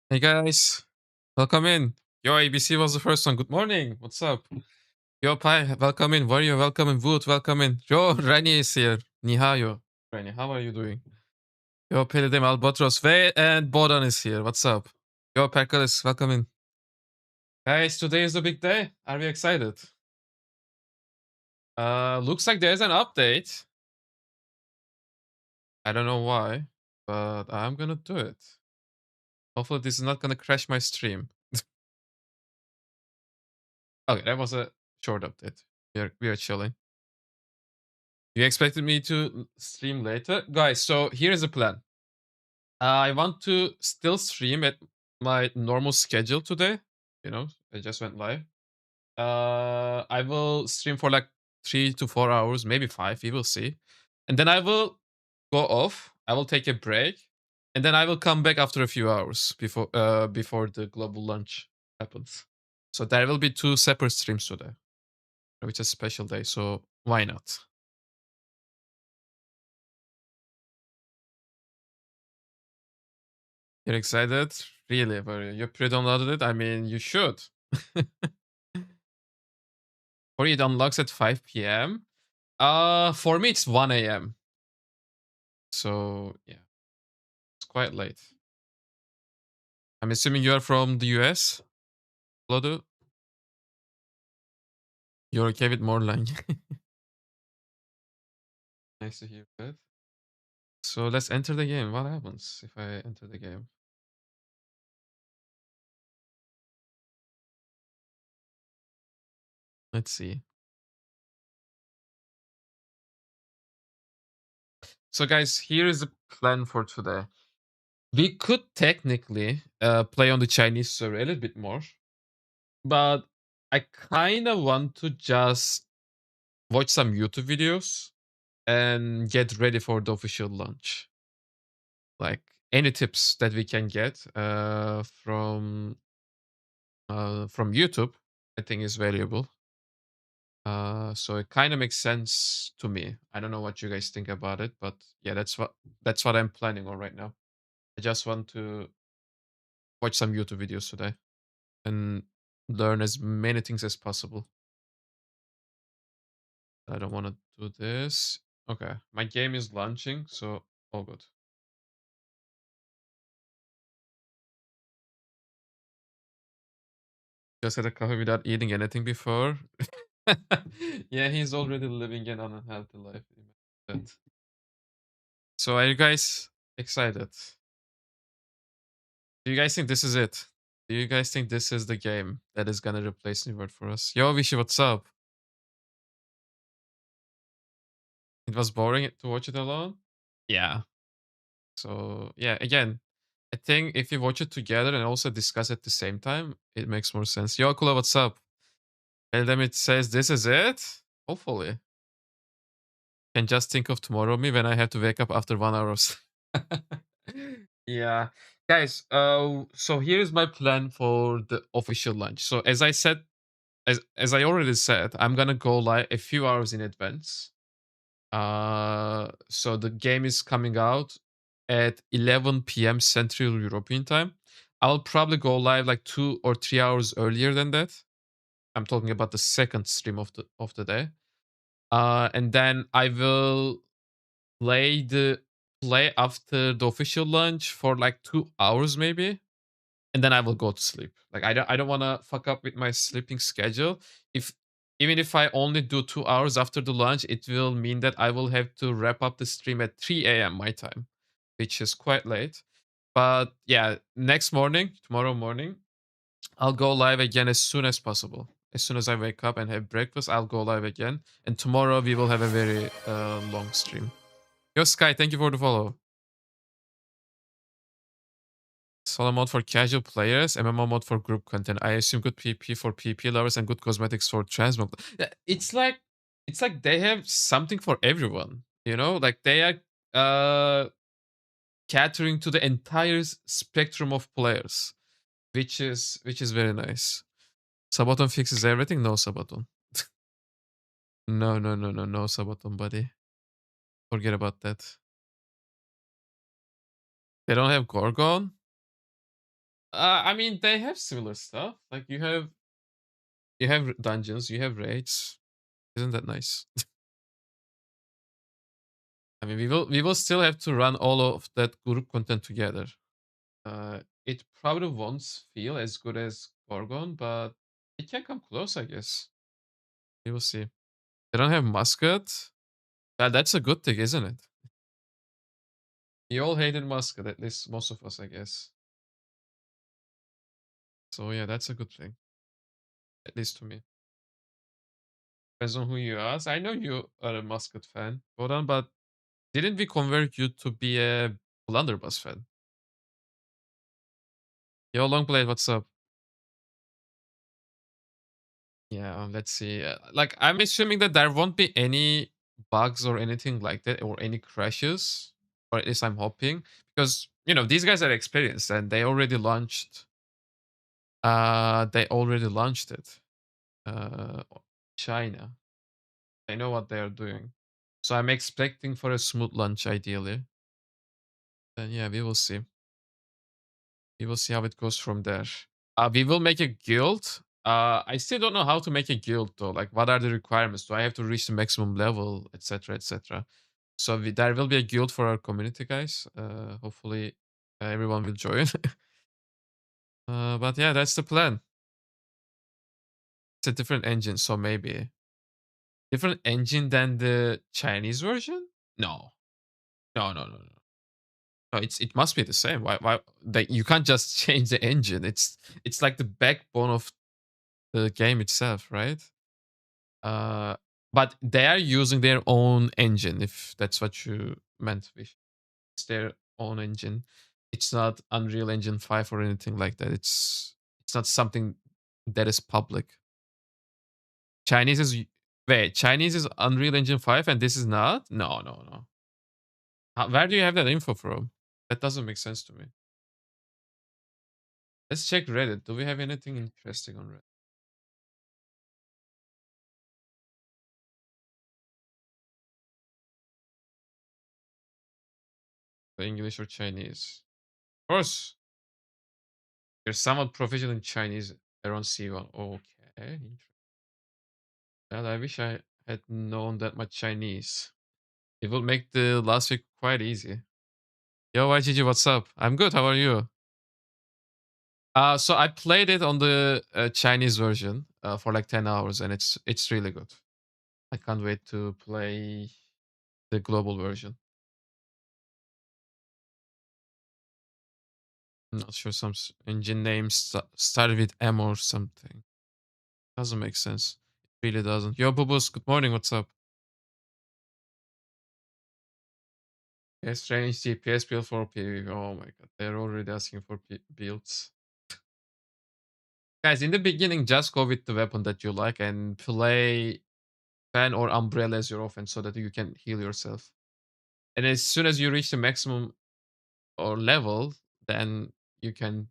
Hey guys, welcome in. Yo, ABC was the first one. Good morning. What's up? Yo, Pi, welcome in. Warrior, welcome in. Wood, welcome in. Yo, Rani is here. Nihayo. Rani, how are you doing? Yo, Pelidim Albatros Ve and Bodan is here. What's up? Yo, Perkalis, welcome in. Guys, today is the big day. Are we excited? Looks like there's an update. I don't know why, but I'm gonna do it. Hopefully, this is not gonna crash my stream. Okay, that was a short update. We are chilling. You expected me to stream later? Guys, so here's the plan. I want to still stream at my normal schedule today. I just went live. I will stream for like 3 to 4 hours, maybe five, we will see. And then I will go off. I will take a break. And then I will come back after a few hours before the global launch happens. So there will be two separate streams today, which is a special day. So why not? You're excited? Really, but you pre-downloaded it? I mean, you should. For it unlocks at 5 p.m. For me it's 1 a.m. So yeah, it's quite late. I'm assuming you are from the US, Lodu. You're okay with more lang. Nice to hear that. So let's enter the game. What happens if I enter the game? Let's see. So guys, here is the plan for today. We could technically play on the Chinese server a little bit more, but I kind of want to just watch some YouTube videos and get ready for the official launch. Like any tips that we can get from YouTube, I think is valuable. So it kind of makes sense to me. I don't know what you guys think about it, but yeah, that's what I'm planning on right now. I just want to watch some YouTube videos today and learn as many things as possible. I don't want to do this. Okay, my game is launching, so all good. Just had a coffee without eating anything before. Yeah, he's already living an unhealthy life. Imagine that. So, are you guys excited? Do you guys think this is it? Do you guys think this is the game that is gonna replace New World for us? Yo, Vishy, what's up? It was boring to watch it alone? Yeah. So, yeah, again, I think if you watch it together and also discuss at the same time, it makes more sense. Yo, Kula, what's up? Eldemit says this is it? Hopefully. Can just think of tomorrow me when I have to wake up after 1 hour of sleep. Yeah. Guys, so here's my plan for the official launch. So as I said, as I already said, I'm gonna go live a few hours in advance. So the game is coming out at 11 p.m. Central European time. I'll probably go live like 2 or 3 hours earlier than that. I'm talking about the second stream of the day. And then I will play after the official launch for like 2 hours maybe, and then I will go to sleep. Like I don't want to fuck up with my sleeping schedule. If Even if I only do 2 hours after the launch, it will mean that I will have to wrap up the stream at 3 a.m. my time, which is quite late. But yeah, next morning, tomorrow morning, I'll go live again as soon as possible. As soon as I wake up and have breakfast, I'll go live again. And tomorrow we will have a very long stream. Yo, Sky, thank you for the follow. Solo mode for casual players, MMO mode for group content. I assume good PP for PP lovers and good cosmetics for transmog. Yeah, it's like they have something for everyone. Like they are catering to the entire spectrum of players, which is very nice. Sabaton fixes everything. No Sabaton. No, no, no, no, no Sabaton, buddy. Forget about that. They don't have Gorgon. I mean, they have similar stuff. Like you have dungeons, you have raids. Isn't that nice? I mean, we will still have to run all of that group content together. It probably won't feel as good as Gorgon, but it can come close, I guess. We will see. They don't have Muscat. That's a good thing, isn't it? We all hated Muscat, at least most of us, I guess. So yeah, that's a good thing, at least to me. Depends on who you ask. I know you are a Muscat fan, Bodan, but didn't we convert you to be a Blunderbuss fan? Yo, Longblade, what's up? Yeah, let's see. Like, I'm assuming that there won't be any bugs or anything like that, or any crashes, or at least I'm hoping, because these guys are experienced and they already launched. They already launched it. Uh, China. They know what they are doing, so I'm expecting for a smooth launch, ideally. And yeah, we will see. We will see how it goes from there. We will make a guild. I still don't know how to make a guild though. Like, what are the requirements? Do I have to reach the maximum level, etc., etc.? So there will be a guild for our community, guys. Hopefully, everyone will join. But yeah, that's the plan. It's a different engine, so maybe different engine than the Chinese version. No, no, no, no, no. No, it must be the same. Why? You can't just change the engine. It's like the backbone of the game itself, right? Uh, but they are using their own engine, if that's what you meant with. It's their own engine. It's not Unreal Engine 5 or anything like that. It's not something that is public. Chinese is wait, Chinese is Unreal Engine 5 and this is not? No, no, no. Where do you have that info from? That doesn't make sense to me. Let's check Reddit. Do we have anything interesting on Reddit? English or Chinese? Of course. You're somewhat proficient in Chinese around C1. Okay. Well, I wish I had known that much Chinese. It would make the last week quite easy. Yo, YGG, what's up? I'm good. How are you? So I played it on the Chinese version for like 10 hours, and it's really good. I can't wait to play the global version. I'm not sure, some engine names started with M or something. Doesn't make sense. It really doesn't. Yo, Bubus, good morning. What's up? Yeah, strange GPS build for PvP. Oh my god, they're already asking for builds. Guys, in the beginning, just go with the weapon that you like and play fan or umbrella as your offense so that you can heal yourself. And as soon as you reach the maximum or level, then you can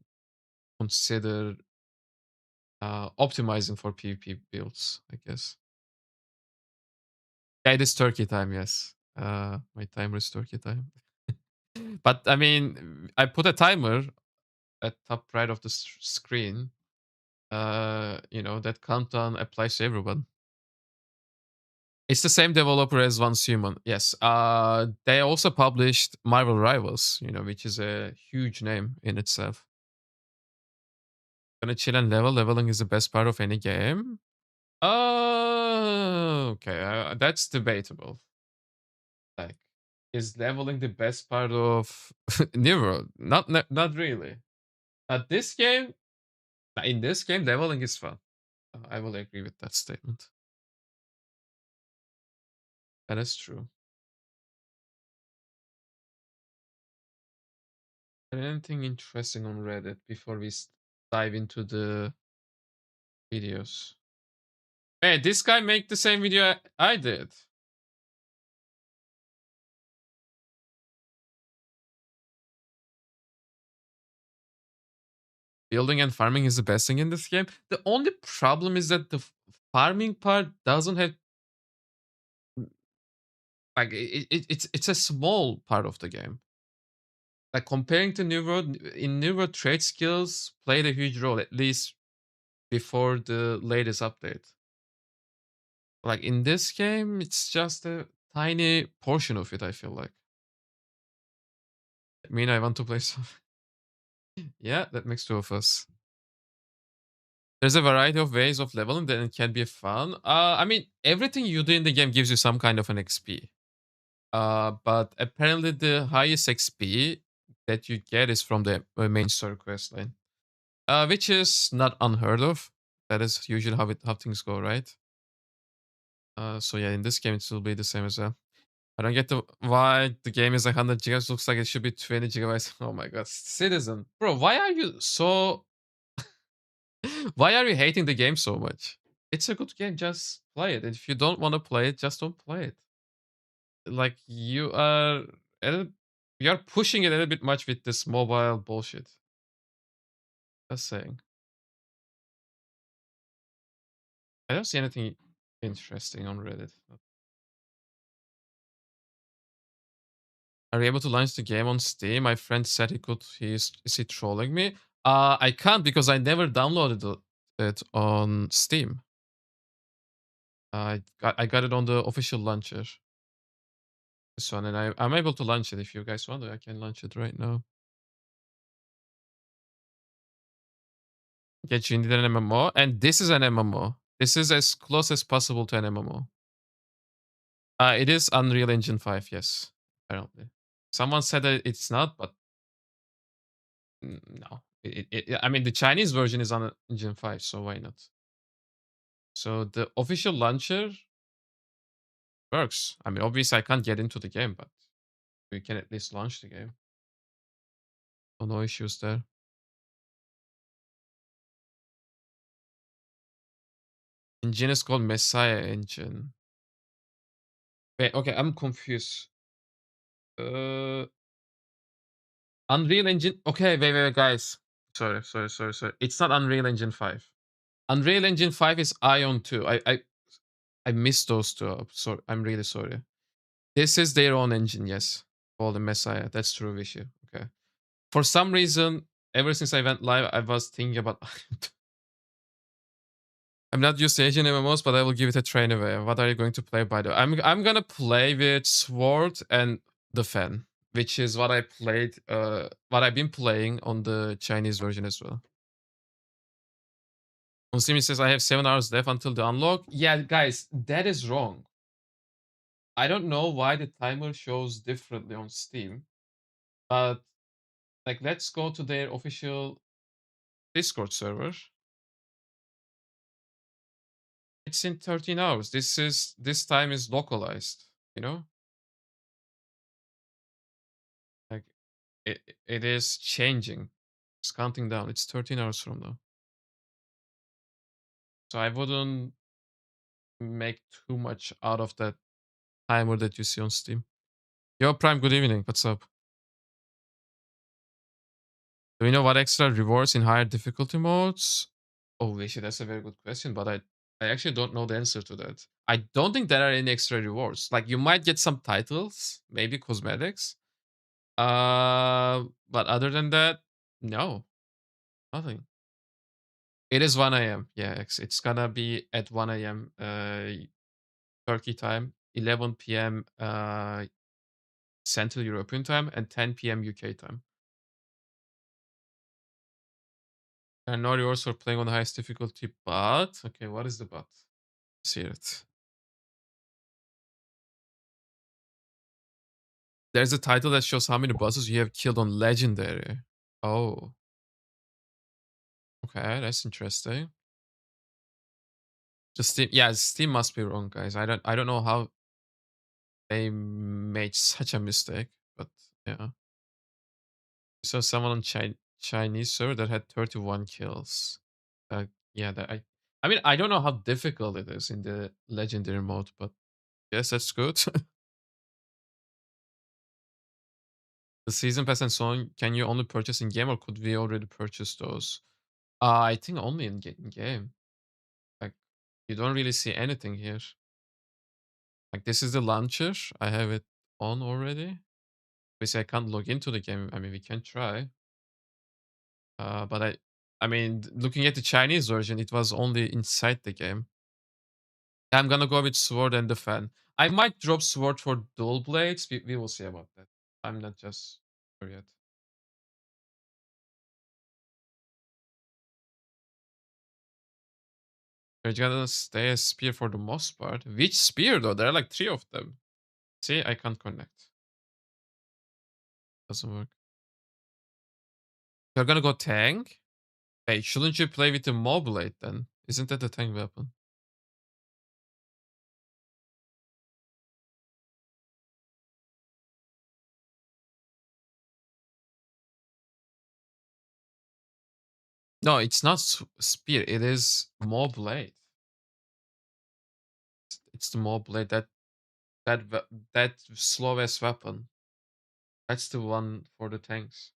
consider optimizing for PvP builds, I guess. Yeah, it is Turkey time, yes. My timer is Turkey time. But I mean, I put a timer at top right of the screen. That countdown applies to everyone. It's the same developer as Once Human. Yes. They also published Marvel Rivals, which is a huge name in itself. Gonna chill and level. Leveling is the best part of any game. Okay. That's debatable. Like, is leveling the best part of New World? Not really. This game, in this game, leveling is fun. I will agree with that statement. That is true. Anything interesting on Reddit before we dive into the videos? Hey, this guy make the same video I did. Building and farming is the best thing in this game. The only problem is that the farming part doesn't have like it's a small part of the game. like comparing to New World, in New World, trade skills played a huge role, at least before the latest update. Like in this game, it's just a tiny portion of it, I feel like. I mean, I want to play some. Yeah, that makes two of us. There's a variety of ways of leveling that it can be fun. I mean, everything you do in the game gives you some kind of an XP. But apparently the highest XP that you get is from the main story quest line, which is not unheard of. That is usually how things go, right? So yeah, in this game it will be the same as well. I don't get why the game is like 100 gigabytes. Looks like it should be 20 gigabytes. Oh my god, Citizen, bro, why are you so? Why are you hating the game so much? It's a good game. Just play it. If you don't want to play it, just don't play it. Like a little, you are pushing it a little bit much with this mobile bullshit. Just saying. I don't see anything interesting on Reddit. Are you able to launch the game on Steam? My friend said he could. Is he trolling me? I can't because I never downloaded it on Steam. I got it on the official launcher. This one, and I'm able to launch it. If you guys want, I can launch it right now. Get you need an MMO, and this is an MMO. This is as close as possible to an MMO. It is Unreal Engine 5, yes, apparently. Someone said that it's not, but no. I mean, the Chinese version is on Engine 5, so why not? So the official launcher works. I mean, obviously I can't get into the game, but we can at least launch the game. So no issues there. Engine is called Messiah Engine. Wait, okay, I'm confused. Uh, Unreal Engine. Okay, wait, guys. Sorry. It's not Unreal Engine 5. Unreal Engine 5 is Ion 2. I missed those two up. So I'm really sorry. This is their own engine, yes. Called the Messiah. That's true, Vishu. Okay. For some reason, ever since I went live, I was thinking about. I'm not used to Asian MMOs, but I will give it a try anyway. What are you going to play by the way? I'm gonna play with Sword and the Fan, which is what I played, what I've been playing on the Chinese version as well. Unsimi says I have 7 hours left until the unlock. Yeah, guys, that is wrong. I don't know why the timer shows differently on Steam, but like let's go to their official Discord server. It's in 13 hours. This time is localized, you know? Like it is changing. It's counting down. It's 13 hours from now. So I wouldn't make too much out of that timer that you see on Steam. Yo, Prime, good evening. What's up? Do we know what extra rewards in higher difficulty modes? Oh, Vishy, that's a very good question, but I actually don't know the answer to that. I don't think there are any extra rewards. Like you might get some titles, maybe cosmetics. But other than that, no, nothing. It is 1 a.m. Yeah, it's gonna be at 1 a.m. Turkey time, 11 p.m. Central European time, and 10 p.m. UK time. And no rewards for playing on the highest difficulty, but okay, what is the but? See it. There's a title that shows how many bosses you have killed on Legendary. Oh, okay, that's interesting. The Steam, yeah, Steam must be wrong, guys. I don't know how they made such a mistake, but yeah. So someone on Chinese server that had 31 kills. Yeah, I mean, I don't know how difficult it is in the legendary mode, but yes, that's good. The season pass and so on, can you only purchase in game or could we already purchase those? I think only in game. Like, you don't really see anything here. Like, this is the launcher. I have it on already. Obviously, I can't log into the game. I mean, we can try. But I mean, looking at the Chinese version, it was only inside the game. I'm gonna go with sword and the fan. I might drop sword for dual blades. We will see about that. I'm not just sure yet. They're gonna stay a spear for the most part. Which spear though? There are like 3 of them. See, I can't connect. Doesn't work. They're gonna go tank. Hey, shouldn't you play with the moblade then? Isn't that a tank weapon? No, it's not spear. It is moblade. It's the moblade that slowest weapon. That's the one for the tanks.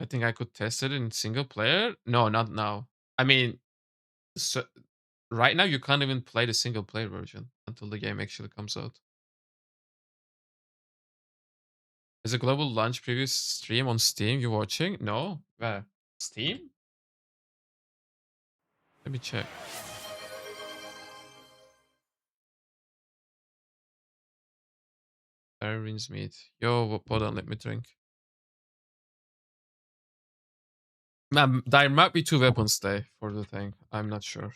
I think I could test it in single player. No, not now. I mean, so right now you can't even play the single player version until the game actually comes out. Is a global launch preview stream on Steam you watching? No? Where? Steam? Let me check. Darwin's meat. Yo, hold on, let me drink. There might be 2 weapons there for the thing. I'm not sure.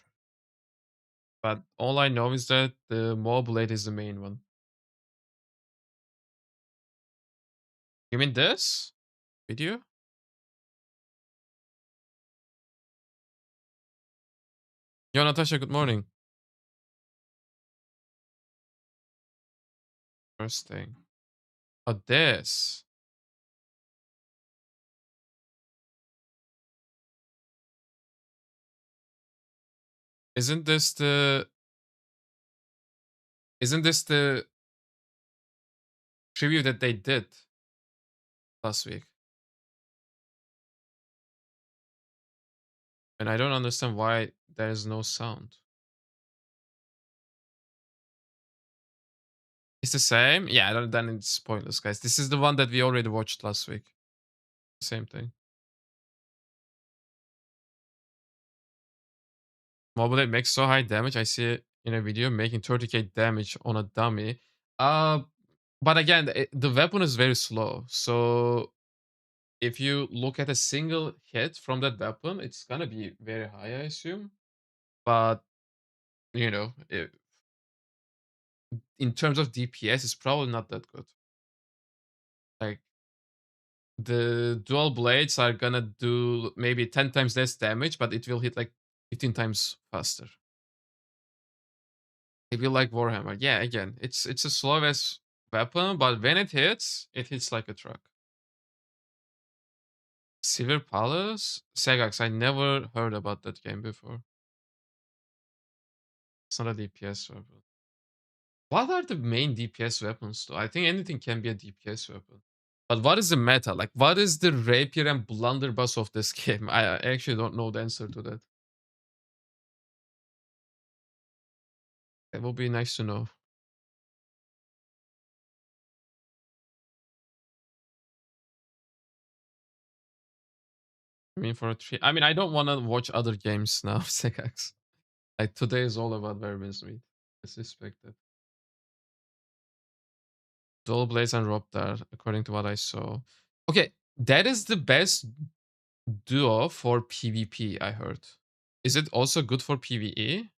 But all I know is that the blade is the main one. You mean this video? Yo, Natasha, good morning. First thing. Oh, this. Isn't this the Isn't this the preview that they did last week? And I don't understand why there is no sound. It's the same? Yeah, then it's pointless, guys. This is the one that we already watched last week. Same thing. Mobile makes so high damage. I see it in a video making 30k damage on a dummy. Uh, but again, the weapon is very slow. So if you look at a single hit from that weapon, it's gonna be very high, I assume. But you know, in terms of DPS, it's probably not that good. Like the dual blades are gonna do maybe 10 times less damage, but it will hit like 15 times faster. If you like Warhammer, yeah, again, it's a slow as weapon, but when it hits like a truck. Silver Palace? Segax, I never heard about that game before. It's not a DPS weapon. What are the main DPS weapons though? I think anything can be a DPS weapon. But what is the meta? Like, what is the rapier and blunderbuss of this game? I actually don't know the answer to that. It will be nice to know. I mean, for a treat. I mean, I don't want to watch other games now, Segax. Like, today is all about Vermin's Meat. As expected. Dual Blades and Roptar, according to what I saw. Okay, that is the best duo for PvP, I heard. Is it also good for PvE?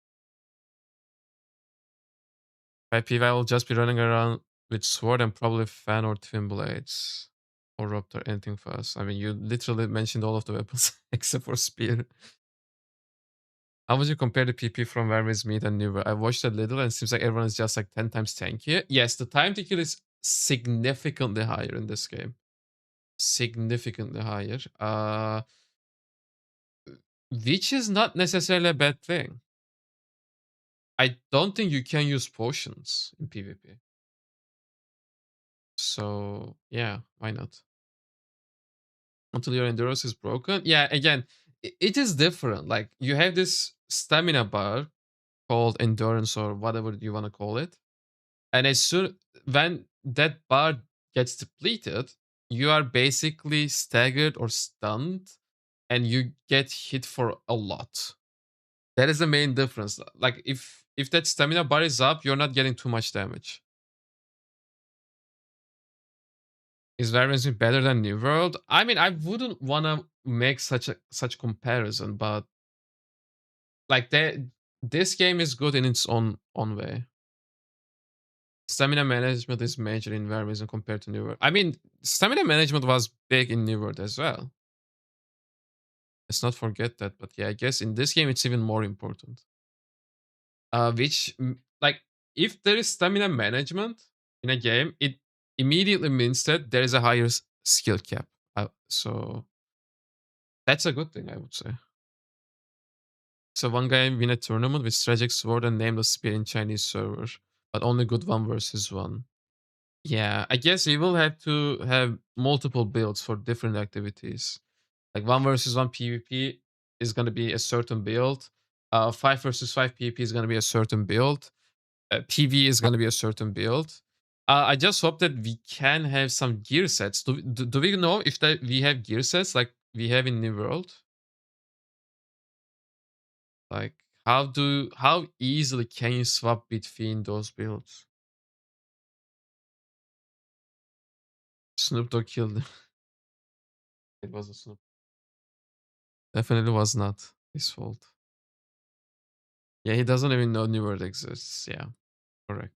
By PvE, I will just be running around with sword and probably fan or twin blades. Or Roptar, anything fast. I mean, you literally mentioned all of the weapons except for spear. How would you compare the PP from Vermin's Meat and New? I watched a little and it seems like everyone is just like 10 times tankier. Yes, the time to kill is significantly higher in this game. Significantly higher. Which is not necessarily a bad thing. I don't think you can use potions in PvP. So, yeah, why not? Until your endurance is broken. Yeah, again, it is different. Like, you have this stamina bar called endurance or whatever you want to call it. And as soon when that bar gets depleted, you are basically staggered or stunned and you get hit for a lot. That is the main difference. Like if that stamina bar is up, you're not getting too much damage. Is Variance better than New World? I mean, I wouldn't wanna make such comparison, but like this game is good in its own way. Stamina management is major in Variance compared to New World. I mean, stamina management was big in New World as well. Let's not forget that. But yeah, I guess in this game it's even more important. Like if there is stamina management in a game, it immediately means that there is a higher skill cap. So that's a good thing, I would say. So one guy win a tournament with strategic sword and nameless spear in Chinese server, but only good one versus one. Yeah, I guess you will have to have multiple builds for different activities. Like one versus one PvP is going to be a certain build. Five versus five PvP is going to be a certain build. PV is going to be a certain build. I just hope that we can have some gear sets. Do we know if that we have gear sets like we have in New World? Like how easily can you swap between those builds? Snoop Dogg killed him. It was a Snoop. Definitely was not his fault. Yeah, he doesn't even know New World exists. Yeah, correct.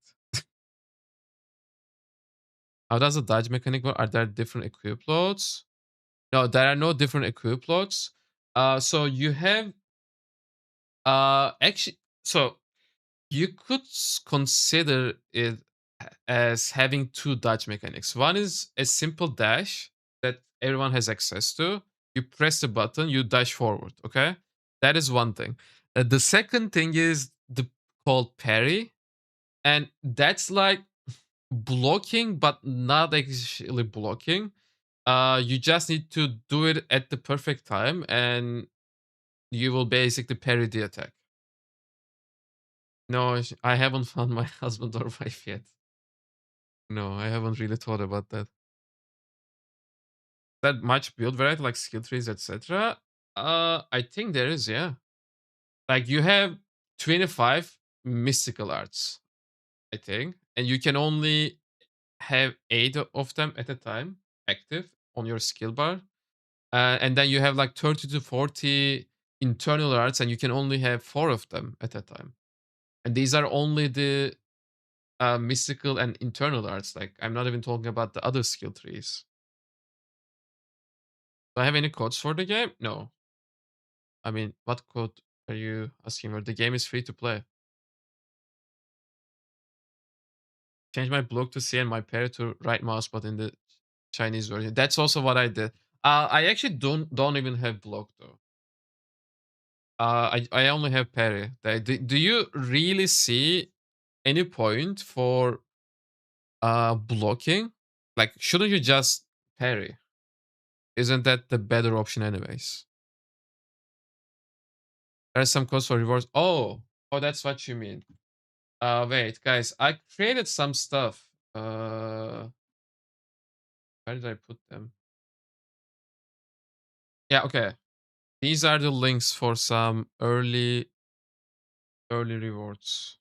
How does the dodge mechanic work? Are there different equip loads? No, there are no different equip loads. So you have actually so you could consider it as having two dodge mechanics. One is a simple dash that everyone has access to. You press the button, you dash forward. Okay, that is one thing. The second thing is the called parry, and that's like blocking, but not actually blocking. You just need to do it at the perfect time, and you will basically parry the attack. No, I haven't found my husband or wife yet. No, I haven't really thought about that. That much build variety, like skill trees, etc. I think there is, yeah. Like you have 25 mystical arts, I think, and you can only have 8 of them at a time active on your skill bar. And then you have like 30 to 40 internal arts, and you can only have 4 of them at a time. And these are only the mystical and internal arts. Like I'm not even talking about the other skill trees. Do I have any codes for the game? No. I mean, what code are you asking for? The game is free to play. Change my block to C and my parry to right mouse, but in the Chinese version. That's also what I did. I actually don't even have block though. I only have parry. Do you really see any point for blocking? Like, shouldn't you just parry? Isn't that the better option, anyways? There's some codes for rewards. Oh, that's what you mean. Wait, guys, I created some stuff. Where did I put them? Yeah, okay. These are the links for some early rewards.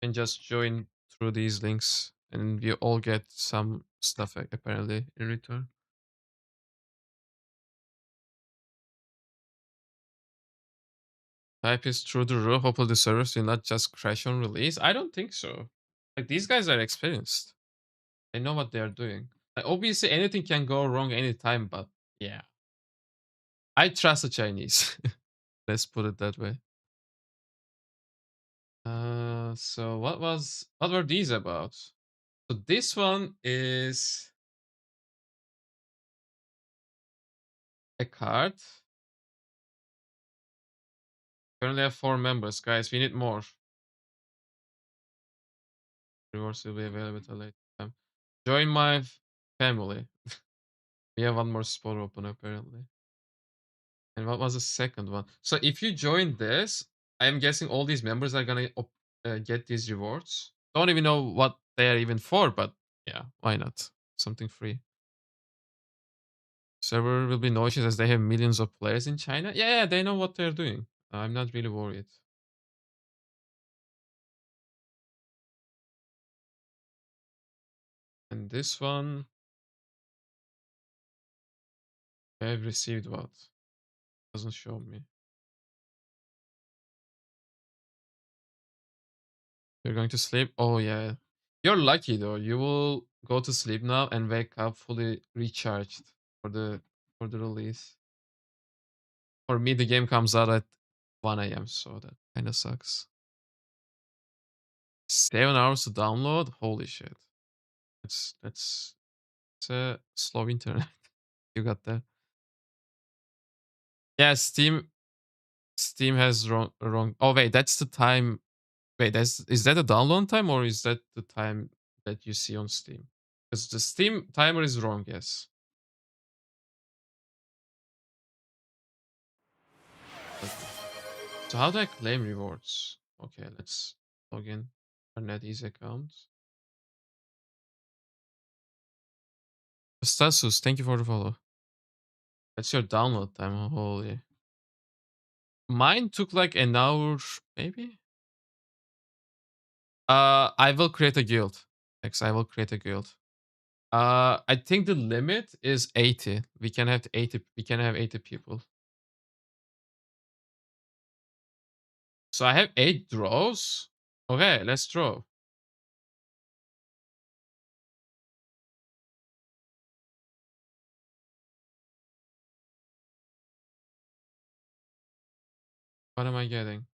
And just join through these links, and we all get some stuff apparently in return. Type is through the roof. Hopefully the servers will not just crash on release. I don't think so. Like these guys are experienced. They know what they are doing. Like obviously anything can go wrong anytime, but yeah. I trust the Chinese. Let's put it that way. So what were these about? So this one is a card. Currently have 4 members, guys. We need more. Rewards will be available at a later time. Join my family. We have one more spot open apparently. And what was the second one? So if you join this, I'm guessing all these members are gonna get these rewards. Don't even know what they are even for, but yeah, why not? Something free. Server will be no issues as they have millions of players in China. Yeah, yeah, they know what they're doing. I'm not really worried. And this one, I've received what? Doesn't show me. You're going to sleep? Oh yeah. You're lucky though. You will go to sleep now and wake up fully recharged for the release. For me, the game comes out at 1 a.m. So that kind of sucks. 7 hours to download? Holy shit. It's a slow internet. You got that? Yeah, Steam has wrong. Oh wait, that's the time. Wait, that's is that a download time or is that the time that you see on Steam? Because the Steam timer is wrong. Yes. Okay. So how do I claim rewards? Okay, let's log in our NetEase account. Stasus, thank you for the follow. That's your download time. Holy. Mine took like an hour, maybe. I will create a guild. X, I will create a guild. I think the limit is 80. We can have 80. We can have 80 people. So I have 8 draws. Okay, let's draw. What am I getting?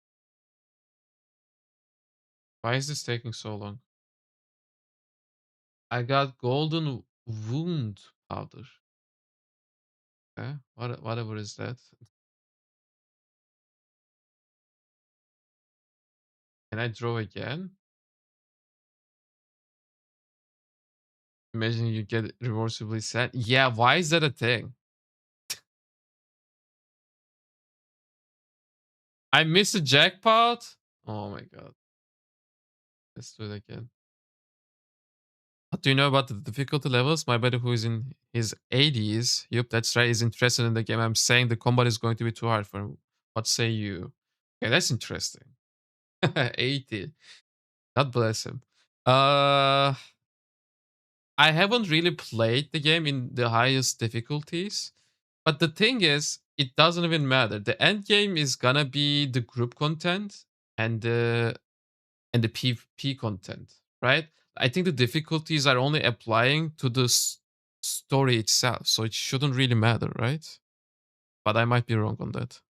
Why is this taking so long? I got golden wound powder. Okay, whatever is that? Can I draw again? Imagine you get reversibly sad. Yeah, why is that a thing? I missed a jackpot? Oh my god. Let's do it again. What do you know about the difficulty levels? My buddy who is in his 80s, yup, that's right, is interested in the game. I'm saying the combat is going to be too hard for him. What say you? Okay, that's interesting. 80. God bless him. Uh, I haven't really played the game in the highest difficulties, but the thing is, it doesn't even matter. The end game is gonna be the group content and the PvP content, right? I think the difficulties are only applying to the story itself, so it shouldn't really matter, right? But I might be wrong on that.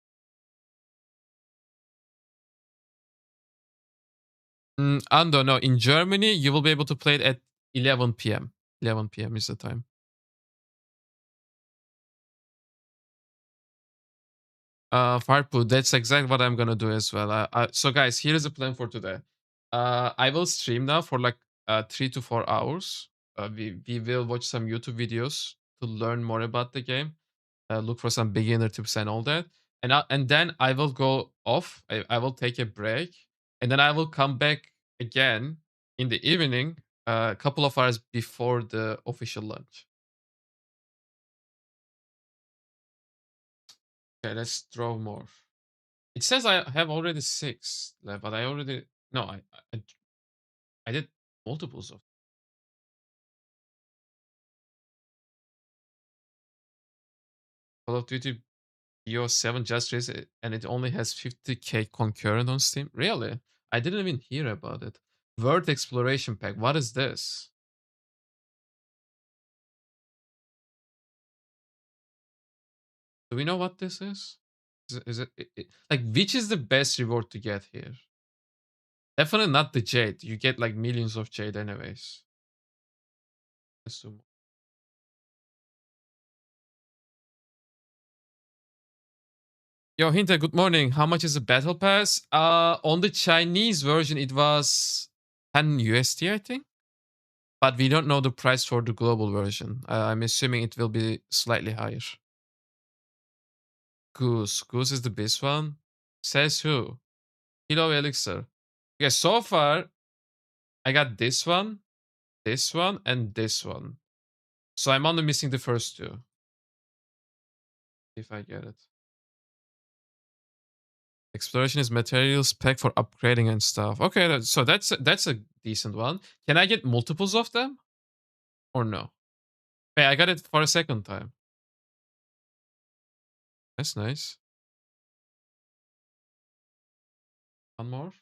Ando, no, in Germany, you will be able to play it at 11 p.m. 11 p.m. is the time. Farpu, that's exactly what I'm gonna do as well. So guys, here is a plan for today. I will stream now for like 3 to 4 hours. We will watch some YouTube videos to learn more about the game. Look for some beginner tips and all that. And then I will go off. I will take a break, and then I will come back again in the evening, a couple of hours before the official launch. Okay, let's draw more. It says I have already 6 left, but I already no, I I did multiples of Call of Duty BO7 just released and it only has 50k concurrent on Steam. Really? I didn't even hear about it. World Exploration Pack. What is this? Do we know what this is? Like which is the best reward to get here? Definitely not the Jade. You get like millions of Jade anyways. Assume. Yo, Hinta, good morning. How much is the battle pass? On the Chinese version, it was 10 USD, I think. But we don't know the price for the global version. I'm assuming it will be slightly higher. Goose. Goose is the best one. Says who? Kilo Elixir. Okay, so far I got this one, and this one. So I'm only missing the first two. If I get it. Exploration is materials pack for upgrading and stuff. Okay, so that's a decent one. Can I get multiples of them or no? Hey, I got it for a second time. That's nice. One more.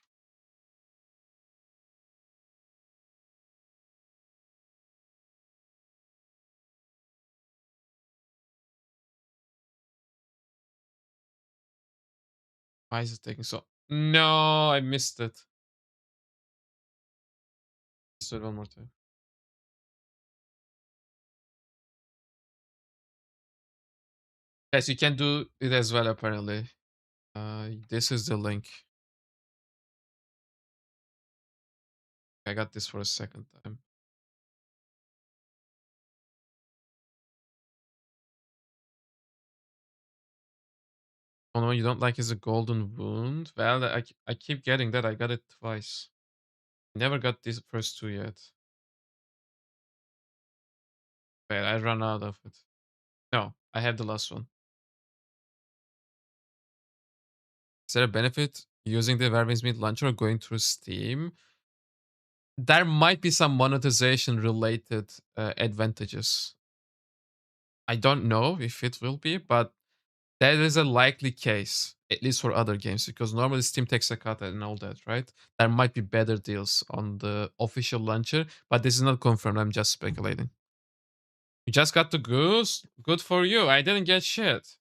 Why is it taking so? No, I missed it. Let's do it one more time. Yes, you can do it as well. Apparently, this is the link. I got this for a second time. Oh no, you don't like is a golden wound? Well, I keep getting that. I got it twice. Never got these first two yet. Wait, I ran out of it. No, I have the last one. Is there a benefit using the Vermin's Meat launcher or going through Steam? There might be some monetization related advantages. I don't know if it will be, but that is a likely case, at least for other games, because normally Steam takes a cut and all that, right? There might be better deals on the official launcher, but this is not confirmed. I'm just speculating. You just got the goose? Good for you. I didn't get shit.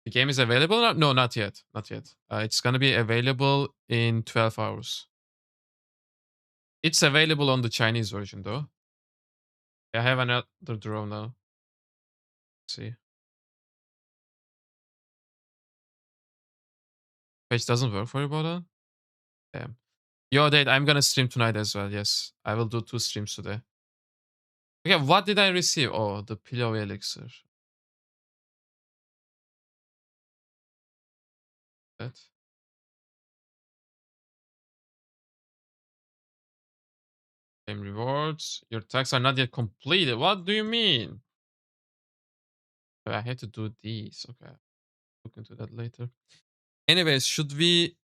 The game is available now? No, not yet. Not yet. It's gonna be available in 12 hours. It's available on the Chinese version though. I have another draw now. Let's see. Page doesn't work for you, Bodan? Damn. Yo, Date, I'm gonna stream tonight as well. Yes, I will do 2 streams today. Okay, what did I receive? Oh, the pillow elixir. That. Same rewards. Your tasks are not yet completed. What do you mean? I had to do these. Okay, look into that later. Anyways, should we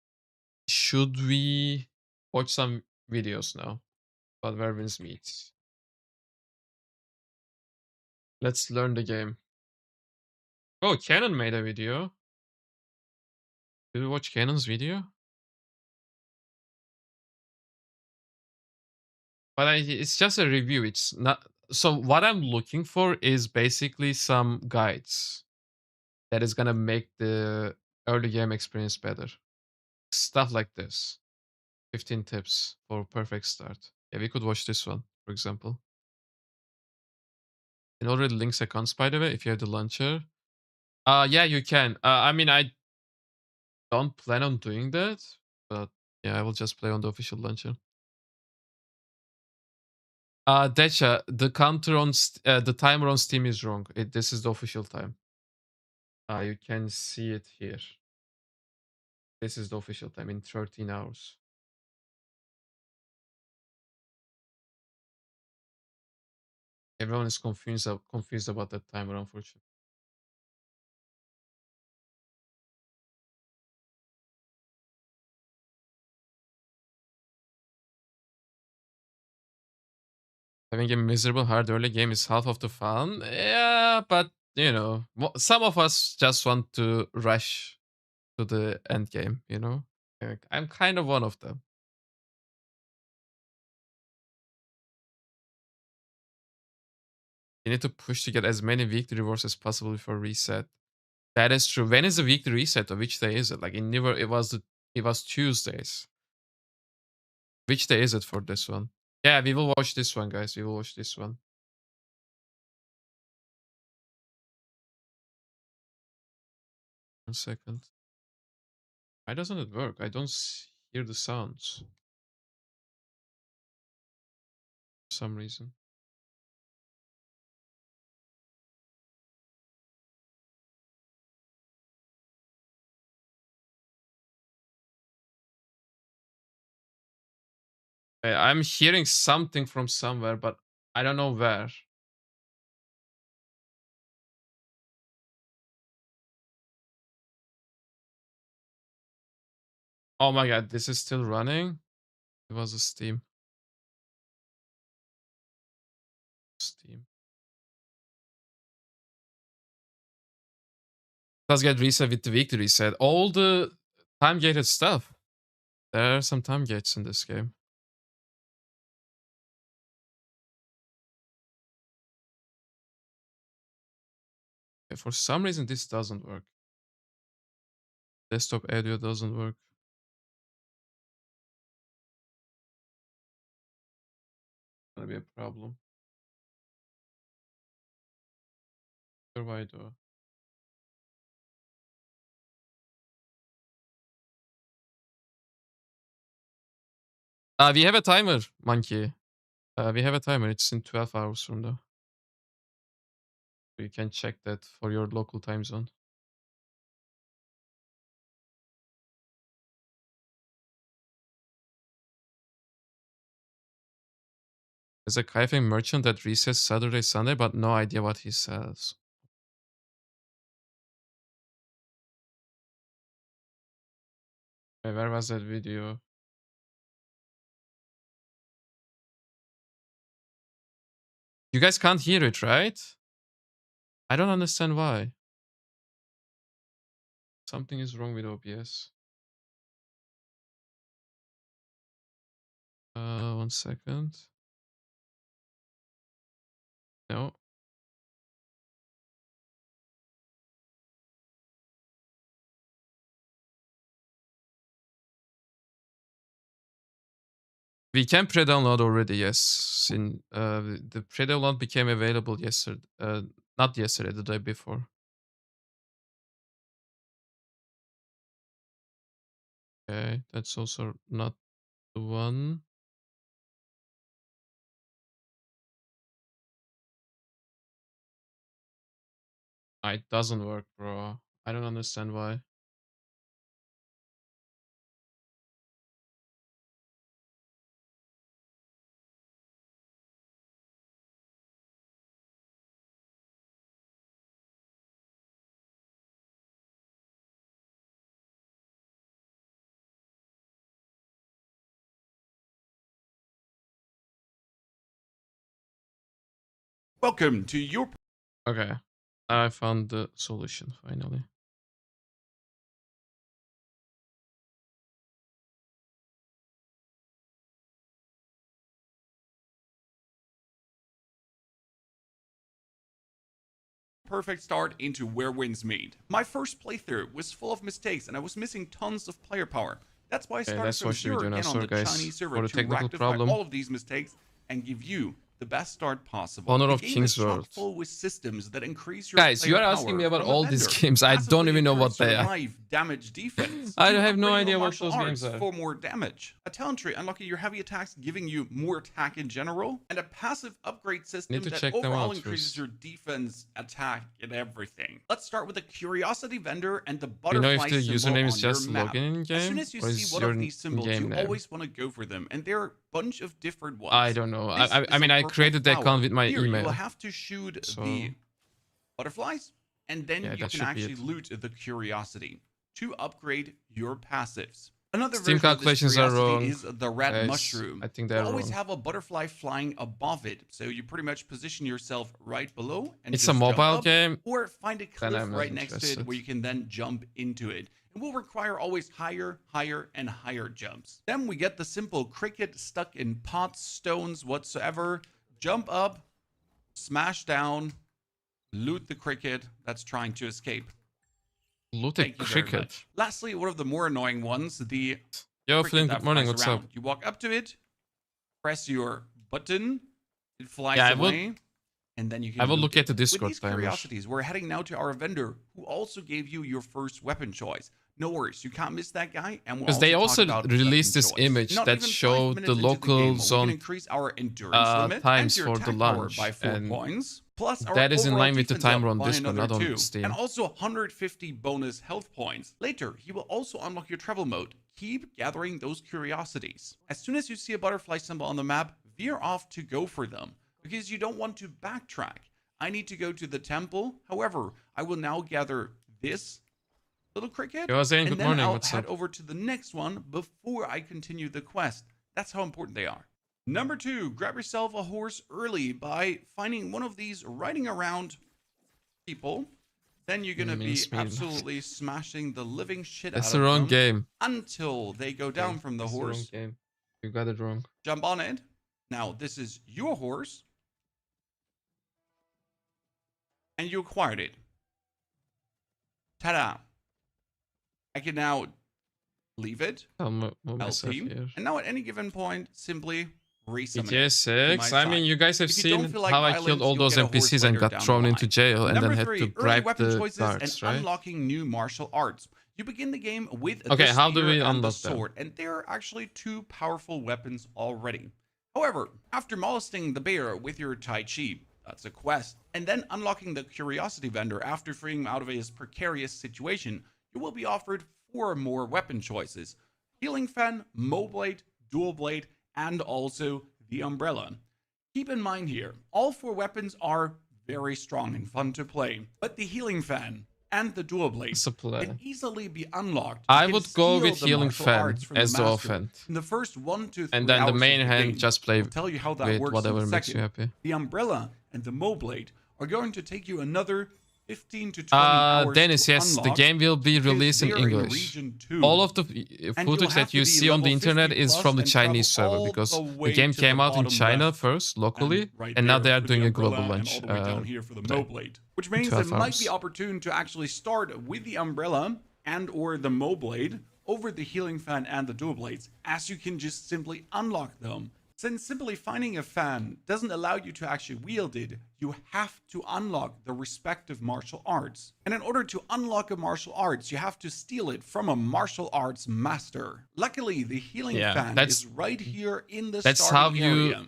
watch some videos now about Werwin's meats? Let's learn the game. Oh, Canon made a video. Did we watch Canon's video? But it's just a review. It's not. So what I'm looking for is basically some guides that is gonna make the early game experience better. Stuff like this. 15 tips for perfect start. Yeah, we could watch this one, for example. It already links accounts, by the way, if you have the launcher. Yeah, you can. I mean, I don't plan on doing that, but yeah, I will just play on the official launcher. Decha, the counter on the timer on Steam is wrong. This is the official time. You can see it here. This is the official time in 13 hours. Everyone is confused about that timer, unfortunately. Having a miserable hard early game is half of the fun. Yeah, but you know, some of us just want to rush to the end game. You know, I'm kind of one of them. You need to push to get as many weekly rewards as possible before reset. That is true. When is the weekly reset? Or which day is it? Like in Never, it was Tuesdays. Which day is it for this one? Yeah, we will watch this one, guys. We will watch this one. 1 second. Why doesn't it work? I don't hear the sounds for some reason. I'm hearing something from somewhere, but I don't know where. Oh my god, this is still running? It was a Steam. Steam. Does get reset with the weekly reset. All the time gated stuff. There are some time gates in this game. Okay, for some reason, this doesn't work. Desktop audio doesn't work. Gonna be a problem. Why though? We have a timer, monkey. We have a timer. It's in 12 hours from now. You can check that for your local time zone. There's a cafe merchant that resets Saturday, Sunday, but no idea what he sells. Okay, where was that video? You guys can't hear it, right? I don't understand why. Something is wrong with OBS. 1 second. No. We can pre-download already, yes. The pre-download became available yesterday. Not yesterday, the day before. Okay, that's also not the one. It doesn't work, bro. I don't understand why. Welcome to your... Okay, I found the solution finally. perfect start into Where Winds Meet. My first playthrough was full of mistakes and I was missing tons of player power. That's why I started that's from what should we zero do now. again on Sorry, the guys, Chinese server for the to technical rectify problem. all of these mistakes and give you the best start possible. Honor the of game King's is chock World. full with systems that increase your Guys, you player are asking me power about from a all these vendor. games. I don't Passively even know what increase they your are. life damage defense. I to have no upgrade idea your what martial those games arts are. for more damage. A talent tree unlocking your heavy attacks, giving you more attack in general, and a passive upgrade system Need to that check them overall out increases first. your defense, attack, and everything. Let's start with the curiosity vendor and the Do you know if butterfly the symbol username on is just your map. login in As soon game, as you or see is one your of these symbols, game you name? always want to go for them, and there are a bunch of different ones. I don't know. This I is mean, a I purple created the flower. account with my Here, you will email. have to shoot So the butterflies, and then yeah, you that can should be actually it. loot the curiosity to upgrade your passives. Another Steam version of this calculations are curiosity wrong. is the red Guys, mushroom. I think You they're always wrong. have a butterfly flying above it, so you pretty much position yourself right below and It's just a jump mobile up, game. or find a Then cliff I'm not right next to it interested. where you can then jump into it. It will require always higher, higher, and higher jumps. Then we get the simple cricket stuck in pots, stones, whatsoever. Jump up, smash down, loot the cricket that's trying to escape. Loot a Thank you very cricket. much. Lastly, one of the more annoying ones, the Yo, cricket Flynn, that good morning. flies What's around. up? You walk up to it, press your button, it flies Yeah, away, and then you can I will loot look it. at the Discord With these timer. curiosities, we're heading now to our vendor, who also gave you your first weapon choice. No worries, you can't miss that guy. And we'll Because they talk also about released weapon this choice. image Not that even 5 showed minutes the into local game, we zone can increase our endurance limit times and your for the attack power launch, by 4 and points. Plus, our that is in overall line with the defense up timer on by Discord, another not on 2, Steam. and also 150 bonus health points. Later, you will also unlock your travel mode, keep gathering those curiosities. As soon as you see a butterfly symbol on the map, veer off to go for them, because you don't want to backtrack. I need to go to the temple. However, I will now gather this little cricket, Yo, Zane, and good then morning. I'll What's head up? over to the next one before I continue the quest. That's how important they are. Number 2, grab yourself a horse early by finding one of these riding around people. Then you're gonna be Mincemeat. absolutely smashing the living shit That's out the of wrong them game. until they go down from the That's the wrong horse. game. You got it wrong. Jump on it. Now this is your horse, and you acquired it. Ta-da! I can now leave it, I'll move myself LT, here. and now at any given point, simply resummon GTA it to 6. my I mean, side. you guys have If you don't seen feel like how I violence, killed all you'll those get a horse NPCs and later got down thrown the into line. jail and Number then had 3, to early bribe weapon the choices guards, and right? unlocking new martial arts. You begin the game with Okay, the how do spear we and the unlock them? sword, and they're actually 2 powerful weapons already. However, after molesting the bear with your Tai Chi, that's a quest, and then unlocking the curiosity vendor after freeing him out of his precarious situation, you will be offered 4 more weapon choices: Healing Fan, Mo Blade, Dual Blade, and also the Umbrella. Keep in mind here, all 4 weapons are very strong and fun to play, but the Healing Fan and the Dual Blade It's a play. can easily be unlocked. I You can would go steal with the Healing martial Fan arts from as the master offhand. in the first 1 to 3 And then the hours main of hand game. just play I'll tell you how that with works whatever in a makes you second. happy. The Umbrella and the Mo Blade are going to take you another 15 to 20 hours Dennis, to yes, the unlock, game will be because released in they're English. region 2. All of the And you'll footage have that to you be see on the level 50 internet is plus from the and travel Chinese server all because the the way game to came the out in bottom China left. first, locally, Right and now there they are for the doing a Umbrella global and launch. all the way down here for the today. Mo Blade, which means it 12 might be hours. opportune to actually start with the Umbrella and or the Mo Blade over the Healing Fan and the Dual Blades, as you can just simply unlock them. Since simply finding a fan doesn't allow you to actually wield it, you have to unlock the respective martial arts. And in order to unlock a martial arts, you have to steal it from a martial arts master. Luckily, the Healing Fan is right here in the that's starting how you area.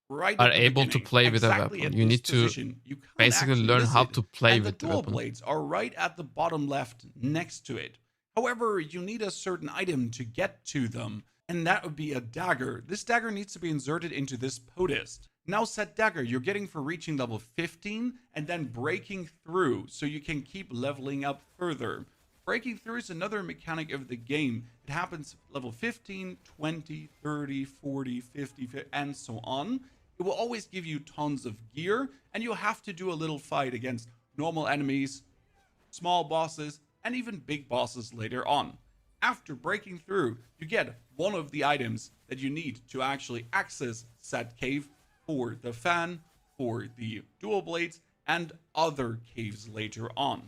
Right are at the able to beginning, play with a exactly weapon. at You this need to position. You can't basically actually learn miss how it. to play And with the the dual weapon. blades are right at the bottom left next to it. However, you need a certain item to get to them, and that would be a dagger. This dagger needs to be inserted into this podest. Now set dagger you're getting for reaching level 15 and then breaking through so you can keep leveling up further. Breaking through is another mechanic of the game. It happens level 15, 20, 30, 40, 50, and so on. It will always give you tons of gear, and you'll have to do a little fight against normal enemies, small bosses, and even big bosses later on. After breaking through, you get one of the items that you need to actually access said cave for the fan, for the dual blades, and other caves later on.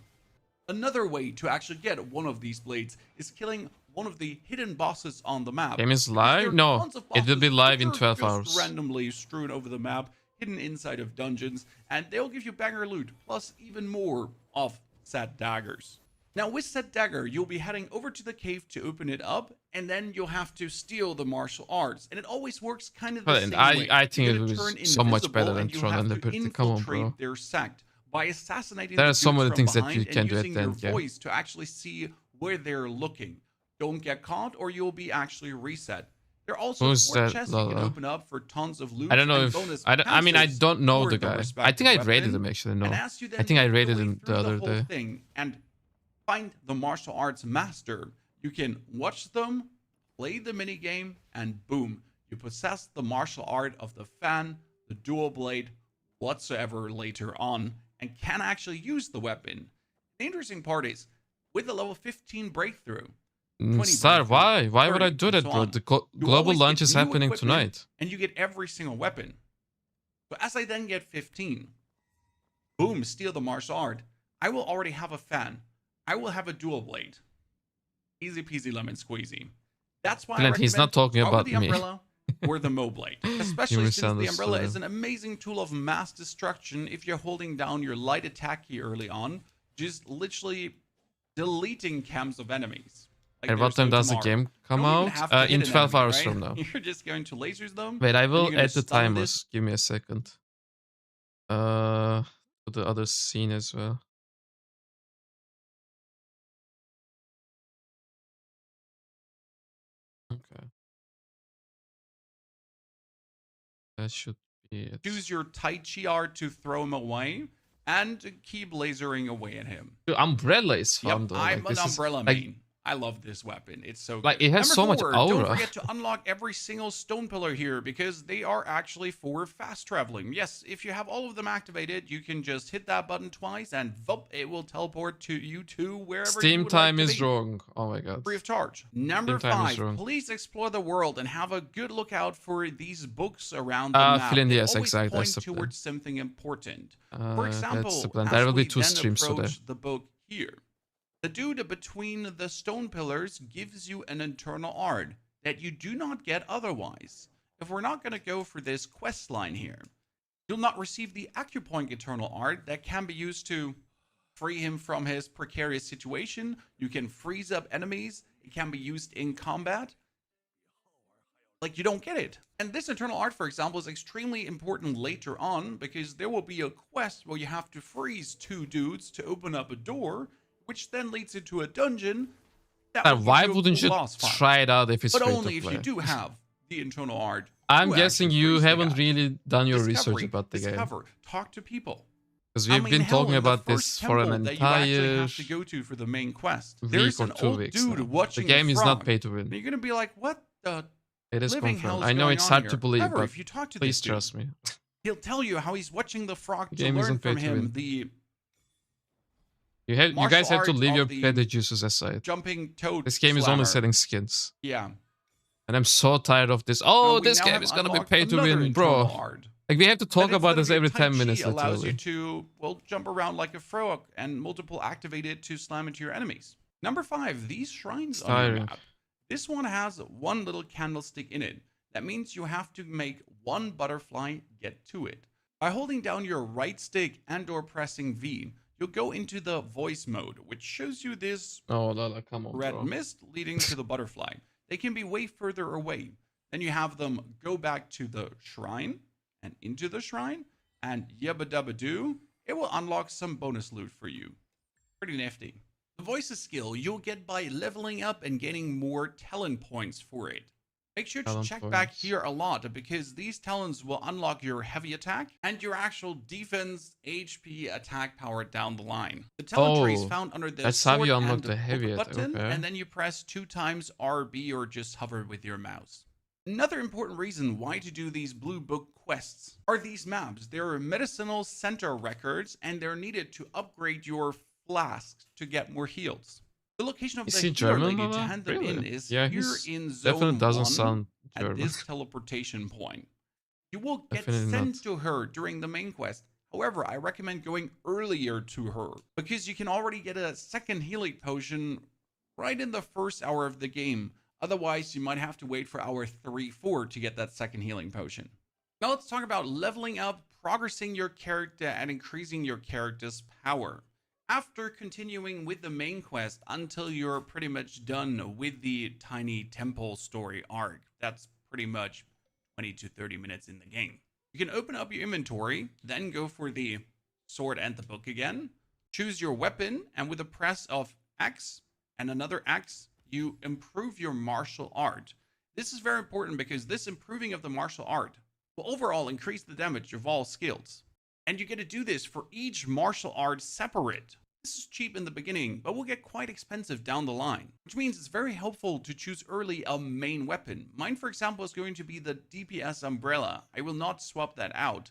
Another way to actually get one of these blades is killing one of the hidden bosses on the map. Game is Because live? there are No, tons of it will be bosses live which in are 12 just hours. randomly strewn over the map, hidden inside of dungeons, and they'll give you banger loot, plus even more of said daggers. Now with said dagger, you'll be heading over to the cave to open it up, and then you'll have to steal the martial arts. And it always works kind of the But same I way. think You're it gonna was turn so much better invisible, than and you'll Tron have and to Liberty. Come on, infiltrate bro. their sect by assassinating There the are so dudes many from things that behind you and can do at using the your end game. voice to actually see where they're looking. Don't get caught or you'll be actually reset. There are also Who's 4 that chests you can Lala? open up for tons of loot I don't know and if bonus I mean I passes don't know for the guy. I respective think I rated weapon. him actually. And No, as you then I think I make your rated way him the through other whole day. thing and find the martial arts master, you can watch them, play the mini game, and boom, you possess the martial art of the fan, the dual blade, whatsoever later on, and can actually use the weapon. The interesting part is, with the level 15 breakthrough, 20 Star, breakthrough, why would I 30, do and that, so bro? on, The you global always launch get is new happening equipment, tonight. and you get every single weapon. So as I then get 15, boom, steal the martial art, I will already have a fan. I will have a dual blade. Easy peasy lemon squeezy. That's why I Glenn, he's recommend not talking start about with the me. umbrella or the Mo blade. Especially since the misunderstood umbrella him. is an amazing tool of mass destruction if you're holding down your light attack key early on, just literally deleting camps of enemies. Like And what there's time no does the tomorrow. game come You don't even out? have to hit In an 12 enemy, hours right? from now. You're just going to lasers them. Wait, I then you're will gonna add the stun timers. Give me a second. To the other scene as well. Okay. That should be it. Choose your Tai Chi art to throw him away and keep lasering away at him. Dude, Umbrella is fun Yep, though. I'm Like an this is umbrella like main. I love this weapon. It's so like good. it has Number so much 4, don't aura. forget to unlock every single stone pillar here because they are actually for fast traveling. Yes, if you have all of them activated, you can just hit that button twice and voop, it will teleport to you to wherever you Steam would like time to is be. wrong. Oh my god. Free of charge. Number Steam time is 5, wrong. please explore the world and have a good look out for these books around the map. Flynn, They yes, always exactly. point That's the plan. towards something important. For That's the example, plan. as There will be we 2 then streams today. approach the book here, the dude between the stone pillars gives you an internal art that you do not get otherwise. If we're not going to go for this quest line here, you'll not receive the acupoint internal art that can be used to free him from his precarious situation. You can freeze up enemies. It can be used in combat. Like, you don't get it. And this internal art, for example, is extremely important later on because there will be a quest where you have to freeze 2 dudes to open up a door, which then leads into a dungeon. Why wouldn't you try it out if it's but free only to if play? you do have the internal art. I'm to guessing actually you freeze the haven't guys. really done your research Discovery, about the game. discover, talk to people. Because I we've mean, been hell, talking in the about this first for an temple that you actually entire have to go to for the main quest. week There's or an 2 old weeks dude now. watching The game a is not frog. pay to And win. you're gonna be like, what the It is living confirmed. hell's I know going it's on hard here? to believe, However, but if you talk to please this dude, trust me. he'll tell you how he's watching the frog The to game learn isn't pay from to him win. the You guys martial have to art leave of your the prejudices aside. jumping toad This game is only slammer. setting skins. Yeah. And I'm so tired of this. Oh, We this now game have is gonna be unlocked pay to another win, internal bro. art. Like we have to talk That about instead this of your every Tai 10 Chi minutes, allows you literally. to, well, jump around like a frog and multiple activate it to slam into your enemies. Number 5, these shrines on your Tiring. map. This one has one little candlestick in it. That means you have to make one butterfly get to it. By holding down your right stick and or pressing V, you'll go into the voice mode, which shows you this Oh, Lala, come on, red bro. mist leading to the butterfly. They can be way further away. Then you have them go back to the shrine and into the shrine, and yabba dabba doo, it will unlock some bonus loot for you. Pretty nifty. The voices skill you'll get by leveling up and gaining more talent points for it. Make sure to Talent check back points. here a lot because these talents will unlock your heavy attack and your actual defense HP attack power down the line. The talent tree is Oh, found under the that's how sword you and unlock the the heavy hook attack, button, okay. and then you press 2 times RB or just hover with your mouse. Another important reason why to do these blue book quests are these maps. They're medicinal center records and they're needed to upgrade your flasks to get more heals. The location of Is the he healer German, lady to Mama? hand them in Really? is Yeah, here he's in zone definitely doesn't 1 sound at German. this teleportation point. You will get Definitely sent not. to her during the main quest. However, I recommend going earlier to her because you can already get a second healing potion right in the first hour of the game. Otherwise, you might have to wait for hour 3-4 to get that second healing potion. Now let's talk about leveling up, progressing your character, and increasing your character's power. After continuing with the main quest until you're pretty much done with the tiny temple story arc, that's pretty much 20 to 30 minutes in the game. You can open up your inventory, then go for the sword and the book again, choose your weapon, and with a press of X and another X, you improve your martial art. This is very important because this improving of the martial art will overall increase the damage of all skills. And you get to do this for each martial art separate. This is cheap in the beginning, but will get quite expensive down the line, which means it's very helpful to choose early a main weapon. Mine, for example, is going to be the DPS umbrella. I will not swap that out,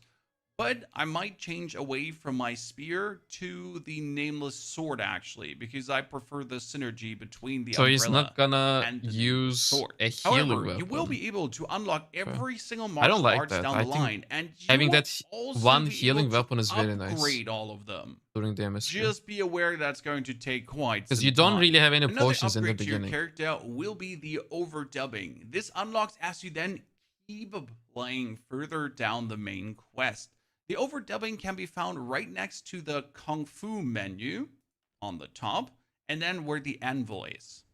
but I might change away from my spear to the nameless sword actually, because I prefer the synergy between the So umbrella he's not gonna and the use sword. a healing However, weapon. you will be able to unlock every single I don't martial like arts that. down I the think line, and you having will that also one be healing able to weapon is very nice upgrade all of them. during the MSQ. Just be aware that's going to take quite some Because you don't time. really have any Another potions in the upgrade to your beginning. character will be the overdubbing. This unlocks as you then keep playing further down the main quest. The overdubbing can be found right next to the Kung Fu menu on the top, and then where the anvil is.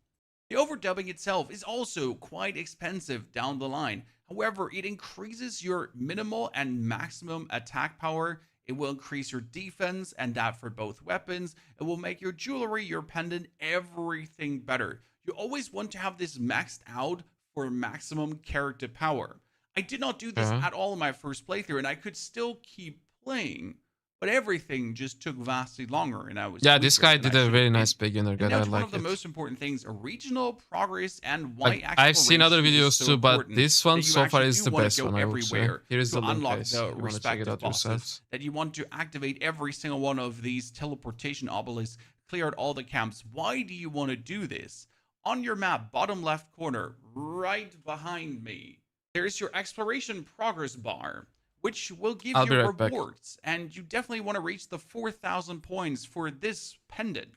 The overdubbing itself is also quite expensive down the line. However, it increases your minimal and maximum attack power. It will increase your defense, and that for both weapons. It will make your jewelry, your pendant, everything better. You always want to have this maxed out for maximum character power. I did not do this Yeah. at all in my first playthrough, and I could still keep playing, but everything just took vastly longer, and I was Yeah, this weaker guy than I did a should very have nice been. beginner And guide. now I to one of like the it. most important things, regional progress and why Like, I've seen other exploration is videos so too, but important. this one That you so far actually is do the want best to go one, I would say. everywhere Here is to the link, unlock guys, the if you want to check it respective out bosses. yourselves. That you want to activate every single one of these teleportation obelisks, clear out all the camps. Why do you want to do this? On your map, bottom left corner, right behind me, there's your exploration progress bar, which will give I'll you be right back. rewards. And you definitely want to reach the 4,000 points for this pendant.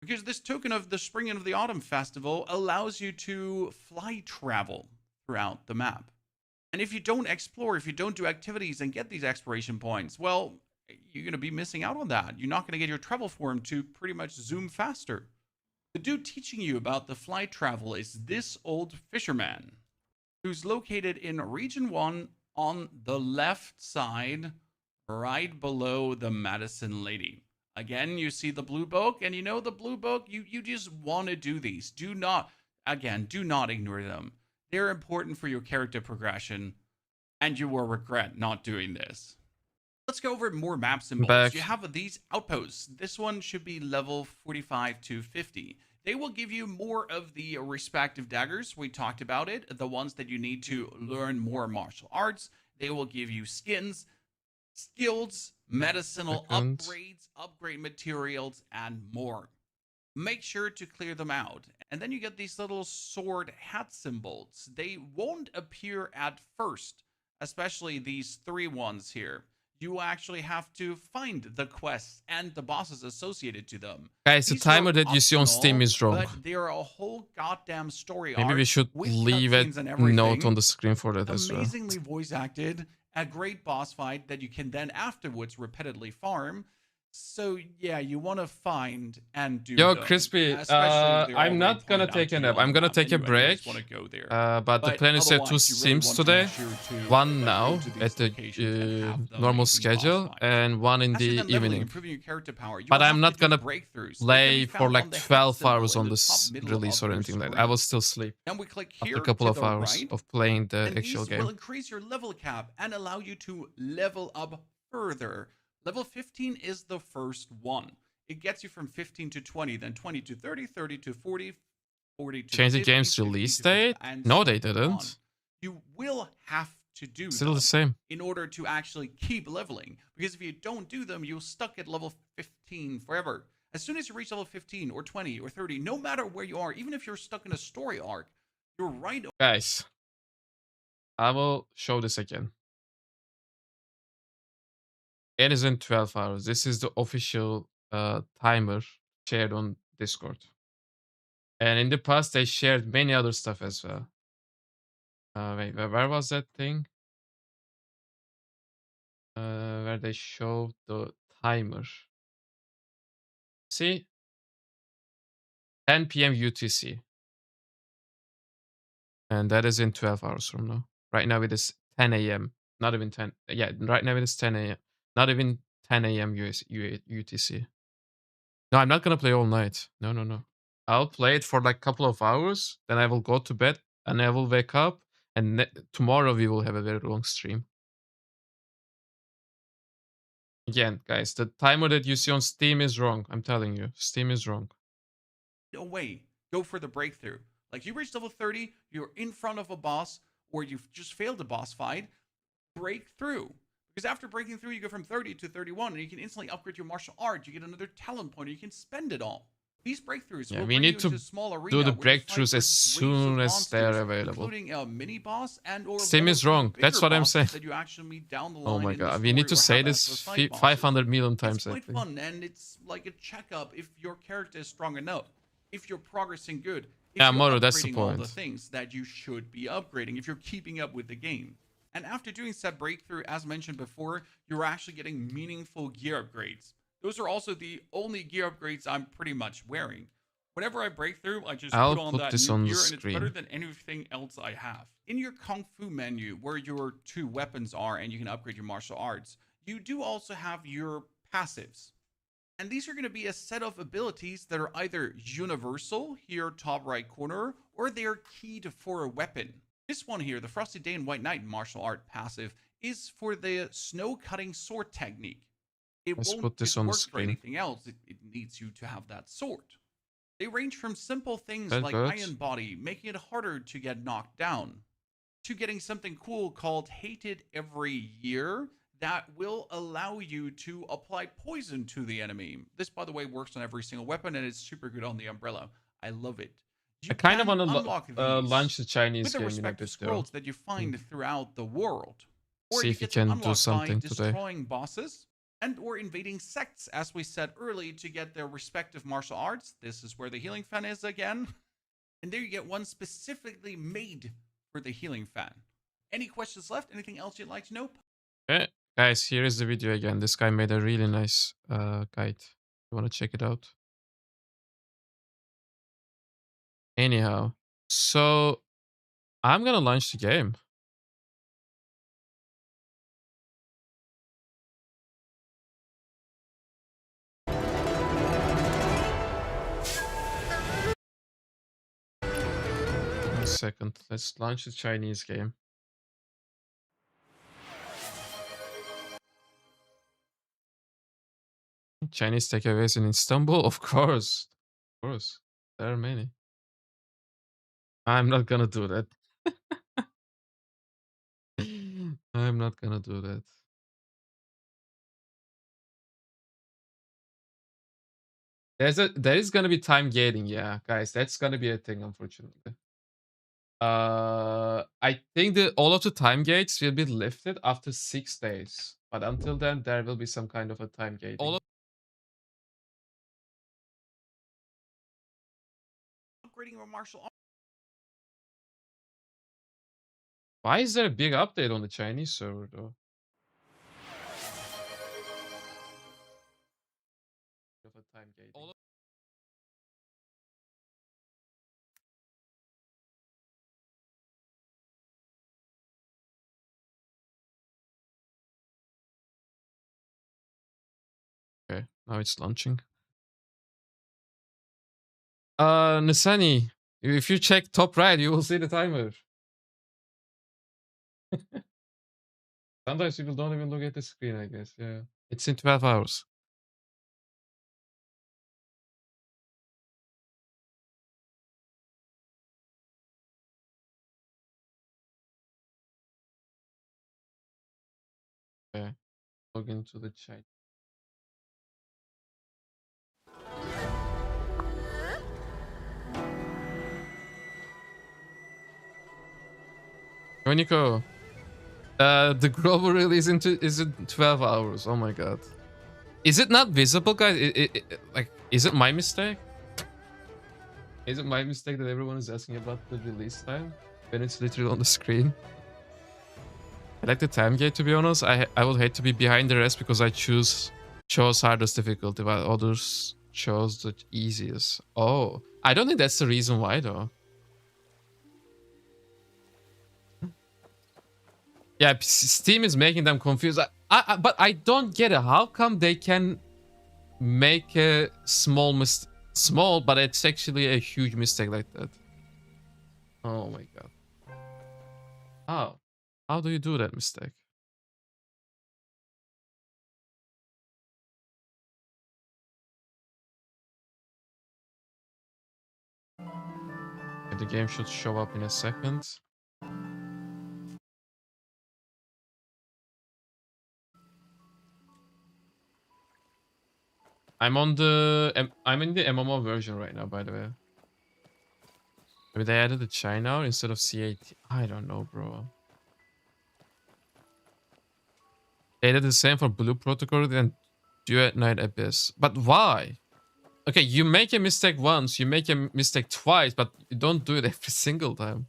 Because this token of the Spring and of the Autumn Festival allows you to fly travel throughout the map. And if you don't explore, if you don't do activities and get these exploration points, well, you're going to be missing out on that. You're not going to get your travel form to pretty much zoom faster. The dude teaching you about the flight travel is this old fisherman who's located in Region 1 on the left side, right below the Madison Lady. Again, you see the blue book, and you know the blue book, you just want to do these. Do not ignore them. They're important for your character progression, and you will regret not doing this. Let's go over more map symbols. Back. You have these outposts. This one should be level 45 to 50. They will give you more of the respective daggers. We talked about it. The ones that you need to learn more martial arts. They will give you skins, skills, medicinal upgrades, upgrade materials, and more. Make sure to clear them out. And then you get these little sword hat symbols. They won't appear at first, especially these three ones here. You actually have to find the quests and the bosses associated to them. Guys, the timer that you see on Steam is wrong. But they're a whole goddamn story Maybe we should leave a note on the screen for that as well. Amazingly voice acted, a great boss fight that you can then afterwards repeatedly farm. So yeah, you want to find and do. Yo, them, Crispy, I'm not gonna take a nap. I'm gonna take a break. Go there. But the plan is to have two streams today. One now at the normal schedule, and one in the evening. But I'm not gonna play for like 12 hours on this release or anything like that. I will still sleep after a couple of hours of playing the actual game. Will increase your level cap and allow you to level up further. Level 15 is the first one. It gets you from 15 to 20, then 20 to 30, 30 to 40, 40 to Change 50, the game's release date? No, they didn't. You will have to do still the same in order to actually keep leveling. Because if you don't do them, you're stuck at level 15 forever. As soon as you reach level 15 or 20 or 30, no matter where you are, even if you're stuck in a story arc, you're right. Guys, I will show this again. It is in 12 hours. This is the official timer shared on Discord. And in the past, they shared many other stuff as well. Wait, where was that thing? Where they showed the timer. See? 10 p.m. UTC. And that is in 12 hours from now. Right now it is 10 a.m. Not even 10. Yeah, right now it is 10 a.m. Not even 10 a.m. UTC. No, I'm not gonna play all night. No. I'll play it for like a couple of hours. Then I will go to bed and I will wake up. And tomorrow we will have a very long stream. Again, guys, the timer that you see on Steam is wrong. I'm telling you, Steam is wrong. Away, go for the breakthrough. Like you reach level 30, you're in front of a boss, or you've just failed a boss fight. Break through. Because after breaking through, you go from 30 to 31, and you can instantly upgrade your martial art. You get another talent point, or you can spend it all. These breakthroughs will we need to do the breakthroughs as soon as they're available. Including a mini boss and or Steam is wrong. That's what I'm saying. That you actually meet down the line oh my god, we need to say this 500 million times. It's quite fun, and it's like a checkup if your character is strong enough, if you're progressing good. Yeah, Moro, that's the point. All the things that you should be upgrading if you're keeping up with the game. And after doing said breakthrough, as mentioned before, you're actually getting meaningful gear upgrades. Those are also the only gear upgrades I'm pretty much wearing. Whenever I break through, I just put on that new gear, and it's better than anything else I have. In your Kung Fu menu, where your two weapons are and you can upgrade your martial arts, you do also have your passives. And these are going to be a set of abilities that are either universal, here top right corner, or they are keyed for a weapon. This one here, the Frosty Day and White Knight martial art passive, is for the snow cutting sword technique. It Let's won't put this on the work for screen. anything else. It needs you to have that sword. They range from simple things That like good? Iron Body, making it harder to get knocked down, to getting something cool called Hated Every Year that will allow you to apply poison to the enemy. This, by the way, works on every single weapon and it's super good on the umbrella. I love it. I You kind of can want to unlock these launch the Chinese with the game in a respective bit though. scrolls that you find throughout the world. Or See you if you get them can do unlocked by something today. destroying bosses and or invading sects, as we said early, to get their respective martial arts. This is where the healing fan is again. And there you get one specifically made for the healing fan. Any questions left? Anything else you'd like to know? Okay, guys, here is the video again. This guy made a really nice guide. You want to check it out? Anyhow, so I'm gonna launch the game. One second. Let's launch the Chinese game. Chinese takeaways in Istanbul? Of course. Of course. There are many. I'm not gonna do that. I'm not gonna do that. There is gonna be time gating, yeah, guys. That's gonna be a thing, unfortunately. I think that all of the time gates will be lifted after 6 days. But until then, there will be some kind of a time gating. Upgrading your martial arts. Why is there a big update on the Chinese server, though? Of a time gating. Okay, now it's launching. Nasani, if you check top right, you will see the timer. Sometimes people don't even look at the screen, I guess. Yeah. It's in 12 hours. Okay. Log into the chat. Yo, Nico. The global release is in 12 hours. Oh my god. Is it not visible, guys? Like, is it my mistake? Is it my mistake that everyone is asking about the release time when it's literally on the screen? I like the time gate, to be honest. I would hate to be behind the rest because I chose hardest difficulty while others chose the easiest. Oh, I don't think that's the reason why though. Yeah, Steam is making them confused. But I don't get it. How come they can make a small, but it's actually a huge mistake like that? Oh my god. How? How do you do that mistake? Okay, the game should show up in a second. I'm in the MMO version right now, by the way. Maybe they added the China instead of C8. I don't know, bro. They did the same for Blue Protocol and Duet Night Abyss. But why? Okay, you make a mistake once, you make a mistake twice, but you don't do it every single time.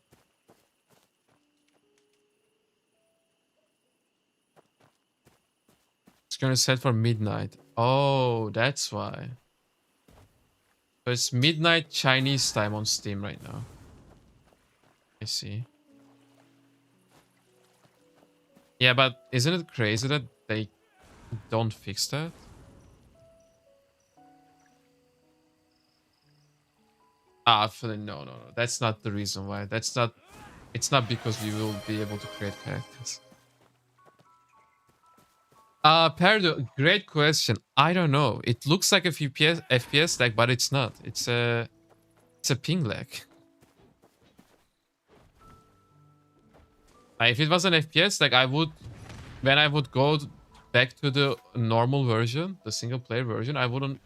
It's gonna set for midnight. Oh, that's why. So it's midnight Chinese time on Steam right now. I see. Yeah, but isn't it crazy that they don't fix that? Ah, no, no, no. That's not the reason why. That's not. It's not because we will be able to create characters. Perdo, great question. I don't know. It looks like a FPS lag, but it's not. It's a ping lag. If it was an FPS, like when I would go back to the normal version, the single player version, I would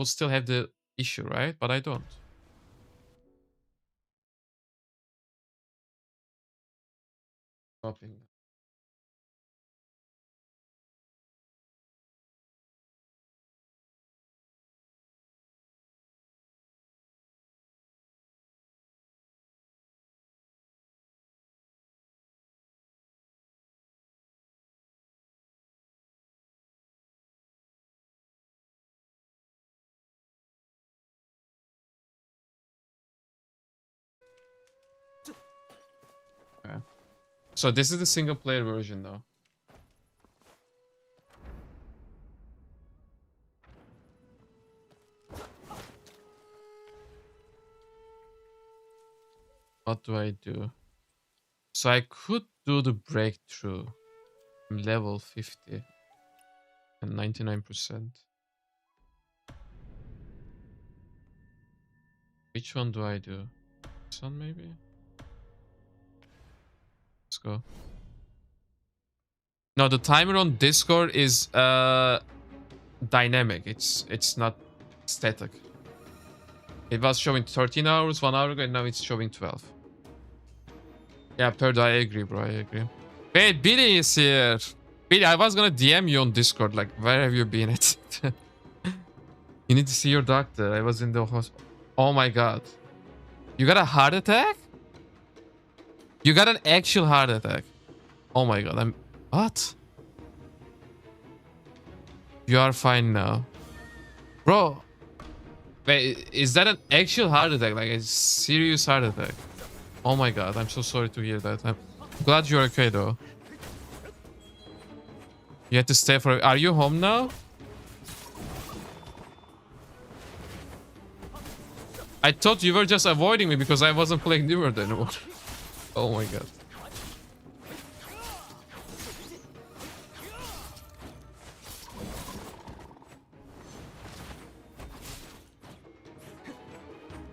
still have the issue, right? But I don't. Stopping. Okay. So this is the single player version though. What do I do? So I could do the breakthrough. I'm level 50 and 99%. Which one do I do? This one maybe? Let's go. No, the timer on Discord is dynamic. It's not static. It was showing 13 hours 1 hour ago, and now it's showing 12. Yeah, Perdo, I agree, bro. I agree. Wait, Billy is here. Billy, I was gonna DM you on Discord. Like, where have you been at? You need to see your doctor. I was in the hospital. Oh my god. You got a heart attack? You got an actual heart attack. Oh my god. What? You are fine now. Bro. Wait, is that an actual heart attack? Like a serious heart attack? Oh my god. I'm so sorry to hear that. I'm glad you're okay though. You had to stay for... Are you home now? I thought you were just avoiding me because I wasn't playing New World anymore. Oh my god.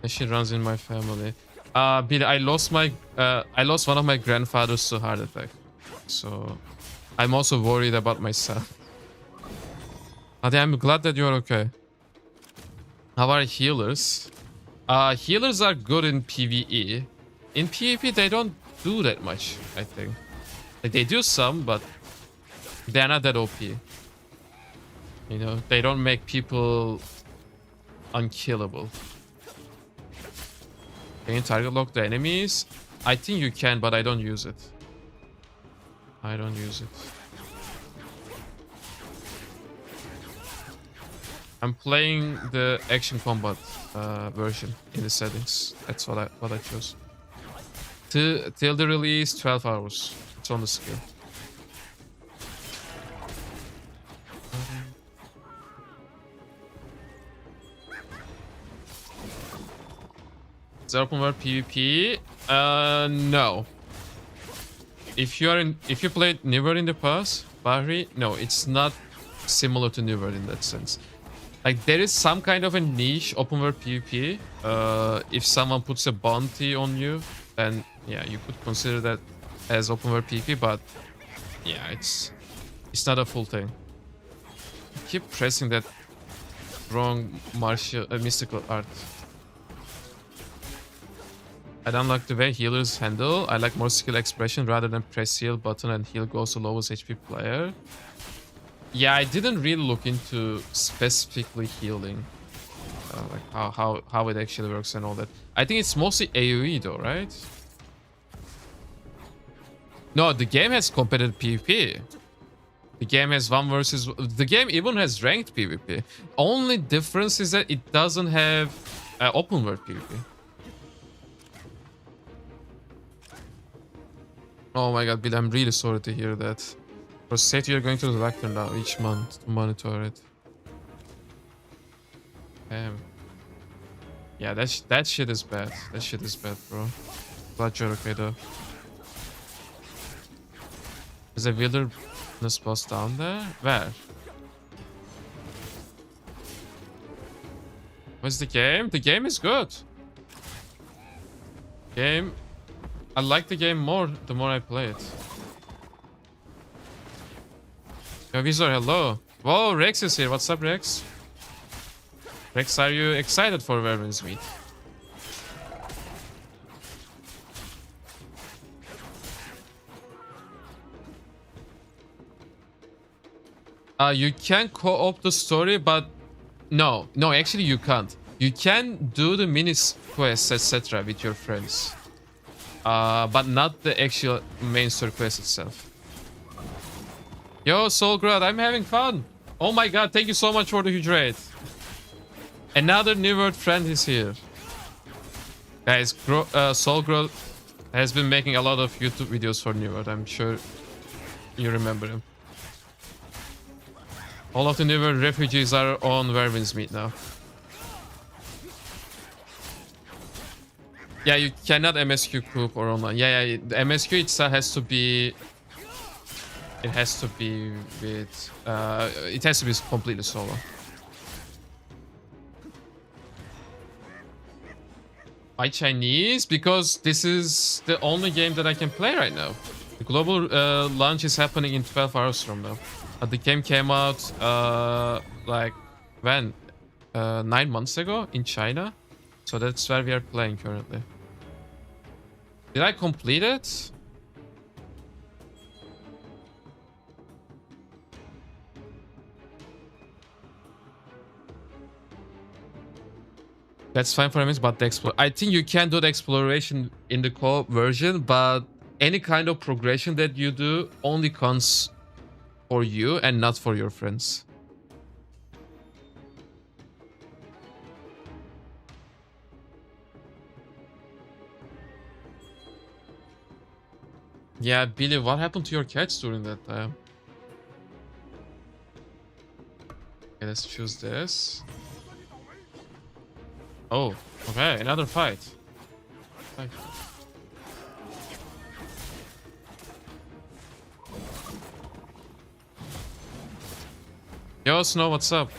She runs in my family. Billy, I lost one of my grandfathers to heart attack. So I'm also worried about myself. Adi, I'm glad that you're okay. How are healers? Healers are good in PvE. In PvP, they don't do that much, I think. Like, they do some, but they're not that OP. You know, they don't make people unkillable. Can you target lock the enemies? I think you can, but I don't use it. I don't use it. I'm playing the action combat version in the settings. That's what I chose. Till the release, 12 hours. It's on the skill. Is there open world PvP? No. If you played New World in the past, Bahri, no, it's not similar to New World in that sense. Like, there is some kind of a niche open world PvP. If someone puts a bounty on you, then yeah, you could consider that as open world PvP, but yeah, it's not a full thing. Keep pressing that wrong martial mystical art. I don't like the way healers handle. I like more skill expression rather than press heal button and heal goes to lowest HP player. Yeah, I didn't really look into specifically healing. Like how it actually works and all that. I think it's mostly AoE though, right? No, the game has competitive PvP. The game has one versus... The game even has ranked PvP. Only difference is that it doesn't have open world PvP. Oh my god, Bill, I'm really sorry to hear that. For safety, you're going to the doctor now each month to monitor it. Damn. Yeah, that shit is bad. That shit is bad, bro. Glad you're okay though. Is a wilderness boss down there? Where? What's the game? The game is good. Game. I like the game more the more I play it. Yo, Vizor, hello. Whoa, Rex is here. What's up, Rex? Rex, are you excited for Werewolves Meet? You can co-op the story, but no, actually you can't. You can do the mini quests, etc. with your friends, but not the actual main story quest itself. Yo, Soulgrad, I'm having fun. Oh my god, thank you so much for the huge raid. Another New World friend is here. Guys, Soulgrad has been making a lot of YouTube videos for New World. I'm sure you remember him. All of the New World refugees are on Werewolves Meet now. Yeah, you cannot MSQ coop or online. Yeah, the MSQ itself has to be... It has to be with... it has to be completely solo. Why Chinese? Because this is the only game that I can play right now. The global launch is happening in 12 hours from now. The game came out like when 9 months ago in China, so that's where we are playing currently. Did I complete it? That's fine for me, but the I think you can do the exploration in the co-op version, but any kind of progression that you do only counts for you and not for your friends. Yeah, Billy, what happened to your cats during that time? Okay, let's choose this. Oh, okay, another fight. Yo, Snow, what's up?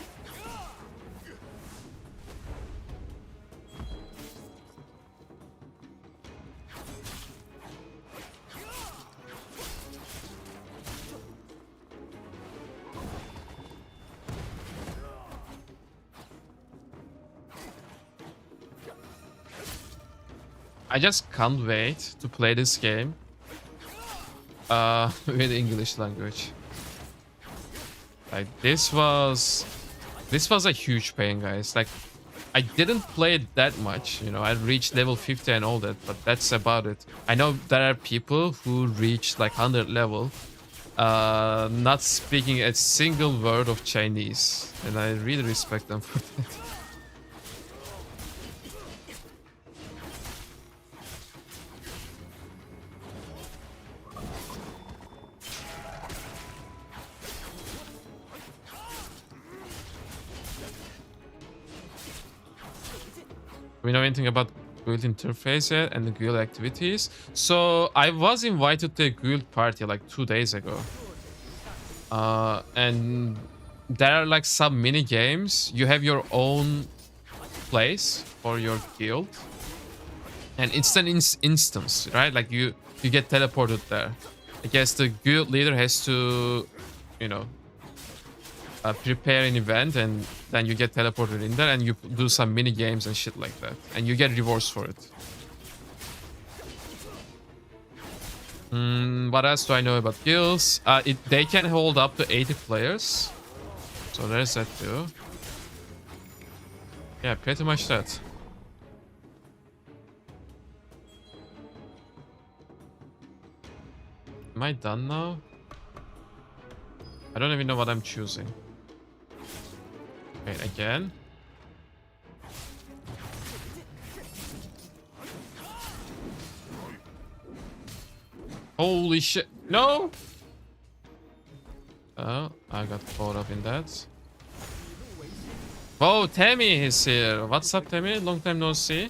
I just can't wait to play this game with English language. Like this was a huge pain, guys. Like I didn't play it that much, you know. I reached level 50 and all that, but that's about it. I know there are people who reach like 100 level not speaking a single word of Chinese, and I really respect them for that. We know anything about guild interface yet and the guild activities? So I was invited to a guild party like 2 days ago. And there are like some mini games. You have your own place for your guild. And it's an instance, right? Like you get teleported there. I guess the guild leader has to, you know, prepare an event, and then you get teleported in there and you do some mini games and shit like that, and you get rewards for it. What else do I know about guilds? They can hold up to 80 players, so there's that too. Yeah, pretty much that. Am I done now? I don't even know what I'm choosing. Wait, again? Holy shit. No! Oh, I got caught up in that. Oh, Tammy is here. What's up, Tammy? Long time no see.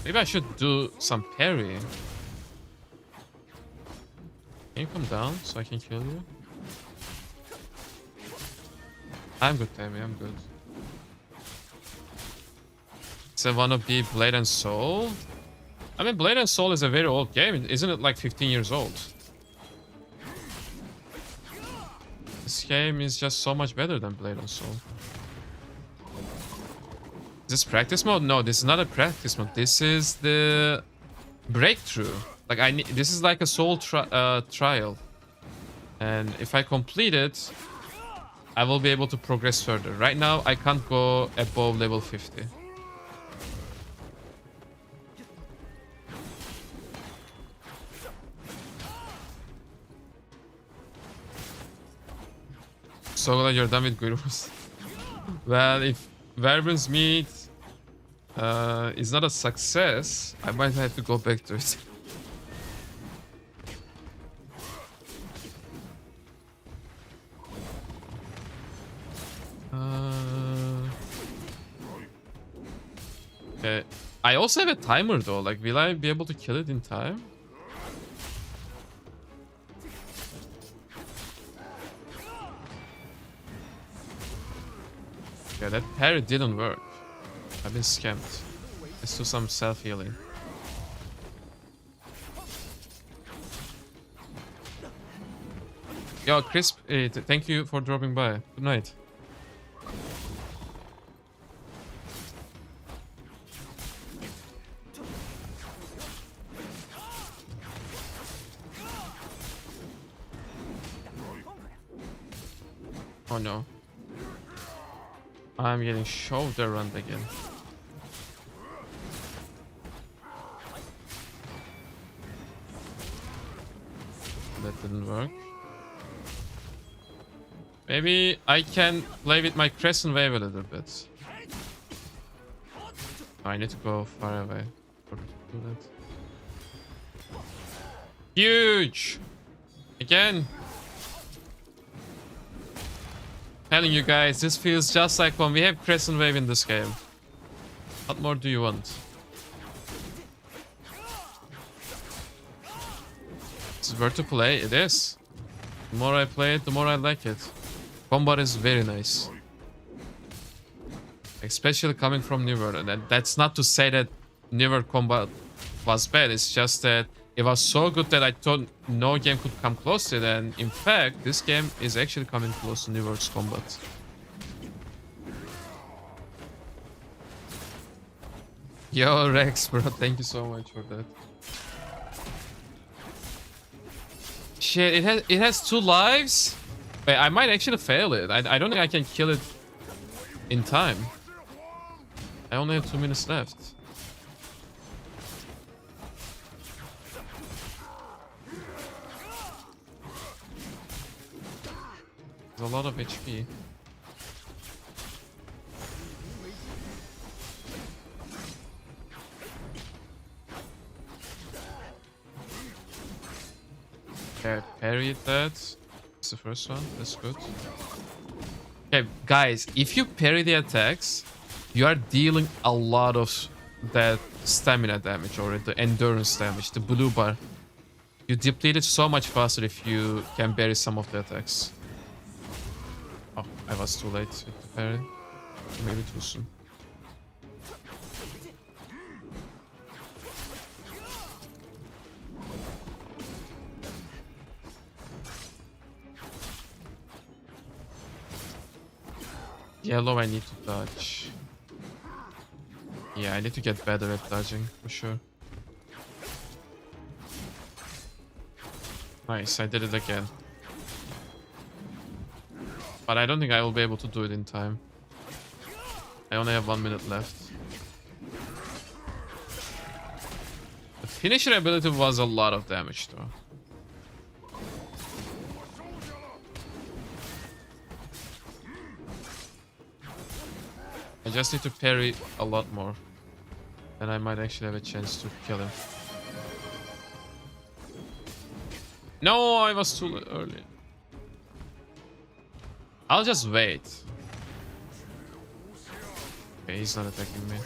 Maybe I should do some parry. Can you come down so I can kill you? I'm good, Tammy. I'm good. It's a wannabe Blade and Soul. I mean, Blade and Soul is a very old game. Isn't it like 15 years old? This game is just so much better than Blade and Soul. Is this practice mode? No, this is not a practice mode. This is the breakthrough. Like this is like a soul trial. And if I complete it, I will be able to progress further. Right now, I can't go above level 50. So glad you're done with gurus. Well, if Verben's meat is not a success, I might have to go back to it. Okay. I also have a timer though. Like, will I be able to kill it in time? Yeah, that parry didn't work. I've been scammed. Let's do some self-healing. Yo, Crisp, thank you for dropping by. Good night. Oh no. I'm getting shoulder run again. That didn't work. Maybe I can play with my Crescent Wave a little bit. I need to go far away to do that. Huge! Again! Telling you guys, this feels just like when we have Crescent Wave in this game. What more do you want? It's worth to play, it is. The more I play it, the more I like it. Combat is very nice. Especially coming from New World. And that's not to say that New World combat was bad, it's just that it was so good that I thought no game could come close to it, and in fact, this game is actually coming close to New World's combat. Yo, Rex, bro, thank you so much for that. Shit, it has 2 lives? Wait, I might actually fail it. I don't think I can kill it in time. I only have 2 minutes left. There's a lot of HP. Okay, parried that. That's the first one. That's good. Okay, guys, if you parry the attacks, you are dealing a lot of that stamina damage or the endurance damage, the blue bar. You deplete it so much faster if you can parry some of the attacks. Oh, I was too late with the parry. Maybe too soon. Yellow, I need to dodge. Yeah, I need to get better at dodging, for sure. Nice, I did it again. But I don't think I will be able to do it in time. I only have 1 minute left. The finisher ability was a lot of damage, though. I just need to parry a lot more. Then I might actually have a chance to kill him. No, I was too early. I'll just wait. Okay, he's not attacking me.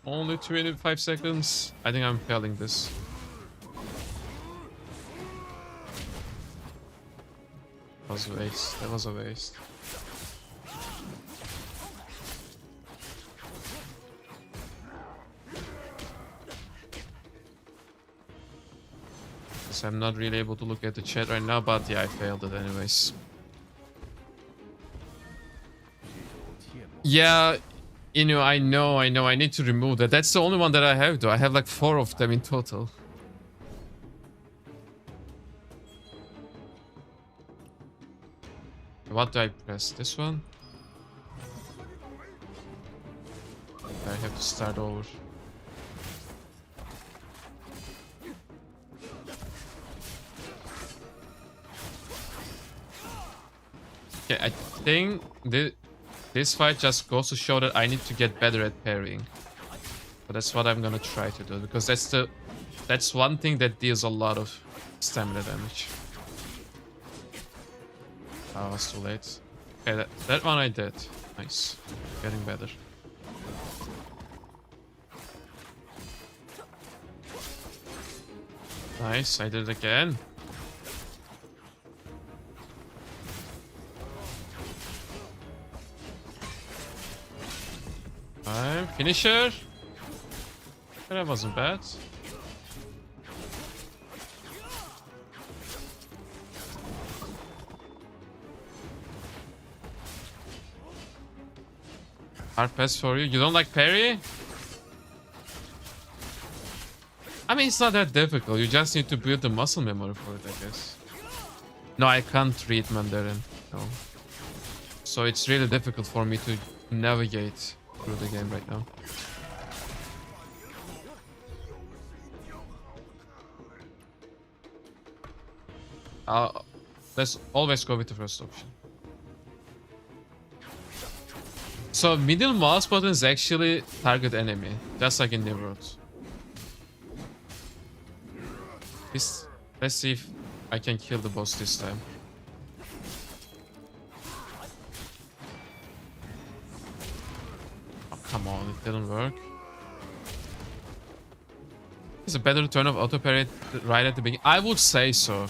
Only 25 seconds. I think I'm failing this. That was a waste. That was a waste. So I'm not really able to look at the chat right now, but yeah, I failed it anyways. Yeah, I know. I need to remove that. That's the only one that I have, though. I have like 4 of them in total. What do I press? This one? I have to start over. Okay, I think this fight just goes to show that I need to get better at parrying. But that's what I'm gonna try to do, because that's one thing that deals a lot of stamina damage. Oh, I was too late. Okay, that one I did. Nice. Getting better. Nice, I did it again. Finisher. That wasn't bad. Hard pass for you. You don't like parry? I mean, it's not that difficult. You just need to build the muscle memory for it, I guess. No, I can't read Mandarin. No. So it's really difficult for me to navigate through the game right now. Let's always go with the first option. So middle mouse button is actually target enemy, just like in Nimrod. Let's see if I can kill the boss this time. Oh, come on, it didn't work. Is it better to turn off auto parry right at the beginning? I would say so.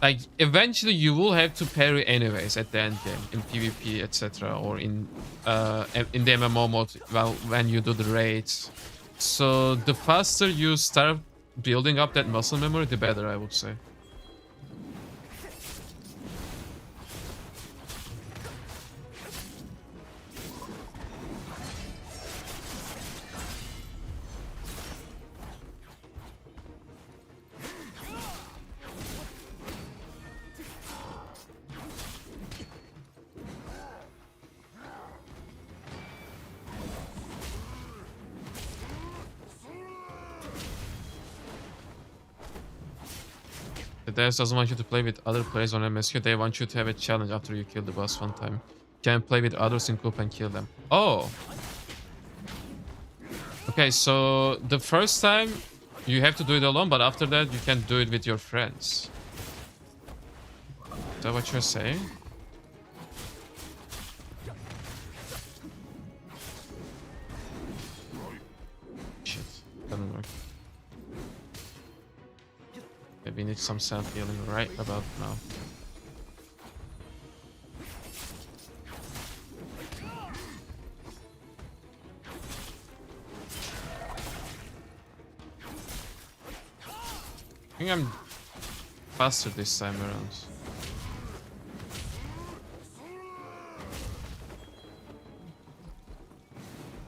Like, eventually you will have to parry anyways at the end game, in PvP, etc. Or in the MMO mode, well, when you do the raids. So the faster you start building up that muscle memory, the better, I would say. The devs doesn't want you to play with other players on MSQ. They want you to have a challenge after you kill the boss one time. You can play with others in group and kill them. Oh! Okay, so the first time you have to do it alone, but after that you can do it with your friends. Is that what you're saying? Shit, doesn't work. Okay, we need some self-healing right about now. I think I'm faster this time around.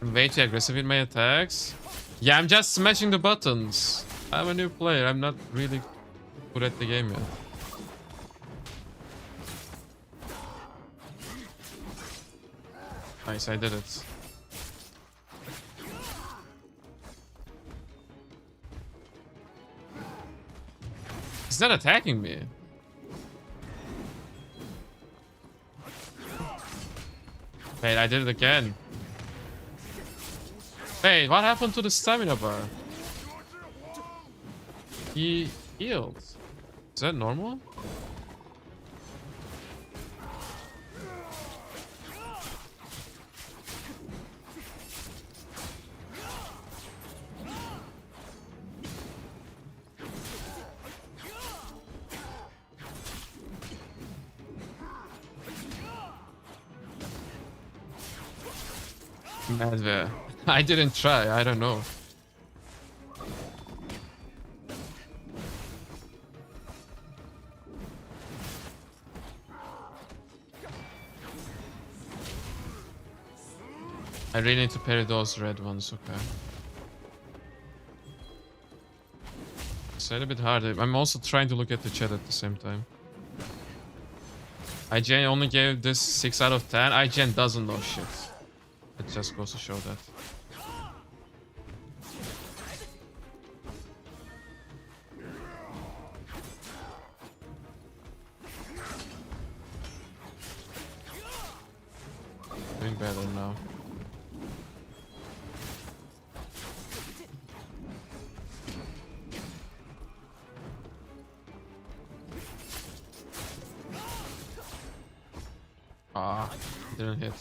I'm way too aggressive in my attacks. Yeah, I'm just smashing the buttons. I'm a new player. I'm not really good at the game yet. Nice, I did it. He's not attacking me. Wait, I did it again. Wait, what happened to the stamina bar? He healed. Is that normal? Never. I didn't try. I don't know. I really need to parry those red ones. Okay. It's a little bit harder. I'm also trying to look at the chat at the same time. IGN only gave this 6 out of 10. IGN doesn't know shit. It just goes to show that. Doing better now. Ah, didn't hit.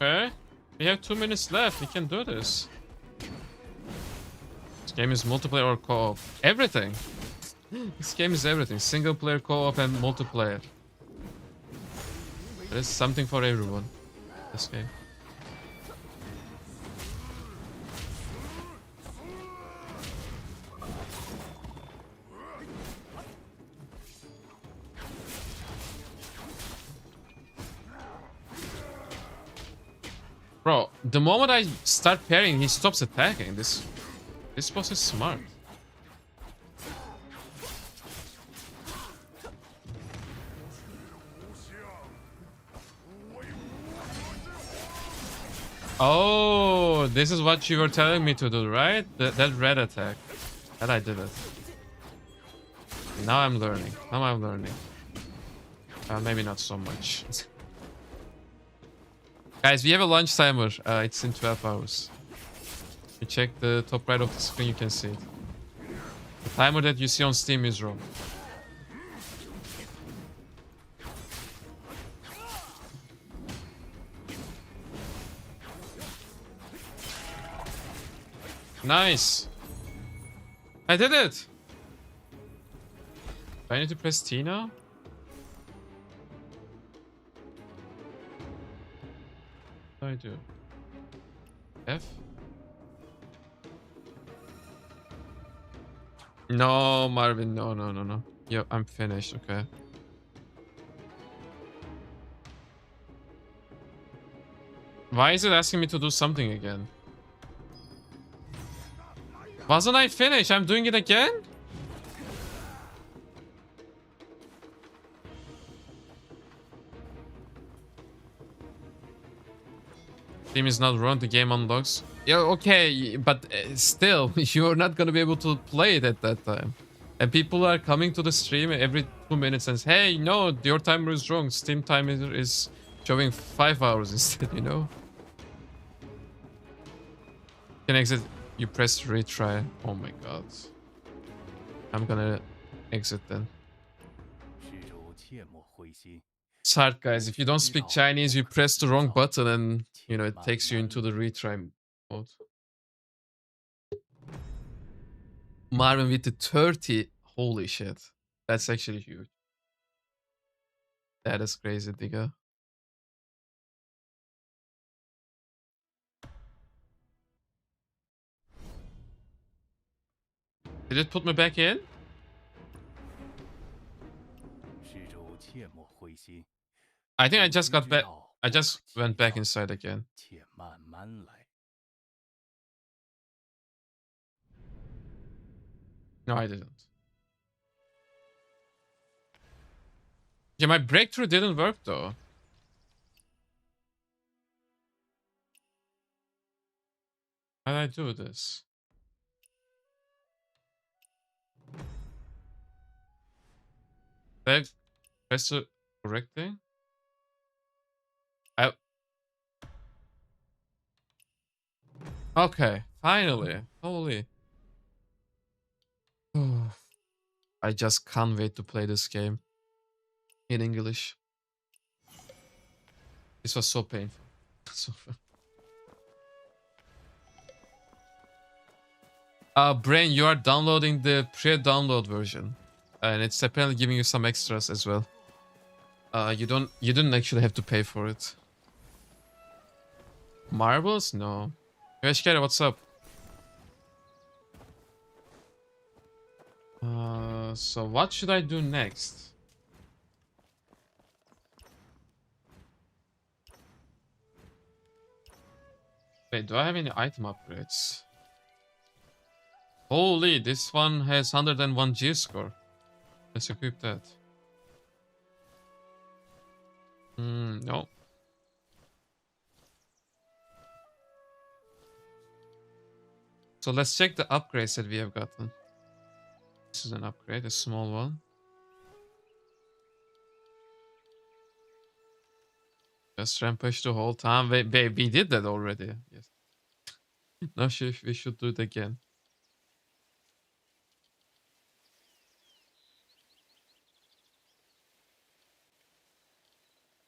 Okay, we have 2 minutes left. We can do this. This game is multiplayer or co-op. Everything. This game is everything. Single player, co-op, and multiplayer. There is something for everyone. This game. Bro, the moment I start parrying, he stops attacking. This boss is smart. Oh, this is what you were telling me to do, right? That red attack. That I did it. Now I'm learning. Now I'm learning. Maybe not so much. Guys, we have a lunch timer. It's in 12 hours. You check the top right of the screen, you can see it. The timer that you see on Steam is wrong. Nice. I did it. Do I need to press T now? What do I do? F? No, Marvin. No, no, no, no. Yo, I'm finished. Okay. Why is it asking me to do something again? Wasn't I finished? I'm doing it again? Team is not run, the game unlocks. Yeah, okay, but still, you're not gonna be able to play it at that time. And people are coming to the stream every 2 minutes and say, hey, no, your timer is wrong. Steam timer is showing 5 hours instead, you know? You can exit, you press retry. Oh my god. I'm gonna exit then. It's hard, guys. If you don't speak Chinese, you press the wrong button and, you know, it takes you into the retry mode. Marvin with the 30. Holy shit. That's actually huge. That is crazy, digga. Did it put me back in? I think I just got back. I just went back inside again. No, I didn't. Yeah, my breakthrough didn't work though. How do I do this? Did I press the correct thing? I... Okay, finally. Holy. I just can't wait to play this game in English. This was so painful. So Brain, you are downloading the pre-download version, and it's apparently giving you some extras as well. You didn't actually have to pay for it. Marbles? No. Yoshikara, what's up? So what should I do next? Wait, do I have any item upgrades? Holy, this one has 101 G score. Let's equip that. No. So let's check the upgrades that we have gotten. This is an upgrade, a small one. Just rampage the whole time. Wait, we did that already. Yes. No, we should do it again.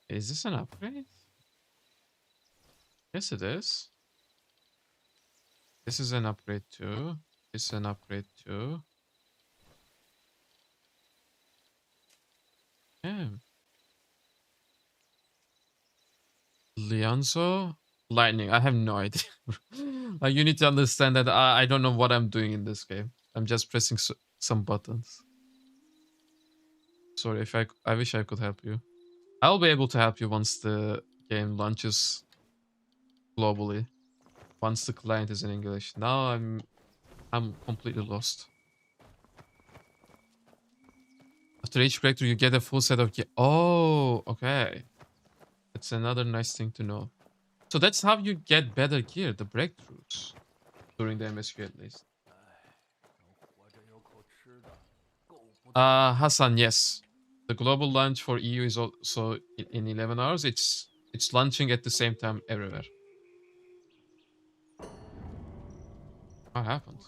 Is this an upgrade? Yes, it is. This is an upgrade too. This is an upgrade too. Yeah. Lianzo? Lightning. I have no idea. Like, you need to understand that I don't know what I'm doing in this game. I'm just pressing some buttons. Sorry, if I wish I could help you. I'll be able to help you once the game launches globally. Once the client is in English. Now I'm completely lost. After each breakthrough, you get a full set of gear. Oh, okay. That's another nice thing to know. So that's how you get better gear, the breakthroughs. During the MSQ at least. Hassan, yes. The global launch for EU is also in 11 hours. It's launching at the same time everywhere. What happened?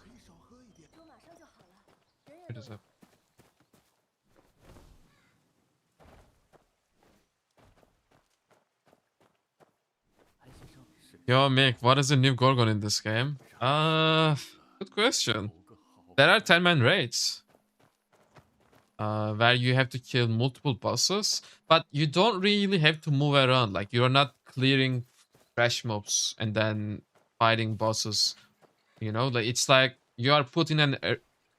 What is up? Yo, Mick, what is the new Gorgon in this game? Good question. There are 10-man raids. Where you have to kill multiple bosses, but you don't really have to move around. Like, you're not clearing fresh mobs and then fighting bosses. You know, like, it's like you are put in an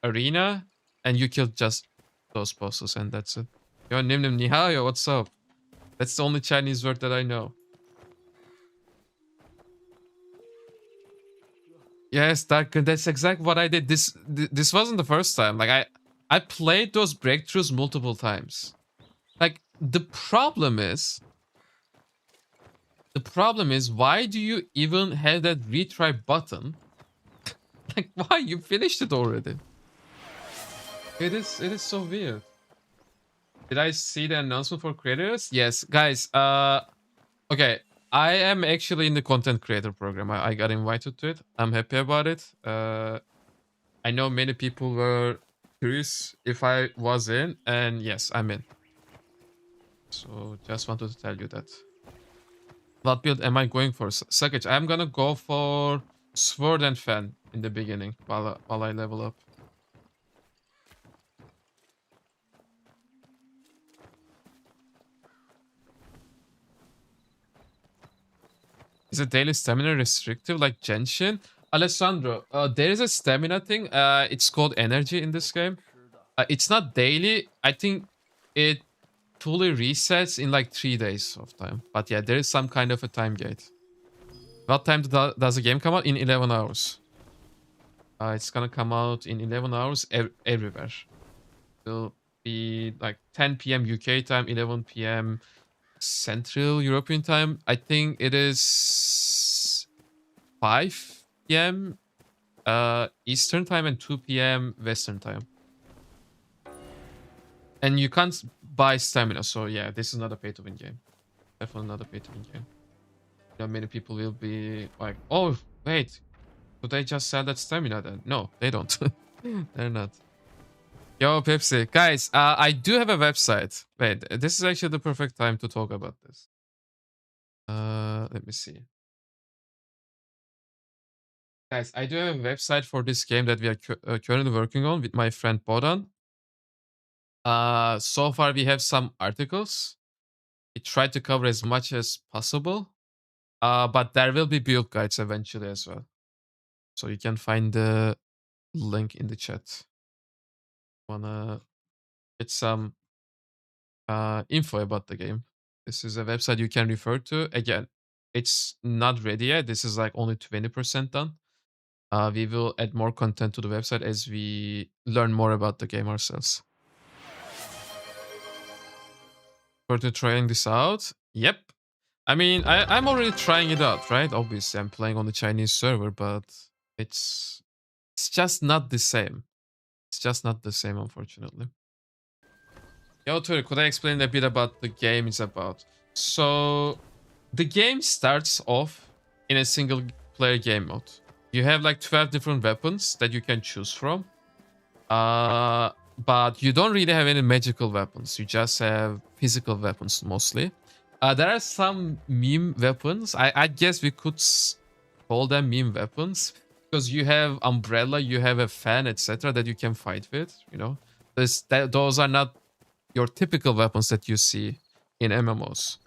arena and you kill just those bosses, and that's it. Yo, Nim Nim Ni Hao, yo, what's up? That's the only Chinese word that I know. Yes, Dark, that's exactly what I did. This wasn't the first time. Like, I played those breakthroughs multiple times. Like, the problem is, why do you even have that retry button? Like, why? You finished it already. It is so weird. Did I see the announcement for creators? Yes, guys. Okay. I am actually in the content creator program. I got invited to it. I'm happy about it. I know many people were curious if I was in, and yes, I'm in. So just wanted to tell you that. What build am I going for? Sakich, I'm gonna go for Sword and Fan in the beginning while I level up. Is it daily stamina restrictive like Genshin? Alessandro, there is a stamina thing. It's called energy in this game. It's not daily. I think it fully resets in like 3 days of time. But yeah, there is some kind of a time gate. What time does the game come out? In 11 hours. It's gonna come out in 11 hours everywhere. It'll be like 10 p.m. UK time, 11 p.m. Central European time. I think it is 5 p.m. Eastern time and 2 p.m. Western time. And you can't buy stamina, so yeah, this is not a pay-to-win game. Definitely not a pay-to-win game. You know, many people will be like, oh, wait, do they just sell that stamina then? No, they don't. They're not. Yo, Pepsi. Guys, I do have a website. Wait, this is actually the perfect time to talk about this. Let me see. Guys, I do have a website for this game that we are currently working on with my friend Bodan. So far we have some articles. We try to cover as much as possible. But there will be build guides eventually as well. So you can find the link in the chat. Wanna get some info about the game. This is a website you can refer to. Again, it's not ready yet. This is like only 20% done. We will add more content to the website as we learn more about the game ourselves. For to trying this out? Yep. I mean, I'm already trying it out, right? Obviously, I'm playing on the Chinese server, but it's just not the same. It's just not the same, unfortunately. Yo, Tori, could I explain a bit about the game is about? So, the game starts off in a single player game mode. You have like 12 different weapons that you can choose from. But you don't really have any magical weapons. You just have physical weapons mostly. There are some meme weapons. I guess we could call them meme weapons because you have umbrella, you have a fan, etc. that you can fight with. You know, those are not your typical weapons that you see in MMOs.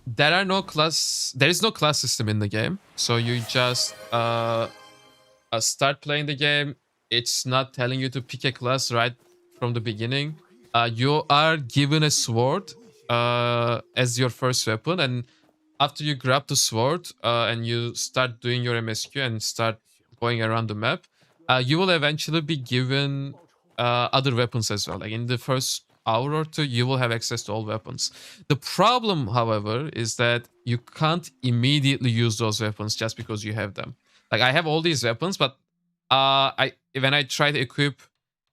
There is no class system in the game, so you just start playing the game. It's not telling you to pick a class right from the beginning. You are given a sword as your first weapon, and after you grab the sword and you start doing your MSQ and start going around the map, you will eventually be given other weapons as well. Like in the first hour or two, you will have access to all weapons. The problem, however, is that you can't immediately use those weapons just because you have them. Like I have all these weapons, but when I try to equip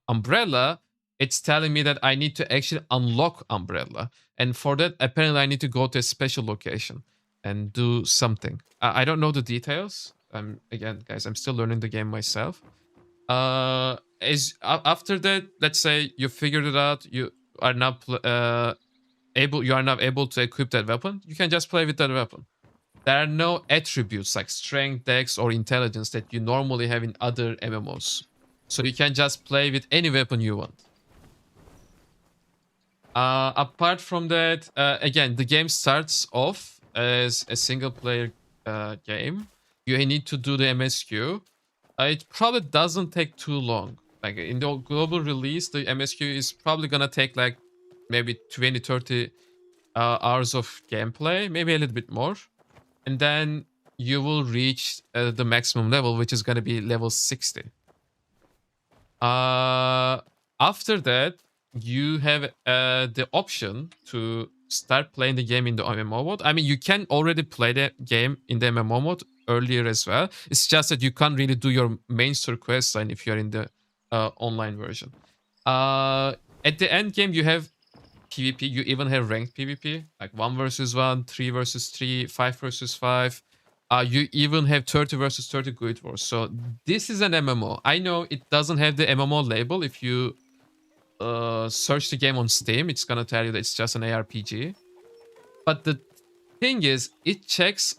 Umbrella, it's telling me that I need to actually unlock Umbrella. And for that, apparently I need to go to a special location and do something. I don't know the details. Again, guys, I'm still learning the game myself. After that, let's say you figured it out, you are now able to equip that weapon. You can just play with that weapon. There are no attributes like strength, dex, or intelligence that you normally have in other MMOs. So you can just play with any weapon you want. Apart from that, again, the game starts off as a single player game. You need to do the MSQ. It probably doesn't take too long. Like in the global release, the MSQ is probably gonna take like maybe 20-30 hours of gameplay, maybe a little bit more. And then you will reach the maximum level, which is gonna be level 60. After that, you have the option to start playing the game in the MMO mode. I mean, you can already play the game in the MMO mode earlier as well. It's just that you can't really do your main story quest line if you're in the online version. At the end game, you have PvP. You even have ranked PvP, like 1 versus 1, 3 versus 3, 5 versus 5. You even have 30 versus 30 Guild Wars. So this is an MMO. I know it doesn't have the MMO label. If you search the game on Steam, it's gonna tell you that it's just an ARPG. But the thing is, it checks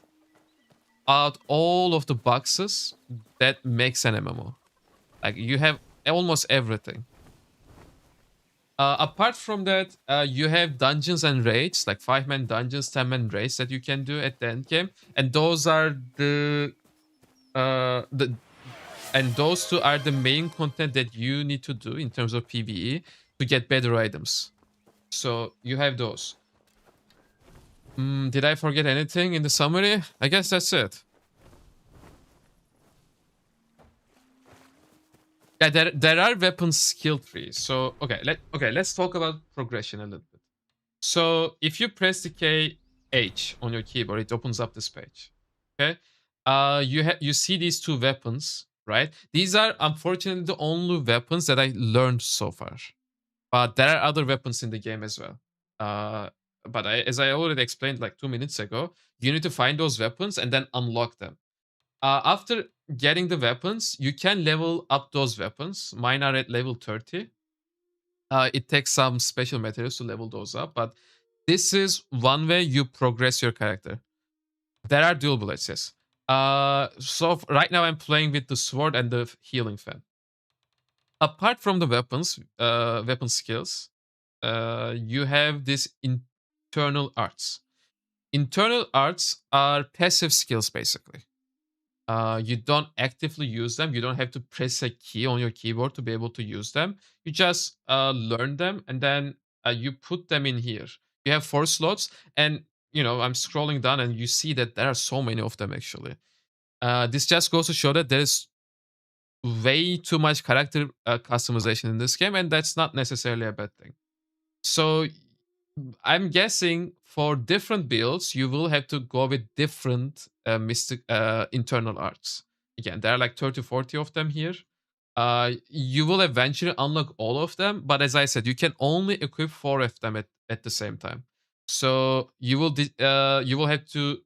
out all of the boxes that makes an MMO. Like you have almost everything. Apart from that, you have dungeons and raids, like 5-man dungeons, 10-man raids that you can do at the end game, and those are and those two are the main content that you need to do in terms of PvE to get better items. So you have those. Did I forget anything in the summary? I guess that's it. Yeah, there are weapon skill trees. So let's talk about progression a little bit. So if you press the KH on your keyboard, it opens up this page. Okay. You see these two weapons, right? These are unfortunately the only weapons that I learned so far. But there are other weapons in the game as well. Uh, but as I already explained like 2 minutes ago, you need to find those weapons and then unlock them. After getting the weapons, you can level up those weapons. Mine are at level 30. It takes some special materials to level those up, but this is one way you progress your character. There are dual bullets, yes. Right now I'm playing with the sword and the healing fan. Apart from the weapon skills, you have this internal arts. Internal arts are passive skills, basically. You don't actively use them. You don't have to press a key on your keyboard to be able to use them. You just learn them and then you put them in here. You have 4 slots, and I'm scrolling down and you see that there are so many of them actually. This just goes to show that there is way too much character customization in this game, and that's not necessarily a bad thing. So I'm guessing for different builds, you will have to go with different mystic internal arts. Again, there are like 30, 40 of them here. You will eventually unlock all of them, but as I said, you can only equip 4 of them at the same time. So you will have to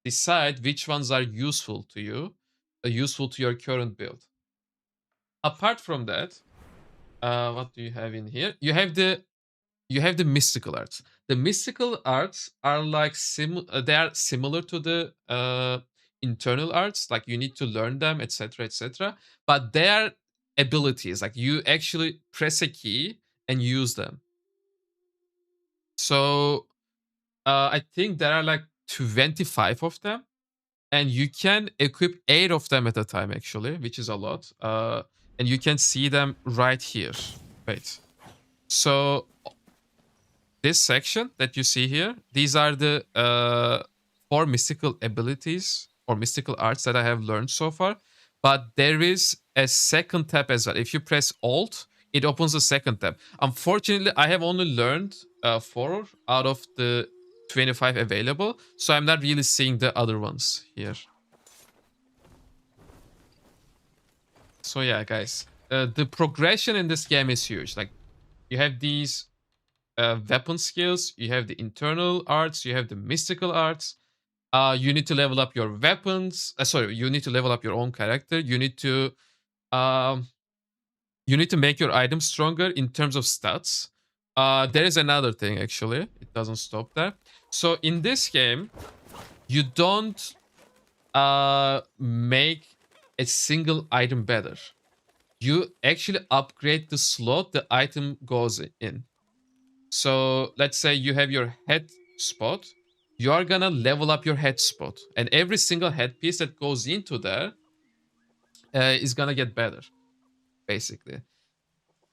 decide which ones are useful to you, useful to your current build. Apart from that, what do you have in here? You have the mystical arts. The mystical arts are like they are similar to the internal arts. Like you need to learn them, etc., etc. But they are abilities. Like you actually press a key and use them. So I think there are like 25 of them, and you can equip 8 of them at a time actually, which is a lot. And you can see them right here. Wait. So this section that you see here, these are the 4 mystical abilities or mystical arts that I have learned so far. But there is a second tab as well. If you press Alt, it opens a second tab. Unfortunately, I have only learned 4 out of the 25 available, so I'm not really seeing the other ones here. So yeah, guys, the progression in this game is huge. Like you have these weapon skills, you have the internal arts, you have the mystical arts. You need to level up your weapons. You need to level up your own character. You need to make your items stronger in terms of stats. There is another thing actually. It doesn't stop there. So in this game, you don't make a single item better. You actually upgrade the slot the item goes in. So let's say you have your head spot. You are gonna level up your head spot, and every single headpiece that goes into there is gonna get better, basically.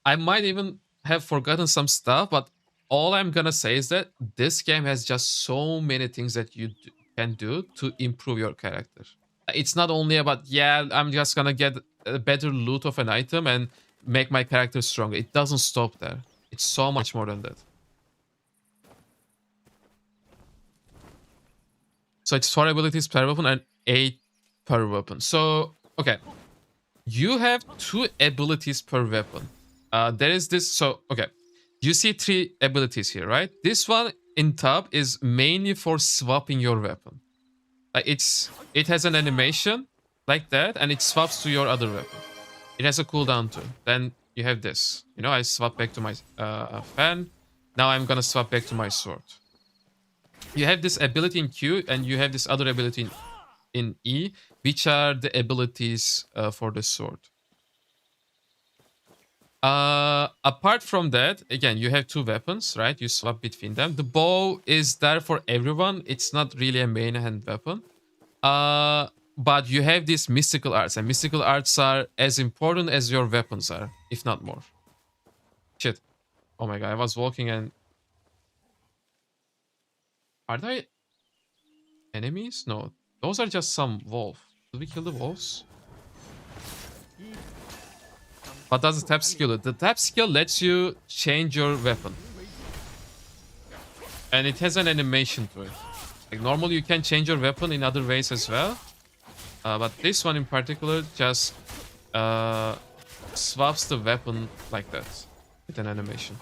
I might even have forgotten some stuff, but all I'm gonna say is that this game has just so many things that you can do to improve your character. It's not only about, yeah, I'm just gonna get a better loot of an item and make my character stronger. It doesn't stop there. It's so much more than that. So it's 4 abilities per weapon and 8 per weapon. So, okay. You have 2 abilities per weapon. There is this, so, okay. You see 3 abilities here, right? This one in top is mainly for swapping your weapon. Like it has an animation like that, and it swaps to your other weapon. It has a cooldown too. Then you have this. I swap back to my fan. Now I'm gonna swap back to my sword. You have this ability in Q, and you have this other ability in E, which are the abilities for the sword. Apart from that, again, you have 2 weapons, right? You swap between them. The bow is there for everyone. It's not really a main hand weapon. But you have these mystical arts, and mystical arts are as important as your weapons are, if not more. Shit. Oh my god, I was walking and... Are they enemies? No, those are just some wolf. Did we kill the wolves? What does the tap skill do? The tap skill lets you change your weapon. And it has an animation to it. Like normally you can change your weapon in other ways as well. But this one in particular just swaps the weapon like that with an animation.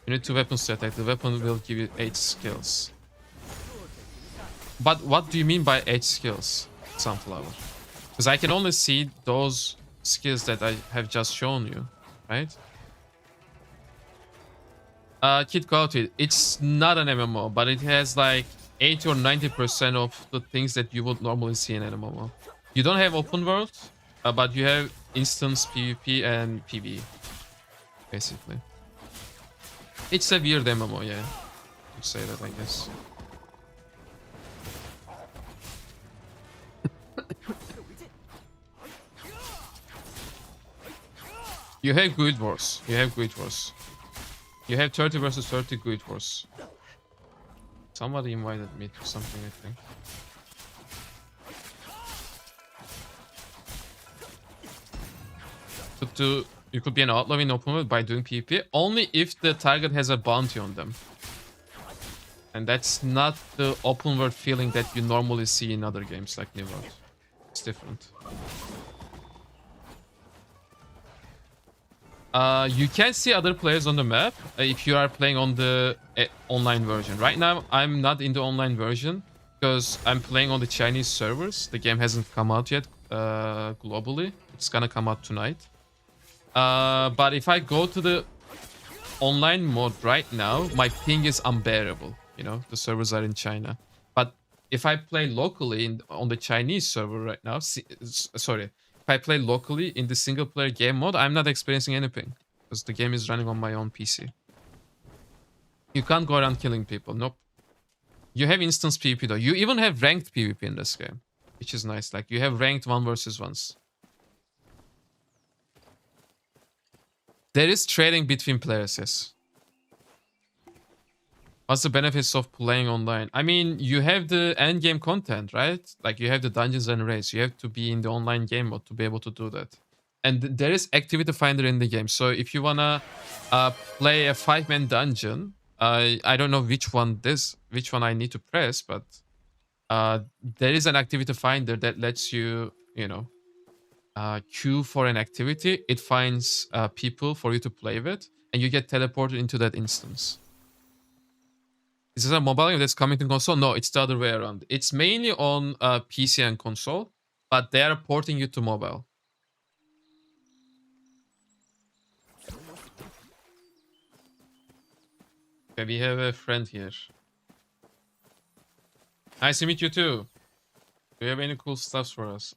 You need 2 weapons to attack. The weapon will give you 8 skills. But what do you mean by 8 skills, Sunflower? Because I can only see those skills that I have just shown you, right? Kid Quality, it's not an MMO, but it has like 80 or 90% of the things that you would normally see in an MMO. You don't have open world, but you have instance PvP and PvE, basically. It's a weird MMO, yeah. You say that, I guess. You have Guild Wars. You have Guild Wars. You have 30 versus 30 Guild Wars. Somebody invited me to something, I think. You could be an outlaw in open world by doing PvP only if the target has a bounty on them. And that's not the open world feeling that you normally see in other games like New World. It's different. You can see other players on the map if you are playing on the online version. Right now, I'm not in the online version because I'm playing on the Chinese servers. The game hasn't come out yet globally. It's gonna come out tonight. But if I go to the online mode right now, my ping is unbearable. You know, the servers are in China. But if I play locally on the Chinese server right now, if I play locally in the single player game mode, I'm not experiencing any ping because the game is running on my own PC. You can't go around killing people. Nope. You have instance PvP though. You even have ranked PvP in this game, which is nice. Like you have ranked 1 versus 1s. There is trading between players, yes. What's the benefits of playing online? I mean, you have the end game content, right? Like you have the dungeons and raids. You have to be in the online game mode to be able to do that. And there is activity finder in the game. So if you wanna play a 5-man dungeon, I don't know which one I need to press, but there is an activity finder that lets you, you know, queue for an activity. It finds people for you to play with, and you get teleported into that instance. Is this a mobile game that's coming to console? No, it's the other way around. It's mainly on PC and console, but they are porting you to mobile. Okay, we have a friend here. Nice to meet you too. Do you have any cool stuff for us?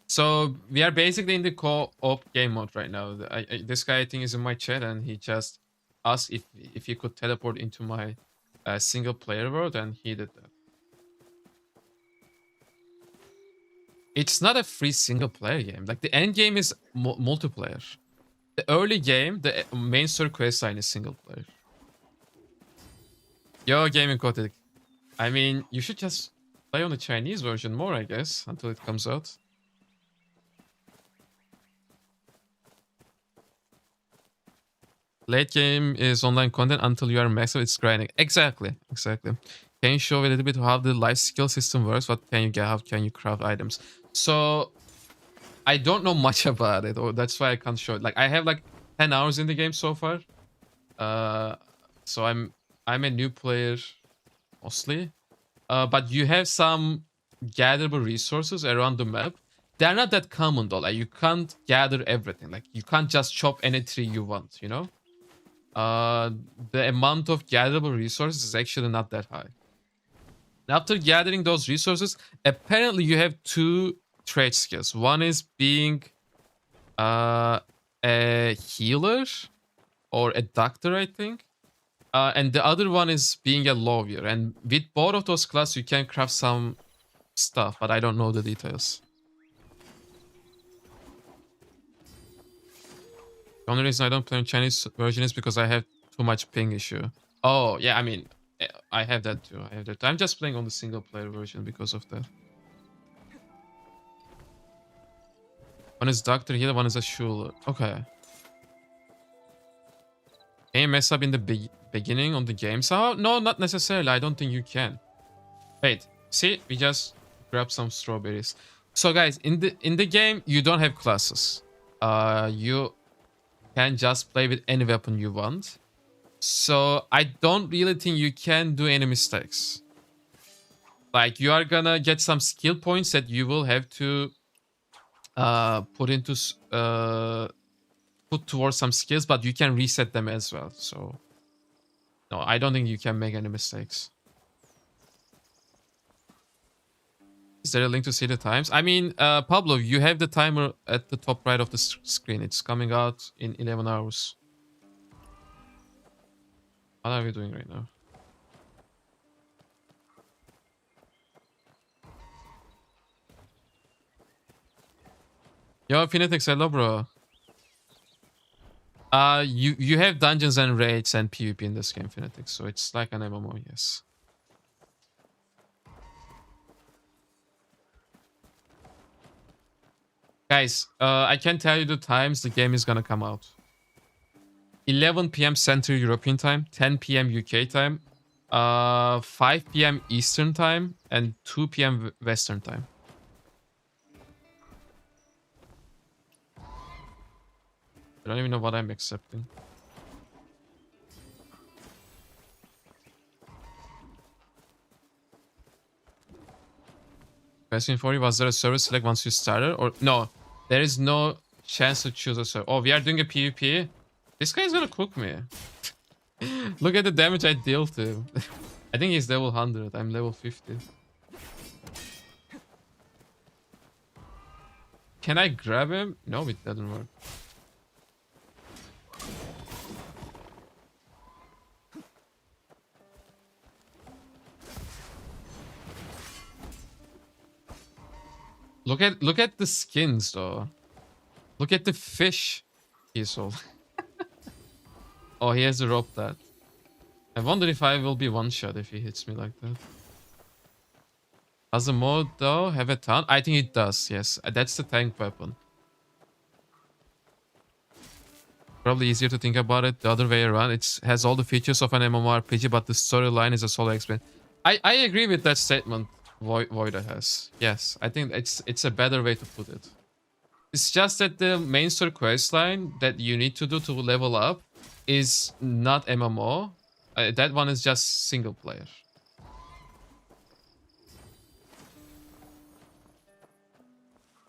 So we are basically in the co-op game mode right now. This guy I think is in my chat, and he just asked if he could teleport into my single player world, and he did that. It's not a free single player game. Like the end game is multiplayer. The early game, the main story quest line is single player. Yo, Gaming Kotick. I mean, you should just play on the Chinese version more, I guess, until it comes out. Late game is online content until you are maxed. It's grinding. Exactly. Can you show a little bit how the life skill system works? What can you get? How can you craft items? So I don't know much about it, or that's why I can't show it. Like I have like 10 hours in the game so far. So I'm a new player mostly. But you have some gatherable resources around the map. They're not that common though. Like you can't gather everything. Like you can't just chop any tree you want, you know? The amount of gatherable resources is actually not that high. After gathering those resources, apparently you have 2 trait skills. One is being a healer or a doctor, I think. And the other one is being a lawyer. And with both of those classes, you can craft some stuff, but I don't know the details. The only reason I don't play in Chinese version is because I have too much ping issue. Oh, yeah, I mean, I have that too. I'm just playing on the single player version because of that. One is Doctor Healer, one is a Schuler. Okay. Can you mess up in the beginning on the game? So, no, not necessarily. I don't think you can. Wait, see, we just Grab some strawberries. So guys, in the game, you don't have classes. You can just play with any weapon you want. So I don't really think you can do any mistakes. Like you are gonna get some skill points that you will have to put into put towards some skills, but you can reset them as well. So no, I don't think you can make any mistakes. Is there a link to see the times? I mean, Pablo, you have the timer at the top right of the screen. It's coming out in 11 hours. What are we doing right now? Yo, Finetix, hello, bro. You have dungeons and raids and PvP in this game, Finetix, so it's like an MMO, yes. Guys, I can tell you the times the game is gonna come out. 11 p.m. Central European Time, 10 p.m. UK time, 5 p.m. Eastern Time, and 2 p.m. Western Time. I don't even know what I'm accepting. Question 40, was there a server select once you started? Or no, there is no chance to choose a server. Oh, we are doing a PvP? This guy is gonna cook me. Look at the damage I deal to him. I think he's level 100. I'm level 50. Can I grab him? No, it doesn't work. Look at the skins though. Look at the fish he sold. Oh, he has a rope that. I wonder if I will be one shot if he hits me like that. Does the mode though have a ton? I think it does, yes. That's the tank weapon. Probably easier to think about it the other way around. It has all the features of an MMORPG, but the storyline is a solo experience. I agree with that statement Voida has. Yes, I think it's a better way to put it. It's just that the main story questline that you need to do to level up is not MMO. That one is just single player.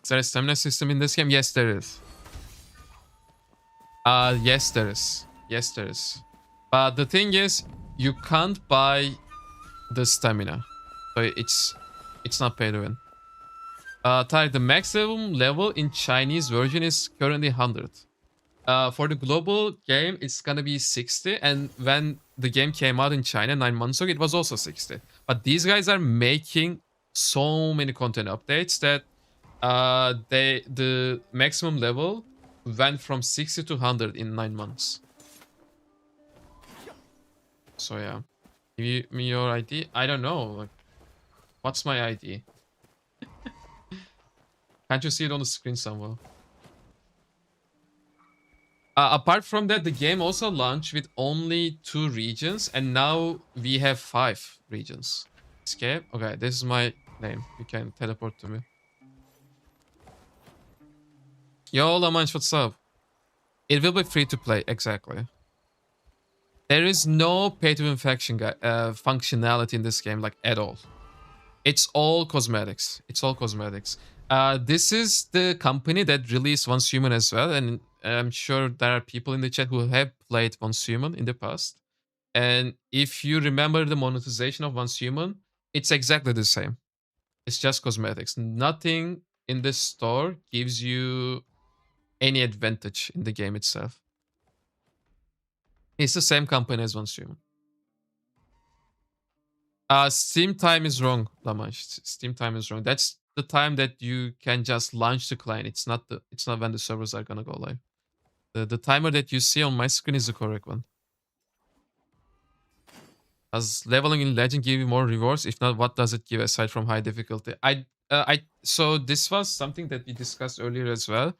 Is there a stamina system in this game? Yes, there is. Yes, there is. Yes, there is. But the thing is, you can't buy the stamina. So it's not pay to win. Tarek, the maximum level in Chinese version is currently 100. For the global game, it's gonna be 60. And when the game came out in China 9 months ago, it was also 60. But these guys are making so many content updates that the maximum level went from 60 to 100 in 9 months. So yeah. Give me your ID. I don't know. Like, what's my ID? Can't you see it on the screen somewhere? Apart from that, the game also launched with only 2 regions, and now we have 5 regions. Escape? Okay, this is my name. You can teleport to me. Yo, Lamanch, what's up? It will be free to play, exactly. There is no pay-to-win functionality in this game, like, at all. It's all cosmetics. It's all cosmetics. This is the company that released Once Human as well, and I'm sure there are people in the chat who have played Once Human in the past. And if you remember the monetization of Once Human, it's exactly the same. It's just cosmetics. Nothing in the store gives you any advantage in the game itself. It's the same company as Once Human. Steam time is wrong, Lamash. Steam time is wrong. That's the time that you can just launch the client. It's not when the servers are gonna go live. The timer that you see on my screen is the correct one. Does leveling in Legend give you more rewards? If not, what does it give aside from high difficulty? So this was something that we discussed earlier as well.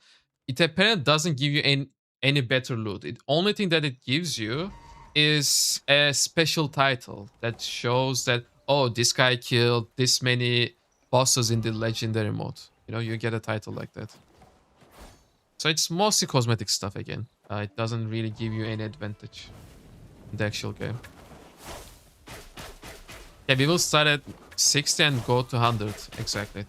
It apparently doesn't give you any better loot. The only thing that it gives you is a special title that shows that, oh, this guy killed this many bosses in the legendary mode. You know, you get a title like that. So it's mostly cosmetic stuff again. It doesn't really give you any advantage in the actual game. Yeah, we will start at 60 and go to 100 exactly.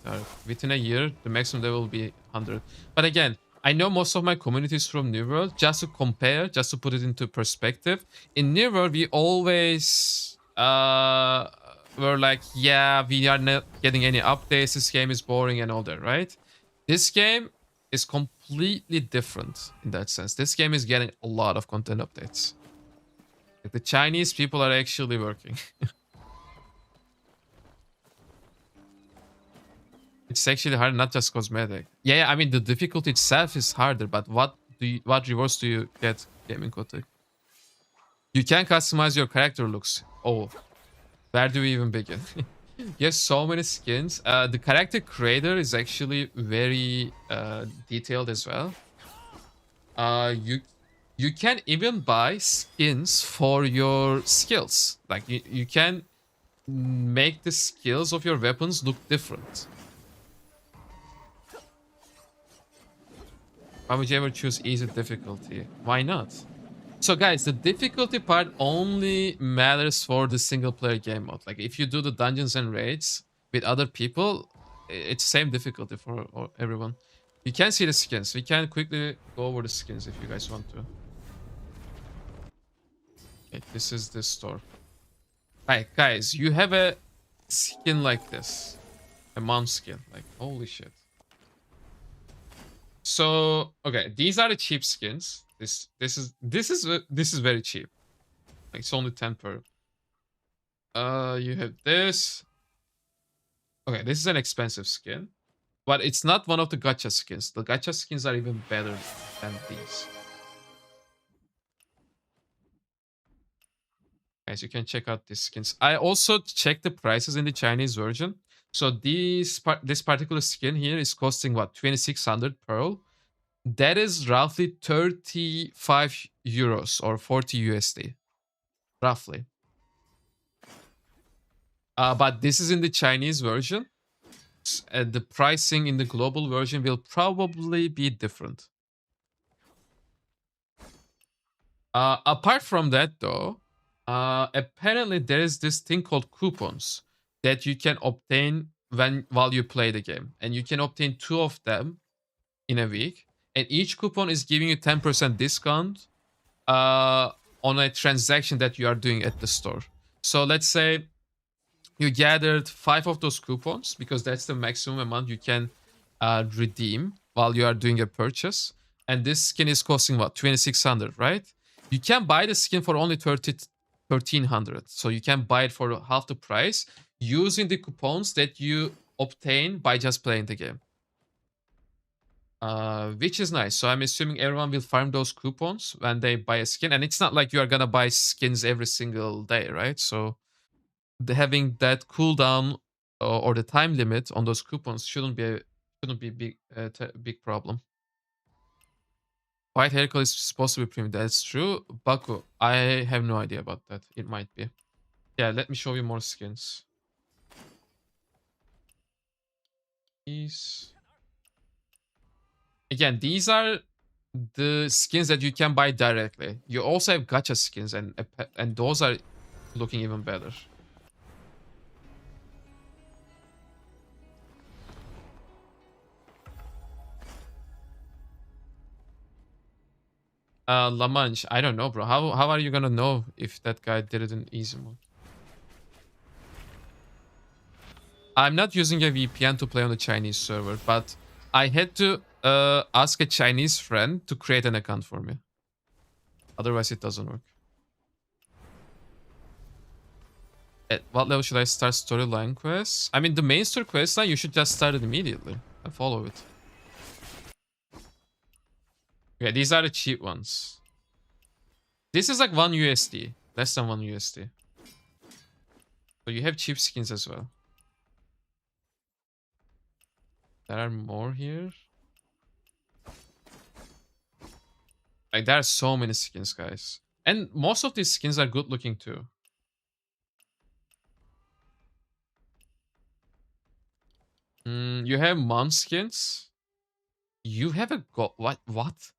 Within a year, the maximum level will be 100. But again, I know most of my community is from New World. Just to compare, just to put it into perspective, in New World, we always were like, yeah, we are not getting any updates. This game is boring and all that, right? This game is completely different in that sense. This game is getting a lot of content updates. Like, the Chinese people are actually working. It's actually hard, not just cosmetic. Yeah, I mean the difficulty itself is harder, but what rewards do you get, Gaming Kotek? You can customize your character looks. Oh, where do we even begin? You have so many skins. The character creator is actually very detailed as well. You can even buy skins for your skills. Like you can make the skills of your weapons look different. Why would you ever choose easy difficulty? Why not? So guys, the difficulty part only matters for the single player game mode. Like if you do the dungeons and raids with other people, it's same difficulty for everyone. You can see the skins. We can quickly go over the skins if you guys want to. Okay, this is the store. Alright, guys, you have a skin like this. A mom skin. Like, holy shit. So, okay, these are the cheap skins. This is very cheap. Like it's only 10 per. You have this. Okay, this is an expensive skin, but it's not one of the gacha skins. The gacha skins are even better than these. Guys, you can check out these skins. I also checked the prices in the Chinese version. So this particular skin here is costing what, 2600 pearl. That is roughly 35 euros or 40 USD, roughly. But this is in the Chinese version. The pricing in the global version will probably be different. Apart from that, though, apparently there is this thing called coupons that you can obtain while you play the game, and you can obtain 2 of them in a week, and each coupon is giving you 10% discount on a transaction that you are doing at the store. So let's say you gathered 5 of those coupons, because that's the maximum amount you can redeem while you are doing a purchase. And this skin is costing what, 2600, right? You can buy the skin for only 1300. So you can buy it for half the price using the coupons that you obtain by just playing the game. Which is nice. So I'm assuming everyone will farm those coupons when they buy a skin. And it's not like you are gonna buy skins every single day, right? So having that cooldown or the time limit on those coupons shouldn't be a big problem. White hair color is supposed to be premium. That's true. Baku, I have no idea about that. It might be. Yeah, let me show you more skins. These. Again, these are the skins that you can buy directly. You also have gacha skins, and those are looking even better. La Manche, I don't know, bro. How are you gonna know if that guy did it in easy mode? I'm not using a VPN to play on the Chinese server, but I had to ask a Chinese friend to create an account for me. Otherwise, it doesn't work. At what level should I start storyline quests? I mean, the main story quest line, you should just start it immediately and follow it. Okay, these are the cheap ones. This is like 1 USD. Less than 1 USD. So you have cheap skins as well. There are more here. Like, there are so many skins, guys. And most of these skins are good looking too. You have Munskins. You have a what? What?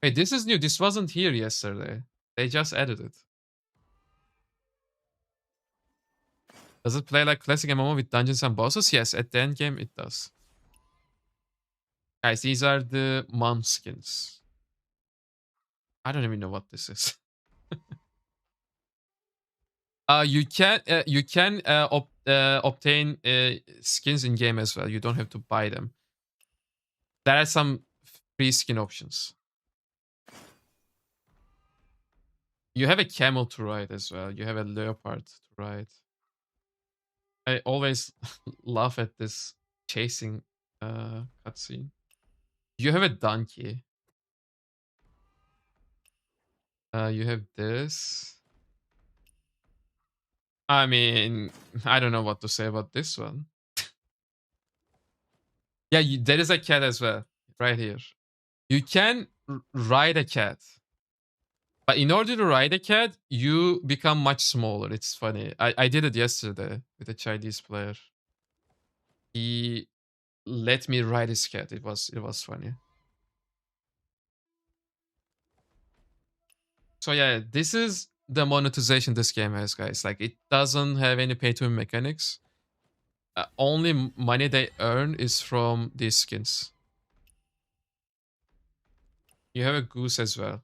Wait, this is new. This wasn't here yesterday. They just added it. Does it play like classic MMO with dungeons and bosses? Yes, at the end game it does. Guys, these are the Munskins. I don't even know what this is. You can obtain skins in game as well. You don't have to buy them. There are some free skin options. You have a camel to ride as well. You have a leopard to ride. I always laugh at this chasing cutscene. You have a donkey. You have this. I mean, I don't know what to say about this one. Yeah, there is a cat as well, right here. You can ride a cat. But in order to ride a cat, you become much smaller. It's funny. I did it yesterday with a Chinese player. He let me ride his cat. It was funny. So yeah, this is the monetization this game has, guys. Like, it doesn't have any pay to win mechanics. Only money they earn is from these skins. You have a goose as well.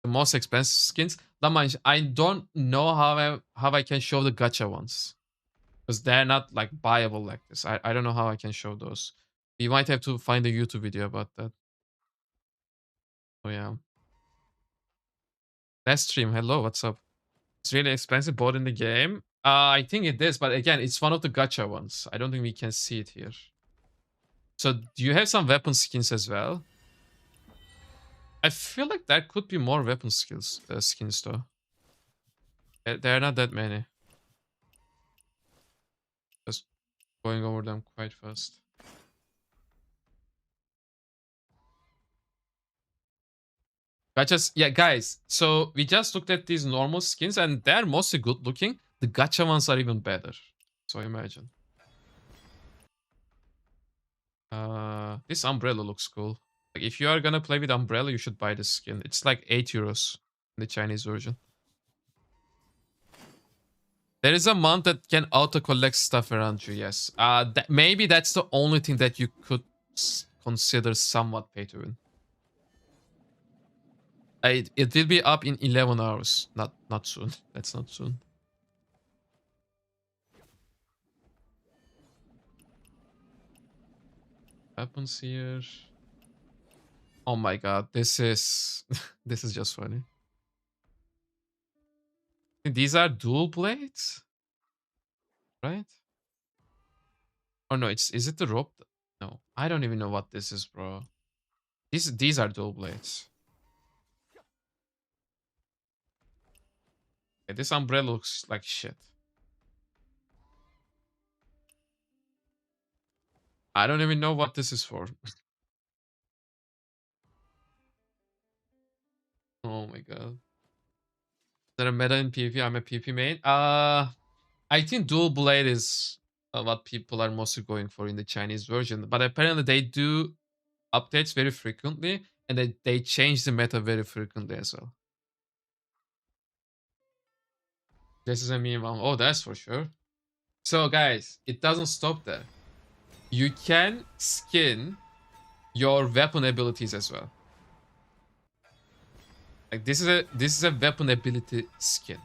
The most expensive skins. I don't know how I can show the gacha ones, because they're not like buyable like this. I don't know how I can show those. We might have to find a YouTube video about that. Oh yeah. That stream. Hello, what's up? It's really expensive board in the game. I think it is, but again, it's one of the gacha ones. I don't think we can see it here. So do you have some weapon skins as well? I feel like there could be more weapon skins though. There are not that many. Just going over them quite fast. Gachas, yeah, guys. So we just looked at these normal skins, and they're mostly good looking. The gacha ones are even better. So imagine. This umbrella looks cool. Like, if you are gonna play with umbrella, you should buy this skin. It's like 8 euros in the Chinese version. There is a mount that can auto collect stuff around you. Yes. Maybe that's the only thing that you could consider somewhat pay to win. It will be up in 11 hours. Not soon. That's not soon. Weapons here. Oh my god, this is this is just funny. These are dual blades, right? Oh no, is it the rope? No, I don't even know what this is, bro. These are dual blades. Okay, this umbrella looks like shit. I don't even know what this is for. Oh my god. Is there a meta in PvP? I'm a PvP main. I think dual blade is what people are mostly going for in the Chinese version. But apparently they do updates very frequently, and they change the meta very frequently as well. This is a meme. Oh, that's for sure. So guys, it doesn't stop there. You can skin your weapon abilities as well. Like, this is a weapon ability skin.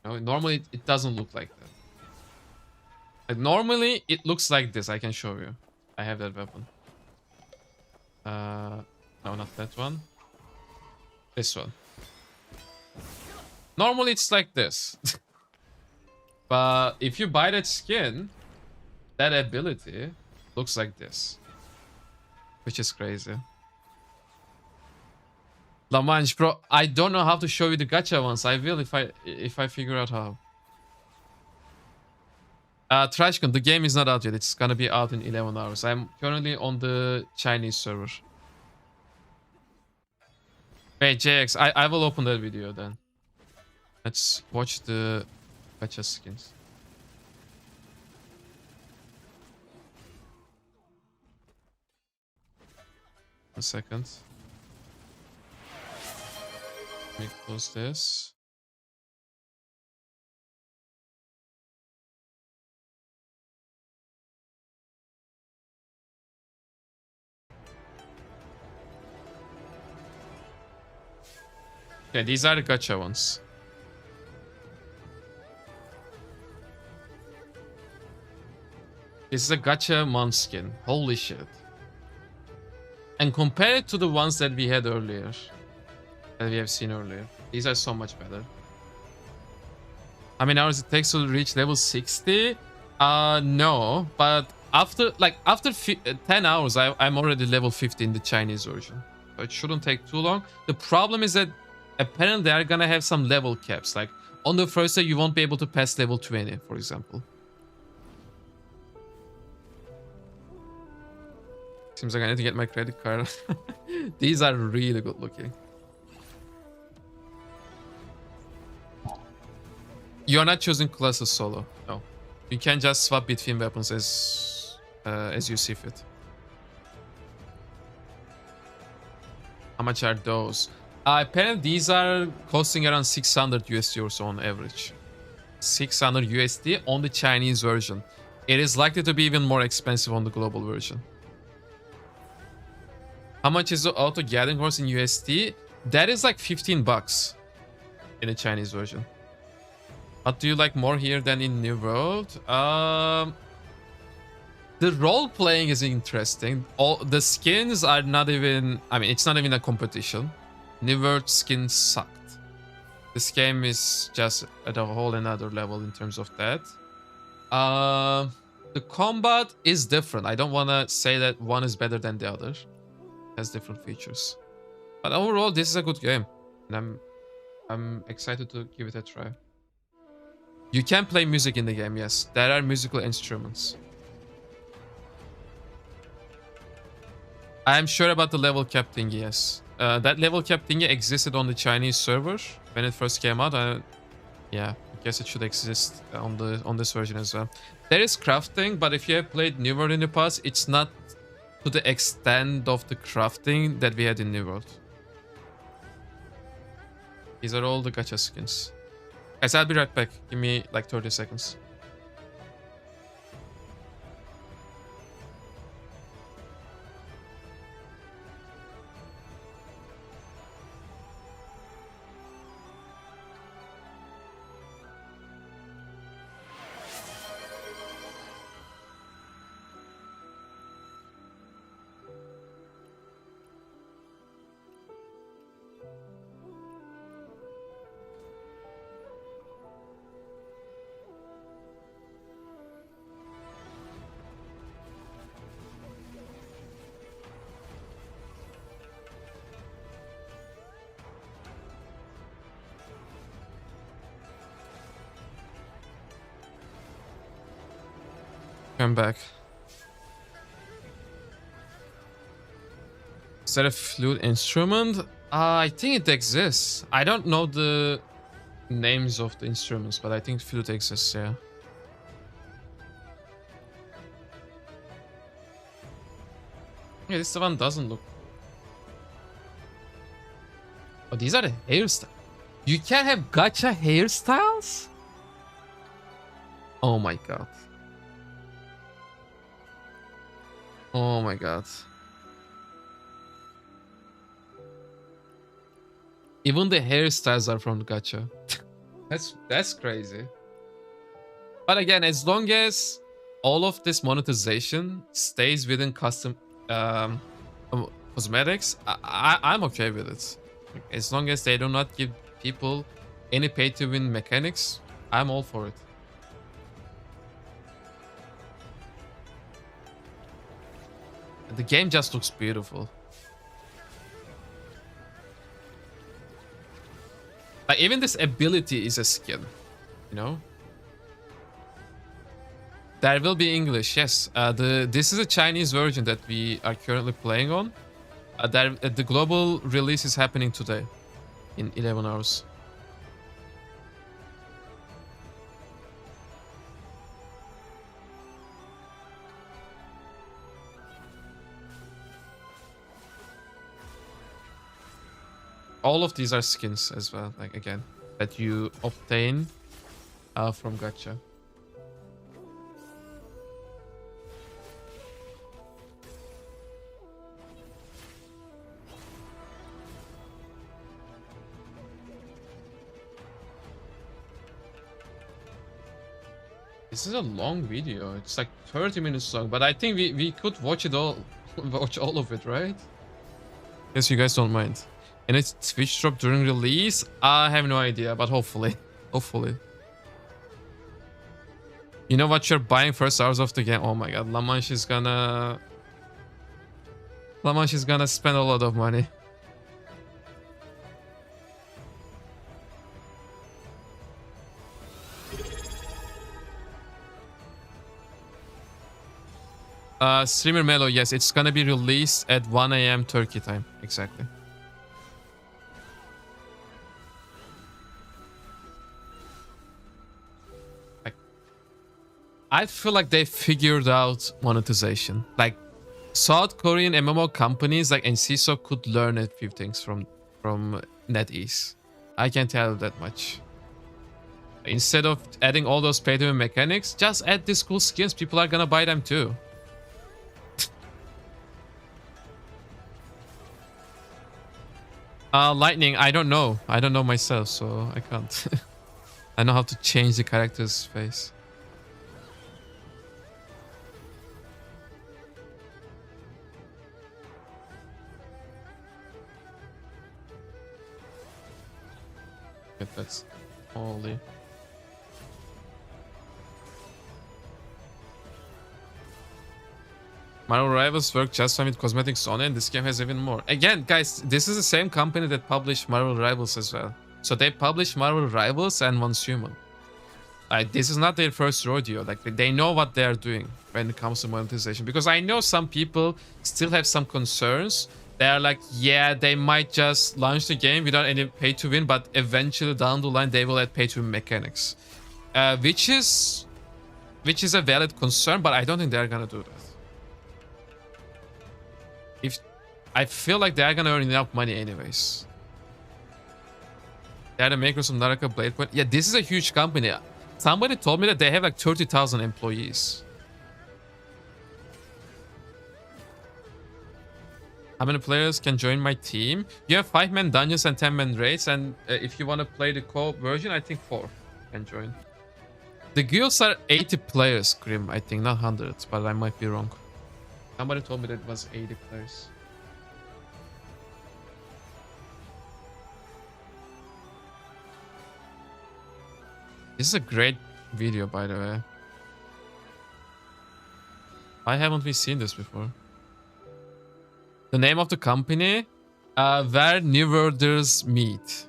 No, normally it doesn't look like that. Like, normally it looks like this. I can show you. I have that weapon. No, not that one. This one. Normally it's like this. But if you buy that skin, that ability looks like this. Which is crazy. Lamanche, bro, I don't know how to show you the gacha ones. I will if I figure out how. Trashcon, the game is not out yet. It's gonna be out in 11 hours. I'm currently on the Chinese server. Wait, JX, I will open that video then. Let's watch the gacha skins. A second. Let me close this. Okay, these are the gacha ones. This is a gacha Måneskin. Holy shit. And compare it to the ones that we had earlier. That we have seen earlier. These are so much better. How many hours it takes to reach level 60? No. But after 10 hours, I'm already level 50 in the Chinese version. So it shouldn't take too long. The problem is that apparently they are gonna have some level caps. Like on the first day, you won't be able to pass level 20, for example. Seems like I need to get my credit card. These are really good looking. You're not choosing classes solo. No. You can just swap between weapons as you see fit. How much are those? Apparently these are costing around 600 USD or so on average. 600 USD on the Chinese version. It is likely to be even more expensive on the global version. How much is the auto gathering horse in USD? That is like 15 bucks in the Chinese version. What do you like more here than in New World? The role playing is interesting. All the skins are not even, I mean, it's not even a competition. New World skins sucked. This game is just at a whole another level in terms of that. The combat is different. I don't want to say that one is better than the other. It has different features. But overall, this is a good game. And I'm excited to give it a try. You can play music in the game, yes. There are musical instruments. I am sure about the level cap thingy, yes. That level cap thingy existed on the Chinese server when it first came out. Yeah, I guess it should exist on this version as well. There is crafting, but if you have played New World in the past, it's not to the extent of the crafting that we had in New World. These are all the gacha skins. Guys, I'll be right back. Give me like 30 seconds. I'm back. Is that a flute instrument? I think it exists. I don't know the names of the instruments, but I think flute exists, yeah. Yeah, this one doesn't look... Oh, these are the hairstyles. You can have gacha hairstyles? Oh my god. Oh my god. Even the hairstyles are from the gacha. That's crazy. But again, as long as all of this monetization stays within custom cosmetics, I'm okay with it. As long as they do not give people any pay-to-win mechanics, I'm all for it. The game just looks beautiful. Like, even this ability is a skin, you know? There will be English, yes. This is a Chinese version that we are currently playing on. The global release is happening today in 11 hours. all of these are skins as well. Like again, that you obtain from gacha. This is a long video. It's like 30 minutes long, but I think we could watch it all, watch all of it, right? Guess you guys don't mind. And it's Twitch drop during release? I have no idea, but hopefully. Hopefully. You know what you're buying first hours of the game? Oh my god, Lamanche is gonna spend a lot of money. Streamer Melo, yes, it's gonna be released at 1 a.m. Turkey time. Exactly. Like, I feel like they figured out monetization. Like, South Korean MMO companies like NCSoft could learn a few things from NetEase. I can tell you that much. Instead of adding all those pay-to-win mechanics, just add these cool skins. People are gonna buy them too. Lightning, I don't know. I don't know myself, so I can't. I know how to change the character's face. Okay, that's holy. Marvel Rivals work just fine with cosmetics on it, and this game has even more. Again, guys, this is the same company that published Marvel Rivals as well. So they published Marvel Rivals and Once Human. Like, this is not their first rodeo. Like, they know what they are doing when it comes to monetization. Because I know some people still have some concerns. They are like, yeah, they might just launch the game without any pay to win, but eventually down the line they will add pay to win mechanics, which is a valid concern. But I don't think they're gonna do that. If I feel like they're gonna earn enough money anyways. They're the makers of Naraka Blade Point. Yeah, this is a huge company. Somebody told me that they have like 30,000 employees. How many players can join my team? You have 5-man dungeons and 10-man raids, and if you want to play the co-op version, I think 4 can join. The guilds are 80 players, Grim, I think, not 100, but I might be wrong. Somebody told me that it was 80 players. This is a great video, by the way. Why haven't we seen this before? The name of the company, where New Worlders meet.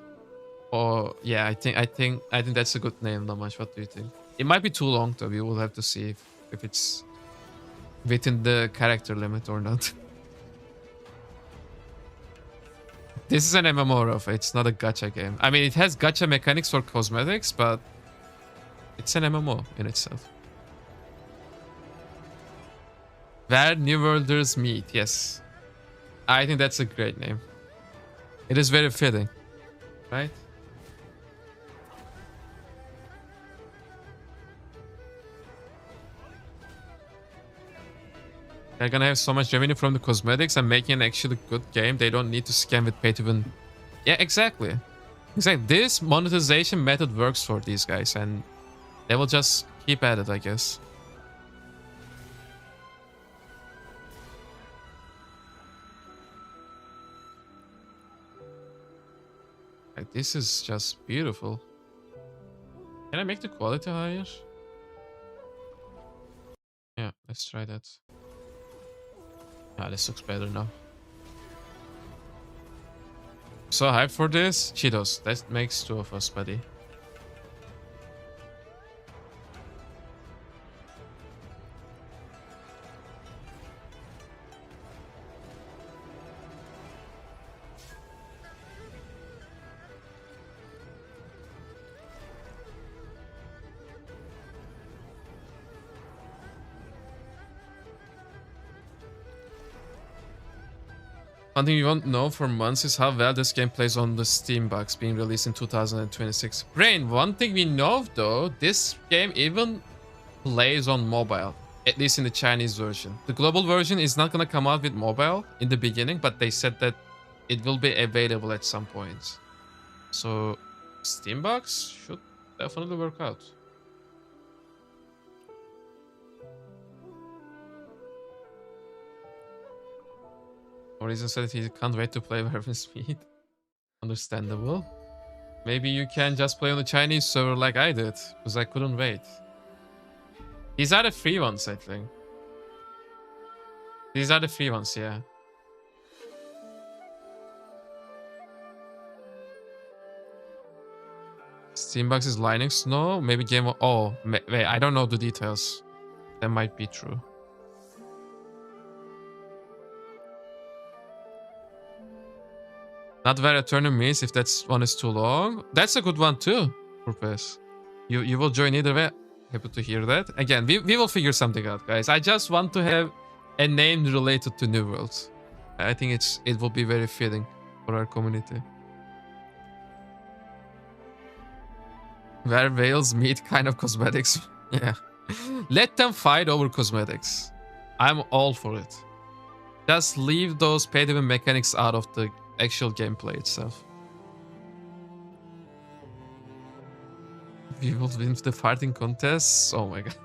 Oh yeah, I think that's a good name, Lamash. What do you think? It might be too long though. We will have to see if it's within the character limit or not. This is an MMO, Rafa. It's not a gacha game. I mean, it has gacha mechanics for cosmetics, but it's an MMO in itself. Where New Worlders meet, yes. I think that's a great name. It is very fitting, right? They're gonna have so much revenue from the cosmetics and making an actually good game. They don't need to scam with pay to win. Yeah, exactly. Exactly. This monetization method works for these guys, and they will just keep at it, I guess. Like, this is just beautiful. Can I make the quality higher? Yeah, let's try that. Ah, this looks better now. So hyped for this? Cheetos, that makes 2 of us, buddy. One thing you won't know for months is how well this game plays on the Steam box being released in 2026. Brain, one thing we know though, this game even plays on mobile, at least in the Chinese version. The global version is not gonna come out with mobile in the beginning, but they said that it will be available at some point. So Steam box should definitely work out. Horizon said he can't wait to play Warframe Speed. Understandable. Maybe you can just play on the Chinese server like I did, because I couldn't wait. These are the free ones, I think. These are the free ones, yeah. Steambox is Linux? No, maybe game. Oh, wait, I don't know the details. That might be true. Not where a tournament means if that's one is too long. That's a good one too, Purpose. You will join either way. Happy to hear that. Again, we will figure something out, guys. I just want to have a name related to New World. I think it will be very fitting for our community. Where whales meet kind of cosmetics. Yeah. Let them fight over cosmetics. I'm all for it. Just leave those pay-to-win mechanics out of the actual gameplay itself. We will win the fighting contests. Oh my god.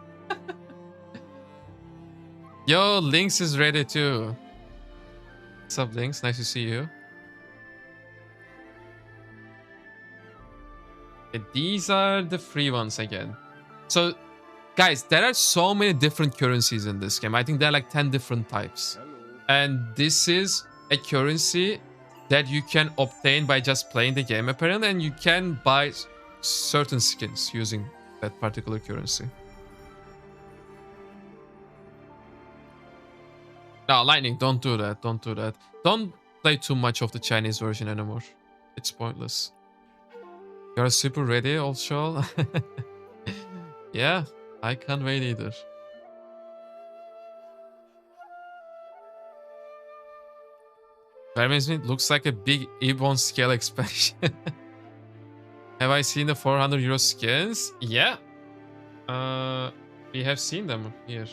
Yo, Lynx is ready too. What's up, Lynx? Nice to see you. Okay, these are the free ones again. So, guys, there are so many different currencies in this game. I think there are like 10 different types. And this is a currency that you can obtain by just playing the game apparently, and you can buy certain skins using that particular currency. No, Lightning, don't do that. Don't do that. Don't play too much of the Chinese version anymore. It's pointless. You're super ready, also. Yeah, I can't wait either. Vermins looks like a big Ebon scale expansion. Have I seen the 400 euro skins? Yeah. We have seen them here.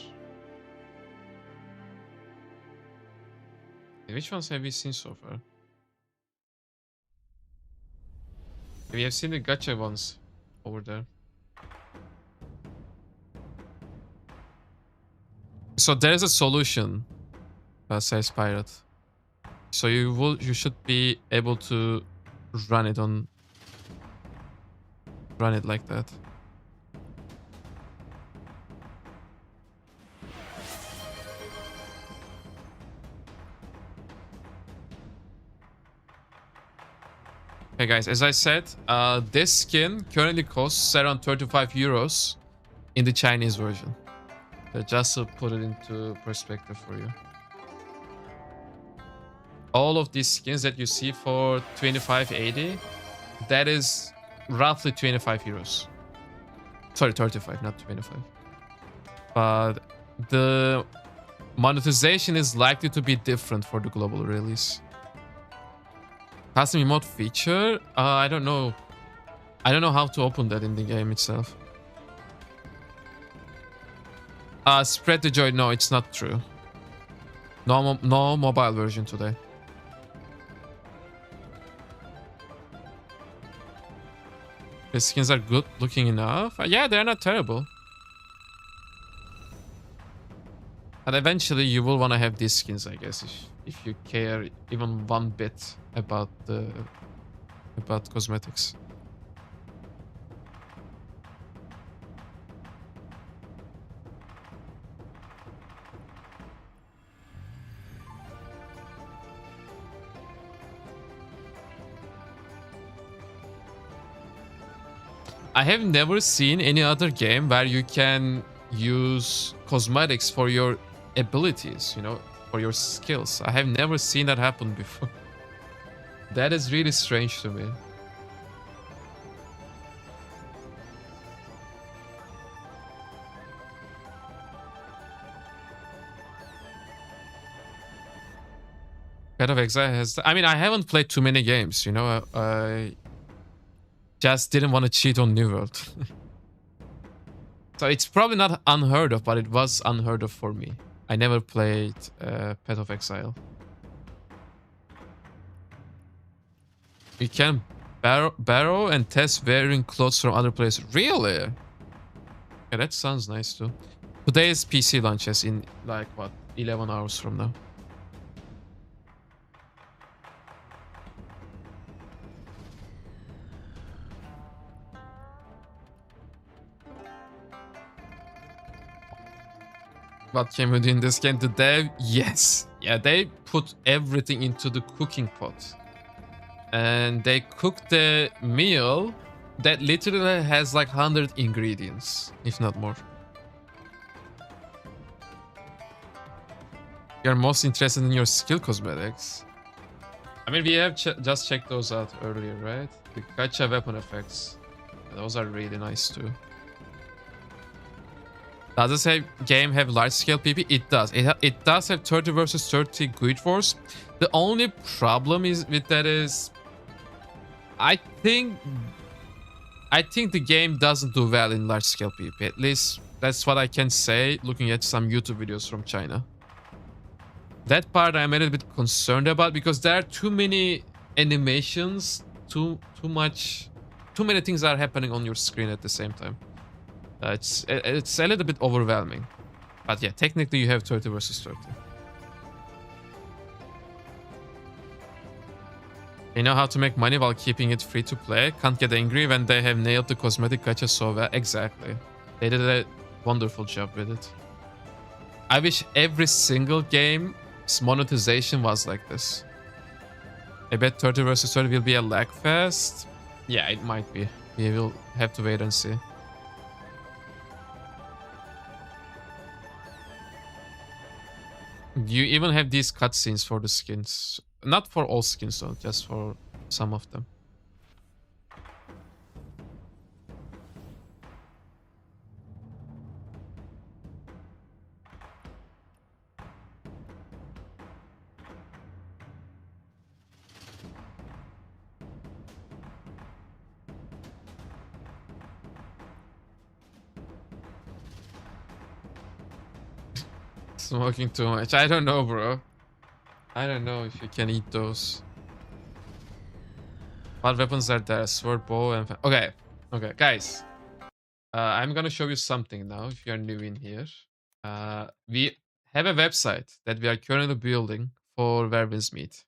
Which ones have we seen so far? We have seen the gacha ones over there. So there's a solution, says Pirate. So you should be able to run it like that. Okay, guys, as I said, this skin currently costs around 35 euros in the Chinese version. Just to put it into perspective for you. All of these skins that you see for 25.80, that is roughly 25 euros. Sorry, 35, not 25. But the monetization is likely to be different for the global release. Custom emote feature? I don't know. I don't know how to open that in the game itself. Spread the joy. No, it's not true. No mobile version today. The skins are good looking enough. Yeah, they're not terrible. But eventually you will want to have these skins, I guess, if you care even one bit about cosmetics. I have never seen any other game where you can use cosmetics for your abilities, you know, for your skills. I have never seen that happen before. That is really strange to me. Path of Exile has. I mean, I haven't played too many games. You know, I just didn't want to cheat on New World. So it's probably not unheard of, but it was unheard of for me. I never played Path of Exile. You can borrow and test wearing clothes from other players. Really? Yeah, that sounds nice too. Today's PC launches in like what, 11 hours from now. What can we do in this game? The dev, yes. Yeah, they put everything into the cooking pot. And they cook the meal that literally has like 100 ingredients, if not more. You're most interested in your skill cosmetics. I mean, we have just checked those out earlier, right? The gacha weapon effects. Those are really nice too. Does this game have large-scale PvP? It does. It does have 30 versus 30 Guild Wars. The only problem is with that is, I think the game doesn't do well in large-scale PvP. At least that's what I can say looking at some YouTube videos from China. That part I'm a little bit concerned about because there are too many animations, too many things are happening on your screen at the same time. It's a little bit overwhelming. But yeah, technically you have 30 versus 30. You know how to make money while keeping it free to play. Can't get angry when they have nailed the cosmetic gacha so well. Exactly. They did a wonderful job with it. I wish every single game's monetization was like this. I bet 30 versus 30 will be a lag fest. Yeah, it might be. We will have to wait and see. You even have these cutscenes for the skins. Not for all skins though, just for some of them. Smoking too much. I don't know, bro. I don't know if you can eat those. What weapons are there? Sword, bow, and... Okay. Okay, guys. I'm gonna show you something now, if you're new in here. We have a website that we are currently building for Werwin's Meat.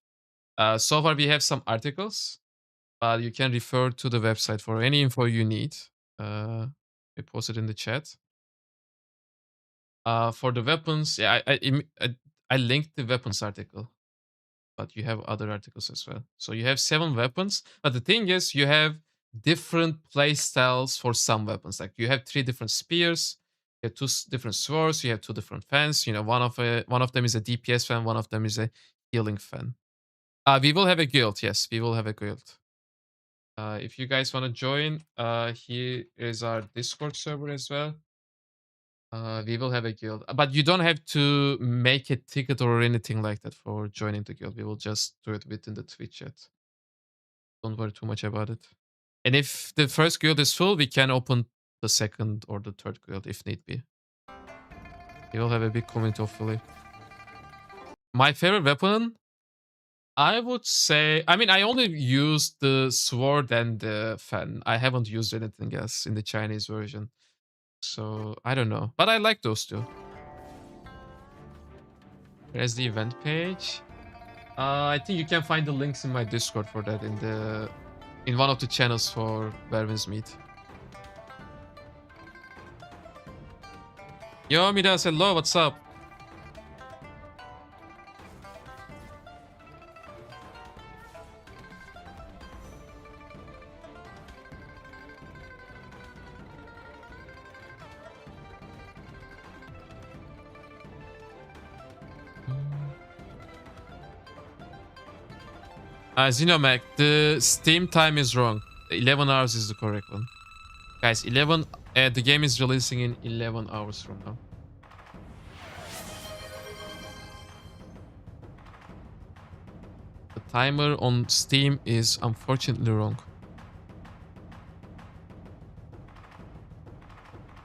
So far, we have some articles, but you can refer to the website for any info you need. We posted in the chat. For the weapons, yeah, I linked the weapons article, but you have other articles as well. So you have 7 weapons, but the thing is, you have different play styles for some weapons. Like you have 3 different spears, you have 2 different swords, you have 2 different fans. You know, one of them is a DPS fan, one of them is a healing fan. We will have a guild. Yes, we will have a guild. If you guys want to join, here is our Discord server as well. We will have a guild, but you don't have to make a ticket or anything like that for joining the guild. We will just do it within the Twitch chat. Don't worry too much about it. And if the first guild is full, we can open the second or the third guild if need be. We will have a big community, hopefully. My favorite weapon, I would say... I mean, I only used the sword and the fan. I haven't used anything else in the Chinese version. So, I don't know. But I like those two. There's the event page. I think you can find the links in my Discord for that in one of the channels for Werwin's Meat. Yo, Midas, hello, what's up? Xenomac, the Steam time is wrong. 11 hours is the correct one. Guys, the game is releasing in 11 hours from now. timer on Steam is unfortunately wrong.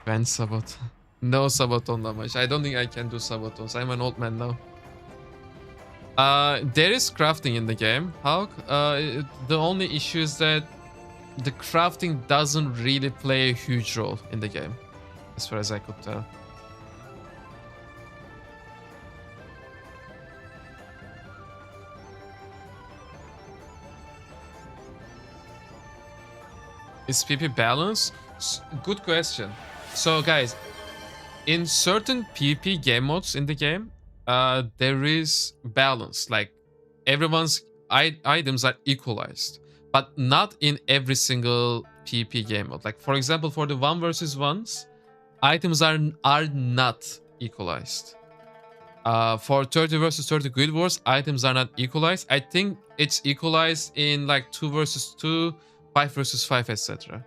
Ban Sabaton. No Sabaton damage. I don't think I can do Sabatons. I'm an old man now. There is crafting in the game, Hulk. The only issue is that the crafting doesn't really play a huge role in the game, as far as I could tell. Is PP balance? Good question. So, guys, in certain PvP game modes in the game, there is balance. Like everyone's items are equalized, but not in every single PvP game mode. Like for example, for the 1 versus 1s, items are not equalized. For 30 versus 30 Guild Wars, items are not equalized. I think it's equalized in like 2 versus 2, 5 versus 5, etc.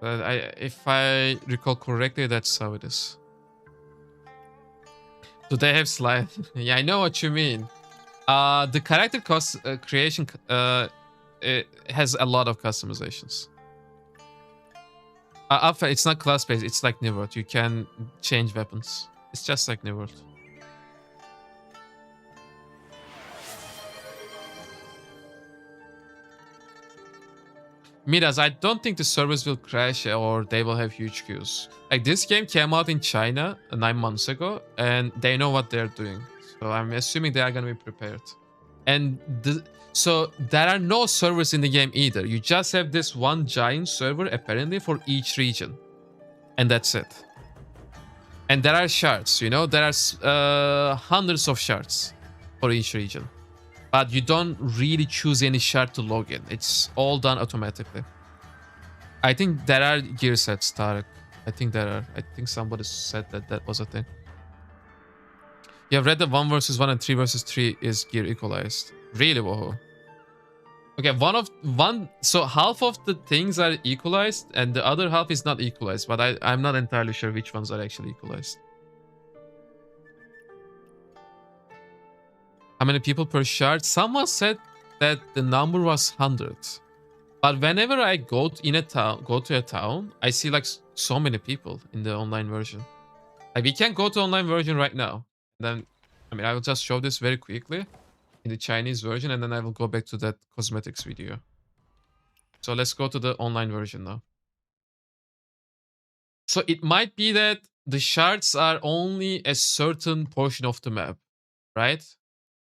But if I recall correctly, that's how it is. Do they have slide? Yeah, I know what you mean. The character cost creation it has a lot of customizations. Alpha, it's not class based. It's like New World. You can change weapons. It's just like New World. Miraz, I don't think the servers will crash or they will have huge queues. Like this game came out in China 9 months ago, and they know what they're doing. So I'm assuming they are gonna be prepared. And so there are no servers in the game either. You just have this one giant server apparently for each region, and that's it. And there are shards, you know, there are hundreds of shards for each region. But you don't really choose any shard to log in. It's all done automatically. I think there are gear sets, Tarek. I think there are. I think somebody said that that was a thing. You have read that 1 versus 1 and 3 versus 3 is gear equalized. Really, Whoa. Okay, so half of the things are equalized and the other half is not equalized, but I'm not entirely sure which ones are actually equalized. How many people per shard? Someone said that the number was 100. But whenever I go to a town, I see like so many people in the online version. Like we can go to online version right now. Then, I mean, I will just show this very quickly in the Chinese version, and then I will go back to that cosmetics video. So let's go to the online version now. So it might be that the shards are only a certain portion of the map, right?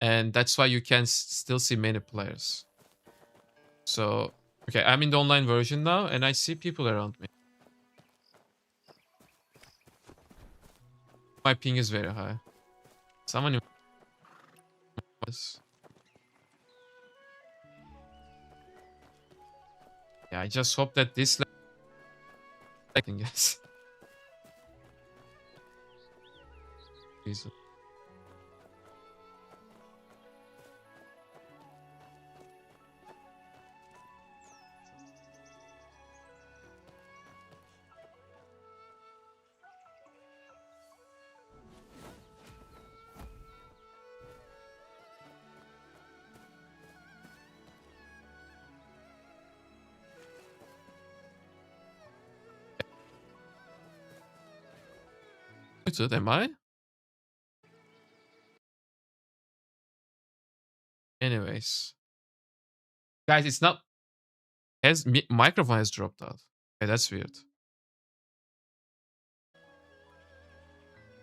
And that's why you can still see many players. So, okay, I'm in the online version now, and I see people around me. My ping is very high. Someone yeah, I just hope that this thing is. Jesus. Am I? Anyways, guys, it's not. Microphone has dropped out. Okay, that's weird.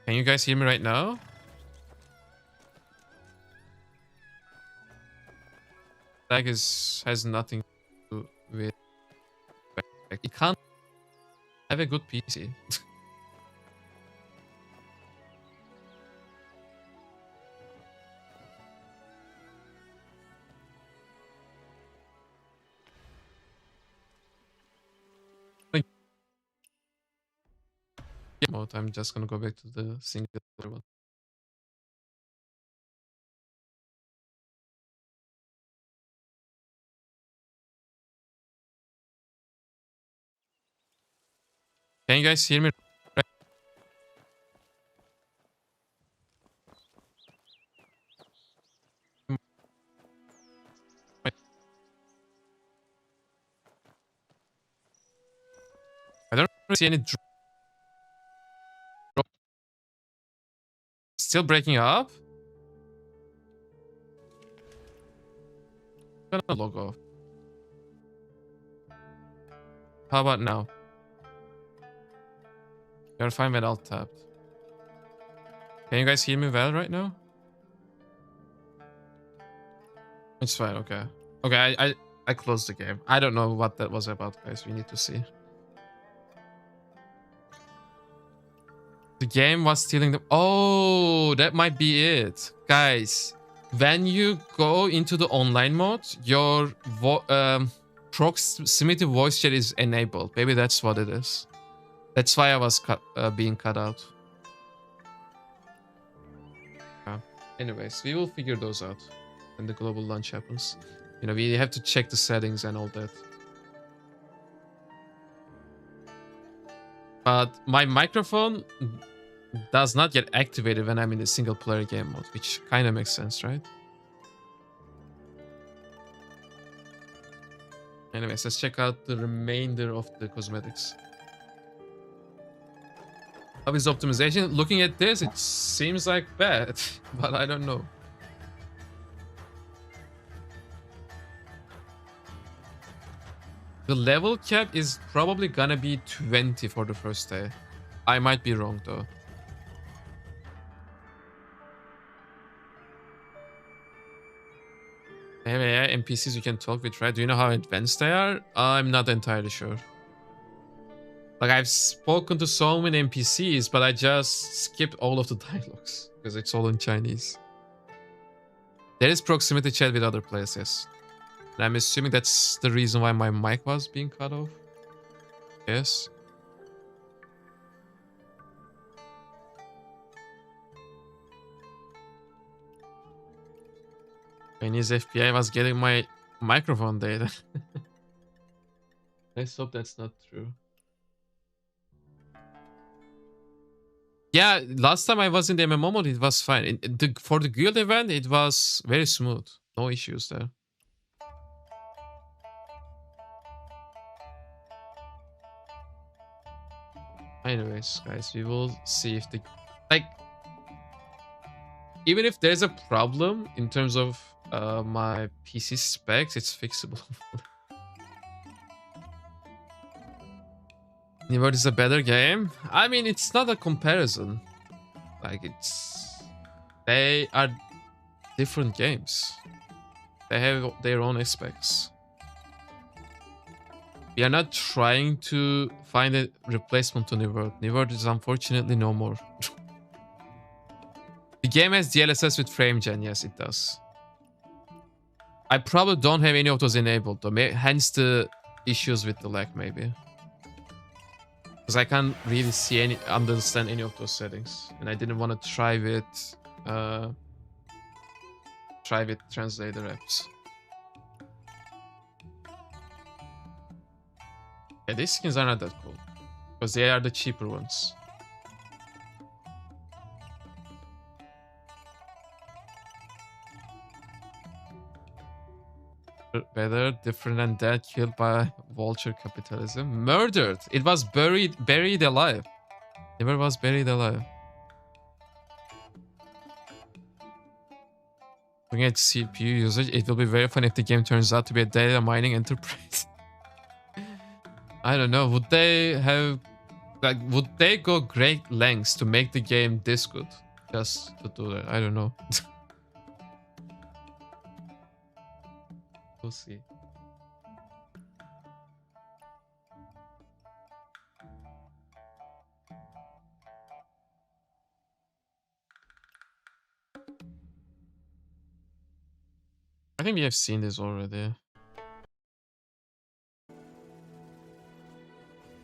Can you guys hear me right now? Lag has nothing to do with. It can't have a good PC. Mode. I'm just gonna go back to the single one. Can you guys hear me? don't see any still breaking up? Gonna log off. How about now? You're fine with alt tapped. Can you guys hear me well right now? It's fine, okay. Okay, I closed the game. I don't know what that was about, guys. We need to see. The game was stealing the... Oh, that might be it. Guys, when you go into the online mode, your proximity voice chat is enabled. Maybe that's what it is. That's why I was being cut out. Yeah. Anyways, we will figure those out when the global launch happens. You know, we have to check the settings and all that. But my microphone does not get activated when I'm in the single player game mode, which kind of makes sense, right? Anyways, let's check out the remainder of the cosmetics. How is optimization? Looking at this, it seems like bad, but I don't know. The level cap is probably gonna be 20 for the first day. I might be wrong though. AI NPCs you can talk with, right? Do you know how advanced they are? I'm not entirely sure. Like, I've spoken to so many NPCs, but I just skipped all of the dialogues because it's all in Chinese. There is proximity chat with other players, yes. And I'm assuming that's the reason why my mic was being cut off. Yes. Chinese FBI was getting my microphone data. Let's hope that's not true. Yeah, last time I was in the MMO mode, it was fine. For the guild event, it was very smooth. No issues there. Anyways, guys, we will see if the... Like, even if there's a problem in terms of my PC specs, it's fixable. New World is a better game. I mean, it's not a comparison. Like, they are different games. They have their own aspects. We are not trying to find a replacement to New World. New World is unfortunately no more. The game has DLSS with frame gen. Yes, it does. I probably don't have any of those enabled though. Hence the issues with the lag, maybe. Because I can't really see understand any of those settings. And I didn't want to try with translator apps. Yeah, these skins are not that cool. Because they are the cheaper ones. Better, different than dead, killed by vulture capitalism. Murdered! It was buried alive. Never was buried alive. Looking at CPU usage, it will be very fun if the game turns out to be a data mining enterprise. I don't know. Would they have... Like, would they go great lengths to make the game this good? Just to do that. I don't know. We'll see. I think we have seen this already.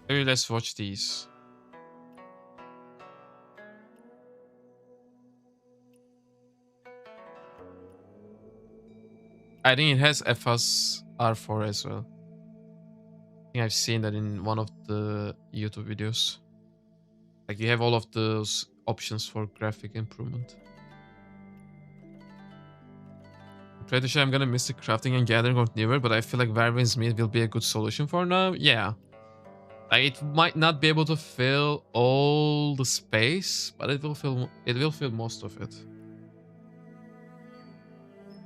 Maybe let's watch these. I think it has FS R4 as well. I think I've seen that in one of the YouTube videos. Like, you have all of those options for graphic improvement. I'm pretty sure I'm gonna miss the crafting and gathering of Newer, but I feel like Werwin's Meat will be a good solution for now. Yeah. Like, it might not be able to fill all the space, but it will fill most of it.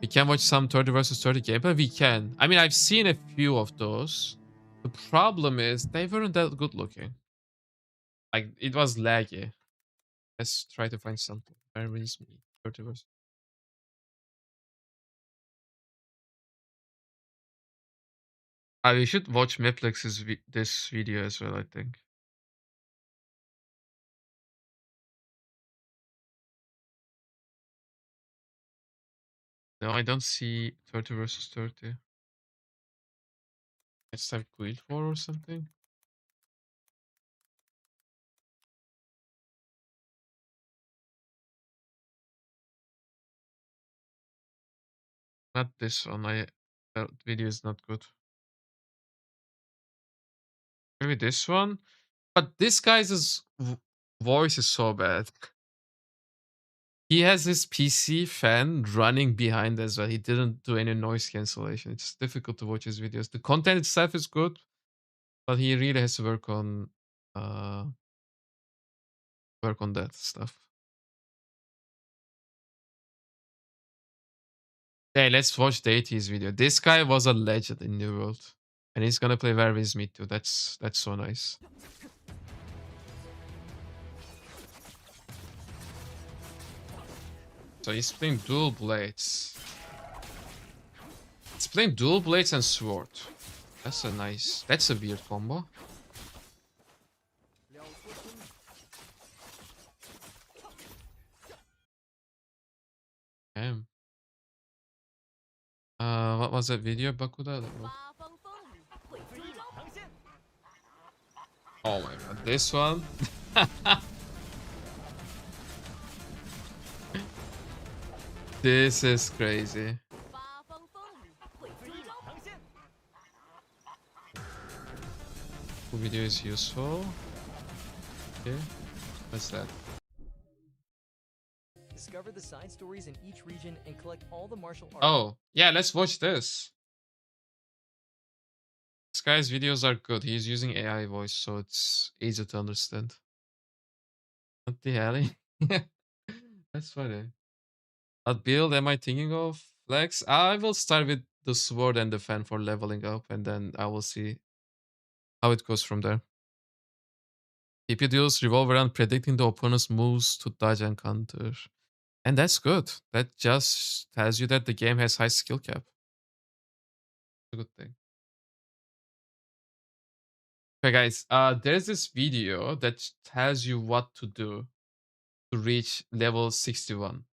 We can watch some 30 versus 30 gameplay. We can. I mean, I've seen a few of those. The problem is they weren't that good looking. Like, it was laggy. Let's try to find something. Where is me? 30 versus. We should watch Meplex's this video as well, I think. No, I don't see 30 versus 30. Let's type Guild War or something. Not this one. That video is not good. Maybe this one. But this guy's voice is so bad. He has his PC fan running behind as well. He didn't do any noise cancellation. It's difficult to watch his videos. The content itself is good, but he really has to work on that stuff. Hey, let's watch Deity's video. This guy was a legend in New World. And he's gonna play Where Is Me too. That's so nice. So he's playing dual blades. He's playing dual blades and sword. That's a weird combo. Damn. What was that video, Bakuda? Oh my god, this one? This is crazy. The video is useful. Okay, what's that? Discover the side stories in each region and collect all the martial arts. Oh, yeah, let's watch this. This guy's videos are good. He's using AI voice, so it's easy to understand. What the hell? That's funny. What build am I thinking of? Flex? I will start with the sword and the fan for leveling up, and then I will see how it goes from there. TP deals revolve around predicting the opponent's moves to dodge and counter. And that's good. That just tells you that the game has high skill cap. It's a good thing. Okay, guys, there's this video that tells you what to do to reach level 61.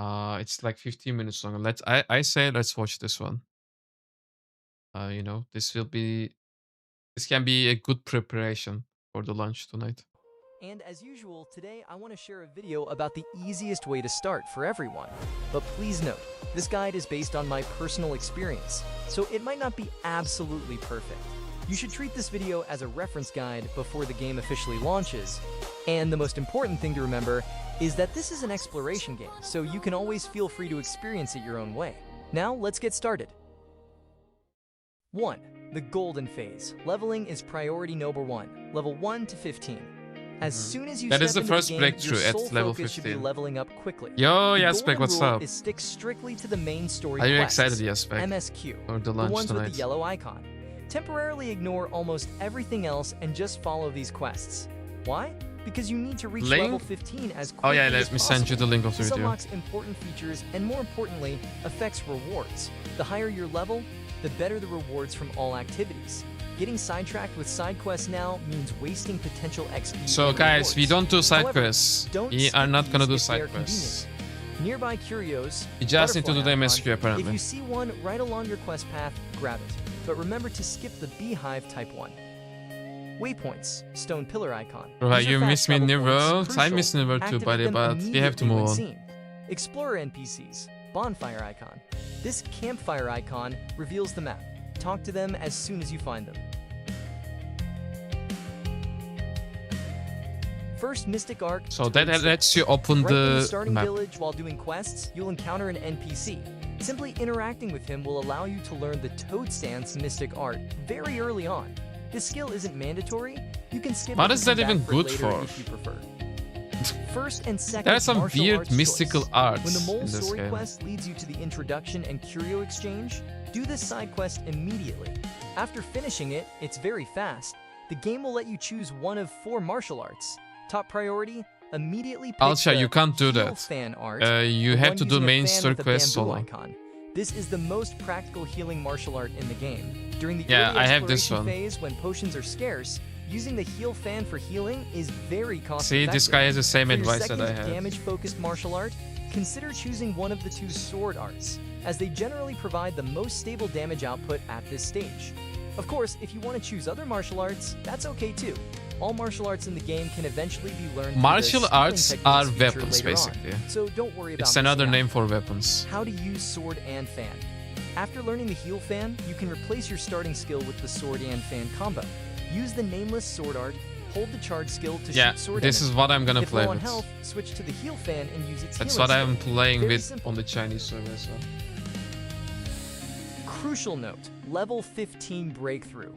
It's like 15 minutes long. I say let's watch this one. You know, this can be a good preparation for the lunch tonight. And as usual, today I want to share a video about the easiest way to start for everyone. But please note, this guide is based on my personal experience, so it might not be absolutely perfect. You should treat this video as a reference guide before the game officially launches. And the most important thing to remember is that this is an exploration game, so you can always feel free to experience it your own way. Now, let's get started. 1. The Golden Phase. Leveling is priority number 1, level 1 to 15. As soon as you that step is the into first the game, breakthrough your at sole level focus should be 15. leveling up quickly. Yo, The Yaspek, golden what's rule up? is stick strictly to the main story Are you quests, excited, Yaspek? MSQ, For the the lunch ones tonight? with the yellow icon. Temporarily ignore almost everything else and just follow these quests. Why? Because you need to reach Link? level 15 as quickly Oh yeah, as let me send you the possible. link of the This video. unlocks important features and, more importantly, affects rewards. The higher your level, the better the rewards from all activities. Getting sidetracked with side quests now means wasting potential XP. So and guys, we rewards. don't do side However, quests. don't We skip are not gonna do these if they side are quests. convenient. Nearby curios, You just need to do the butterfly MSQ icon. apparently. If you see one right along your quest path, grab it. But remember to skip the beehive type one. Waypoints, stone pillar icon. Bro, These are you fast miss me in travel New points, World? I crucial. miss New World too, Activate buddy, them but we have to immediately move when on. seen. Explorer NPCs, bonfire icon. This campfire icon reveals the map. Talk to them as soon as you find them. First Mystic Arc. So that Toad lets Steps. you open Right in the the starting map. village while doing quests, you'll encounter an NPC. Simply interacting with him will allow you to learn the Toad Stance Mystic Art very early on. This skill isn't mandatory. You can skip What it is and that come even back for it good later for? if you prefer. First and second There are some martial weird arts mystical choice. arts When the mole in this story game. quest leads you to the introduction and curio exchange, do this side quest immediately. After finishing it, it's very fast. The game will let you choose one of 4 martial arts. Top priority, immediately pick Alcha, the you can't do heal that. fan art. You the have one to do using a main fan story with a quest bamboo solo. icon. This is the most practical healing martial art in the game. During the Yeah, early I have this exploration one. phase, when potions are scarce, using the heal fan for healing is very cost See, effective. this guy has the same For your advice that I second have. damage-focused martial art, consider choosing one of the 2 sword arts, as they generally provide the most stable damage output at this stage. Of course, if you want to choose other martial arts, that's okay too. All martial arts in the game can eventually be learned. through the Martial skilling arts techniques are featured weapons, later on, basically. so don't worry about It's missing another out. name for weapons. How to use sword and fan. After learning the heal fan, you can replace your starting skill with the sword and fan combo. Use the nameless sword art, hold the charge skill to Yeah, shoot sword this is enemies. what I'm gonna If play low on with. health, switch to the heal fan and use its That's healing what I'm skill. playing Very with simple. on the Chinese server as well. Crucial note, level 15 breakthrough.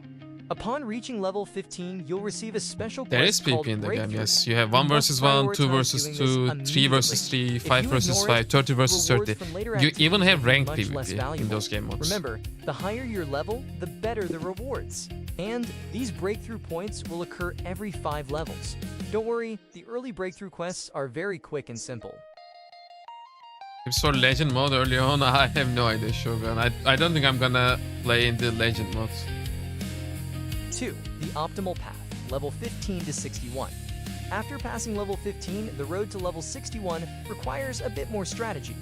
Upon reaching level 15, you'll receive a special There is quest called PP in the game, Breakthrough. yes. You have You 1 must versus 1, 2 prioritize versus doing 2, this 3 versus immediately. 3, If 5 you versus ignore 5, it, 30 versus rewards 30. from later You even activities have will be ranked much less PvP in valuable. those game modes. Remember, the higher your level, the better the rewards. And these breakthrough points will occur every 5 levels. Don't worry, the early breakthrough quests are very quick and simple. If you saw Legend mode early on, I have no idea, Shogun. I don't think I'm gonna play in the Legend mode. 2. The optimal path, level 15 to 61. After passing level 15, the road to level 61 requires a bit more strategy.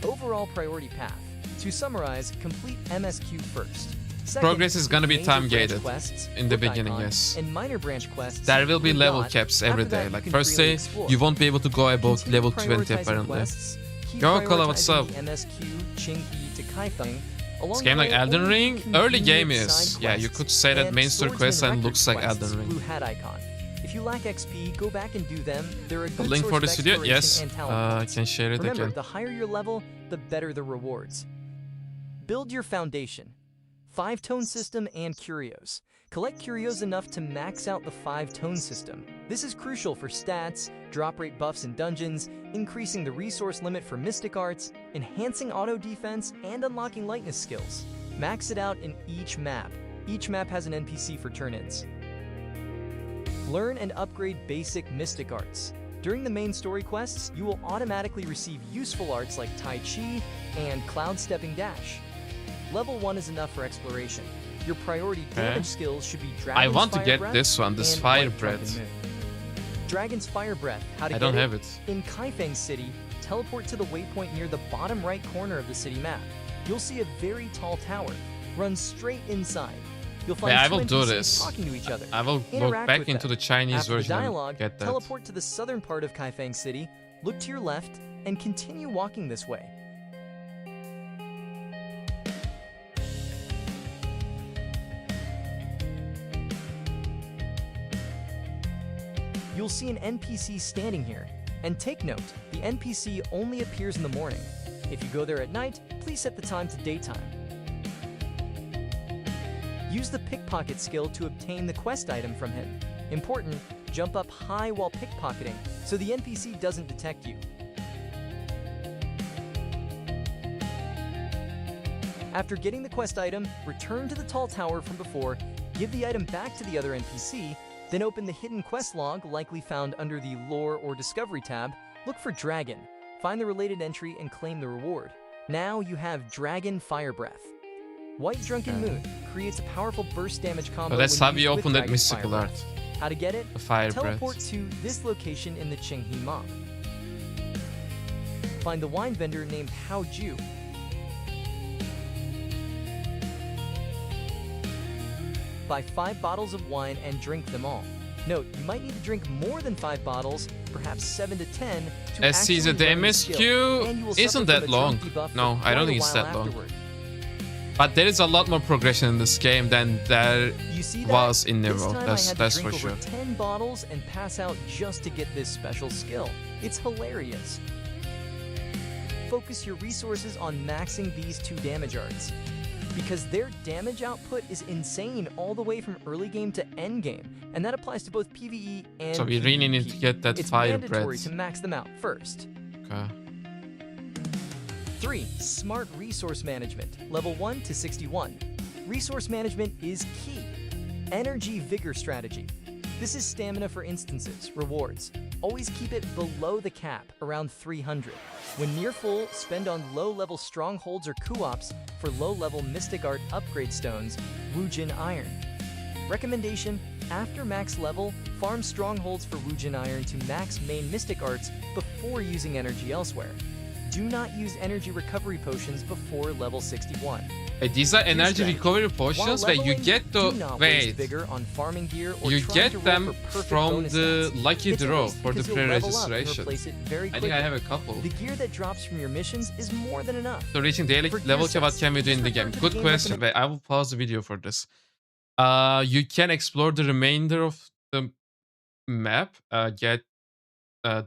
Overall priority path. To summarize, complete MSQ first. Second, Progress is gonna be major branch time-gated quests, in the book beginning, icon, yes. And minor branch quests. There will be will level not. caps every After that, day. you Like can first freely day, explore. you won't be able to go above Continue level 20 prioritizing apparently. quests, keep Yo, Kola, what's prioritizing up? the MSQ, Qinghe to Kaifeng. This game like Elden Ring? Early game is. Yeah, you could say that main story quest and looks like Elden Blue Ring. hat icon. If you lack XP, go back and do them. They're a The good link source for of the studio? exploration Yes. and talent I points. can share it Remember, again. the higher your level, the better the rewards. Build your foundation. 5-tone system and curios. Collect curios enough to max out the 5-tone system. This is crucial for stats, drop rate buffs in dungeons, increasing the resource limit for mystic arts, enhancing auto defense, and unlocking lightness skills. Max it out in each map. Each map has an NPC for turn-ins. Learn and upgrade basic mystic arts. During the main story quests, you will automatically receive useful arts like Tai Chi and Cloud Stepping Dash. Level 1 is enough for exploration. Your priority damage skills should be Dragon's I want to Fire get Breath this one, this and Fire White Drunken Breath. Moon. Dragon's Fire Breath. How to I get don't it? have it. In Kaifeng City, teleport to the waypoint near the bottom right corner of the city map. You'll see a very tall tower. Run straight inside. You'll find Yeah, I two will do NPCs this. talking to each other. I will look Interact back with into them. the Chinese After the version dialogue, and get that. teleport to the southern part of Kaifeng City, look to your left, and continue walking this way. You'll see an NPC standing here. And take note, the NPC only appears in the morning. If you go there at night, please set the time to daytime. Use the pickpocket skill to obtain the quest item from him. Important, jump up high while pickpocketing, so the NPC doesn't detect you. After getting the quest item, return to the tall tower from before, give the item back to the other NPC, then open the hidden quest log likely found under the Lore or Discovery tab, look for Dragon, find the related entry and claim the reward. Now you have Dragon Fire Breath. White Drunken Moon creates a powerful burst damage combo. So that's when how we used with open that Dragon mystical Fire art. Breath. How to get it? The Fire Teleport Breath. to this location in the Qinghe Mob. Find the wine vendor named Hao Ju. Buy 5 bottles of wine and drink them all. Note, you might need to drink more than 5 bottles, perhaps 7 to 10, to As sees actually the learn the skill, and you will MSQ isn't suffer that from a long. drunk debuff for No, I don't quite a think it's while that long. afterward. But there is a lot more progression in this game than there You see that? was in This Nero. time That's I had to for drink sure. over 10 bottles and pass out just to get this special skill. It's hilarious. Focus your resources on maxing these 2 damage arts. because their damage output is insane all the way from early game to end game, and that applies to both PvE and So we really need to get that it's fire mandatory bread. to max them out first. Okay. 3. Smart resource management, level 1 to 61. Resource management is key. Energy vigor strategy. This is stamina for instances, rewards. Always keep it below the cap, around 300. When near full, spend on low-level strongholds or co-ops for low-level Mystic Art upgrade stones, Wujin Iron. Recommendation, after max level, farm strongholds for Wujin Iron to max main Mystic Arts before using energy elsewhere. Do not use energy recovery potions before level 61. These are energy strategy. recovery While potions where you leveling, get do the not waste wait. vigor on farming gear or You trying to get roll them for perfect from bonus the stats. lucky It's a draw waste for the because you'll level up and pre-registration. replace it very I think quickly. I have a couple. The gear that drops from your missions is more than enough. So reaching daily For gear level cap, what sets, can we do in the just game? refer to Good the game question. Wait, I will pause the video for this. You can explore the remainder of the map. Get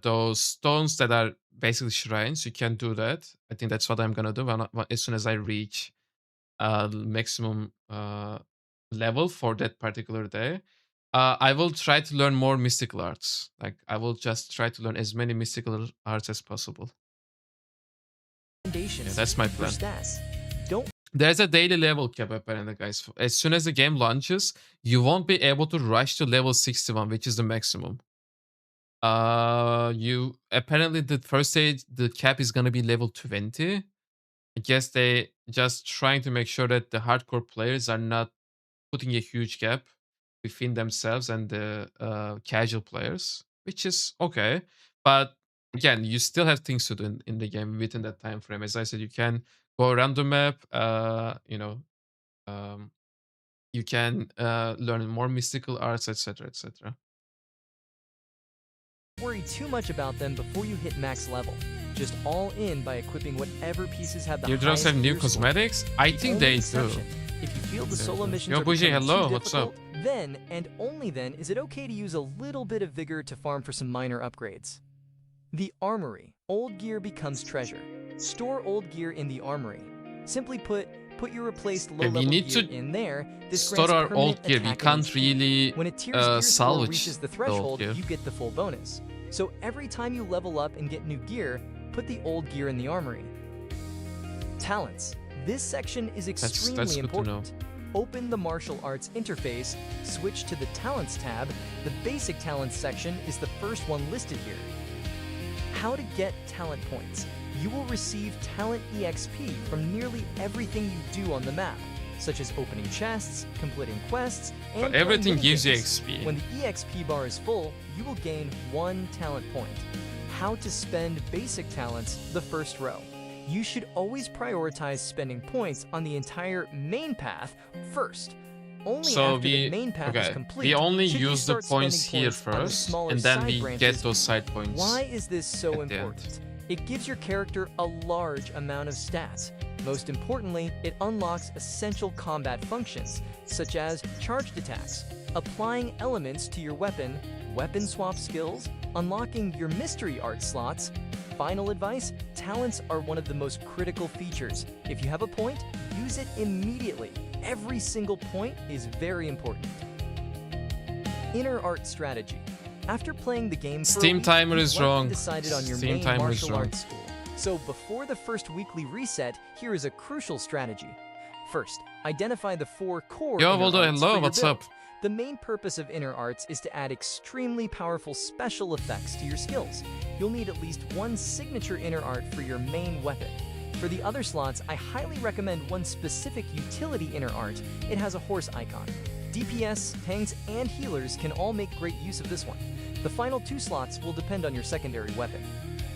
those stones that are basically shrines. You can do that. I think that's what I'm gonna do as soon as I reach maximum level for that particular day. I will try to learn more mystical arts. Like I will just try to learn as many mystical arts as possible. Yeah, that's my For plan. stats, don't There's a daily level cap apparently, guys. As soon as the game launches, you won't be able to rush to level 61, which is the maximum. You apparently the first stage the cap is gonna be level 20. I guess they just trying to make sure that the hardcore players are not putting a huge gap between themselves and the casual players, which is okay. But again, you still have things to do in the game within that time frame. As I said, you can go around the map. You can learn more mystical arts, etc., etc. worry too much about them before you hit max level. Just all in by equipping whatever pieces have the Teardrops highest have new gear score. cosmetics. I The think only they do. exception, if you feel the solo missions Yo, are Bougie, becoming hello, too what's up? difficult, then and only then is it okay to use a little bit of vigor to farm for some minor upgrades. The Armory. Old gear becomes treasure. Store old gear in the Armory. Simply put your replaced low-level need gear to in there. This Store grants our old permanent gear. We attack can't and HP. really When a tier's gear score salvage reaches the the old threshold, gear. you get the full bonus. So every time you level up and get new gear, put the old gear in the armory. Talents. This section is extremely that's good to know. important. Open the martial arts interface, switch to the talents tab. The basic talents section is the first one listed here. How to get talent points. You will receive talent EXP from nearly everything you do on the map, such as opening chests, completing quests, and But everything playing gives you minigames. XP. When the EXP bar is full, you will gain 1 talent point. How to spend basic talents, the first row. You should always prioritize spending points on the entire main path first. Only So after the main path is complete, we only should you use the start points spending here points on the first, smaller and then side we branches. get those side points. Why is this so at the end. important? It gives your character a large amount of stats. Most importantly, it unlocks essential combat functions, such as charged attacks, applying elements to your weapon, weapon swap skills, unlocking your mystery art slots. Final advice, talents are one of the most critical features. If you have a point, use it immediately. Every single point is very important. Inner art strategy. After playing the game for a Steam week, timer you've is likely wrong. decided on your Steam main timer is martial wrong. arts school. So before the first weekly reset, here is a crucial strategy. First, identify the 4 core Yo, inner Voldo, arts for hello, your what's build. up? The main purpose of inner arts is to add extremely powerful special effects to your skills. You'll need at least 1 signature inner art for your main weapon. For the other slots, I highly recommend one specific utility inner art. It has a horse icon. DPS, tanks, and healers can all make great use of this one. The final 2 slots will depend on your secondary weapon.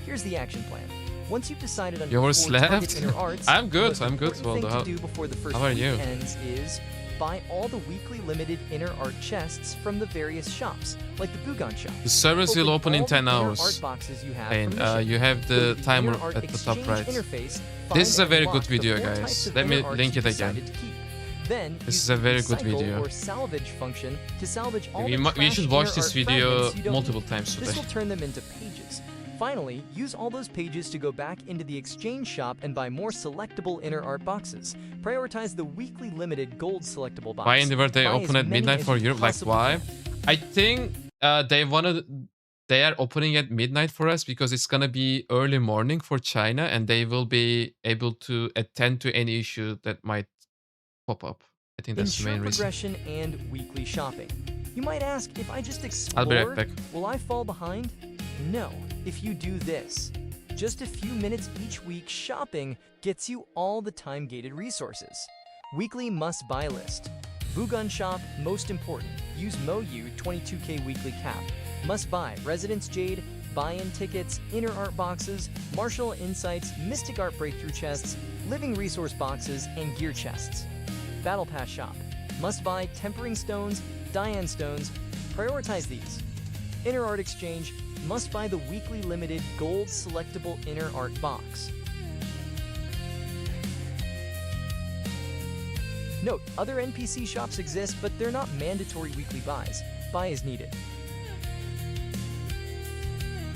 Here's the action plan. Once you've decided on You were 4 target slapped? inner arts, I'm good, the most I'm good, important Waldo. thing to do before the first How are week you? ends is buy all the weekly limited inner art chests from the various shops, like the Bugon shop. The servers will open in all the 10 inner hours. art boxes you have And from mission. you have Go the to timer inner art at the top exchange right. interface, This is a find very and good unlock the video, 4 guys. types of Let me inner arts link you it again. decided to keep. Then This use is a the very good recycle video. or salvage function to salvage all We the should trash watch inner this art video fragments you don't multiple need. times This today. will turn them into pages. Finally, use all those pages to go back into the exchange shop and buy more selectable inner art boxes. Prioritize the weekly limited gold selectable box. Why in the world they Buy open as at many midnight as for you Europe? Like possibly why? can. I think they are opening at midnight for us because it's gonna be early morning for China and they will be able to attend to any issue that might pop up. I think that's the Ensure main reason. progression and weekly shopping. You might ask, if I just I'll be right explore, back. will I fall behind? No, if you do this. Just a few minutes each week shopping gets you all the time-gated resources. Weekly must-buy list. Bugun Shop, most important. Use MoU 22K weekly cap. Must-buy Residence Jade, buy-in tickets, inner art boxes, martial insights, mystic art breakthrough chests, living resource boxes, and gear chests. Battle Pass Shop. Must-buy tempering stones, Diane stones. Prioritize these. Inner art exchange. Must buy the weekly limited gold selectable inner art box. Note, other NPC shops exist, but they're not mandatory weekly buys. Buy as needed.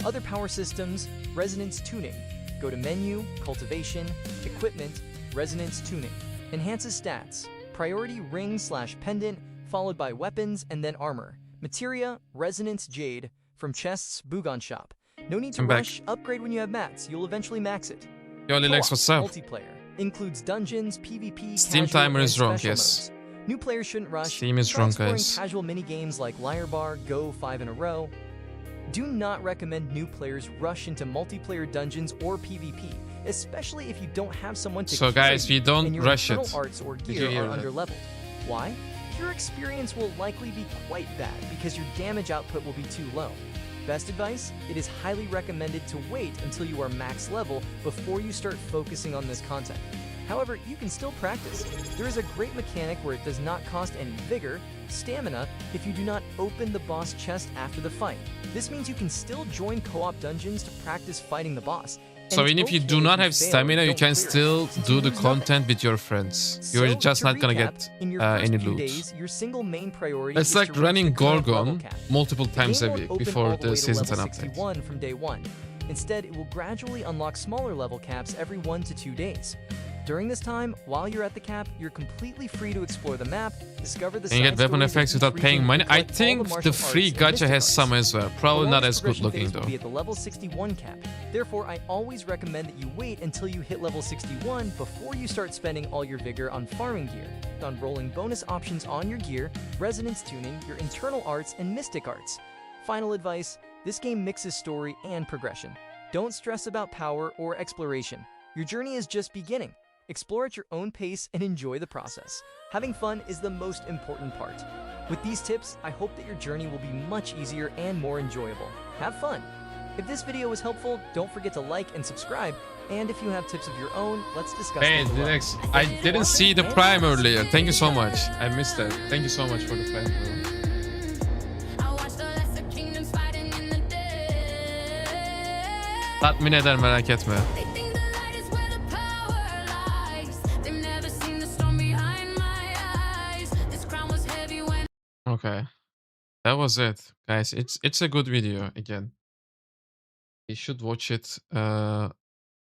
Other power systems, resonance tuning. Go to menu, cultivation, equipment, resonance tuning. Enhances stats. Priority ring/pendant, followed by weapons and then armor. Materia, resonance jade. From chests, Bugon Shop. No need to I'm back. rush, upgrade when you have mats. You'll eventually max it. Yo, Lilex, what's up? Multiplayer. Includes dungeons, PvP, Steam casual, timer and is wrong, special yes. modes. New players shouldn't rush. Steam is Try wrong, exploring guys. casual mini-games like Liar Bar, Go 5 in a row. Do not recommend new players rush into multiplayer dungeons or PvP, especially if you don't have someone to So guys, carry we don't and your rush internal it. arts or Did you gear hear are that? under-leveled. Why? Your experience will likely be quite bad because your damage output will be too low. Best advice? It is highly recommended to wait until you are max level before you start focusing on this content. However, you can still practice. There is a great mechanic where it does not cost any vigor, stamina, if you do not open the boss chest after the fight. This means you can still join co-op dungeons to practice fighting the boss. and So it's even if you okay do not you have fail or stamina, you don't can clear it, still since do you the lose nothing. content with your friends. You're So, just to not gonna recap, get in your first any few loot. days, your single main priority It's is like to reach running the current level Gorgon cap. multiple The times game a won't week open before all the the way to season 10 level update. 61 from day one. Instead, it will gradually unlock smaller level caps every 1 to 2 days. During this time, while you're at the cap, you're completely free to explore the map, discover the Can you side get weapon stories of effects each without paying region, money? and I collect all think the martial free arts and gacha mystic has arts. some as well. Probably The not longest as good progression looking phase will be though. at the level 61 cap. Therefore, I always recommend that you wait until you hit level 61 before you start spending all your vigor on farming gear, on rolling bonus options on your gear, resonance tuning, your internal arts, and mystic arts. Final advice, this game mixes story and progression. Don't stress about power or exploration. Your journey is just beginning. Explore at your own pace and enjoy the process. Having fun is the most important part. With these tips, I hope that your journey will be much easier and more enjoyable. Have fun! If this video was helpful, don't forget to like and subscribe. And if you have tips of your own, let's discuss Hey, them below. Lilex, Thank I you for didn't watching, see the and prime see earlier. you Thank you so next much. time. I missed that. Thank you so much for the prime, bro. Tatmin eder, merak etme. Okay. That was it. Guys, it's a good video again. You should watch it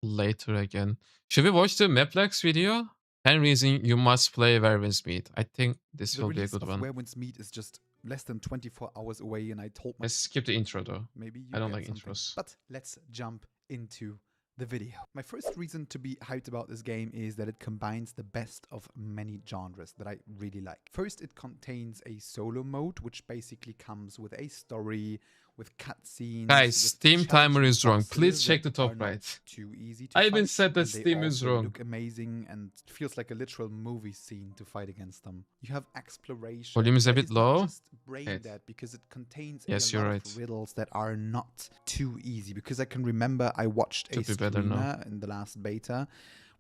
later again. Should we watch the Maplex video? 10 reasons you must play Werewolf's Meat. I think this The will be a release good of one. Werewolf's Meat is just less than 24 hours away, and I told Let's skip the intro though. maybe you I don't get like something. intros. But let's jump into the video. My first reason to be hyped about this game is that it combines the best of many genres that I really like. First, it contains a solo mode, which basically comes with a story, with cutscenes. Guys, with Steam timer challenging is wrong. Please bosses check the that top are not right. Too easy to I even fight, said that and they Steam is also wrong. Look amazing, and it feels like a literal movie scene to fight against them. You have exploration. Volume is a that bit not low. just brain Right. dead, because it contains Yes, a you're lot right. of riddles that are not too easy. Because I can remember I watched Should a be better now. streamer in the last beta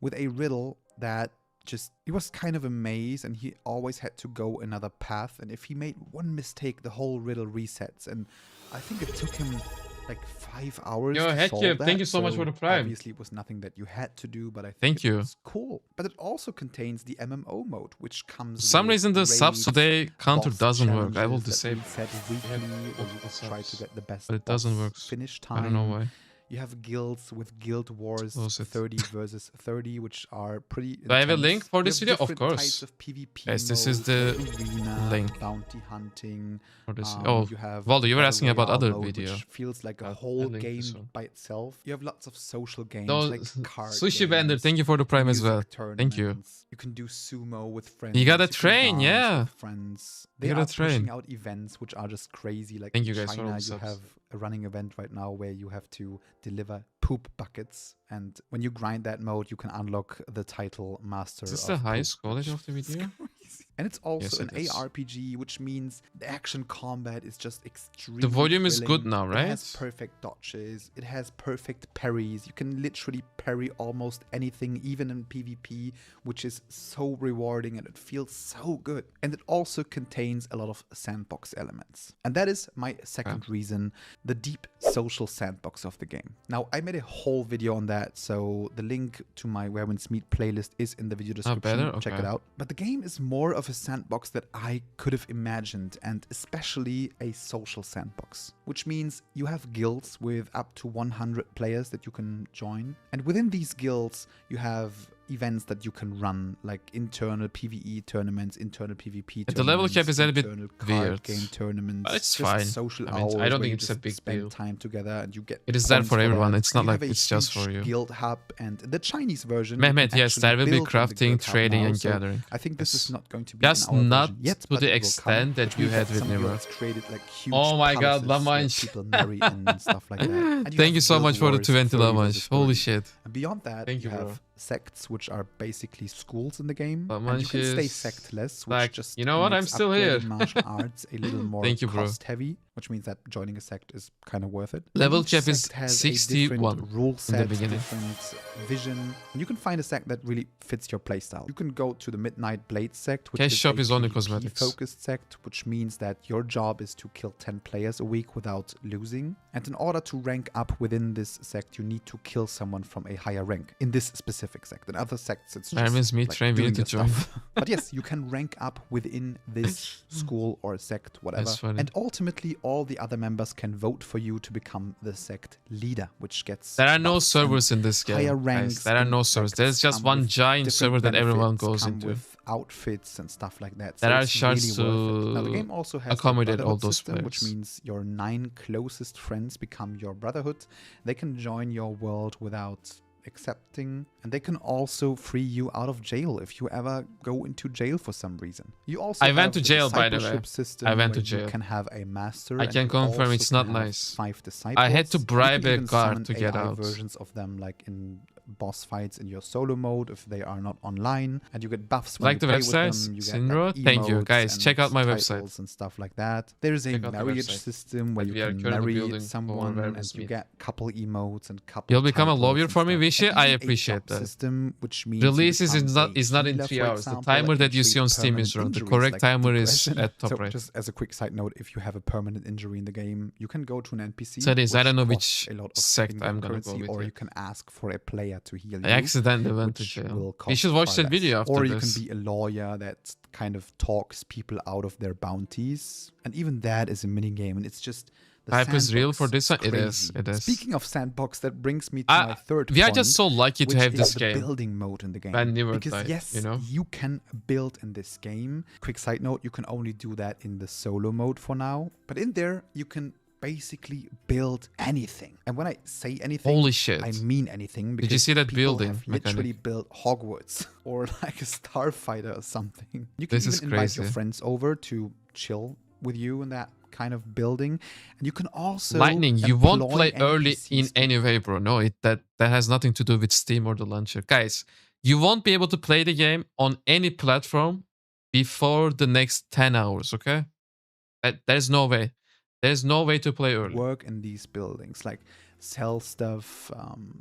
with a riddle that just, it was kind of a maze, and he always had to go another path, and if he made one mistake, the whole riddle resets. And I think it took him like 5 hours Yo, to heck solve yeah, that. thank you so much for the Prime. Obviously, it was nothing that you had to do, but I think Thank it you. was cool. But it also contains the MMO mode, which comes For some with reason the subs raids, today counter boss doesn't work. I will challenges that disable. reset weekly, where you multiple try to subs, get the best but it doesn't boss work. finish I time. don't know why. You have guilds with guild wars, Close it. 30 versus 30, which are pretty Do I have a intense. link for You this have video? Of different course. types of PvP Guys, this is modes, the like arena, link bounty hunting. for this. You have Waldo, you were battle asking about royale other mode, video. which feels like a I'll whole link game this one. by itself. You have lots of social games No, like card Sushi Bender, games, thank you for the prime as well. music Thank you. tournaments. You can do sumo with friends. You gotta can train, dance yeah. with friends. They You are gotta pushing train. out events which are just crazy. Like Thank in you guys for all China, the you subs. have a running event right now where you have to deliver poop buckets, and when you grind that mode, you can unlock the title Master. Is this of the Poop, highest quality which of the is video? crazy. And it's also Yes, an it is. ARPG, which means the action combat is just extremely. The volume is good thrilling. now, It has right? perfect dodges. It has perfect parries. You can literally parry almost anything, even in PvP, which is so rewarding and it feels so good. And it also contains a lot of sandbox elements. And that is my second reason, the deep social sandbox of the game. Now, I made a whole video on that, so the link to my Where Winds Meet playlist is in the video description. better? Check it Okay. out. But the game is more of a sandbox that I could have imagined, and especially a social sandbox, which means you have guilds with up to 100 players that you can join. And within these guilds, you have events that you can run, like internal PvE tournaments, internal PvP And the level cap is a little bit internal card weird. game tournaments. But it's just fine. social I mean, I hours don't where think you it's a just big spend deal. time together and you get It is there points for everyone. that. It's not You like have a it's just huge for you. guild hub, and the Chinese version. you Mehmet, can yes, actually there will be build on the crafting, guild hub trading, now, and so gathering. I think this Yes. is not going to be Just in our not version yet, to but the it will extent come, that which you means had with some Nimrod. guilds created like huge Oh my god, palaces where Lamanch. people marry in and stuff like that. And Thank have you so guild much for the wars, 20 30 Lamanch. versus Holy 30. shit. And beyond that, Thank you you, bro. have sects, which are basically schools in the game. But And you can stay Munchies, sectless, which like, just you know what, I'm makes still here. upgrading martial arts a little more Thank you, bro. cost heavy, which means that joining a sect is kind of worth it. Level Each cap is sect has a 61 different rule set, beginning. different vision, and you can find a sect that really fits your playstyle. You can go to the Midnight Blade sect, which Cash is shop a is only PvP cosmetics. focused sect, which means that your job is to kill 10 players a week without losing. And in order to rank up within this sect, you need to kill someone from a higher rank in this specific sect. In other sects, it's Ryan just is me, like train, we doing need to the join. stuff. But yes, you can rank up within this school or sect, whatever. That's funny. And ultimately, all the other members can vote for you to become the sect leader, which gets There are no buffs and servers in this game. higher Guys. ranks. There are in no servers. sects, There's just come one with giant different server that everyone benefits, goes come into. with outfits and stuff like that. There are it's shards really worth it. Now the to game also has accommodate a all brotherhood those system, which players. means your 9 closest friends become your brotherhood. They can join your world without accepting, and they can also free you out of jail if you ever go into jail for some reason. You also I went have to the jail, by the way. discipleship system I went to where jail. You can have a master. I and can you confirm also it's can not have nice. 5 disciples. I had to You bribe can a even guard summon to get AI out. versions of them, like in boss fights in your solo mode if they are not online, and you get buffs when Like you the play with websites? them. You get Sinro? like, Thank you, emotes guys. and Check out my titles website. and stuff like that. There is a Check out the marriage website system where that you we are can currently marry building for someone Where and Winds you Meet. get couple emotes and couple. You'll become a titles lawyer and for me, stuff. Vishy? And I even a appreciate job that. system, which means you Releases is become not a in healer, 3 for hours. The example, timer can that you treat see on Steam is permanent wrong. The injuries correct like timer is depression. at top So right. just as a quick side note, if you have a permanent injury in the game, you can go to an NPC. So it is. I which don't know costs which a lot of sect in-game I'm gonna go currency, with or yet. you can ask for a player to heal you. I accidentally went to which jail. will You cost should watch far that video less. after Or you this. can be a lawyer that kind of talks people out of their bounties, and even that is a mini game, and it's just. The Hype is real for sandbox this one? It crazy. is, it is. Speaking of sandbox, that brings me to my third We are point, just so lucky to which have is this the game. building mode in the game. When Nimrod Because died, yes, you know? you can build in this game. Quick side note, you can only do that in the solo mode for now. But in there, you can basically build anything. And when I say anything, Holy shit. I mean anything. Because Did you see that people building have literally mechanic? built Hogwarts or like a starfighter or something. You can This is even invite your crazy. friends over to chill with you in that kind of building, and you can also Lightning, you won't employ play early in NPCs to any way, bro. No, that has nothing to do with Steam or the launcher. Guys, you won't be able to play the game on any platform before the next 10 hours, okay? There's no way. There's no way to play early. work in these buildings, like sell stuff,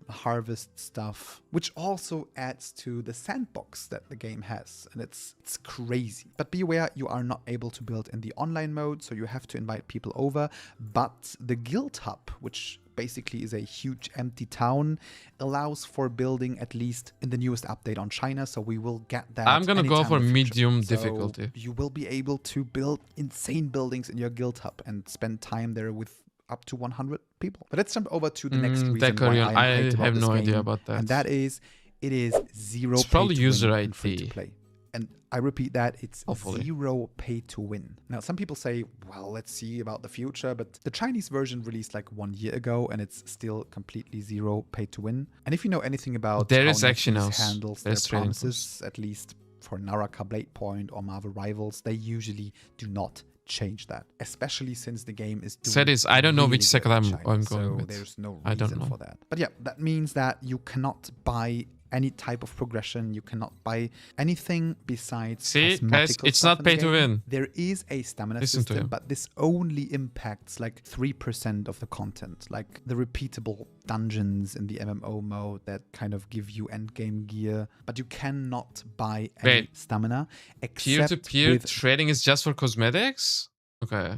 harvest stuff, which also adds to the sandbox that the game has, and it's crazy. But be aware, you are not able to build in the online mode, so you have to invite people over. But the guild hub, which basically is a huge empty town, allows for building, at least in the newest update on China, so we will get that. I'm gonna go anytime for in the future. medium So difficulty. you will be able to build insane buildings in your guild hub and spend time there with up to 100 people. But let's jump over to the next reason why Decorion, I'm hyped about have this no game, idea about that. and that is it is zero It's pay probably to user win ID. and free to play. And I repeat that, it's Hopefully. zero pay to win. Now, some people say, well, let's see about the future, but the Chinese version released like 1 year ago, and it's still completely zero pay to win. And if you know anything about There how is Action NetEase House. handles their There's trading promises, at least for Naraka Blade Point or Marvel Rivals, they usually do not change that, especially since the game is doing Said is, I don't know really which good second in I'm China, going so with. there's no I don't reason know. for that. But yeah, that means that you cannot buy any type of progression. You cannot buy anything besides See, guys, cosmetical it's stuff not in the pay to game. win. There is a stamina Listen to system, him. but this only impacts like 3% of the content, like the repeatable dungeons in the MMO mode that kind of give you endgame gear, but you cannot buy any Wait. stamina except Peer-to-peer with trading is just for cosmetics? Okay.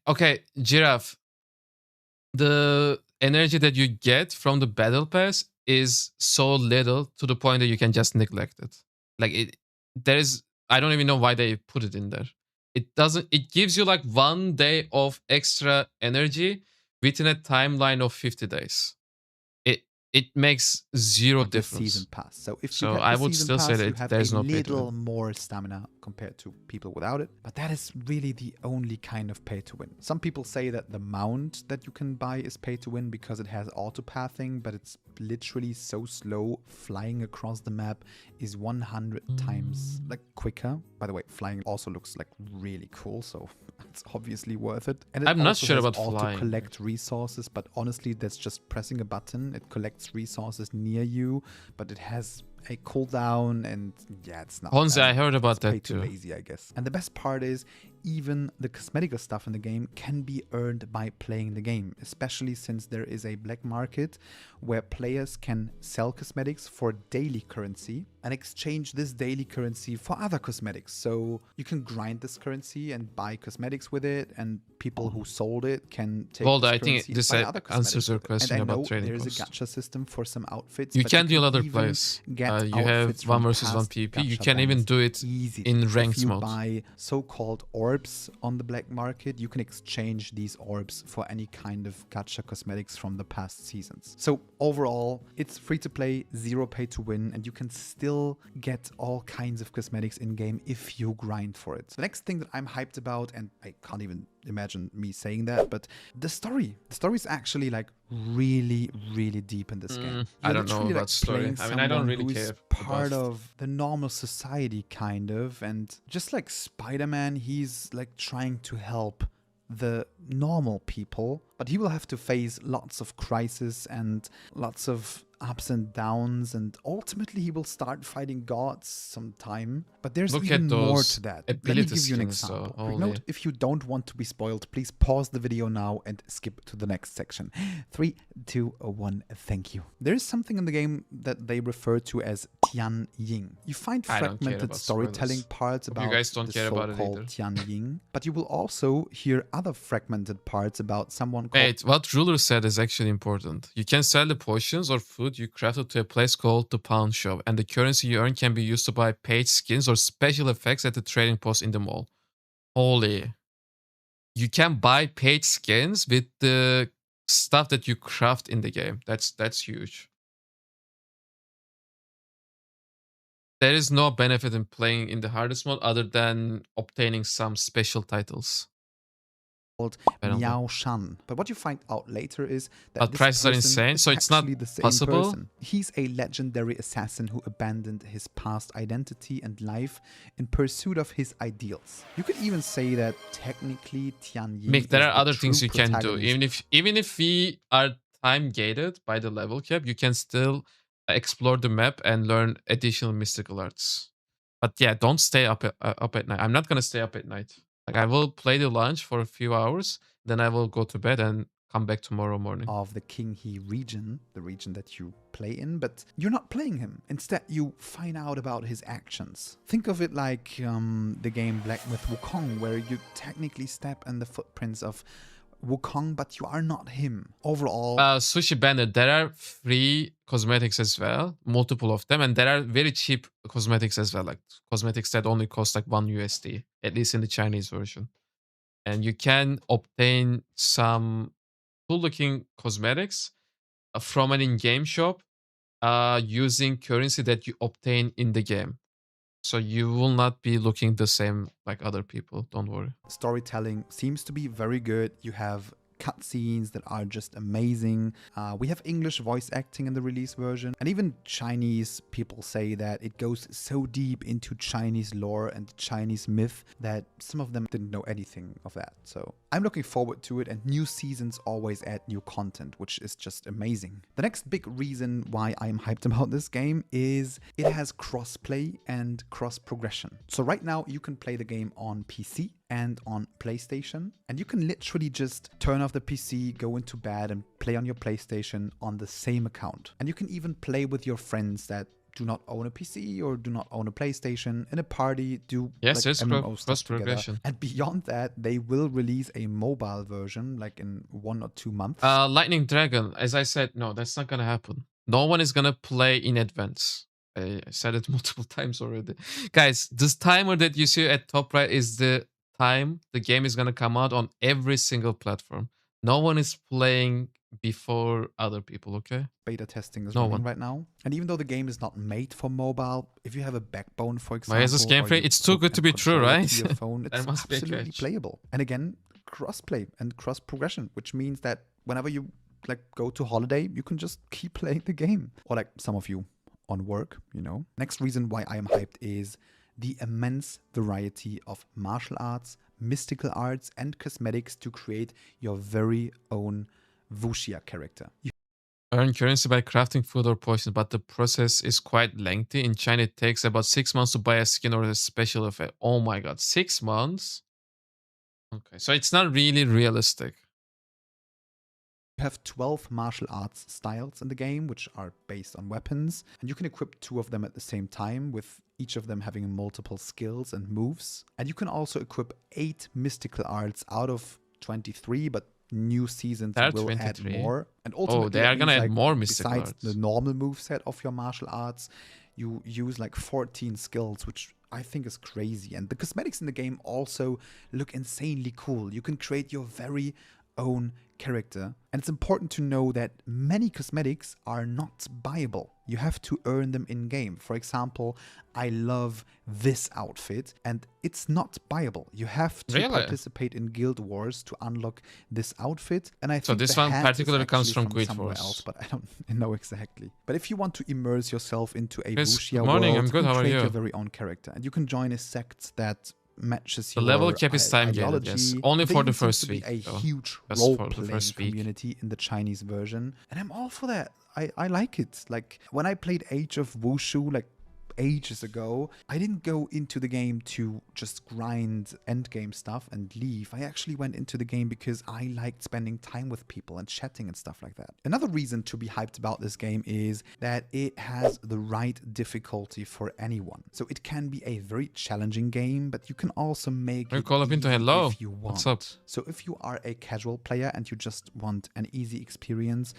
Okay, Giraffe. The energy that you get from the battle pass is so little to the point that you can just neglect it. Like I don't even know why they put it in there. It gives you like 1 day of extra energy within a timeline of 50 days. It makes zero the season difference. pass. So if So you get I the would season still say pass, that you have there's a no pay to win. little more stamina compared to people without it. But that is really the only kind of pay to win. Some people say that the mount that you can buy is pay to win because it has auto pathing, but it's literally so slow. Flying across the map is 100 times like quicker. By the way, flying also looks like really cool, so it's obviously worth it. And it I'm not also sure has about auto flying. collect resources, but honestly, that's just pressing a button. It collects resources near you, but it has a cooldown, and yeah, it's not. Honestly, I heard about it's that paid too too. lazy, I guess. And the best part is, even the cosmetical stuff in the game can be earned by playing the game, especially since there is a black market where players can sell cosmetics for daily currency and exchange this daily currency for other cosmetics. So you can grind this currency and buy cosmetics with it, and people who sold it can take Well, this I think currency this and buy other cosmetics answers your with it. question And I about know trading there's a costs. gacha system for some outfits. You but can do other even plays. get You have outfits 1 from versus 1 past PvP. You gacha can even bans do it easy. in ranked If you mode. buy so-called orbs on the black market, you can exchange these orbs for any kind of gacha cosmetics from the past seasons. So overall, it's free to play, zero pay to win, and you can still get all kinds of cosmetics in-game if you grind for it. The next thing that I'm hyped about, and I can't even imagine me saying that, but the story. The story is actually like really, really deep in this game. I You're don't know literally, about like, story. playing I mean, I don't someone really who is care part about- of the normal society, kind of, and just like Spider-Man, he's like trying to help the normal people, but he will have to face lots of crises and lots of ups and downs, and ultimately he will start fighting gods sometime. But there's Look even at more those to that. Let me ability give you an skins, though, example. holy. Note, if you don't want to be spoiled, please pause the video now and skip to the next section. 3, 2, 1, thank you. There is something in the game that they refer to as Tian Ying. You find I don't care fragmented about storytelling spoilers. parts Hope about you guys don't the care about it so-called either. Tian Ying, but you will also hear other fragmented parts about someone called Wait, what Ruler said is actually important. You can sell the potions or food you crafted to a place called the pawn shop, and the currency you earn can be used to buy paid skins or special effects at the trading post in the mall. Holy. You can buy paid skins with the stuff that you craft in the game. That's huge. There is no benefit in playing in the hardest mode other than obtaining some special titles. Apparently. Miao Shan. But what you find out later is that But this prices are person insane, is so it's not actually the same possible? person. He's a legendary assassin who abandoned his past identity and life in pursuit of his ideals. You could even say that technically Tian Ying Mick, there is are the other things true you can do. protagonist. Even if we are time gated by the level cap, you can still explore the map and learn additional mystical arts. But yeah, don't stay up at night. I'm not gonna stay up at night. Like, I will play the launch for a few hours, then I will go to bed and come back tomorrow morning. Of the Qinghe region, the region that you play in, but you're not playing him. Instead, you find out about his actions. Think of it like the game Black Myth Wukong, where you technically step in the footprints of Wukong, but you are not him. Overall, Sushi Bandit, there are free cosmetics as well, multiple of them, and there are very cheap cosmetics as well, like cosmetics that only cost like 1 USD, at least in the Chinese version. and you can obtain some cool-looking cosmetics from an in-game shop using currency that you obtain in the game. So you will not be looking the same like other people. Don't worry. Storytelling seems to be very good. You have cutscenes that are just amazing. We have English voice acting in the release version, and even Chinese people say that it goes so deep into Chinese lore and Chinese myth that some of them didn't know anything of that. So I'm looking forward to it, and new seasons always add new content, which is just amazing. The next big reason why I'm hyped about this game is it has crossplay and cross progression. So right now you can play the game on PC and on PlayStation, and you can literally just turn off the PC, go into bed and play on your PlayStation on the same account. And you can even play with your friends that do not own a PC or do not own a PlayStation in a party, do yes, like it's MMO stuff cross together. progression. And beyond that, they will release a mobile version like in 1 or 2 months. Lightning Dragon, as I said, no, that's not gonna happen. No one is gonna play in advance. I said it multiple times already. Guys, this timer that you see at top right is the time the game is gonna come out on every single platform. No one is playing before other people, okay? Beta testing is No running one. right now. And even though the game is not made for mobile, if you have a backbone, for example, Why is this game or free? you It's too hook good to a be true, controller right? to your phone, it's There must be a absolutely catch. playable. And again, crossplay and cross progression, which means that whenever you like go to holiday, you can just keep playing the game. Or like some of you on work, you know. Next reason why I am hyped is the immense variety of martial arts, mystical arts, and cosmetics to create your very own wuxia character. You Earn currency by crafting food or poison, but the process is quite lengthy. In China, it takes about 6 months to buy a skin or a special effect. Oh my god, 6 months? Okay, so it's not really realistic. have 12 martial arts styles in the game, which are based on weapons, and you can equip 2 of them at the same time, with each of them having multiple skills and moves. And you can also equip 8 mystical arts out of 23, but new seasons There are will 23. add more. And ultimately, they are that gonna means, add like, more mystical besides arts. the normal moveset of your martial arts, you use like 14 skills, which I think is crazy. And the cosmetics in the game also look insanely cool. You can create your very own character. And it's important to know that many cosmetics are not buyable. You have to earn them in game. For example, I love this outfit and it's not buyable. You have to Really? participate in guild wars to unlock this outfit. And I So think this the one hat is particularly comes actually from Guild somewhere Wars. else, but I don't know exactly. But if you want to immerse yourself into a Chris, wuxia good morning, world, I'm good, you how can are create you? your very own character. And you can join a sect that matches The your level cap is time gated, ideology. yes. Only There for the even seems first to be week, a though. huge Just for the role-playing first week. community in the Chinese version, and I'm all for that. I like it. Like when I played Age of Wushu, like ages ago, I didn't go into the game to just grind endgame stuff and leave. I actually went into the game because I liked spending time with people and chatting and stuff like that. Another reason to be hyped about this game is that it has the right difficulty for anyone. So it can be a very challenging game, but you can also make Hey, it Call Up Into easy hello. if you want. What's up? So if you are a casual player and you just want an easy experience,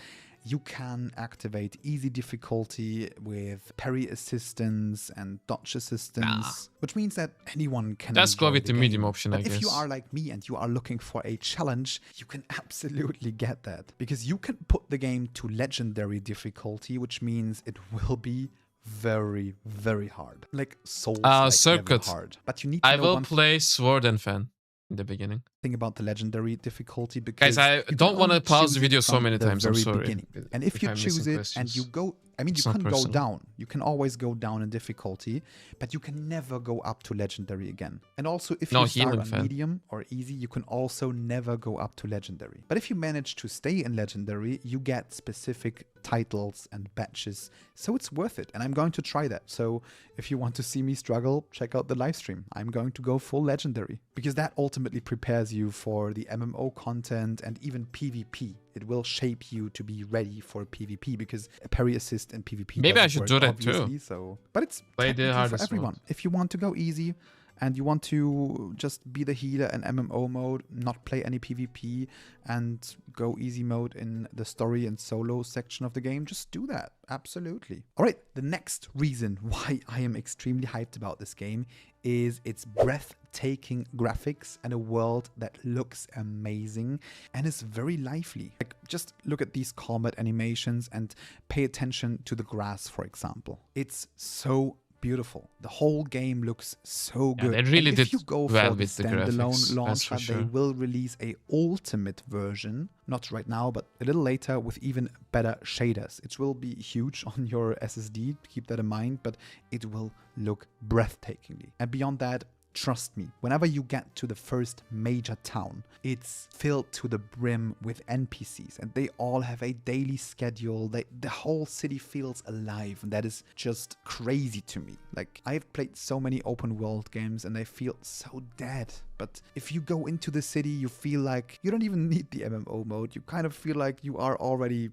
you can activate easy difficulty with parry assistance and dodge assistance, which means that anyone can Let's go enjoy with the game. medium option, But I if you guess. are like me and you are looking for a challenge, you can absolutely get that, because you can put the game to legendary difficulty, which means it will be very, very hard, like Souls like Circuit. hard. But you need to I know will one play Sword and Fan in the beginning. thing about the legendary difficulty, because Guys, I you can don't want to only pause choose the it video so from many the times. I'm very sorry. beginning. And if you I'm choose missing it and you questions. go, I mean, you It's not can go personal. down. You can always go down in difficulty, but you can never go up to legendary again. And also, if No, you start healing on fan. medium or easy, you can also never go up to legendary. But if you manage to stay in legendary, you get specific titles and badges. So it's worth it. And I'm going to try that. So if you want to see me struggle, check out the live stream. I'm going to go full legendary, because that ultimately prepares you for the MMO content and even PvP. It will shape you to be ready for PvP, because a parry assist in PvP Maybe I doesn't should work, do that too. obviously. So, but it's Play the technically for hardest everyone. mode. If you want to go easy and you want to just be the healer in MMO mode, not play any PvP, and go easy mode in the story and solo section of the game, just do that. Absolutely. All right, the next reason why I am extremely hyped about this game is its breathtaking graphics and a world that looks amazing and is very lively. Like, just look at these combat animations and pay attention to the grass, for example. It's so beautiful. The whole game looks so Yeah, good. they really And if did you go well for the with the standalone graphics, that's for launcher, they sure. will release a ultimate version, not right now, but a little later, with even better shaders. It will be huge on your SSD, keep that in mind, but it will look breathtakingly. And beyond that, trust me, whenever you get to the first major town, it's filled to the brim with NPCs and they all have a daily schedule. The whole city feels alive, and that is just crazy to me. Like, I've played so many open world games and they feel so dead. But if you go into the city, you feel like you don't even need the MMO mode. You kind of feel like you are already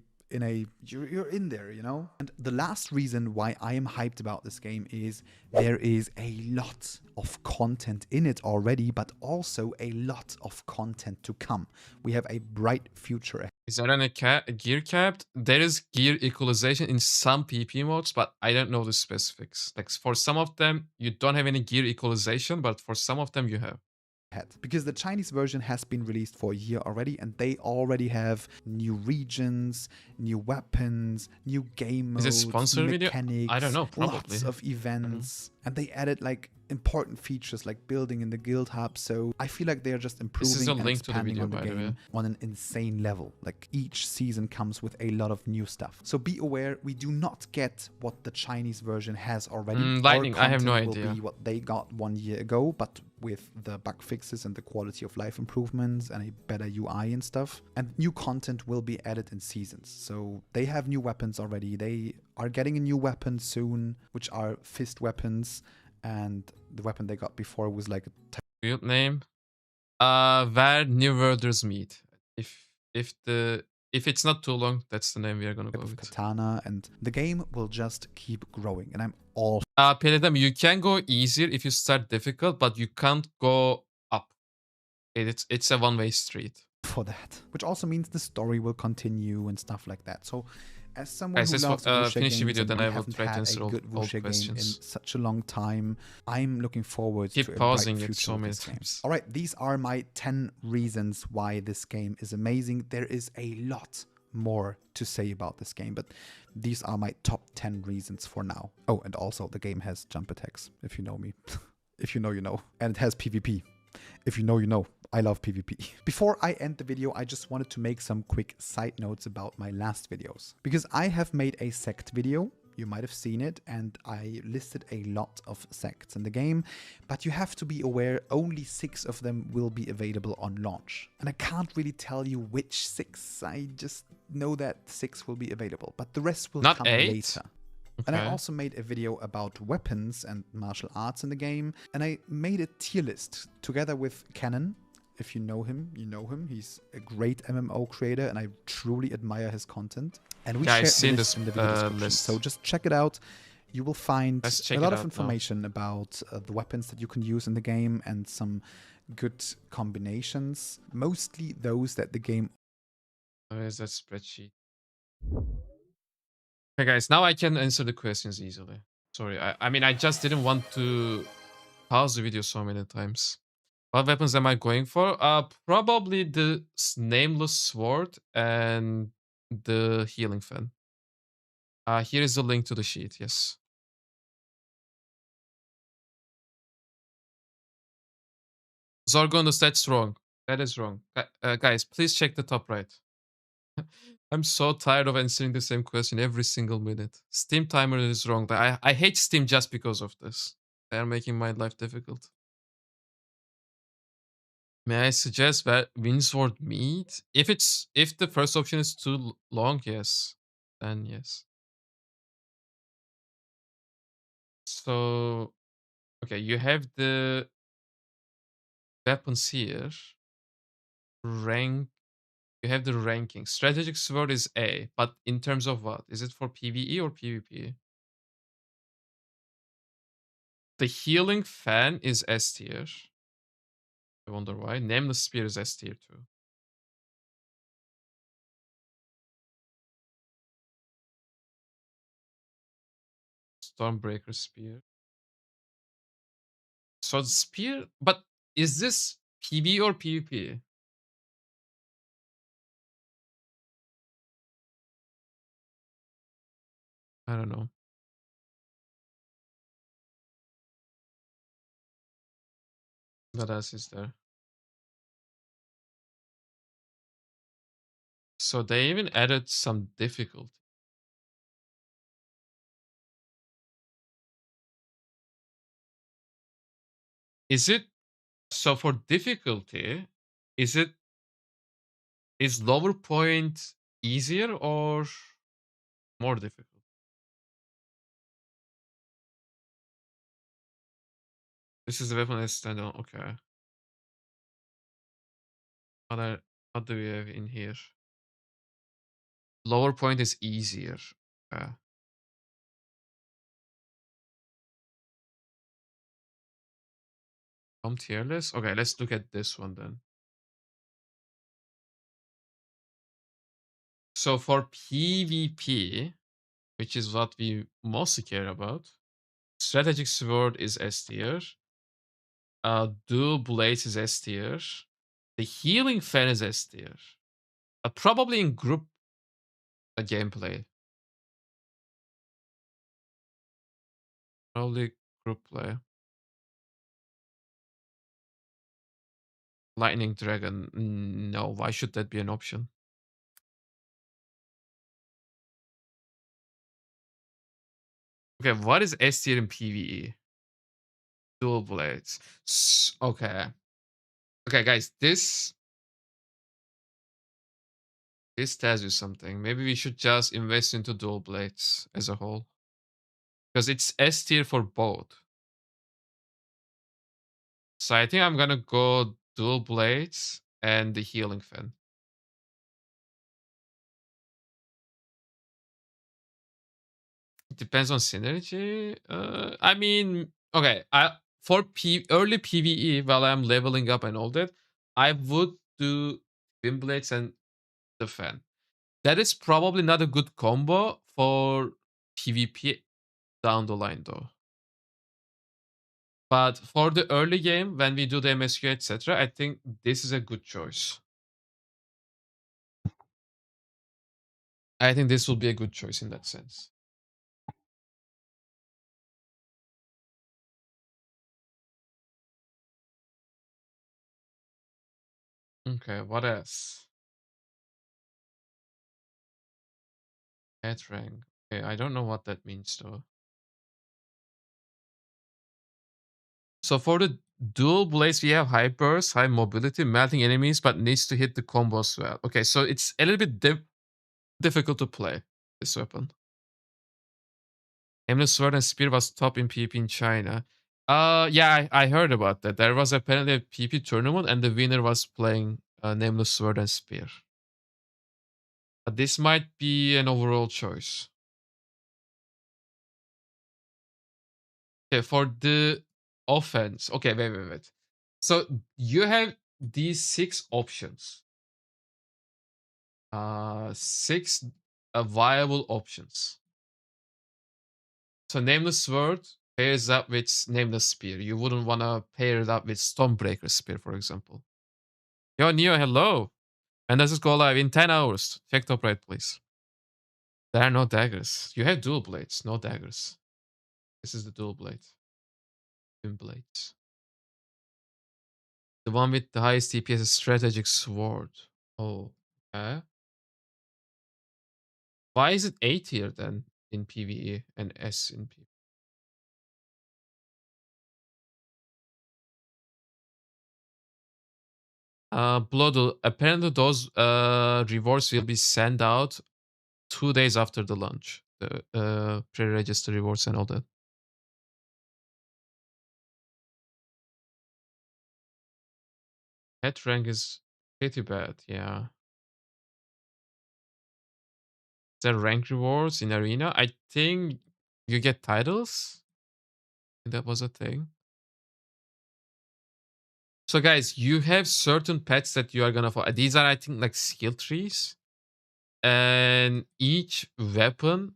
you're in there, you know? And the last reason why I am hyped about this game is there is a lot of content in it already, but also a lot of content to come. We have a bright future ahead. Is there any gear capped? There is gear equalization in some PP modes, but I don't know the specifics. Like, for some of them, you don't have any gear equalization, but for some of them, you have. Because the Chinese version has been released for a year already, and they already have new regions, new weapons, new game modes, Is it sponsored new video? mechanics, I don't know, probably. lots of events, and they added like important features like building in the guild hub. So I feel like they are just improving a and link to the expanding video, on the by the way. game on an insane level. Like, each season comes with a lot of new stuff. So be aware, we do not get what the Chinese version has already. Lightning, Our I have no content idea. will be what they got 1 year ago, but with the bug fixes and the quality of life improvements and a better UI and stuff. And new content will be added in seasons. So they have new weapons already. They are getting a new weapon soon, which are fist weapons. And the weapon they got before was like a Field name? Where New Worlders meet. If it's not too long, that's the name we are gonna type go of with. katana, and the game will just keep growing. And I'm all Peledam, you can go easier if you start difficult, but you can't go up. It's a one-way street. for that, which also means the story will continue and stuff like that. So as someone Guys, who let's loves wuxia finish the games video, and then we I will haven't try to had answer a all good wuxia game in questions. such a long time, I'm looking forward Keep to a pausing bright it future so with many this game. times. All right, these are my 10 reasons why this game is amazing. There is a lot more to say about this game, but these are my top 10 reasons for now. Oh, and also the game has jump attacks, if you know me. If you know, you know. And it has PvP. If you know, you know. I love PvP. Before I end the video, I just wanted to make some quick side notes about my last videos. Because I have made a sect video, you might have seen it, and I listed a lot of sects in the game, but you have to be aware only 6 of them will be available on launch. And I can't really tell you which 6, I just know that 6 will be available, but the rest will Not come 8? later. And I Okay. also made a video about weapons and martial arts in the game, and I made a tier list together with Canon. If you know him, you know him. He's a great MMO creator, and I truly admire his content. And we Yeah, I've shared seen the list this, in the video description, list. so just check it out. You will find Let's check a lot it of out now. information about the weapons that you can use in the game and some good combinations. Mostly those that the game Where is that spreadsheet? Okay, guys, now I can answer the questions easily. Sorry, I mean, I just didn't want to pause the video so many times. What weapons am I going for? Probably the nameless sword and the healing fan. Here is the link to the sheet. Yes. Zorgonus, that's wrong. That is wrong. Guys, please check the top right. I'm so tired of answering the same question every single minute. Steam timer is wrong. I hate Steam just because of this. They are making my life difficult. May I suggest where Windsword meet? If the first option is too long, yes. Then yes. So okay, you have the weapons here. Rank you have the ranking. Strategic sword is A, but in terms of what? Is it for PvE or PvP? The healing fan is S tier. I wonder why. Nameless Spear is S tier too. Stormbreaker Spear. So the Spear, but is this PB or PvP? I don't know. What else is there? So they even added some difficulty. Is it so for difficulty? Is it is lower point easier or more difficult? This is the weapon as standalone. Okay. What do we have in here? Lower point is easier. Okay. Some tier list. Okay, let's look at this one then. So for PvP, which is what we mostly care about, strategic sword is S tier. Dual blades is S tier. The healing fan is S tier. Probably in group gameplay. Probably group play. Lightning Dragon. No, why should that be an option? Okay, what is S tier in PvE? Dual blades. Okay. Okay, guys, this tells you something. Maybe we should just invest into dual blades as a whole. Because it's S tier for both. So I think I'm gonna go dual blades and the healing fan. It depends on synergy. I mean, okay. For early PVE while I'm leveling up and all that, I would do twin blades and the fan. That is probably not a good combo for PvP down the line though. But for the early game, when we do the MSQ, etc., I think this is a good choice. I think this will be a good choice in that sense. Okay, what else? Head rank. Okay, I don't know what that means though. So for the dual blades, we have high burst, high mobility, melting enemies, but needs to hit the combo as well. Okay, so it's a little bit difficult to play this weapon. Nameless Sword and Spear was top in PvP in China. Yeah, I heard about that. There was apparently a PvP tournament and the winner was playing Nameless Sword and Spear. But this might be an overall choice. Okay, for the offense. Okay, wait. So you have these 6 options. 6 viable options. So Nameless Sword pairs up with Nameless Spear. You wouldn't want to pair it up with Stormbreaker Spear, for example. Yo, Neo, hello. And does this go live in 10 hours? Check top right, please. There are no daggers. You have dual blades, no daggers. This is the dual blade. Twin blades. The one with the highest DPS is Strategic Sword. Oh, okay. Why is it A tier then in PvE and S in PvE? Bloodle, apparently those rewards will be sent out 2 days after the launch. The pre-register rewards and all that. Head rank is pretty bad, yeah. Is there rank rewards in Arena? I think you get titles. That was a thing. So guys, you have certain pets that you are gonna follow. These are, I think, like skill trees. And each weapon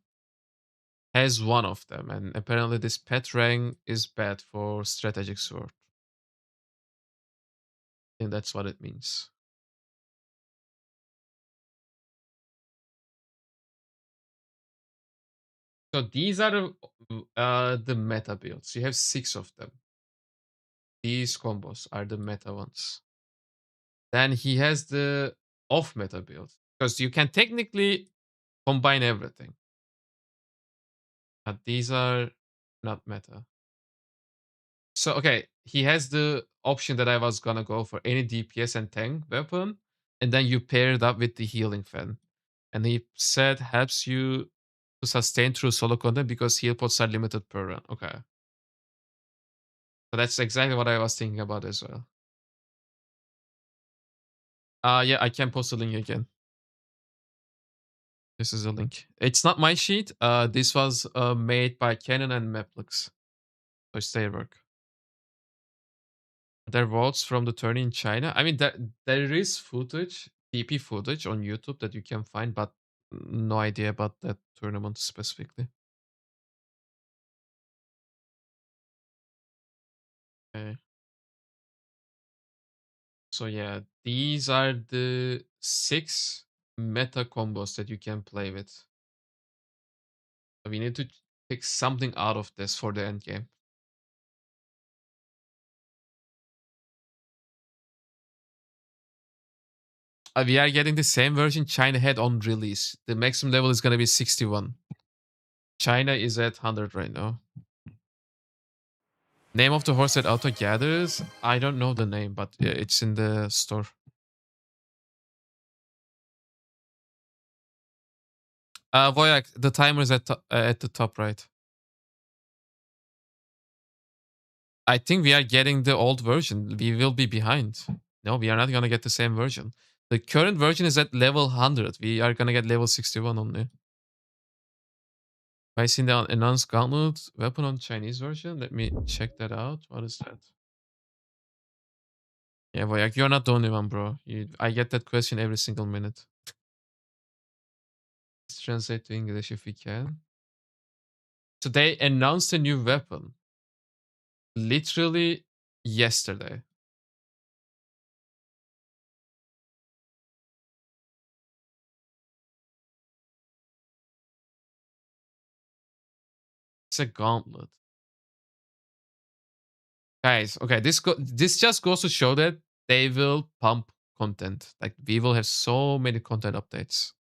has one of them. And apparently this pet rank is bad for strategic sword. And that's what it means. So these are the meta builds. You have 6 of them. These combos are the meta ones. Then he has the off meta build. Because you can technically combine everything. But these are not meta. So okay, he has the option that I was gonna go for, any DPS and tank weapon, and then you pair it up with the healing fan. And he said helps you to sustain through solo content because heal pots are limited per run. Okay. So that's exactly what I was thinking about as well. Yeah, I can post a link again. This is a link. It's not my sheet. This was made by Canon and Maplix. So it's their work. There votes from the tourney in China. I mean, there is footage, TP footage on YouTube that you can find, but no idea about that tournament specifically. Okay. So yeah, these are the 6 meta combos that you can play with. So we need to pick something out of this for the end game. We are getting the same version China had on release. The maximum level is going to be 61. China is at 100 right now. Name of the horse that Auto gathers? I don't know the name, but it's in the store. Voyak, the timer is at the top right. I think we are getting the old version. We will be behind. No, we are not going to get the same version. The current version is at level 100. We are going to get level 61 only. I seen the announced gauntlet weapon on Chinese version. Let me check that out. What is that? Yeah, Voyak, you're not the only one, bro. I get that question every single minute. Let's translate to English if we can. So they announced a new weapon literally yesterday. It's a gauntlet. Guys, okay, this just goes to show that they will pump content. Like we will have so many content updates.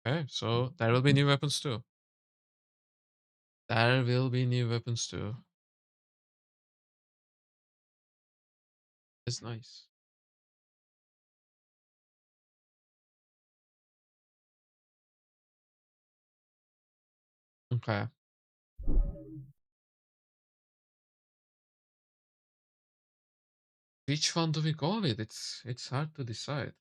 Okay, so there will be new weapons too. There will be new weapons too. It's nice. Okay. Which one do we go with? It's hard to decide.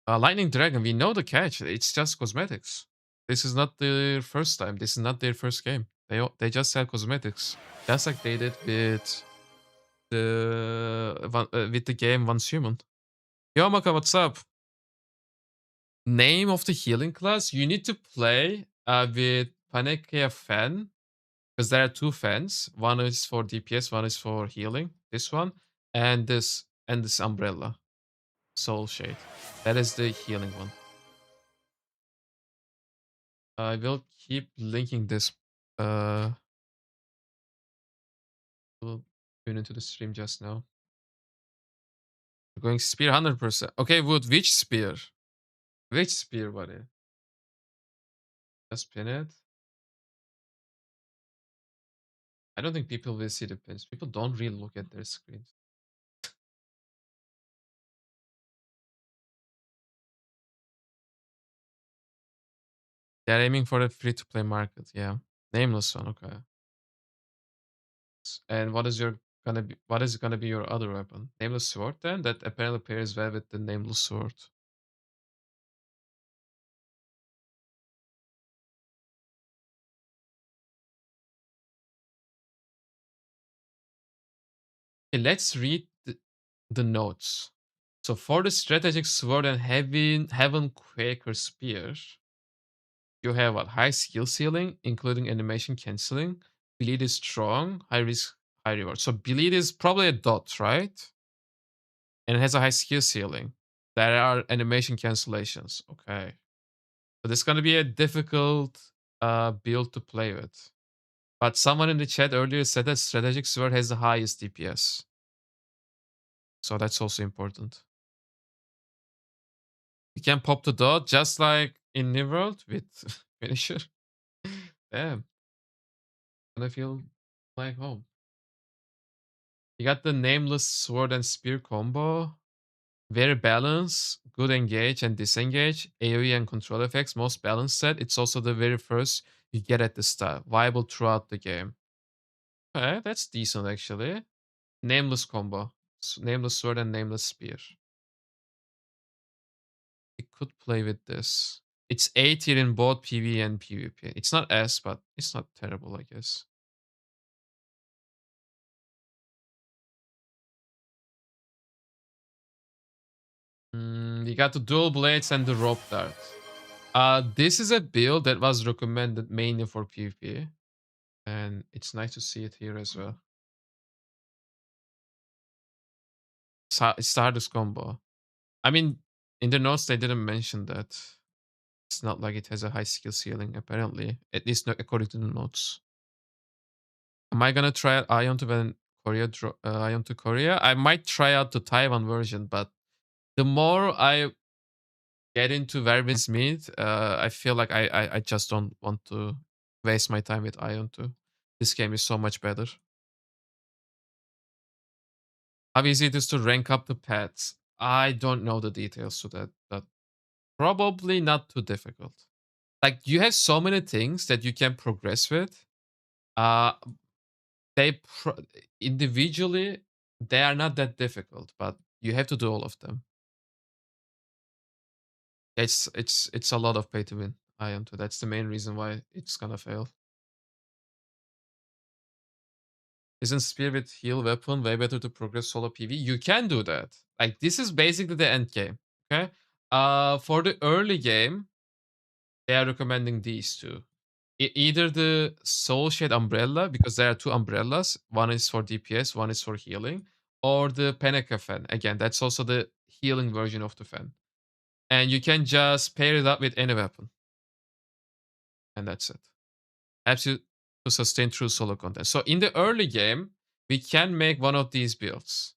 Lightning Dragon, we know the catch. It's just cosmetics. This is not their first time. This is not their first game. They just sell cosmetics, just like they did with the game Once Human. Yo, Maka, what's up? Name of the healing class? You need to play with Panacea Fan, because there are 2 fans. One is for DPS, one is for healing. This one and this umbrella, Soul Shade. That is the healing one. I will keep linking this. Will tune into the stream just now. We're going spear 100%. Okay, Wood, which spear? Which spear, buddy? Just pin it. I don't think people will see the pins. People don't really look at their screens. They're aiming for the free-to-play market, yeah. Nameless one, okay. And what is your gonna be? What is gonna be your other weapon? Nameless sword then? That apparently pairs well with the nameless sword. Okay, let's read the notes. So for the strategic sword and heaven quaker spear, you have what? High skill ceiling, including animation canceling. Bleed is strong, high risk, high reward. So bleed is probably a dot, right? And it has a high skill ceiling. There are animation cancellations. Okay. So this is gonna be a difficult build to play with. But someone in the chat earlier said that strategic sword has the highest DPS. So that's also important. You can pop the dot just like in New World with finisher. Damn. Gonna feel like home. You got the nameless sword and spear combo. Very balanced, good engage and disengage, AoE and control effects, most balanced set. It's also the very first you get at the start. Viable throughout the game. Okay, that's decent actually. Nameless combo. Nameless sword and nameless spear. You could play with this. It's A tier in both PvE and PvP. It's not S, but it's not terrible, I guess. You got the dual blades and the rope dart. This is a build that was recommended mainly for PvP. And it's nice to see it here as well. It's the hardest combo. I mean, in the notes, they didn't mention that. It's not like it has a high skill ceiling, apparently. At least not according to the notes. Am I gonna try out Ion to when Ion to Korea? I might try out the Taiwan version, but the more I get into where this meet, I feel like I just don't want to waste my time with Ion 2. This game is so much better. How easy it is to rank up the pets? I don't know the details to that, but probably not too difficult. Like you have so many things that you can progress with. Uh, they individually they are not that difficult, but you have to do all of them. It's a lot of pay to win. I am too. That's the main reason why it's gonna fail. Isn't spear with heal weapon way better to progress solo PV? You can do that. Like this is basically the end game. Okay. For the early game, they are recommending these two. Either the Soul Shade Umbrella, because there are two umbrellas. One is for DPS, one is for healing, or the Peneka fan. Again, that's also the healing version of the fan. And you can just pair it up with any weapon. And that's it. Helps you to sustain true solo content. So in the early game, we can make one of these builds.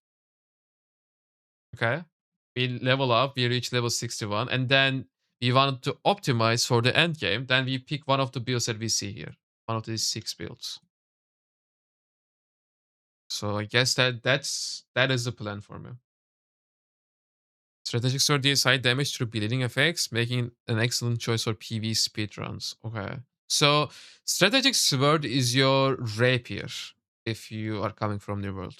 Okay. We level up, we reach level 61, and then we want to optimize for the end game. Then we pick one of the builds that we see here. One of these 6 builds. So I guess that is the plan for me. Strategic sword deals high damage through bleeding effects, making an excellent choice for PvE speedruns. Okay. So strategic sword is your rapier if you are coming from New World.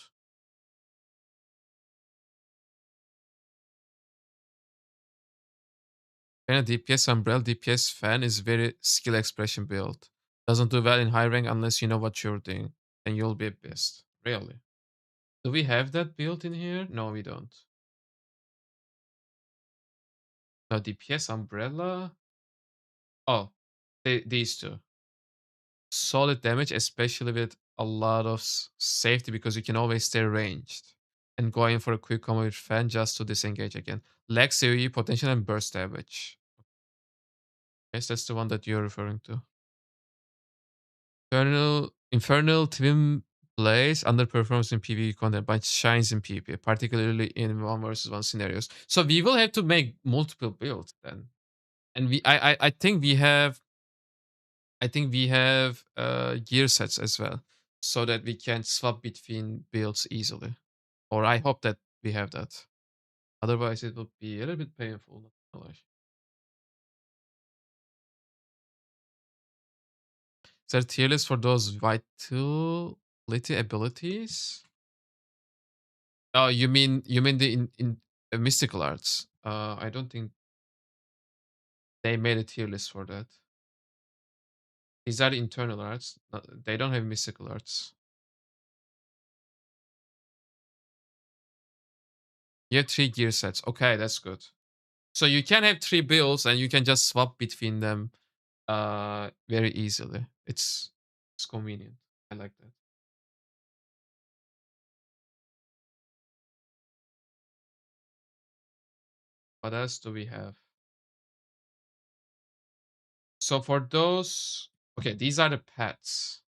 And a DPS umbrella DPS fan is very skill expression build. Doesn't do well in high rank unless you know what you're doing. And you'll be best. Really. Do we have that build in here? No, we don't. No, DPS umbrella. Oh, these two. Solid damage, especially with a lot of safety because you can always stay ranged. And go in for a quick combo with fan just to disengage again. Lax AoE potential and burst damage. Yes, that's the one that you're referring to. Infernal Twin Blaze underperforms in PvE content but shines in PvP, particularly in 1 versus 1 scenarios. So we will have to make multiple builds then. And I think we have gear sets as well, so that we can swap between builds easily. Or I hope that we have that. Otherwise, it would be a little bit painful. Not gonna lie. Is there tier list for those vitality abilities? Oh, you mean the in mystical arts? I don't think they made a tier list for that. These are the internal arts. They don't have mystical arts. You have 3 gear sets. Okay, that's good. So you can have 3 builds and you can just swap between them very easily. It's convenient. I like that. What else do we have? So for those, okay, these are the pets.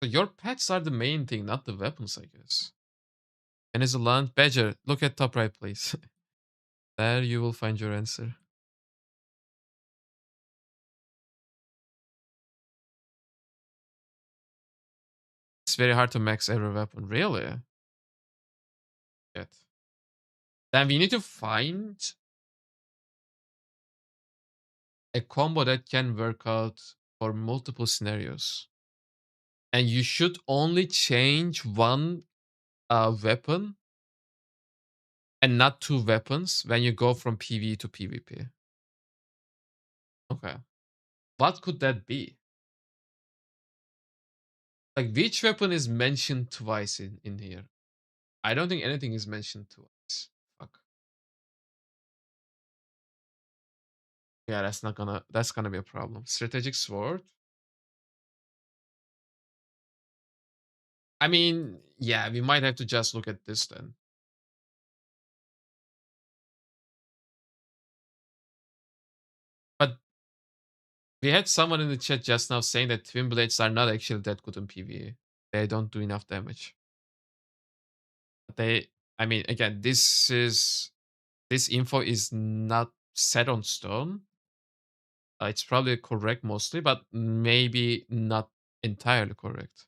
So your pets are the main thing, not the weapons, I guess. And is a land badger. Look at top right, please. There you will find your answer. It's very hard to max every weapon. Really? Yet. Then we need to find a combo that can work out for multiple scenarios. And you should only change one weapon and not 2 weapons when you go from PvE to PvP. Okay. What could that be? Like, which weapon is mentioned twice in here? I don't think anything is mentioned twice. Fuck. Yeah, that's gonna be a problem. Strategic sword. I mean, yeah, we might have to just look at this then. But we had someone in the chat just now saying that twin blades are not actually that good in PvE. They don't do enough damage. They, I mean, again, this info is not set on stone. It's probably correct mostly, but maybe not entirely correct.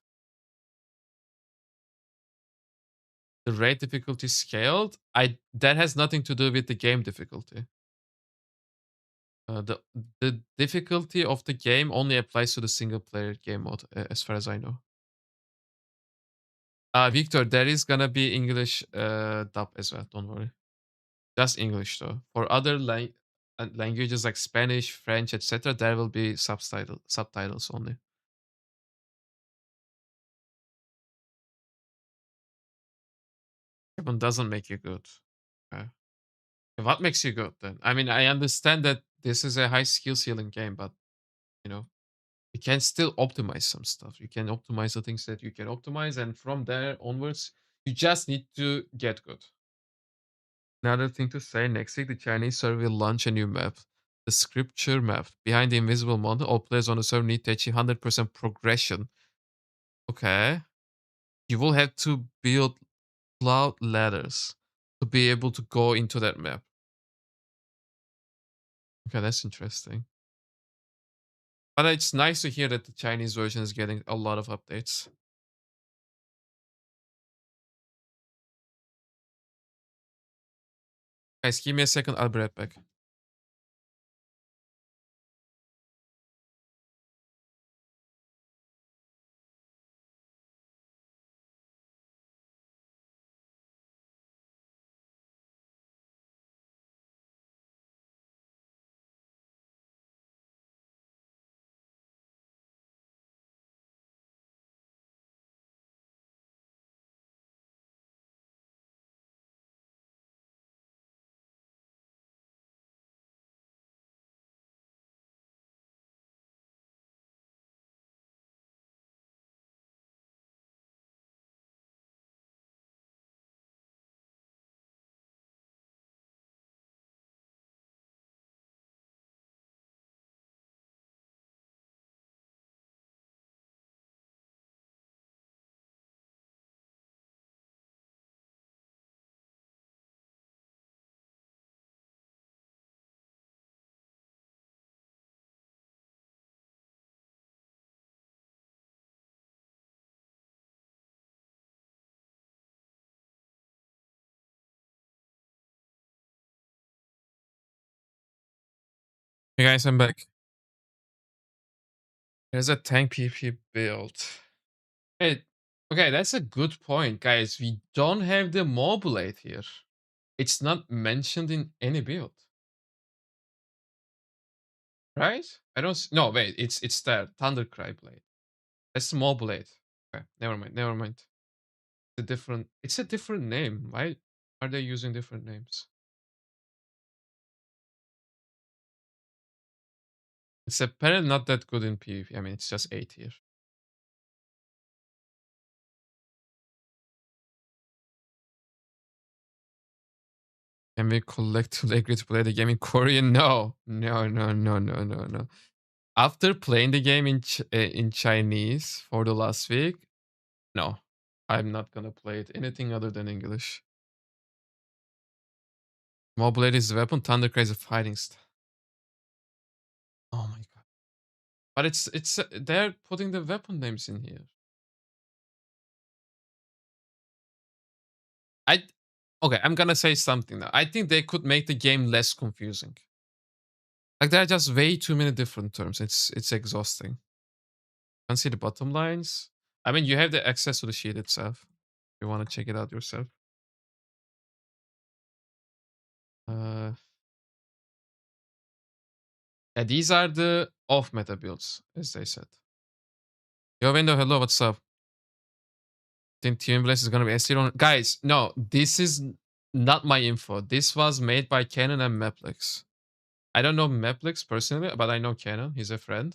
The raid difficulty scaled. That has nothing to do with the game difficulty. The difficulty of the game only applies to the single player game mode, as far as I know. Victor, there is gonna be English dub as well. Don't worry. Just English though. For other languages like Spanish, French, etc., there will be subtitles only. But doesn't make you good. Okay. What makes you good then? I mean, I understand that this is a high skill ceiling game, but you know, you can still optimize some stuff. You can optimize the things that you can optimize, and from there onwards, you just need to get good. Another thing to say, next week the Chinese server will launch a new map, the scripture map. Behind the invisible mountain, all players on the server need to achieve 100% progression. Okay. You will have to build cloud ladders to be able to go into that map. Okay, that's interesting. But it's nice to hear that the Chinese version is getting a lot of updates. Guys, give me a second. I'll be right back. Hey guys, I'm back. There's a tank PP build. Hey, okay, that's a good point, guys. We don't have the Mobilate here. It's not mentioned in any build, right? I don't. No, wait. It's there. Thundercry blade. That's the Mobilate. Okay, never mind. Never mind. It's a different. It's a different name. Why are they using different names? It's apparently not that good in PvP. I mean, it's just 8 here. Can we collectively agree to play the game in Korean? No, no, no, no, no, no, no. After playing the game in Chinese for the last week, no, I'm not gonna play it anything other than English. Mobile is the weapon, Thundercry is a fighting style. Oh my god! But it's they're putting the weapon names in here. I okay, I'm gonna say something now. I think they could make the game less confusing. Like there are just way too many different terms. It's exhausting. Can't see the bottom lines. I mean, you have the access to the sheet itself. If you want to check it out yourself. Uh, yeah, these are the off meta builds, as they said. Yo, Window, hello, what's up? Think Team Blast is gonna be S tier on guys? No, this is not my info. This was made by Canon and Maplex. I don't know Maplex personally, but I know Canon. He's a friend.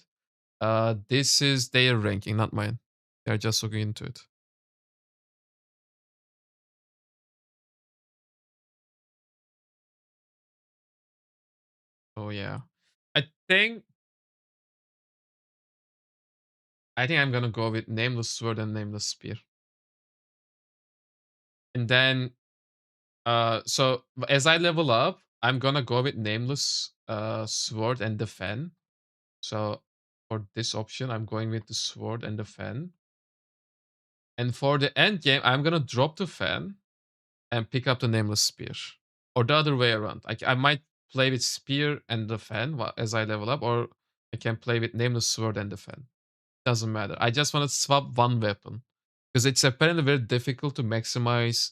This is their ranking, not mine. They're just looking into it. Oh yeah. I think I'm gonna go with Nameless Sword and Nameless Spear. And then so as I level up, I'm gonna go with Nameless Sword and the Fan. So for this option, I'm going with the Sword and the Fan. And for the end game, I'm gonna drop the Fan and pick up the Nameless Spear. Or the other way around. I might play with Spear and the Fan as I level up, or I can play with Nameless Sword and the Fan. Doesn't matter. I just want to swap one weapon. Because it's apparently very difficult to maximize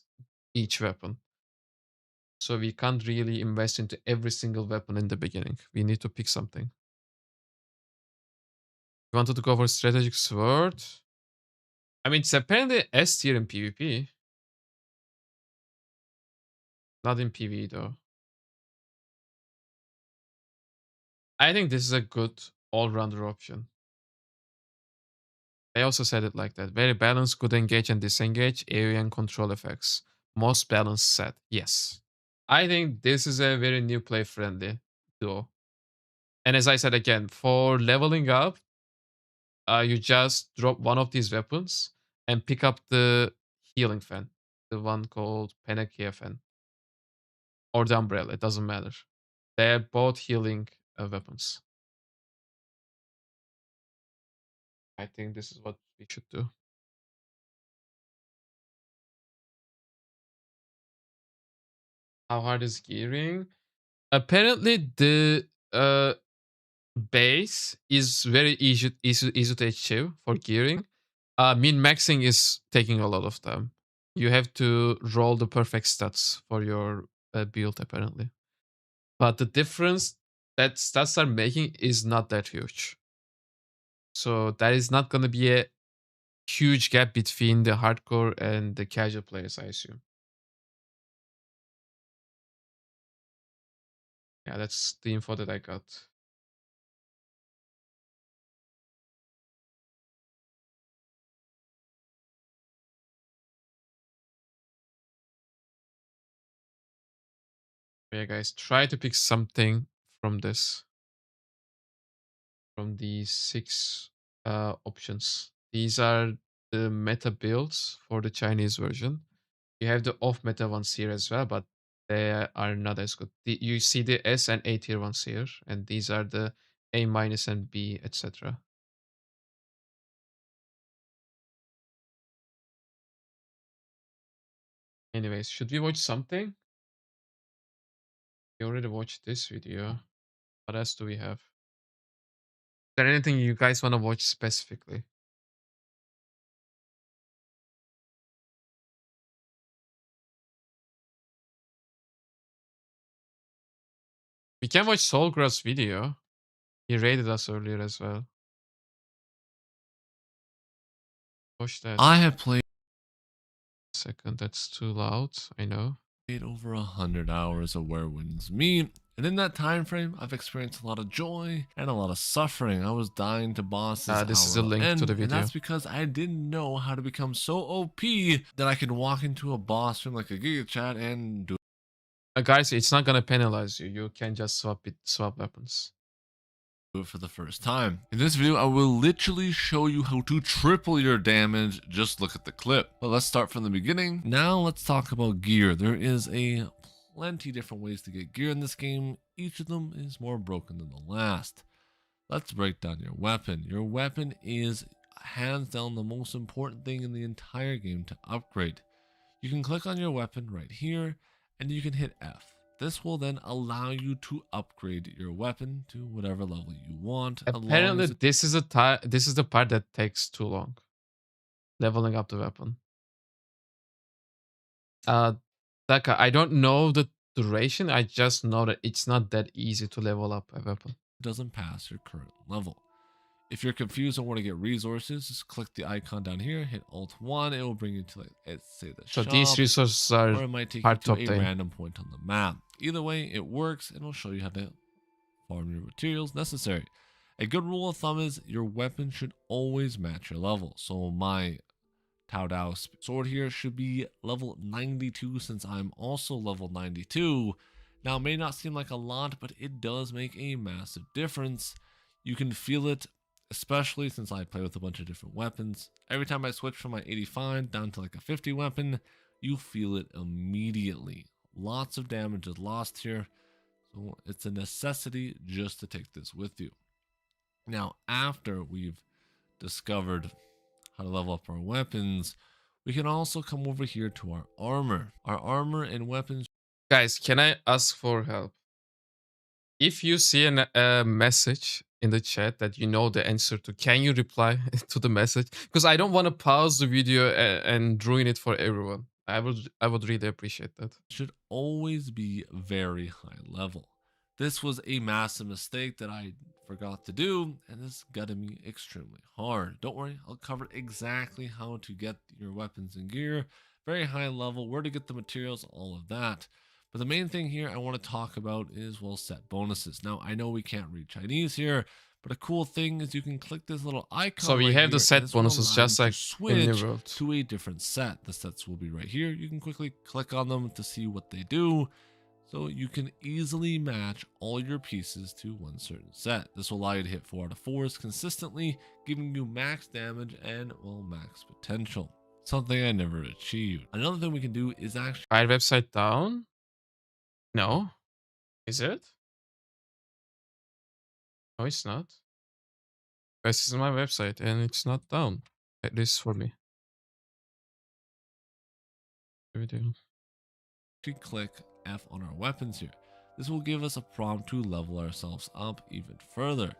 each weapon. So we can't really invest into every single weapon in the beginning. We need to pick something. You wanted to go for strategic sword? I mean, it's apparently S tier in PvP. Not in PvE though. I think this is a good all-rounder option. I also said it like that. Very balanced, good engage and disengage, area and control effects. Most balanced set. Yes. I think this is a very new play friendly duo. And as I said again, for leveling up, you just drop one of these weapons and pick up the healing fan. The one called Panakia fan. Or the umbrella, it doesn't matter. They're both healing weapons. I think this is what we should do. How hard is gearing? Apparently, the base is very easy to achieve for gearing. Min maxing is taking a lot of time. You have to roll the perfect stats for your build, apparently. But the difference that stats are making is not that huge. So that is not going to be a huge gap between the hardcore and the casual players, I assume. Yeah, that's the info that I got. Yeah, guys, try to pick something from this. From these 6 options. These are the meta builds for the Chinese version. You have the off meta ones here as well, but they are not as good. You see the S and A tier ones here, and these are the A minus and B, etc. Anyways, should we watch something? We already watched this video. What else do we have? there anything you guys want to watch specifically? We can watch Soulgrass video. He raided us earlier as well. Watch that. I have played Second, that's too loud. I know. over 100 hours of Where Winds Meet, and in that time frame, I've experienced a lot of joy and a lot of suffering. I was dying to bosses. This is a link to the And video. that's because I didn't know how to become so OP that I could walk into a boss room like a Giga Chat and do Guys, it's not gonna penalize you. You can just swap weapons. it for the first time. In this video, I will literally show you how to triple your damage. Just look at the clip. But let's start from the beginning. Now let's talk about gear. There is plenty different ways to get gear in this game. Each of them is more broken than the last. Let's break down your weapon. Your weapon is hands down the most important thing in the entire game to upgrade. You can click on your weapon right here and you can hit F. This will then allow you to upgrade your weapon to whatever level you want. Apparently, this is the part that takes too long. Leveling up the weapon. Daka, I don't know the duration. I just know that it's not that easy to level up a weapon. It doesn't pass your current level. If you're confused and want to get resources, just click the icon down here, hit Alt-1. It will bring you to, like, let's say the So shop, these resources or are it might take hard you to to a obtain. random point on the map. Either way, it works and will show you how to farm your materials necessary. A good rule of thumb is your weapon should always match your level. So my Tao Dao sword here should be level 92 since I'm also level 92. Now, it may not seem like a lot, but it does make a massive difference. You can feel it, especially since I play with a bunch of different weapons. Every time I switch from my 85 down to like a 50 weapon, you feel it immediately. Lots of damage is lost here, so it's a necessity just to take this with you. Now, after we've discovered how to level up our weapons, we can also come over here to our armor. Our armor and weapons. Guys, can I ask for help? If you see a message in the chat that you know the answer to, can you reply to the message? Because I don't want to pause the video and ruin it for everyone. I would really appreciate that. Should always be very high level. This was a massive mistake that I forgot to do, and this gutted me extremely hard. Don't worry, I'll cover exactly how to get your weapons and gear, very high level, where to get the materials, all of that. But the main thing here I want to talk about is, well, set bonuses. Now, I know we can't read Chinese here, but a cool thing is you can click this little icon. So we right have here, the set bonuses just like in the switch world. to a different set. The sets will be right here. You can quickly click on them to see what they do. So you can easily match all your pieces to one certain set. This will allow you to hit 4 out of 4s consistently, giving you max damage and, well, max potential. Something I never achieved. Another thing we can do is actually... Fire website down? No. Is it? No, it's not. This is my website and it's not down. At least for me. Video. click F on our weapons here. This will give us a prompt to level ourselves up even further.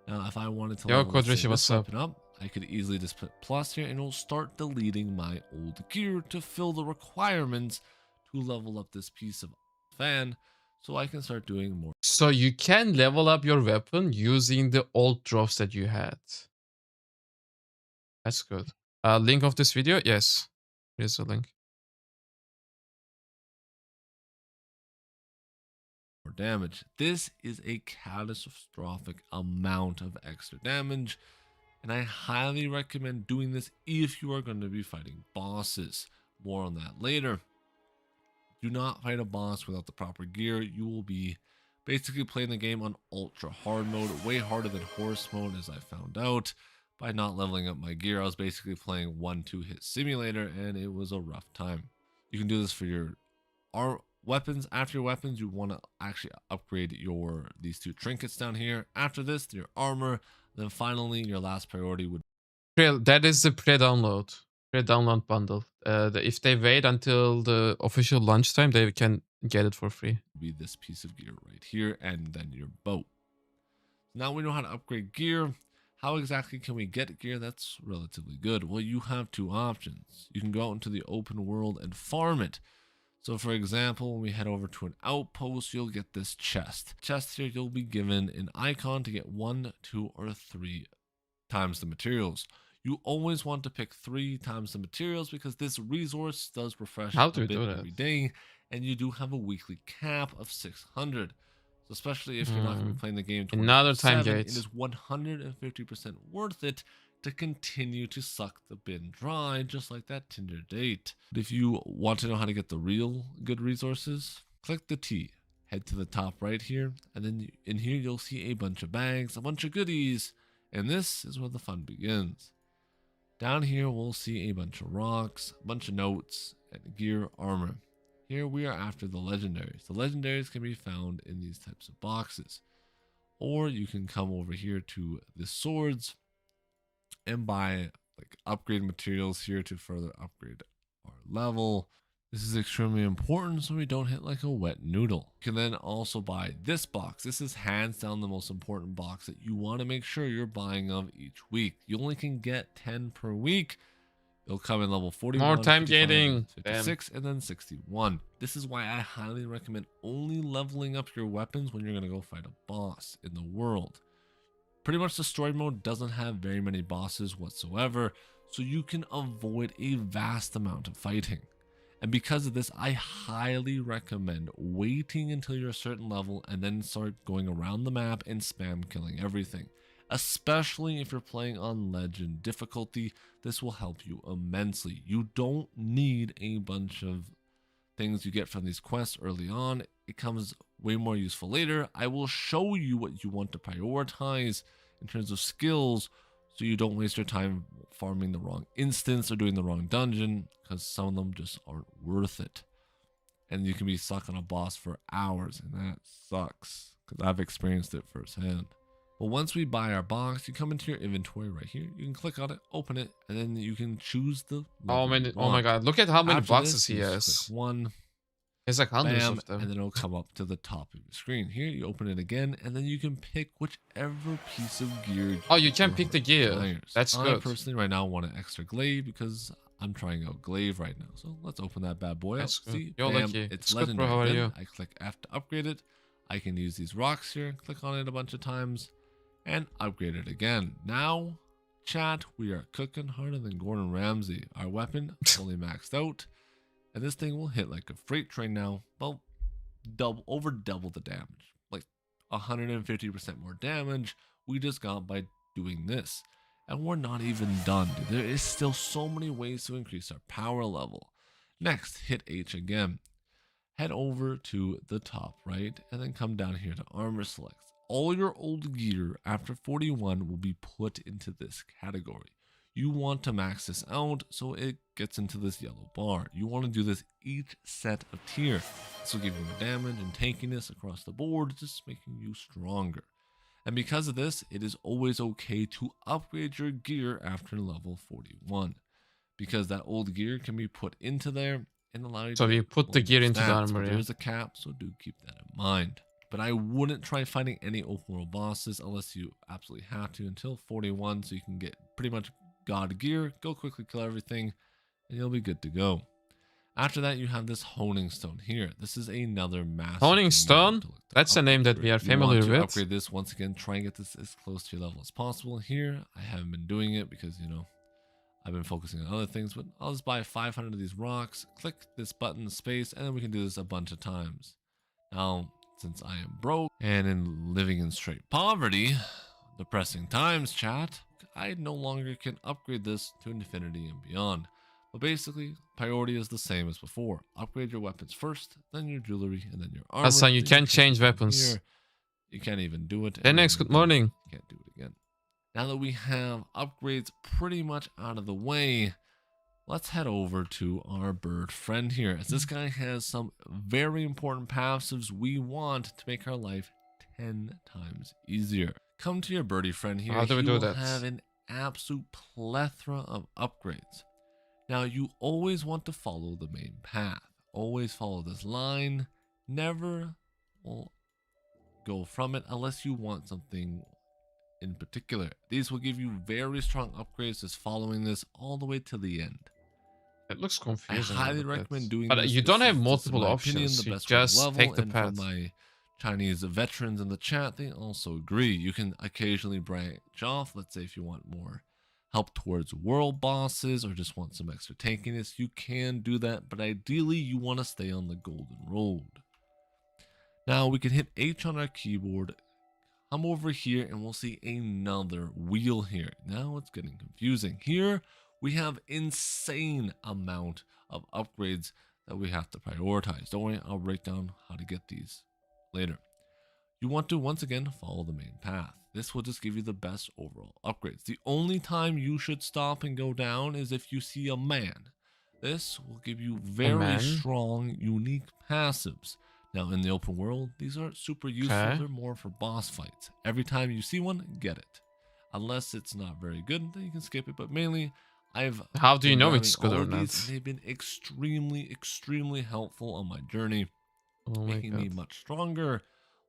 Now, if I wanted to level this weapon up, I could easily just put plus here and it'll start deleting my old gear to fill the requirements to level up this piece of fan, so I can start doing more. So you can level up your weapon using the old drops that you had. That's good. Link of this video? Yes. Here's the link. Damage. This is a catastrophic amount of extra damage, and I highly recommend doing this if you are going to be fighting bosses. More on that later. Do not fight a boss without the proper gear. You will be basically playing the game on ultra hard mode, way harder than horse mode, as I found out by not leveling up my gear. I was basically playing 1-2 hit simulator, and it was a rough time. You can do this for your weapons. After your weapons, you want to actually upgrade these 2 trinkets down here. After this, your armor. Then finally, your last priority would that is the pre-download bundle. If they wait until the official launch time, they can get it for free. Be this piece of gear right here, and then your boat. Now we know how to upgrade gear. How exactly can we get gear that's relatively good? Well, you have two options. You can go out into the open world and farm it. So for example, when we head over to an outpost, you'll get this chest. Chest here, you'll be given an icon to get 1, 2, or 3 times the materials. You always want to pick 3 times the materials because this resource does refresh How a do we bit do that? every day, and you do have a weekly cap of 600. So especially if you're not going to be playing the game Another time 24/7, gate. it is 150% worth it to continue to suck the bin dry, just like that Tinder date. But if you want to know how to get the real good resources, click the T. Head to the top right here, and then in here you'll see a bunch of bags, a bunch of goodies, and this is where the fun begins. Down here we'll see a bunch of rocks, a bunch of notes, and gear armor. Here we are after the legendaries. The legendaries can be found in these types of boxes. Or you can come over here to the swords and buy like upgrade materials here to further upgrade our level. This is extremely important so we don't hit like a wet noodle. You can then also buy this box. This is hands down the most important box that you want to make sure you're buying of each week. You only can get 10 per week. It'll come in level 41, More time 55, gating. 56, and then 61. This is why I highly recommend only leveling up your weapons when you're going to go fight a boss in the world. Pretty much the story mode doesn't have very many bosses whatsoever, so you can avoid a vast amount of fighting. And because of this, I highly recommend waiting until you're a certain level and then start going around the map and spam killing everything. Especially if you're playing on legend difficulty, this will help you immensely. You don't need a bunch of things you get from these quests early on. It comes way more useful later. I will show you what you want to prioritize in terms of skills so you don't waste your time farming the wrong instance or doing the wrong dungeon, because some of them just aren't worth it. And you can be stuck on a boss for hours, and that sucks because I've experienced it firsthand. But once we buy our box, you come into your inventory right here. You can click on it, open it, and then you can choose the Oh, level you oh my want. god, look at how many After boxes this, he you just has. click one, There's like hundreds bam, of them. and then it'll come up to the top of your screen. Here, you open it again, and then you can pick whichever piece of gear. Oh, you can your pick the heart gear. desires. That's I good. personally right now want an extra glaive because I'm trying out glaive right now. So let's open that bad boy That's up. good. See, Yo, bam, lucky. it's It's good, bro. legendary. How are Then you? I click F to upgrade it. I can use these rocks here, click on it a bunch of times, and upgrade it again. Now, chat, we are cooking harder than Gordon Ramsay. Our weapon fully maxed out, and this thing will hit like a freight train now. Well, over double the damage, like 150% more damage we just got by doing this. And we're not even done, dude. There is still so many ways to increase our power level. Next, hit H again. Head over to the top right, and then come down here to armor selects. All your old gear after 41 will be put into this category. You want to max this out so it gets into this yellow bar. You want to do this each set of tier. This will give you more damage and tankiness across the board, just making you stronger. And because of this, it is always okay to upgrade your gear after level 41. Because that old gear can be put into there and allow you So to you get put the longer gear into the stats, armor, but yeah. there's a cap, so do keep that in mind. But I wouldn't try fighting any open world bosses unless you absolutely have to until 41, so you can get pretty much god gear, go quickly kill everything, and you'll be good to go. After that, you have this honing stone here. This is another massive Honing thing you stone? want to look to That's a name that upgrade. we are You familiar want to with. upgrade this once again. Try and get this as close to your level as possible. Here, I haven't been doing it because, you know, I've been focusing on other things, but I'll just buy 500 of these rocks, click this button, space, and then we can do this a bunch of times. Now, since I am broke and living in straight poverty, depressing times, chat, I no longer can upgrade this to infinity and beyond. But basically, priority is the same as before. Upgrade your weapons first, then your jewelry, and then your armor. Hassan, you Then can't can change come weapons. here. You can't even do it. Hey, and next, then good morning. You can't do it again. Now that we have upgrades pretty much out of the way, let's head over to our bird friend here, as this guy has some very important passives we want to make our life 10 times easier. Come to your birdie friend here. How do we He do will that? have an absolute plethora of upgrades. Now, you always want to follow the main path. Always follow this line. Never go from it unless you want something in particular. These will give you very strong upgrades just following this all the way to the end. It looks I confusing. highly a bit. recommend doing But this. you This don't have is just, in multiple my options. opinion, the You best way to just level, take the and path. for my Chinese veterans in the chat, they also agree. You can occasionally branch off. Let's say if you want more help towards world bosses or just want some extra tankiness, you can do that. But ideally, you want to stay on the golden road. Now we can hit H on our keyboard, come over here, and we'll see another wheel here. Now it's getting confusing. Here we have insane amount of upgrades that we have to prioritize. Don't worry, I'll break down how to get these later. You want to once again follow the main path. This will just give you the best overall upgrades. The only time you should stop and go down is if you see a man. This will give you very man? strong, unique passives. Now, in the open world, these aren't super useful. Okay. They're more for boss fights. Every time you see one, get it. Unless it's not very good, then you can skip it. But mainly, How do you been know grabbing it's good all or of not? these, and they've been extremely helpful on my journey, Oh my making me god. much stronger.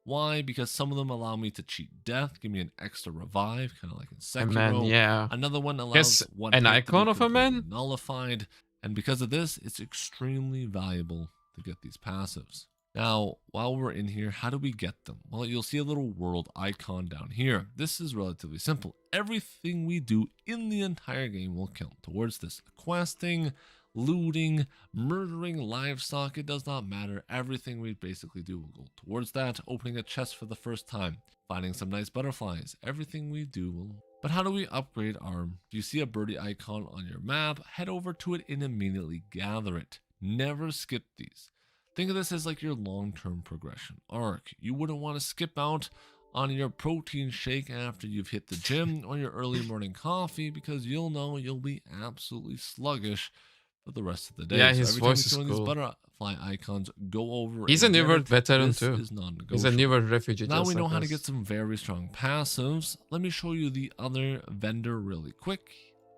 Why? Because some of them allow me to cheat death, give me an extra revive, kind of like in A Sekiro. man, yeah. Another one allows Guess one an hit to be icon of a completely man? nullified, and because of this, it's extremely valuable to get these passives. Now, while we're in here, how do we get them? Well, you'll see a little world icon down here. This is relatively simple. Everything we do in the entire game will count towards this. Questing, looting, murdering livestock, it does not matter. Everything we basically do will go towards that. Opening a chest for the first time, finding some nice butterflies, everything we do will. But how do we upgrade our, if you see a birdie icon on your map, head over to it and immediately gather it. Never skip these. Think of this as like your long-term progression arc. You wouldn't want to skip out on your protein shake after you've hit the gym or your early morning coffee, because you'll know you'll be absolutely sluggish for the rest of the day. Yeah, So his every time voice you is see one of these cool. butterfly icons, go over. He's a and New get World it. veteran This too. is non-negotiable. He's a New World refugee. Now just we know like how to us. get some very strong passives. Let me show you the other vendor really quick.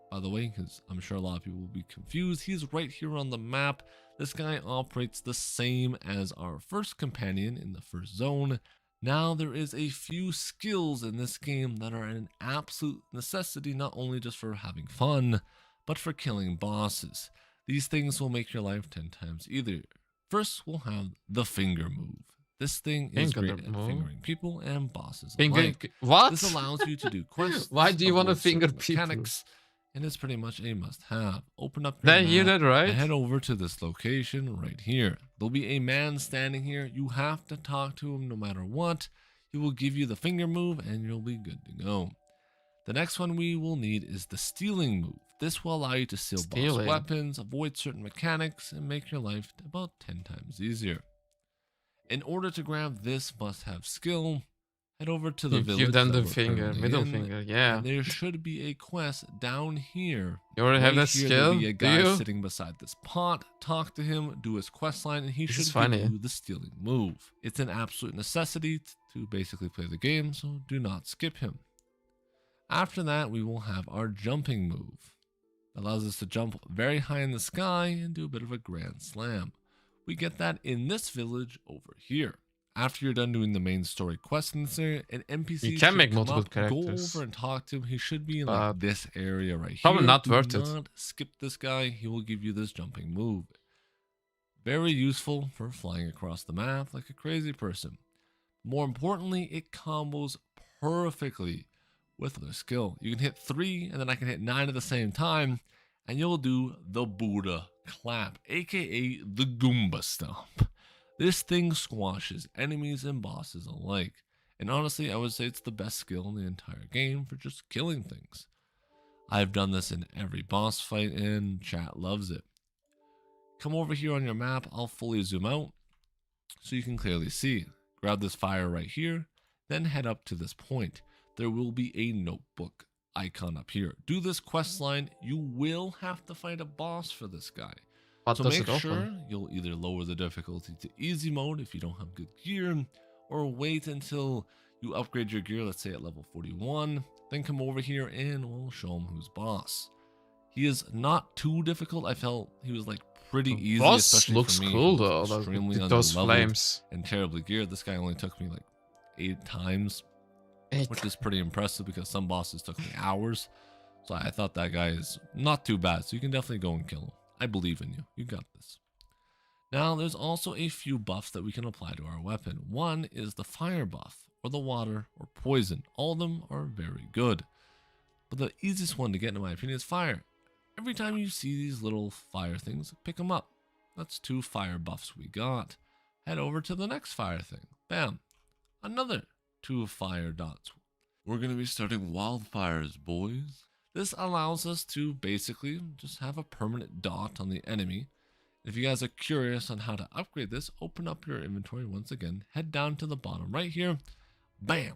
By the way, because I'm sure a lot of people will be confused, he's right here on the map. This guy operates the same as our first companion in the first zone. Now there is a few skills in this game that are an absolute necessity, not only just for having fun, but for killing bosses. These things will make your life 10 times easier. First, we'll have the finger move. This thing is Finger great at move? fingering people and bosses Finger. alike. What? This allows you to do quests. Why do you want to avoid finger certain people? mechanics, and it's pretty much a must-have. Open up your Did I hear map that right? and head over to this location right here. There'll be a man standing here. You have to talk to him no matter what. He will give you the finger move and you'll be good to go. The next one we will need is the stealing move. This will allow you to steal boss Stealing. weapons, avoid certain mechanics, and make your life about 10 times easier. In order to grab this must-have skill, head over to the village. You've done that the we're finger, currently middle in, finger, yeah. and there should be a quest down here. You already have Right that here, there'll skill? be a Do guy you? sitting beside this pot. Talk to him, do his quest line, and he This should is give funny. you the stealing move. It's an absolute necessity to basically play the game, so do not skip him. After that, we will have our jumping move. It allows us to jump very high in the sky and do a bit of a grand slam. We get that in this village over here. After you're done doing the main story quest in this area, an NPC You can should make come multiple up, characters. go over and talk to him. He should be in But like this area right here. probably not Do worth it. not skip this guy. He will give you this jumping move. Very useful for flying across the map like a crazy person. More importantly, it combos perfectly with the skill. You can hit 3 and then I can hit 9 at the same time, and you'll do the Buddha clap, aka the Goomba stomp. This thing squashes enemies and bosses alike. And honestly, I would say it's the best skill in the entire game for just killing things. I've done this in every boss fight and chat loves it. Come over here on your map, I'll fully zoom out so you can clearly see. Grab this fire right here, then head up to this point. There will be a notebook icon up here. Do this quest line, you will have to fight a boss for this guy. What So does make it sure open? you'll either lower the difficulty to easy mode if you don't have good gear, or wait until you upgrade your gear, let's say at level 41, then come over here and we'll show him who's boss. He is not too difficult. I felt he was like pretty easy. Boss especially looks for me, cool who though. was extremely Those underleveled flames. and terribly geared. This guy only took me like 8 times. which is pretty impressive because some bosses took me hours. So I thought that guy is not too bad. So you can definitely go and kill him. I believe in you. You got this. Now, there's also a few buffs that we can apply to our weapon. One is the fire buff, or the water, or poison. All of them are very good. But the easiest one to get, in my opinion, is fire. Every time you see these little fire things, pick them up. That's 2 fire buffs we got. Head over to the next fire thing. Bam. Another 2 fire dots. We're going to be starting wildfires, boys. This allows us to basically just have a permanent dot on the enemy. If you guys are curious on how to upgrade this, open up your inventory once again, head down to the bottom right here, bam,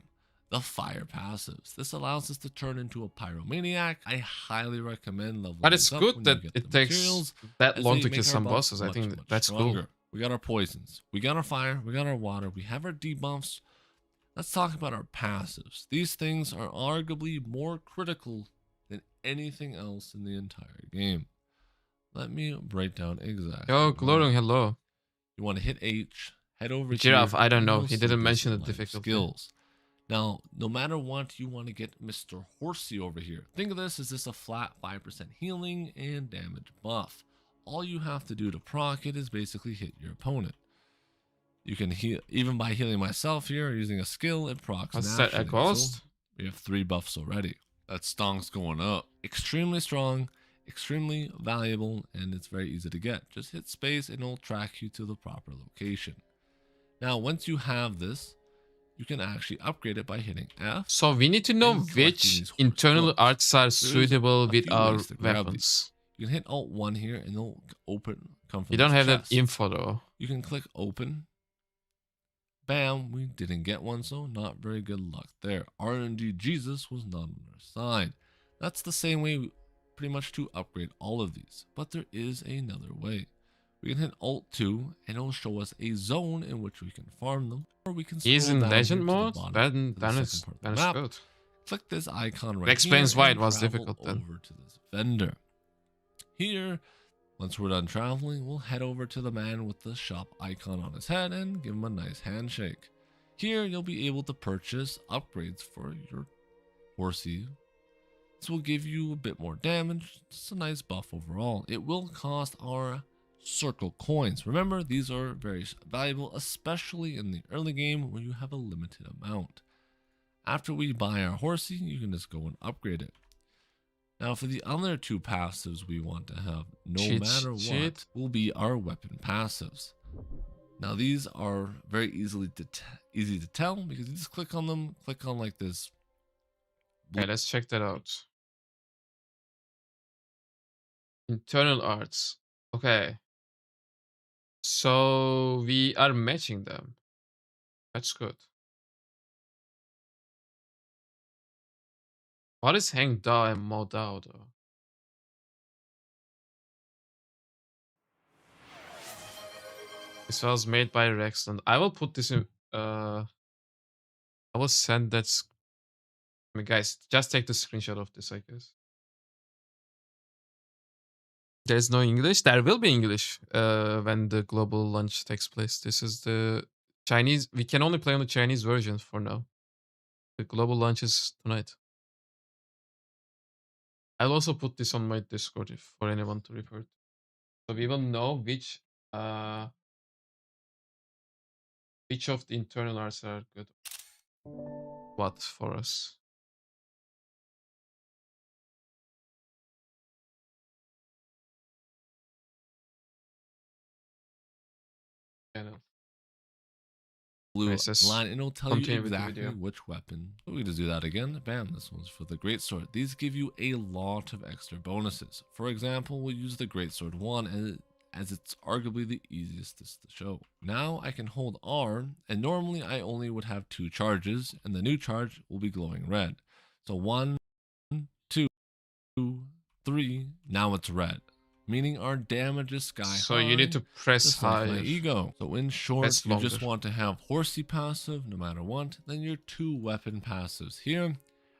the fire passives. This allows us to turn into a pyromaniac. I highly recommend leveling But it's this up good when that you get it the takes materials, that as long they to make kill our some buffs bosses. I much, think much that's stronger. cool. We got our poisons, we got our fire, we got our water, we have our debuffs. Let's talk about our passives. These things are arguably more critical than anything else in the entire game. Let me break down exactly. Yo, why. Glowing, hello. You want to hit H, head over Giraffe, here. I don't and know. you'll He see didn't this mention the life difficulty. skills. Now, no matter what, you want to get Mr. Horsey over here. Think of this as just a flat 5% healing and damage buff. All you have to do to proc it is basically hit your opponent. You can heal, even by healing myself here, or using a skill, it procs What's that, a naturally. ghost? So we have 3 buffs already. That stonk's going up. Extremely strong, extremely valuable, and it's very easy to get. Just hit space and it'll track you to the proper location. Now, once you have this, you can actually upgrade it by hitting F. So we need to know and collecting which these horse internal books. arts are There's suitable a with few our ways to grab weapons. these. You can hit Alt 1 here and it'll come from You don't this have that chest. info though. You can click open. Bam, we didn't get one, so not very good luck there. RNG Jesus was not on our side. That's the same way pretty much to upgrade all of these, but there is another way. We can hit Alt 2 and it'll show us a zone in which we can farm them, or we can scroll He's in down legend here to the mode? bottom, Then to the is second part of the that is map. good. Click this icon right That explains here why and it was travel difficult then. over to this vendor. Here, once we're done traveling, we'll head over to the man with the shop icon on his head and give him a nice handshake. Here, you'll be able to purchase upgrades for your horsey. This will give you a bit more damage. It's a nice buff overall. It will cost our circle coins. Remember, these are very valuable, especially in the early game where you have a limited amount. After we buy our horsey, you can just go and upgrade it. Now, for the other 2 passives we want to have, no matter what, will be our weapon passives. Now, these are very easy to tell because you just click on them, click on like this. Okay, let's check that out. Internal arts. Okay. So we are matching them. That's good. What is Hang Da and Mo Dao though? This was made by Rexton. I will put this in. I will send that. I mean, guys, just take the screenshot of this, I guess. There's no English. There will be English when the global launch takes place. This is the Chinese. We can only play on the Chinese version for now. The global launch is tonight. I'll also put this on my Discord if for anyone to refer to. So we will know which of the internal arts are good. What for us? Channel. Blue Nice, let's line, and it'll tell you continue with the exactly video. which weapon. We just do that again. Bam, this one's for the greatsword. These give you a lot of extra bonuses. For example, we'll use the greatsword 1 as it's arguably the easiest to show. Now I can hold R, and normally I only would have 2 charges, and the new charge will be glowing red. So 1, 2, 3, now it's red, meaning our damage is sky high. So you need to press Just like higher. my ego. So in short, Press you just longer. want to have horsey passive no matter what, then your 2 weapon passives here,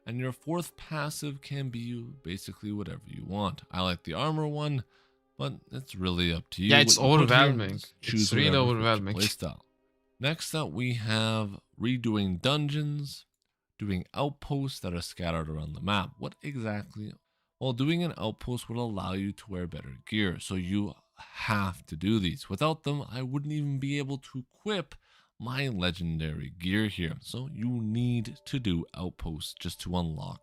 and your 4th passive can be basically whatever you want. I like the armor one, but it's really up to you. Yeah, it's What you put here, overwhelming. just choose It's really whatever fits your overwhelming. playstyle. Next up, we have redoing dungeons, doing outposts that are scattered around the map. What exactly? Well, doing an outpost will allow you to wear better gear, so you have to do these. Without them, I wouldn't even be able to equip my legendary gear here. So you need to do outposts just to unlock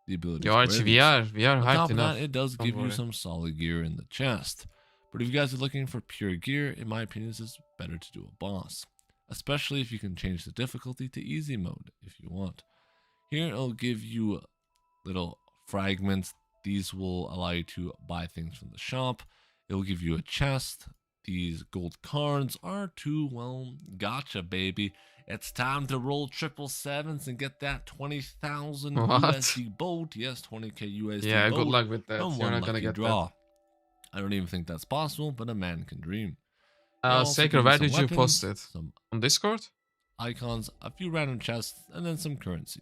the ability to wear George, these. we are On hyped top of enough. that, it does Don't give you worry. some solid gear in the chest. But if you guys are looking for pure gear, in my opinion, this is better to do a boss. Especially if you can change the difficulty to easy mode if you want. Here it'll give you little fragments. These will allow you to buy things from the shop. It will give you a chest. These gold cards are to, well, gotcha, baby. It's time to roll 777s and get that 20,000 What? USD boat. Yes, 20k USD Yeah, boat good luck with that. from You're one not gonna lucky get draw. I don't even think that's possible, but a man can dream. that. It'll also Saker, give you where some did you weapons, post it? some On Discord? icons, a few random chests, and then some currency.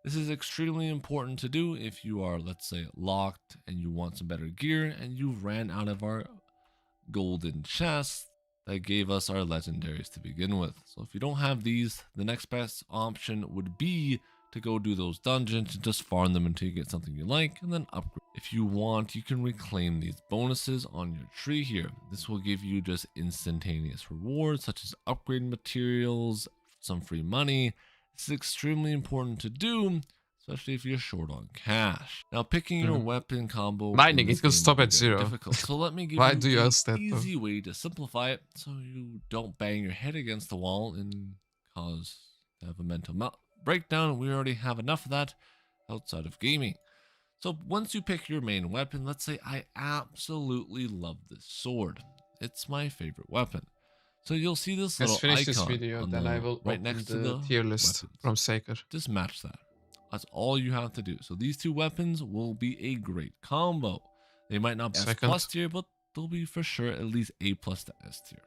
This is extremely important to do if you are, let's say, locked and you want some better gear and you ran out of our golden chests that gave us our legendaries to begin with. So if you don't have these, the next best option would be to go do those dungeons and just farm them until you get something you like and then upgrade. If you want, you can reclaim these bonuses on your tree here. This will give you just instantaneous rewards such as upgrade materials, some free money. This is extremely important to do, especially if you're short on cash. Now, picking your weapon combo Mining, in this it could game stop will at be very 0. difficult. So let me give Why you do you an ask that, though? easy way to simplify it so you don't bang your head against the wall and cause to have a mental breakdown. We already have enough of that outside of gaming. So once you pick your main weapon, let's say I absolutely love this sword. It's my favorite weapon. So you'll see this Let's little finish this icon video, on then the, I will right open next to the the tier list weapons. from Saker. Just match that. That's all you have to do. So these two weapons will be a great combo. They might not be S Second. plus tier, but they'll be for sure at least A plus to S tier.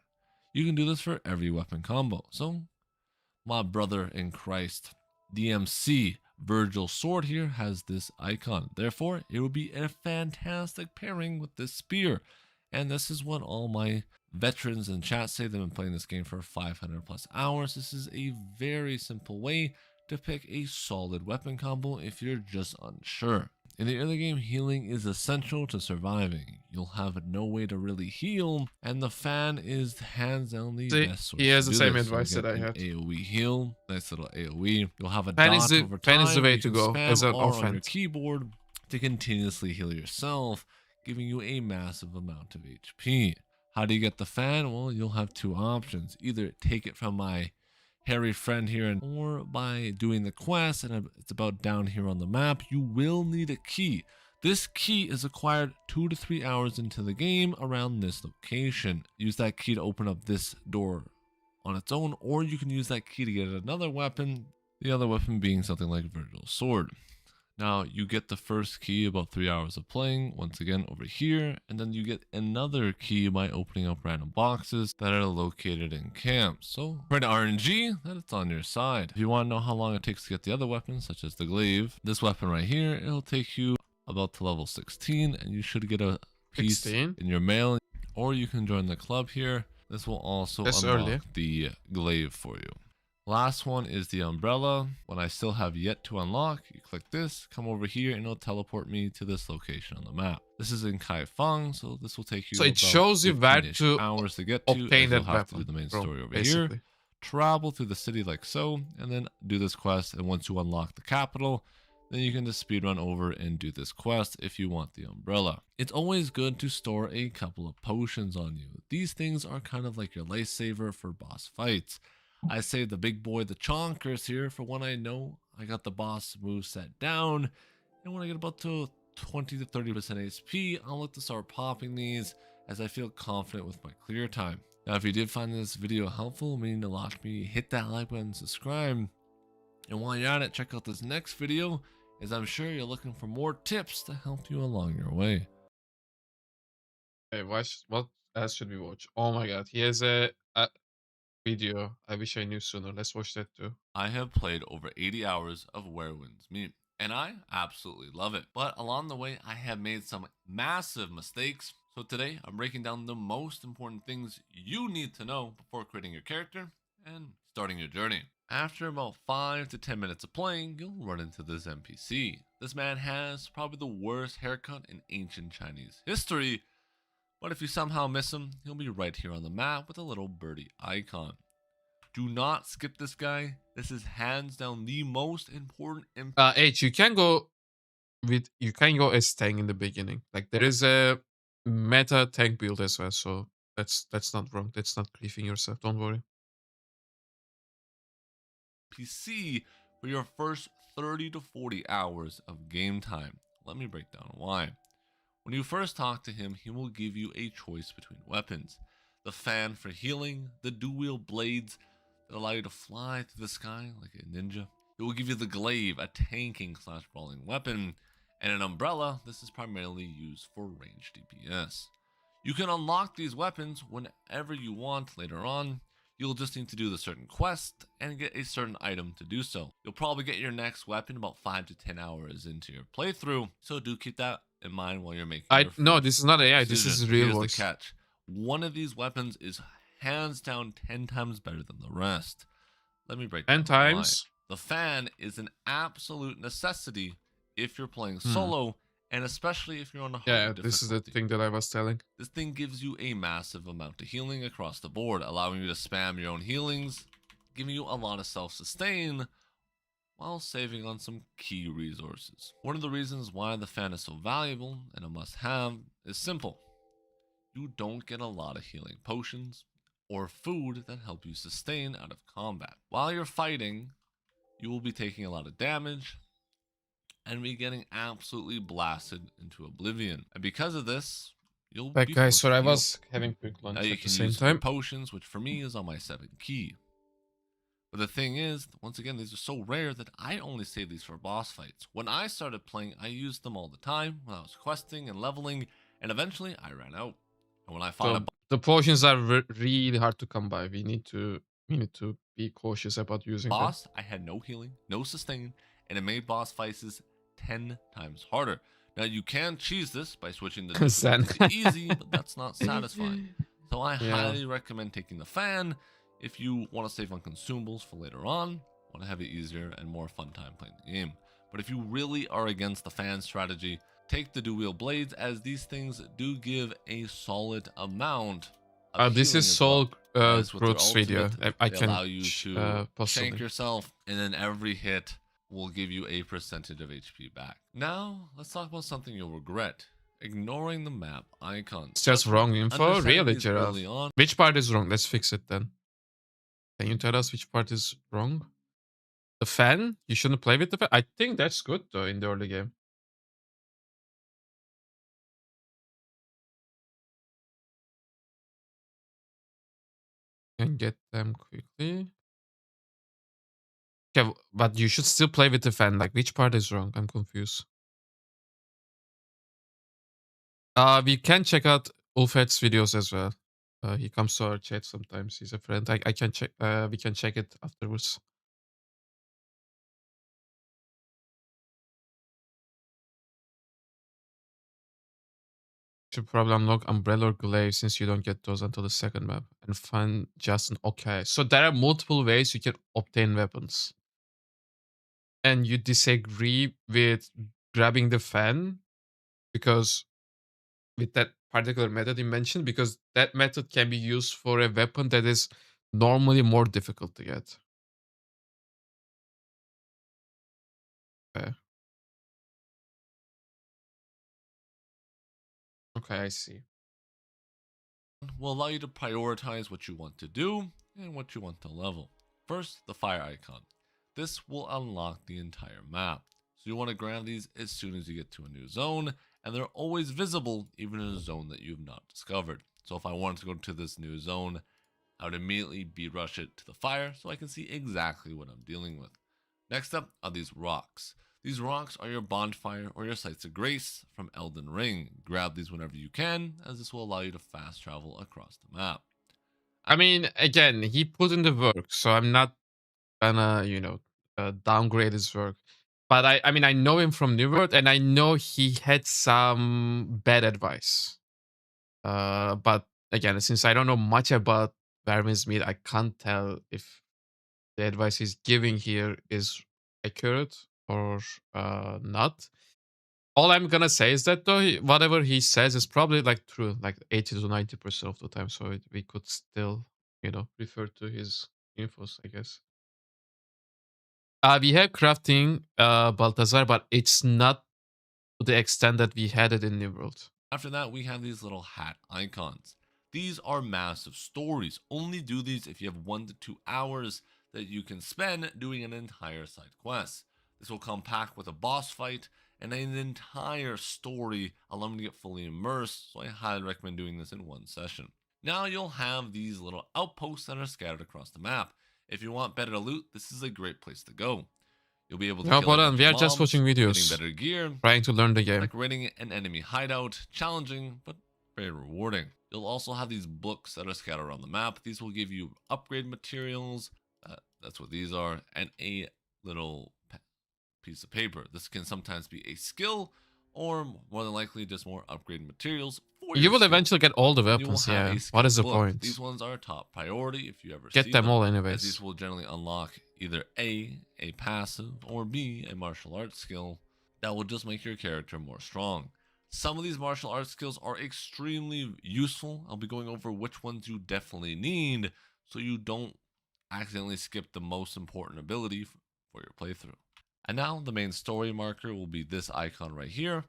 You can do this for every weapon combo. So my brother in Christ, DMC Virgil sword here has this icon. Therefore, it would be a fantastic pairing with this spear. And this is what all my veterans in chat say. They've been playing this game for 500 plus hours. This is a very simple way to pick a solid weapon combo if you're just unsure. In the early game, healing is essential to surviving. You'll have no way to really heal, and the fan is hands down the See, best source he has to the do same this. advice You'll that I get had. an AoE heal, nice little AoE. You'll have a Fan dot is the- over fan time. is the way you to can go spam as an R on your offense. keyboard to continuously heal yourself, giving you a massive amount of HP. How do you get the fan? Well, you'll have two options. Either take it from my hairy friend here, or by doing the quest, and it's about down here on the map. You will need a key. This key is acquired 2 to 3 hours into the game around this location. Use that key to open up this door on its own, or you can use that key to get another weapon, the other weapon being something like Virgil's sword. Now, you get the first key about 3 hours of playing, once again over here, and then you get another key by opening up random boxes that are located in camps. So, for the RNG, that it's on your side. If you want to know how long it takes to get the other weapons, such as the glaive, this weapon right here, it'll take you about to level 16, and you should get a piece 16? in your mail, or you can join the club here. This will also That's unlock early. the glaive for you. Last one is the umbrella. When I still have yet to unlock, you click this, come over here, and it'll teleport me to this location on the map. This is in Kaifeng, so this will take you So it about shows you where 15-ish to hours to get to, obtain as that you'll have to weapon, do the main bro, story over basically. here. Travel through the city like so, and then do this quest, and once you unlock the capital, then you can just speedrun over and do this quest if you want the umbrella. It's always good to store a couple of potions on you. These things are kind of like your lifesaver for boss fights. I say the big boy, the chonkers here, for when I know I got the boss move set down, and when I get about to 20 to 30% HP, I'll look to start popping these as I feel confident with my clear time. Now, if you did find this video helpful, meaning to watch me, hit that like button, subscribe, and while you're at it, check out this next video, as I'm sure you're looking for more tips to help you along your way. Hey, what else should we watch? Oh my god, he has a video. I wish I knew sooner. Let's watch that too. I have played over 80 hours of Where Winds Meet, and I absolutely love it. But along the way, I have made some massive mistakes. So today, I'm breaking down the most important things you need to know before creating your character and starting your journey. After about 5 to 10 minutes of playing, you'll run into this NPC. This man has probably the worst haircut in ancient Chinese history, but if you somehow miss him, he'll be right here on the map with a little birdie icon. Do not skip this guy. This is hands down the most important H, you can go as tank in the beginning. Like there is a meta tank build as well, so that's not wrong. That's not griefing yourself. Don't worry. NPC for your first 30 to 40 hours of game time. Let me break down why. When you first talk to him, he will give you a choice between weapons. The fan for healing, the dual blades that allow you to fly through the sky like a ninja. It will give you the glaive, a tanking / brawling weapon, and an umbrella. This is primarily used for range DPS. You can unlock these weapons whenever you want later on. You'll just need to do the certain quest and get a certain item to do so. You'll probably get your next weapon about 5 to 10 hours into your playthrough, so do keep that in mind while you're making your No, first this is not AI. This is decision. real Here's voice. the catch. One of these weapons is hands down 10 times better than the rest. Let me break 10 down why. times. The fan is an absolute necessity if you're playing solo, and especially if you're on a hard Yeah, difficulty. this is the thing that I was telling. This thing gives you a massive amount of healing across the board, allowing you to spam your own healings, giving you a lot of self-sustain, while saving on some key resources. One of the reasons why the fan is so valuable and a must-have is simple. You don't get a lot of healing potions or food that help you sustain out of combat. While you're fighting, you will be taking a lot of damage and be getting absolutely blasted into oblivion. And because of this, you'll Like be guys, forced sorry, to I heal. was having quick lunch Now you at the can same use time. potions, which for me is on my 7 key. But the thing is, once again, these are so rare that I only save these for boss fights. When I started playing, I used them all the time when I was questing and leveling, and eventually I ran out. And when I fought So the potions are really hard to come by. We need to be cautious about using them. boss, I had no healing, no sustain, and it made boss fights 10 times harder. Now you can cheese this by switching the Zen. difficulty to easy, but that's not satisfying. So I Yeah. highly recommend taking the fan if you want to save on consumables for later on, want to have it easier and more fun time playing the game. But if you really are against the fan strategy, take the dual blades, as these things do give a solid amount of This healing is as well. Soul As with their Group's video. ultimate, I they can allow you to possibly. shank yourself, and then every hit will give you a percentage of HP back. Now, let's talk about something you'll regret. Ignoring the map icons. It's just wrong info? Understanding Really, these Gerald? early on, Which part is wrong? Let's fix it then. Can you tell us which part is wrong? The fan? You shouldn't play with the fan? I think that's good though in the early game. Can get them quickly. Okay, but you should still play with the fan. Like, which part is wrong? I'm confused. We can check out Ulfet's videos as well. He comes to our chat sometimes. He's a friend. I can check. We can check it afterwards. Should probably unlock Umbrella or Glaive since you don't get those until the second map. And find Justin. Okay, so there are multiple ways you can obtain weapons. And you disagree with grabbing the fan because with that particular method you mentioned, because that method can be used for a weapon that is normally more difficult to get. Okay. Okay, I see. will allow you to prioritize what you want to do and what you want to level. First, the fire icon. This will unlock the entire map. So you want to grab these as soon as you get to a new zone, and they're always visible even in a zone that you've not discovered. So if I wanted to go to this new zone, I would immediately beat rush it to the fire so I can see exactly what I'm dealing with. Next up are these rocks. These rocks are your bonfire or your sites of grace from Elden Ring. Grab these whenever you can, as this will allow you to fast travel across the map. I mean, again, he put in the work, so I'm not gonna, downgrade his work. But I mean, I know him from New World, and I know he had some bad advice. But again, since I don't know much about Vermin's Meat, I can't tell if the advice he's giving here is accurate or not. All I'm gonna say is that though, whatever he says is probably like true, like 80 to 90% of the time. So we could still, refer to his infos, I guess. We have crafting, Baltazar, but it's not to the extent that we had it in New World. After that, we have these little hat icons. These are massive stories. Only do these if you have 1 to 2 hours that you can spend doing an entire side quest. This will come packed with a boss fight and an entire story, allowing you to get fully immersed, so I highly recommend doing this in one session. Now you'll have these little outposts that are scattered across the map. If you want better loot, this is a great place to go. You'll be able to No, kill a but bunch we of are just mobs, watching getting videos, better gear, trying to learn the game. like raiding an enemy hideout, challenging but very rewarding. You'll also have these books that are scattered around the map. These will give you upgrade materials, that's what these are, and a little piece of paper. This can sometimes be a skill, or more than likely just more upgrade materials for You your will skill. eventually get all the You will weapons, have yeah. a What skill is the book. point? These ones are top priority if you ever Get see them all as anyways. these will generally unlock either A, a passive, or B, a martial arts skill that will just make your character more strong. Some of these martial arts skills are extremely useful. I'll be going over which ones you definitely need so you don't accidentally skip the most important ability for your playthrough. And now the main story marker will be this icon right here.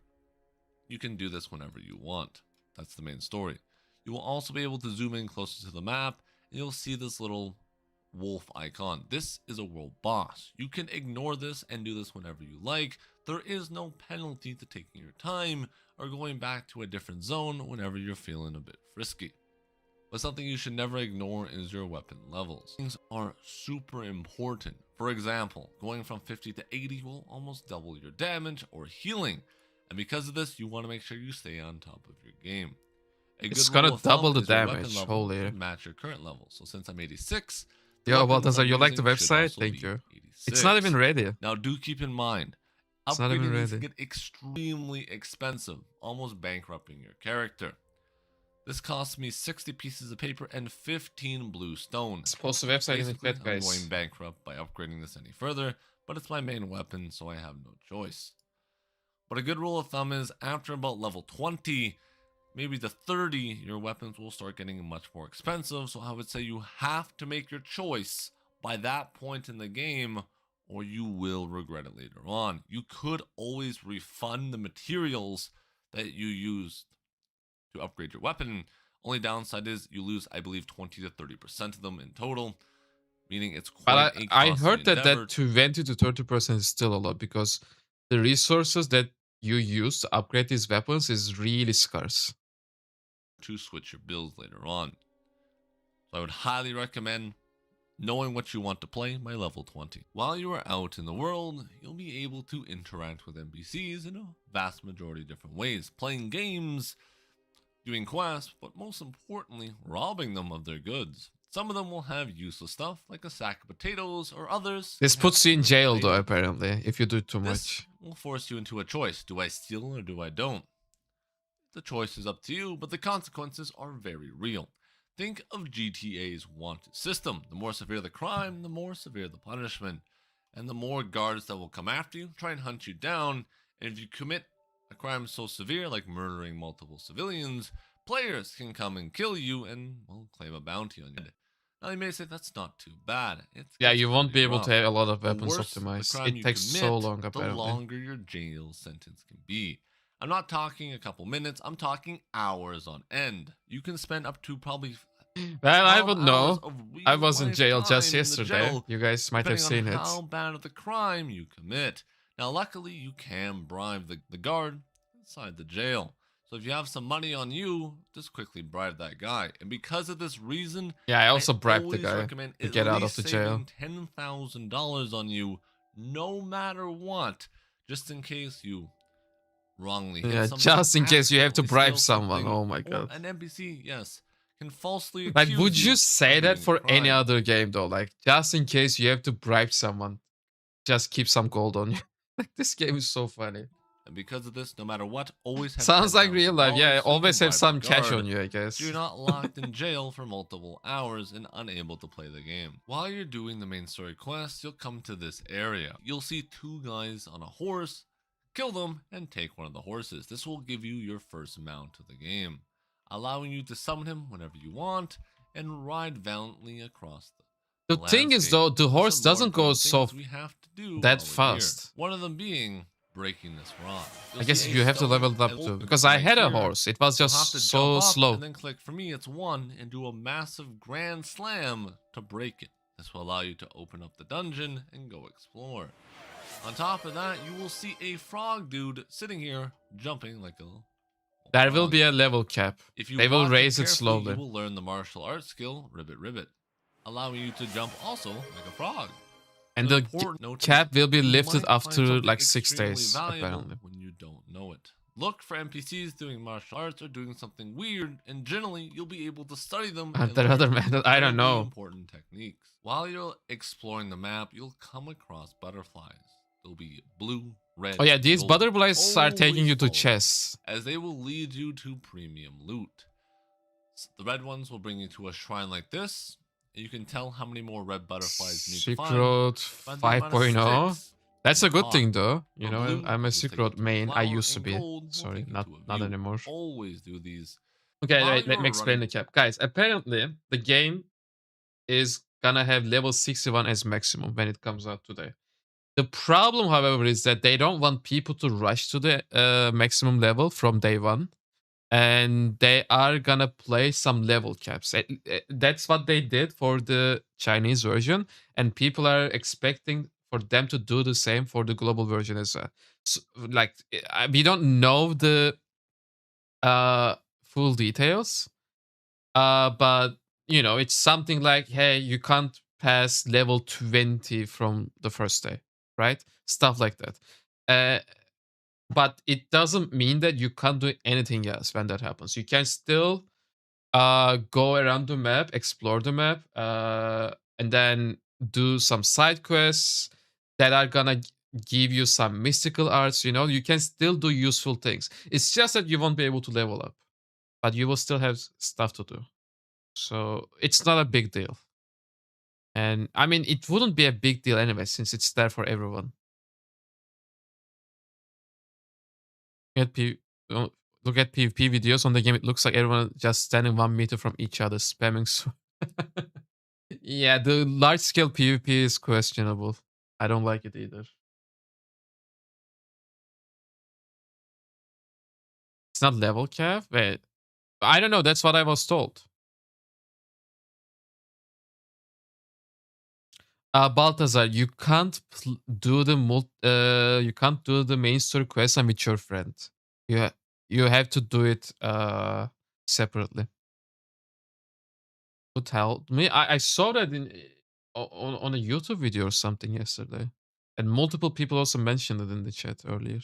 You can do this whenever you want. That's the main story. You will also be able to zoom in closer to the map and you'll see this little wolf icon. This is a world boss. You can ignore this and do this whenever you like. There is no penalty to taking your time or going back to a different zone whenever you're feeling a bit frisky. But something you should never ignore is your weapon levels. Things are super important. For example, going from 50 to 80 will almost double your damage or healing. And because of this, you want to make sure you stay on top of your game. It's gonna double the damage, holy. should match your current level. So since I'm 86, the Yo, weapons Baltazar, I'm you like the using should website? also Thank be you. 86. It's not even ready. Now do keep in mind, It's not even upgrading these ready. can get extremely expensive, almost bankrupting your character. This cost me 60 pieces of paper and 15 blue stones. Post the website in the Basically, chat, I'm guys. going bankrupt by upgrading this any further, but it's my main weapon, so I have no choice. But a good rule of thumb is after about level 20, maybe to 30, your weapons will start getting much more expensive. So I would say you have to make your choice by that point in the game, or you will regret it later on. You could always refund the materials that you used to upgrade your weapon. Only downside is you lose, I believe, 20 to 30% of them in total, meaning it's quite But a I costly heard that endeavor 20 to 30% is still a lot because the resources that you use to upgrade these weapons is really scarce. to switch your builds later on. So I would highly recommend knowing what you want to play by level 20. While you are out in the world, you'll be able to interact with NPCs in a vast majority of different ways, playing games, doing quests, but most importantly, robbing them of their goods. Some of them will have useless stuff, like a sack of potatoes, or others. This can puts have you in jail, though, items. apparently, if you do too This much. will force you into a choice. Do I steal or do I don't? The choice is up to you, but the consequences are very real. Think of GTA's wanted system. The more severe the crime, the more severe the punishment. And the more guards that will come after you, try and hunt you down. And if you commit a crime so severe, like murdering multiple civilians, players can come and kill you and, well, claim a bounty on you. Now you may say that's not too bad. Yeah, It's you won't pretty be able rough. to have a lot of The weapons worse the optimized. crime It you takes so commit, long, the apparently. longer your jail sentence can be. I'm not talking a couple minutes, I'm talking hours on end. You can spend up to probably Well, I 12 would hours know. of I was in real-life jail time just in the yesterday. jail, You guys might have depending seen on how it. bad of the crime you commit. Now, luckily, you can bribe the guard inside the jail. So if you have some money on you, just quickly bribe that guy. And because of this reason, Yeah, I also bribed the always guy recommend to at get out of least the jail. saving $10,000 on you, no matter what, just in case you wrongly hit Yeah, somebody, just in case you have to accidentally bribe steal someone. something, Oh my or god. an NPC, yes, can falsely Like, accuse would you of say that doing a for any crime. other game, though? Like, just in case you have to bribe someone, just keep some gold on you. Like, this game is so funny. And because of this, no matter what, always have Sounds like real life. $10,000 Yeah, so you always can have buy some back cash guard. on you, I guess. So you're not locked in jail for multiple hours and unable to play the game. While you're doing the main story quests, you'll come to this area. You'll see 2 guys on a horse. Kill them and take one of the horses. This will give you your first mount of the game, allowing you to summon him whenever you want and ride valiantly across The thing is, though, the horse Some more doesn't go important so things we have to do that while we're here. fast. One of them being breaking this rock. I guess you have to level it up too, because I had a horse. It was You'll have just to so jump up slow. and then click, for me it's 1, and do a massive grand slam to break it. This will allow you to open up the dungeon and go explore. On top of that, you will see a frog dude sitting here jumping like a There will frog. be a level cap. If you They will watch raise it carefully, slowly. You will learn the martial arts skill Ribbit Ribbit, allowing you to jump also like a frog. And An the important note is cap will be you lifted might find after something like 6 extremely days, valuable apparently. when you don't know it. Look for NPCs doing martial arts or doing something weird, and generally you'll be able to study them. And the other method, I don't incredibly know. Important techniques. While you're exploring the map, you'll come across butterflies. They'll be blue, red. Oh yeah, these gold. butterflies are taking you to Always follow chests. as they will lead you to premium loot. The red ones will bring you to a shrine like this. And you can tell how many more red butterflies you need to Secret find. by the amount of 5.0. sticks That's in a the good pot. thing though. You For know, blue, I'm a will Silk take you Road to a main. I flower, used to and be. gold will Sorry, take you not to a view. anymore. Always do these. Okay, While wait, let you're me explain the running- cap. Guys, apparently the game is gonna have level 61 as maximum when it comes out today. The problem, however, is that they don't want people to rush to the maximum level from day one. And they are gonna play some level caps. That's what they did for the Chinese version. And people are expecting for them to do the same for the global version as well. So, like, we don't know the full details. But you know, it's something like, hey, you can't pass level 20 from the first day, right? Stuff like that. But it doesn't mean that you can't do anything else when that happens. You can still go around the map, explore the map, and then do some side quests that are gonna give you some mystical arts. You know, you can still do useful things. It's just that you won't be able to level up, but you will still have stuff to do. So it's not a big deal. And I mean, it wouldn't be a big deal anyway, since it's there for everyone. Look at PvP videos on the game. It looks like everyone just standing 1 meter from each other, spamming. Yeah, the large scale PvP is questionable. I don't like it either. It's not level cap. Wait, I don't know. That's what I was told. Baltazar, you can't do the you can't do the main story quest with your friend. You have to do it separately. Who told me? I saw that in on a YouTube video or something yesterday, and multiple people also mentioned it in the chat earlier.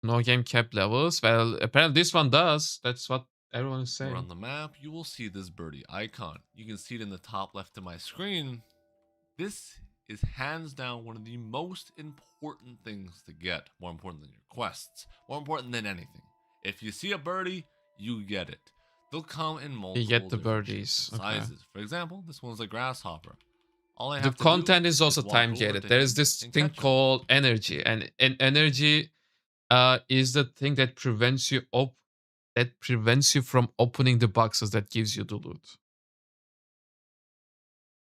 No game cap levels. Well, apparently this one does. That's what everyone is saying. On the map, you will see this birdie icon. You can see it in the top left of my screen. This is hands down one of the most important things to get. More important than your quests. More important than anything. If you see a birdie, you get it. They'll come in multiple You get the different birdies. shapes and Okay. sizes. For example, this one's a grasshopper. All I The have to content do is also walk time over gated. to There him is this and thing catch him. called energy, and energy is the thing that prevents you from opening the boxes that gives you the loot.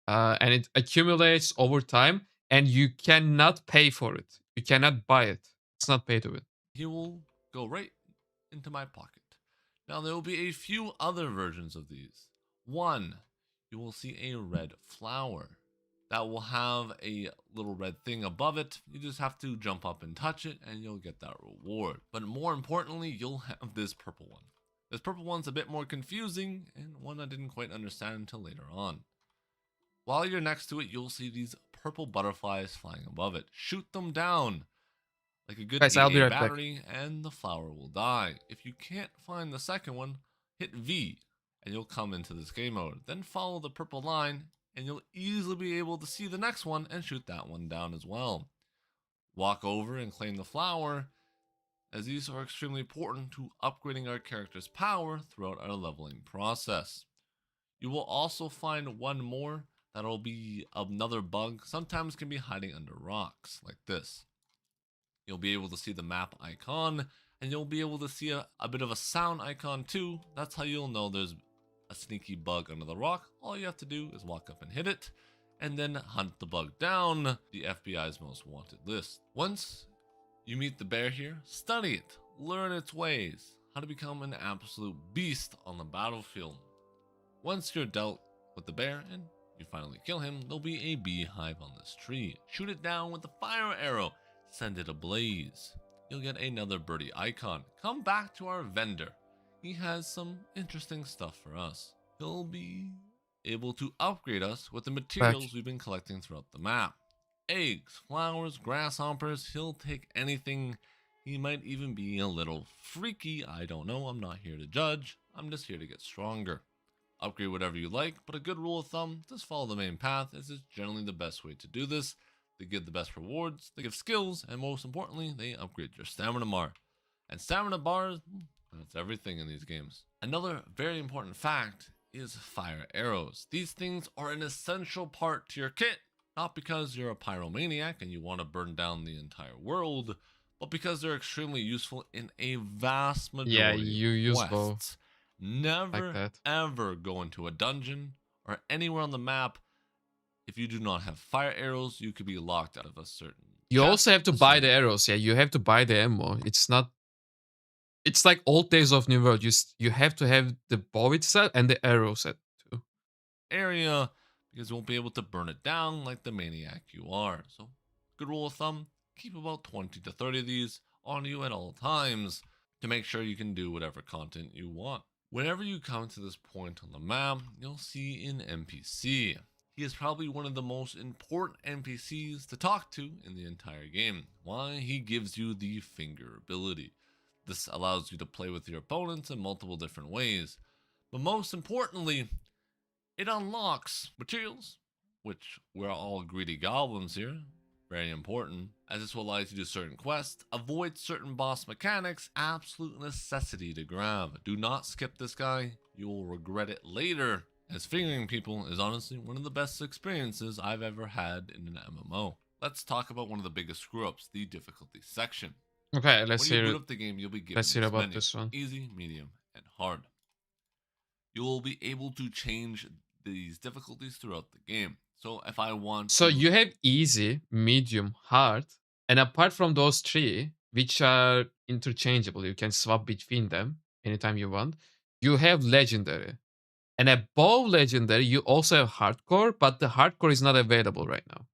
And it accumulates over time, and you cannot pay for it. You cannot buy it. It's not pay to win. He will go right into my pocket. Now, there will be a few other versions of these. One, you will see a red flower that will have a little red thing above it. You just have to jump up and touch it, and you'll get that reward. But more importantly, you'll have this purple one. This purple one's a bit more confusing, and one I didn't quite understand until later on. While you're next to it, you'll see these purple butterflies flying above it. Shoot them down like a good Guys, I'll be AA right back. battery, and the flower will die. If you can't find the second one, hit V, and you'll come into this game mode. Then follow the purple line, and you'll easily be able to see the next one and shoot that one down as well. Walk over and claim the flower, as these are extremely important to upgrading our character's power throughout our leveling process. You will also find one more that'll be another bug, sometimes can be hiding under rocks, like this. You'll be able to see the map icon, and you'll be able to see a bit of a sound icon too. That's how you'll know there's a sneaky bug under the rock. All you have to do is walk up and hit it, and then hunt the bug down, the FBI's most wanted list. Once you meet the bear here, study it, learn its ways, how to become an absolute beast on the battlefield. Once you're dealt with the bear and you finally kill him, there'll be a beehive on this tree. Shoot it down with a fire arrow, send it ablaze. You'll get another birdie icon. Come back to our vendor. He has some interesting stuff for us. He'll be able to upgrade us with the materials we've been collecting throughout the map. Eggs, flowers, grasshoppers, he'll take anything. He might even be a little freaky, I don't know, I'm not here to judge. I'm just here to get stronger. Upgrade whatever you like, but a good rule of thumb, just follow the main path, as it's generally the best way to do this. They give the best rewards, they give skills, and most importantly, they upgrade your stamina bar. And stamina bars, that's everything in these games. Another very important fact is fire arrows. These things are an essential part to your kit, not because you're a pyromaniac and you want to burn down the entire world, but because they're extremely useful in a vast majority you use of bow quests. Never like that. ever go into a dungeon or anywhere on the map. If you do not have fire arrows, you could be locked out of a certain You chest, also have to a buy certain the arrows. Yeah, you have to buy the ammo. It's not. It's like old days of New World. You have to have the bow itself and the arrow set too. area, because you won't be able to burn it down like the maniac you are. So, good rule of thumb, keep about 20 to 30 of these on you at all times to make sure you can do whatever content you want. Whenever you come to this point on the map, you'll see an NPC. He is probably one of the most important NPCs to talk to in the entire game. Why? He gives you the finger ability. This allows you to play with your opponents in multiple different ways. But most importantly, it unlocks materials, which we're all greedy goblins here. Very important, as this will allow you to do certain quests, avoid certain boss mechanics, absolute necessity to grab. Do not skip this guy, you will regret it later, as fingering people is honestly one of the best experiences I've ever had in an MMO. Let's talk about one of the biggest screw-ups, the difficulty section. Okay, let's When you hear. boot up the game, you'll be given Let's hear this about menu: this one. easy, medium, and hard. You will be able to change these difficulties throughout the game. So if I want So to, you have easy, medium, hard, and apart from those three, which are interchangeable, you can swap between them anytime you want. You have legendary, and above legendary, you also have hardcore, but the hardcore is not available right now.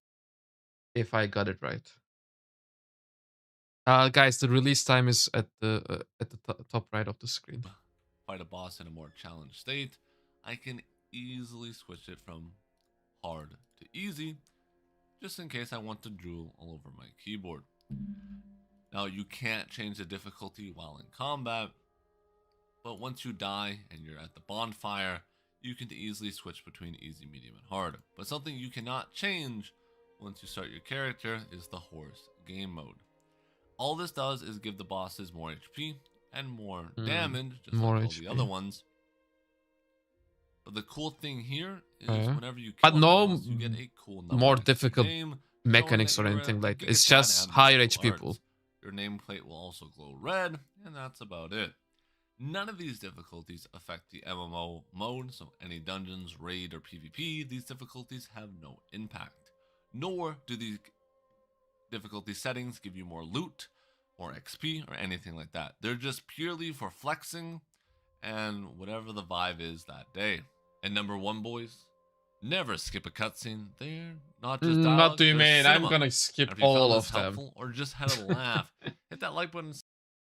If I got it right. Guys, the release time is at the top right of the screen. fight a boss in a more challenged state, I can easily switch it from hard to easy, just in case I want to drool all over my keyboard. Now, you can't change the difficulty while in combat, but once you die and you're at the bonfire, you can easily switch between easy, medium, and hard. But something you cannot change once you start your character is the horse game mode. All this does is give the bosses more HP and more damage, just more like all HP. the other ones. But the cool thing here is whenever you kill But a no boss, you get a cool number more next to your difficult name, mechanics showing or that you're anything a like good that. It's guy and just have higher martial HP arts. pool. Your nameplate will also glow red, and that's about it. None of these difficulties affect the MMO mode, so any dungeons, raid, or PvP, these difficulties have no impact. Nor do these difficulty settings give you more loot, or XP, or anything like that. They're just purely for flexing and whatever the vibe is that day. And number one, boys, never skip a cutscene. They're not just dialogue, What do you they're mean? I'm cinema. gonna And skip if you all found of this them. helpful or just had a laugh, hit that like button.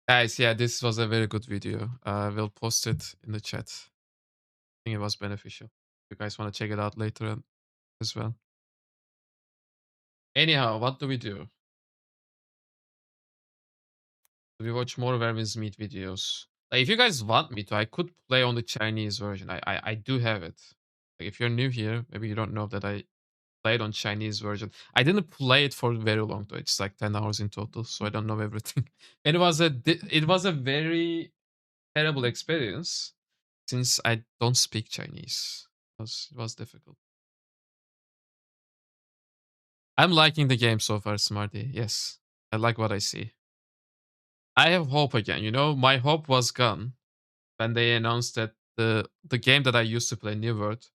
Guys, yeah, this was a very good video. We'll post it in the chat. I think it was beneficial. If you guys want to check it out later as well. Anyhow, what do we do? Do we watch more Vermin's Meat videos? Like, if you guys want me to, I could play on the Chinese version. I do have it. Like, if you're new here, maybe you don't know that I played on Chinese version. I didn't play it for very long though. It's like 10 hours in total, so I don't know everything. And it was a very terrible experience since I don't speak Chinese. It was difficult. I'm liking the game so far, Smarty. Yes, I like what I see. I have hope again. You know, my hope was gone when they announced that the game that I used to play, New World,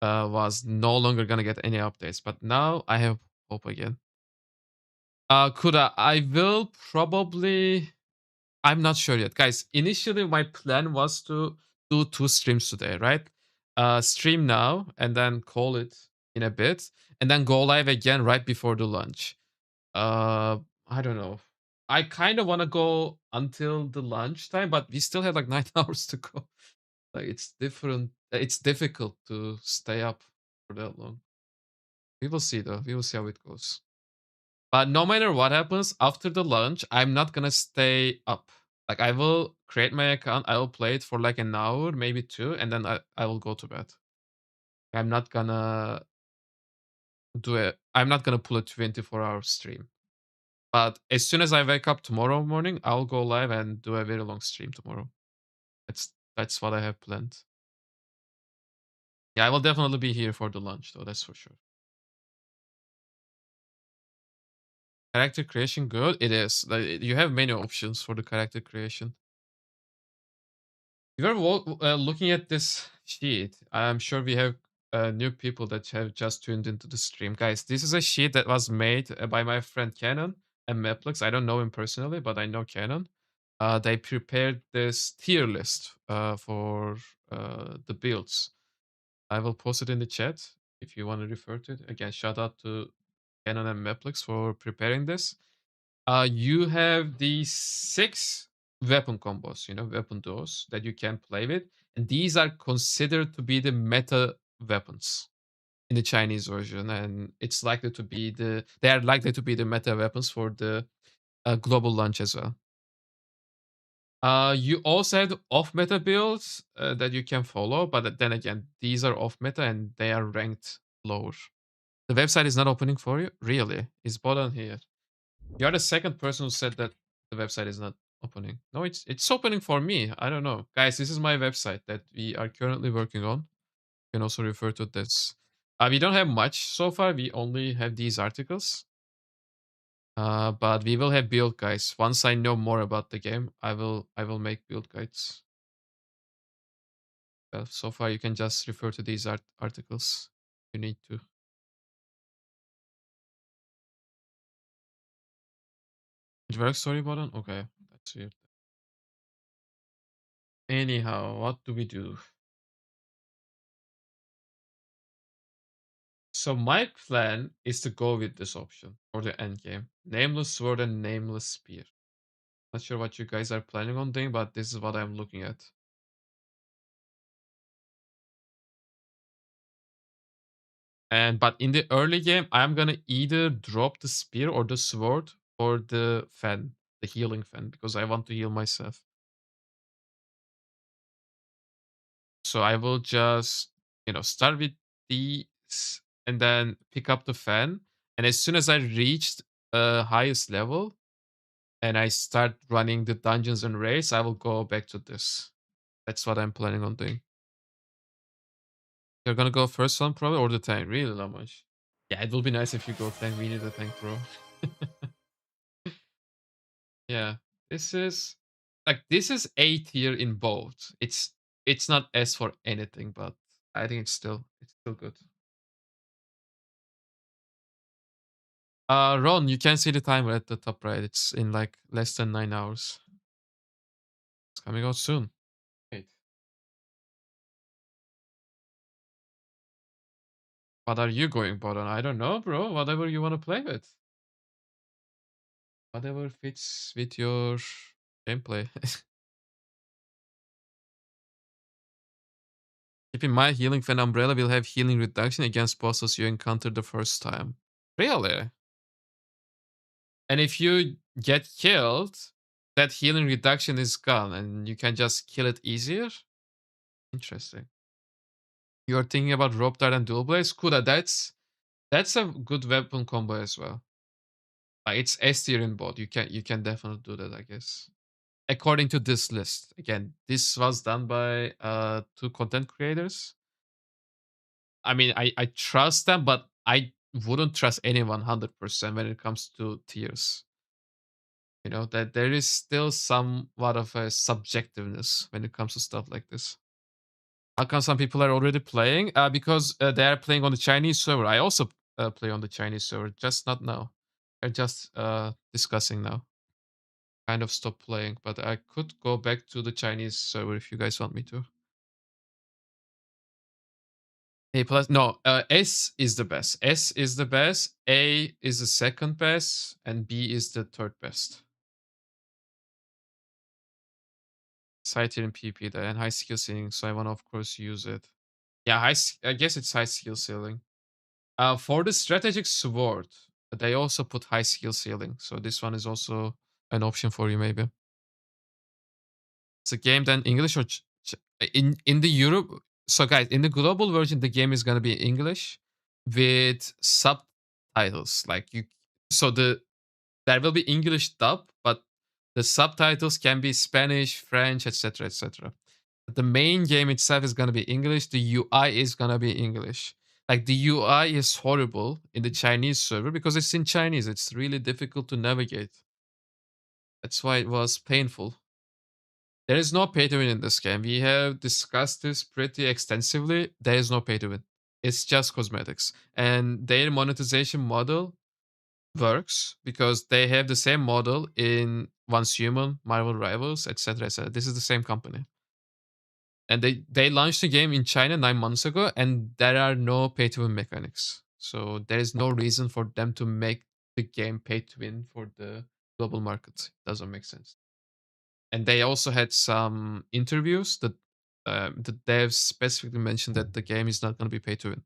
was no longer gonna get any updates. But now I have hope again. I will probably. I'm not sure yet, guys. Initially, my plan was to do 2 streams today, right? Stream now and then call it in a bit, and then go live again right before the lunch. Uh, I don't know. I kind of want to go until the lunchtime, but we still have like 9 hours to go. Like it's different. It's difficult to stay up for that long. We will see though. We will see how it goes. But no matter what happens after the lunch, I'm not gonna stay up. Like I will create my account, I will play it for like an hour, maybe two, and then I will go to bed. I'm not gonna I'm not gonna pull a 24-hour stream. But as soon as I wake up tomorrow morning, I'll go live and do a very long stream tomorrow. That's what I have planned. Yeah, I will definitely be here for the lunch though, that's for sure. Character creation good? It is. Like, you have many options for the character creation. If you're looking at this sheet, I'm sure we have new people that have just tuned into the stream. Guys, this is a sheet that was made by my friend Canon and Maplex. I don't know him personally, but I know Canon. They prepared this tier list for the builds. I will post it in the chat if you want to refer to it. Again, shout out to Canon and Maplex for preparing this. You have these 6 weapon combos, you know, weapon duos that you can play with, and these are considered to be the meta weapons in the Chinese version, and they are likely to be the meta weapons for the global launch as well. You also have the off meta builds that you can follow, but then again, these are off meta and they are ranked lower. The website is not opening for you? Really? It's button here. You're the second person who said that the website is not opening. No, it's opening for me. I don't know. Guys, this is my website that we are currently working on. You can also refer to this. We don't have much so far. We only have these articles. But we will have build guides. Once I know more about the game, I will make build guides. Well, so far you can just refer to these articles. You need to. It works, sorry button? Okay, that's weird. Anyhow, what do we do? So my plan is to go with this option for the end game. Nameless sword and nameless spear. Not sure what you guys are planning on doing, but this is what I'm looking at. But in the early game, I'm gonna either drop the spear or the sword or the fan, the healing fan, because I want to heal myself. So I will just, start with these and then pick up the fan. And as soon as I reached highest level and I start running the dungeons and raids, I will go back to this. That's what I'm planning on doing. You're gonna go first one probably or the tank? Really, not much. Yeah, it will be nice if you go tank. We need a tank, bro. Yeah, this is A tier in both. It's not S for anything, but I think it's still good. Ron, you can see the timer at the top right. It's in like less than 9 hours. It's coming out soon. Wait. What are you going bot on? I don't know, bro. Whatever you want to play with. Whatever fits with your gameplay. Keep in mind, healing fan umbrella will have healing reduction against bosses you encounter the first time. Really? And if you get killed, that healing reduction is gone and you can just kill it easier? Interesting. You're thinking about rope dart and dual blades. Kuda, that's a good weapon combo as well. It's S tier in both. You can definitely do that, I guess. According to this list, again, this was done by two content creators. I mean, I trust them, but I wouldn't trust anyone 100% when it comes to tiers. You know that there is still somewhat of a subjectiveness when it comes to stuff like this. How come some people are already playing? Because they are playing on the Chinese server. I also play on the Chinese server, just not now. They're just discussing now. Kind of stopped playing, but I could go back to the Chinese server if you guys want me to. A plus, no, S is the best. S is the best. A is the second best, and B is the third best. Side tier in PP there, and high skill ceiling, so I want to of course use it. Yeah, I guess it's high skill ceiling. For the strategic sword, they also put high skill ceiling, so this one is also an option for you maybe. It's a game then English or in the Europe. So guys, in the global version, the game is gonna be English with subtitles. Like you, so there will be English dub, but the subtitles can be Spanish, French, etc., etc. The main game itself is gonna be English. The UI is gonna be English. Like the UI is horrible in the Chinese server because it's in Chinese. It's really difficult to navigate. That's why it was painful. There is no pay to win in this game. We have discussed this pretty extensively. There is no pay to win. It's just cosmetics. And their monetization model works because they have the same model in Once Human, Marvel Rivals, etc. etc. This is the same company. And they launched the game in China 9 months ago, and there are no pay to win mechanics. So there is no reason for them to make the game pay to win for the global market. Doesn't make sense. And they also had some interviews that the devs specifically mentioned that the game is not going to be pay to win.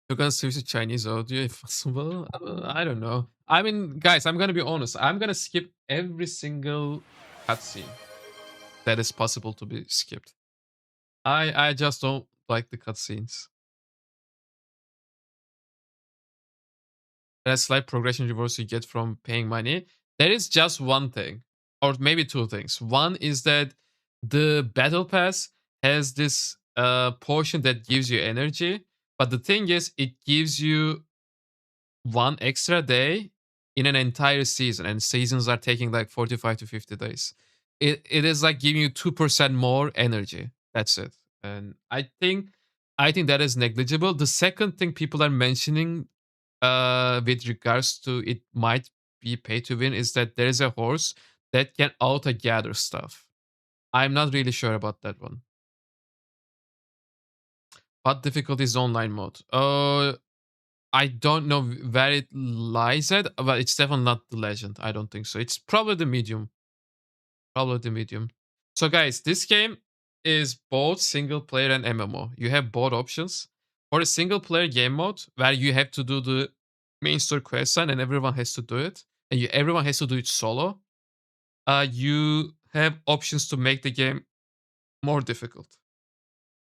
You're gonna switch to Chinese audio if possible? I don't know. I mean, guys, I'm gonna be honest. I'm gonna skip every single cutscene that is possible to be skipped. I just don't like the cutscenes. That slight progression rewards you get from paying money. There is just one thing, or maybe two things. One is that the battle pass has this portion that gives you energy, but the thing is, it gives you one extra day in an entire season, and seasons are taking like 45 to 50 days. It is like giving you 2% more energy. That's it. And I think that is negligible. The second thing people are mentioning with regards to it might be pay to win is that there is a horse that can auto gather stuff. I'm not really sure about that one. What difficulty is online mode? I don't know where it lies at, but it's definitely not the legend. I don't think so. It's probably the medium. Probably the medium. So guys, this game is both single player and MMO. You have both options. For the single player game mode, where you have to do the main story quest line and everyone has to do it, and everyone has to do it solo, you have options to make the game more difficult.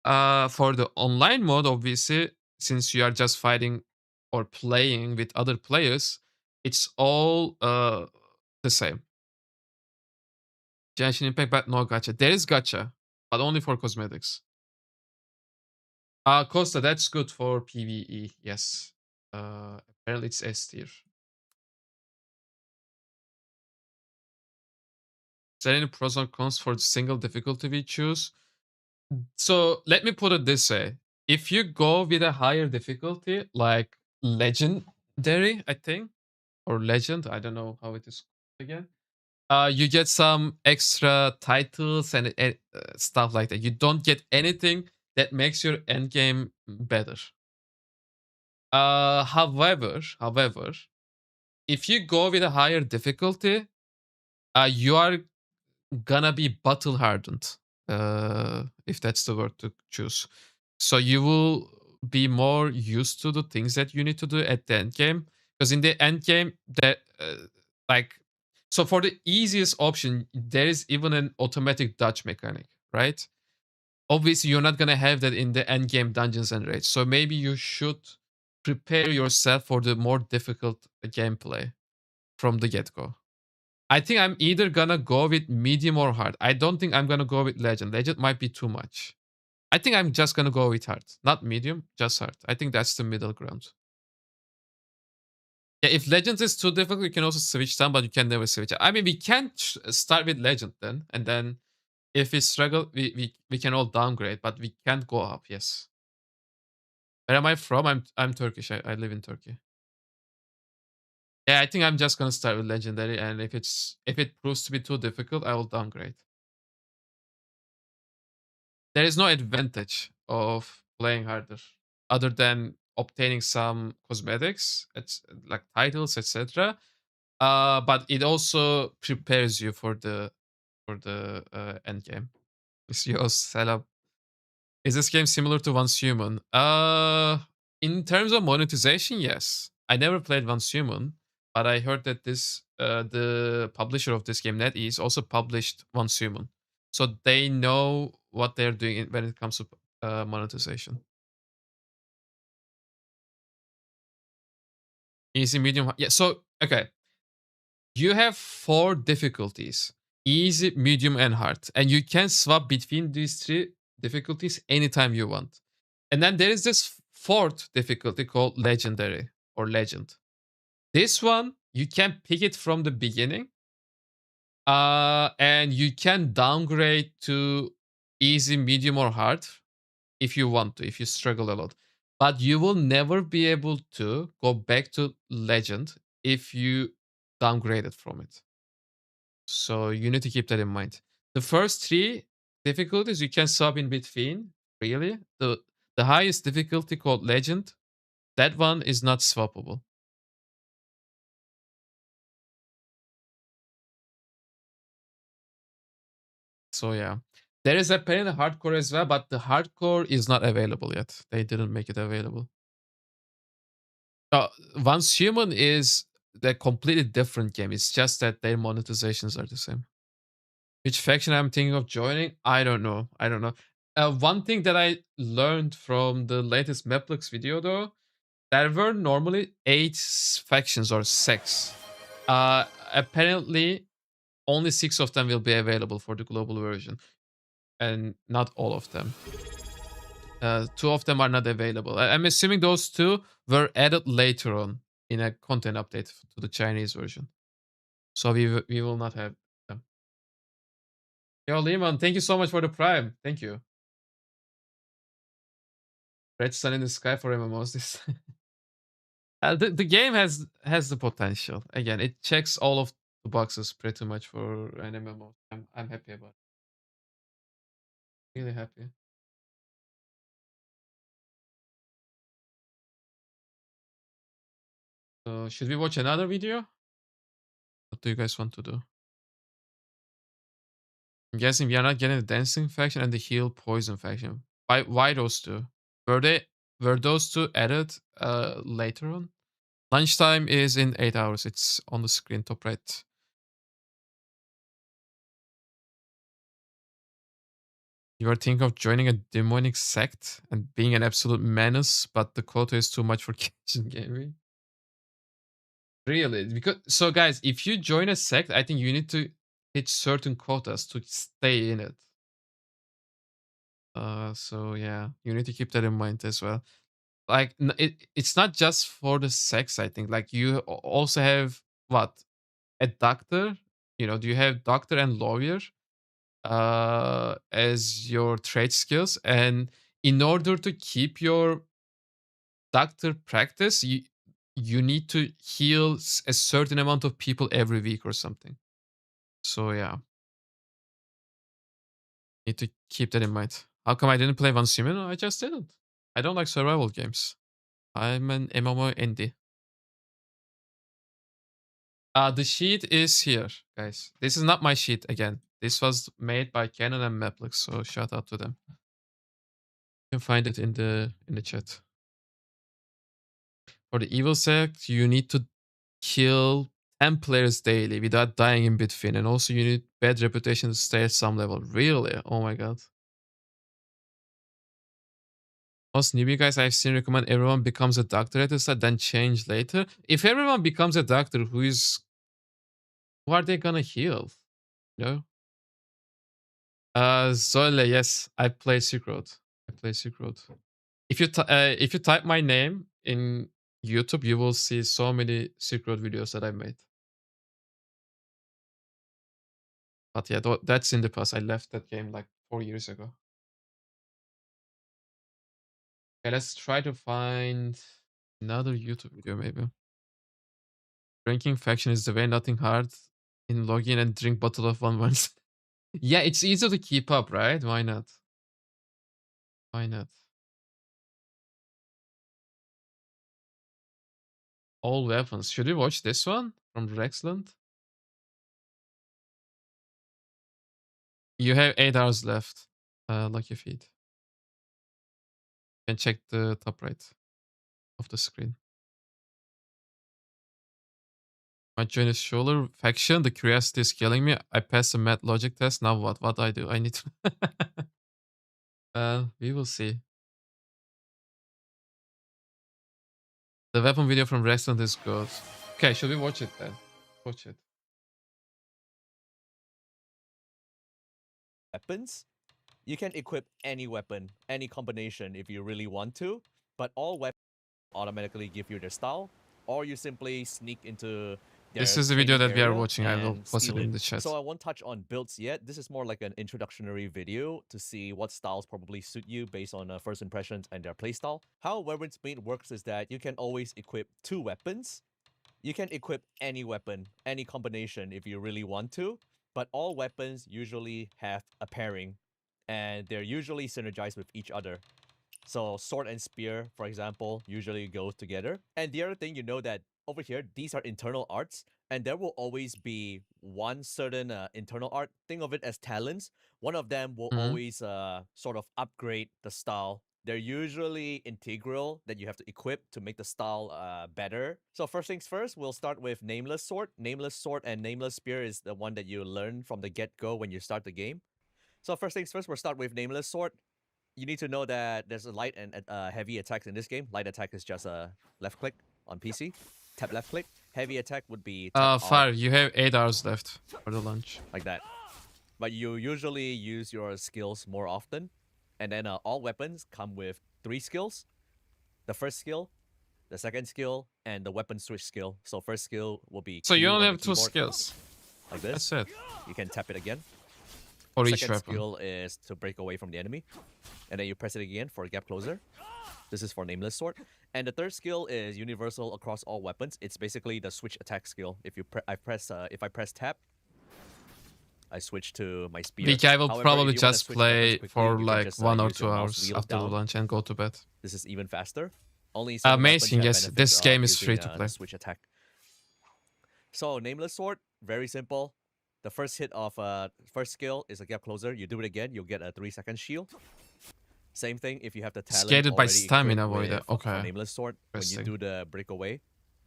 For the online mode, obviously, since you are just fighting or playing with other players, it's all the same. Genshin Impact, but no gacha. There is gacha, but only for cosmetics. Costa, that's good for PvE. Yes. Apparently it's S tier. Is there any pros or cons for the single difficulty we choose? So let me put it this way. If you go with a higher difficulty, like legendary, I think, or legend, I don't know how it is again. You get some extra titles and stuff like that. You don't get anything that makes your end game better. However, if you go with a higher difficulty, you are gonna be battle hardened, if that's the word to choose. So you will be more used to the things that you need to do at the end game. Because in the end game, that like, so for the easiest option, there is even an automatic dodge mechanic. right? Obviously, you're not gonna have that in the end game dungeons and raids. So maybe you should prepare yourself for the more difficult gameplay from the get go. I think I'm either gonna go with medium or hard. I don't think I'm gonna go with legend. Legend might be too much. I think I'm just gonna go with hard. Not medium, just hard. I think that's the middle ground. Yeah, if legend is too difficult, you can also switch down, but you can never switch. I mean, we can start with legend then, and then if we struggle, we can all downgrade, but we can't go up. Yes. Where am I from? I'm Turkish. I live in Turkey. Yeah, I think I'm just gonna start with legendary, and if it proves to be too difficult, I will downgrade. There is no advantage of playing harder other than obtaining some cosmetics, it's like titles, etc. But it also prepares you for the end game. It's yours, setup. Is this game similar to Once Human? In terms of monetization, yes. I never played Once Human, but I heard that the publisher of this game, NetEase, also published Once Human, so they know what they're doing when it comes to monetization. Easy, medium, yeah. So okay, you have 4 difficulties: easy, medium, and hard, and you can swap between these 3 difficulties anytime you want. And then there is this 4th difficulty called legendary or legend. This one you can pick it from the beginning, and you can downgrade to easy, medium, or hard if you want to, if you struggle a lot. But you will never be able to go back to legend if you downgraded from it. So you need to keep that in mind. The first 3 difficulties you can sub in between, really. The highest difficulty called legend, that one is not swappable. So yeah. There is apparently hardcore as well, but the hardcore is not available yet. They didn't make it available. Once Human is a completely different game. It's just that their monetizations are the same. Which faction I'm thinking of joining? I don't know. I don't know. One thing that I learned from the latest Maplux video, though, there were normally 8 factions or sects. Apparently, only 6 of them will be available for the global version, and not all of them. 2 of them are not available. I'm assuming those 2 were added later on in a content update to the Chinese version. So we will not have them. Yo, Lehman, thank you so much for the Prime. Thank you. Red Sun in the Sky for MMOs. This the game has the potential. Again, it checks all of the boxes pretty much for an MMO. I'm happy about it. Really happy. So should we watch another video? What do you guys want to do? I'm guessing we are not getting the dancing faction and the heal poison faction. Why those 2? Were those 2 added later on? Lunchtime is in 8 hours. It's on the screen top right. You are thinking of joining a demonic sect and being an absolute menace, but the quota is too much for kitchen gaming. Really? Because so guys, if you join a sect, I think you need to hit certain quotas to stay in it. So yeah, you need to keep that in mind as well. Like it's not just for the sex, I think. Like you also have what? A doctor? You know, do you have doctor and lawyer as your trade skills? And in order to keep your doctor practice, you need to heal a certain amount of people every week or something. So yeah, need to keep that in mind. How come I didn't play Van Siemens? I just didn't. I don't like survival games. I'm an MMO indie. The sheet is here, guys. This is not my sheet again. This was made by Canon and Maplix, so shout out to them. You can find it in the chat. For the evil sect, you need to kill 10 players daily without dying in between, and also you need bad reputation to stay at some level. Really? Oh my god. Most newbie guys I've seen recommend everyone becomes a doctor at the start, then change later. If everyone becomes a doctor, who are they gonna heal? You know? Zolle, yes, I play Silk Road. I play Silk Road. If you type my name in YouTube, you will see so many Silk Road videos that I made. But yeah, that's in the past. I left that game like 4 years ago. Okay, let's try to find another YouTube video maybe. Drinking faction is the way, nothing hard. In login and drink bottle of one once. Yeah, it's easy to keep up, right? Why not? Why not? All weapons. Should we watch this one from Rexland? You have 8 hours left. Lucky feet. You can check the top right of the screen. My join is shoulder faction. The curiosity is killing me. I passed the math logic test. Now what? What do I do? I need to. We will see. The weapon video from Rexland is good. Okay, should we watch it then? Watch it. Weapons. You can equip any weapon, any combination if you really want to, but all weapons automatically give you their style, or you simply sneak into their This is the video training that we are area watching. I will and post it steal in the chat. So I won't touch on builds yet. This is more like an introductory video to see what styles probably suit you based on first impressions and their playstyle. How Weapons Mate works is that you can always equip 2 weapons. You can equip any weapon, any combination if you really want to, but all weapons usually have a pairing, and they're usually synergized with each other. So sword and spear, for example, usually go together. And the other thing, you know that over here, these are internal arts, and there will always be one certain internal art. Think of it as talents. One of them will always sort of upgrade the style. They're usually integral that you have to equip to make the style better. So first things first, we'll start with Nameless Sword. Nameless Sword and Nameless Spear is the one that you learn from the get-go when you start the game. So first things first, we'll start with Nameless Sword. You need to know that there's a light and heavy attacks in this game. Light attack is just a left click on PC. Tap left click. Heavy attack would be tap Fire, R, you have 8 hours left for the lunch. like that. But you usually use your skills more often. And then all weapons come with 3 skills. The first skill, the second skill, and the weapon switch skill. So first skill will be So Q you on only the have 2 keyboard, skills. like this. That's it. You can tap it again. For each Second weapon. skill is to break away from the enemy. And then you press it again for a gap closer. This is for Nameless Sword. And the third skill is universal across all weapons. It's basically the switch attack skill. If I press tab, I switch to my spear. VK will However, probably if you wanna just switch play weapons quickly, for you can like just, 1 or use 2 your mouse hours wheel after the down. lunch and go to bed. This is even faster. Only certain weapons Amazing, have yes. benefits This of game is using, free to the play. switch attack. So Nameless Sword, very simple. The first hit of first skill is a gap closer. You do it again, you'll get a 3-second shield. Same thing if you have the talent Skated by already stamina equipped void. with, Okay. for Nameless Sword. When you Interesting. do the breakaway,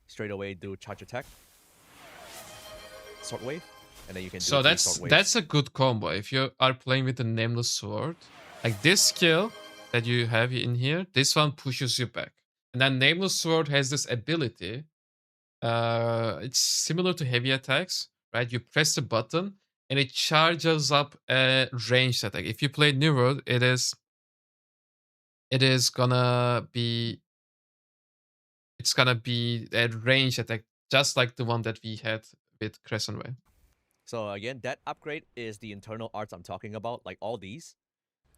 straight away do charge attack, sword wave, and then you can do So 3 sword waves. that's a good combo. If you are playing with the Nameless Sword, like this skill that you have in here, this one pushes you back. And then Nameless Sword has this ability. It's similar to heavy attacks, right? You press the button and it charges up a ranged attack. If you play New World, it is gonna be a ranged attack, just like the one that we had with Crescent Way. So again, that upgrade is the internal arts I'm talking about, like all these.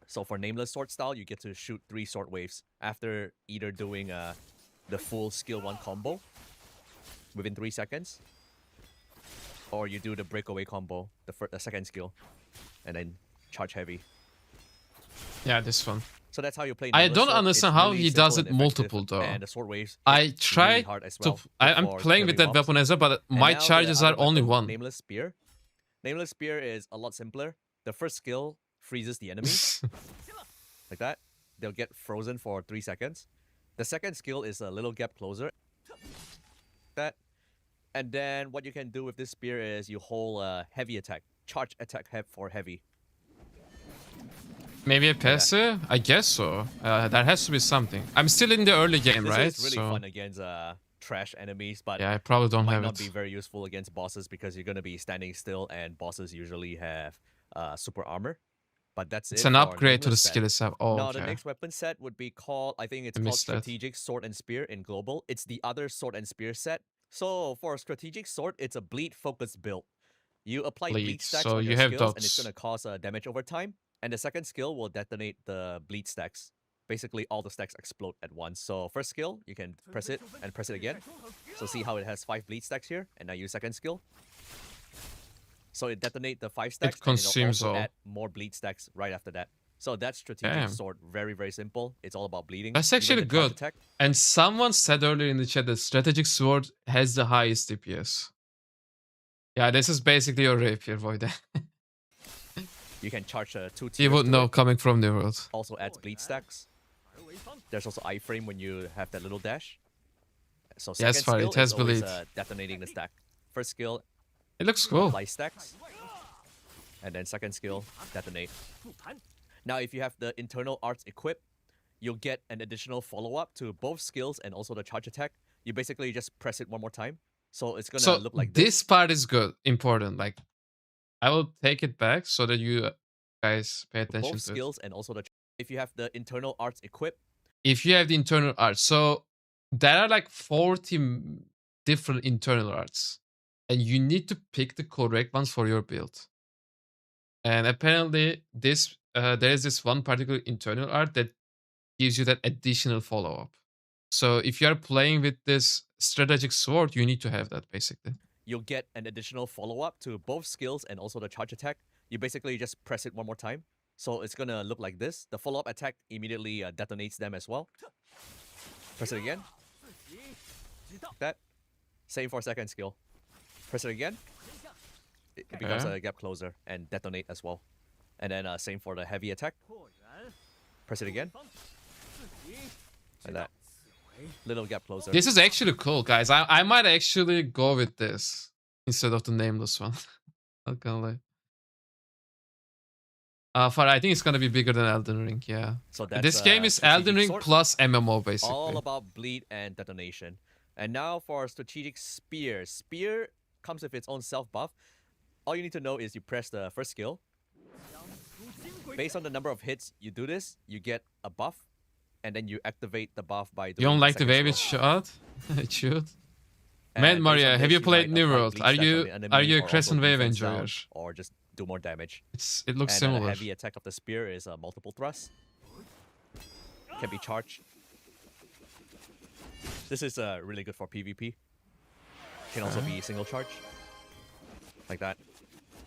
So for Nameless Sword style, you get to shoot 3 sword waves after either doing the full skill 1 combo within 3 seconds, or you do the breakaway combo, the second skill, and then charge heavy. Yeah, this one. So that's how you play. I Nameless don't Sword. understand It's how really he simple does and it effective, multiple though. And the sword waves. I hit try really hard as well. I'm for playing with carry that mobs. weapon as well, but And my now the charges other are only weapon, 1. Nameless Spear. Nameless Spear is a lot simpler. The first skill freezes the enemy. Like that. They'll get frozen for 3 seconds. The second skill is a little gap closer. That. And then what you can do with this spear is you hold a heavy attack, charge attack for heavy. Maybe a passive? I guess so. That has to be something. I'm still in the early game, This right? is really fun against trash enemies, but yeah, I probably don't might have not it. be very useful against bosses because you're gonna be standing still, and bosses usually have super armor. But that's It's it an for upgrade to the nameless set. skill itself. Oh, Now, the okay. next weapon set would be called, I think it's I called missed that. Strategic Sword and Spear in Global. It's the other sword and spear set. So, for a Strategic Sword, it's a bleed focused build. You apply bleed Bleed, stacks so on you your have skills, and it's dots. going to cause damage over time. And the second skill will detonate the bleed stacks. Basically, all the stacks explode at once. So, first skill, you can press it and press it again. So, see how it has 5 bleed stacks here? And now use second skill. So, it detonates the 5 stacks, and consumes it'll also all. add more bleed stacks right after that. So that's Strategic Damn. Sword. Very, very simple. It's all about bleeding. That's Even actually the charge good. attack, And someone said earlier in the chat that Strategic Sword has the highest DPS. Yeah, this is basically your rapier, Void. you can charge 2 tiers You would to know it. coming from New World. Also adds bleed stacks. There's also iframe when you have that little dash. So second Yes, fine, skill it has is always bleed. detonating the stack. First skill, It looks cool. apply stacks. And then second skill, detonate. Now, if you have the internal arts equipped, you'll get an additional follow-up to both skills and also the charge attack. You basically just press it one more time. So it's gonna look like this part is good, important. Like, I will take it back so that you guys pay attention both to it. skills and also the if you have the internal arts equipped, If you have the internal art, so there are like 40 different internal arts, and you need to pick the correct ones for your build. And apparently, this there is this one particular internal art that gives you that additional follow-up. So if you are playing with this strategic sword, you need to have that basically. you'll get an additional follow-up to both skills and also the charge attack. You basically just press it one more time. So it's gonna look like this. The follow-up attack immediately detonates them as well. Press it again. Like that. Same for second skill. Press it again. It becomes a gap closer and detonate as well. And then same for the heavy attack. Press it again. Like that. Little gap closer. This is actually cool, guys. I might actually go with this instead of the nameless one. Not gonna lie. I think it's gonna be bigger than Elden Ring, yeah. So that's, This game is Strategic Elden Ring Sword. plus MMO, basically. All about bleed and detonation. And now for Strategic Spear. Spear comes with its own self buff. All you need to know is you press the first skill. Based on the number of hits you do this, you get a buff. And then you activate the buff by doing You don't the like the second way it skill. shot? It should. And Man, based Maria, on have this, you played might New apply World? bleed Are stacks on you the enemy a or also Crescent Wave defense down, enjoyer? or just do more damage. It looks And similar. the heavy attack of the spear is a multiple thrust. Can be charged. This is really good for PvP. Can also be single charge. Like that.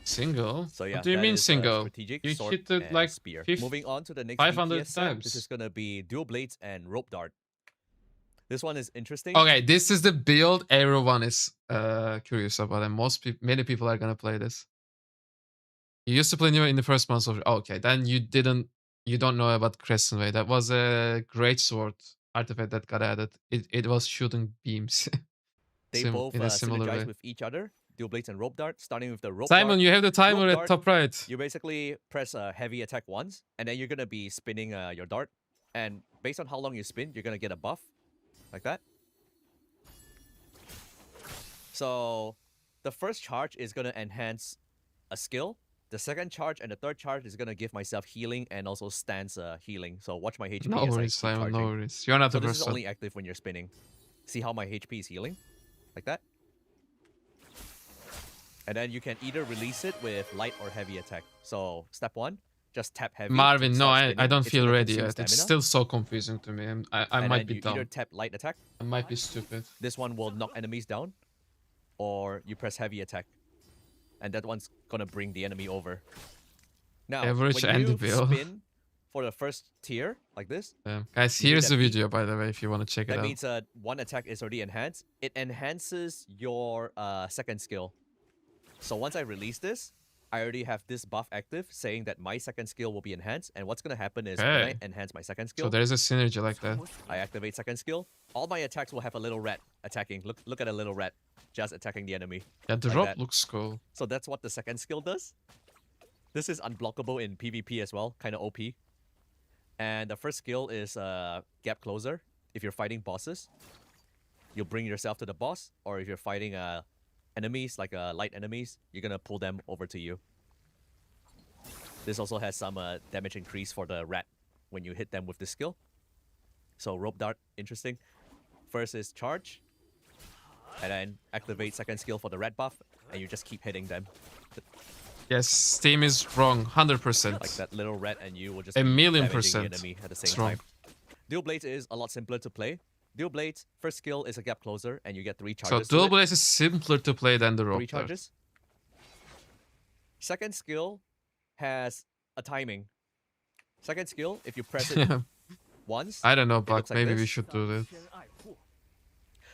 Single? So yeah, What do you that mean is, single? Strategic, You sword, hit it and like spear. 50 Moving on to the next 500 DPS set, this times. is gonna be dual blades and rope dart. This one is interesting. Okay, this is the build everyone is curious about, and many people are gonna play this. You used to play New in the first months of. Okay, then you don't know about Crescent Wave. That was a great sword artifact that got added. It was shooting beams. They both in a similar synergize way. with each other. Dual blades and rope dart. Starting with the rope Simon, dart. you have the timer Rope at dart, top right. You basically press a heavy attack once, and then you're gonna be spinning your dart. And based on how long you spin, you're gonna get a buff, like that. So the first charge is gonna enhance a skill. The second charge and the third charge is gonna give myself healing and also stance healing. So watch my HP No as I worries, keep Simon. No charging. worries. You're not So the this is person. only active when you're spinning. See how my HP is healing? Like that. And then you can either release it with light or heavy attack. So step 1, just tap heavy. to Marvin, no, start I spinning. don't It's feel gonna ready consume yet. It's stamina. still so confusing to me. I And might then be you either dumb. tap light attack. I might be stupid. This one will knock enemies down. Or you press heavy attack. And that one's gonna bring the enemy over. Now, Average when Andy you Bill. spin for the first tier, like this, Guys, You do here's that the beat. video, by the way, if you want to check it that out. means one attack is already enhanced. It enhances your second skill. So once I release this, I already have this buff active saying that my second skill will be enhanced. And what's going to happen is when I Okay. enhance my second So skill, there's a synergy like that. I activate second skill. All my attacks will have a little rat attacking. Look at a little rat just attacking the enemy. Yeah, the like rope that. looks cool. So that's what the second skill does. This is unblockable in PvP as well, kind of OP. And the first skill is Gap Closer. If you're fighting bosses, you'll bring yourself to the boss, or if you're fighting enemies, like light enemies, you're gonna pull them over to you. This also has some damage increase for the rat when you hit them with this skill. So Rope Dart, interesting. First is Charge, and then activate second skill for the rat buff, and you just keep hitting them. Yes, Steam is wrong, 100%. Like that little rat and you will just A keep million damaging percent. the enemy at the It's same wrong. time. Dual Blades is a lot simpler to play. Dual Blades, first skill is a Gap Closer, and you get 3 So charges. Dual to it. Blades is simpler to play than the 3 rope dart. charges. Second skill has a timing. Second skill, if you press it once, I don't know, it Buck. looks like Maybe we this. should do that.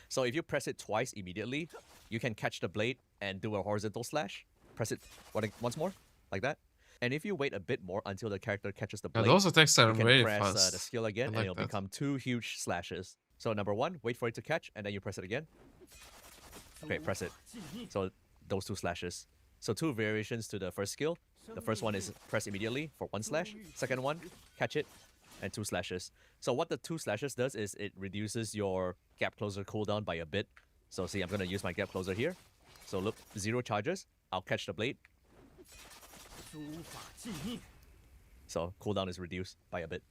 So if you press it twice immediately, you can catch the blade and do a horizontal slash. Press it once more, like that. And if you wait a bit more until the character catches the Yeah, blade, those attacks are you can very press fast. the skill again, like and it'll that. become 2 huge slashes. So number 1, wait for it to catch, and then you press it again. Okay, press it. So those 2 slashes. So 2 variations to the first skill. The first one is press immediately for 1 slash. Second one, catch it, and 2 slashes. So what the 2 slashes does is it reduces your Gap Closer cooldown by a bit. So see, I'm going to use my Gap Closer here. So look, 0 charges. I'll catch the blade. So cooldown is reduced by a bit.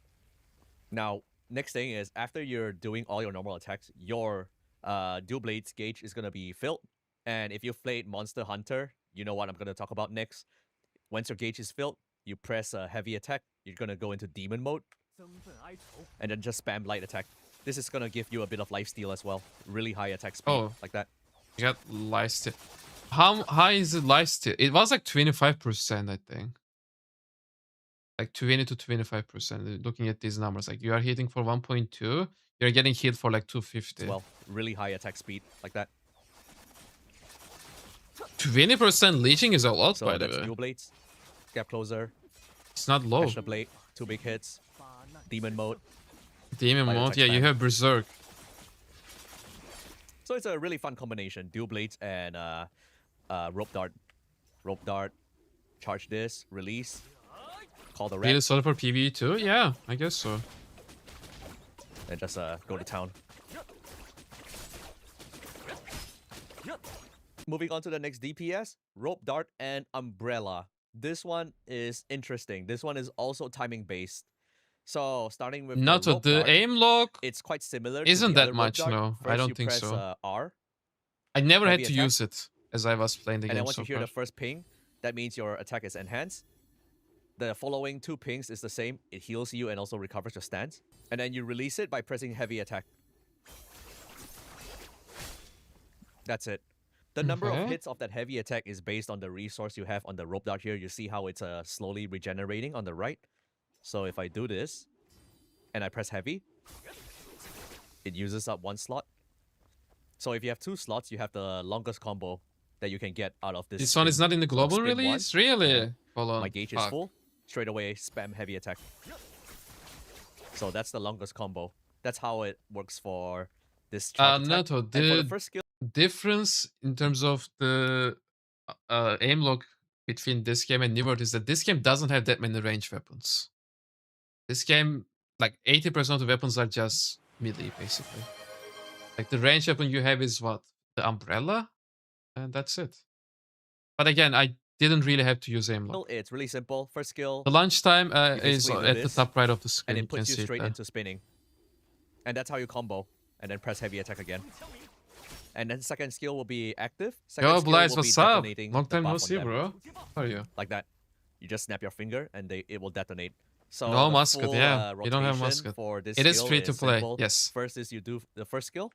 Now, next thing is after you're doing all your normal attacks, your Dual Blades gauge is going to be filled. And if you've played Monster Hunter, you know what I'm going to talk about next. Once your gauge is filled, you press a heavy attack. You're going to go into demon mode. And then just spam light attack. This is going to give you a bit of lifesteal as well. Really high attack speed, Oh. like that. You got lifesteal. How high is it lifesteal? It was like 25%, I think. Like 20 to 25%. Looking at these numbers, like you are hitting for 1.2, you're getting hit for like 250. As well, really high attack speed, like that. 20% leeching is a lot, So by the that's way. Dual Blades. Gap Closer. It's not low. Catch the blade. 2 big hits. Demon mode. Demon Light mode, attack yeah, you spam. have Berserk. So it's a really fun combination. Dual Blades and Rope Dart. Rope Dart. Charge this. Release. Call the Really rat. solid for PvE too? Yeah, I guess so. And just go to town. Moving on to the next DPS. Rope Dart and Umbrella. This one is interesting. This one is also timing based. So starting with Not the Rope the Dart, aim lock. it's quite similar. Isn't to the that other Rope much, Dart. no. I First don't you think press, so. R, I never had heavy to attack. use it as I was playing the and then game once so you hear far. the first ping, that means your attack is enhanced. The following 2 pings is the same. It heals you and also recovers your stance. And then you release it by pressing heavy attack. That's it. The number of Okay. hits of that heavy attack is based on the resource you have on the Rope Dart here. You see how it's slowly regenerating on the right. So if I do this, and I press heavy, it uses up 1 slot. So if you have 2 slots, you have the longest combo that you can get out of this. This one is spin. not in the So global spin one, release? Really? and Hold on. my gauge is Fuck. full. Straight away, spam heavy attack. So that's the longest combo. That's how it works for this charge attack. Nato, And for the the first skill, difference in terms of the aim lock between this game and New World is that this game doesn't have that many range weapons. This game, like 80% of the weapons are just melee, basically. Like the range weapon you have is what? The umbrella? And that's it. But again, I didn't really have to use aim lock. it's really simple. First skill, The lunchtime is basically do at the this, top right of the screen. and You it can puts you see it straight there. into spinning. And that's how you combo. And then press heavy attack again. And then second skill will be active. Second Yo, skill Blights, will be what's up? detonating Long the time no buff on see, them. bro. How are you? Like that. You just snap your finger and it will detonate. So No the musket, full, yeah. You don't have rotation musket. For this It is skill free to play, simple. yes. First is you do the first skill.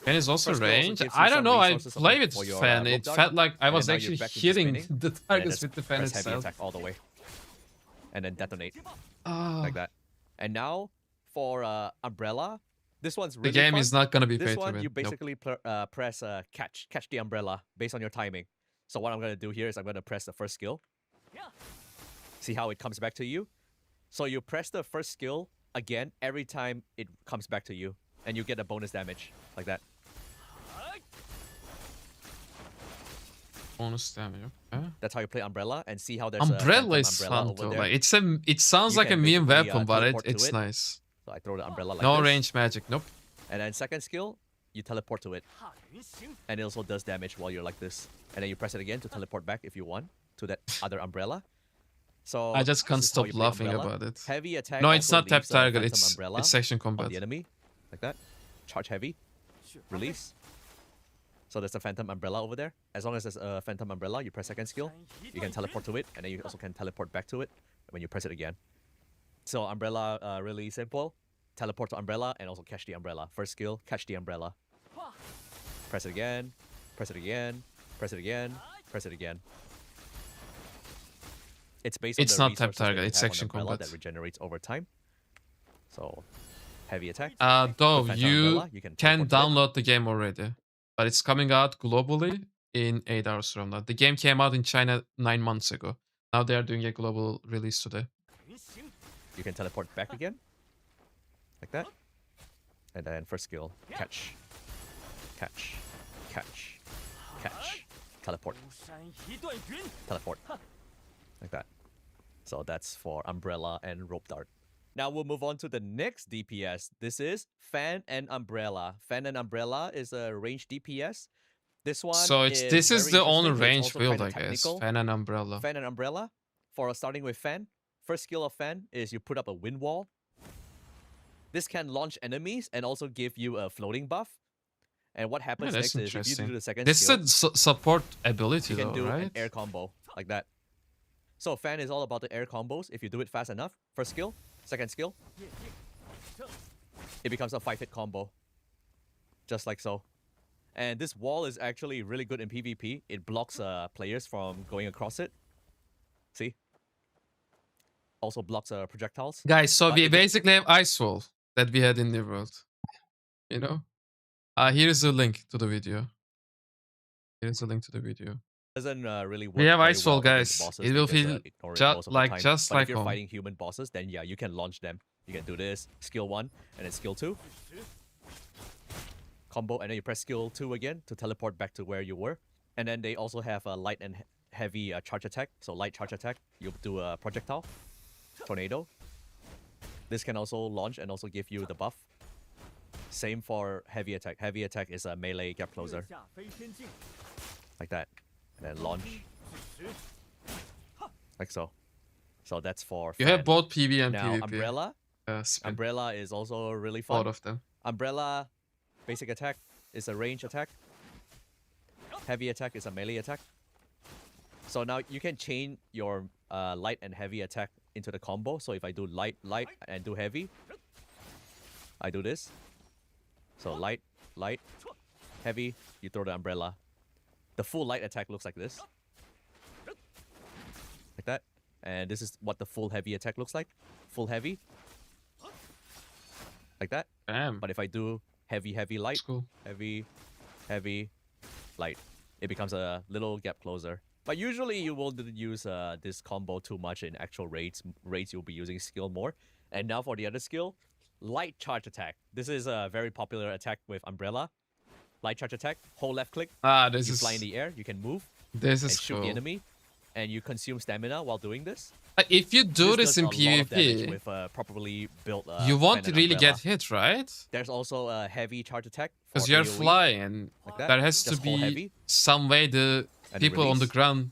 Fan is also First skill also range. gives you I don't some know. I resources play for with your, fan. rope It dart, felt like I and was then now actually you're back into hitting spinning, the And targets just with the fan press heavy itself. attack all the way. And then detonate. Ah, Like that. And now for Umbrella, this one's the really game fun. is not gonna be This pay to one, win. you Nope. basically press catch the umbrella based on your timing. So what I'm going to do here is I'm going to press the first skill. See how it comes back to you? So you press the first skill again every time it comes back to you. And you get a bonus damage, like that. Bonus damage. Okay. That's how you play Umbrella, and see how there's a Umbrella phantom is umbrella fun over though. there. Like it sounds You like a can meme basically, weapon, but teleport to it's it. nice. So I throw the umbrella like No this. range magic. Nope. And then second skill, you teleport to it. And it also does damage while you're like this. And then you press it again to teleport back if you want to that other umbrella. So I just can't this is how stop you play laughing Umbrella. about it. Heavy attack. No, it's also not tap leaves a target. phantom It's umbrella section on combat. the enemy, like that. Charge heavy, release. So there's a phantom umbrella over there. As long as there's a phantom umbrella, you press second skill, you can teleport to it, and then you also can teleport back to it when you press it again. So umbrella, really simple. Teleport to umbrella and also catch the umbrella. First skill, catch the umbrella. Press it again, press it again, press it again, press it again. It's based on It's the not tap resources that target, you it's have on section umbrella combat. that regenerates over time. So heavy attack. Though Phantom you umbrella, you can teleport to it. download the game already, but it's coming out globally in 8 hours from now. The game came out in China 9 months ago. Now they are doing a global release today. You can teleport back again, like that. And then first skill, catch, catch, catch, catch, teleport, teleport, like that. So that's for Umbrella and Rope Dart. Now we'll move on to the next DPS. This is Fan and Umbrella. Fan and Umbrella is a range DPS. This one So this is very the only interesting, but it's range also build, kinda I guess. technical. Fan and umbrella. Fan and Umbrella. For starting with Fan, first skill of Fan is you put up a wind wall. This can launch enemies and also give you a floating buff. And what happens that's next is if you do interesting. the second This is skill, a support ability, you can though, do right? an air combo like that. So Fan is all about the air combos. If you do it fast enough, first skill, second skill, it becomes a 5-hit combo. Just like so. And this wall is actually really good in PvP. It blocks players from going across it. See? Also blocks projectiles. Guys, so But we if it- basically have Ice Wall that we had in the world. You know? Here's a link to the video. Here's a link to the video. Doesn't really work. We have very Ice Wall, well against guys. bosses It will because, feel ignore it ju- most of the like- time. just but like if you're home. fighting human bosses, then yeah, you can launch them. You can do this, skill 1, and then skill 2. Combo, and then you press skill 2 again to teleport back to where you were. And then they also have a light and heavy charge attack. So light charge attack, you do a projectile, tornado. This can also launch and also give you the buff. Same for heavy attack. Heavy attack is a melee gap closer. Like that. And then launch. Like so. So that's for You Fan. have both PV and Now PvP. Umbrella. Spin. Umbrella is also really All fun. of them. Umbrella basic attack is a range attack. Heavy attack is a melee attack. So now you can chain your light and heavy attack into the combo. So if I do light, and do heavy, I do this. So light, heavy, you throw the umbrella. The full light attack looks like this. Like that. And this is what the full heavy attack looks like. Full heavy. Like that. Damn. But if I do heavy, light, That's cool. heavy, light, it becomes a little gap closer. But usually you won't use this combo too much in actual raids. Raids you'll be using skill more. And now for the other skill, light charge attack. This is a very popular attack with Umbrella. Light charge attack, hold left click, This you is fly in the air, you can move this and is shoot cool. the enemy. And you consume stamina while doing this. If you do this does in a lot of damage PvP, with properly built you won't Fan and really Umbrella. get hit, right? There's also a heavy charge attack. Because for you're AoE, flying. like that. There has to Just hold be heavy, some way the and people on the release. ground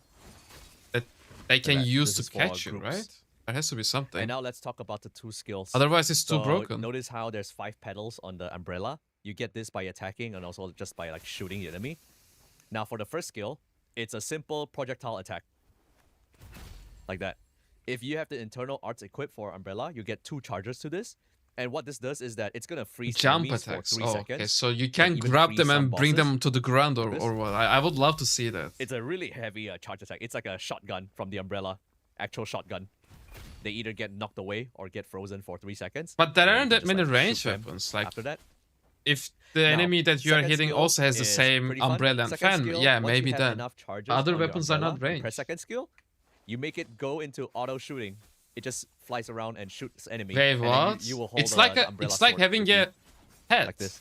that they can that. use This to is for catch you, groups. right? There has to be something. And now let's talk about the two skills. Otherwise, it's too So broken. Notice how there's 5 petals on the umbrella. You get this by attacking and also just by like shooting the enemy. Now for the first skill, it's a simple projectile attack. Like that. If you have the internal arts equipped for umbrella, you get 2 charges to this. And what this does is that it's gonna freeze Jump enemies attacks. for 3 Oh, seconds. okay. So you can even grab freeze them some and bring bosses. them to the ground or, This. or what? I would love to see that. It's a really heavy charge attack. It's like a shotgun from the umbrella. Actual shotgun. They either get knocked away or get frozen for 3 seconds. But there and then aren't you that just, many like, range shoot them weapons. Like, after that. if the Now, enemy that you are second hitting skill also has the is same pretty fun. umbrella and Second fan, skill, yeah, once maybe you have then. enough charges Other on your weapons are not umbrella, you ranged. press second skill, you make it go into auto shooting. It just flies around and shoots enemy. Wait, and then what? You will hold It's like the umbrella it's like sword having with you, a head. like this.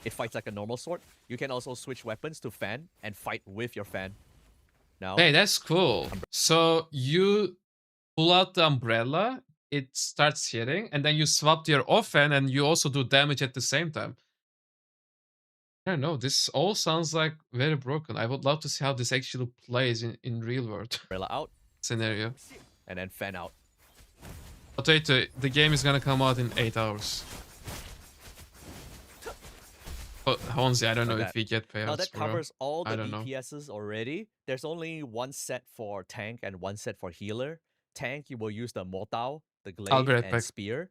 It fights like a normal sword. You can also switch weapons to fan and fight with your fan. Now, Hey, that's cool. So you pull out the umbrella, it starts hitting, and then you swap to your offhand, and you also do damage at the same time. I don't know. This all sounds like very broken. I would love to see how this actually plays in real world umbrella out, scenario. and then fan out. Potato, the game is gonna come out in 8 hours. But Honzi, I don't know Like if that. we get payouts, Now that bro. covers all I the don't know. DPSs already. There's only one set for tank and one set for healer. Tank, you will use the Mortal, the I'll Glaive, be right and back. Spear.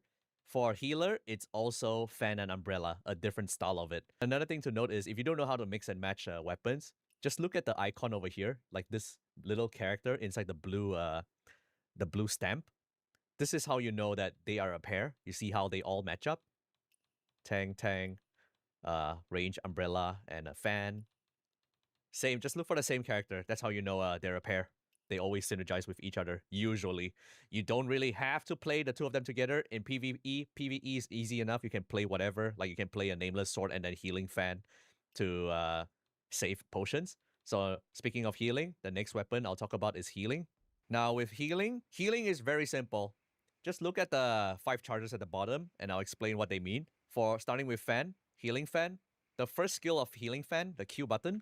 For healer, it's also fan and umbrella, a different style of it. Another thing to note is if you don't know how to mix and match weapons, just look at the icon over here, like this little character inside the blue stamp. This is how you know that they are a pair. You see how they all match up. Tang, range, umbrella, and a fan. Same, just look for the same character. That's how you know they're a pair. They always synergize with each other, usually. You don't really have to play the two of them together. In PvE, PvE is easy enough. You can play whatever. Like you can play a Nameless Sword and then Healing Fan to save potions. So speaking of healing, the next weapon I'll talk about is healing. Now with healing is very simple. Just look at the 5 charges at the bottom and I'll explain what they mean. For starting with fan, healing fan, the first skill of healing fan, the Q button,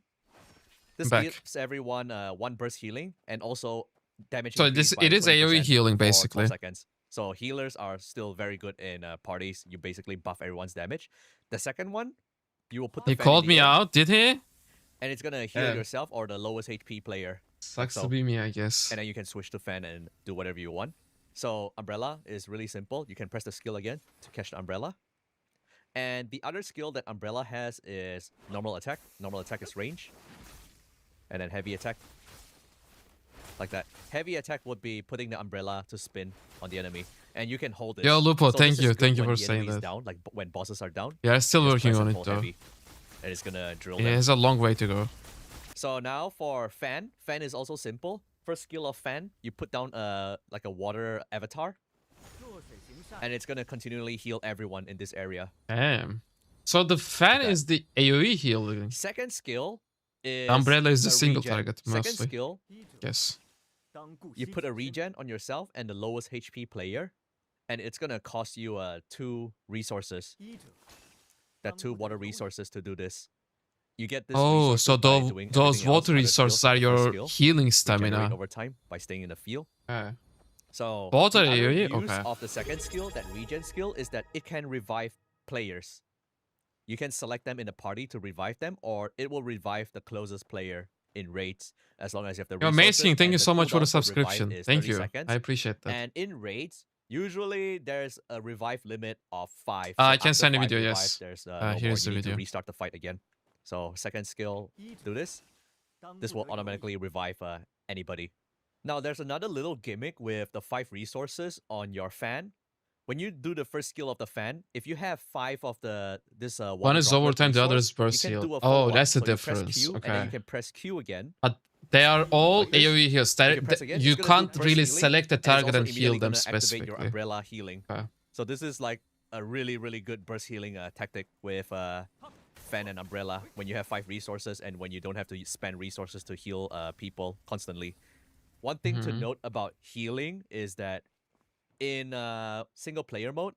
this gives everyone 1 burst healing and also damage. So increase by it is AoE 20% healing for 12 basically. seconds. So healers are still very good in parties. You basically buff everyone's damage. The second one, you will put the He fan in called the me air, out, did he? and it's gonna heal Yeah. yourself or the lowest HP player. Sucks so. to be me, I guess. And then you can switch to fan and do whatever you want. So umbrella is really simple. You can press the skill again to catch the umbrella. And the other skill that umbrella has is normal attack. Normal attack is range. And then heavy attack. Like that. Heavy attack would be putting the umbrella to spin on the enemy. And you can hold this. Yo, Lupo, So thank this is you. good Thank you when for the saying enemy is that. down, like when bosses are down. Yeah, still Just working press on and it hold though. heavy, and it's gonna drill Yeah, them. it has a long way to go. So now for fan. Fan is also simple. First skill of fan, you put down like a water avatar. And it's gonna continually heal everyone in this area. Damn. So the fan that. is the AoE healing. Second skill is Umbrella is the a single regen. target, Second mostly. skill, Yes. you put a regen on yourself and the lowest HP player, and it's gonna cost you 2 resources. That 2 water resources to do this. You get this. Oh, so by doing those everything else, water other resources skills are like the first your skill, healing regenerate stamina. over time by staying in the field. Okay. So Water the other AoE? use Okay. of the second skill, that regen skill, is that it can revive players. You can select them in a party to revive them, or it will revive the closest player in raids as long as you have the You're resources. amazing. Thank and you the so much for the cooldown to revive subscription. is Thank 30 you. seconds. I appreciate that. And in raids, usually there's a revive limit of 5. I So can after send a 5 video, revives, yes. There's no more. Here's the You need to video. restart the fight again. So second skill, do this. This will automatically revive anybody. Now there's another little gimmick with the 5 resources on your fan. When you do the first skill of the fan, if you have 5 of this One is overtime, the other is burst you can heal. do a Oh, follow-up. that's the So you press difference. Q, and then you Okay. can press Q again. But they are all Like this. AoE heals. If you press again, You it's gonna can't do burst really healing, select the and it's target also and heal immediately them gonna activate your specifically. umbrella healing. Okay. So this is like a really, really good burst healing tactic with fan and umbrella when you have 5 resources and when you don't have to spend resources to heal people constantly. One thing to Mhm. note about healing is that in single player mode,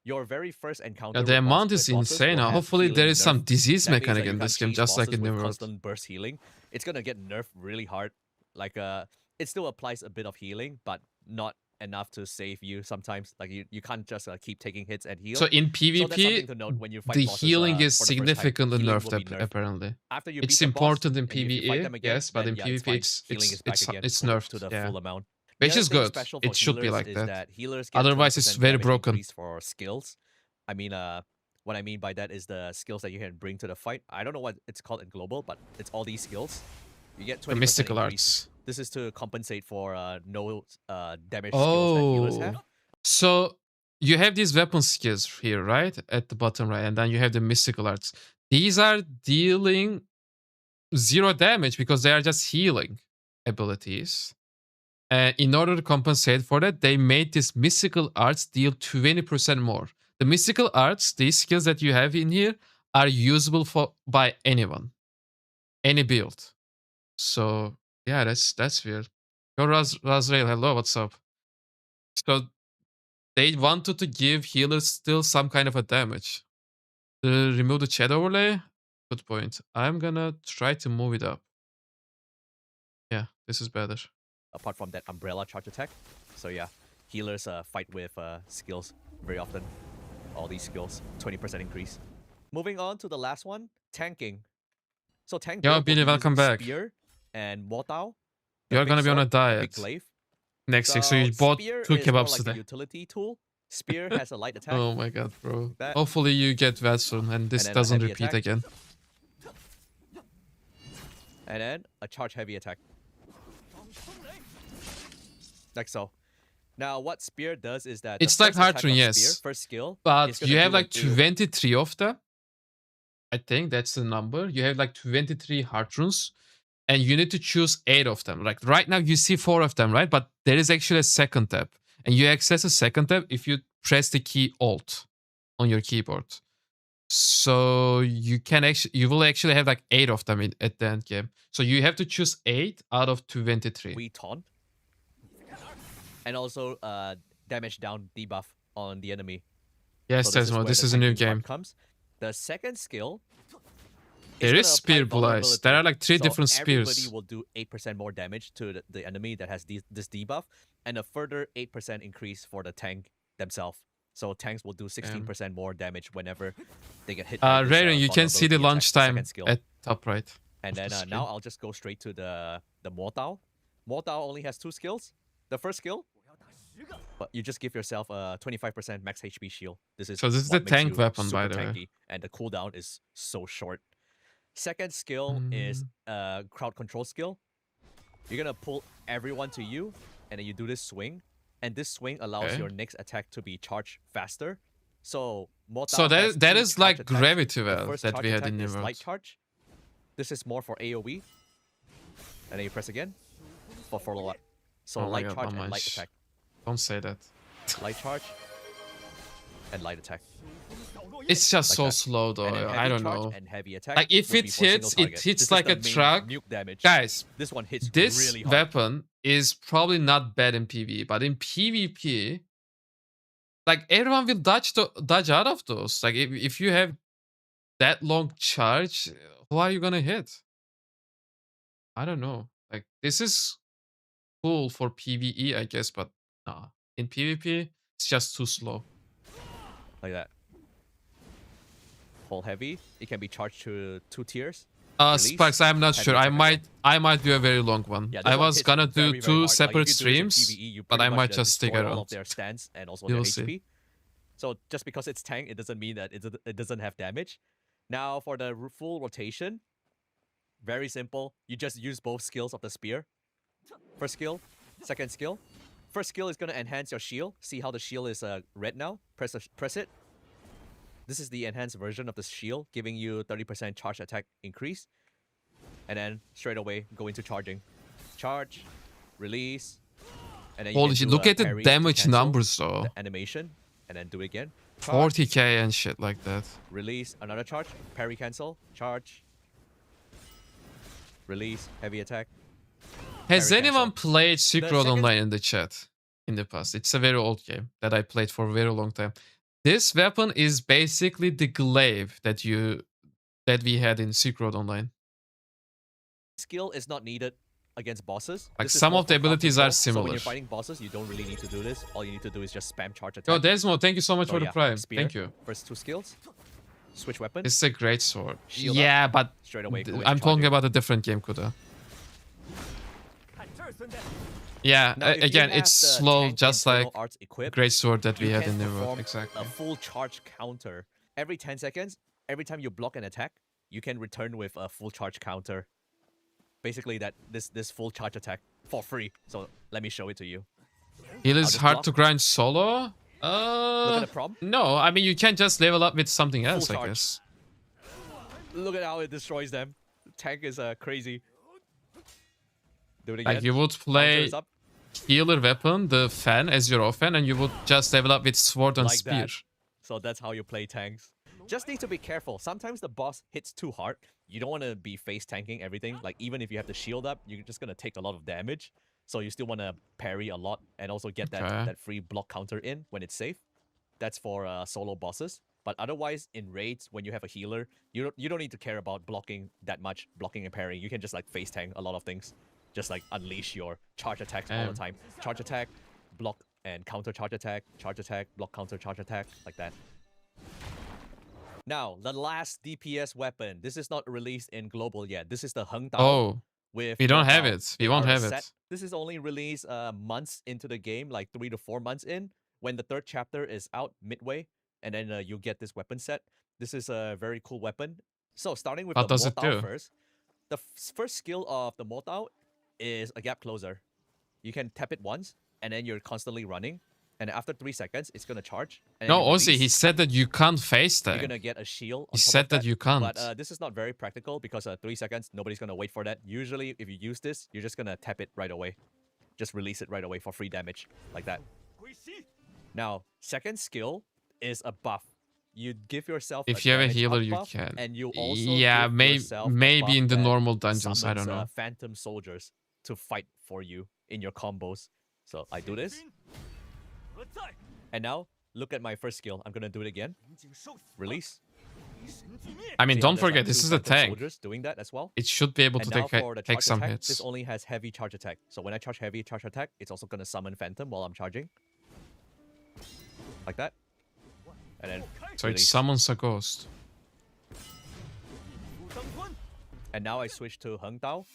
your very first encounter Yeah, the with amount is with bosses insane. will Now, have hopefully healing there is some nerf. disease That means that mechanic you in can't this game, chase just like in bosses the with world. constant burst healing. It's gonna get nerfed really hard. Like it still applies a bit of healing, but not enough to save you sometimes. Like you can't just keep taking hits and heal. So in So that's something PvP, to note when you fight the bosses, healing is for the first time. significantly Healing nerfed, will be nerfed. apparently. After you It's beat the boss, important in and if you fight PvE, them again, yes, but then in yeah, PvP it's fine. it's Healing is back again it's to nerfed, the yeah. full amount. Which The is other thing good. special It for should be healers like is that. healers get Otherwise, it's 20% very damage broken. increase for skills. I mean, what I mean by that is the skills that you can bring to the fight. I don't know what it's called in global, but it's all these skills. You get 20% The mystical increase. arts. This is to compensate for no damage skills that healers have. Oh. So you have these weapon skills here, right? At the bottom right, and then you have the mystical arts. These are dealing 0 damage because they are just healing abilities. And in order to compensate for that, they made this mystical arts deal 20% more. The mystical arts, these skills that you have in here, are usable by anyone, any build. So Yeah, that's weird. Yo, Razrael, hello, what's up? So they wanted to give healers still some kind of a damage. To remove the chat overlay? Good point. I'm gonna try to move it up. Yeah, this is better. Apart from that umbrella charge attack. So yeah, healers fight with skills very often. All these skills, 20% increase. Moving on to the last one, tanking. So tank Yo, build will Billy, be welcome using back. spear and mortal. You're gonna be on a big diet glaive. next week, so you bought spear 2 is more kebabs like a today. utility tool. Spear has a light attack. Oh my god, bro. That. Hopefully you get well soon and this then a doesn't heavy repeat attack. again. And then a charge heavy attack. Like so. Now what spear does is that It's the like first attack Heartrun, of yes. spear, first skill, But is gonna you have do an like AoE. 23 of them. I think that's the number. You have like 23 Heartruns and you need to choose 8 of them. Like right now you see 4 of them, right? But there is actually a second tab. And you access a second tab if you press the key Alt on your keyboard. So you will actually have like 8 of them at the end game. So you have to choose 8 out of 23. We taunt. And also damage down debuff on the enemy. Yes, So Tesmo, where this the is a new tanking part game. comes. The second skill There is gonna spear apply blast. There are like 3 vulnerability. different So everybody spears. will do 8% more damage to the enemy that has this debuff, and a further 8% increase for the tank themselves. So tanks will do 16% more damage whenever they get hit. By this, Raiden, you can see the vulnerability launch attack, the time second skill. at top right. And of then the screen. now I'll just go straight to the mortal. Mortal only has 2 skills. The first skill, but you just give yourself a 25% max HP shield. This is So this is what the makes tank you weapon, by super the way. tanky, and the cooldown is so short. Second skill is a crowd control skill. You're gonna pull everyone to you, and then you do this swing, and this swing allows Okay. your next attack to be charged faster. So mortal So has that 2 is charge like attacks. gravity The well first that charge we had attack in the is world. light charge. This is more for AoE. And then you press again for follow-up. So Oh my light God, charge how and light much? attack. Don't say that. Light charge and light attack. It's just Like so that. slow though. And then I heavy don't charge know. and heavy attack Like if would it be for single hits, it target. hits This is like the a main truck. nuke damage. Guys, This one hits this really hard. weapon is probably not bad in PvE, but in PvP, like everyone will dodge out of those. Like if you have that long charge, who are you gonna hit? I don't know. Like this is cool for PvE, I guess, but nah. In PvP, it's just too slow. Like that. Hold heavy. It can be charged to 2 tiers. Release, Sparks, I'm not heavy sure. attack I might do a very long one. Yeah, this I one was hits gonna do very, very 2 hard. Like, separate if you do this in streams, PvE, you but pretty I much might just just stick destroy all around. of their stance and also You'll their see. HP. So just because it's tank, it doesn't mean that it doesn't have damage. Now for the full rotation, very simple. You just use both skills of the spear. First skill, second skill. First skill is gonna enhance your shield. See how the shield is red now? Press it. This is the enhanced version of the shield, giving you 30% charge attack increase. And then straight away go into charging. Charge, release, and then you Holy can shit, do look a at the parry to damage cancel numbers though. the animation, and then do it again. Charge, 40k and shit like that. release, another charge, parry cancel, charge, release, heavy attack. Has Parry anyone cancel. played Silk Road second- Online in the chat in the past? It's a very old game that I played for a very long time. This weapon is basically the glaive that we had in Silk Road Online. Skill is not needed against bosses. Like, This is some more of the for crowd abilities are control. So when similar. you're fighting bosses, you don't really need to do this. All you need to do is just spam charge attack. Yo, Desmo, thank you so much So for the yeah, prime. spear, Thank you. First 2 skills. Switch weapon. It's a great sword. Shield up. Yeah, but Straight away. go into I'm talking charging. about a different game, Kuda. Yeah, Now, if you again, have it's the slow, tank just like internal arts equipped, great sword that we you had can in the perform world. Exactly. a full charge counter. Every 10 seconds, every time you block an attack, you can return with a full charge counter. Basically, this full charge attack for free. So let me show it to you. It is just hard block. to grind solo. Look at the prompt. No, I mean you can just level up with something else, I charge. guess. Look at how it destroys them. The tank is crazy. Do it again. Like you would Counter play is up. healer weapon, the fan as your offhand, and you would just level up with sword and Like spear. that. So that's how you play tanks. Just need to be careful. Sometimes the boss hits too hard. You don't want to be face tanking everything. Like even if you have the shield up, you're just gonna take a lot of damage. So you still want to parry a lot and also get Okay. that free block counter in when it's safe. That's for solo bosses. But otherwise, in raids, when you have a healer, you don't need to care about blocking that much, blocking and parrying. You can just like face tank a lot of things. Just like unleash your charge attacks all the time. Charge attack, block and counter charge attack, block counter charge attack, like that. Now, the last DPS weapon. This is not released in global yet. This is the Heng Dao. Oh, With we don't have Dao it. We in won't our have set. it. This is only released months into the game, like 3 to 4 months in, when the 3rd chapter is out midway, and then you get this weapon set. This is a very cool weapon. So starting with What the does it Mortao do? first. The first skill of the Mortao is a gap closer. You can tap it once, and then you're constantly running. And after 3 seconds, it's gonna charge. And then No, you Ozzy, he release. said that you can't face You're that. gonna get a shield. He On top said of that you can't. But this is not very practical because 3 seconds, nobody's gonna wait for that. Usually, if you use this, you're just gonna tap it right away. Just release it right away for free damage, like that. Now, second skill is a buff. You give yourself. If you have a damage healer, up you buff, can. And you also Yeah, give yourself a maybe buff in the that normal dungeons. I summons, don't know. Phantom soldiers to fight for you in your combos. So I do this, and now look at my first skill. I'm gonna do it again. Release. I mean, See how don't there's, like, forget, this 2 is a Phantom tank. soldiers doing that as well. It should be able to And now take for the take charge some attack, hits. this only has heavy charge attack. So when I charge heavy charge attack, it's also gonna summon Phantom while I'm charging. Like that. And then So it release. summons a ghost. And now I switch to Heng Dao.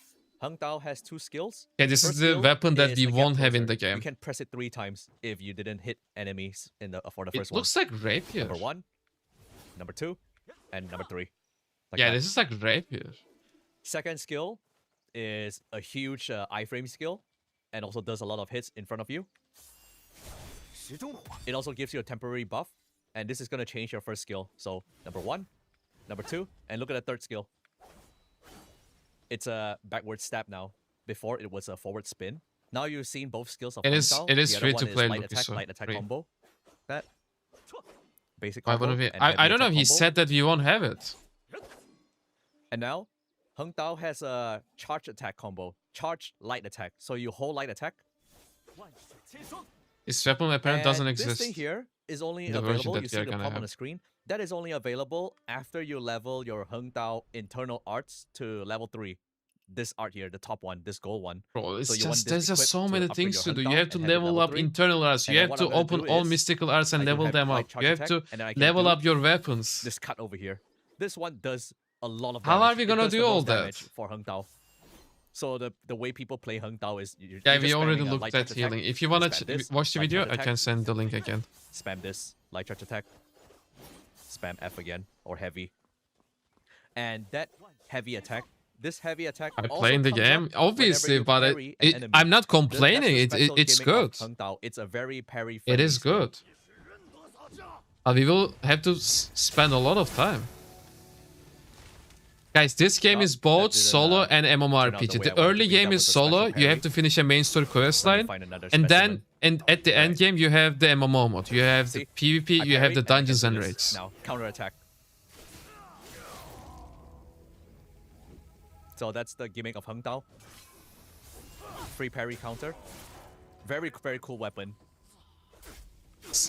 Heng Dao has 2 skills. Okay, this First is the skill weapon that is we a gap won't have in closer. the game. You can press it 3 times if you didn't hit enemies in the for the It first one. looks like rapier. Number 1, number 2, and number 3. Like Yeah, that. this is like rapier. Second skill is a huge iframe skill and also does a lot of hits in front of you. It also gives you a temporary buff, and this is going to change your first skill. So number 1, number 2, and look at the third skill. It's a backward stab now. Before it was a forward spin. Now you've seen both skills of It Heng is- Dao. it is The other free one to is play, light Lucas, attack, so light attack free. combo. That basic Why combo. wouldn't we? and I heavy don't know. attack He combo. said that we won't have it. And now, Heng Dao has a charge attack combo. Charge light attack. So you hold light attack. This weapon apparently doesn't and exist. This thing here is only in the version available. that You we see are the gonna prompt on have. the screen. That is only available after you level your Heng Dao internal arts to level 3. This art here, the top one, this gold one. Bro, it's So you want just this there's just equipped so to many upgrade things your to do. Heng You Dao have to and have it level level up 3. internal arts. And You then have what to I'm gonna open do all is mystical arts and I do level heavy them light up. charge You have attack, to and then I can level do up your weapons. This cut over here. This one does a lot of How damage. are we It gonna does the do all most that? damage for Heng Dao. So the way people play Heng Dao is you're Yeah, just we already spamming a looked light at charge attack, healing. If you and wanna spam this, watch the light video, charge I can attack, send the link again. spam this, light charge attack, spam F again, or heavy. And that heavy attack, this heavy attack I also play in the comes game, up obviously, whenever but you parry an enemy. I'm not That's the complaining. special It's gimmick of good. Heng Dao. It's a very parry It friendly is skill. good. But we will have to spend a lot of time. Guys, this game Well, is that both didn't, solo and turn out the MMORPG. way I The wanted early to be. game That is was a special solo. You parry. have to finish a main story quest Let me line. find another And then specimen. at the end Right. game, you have the MMO mode. You have the See? PvP, I you have parried the and I can dungeons do and this. raids. Now, counter attack. So that's the gimmick of Heng Dao. Free parry counter. Very, very cool weapon.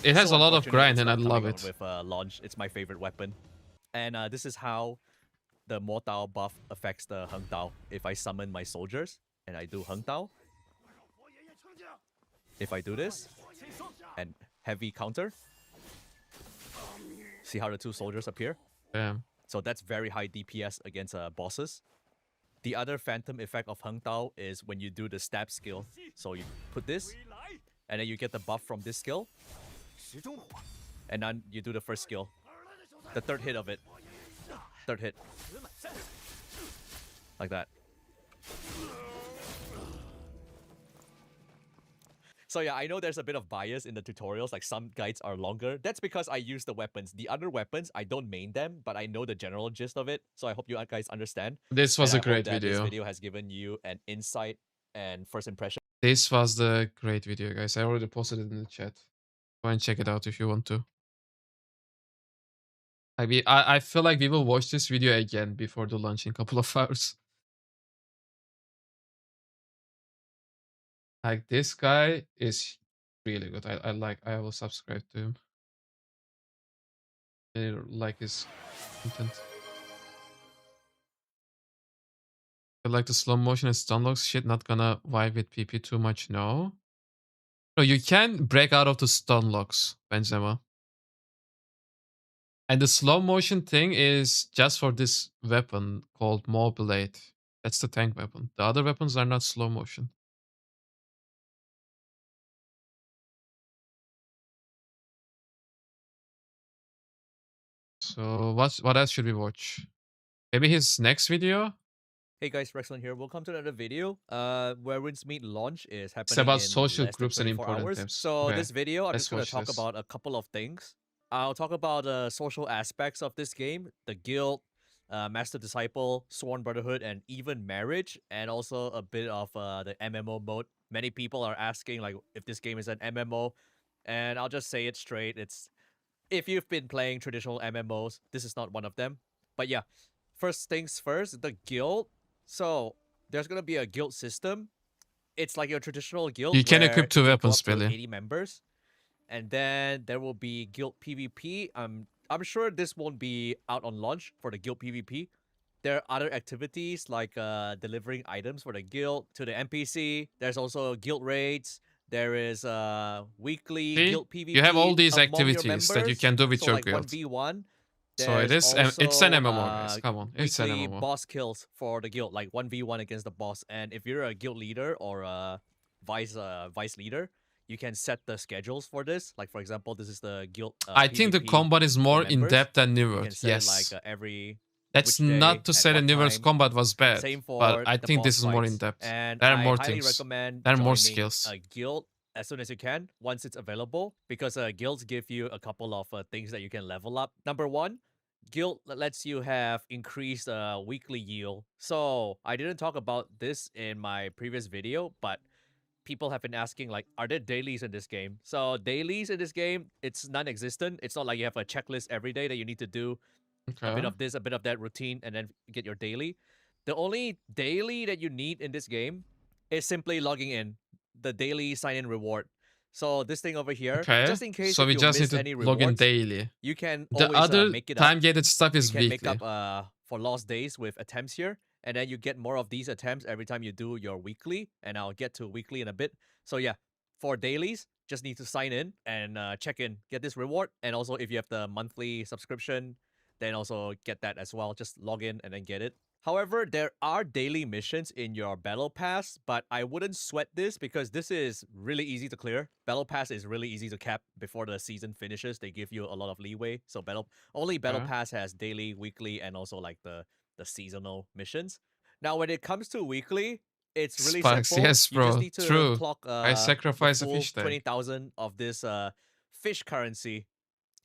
It has So a lot of unfortunate grind it's and I not love coming out it. With launch, it's my favorite weapon. And this is how the Mortao buff affects the Heng Dao. If I summon my soldiers and I do Heng Dao, if I do this, and heavy counter, see how the 2 soldiers appear? Yeah. So that's very high DPS against bosses. The other phantom effect of Heng Dao is when you do the stab skill. So you put this, and then you get the buff from this skill. And then you do the first skill. The third hit of it. Third hit. Like that. So yeah, I know there's a bit of bias in the tutorials, like some guides are longer. That's because I use the weapons. The other weapons, I don't main them, but I know the general gist of it. So I hope you guys understand. This was And a I hope great that This video. video has given you an insight and first impression. This was the great video, guys. I already posted it in the chat. Go and check it out if you want to. I feel like we will watch this video again before the launch in a couple of hours. Like, this guy is really good. I will subscribe to him. I like his content. I like the slow motion and stun locks shit. Not gonna vibe with PP too much, no. No, you can break out of the stun locks, Benzema. And the slow motion thing is just for this weapon called Mobilate. That's the tank weapon. The other weapons are not slow motion. So what else should we watch? Maybe his next video? Hey guys, Rexon here. Welcome to another video. Where Winds Meet launch is happening It's about in social less than groups and 24 important hours. tips. So Okay, this video, I'm let's just gonna watch talk this. about a couple of things. I'll talk about the social aspects of this game, the guild, Master Disciple, Sworn Brotherhood, and even marriage, and also a bit of the MMO mode. Many people are asking like if this game is an MMO, and I'll just say it straight. It's if you've been playing traditional MMOs, this is not one of them. But yeah, first things first, the guild. So there's gonna be a guild system. It's like your traditional guild. You can where equip 2 you can go weapons, up to Billy. 80 members, and then there will be guild PvP. I'm sure this won't be out on launch for the guild PvP. There are other activities like delivering items for the guild to the NPC. There's also guild raids. There is weekly See? guild PvP. You have all these among your activities that you members. can do with So your like guild. 1v1. So it is. It's an MMO, guys. Come on, it's an weekly MMO. boss kills for the guild, like 1v1 against the boss. And if you're a guild leader or a vice leader, you can set the schedules for this. Like for example, this is the guild. I think the PvP combat is for more in members. depth than New You World. can set it Yes. like every. That's which day, not to at say the what New World's time. combat was bad, Same for but I the think this boss is more in fights. depth. And There are I more highly things. recommend There are more joining skills. a guild as soon as you can once it's available, because guilds give you a couple of things that you can level up. Number one, guild lets you have increased weekly yield. So I didn't talk about this in my previous video, but people have been asking like, are there dailies in this game? So dailies in this game, it's non-existent. It's not like you have a checklist every day that you need to do a bit Okay. of this, a bit of that routine, and then get your daily. The only daily that you need in this game is simply logging in, the daily sign-in reward. So this thing over here, Okay. just in case So if we you just need missed to any log in rewards, daily. you can The always other make it up. time-gated stuff is You can make weekly. up for lost days with attempts here, and then you get more of these attempts every time you do your weekly, and I'll get to weekly in a bit. So yeah, for dailies, just need to sign in and check in, get this reward, and also if you have the monthly subscription, then also get that as well. Just log in and then get it. However, there are daily missions in your battle pass, but I wouldn't sweat this because this is really easy to clear. Battle pass is really easy to cap before the season finishes. They give you a lot of leeway. So battle Okay. pass has daily, weekly, and also like the seasonal missions. Now, when it comes to weekly, it's really Sparks, simple. yes, You just bro. need to True. clock I the sacrifice a full fish tank. 20,000 of this fish currency.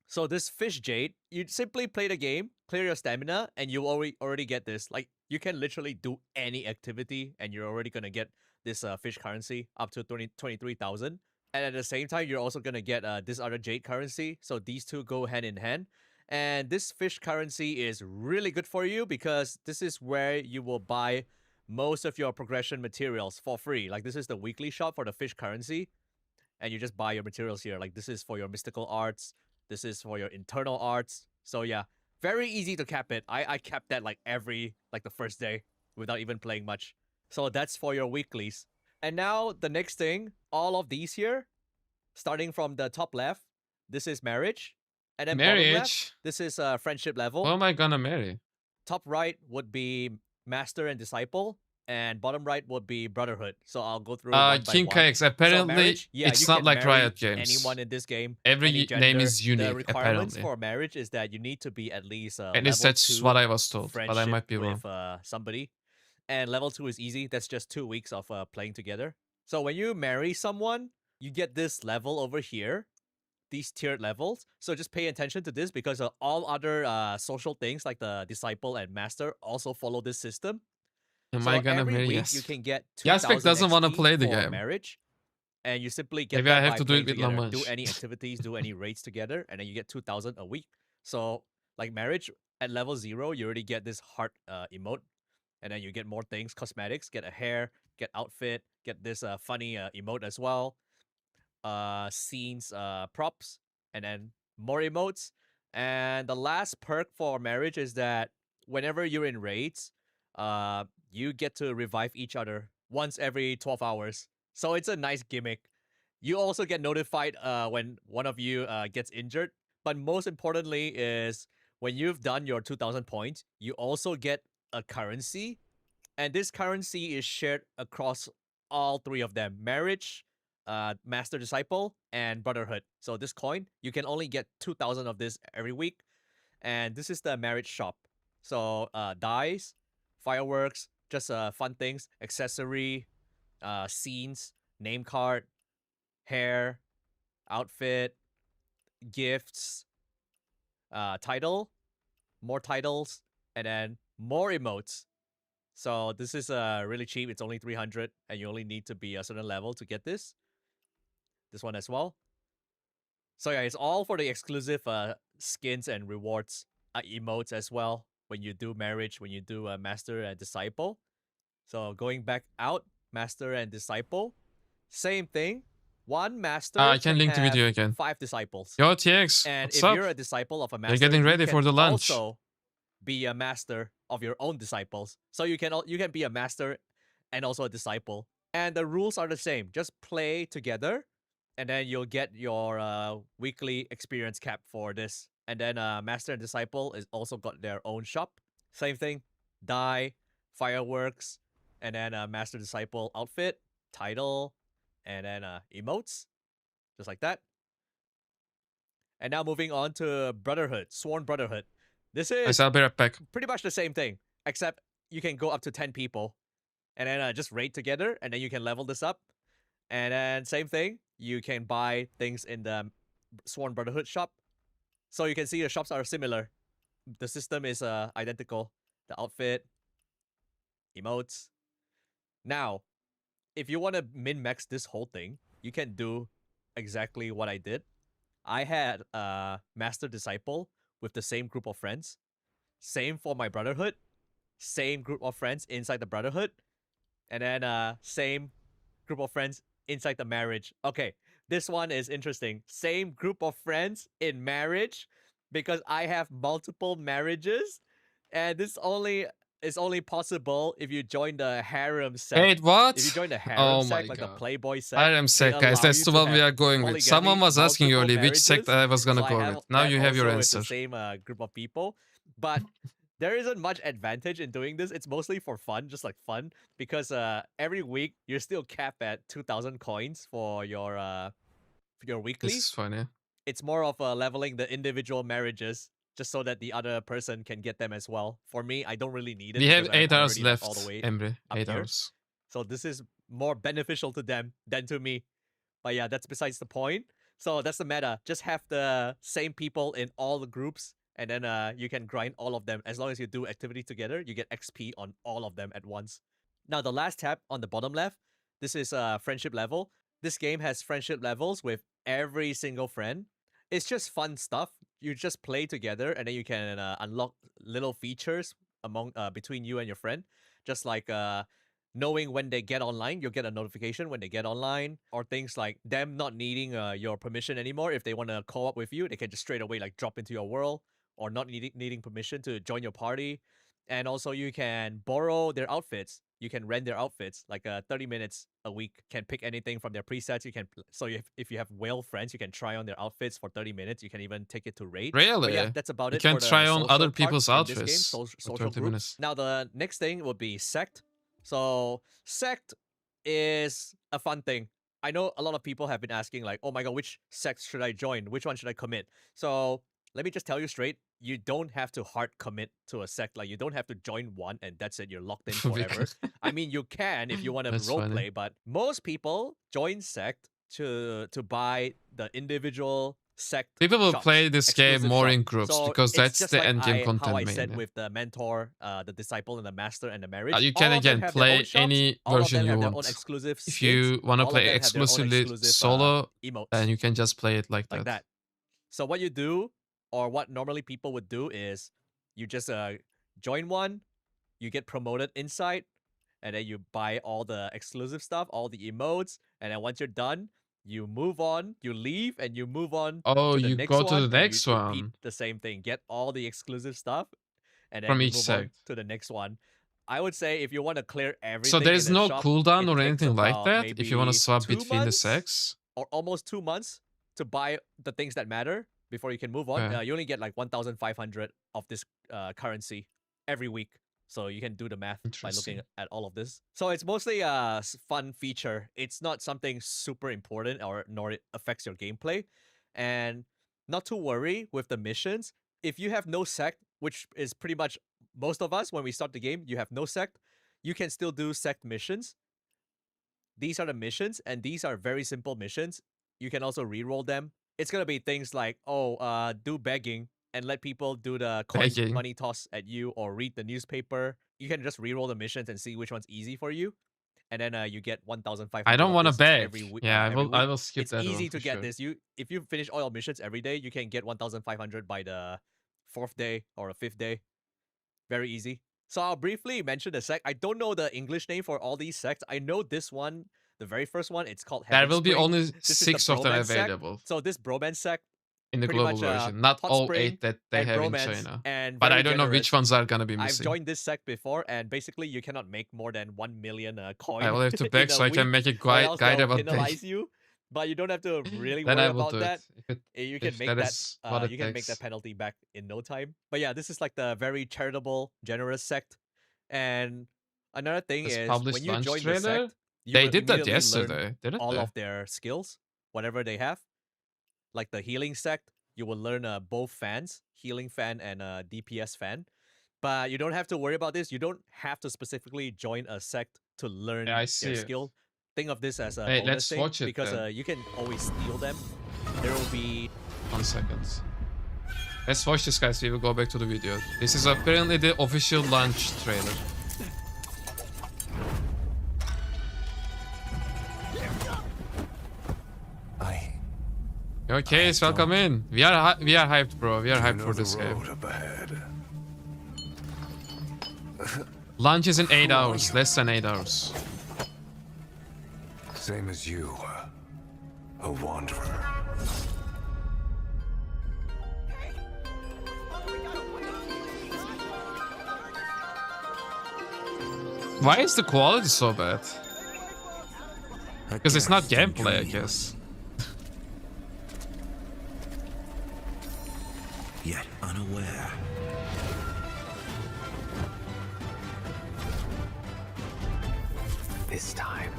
So this fish jade, you simply play the game, clear your stamina, and you already get this. Like you can literally do any activity, and you're already gonna get this fish currency up to 23,000. And at the same time, you're also gonna get this other jade currency. So these two go hand in hand. And this fish currency is really good for you because this is where you will buy most of your progression materials for free. Like this is the weekly shop for the fish currency, and you just buy your materials here. Like this is for your mystical arts. This is for your internal arts. So yeah, very easy to cap it. I capped that like the first day without even playing much. So that's for your weeklies. And now the next thing, all of these here, starting from the top left, this is marriage. And then bottom left, Marriage? this is friendship level. Who am I gonna marry? Top right would be master and disciple, and bottom right would be brotherhood. So I'll go through one by King one. Kayaks. So Apparently, marriage, yeah, it's you not can like marry Riot Games. anyone in this game. Every any name gender. is unique, The requirements apparently. for marriage is that you need to be at least At least level that's 2 what I was told, but I friendship might be wrong. with somebody. And level 2 is easy. That's just 2 weeks of playing together. So when you marry someone, you get this level over here, these tiered levels. So just pay attention to this because all other social things like the disciple and master also follow this system. Am So I gonna every marry? week Yes. you can get Yaspek 2,000 doesn't want to XP play the for game. marriage, and you simply get Maybe that I have by to do it playing with together. Do Lamanche. any activities, do any raids together, and then you get 2,000 a week. So Like marriage at level 0, you already get this heart emote, and then you get more things, cosmetics, get a hair, get outfit, get this funny emote as well, scenes, props, and then more emotes. And the last perk for marriage is that whenever you're in raids, you get to revive each other once every 12 hours. So it's a nice gimmick. You also get notified when one of you gets injured. But most importantly is when you've done your 2,000 points, you also get a currency. And this currency is shared across all 3 of them: marriage, master disciple, and brotherhood. So this coin, you can only get 2,000 of this every week. And this is the marriage shop. So dice, fireworks, just fun things, accessory, scenes, name card, hair, outfit, gifts, title, more titles, and then more emotes. So this is really cheap. It's only 300, and you only need to be a certain level to get this. This one as well. So yeah, it's all for the exclusive skins and rewards, emotes as well. When you do marriage, when you do master and disciple. So going back out, master and disciple, same thing. One master I can link the have video again. 5 disciples. Yo, TX, And what's if up? you're a disciple of a You're master, getting ready you for can the lunch. also be a master of your own disciples. So you can be a master and also a disciple. And the rules are the same. Just play together, and then you'll get your weekly experience cap for this. And then master and disciple is also got their own shop. Same thing. Die, fireworks, and then master disciple outfit, title, and then emotes. Just like that. And now moving on to Brotherhood, Sworn Brotherhood. This is I'll be right back. pretty much the same thing, except you can go up to 10 people and then just raid together, and then you can level this up. And then same thing, you can buy things in the Sworn Brotherhood shop. So you can see the shops are similar. The system is identical. The outfit, emotes. Now, if you want to min-max this whole thing, you can do exactly what I did. I had a master disciple with the same group of friends. Same for my brotherhood. Same group of friends inside the brotherhood. And then same group of friends inside the marriage. Okay, this one is interesting. Same group of friends in marriage, because I have multiple marriages. And this is only possible if you join the harem sect. Wait, what? If you join the harem Oh sect, my like the God. Playboy sect, Harem they sect, guys. allow That's you the to one we have are going with. polygamy, Someone was asking multiple earlier which sect I was gonna so go I have with. Now that you have your also answer. with the same group of people, but there isn't much advantage in doing this. It's mostly for fun, just like fun, because every week you're still capped at 2,000 coins for your weekly. This is funny. It's more of leveling the individual marriages, just so that the other person can get them as well. For me, I don't really need it. We have because I'm 8 hours already, like, left, all the way Emre. up 8 here. hours. So this is more beneficial to them than to me. But yeah, that's besides the point. So that's the meta. Just have the same people in all the groups, and then you can grind all of them. As long as you do activity together, you get XP on all of them at once. Now, the last tab on the bottom left, this is friendship level. This game has friendship levels with every single friend. It's just fun stuff. You just play together, and then you can unlock little features among between you and your friend. Just like knowing when they get online, you'll get a notification when they get online, or things like them not needing your permission anymore. If they want to co-op with you, they can just straight away like drop into your world, or not needing permission to join your party. And also you can borrow their outfits. You can rent their outfits, like 30 minutes a week. Can pick anything from their presets. You can if you have whale friends, you can try on their outfits for 30 minutes. You can even take it to raid. Really? But yeah, that's about You it. can for the try on social other part people's in this game, outfits social for 30 groups. minutes. Now the next thing will be sect. So sect is a fun thing. I know a lot of people have been asking like, oh my god, which sect should I join? Which one should I commit? So let me just tell you straight, you don't have to hard commit to a sect. Like, you don't have to join one and that's it, you're locked in forever. I mean, you can if you want to That's roleplay, funny. but most people join sect to buy the individual sect. People will shops, play this game exclusive more shop. in groups So because it's that's just the like end game how content I said mainly. with the mentor, the disciple, and the master, and the marriage. You All can of them again have their own play shops, any all of version them you have their own want. exclusive If skins, you want to all of play them have their own exclusively exclusive, solo, emotes, then you can just play it like like that. that. So what you do or what normally people would do is you just join one, you get promoted inside, and then you buy all the exclusive stuff, all the emotes, and then once you're done, you move on, you leave, and you move on Oh, to the you next go to one, the and you next repeat one the same thing. Get all the exclusive stuff, and then from you each move on sect. to the next one. I would say if you want to clear everything So in there's the no shop, cooldown it or takes anything like about that if you want to maybe swap 2 between the months sects? or almost 2 months to buy the things that matter before you can move on. Okay. You only get like 1,500 of this currency every week. So you can do the math by looking Interesting. at all of this. So it's mostly a fun feature. It's not something super important or nor it affects your gameplay. And not to worry with the missions. If you have no sect, which is pretty much most of us when we start the game, you have no sect, you can still do sect missions. These are the missions, and these are very simple missions. You can also reroll them. It's gonna be things like, do begging and let people do the coin Begging. money toss at you, or read the newspaper. You can just reroll the missions and see which one's easy for you, and then you get 1,500. I don't want to beg. every week. Yeah, Every I week. will skip It's that easy one to for get sure. this. If you finish all your missions every day, you can get 1,500 by the 4th day or the 5th day. Very easy. So I'll briefly mention the sect. I don't know the English name for all these sects. I know this one, the very first one, it's called There Heaven will be Spring. only This is the 6 of them bromance sect. available So this bromance sect, in the pretty global much, version. Not hot all spring 8 that they and have in bromance, China. and But very I don't know which generous. ones are gonna be I've missing. joined this sect before, and basically you cannot make more than 1 million coin I will have to beg in a so I can week, make a or else guide they'll about penalize begging. you. But you don't have to really Then worry I will about do that. it. You can If make that that. is what it You can make that takes. penalty back in no time. But yeah, this is like the very charitable, generous sect. And another thing This is, published when you launch join the trailer? sect, you They will did that immediately learn yesterday, didn't all they? of their skills, whatever they have. Like the healing sect, you will learn both fans, healing fan and DPS fan. But you don't have to worry about this. You don't have to specifically join a sect to learn Yeah, I see their it. skill. Think of this as a Hey, bonus let's thing, watch it because then. you can always steal them. There will be 1 second. Let's watch this, guys. We will go back to the video. This is apparently the official launch trailer. Okay, welcome in. We are hyped, bro. We are hyped for this game. Launch is in 8 hours, less than 8 hours. Same as you, a wanderer. Why is the quality so bad? Because it's not gameplay, I guess. Yet unaware. This time,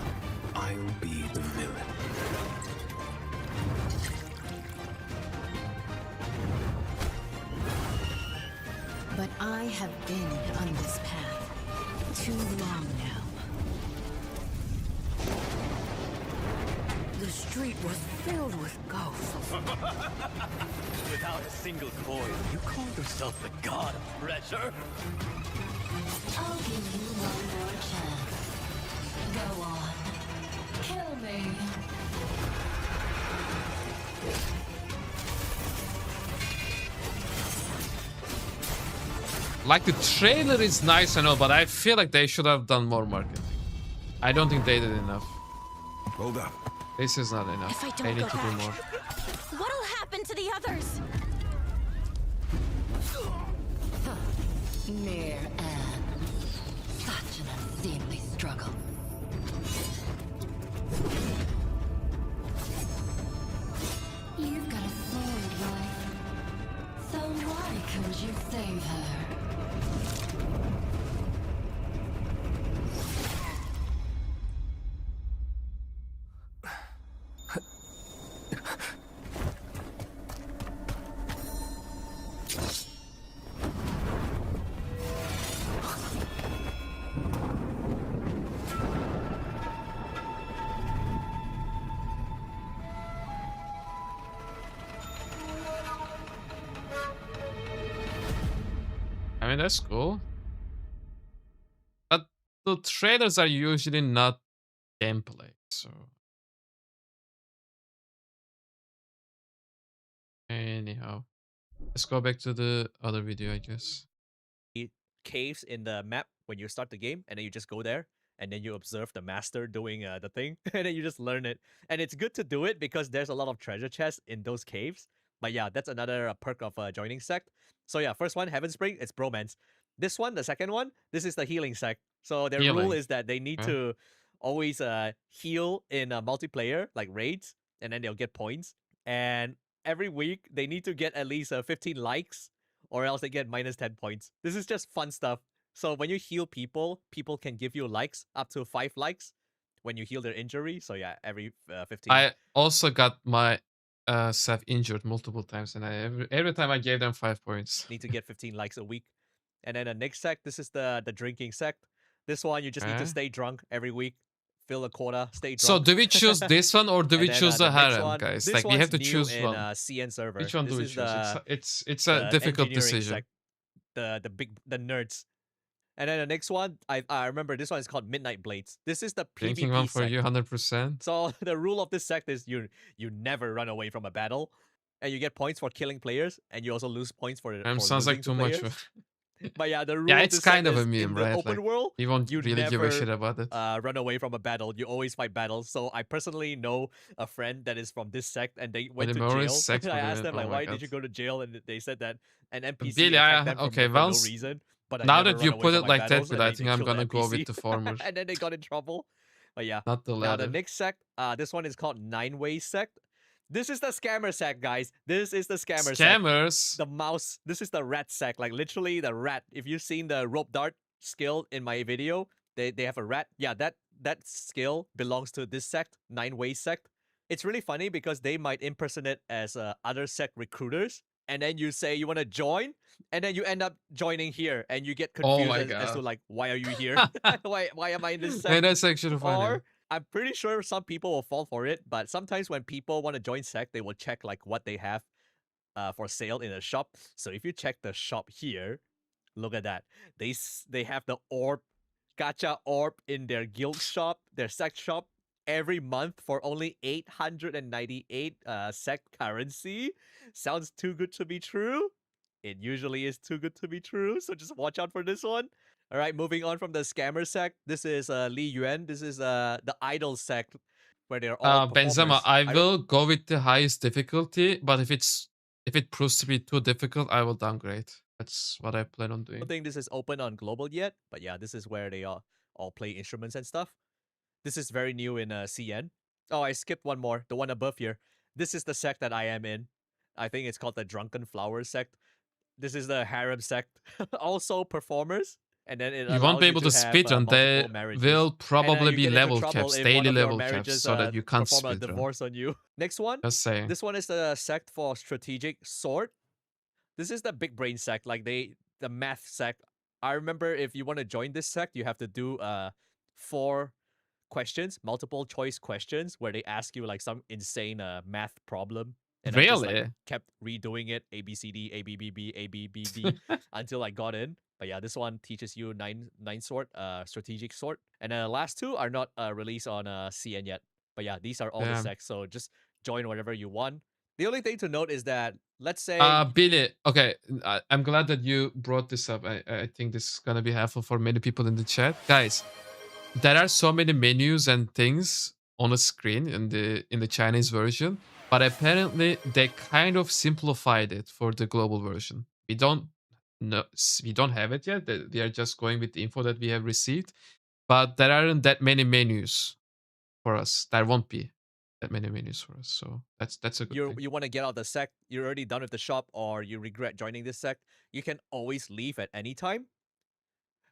I'll be the villain. But I have been on this path too long now. The street was filled with ghosts. Without a single coin, you call yourself the god of treasure? I'll give you one more chance. Go on. Kill me. Like, the trailer is nice and all, but I feel like they should have done more marketing. I don't think they did enough. Hold up. This is not enough. If I They don't need go to do back, more. what'll happen to the others? Mere Anne. Such an unseemly struggle. You've got a sordid life. So why couldn't you save her? I mean, that's cool. But the trailers are usually not gameplay, so. Anyhow. Let's go back to the other video, I guess. caves in the map when you start the game, and then you just go there, and then you observe the master doing the thing, and then you just learn it. And it's good to do it because there's a lot of treasure chests in those caves. But yeah, that's another perk of joining sect. So yeah, first one, Heaven Spring, it's bromance. This one, the second one, this is the healing sect. So their rule Healing. is that they need Okay. to always heal in multiplayer, like raids, and then they'll get points. And every week, they need to get at least 15 likes, or else they get minus 10 points. This is just fun stuff. So when you heal people, people can give you likes, up to 5 likes when you heal their injury. So yeah, every 15. I also got my self injured multiple times, and every time I gave them 5 points. Need to get 15 likes a week. And then the next sect, this is the drinking sect. This one, you just need to Okay. stay drunk every week, fill a quota, stay So drunk. do we choose this one or do And we then, choose the next harem, one, guys? this Like we have to one's new choose in, one. CN server. Which one do This we is choose? It's the a difficult engineering decision. sect, the nerds. And then the next one, I remember this one is called Midnight Blades. This is the Thinking PvP one for sect. you, 100%. So the rule of this sect is you never run away from a battle, and you get points for killing players, and you also lose points for Sounds like losing to too much. players. But yeah, the rule Yeah, of it's this sect kind of a is meme, in the right? open Like, world, you won't you really give a shit about it. run away from a battle. You always fight battles. So I personally know a friend that is from this sect, and they went to Memorial jail. sect I for asked the- them oh like, my why God. did you go to jail? And they said that an NPC Billy, attacked them okay, for no once- reason. But I Now never that run you away put from it my like that, battles, but and I they think I'm killed the gonna go with NPC. the former. And then they got in trouble. But yeah. Not the Now the latter. next sect, this one is called 9-Way sect. This is the scammer sect, guys. This is the scammer sect. Scammers. The mouse. This is the rat sect. Like literally the rat. If you've seen the rope dart skill in my video, they have a rat. Yeah, that skill belongs to this sect, 9-Way sect. It's really funny because they might impersonate as other sect recruiters, and then you say you want to join, and then you end up joining here, and you get Oh confused my as to God. like, why are you here? why am I in this Hey, sect? that's actually funny. Or I'm pretty sure some people will fall for it, but sometimes when people want to join sect, they will check like what they have for sale in a shop. So if you check the shop here, look at that. They have the orb, gacha orb in their guild shop, their sect shop every month for only 898 sect currency. Sounds too good to be true. It usually is too good to be true, so just watch out for this one. All right, moving on from the scammer sect. This is Li Yuan. This is the idol sect where they're all Benzema, performers. I will go with the highest difficulty, but if it proves to be too difficult, I will downgrade. That's what I plan on I doing. don't think this is open on global yet, but yeah, this is where they all play instruments and stuff. This is very new in CN. Oh, I skipped one more, the one above here. This is the sect that I am in. I think it's called the Drunken Flowers sect. This is the harem sect. Also performers. And then it You won't be allows able you to have, split run. There multiple marriages. will And, probably you be get into level trouble caps, if daily one of your level caps, marriages, so that you can't perform a split run. divorce on you. Next one. Just saying. This one is the sect for strategic sword. This is the big brain sect, like the math sect. I remember if you want to join this sect, you have to do 4 questions, multiple choice questions, where they ask you like some insane math problem. And I just Really? like kept redoing it, A B C D A B B B A B B D until I got in. But yeah, this one teaches you 9 sword, strategic sword, and the last 2 are not released on CN yet. But yeah, these are all the Damn. sects, so just join whatever you want. The only thing to note is that, let's say, Billy, okay, I'm glad that you brought this up. I think this is gonna be helpful for many people in the chat, guys. There are so many menus and things on a screen in the Chinese version, but apparently they kind of simplified it for the global version. We don't have it yet. We are just going with the info that we have received, but there aren't that many menus for us. There won't be that many menus for us, so that's a good thing. you want to get out of the sect, you're already done with the shop, or you regret joining this sect, you can always leave at any time.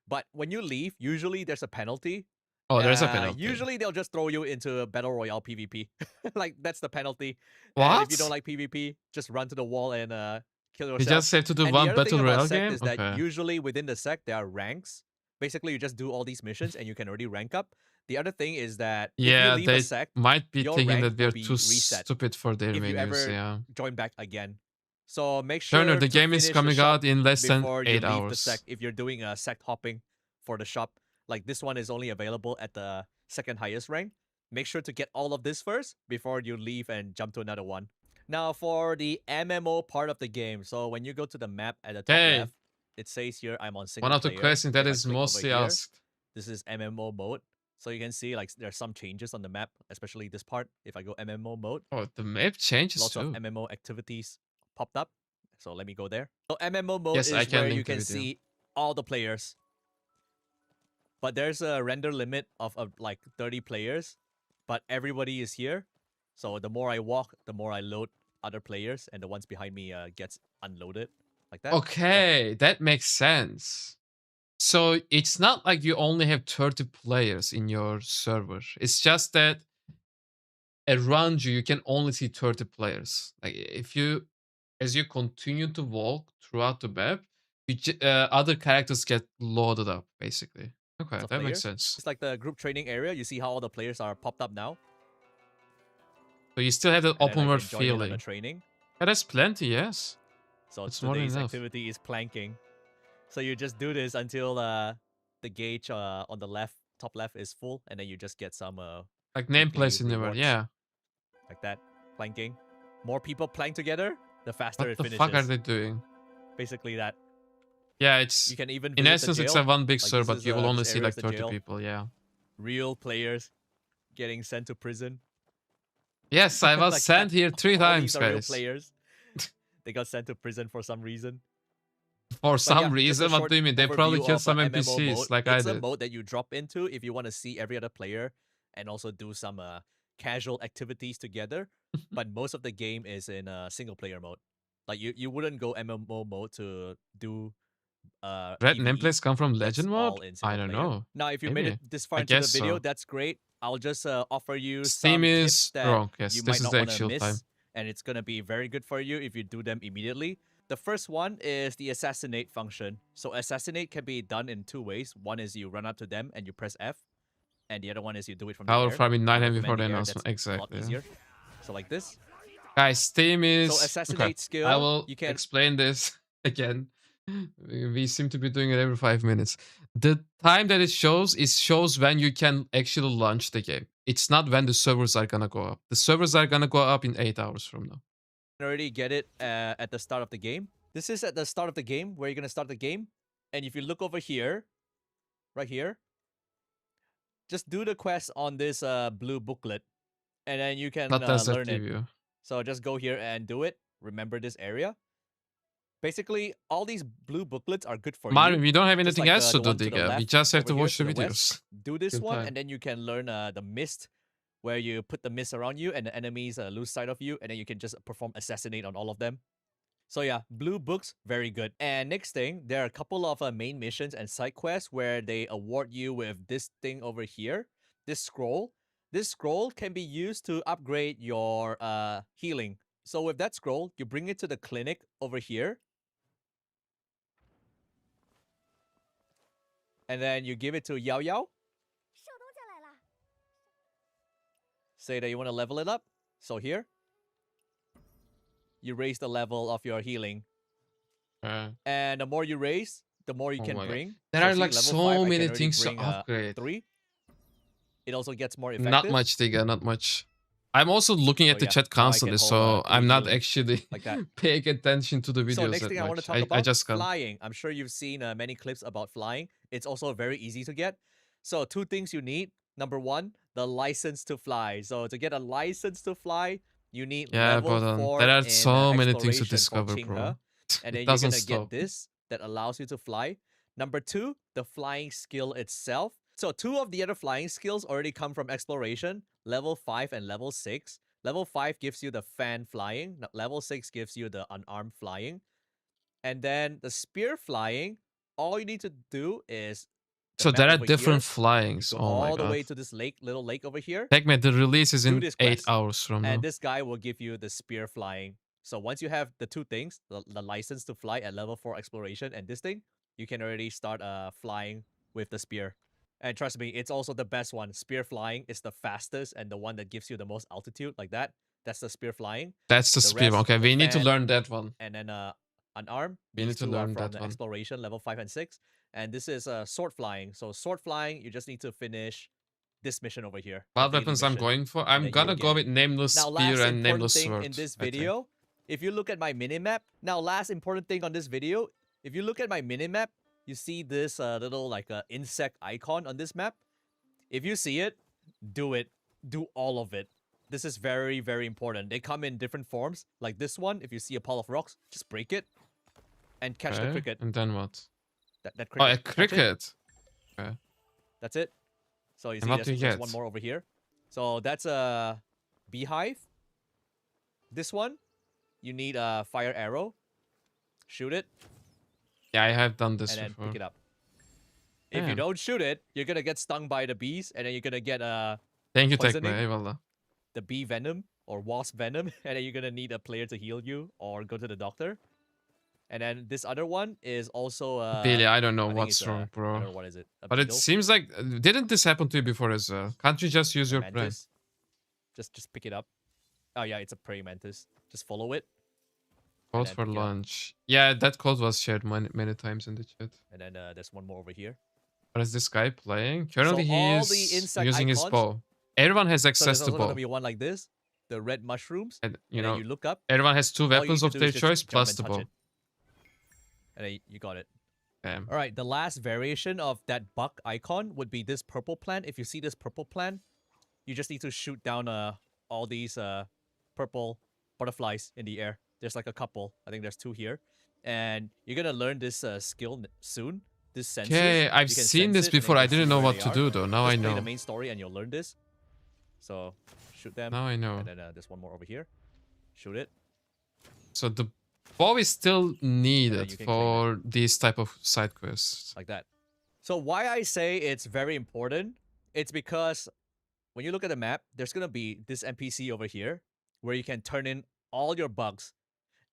But when you leave, usually there's a penalty. Oh, there's a penalty. Usually they'll just throw you into a battle royale PvP. Like that's the penalty. What? And if you don't like PvP, just run to the wall and kill yourself. You just have to do And one the other thing battle about royale sect game. is that Okay. usually within the sect there are ranks. Basically, you just do all these missions and you can already rank up. The other thing is that if Yeah, you leave they a sect, might be your thinking rank that we're will be too reset stupid for their if you menus. ever Yeah. join back again. So make sure Turner, the to game is finish the coming shop out in less than before 8 you leave the hours. sect if you're doing a sect hopping for the shop. Like this one is only available at the second highest rank. Make sure to get all of this first before you leave and jump to another one. Now for the MMO part of the game. So when you go to the map at the top Okay. left, it says here I'm on single One of the player. questions that If I is click over mostly here, asked. this is MMO mode. So you can see like there's some changes on the map, especially this part. If I go MMO mode, Oh, the map changes lots of too. MMO activities popped up. So let me go there. So MMO mode Yes, I is can where you link the can video. see all the players. But there's a render limit of like 30 players, but everybody is here. So the more I walk, the more I load other players, and the ones behind me gets unloaded like that. Okay, that makes sense. So it's not like you only have 30 players in your server. It's just that around you, you can only see 30 players. Like if you, as you continue to walk throughout the map, other characters get loaded up, basically. Okay, Of that makes players. sense. It's like the group training area. You see how all the players are popped up now, So you still have that and then open I world can join in on the feeling. training. Yeah, that's plenty, yes. So That's more than today's enough. activity is planking. So you just do this until the gauge on the left, top left, is full, and then you just get some Like weekly nameplates in the world, rewards. yeah. Like that, planking. More people plank together, the faster What it the finishes. fuck are they doing? Basically that. Yeah, it's You can even in visit essence the it's jail. a one big Like, server, this but is, you will only this see area like is the 30 jail. people, yeah. Real players getting sent to prison. Yes, I was Like sent that. here 3 All times, these are real guys. players. They got sent to prison for some reason. For But some yeah, just a reason, what short do you mean? They probably overview killed of, some MMO NPCs mode. like I It's a did. mode that you drop into if you want to see every other player and also do some casual activities together. But most of the game is in single player mode. Like you wouldn't go MMO mode to do Red PvE. nameplates come from That's Legend mode? all in I single don't player. know. Now, if you made Maybe. it this far I into the guess video, so. that's great. I'll just offer you Steam some tips is that wrong. Yes, you this might is not the want to actual miss, time. and it's gonna be very good for you if you do them immediately. The first one is the assassinate function. So assassinate can be done in 2 ways. One is you run up to them and you press F, and the other one is you do it from the Power air. farming I 9 before recommend the the air, announcement. that's a lot Exactly. easier. So like this. Guys, Steam is... So assassinate okay. skill, I will you can explain this again. We seem to be doing it every 5 minutes. The time that it shows when you can actually launch the game. It's not when the servers are gonna go up. The servers are gonna go up in 8 hours from now. already get it at the start of the game. This is at the start of the game where you're gonna start the game. And if you look over here, right here, just do the quest on this blue booklet, and then you can What does that learn give it. you? So just go here and do it. Remember this area. Basically, all these blue booklets are good for Marvin, you. we don't have Just anything like else to the do, one to the Diga. We left just have over to here watch the to the videos. west. Do this Good one, time. and then you can learn the mist, where you put the mist around you, and the enemies lose sight of you, and then you can just perform assassinate on all of them. So yeah, blue books, very good. And next thing, there are a couple of main missions and side quests where they award you with this thing over here, this scroll. This scroll can be used to upgrade your healing. So with that scroll, you bring it to the clinic over here. And then you give it to Yao Yao. Say that you want to level it up. So here, you raise the level of your healing. And the more you raise, the more you Oh can my God. bring. There So are see, like level so 5, I can many already things to bring, upgrade. 3. It also gets more effective. Not much, Diga, not much. I'm also looking at So the yeah, chat now I can constantly, hold, so 3 I'm not healing, actually like that. paying attention to the videos So next that thing I want to much. talk about, I just can't. flying. I'm sure you've seen many clips about flying. It's also very easy to get. So 2 things you need. Number 1, the license to fly. So to get a license to fly, you need Yeah, level but 4 there are in so many things to exploration for discover, Qinghe. bro. And then It you're doesn't gonna stop. get this that allows you to fly. Number 2, the flying skill itself. So 2 of the other flying skills already come from exploration, level 5 and level 6. Level 5 gives you the fan flying. Level 6 gives you the unarmed flying. And then the spear flying, all you need to do is the So map there are over different here. flyings. Go Oh my all the god. way to this lake, little lake over here. Technically, the release is Do in this 8 quest, hours from now. and this guy will give you the spear flying. So once you have the 2 things, the license to fly at level 4 exploration and this thing, you can already start flying with the spear. And trust me, it's also the best one. Spear flying is the fastest and the one that gives you the most altitude, like that. That's the spear flying. That's the speed. rest, Okay, the we need to fan, learn that one. and then unarmed. We need These to 2 are learn from that the one. exploration, level 5 and 6. And this is sword flying. So sword flying, you just need to finish this mission over here. the What daily weapons I'm mission, going for? and I'm then you gonna will go get with it. Nameless Now, Spear last and important Nameless thing Sword. in this I think. video, if you look at my minimap, now last important thing on this video, if you look at my minimap, you see this little like insect icon on this map. If you see it, do it. Do all of it. This is very, very important. They come in different forms. Like this one, if you see a pile of rocks, just break it and catch the Okay, cricket. and then what? That Oh, a cricket. Catch it. cricket. Okay. That's it. So you And see what do you there's get? one more over here. So that's a beehive. This one, you need a fire arrow. Shoot it, Yeah, I have done this and then before. pick it up. If you Damn. don't shoot it, you're gonna get stung by the bees, and then you're gonna get Thank you, poisoning. Tekme. Eyvallah. the bee venom or wasp venom, and then you're gonna need a player to heal you or go to the doctor. And then this other one is also Billy, I don't know think what's it's wrong, I don't bro. know what is it. A But it beetle? seems like didn't this happen to you before as well? Can't you just use A your brain? mantis? Just pick it up. Oh yeah, it's a praying mantis. Just follow it. Code then for pick it up. lunch. Yeah, that code was shared many times in the chat. And then there's one more over here. What is this guy playing? Currently, he all the is insect using his icons- bow. Everyone has So access there's to also gonna bow. be one like this, the red mushrooms. And you And know, then you look up. everyone has two all you weapons need of to do their is just choice jump plus and the touch bow. it. And then you got it. Damn. All right, the last variation of that buck icon would be this purple plant. If you see this purple plant, you just need to shoot down all these purple butterflies in the air. There's like a couple. I think there's two here. And you're gonna learn this skill soon. This senses. Okay, I've You can seen sense this it, and then before. you I can see didn't know where what they to are. do though. Now I Just play the know. main story and you'll learn this. So shoot them. Now I know. And then there's one more over here. Shoot it. So the bow is still needed you can claim for these type of side quests. Like that. So why I say it's very important, it's because when you look at the map, there's gonna be this NPC over here where you can turn in all your bugs.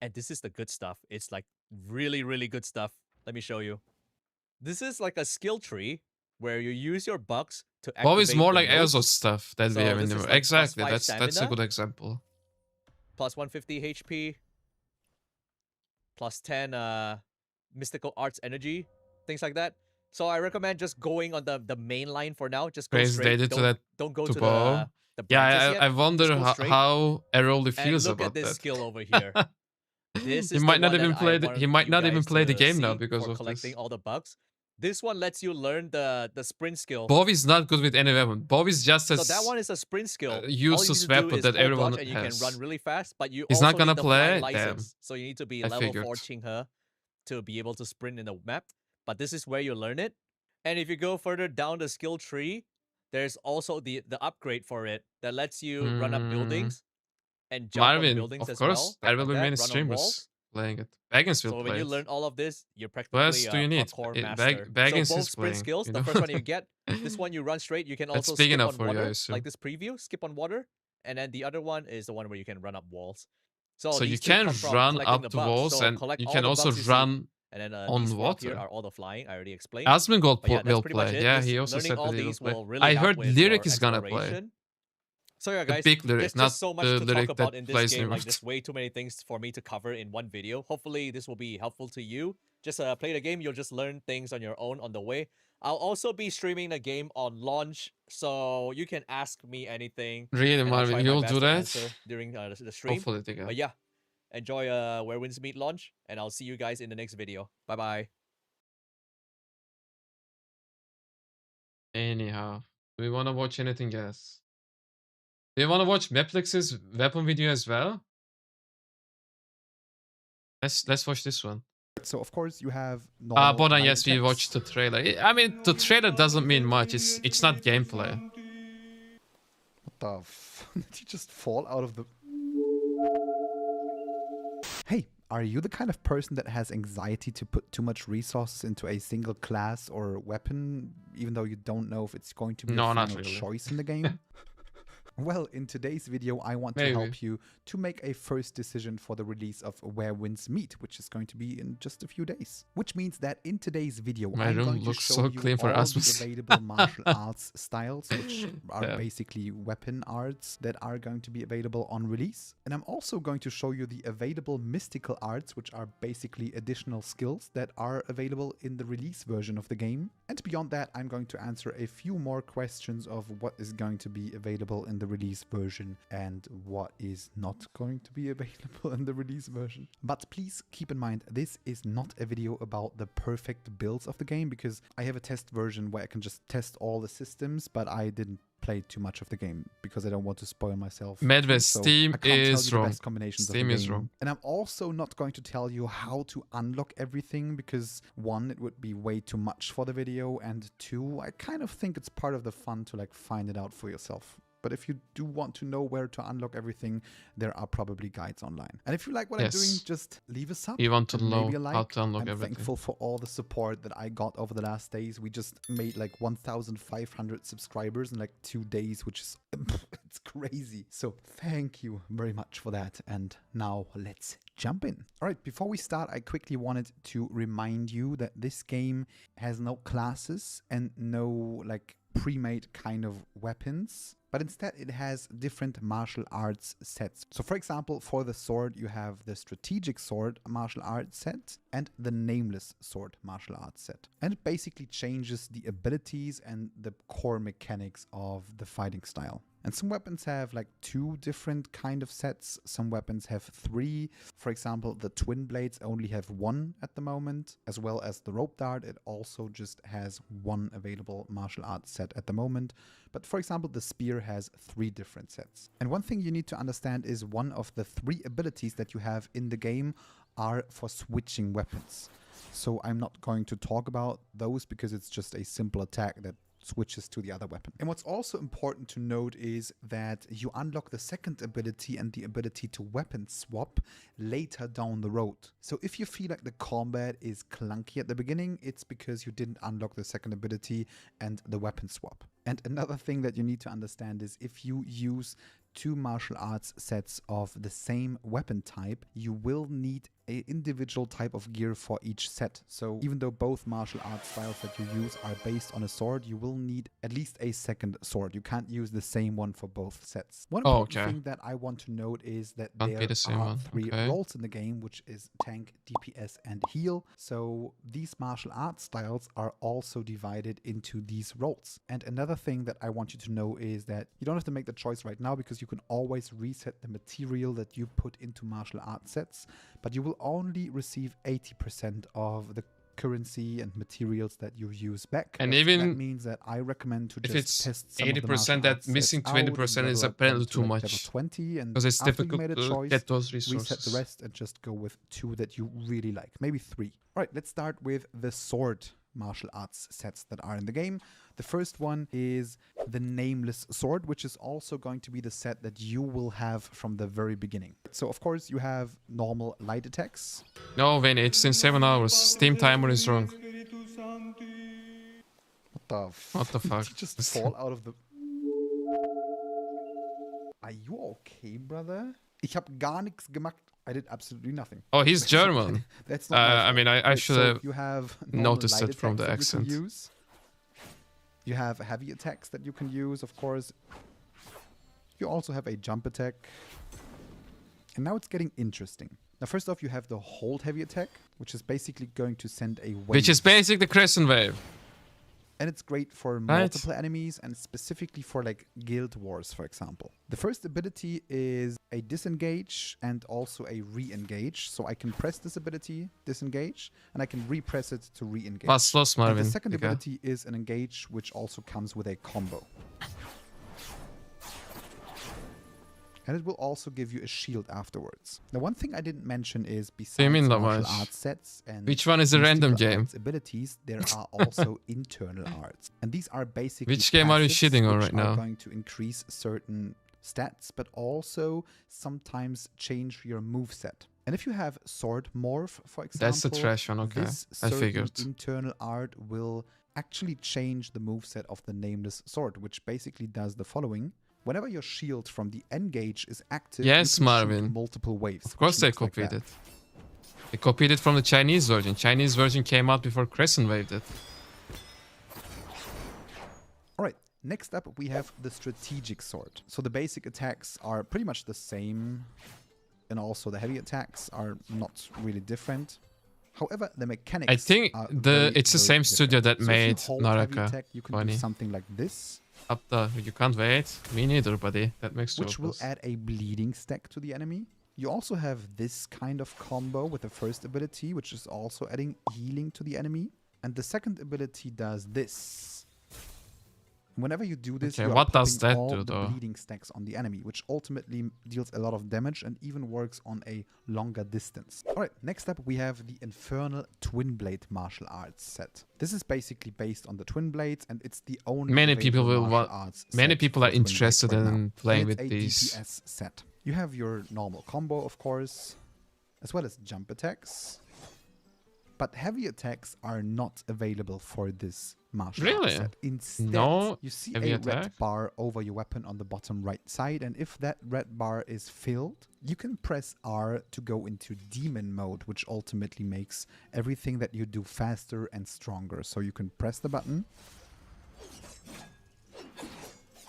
And this is the good stuff. It's like really, really good stuff. Let me show you. This is like a skill tree where you use your bugs to activate Bow is more the like modes. Airsoft stuff that So we have in this the is like plus exactly. 5 That's a stamina. good example. Plus 150 HP. Plus 10 mystical arts energy. Things like that. So I recommend just going on the main line for now. Just go Crazy straight. they did to don't, that don't go to to bow. the Yeah, branches yet. I wonder Just go straight. how Errol And feels look about at this that. skill over here. This He is the might not one even that I play. He want might you not even guys play the to game now see because for of collecting this. all the bugs. This one lets you learn the sprint skill. Bow is not good with any weapon. Bow is just So as that one is a sprint skill. All useless you need to do weapon is that hold everyone dodge and you has. can run really fast, but you He's also not gonna need the flying play? Damn. license. So you need to be I level 4 figured. Qinghe to be able to sprint in the map. But this is where you learn it. And if you go further down the skill tree, there's also the upgrade for it that lets you run up buildings and jump on Marvin, buildings of as course, well. there will like be that, many run on streamers walls. playing it. Baggins will So when play you it. learn all of this, you're What practically else do a you need? parkour It- master. Baggins so both is sprint playing, skills, you the know? first one you get, this one you run straight. You can That's also big skip enough on for you, I water, assume. like this preview, skip on water. And then the other one is the one where you can run up walls. So, So you these two can come from run collecting up the the bugs. walls So and collect you all can the also bugs you see. run And then on these rock here water. are all the flying. I already explained. Asmongold But yeah, that's will pretty much play. it. Yeah, This- he also learning said all that he will these play. will really I help heard with Lyric your is gonna play. exploration. So yeah, The guys, big Lyric, there's not just so much the to Lyric talk that about in this plays game. Like, Numerous. there's way too many things for me to cover in one video. Hopefully, this will be helpful to you. Just play the game. You'll just learn things on your own on the way. I'll also be streaming the game on launch, so you can ask me anything. Really, and I'll try Marvin, my you'll best do to that? answer during the stream. Hopefully, they But yeah, enjoy Where Winds Meet launch, and I'll see you guys in the next video. Bye bye. Anyhow, do we want to watch anything else? Do you want to watch Meplex's weapon video as well? Let's watch this one. So of course you have normal Bodan, light yes, we attacks. watched the trailer. I mean, the trailer doesn't mean much. It's not gameplay. What the f- did he just fall out of the... Hey, are you the kind of person that has anxiety to put too much resources into a single class or weapon, even though you don't know if it's going to be No, a not final really. choice in the game? Well, in today's video, I want to Maybe. help you to make a first decision for the release of Where Winds Meet, which is going to be in just a few days. Which means that in today's video, My I'm room going to looks show so you clean for all Asmus. the available martial arts styles, which are Yeah. basically weapon arts that are going to be available on release. And I'm also going to show you the available mystical arts, which are basically additional skills that are available in the release version of the game. And beyond that, I'm going to answer a few more questions of what is going to be available in the release version and what is not going to be available in the release version. But please keep in mind, this is not a video about the perfect builds of the game, because I have a test version where I can just test all the systems, but I didn't play too much of the game because I don't want to spoil myself. Medved, So Steam I can't tell is you the wrong. best combinations of Steam the is game. wrong. And I'm also not going to tell you how to unlock everything, because one, it would be way too much for the video, and two, I kind of think it's part of the fun to like find it out for yourself. But if you do want to know where to unlock everything, there are probably guides online. And if you like what I'm doing, Yes. just leave a sub. You want to and know maybe a how like. to unlock I'm everything. thankful for all the support that I got over the last days. We just made like 1,500 subscribers in like 2 days, which is it's crazy. So thank you very much for that. And now let's jump in. All right, before we start, I quickly wanted to remind you that this game has no classes and no like pre-made kind of weapons, but instead it has different martial arts sets. So for example, for the sword, you have the strategic sword martial arts set and the nameless sword martial arts set. And it basically changes the abilities and the core mechanics of the fighting style. And some weapons have like 2 different kind of sets. Some weapons have 3. For example, the twin blades only have 1 at the moment, as well as the rope dart. It also just has 1 available martial arts set at the moment. But for example, the spear has 3 different sets. And one thing you need to understand is one of the 3 abilities that you have in the game are for switching weapons. So I'm not going to talk about those because it's just a simple attack that switches to the other weapon. And what's also important to note is that you unlock the second ability and the ability to weapon swap later down the road. So if you feel like the combat is clunky at the beginning, it's because you didn't unlock the second ability and the weapon swap. And another thing that you need to understand is if you use 2 martial arts sets of the same weapon type, you will need an individual type of gear for each set. So even though both martial arts styles that you use are based on a sword, you will need at least a second sword. You can't use the same one for both sets. One important thing that I want to note is that there are 3 roles in the game, which is tank, DPS, and heal. So these martial arts styles are also divided into these roles. And another thing that I want you to know is that you don't have to make the choice right now, because you can always reset the material that you put into martial arts sets, but you will only receive 80% of the currency and materials that you use back. And But even that means that I recommend to if just it's test some 80%, that missing 20% is apparently too much, 20, and because it's after you difficult made a to choice, get those reset the resources. rest and just go with 2 that you really like, maybe 3. All right, let's start with the sword martial arts sets that are in the game. The first one is the nameless sword, which is also going to be the set that you will have from the very beginning. So of course you have normal light attacks. No, Vayne, it's in 7 hours. Steam timer is wrong. What the fuck? Did you just fall out of the... Are you okay, brother? Ich hab gar nichts gemacht. I did absolutely nothing. Oh, he's German. That's not my fault. I mean, I Right, should so have you have normal noticed light it from the attacks that you accent. can use. You have heavy attacks that you can use, of course. You also have a jump attack. And now it's getting interesting. Now, first off, you have the hold heavy attack, which is basically going to send a wave. Which is basically the crescent wave. And it's great for multiple enemies and specifically for like guild wars, for example. The first ability is a disengage and also a re-engage. So I can press this ability, disengage, and I can repress it to re-engage. Was los, And Marvin? the second ability is an engage, which also comes with a combo. And it will also give you a shield afterwards. The one thing I didn't mention is besides martial arts sets and which one is a random game? Abilities, there are also internal arts. And these are basically Which game are you passives shitting on which right now? are going to increase certain stats, but also sometimes change your moveset. And if you have sword morph, for example, That's the trash one, okay. this I certain figured. internal art will actually change the moveset of the nameless sword, which basically does the following. Whenever your shield from the engage is active, Yes, you can shoot Marvin. multiple waves. Of course which they looks like copied that. it. They copied it from the Chinese version. Chinese version came out before Crescent waved it. Alright, next up we have the strategic sword. So the basic attacks are pretty much the same, and also the heavy attacks are not really different. However, the mechanics I think are it's the same studio that different. made So if you hold heavy Naraka. attack, you can Funny. do something like this, Up the, you can't wait. Me neither, buddy. That makes two which of will us. add a bleeding stack to the enemy. You also have this kind of combo with the first ability, which is also adding healing to the enemy. And the second ability does this. Whenever you do this, Okay, you are what does popping that all do, the though? bleeding stacks on the enemy, which ultimately deals a lot of damage and even works on a longer distance. Alright, next up we have the Infernal Twin Blade martial arts set. This is basically based on the Twin Blades, and it's the only Many people available will martial want. arts Many set people for are Twin Blades interested right now. in playing And with it's a these. DPS set. You have your normal combo, of course, as well as jump attacks. But heavy attacks are not available for this martial Really? arts set. Instead, No you see heavy a attack? red bar over your weapon on the bottom right side, and if that red bar is filled, you can press R to go into demon mode, which ultimately makes everything that you do faster and stronger. So you can press the button,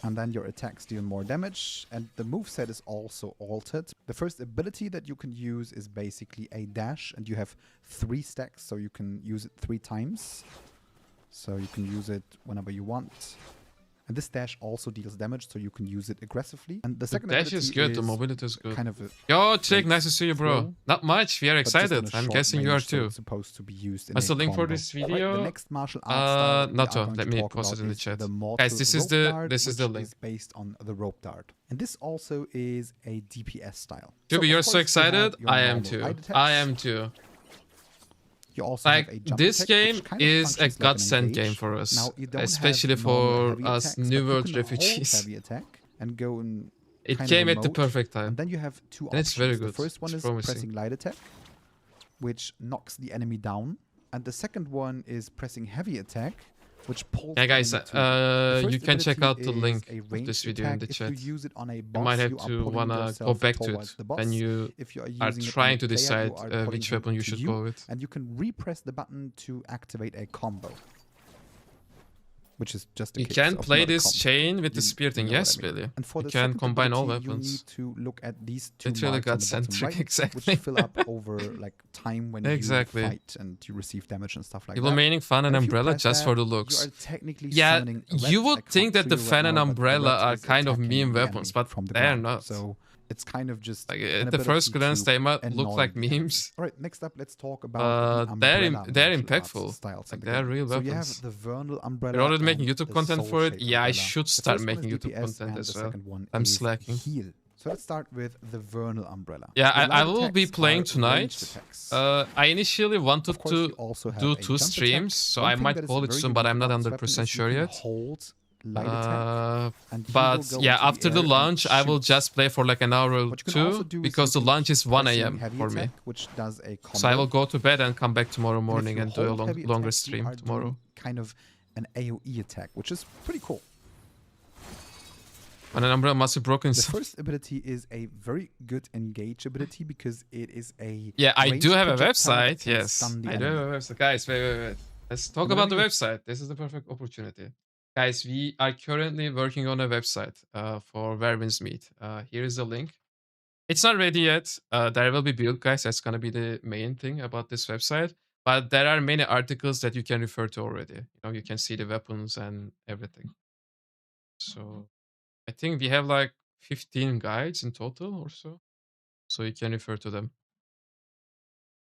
and then your attacks deal more damage, and the moveset is also altered. The first ability that you can use is basically a dash, and you have 3 stacks, so you can use it 3 times. So you can use it whenever you want. And this dash also deals damage, so you can use it aggressively. And the The second dash ability is good. The mobility is good. kind of a Yo, Chick, great nice to see you, bro. throw, Not much. We are but just on excited. a I'm short guessing you are range, so too. it's supposed to be used in What's a the link for combo. this Right, video? the next martial arts style that we are Nato, going let to me talk post it about in the is chat. the Guys, mortal this is rope the dart, this is the which link. is based on the rope dart. And this also is a DPS style. Juby, of you're so course, you have excited. your I am normal too. light attacks. I am too. You also have a Like, jump this attack, game which kind of is a functions like an godsend game engage. for us, Now, you don't especially have normal for heavy us attacks, New but World you can hold refugees. heavy attack and go in It kind came of a at the mode. perfect time. And then you have 2 And options. it's very The good. first one It's is promising. pressing light attack, which knocks the enemy down. And the second one is pressing heavy attack, which pulls Yeah, the guys, enemy to you. The you first can check ability out the is link a of this ranged video in attack. the If chat. you use it on a You boss, might have you are to pulling wanna go yourself back to towards it. the boss. Then you If you are are using it on a trying to player, decide you are pulling which him weapon you to should you, go with. and you can repress the button to activate a combo, which is just a You case can of play not a this combo. chain with the You spear thing. know what Yes, I mean. Billy. And for You the can second combine all ability, weapons. You need to look at these 2 It's really marks on the bottom God-centric, right, exactly. which fill up over like time when Exactly. you fight and you receive damage and stuff like Evil that. Maniac, Fan, and And if you Umbrella press just that, for the you looks. are technically Yeah, summoning a you red. would I can't think that see the your red Fan and now, but the Umbrella red are is kind of attacking meme the weapons, enemy but from the they're ground. not. So it's kind of just Like, an at the first ability glance, to they might look annoy like the enemy. memes. All right, next up, let's talk about the They're umbrella they're martial arts impactful. styles in Like, the they're game. real So you weapons. have the Vernal umbrella. You're already making and YouTube the content for it? Soul-shaped Yeah, I umbrella. should The start first one making is YouTube DPS content and as the well. second one I'm is slacking. heal. So let's start with the Vernal umbrella. Yeah, The I light will be attacks playing are tonight. ranged attacks. I initially wanted Of course, you to also have do a 2 jump streams, attack. so One I thing might that is call it very soon, but unique I'm not about this weapon 100% is sure you can yet. hold light attack, and he But will go yeah, into the after the air and launch, I will shoot. just play for like an hour or What you can also 2 do is because you the can launch keep is 1 pressing a.m. heavy for me. attack, which does a combo. So I will go to bed and come back tomorrow And if morning you and do a hold heavy longer attack, you stream are tomorrow. doing kind of an AoE attack, which is pretty cool. And an umbrella must be broken. The first ability is a very good engage ability because it is a Yeah, I ranged do have a projectile that website. can Yes, stun the I do have enemy. a website. Guys, wait. Let's talk And about the whenever website. This is the perfect opportunity. Guys, we are currently working on a website for Werwin's Meat. Here is the link. It's not ready yet. There will be build, guys. That's gonna be the main thing about this website. But there are many articles that you can refer to already. You know, you can see the weapons and everything. So I think we have like 15 guides in total or so. So you can refer to them.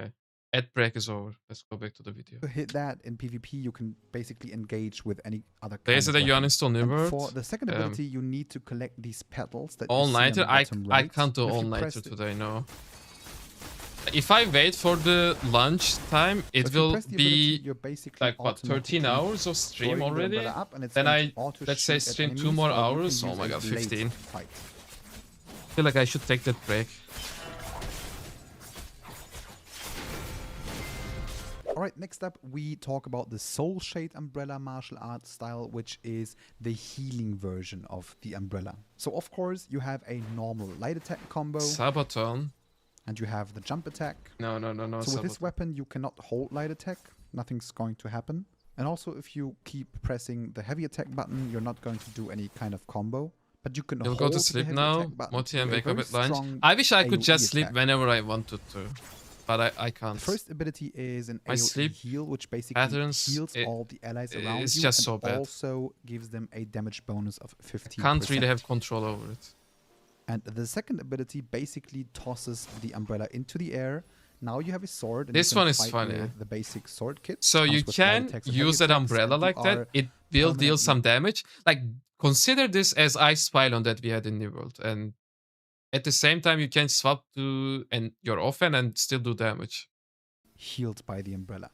Okay. Ad break is over. Let's go back to the video. you hit that in PvP, you can basically engage with any other kind There's of the you weapon. uninstall new And world. for the second ability, you need to collect these petals that All you see on nighter. the bottom I right. can't do And if all you nighter press the- today. No. If I wait for the lunch time, it if you will press the ability, be you're basically like what 13 automatically hours of stream throwing the already. umbrella up, and it's Then going to I auto let's say shoot at stream 2 enemies, more or you can hours. Oh use my a god, blade 15. to fight. I feel like I should take that break. Alright, next up we talk about the Soul Shade Umbrella martial arts style, which is the healing version of the umbrella. So of course you have a normal light attack combo. Sabaton. And you have the jump attack. No. So with this weapon you cannot hold light attack. Nothing's going to happen. And also if you keep pressing the heavy attack button, you're not going to do any kind of combo. But you can You'll hold go to the sleep heavy now, attack button Moti, to and do a wake up very at lunch. strong I wish I could AoE just sleep attack. whenever I wanted to. But I can't. The first ability is an My AoE sleep heal, which basically patterns, heals all the allies around it's you just and so bad. also gives them a damage bonus of 15%. Can't really have control over it. And the second ability basically tosses the umbrella into the air. Now you have a sword. And This you can one is fight funny. with the basic sword kit. So you Comes with light can attacks and heavy use that attacks, umbrella and you like that. are It will deal some permanently damage. Like, consider this as Ice Pylon that we had in New World. And at the same time, you can swap to your offhand and still do damage. healed by the umbrella.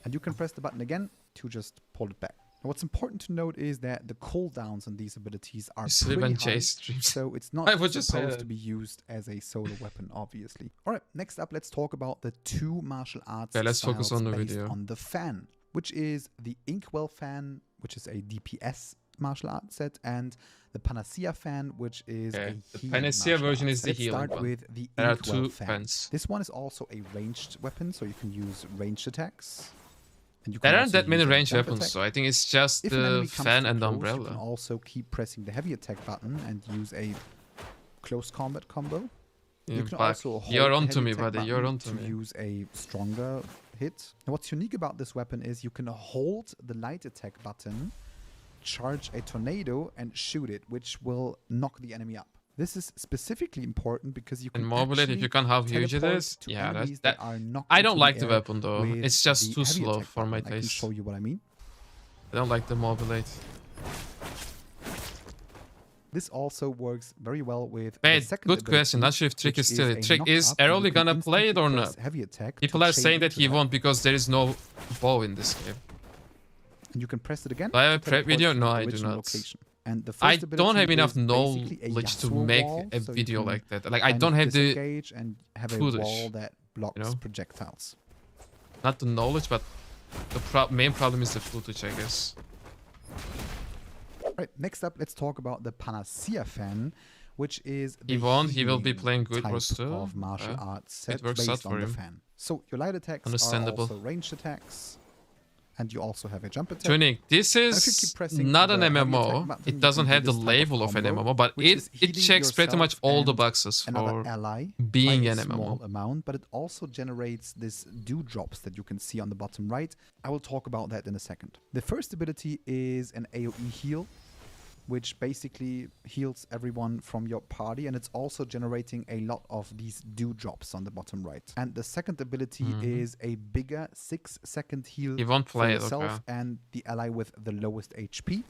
And you can press the button again to just pull it back. Now, what's important to note is that the cooldowns on these abilities are Sleep pretty and high, chase streams. so it's I not would just say supposed that. to be used as a solo weapon, obviously. Alright, next up, let's talk about the two martial arts Okay, let's focus styles on the based video. on the fan, which is the Inkwell fan, which is a DPS martial art set, and the Panacea fan, which is Okay, a the healing Panacea martial version art. is the Let's healing start one. with the There are Inkwell two fan. fans. This one is also a ranged weapon, so you can use ranged attacks. And you can There aren't also that many use a ranged jump weapons, attack. so I think it's just If an the enemy comes fan too and the close, you can umbrella. also keep pressing the heavy attack button and use a close combat combo. Yeah, You can fuck. also hold You're the onto heavy me, attack buddy. You're button onto to me. use a stronger hit. And what's unique about this weapon is you can hold the light attack button, charge a tornado, and shoot it, which will knock the enemy up. This is specifically important because you can And mobile it, if you can't how huge it teleport is. to Yeah, enemies that are knocked I into don't like the air weapon though. with It's just the too heavy slow attack for my button. I can taste. show you what I mean. I don't like the mobile. This also works very well with Wait, the second good question. ability, Not sure if Trick which is still a it. Trick is knock-up, and you Errolly can gonna play it instantly or press not? heavy attack People to are chain saying that into he won't because there is no bow in this game. And you can press it again. Do I have a to prep teleport video? to No, the I do original not. location. And the I first don't have ability enough is basically a knowledge to Yasuo make wall, a so you video can like that. Like, I kind don't of have the disengage and have a footage, wall that blocks you know? projectiles. not the knowledge, but the main problem is the footage, I guess. Right, next up, let's talk about the Panacea fan, which is He the won't. He will be healing playing good type Rust too. of martial Okay. arts set works out based for on the him. fan. So your light attacks are Understandable. also ranged attacks, and you also have a jump attack. Tunic, this And if you is keep pressing not an the heavy attack MMO. button, It you doesn't can do have the this type label of an combo, MMO, but which it is healing checks pretty much yourself all the and boxes another for ally being by a an small MMO. amount, but it also generates this dewdrops that you can see on the bottom right. I will talk about that in a second. The first ability is an AoE heal, which basically heals everyone from your party, and it's also generating a lot of these dewdrops on the bottom right. And the second ability is a bigger 6-second heal He won't for play it, yourself okay. and the ally with the lowest HP,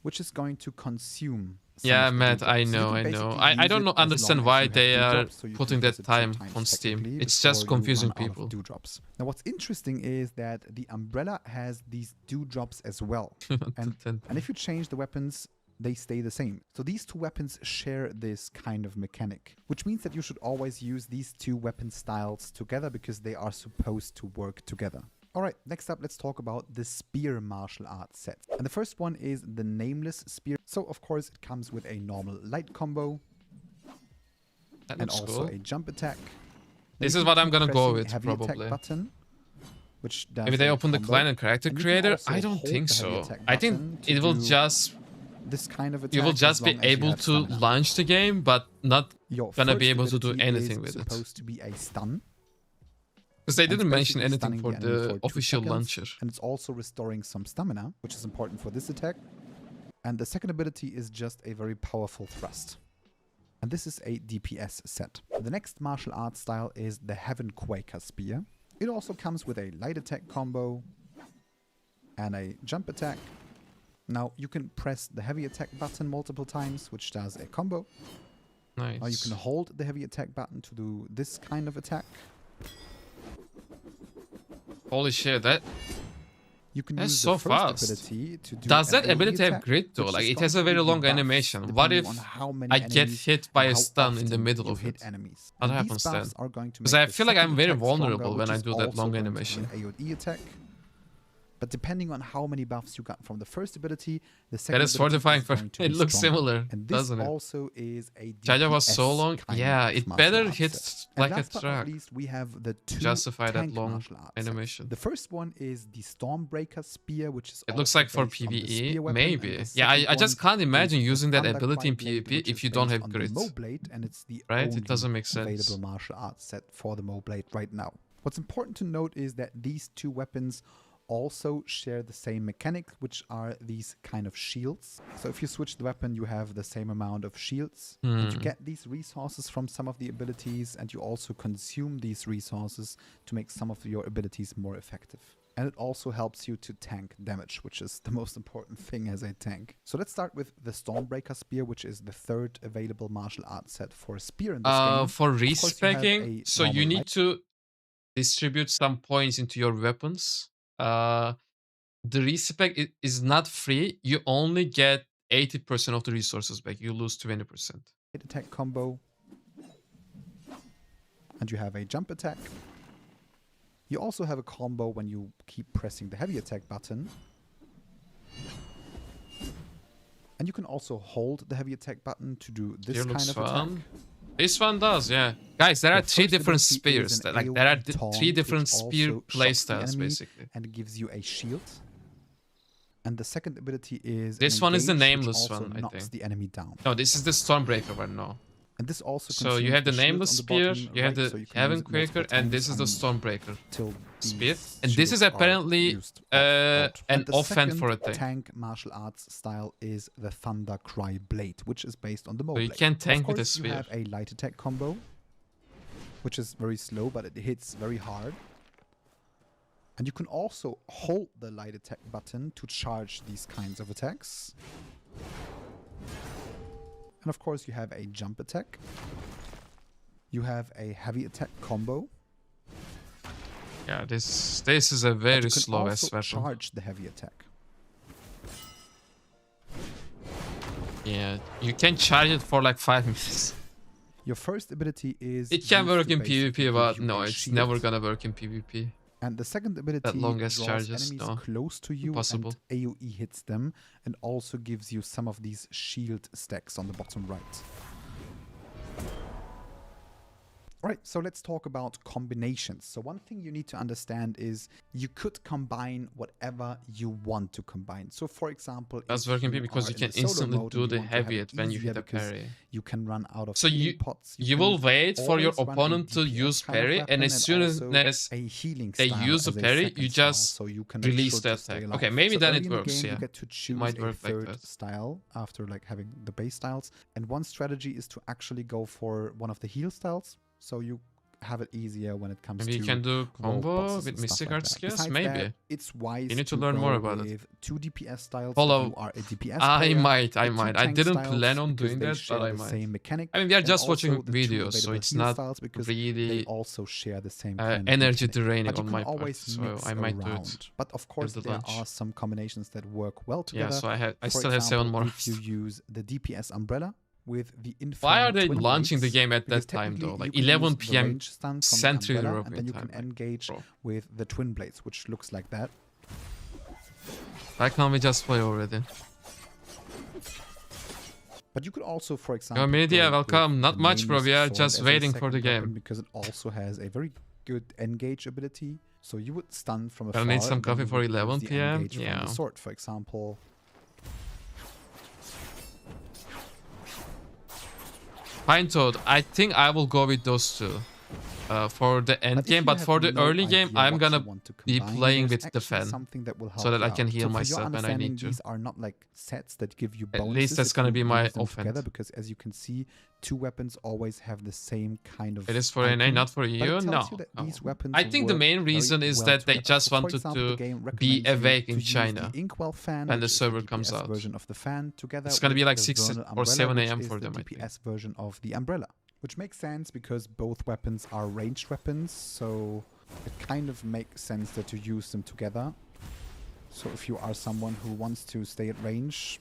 which is going to consume some Yeah, of the Matt, dewdrops. I You know, can I know. basically I use don't it as understand long as why you have they are dewdrops, so you putting can use that it time 2 times on Steam. technically It's just before you confusing run out of people. dewdrops. Now, what's interesting is that the umbrella has these dewdrops as well, and if you change the weapons, they stay the same. So these two weapons share this kind of mechanic, which means that you should always use these two weapon styles together because they are supposed to work together. Alright, next up, let's talk about the spear martial arts set. And the first one is the Nameless Spear. So, of course, it comes with a normal light combo That and looks also cool. a jump attack. This You is can what I'm keep gonna go pressing with, heavy attack probably. button, which does Maybe they a open the combo. client and character And you can creator? also I don't hold think the heavy so. attack I think button to it will do just this kind of attack. you will as just be long as you able have to stamina. launch the game, but not Your gonna first be able to do ability anything is with it. supposed to be a stun. Because they And it's didn't mention basically anything stunning for the enemy the for 2 official seconds, launcher. And it's also restoring some stamina, which is important for this attack. And the second ability is just a very powerful thrust. And this is a DPS set. The next martial arts style is the Heaven Quaker Spear. It also comes with a light attack combo and a jump attack. Now you can press the heavy attack button multiple times, which does a combo. Nice. Now you can hold the heavy attack button to do this kind of attack. Holy shit, that You can That's use so the first fast. ability to do Does an that AoE ability have attack, grit though? which Like is it going has to a very give you long buffs animation. What depending if on how many I get enemies hit by and a how stun in the often middle you of hit it? enemies. What And these happens buffs then? are going to Because make I the feel like I'm second very attack stronger, vulnerable when which I is do that also long going to be animation. an AoE attack. But depending on how many buffs you got from the first ability, the That second is ability fortifying is for going to it be looks stronger. similar, And this doesn't it? also is a Jaja was so DPS long. kind Yeah, of it martial better arts hit set. like And a last but not track. least, we have the two Justify that tank long martial arts sets. animation. The first one is the Stormbreaker Spear, which is It looks also like for based on the PvE, spear weapon, and maybe. the Yeah, I second just one can't is imagine the using that Thunder ability in Cry Blade, PvP which if is you don't based have on the grit. Mo Blade, and it's the Right? only It doesn't make available sense. martial arts set for the Mo Blade right now. What's important to note is that these two weapons also share the same mechanic, which are these kind of shields. So if you switch the weapon, you have the same amount of shields, and you get these resources from some of the abilities, and you also consume these resources to make some of your abilities more effective. And it also helps you to tank damage, which is the most important thing as a tank. So let's start with the Stormbreaker Spear, which is the third available martial arts set for a spear in this game. For Of course, you have respecking, a so you normal need to distribute some points into your weapons. The respec is not free. You only get 80% of the resources back. You lose 20%. light attack combo, and you have a jump attack. You also have a combo when you keep pressing the heavy attack button. And you can also hold the heavy attack button to do this Here kind looks of fun. attack. This one does, yeah. Guys, there are The three first different ability is spears. an Like there are AoE taunt, three which different spear also shocks the playstyles, enemy basically. and gives you a shield. And the second ability is This an one is the engage, which nameless also one, I knocks think. the enemy down. No, this is the Stormbreaker one, no. And this also So you have the consumes shield nameless on the spear, bottom you have right, the so you can Heaven use it multiple Quaker, and this times, is the I mean, Stormbreaker till spear. these And this is shields are apparently used out. an And the offhand for a second tank. martial arts style is the Thunder Cry Blade, which is based on the Mo So you Blade. can tank of with a course, you spear. have a light attack combo, which is very slow, but it hits very hard. And you can also hold the light attack button to charge these kinds of attacks. And of course, you have a jump attack. You have a heavy attack combo. Yeah, this is a But very you can slow also ass weapon. charge the heavy attack. Yeah, you can charge it for like 5 minutes. Your first ability is It can used work to in basically PvP, give but you no, a it's shield. never gonna work in PvP. And the second ability long-ass draws charges, enemies no. close to you Impossible. and AoE hits them, and also gives you some of these shield stacks on the bottom right. Alright, so let's talk about combinations. So one thing you need to understand is you could combine whatever you want to combine. So for example, That's if working you because are you in can the solo instantly mode do and the you want to have heavy it when you easier hit a because parry. you can run out of So healing pots. you can will wait for your always run a opponent to DPS use kind of parry, weapon and as soon also as a healing they style use a as parry, second you style, just so you can make release sure the to stay attack. alive. Okay, maybe So then early it in the works, game, yeah. You get to choose might a work like third that. style after like having the base styles, and one strategy is to actually go for one of the heal styles, so you have it easier when it comes Maybe to you can do rogue combo bosses with and stuff Mystic like Art that. skills? Besides Maybe. that, it's wise You need to to learn go more about it. with two DPS styles Follow- if you are a DPS I player, might. the two I tank didn't styles plan on because doing they that, share but I the might. same mechanic. I mean, we are and just also watching the two videos, so available it's heal not styles because they really also share the same kind of energy mechanic. draining But you on can my part, always so mix I might do around. it. But of course, the there lunch. are some combinations that work well Yeah, together. so I For still have 7 example, more. if you use the DPS umbrella with the Why are Inferno they twin launching the blades, game at because that time technically though? Like you can 11 use the PM range stun from the Central umbrella, European and then you time. can like, engage bro. with the twin blades, which looks like that. Why can't we just play already? But you could also, for example, media, go with welcome. Not the much, bro. nameless We are sword just as a waiting for the second weapon game. because it also has a very good engage ability. So you would stun from afar. I'll need some and then coffee you for would use 11 the PM. engage from Yeah. the sword, for example. Pine Toad, I think I will go with those two. For the end But if game, you but have for the no early game, idea I'm what gonna you want to be combine, playing there's with the actually fan, something that will help so that you I can out. heal So for your myself when I need understanding, to. these are not like sets that give you At bonuses. least that's if gonna you be my use them offense. together, because as you can see, two weapons always have the same kind of It is for NA, icon, not for but it you? tells No. you that no. these weapons I think the work main very reason is well that they together. just So for wanted example, the to game be recommends you awake to in use China the Inkwell fan, when the which is server DPS comes out. version of the fan, together It's gonna be with like the 6 Vernal or Umbrella, 7 which AM is for the them, I think. DPS version of the umbrella. Which makes sense because both weapons are ranged weapons, so it kind of makes sense that you use them together. So if you are someone who wants to stay at range,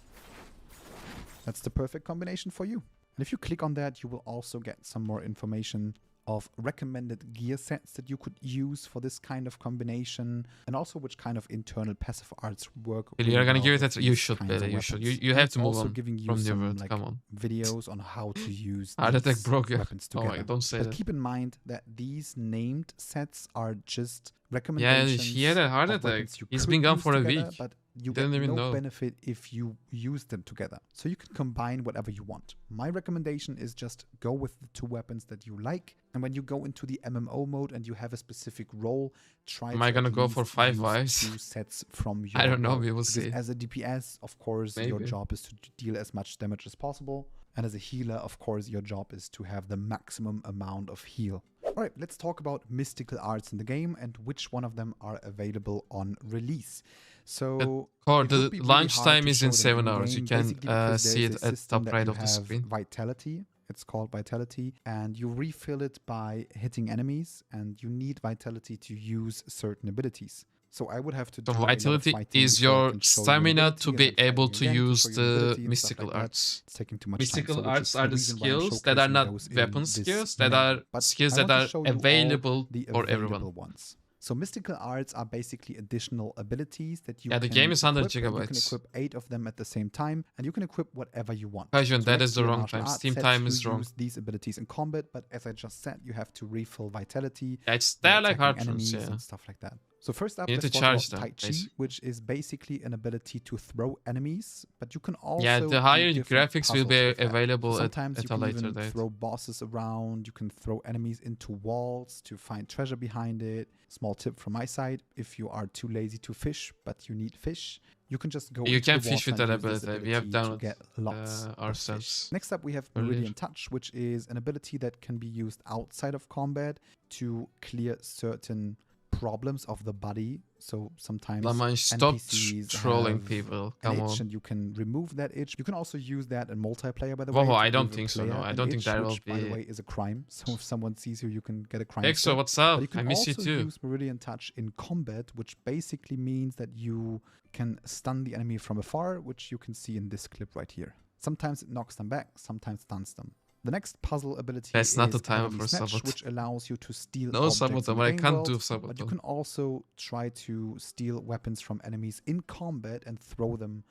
that's the perfect combination for you. And if you click on that, you will also get some more information of recommended gear sets that you could use for this kind of combination, and also which kind of internal passive arts work. Billy, you're gonna well give it with that. You these should, kinds of Billy. You should. weapons. You And have it's to move also on giving you from the some word. like Come on. videos on how to use Heart attack these broke you. weapons Oh together. my, don't say but that. keep in mind that these named sets are just Yeah, recommendations. he had a heart of attack. weapons you He's could been gone use for a together, week. but you Didn't get even no know. benefit if you use them together. So you can combine whatever you want. My recommendation is just go with the two weapons that you like. And when you go into the MMO mode and you have a specific role, try Am I to gonna at go for least 5 use wives? 2 sets from your I don't know. role. We will Because see. as a DPS, of course, your Maybe. job is to deal as much damage as possible. And as a healer, of course, your job is to have the maximum amount of heal. Alright, let's talk about mystical arts in the game and which one of them are available on release. So, Core, it the would be really launch hard time to is show in them 7 hours. You in-game, can basically because see there's it a at system top that right you of the have screen. Vitality. It's called Vitality, and you refill it by hitting enemies, and you need Vitality to use certain abilities. So I would have to do So a lot of vitality fighting is before I your can show you an stamina ability to and be then fighting able to again use show you an the ability and stuff mystical like that. arts. It's taking too much time. Mystical So which arts is are the reason why I'm skills that are showcasing not those in weapon this skills, that manner. are But skills I that want to are show you all available the for available everyone. ones. So mystical arts are basically additional abilities that you Yeah, can the game is 100 equip, and you can gigabytes. equip 8 of them at the same time, and you can equip whatever you want. Kajun, that next is to the your wrong martial time. arts Steam sets, time you is wrong. use these abilities in combat, but as I just said, you have to refill vitality. Yeah, it's when they're like attacking hard enemies runes, yeah. and stuff like that. So first up, You need let's to talk charge about them, Tai Chi, basically. which is basically an ability to throw enemies, but you can also Yeah, the do higher different graphics will puzzles be with that. available Sometimes at you a can later even date. throw bosses around, you can throw enemies into walls to find treasure behind it. Small tip from my side, if you are too lazy to fish, but you need fish, you can just go You into can the fish water with and that use this ability. We have ability done to it get lots of ourselves. fish. Next up, we have earlier. Meridian Touch, which is an ability that can be used outside of combat to clear certain problems of the body. So sometimes Laman, stop NPCs trolling have people. an Come itch, on. and you can remove that itch. You can also use that in multiplayer, by the Whoa, way. to I don't give a think so, no. player I an don't think itch, that will which, by the be- way, is a crime. So if someone sees you, you can get a crime. Exo, stat. what's But up? you can I miss you also too. use Meridian Touch in combat, which basically means that you can stun the enemy from afar, which you can see in this clip right here. Sometimes it knocks them back, sometimes stuns them. The next puzzle ability That's is not the time Heavenly for Snatch, Sabot. which allows you to steal No objects in Saboton, the but I game can't world, do but you Saboton. can also try to steal weapons from enemies in combat and throw them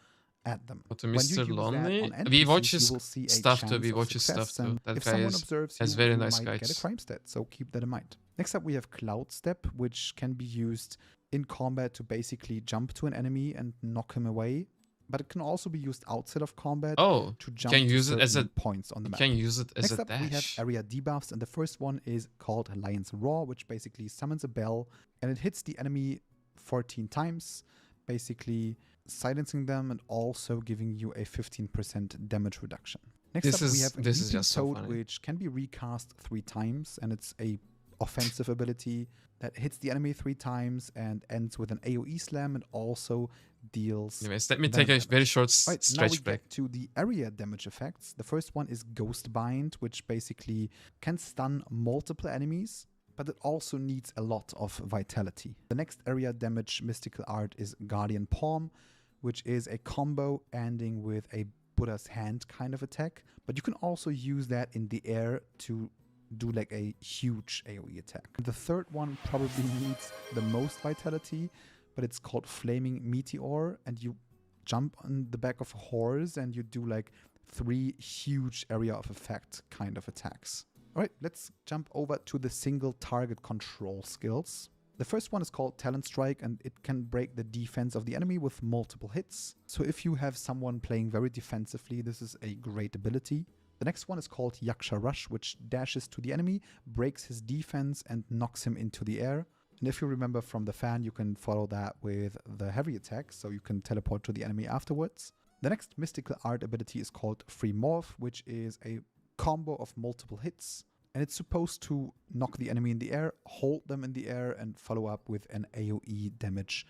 at them. But to When you Mr. use that Lonely, on we NPCs, watch you his will see a stuff too. chance We of watch his stuff success, too. and That if guy someone is observes has you, very you nice might get a guys. crime stat, so keep that in mind. Next up, we have Cloud Step, which can be used in combat to basically jump to an enemy and knock him away. But it can also be used outside of combat Oh, to you jump can to use it as a certain points on the you map. can use it as Next a up, we have dash. area debuffs, and the first one is called Lion's Roar, which basically summons a bell, and it hits the enemy 14 times, basically silencing them and also giving you a 15% damage reduction. Next This up, we is- have this is Weeping just so Toad, funny. which can be recast 3 times, and it's a offensive ability that hits the enemy 3 times and ends with an AoE slam and also deals. Anyways, let me venom take a very damage. short Right, now we stretch break. get to the area damage effects. The first one is Ghost Bind, which basically can stun multiple enemies, but it also needs a lot of vitality. The next area damage mystical art is Guardian Palm, which is a combo ending with a Buddha's hand kind of attack, but you can also use that in the air to do like a huge AoE attack. The third one probably needs the most vitality, but it's called Flaming Meteor, and you jump on the back of a horse and you do like 3 huge area of effect kind of attacks. All right, let's jump over to the single target control skills. The first one is called Talent Strike, and it can break the defense of the enemy with multiple hits. So if you have someone playing very defensively, this is a great ability. The next one is called Yaksha Rush, which dashes to the enemy, breaks his defense, and knocks him into the air. And if you remember from the fan, you can follow that with the heavy attack, so you can teleport to the enemy afterwards. The next mystical art ability is called Free Morph, which is a combo of multiple hits. And it's supposed to knock the enemy in the air, hold them in the air, and follow up with an AoE damage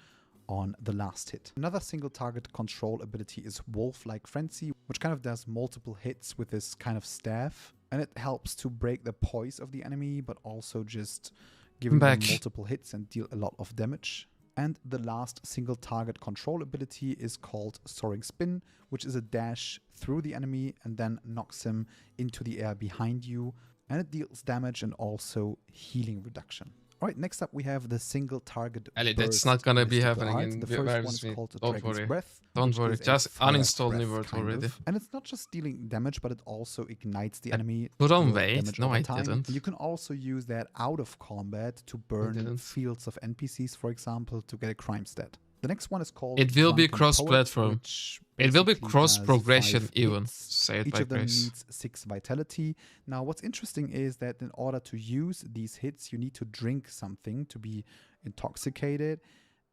on the last hit. Another single target control ability is Wolf-like Frenzy, which kind of does multiple hits with this kind of staff. And it helps to break the poise of the enemy, but also just giving them multiple hits and deal a lot of damage. And the last single target control ability is called Soaring Spin, which is a dash through the enemy and then knocks him into the air behind you. And it deals damage and also healing reduction. Alright, next up we have the single target Ali, that's burst not gonna be mystical happening art. in The first one is Versus Me. called Don't Dragon's worry. Breath. Don't which worry. is a Just fire uninstall breath, Nivert kind already. of. And it's not just dealing damage, but it also ignites the enemy. Put to on deal weight. damage No, over I time. didn't. And you can also use that out of combat to burn didn't. fields of NPCs, for example, to get a crime stat. The next one is called It will be Drunken Poet, cross-platform. which It will be basically cross-progression does 5 even. hits. Say it Each by of them grace. needs 6 vitality. Now, what's interesting is that in order to use these hits, you need to drink something to be intoxicated.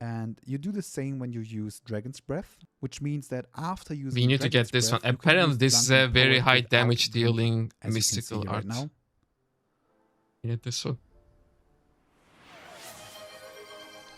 And you do the same when you use Dragon's Breath, which means that after using We need to Dragon's get this one. Breath, you can Apparently, use this is a Drunken very Poet high without damage drinking, dealing as you can see mystical here art. right now. You need this one.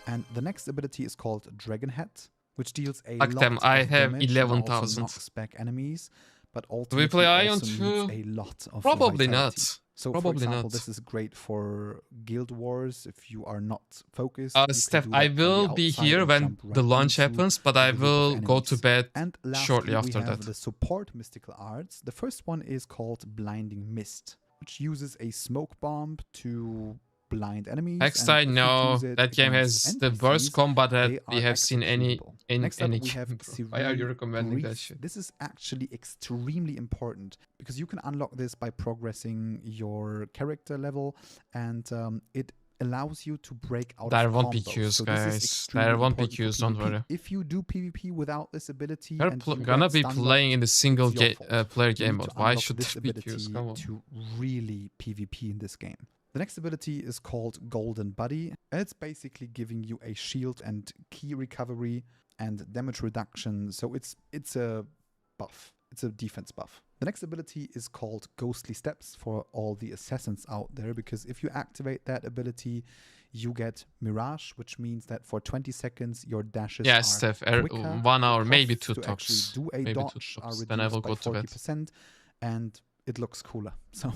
And the next ability is called Dragon Head, which deals a Fuck lot them, of I have damage and also 11,000. knocks back enemies, but Do we ultimately play Ion also 2? needs a lot of Probably vitality. not. So, Probably for example, not. this is great for Guild Wars if you are not focused. You can Steph, do I that from the will be outside here and when jump the right launch into happens, but the I group of will go to enemies. bed And lastly, shortly after we have that. the support mystical arts. The first one is called Blinding Mist, which uses a smoke bomb to blind enemies. Next and I if you know use it that game against has the worst NPCs, combat that they we are have seen in Next up, any we have game, bro. Why are you Serene recommending that Breeze. shit? This is actually extremely important because you can unlock this by progressing your character level, and it allows you to break out There of won't be combos. queues, So this is guys. extremely There won't be important for queues, don't PvP. worry. If you do PvP without this ability, You're and you gonna get be stun playing locked, in the single it's your fault. player You game need mode. to Why unlock should this there be queues? ability Come on. to really PvP in this game. The next ability is called Golden Buddy, and it's basically giving you a shield and key recovery and damage reduction. So it's a buff. It's a defense buff. The next ability is called Ghostly Steps for all the assassins out there, because if you activate that ability, you get Mirage, which means that for 20 seconds your dashes Yeah, are Steph, quicker. 1 hour, The maybe costs 2 to talks. actually do a Maybe 2 dodge are talks. Then I will reduced go by to bed. 40%, and it looks cooler. So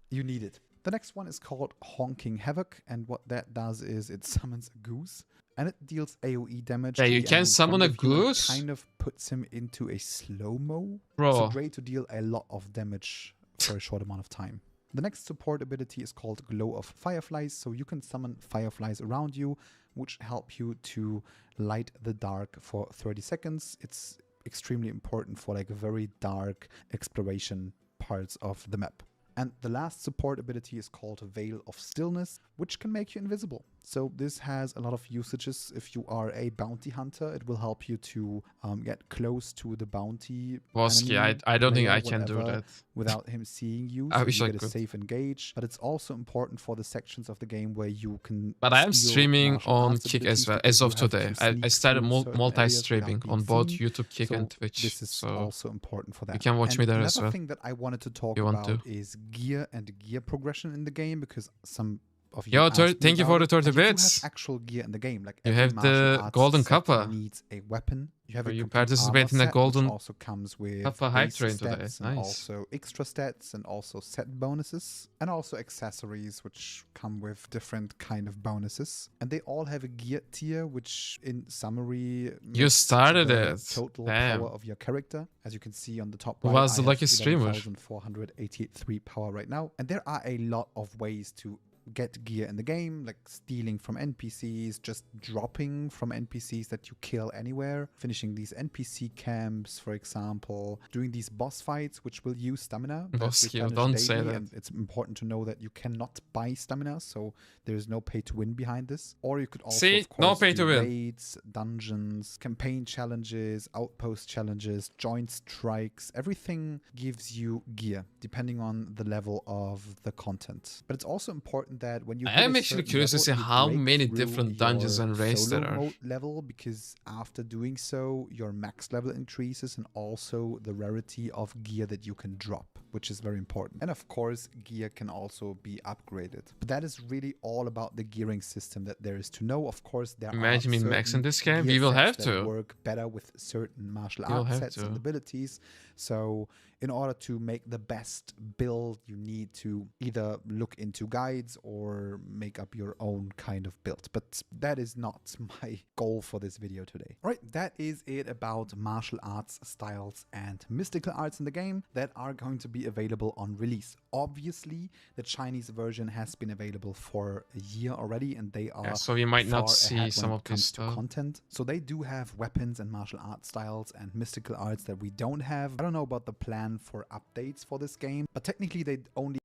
you need it. The next one is called Honking Havoc, and what that does is it summons a goose, and it deals AoE damage. Yeah, to you the can enemy in summon front a of you, and it goose? kind of puts him into a slow-mo. Bro. So great to deal a lot of damage for a short amount of time. The next support ability is called Glow of Fireflies, so you can summon fireflies around you, which help you to light the dark for 30 seconds. It's extremely important for like very dark exploration parts of the map. And the last support ability is called Veil of Stillness, which can make you invisible. So this has a lot of usages. If you are a bounty hunter, it will help you to get close to the bounty Woski, enemy I don't think player, I can do whatever, that. without him seeing you. I So wish you I get a could. safe engage. But it's also important for the sections of the game where you can But I am steal streaming martial on arts Kick abilities as well, because as you of have to today. I sneak started through certain areas without multi-streaming being on both seen. YouTube, Kick, So and Twitch. this is So also important for that. you can watch And me there as another well. thing that I wanted to talk You want about to. is gear and gear progression in the game, because some of you Yo, asked me thank you about for the it, 30 and you do have bits. actual gear in the game. Like You every have martial the arts golden set kappa. needs a weapon. You have Are a you complete armor participating in the set, golden which also comes with kappa hype base train today? stats and Nice. also extra stats and also set bonuses and also accessories, which come with different kind of bonuses. And they all have a gear tier, which in summary You makes started the it. total Damn. power of your character. As you can see on the top Who right, was I the have lucky streamer? 11,483 power right now. And there are a lot of ways to get gear in the game, like stealing from NPCs, just dropping from NPCs that you kill anywhere, finishing these NPC camps, for example, doing these boss fights, which will use stamina. that Boss, yo, replenish don't say daily, that. And it's important to know that you cannot buy stamina, so there is no pay to win behind this. Or you could also, See? of No course, pay do to win. raids, dungeons, campaign challenges, outpost challenges, joint strikes. Everything gives you gear, depending on the level of the content. But it's also important that when you I hit am a actually certain curious to level, see you how break many through different dungeons your and raids there solo are. mode level, because after doing so, your max level increases and also the rarity of gear that you can drop, which is very important. And of course, gear can also be upgraded. But that is really all about the gearing system that there is to know. Of course, there Imagine are me maxing certain this game. gear We will sets have that to. work better with certain martial We'll art have sets and to. abilities. So in order to make the best build, you need to either look into guides or make up your own kind of build. But that is not my goal for this video today. All right, that is it about martial arts styles and mystical arts in the game that are going to be available on release. Obviously, the Chinese version has been available for a year already, and they are so we might not far see ahead some when of it comes this to stuff. content. So they do have weapons and martial art styles and mystical arts that we don't have. I don't know about the plan for updates for this game, but technically they only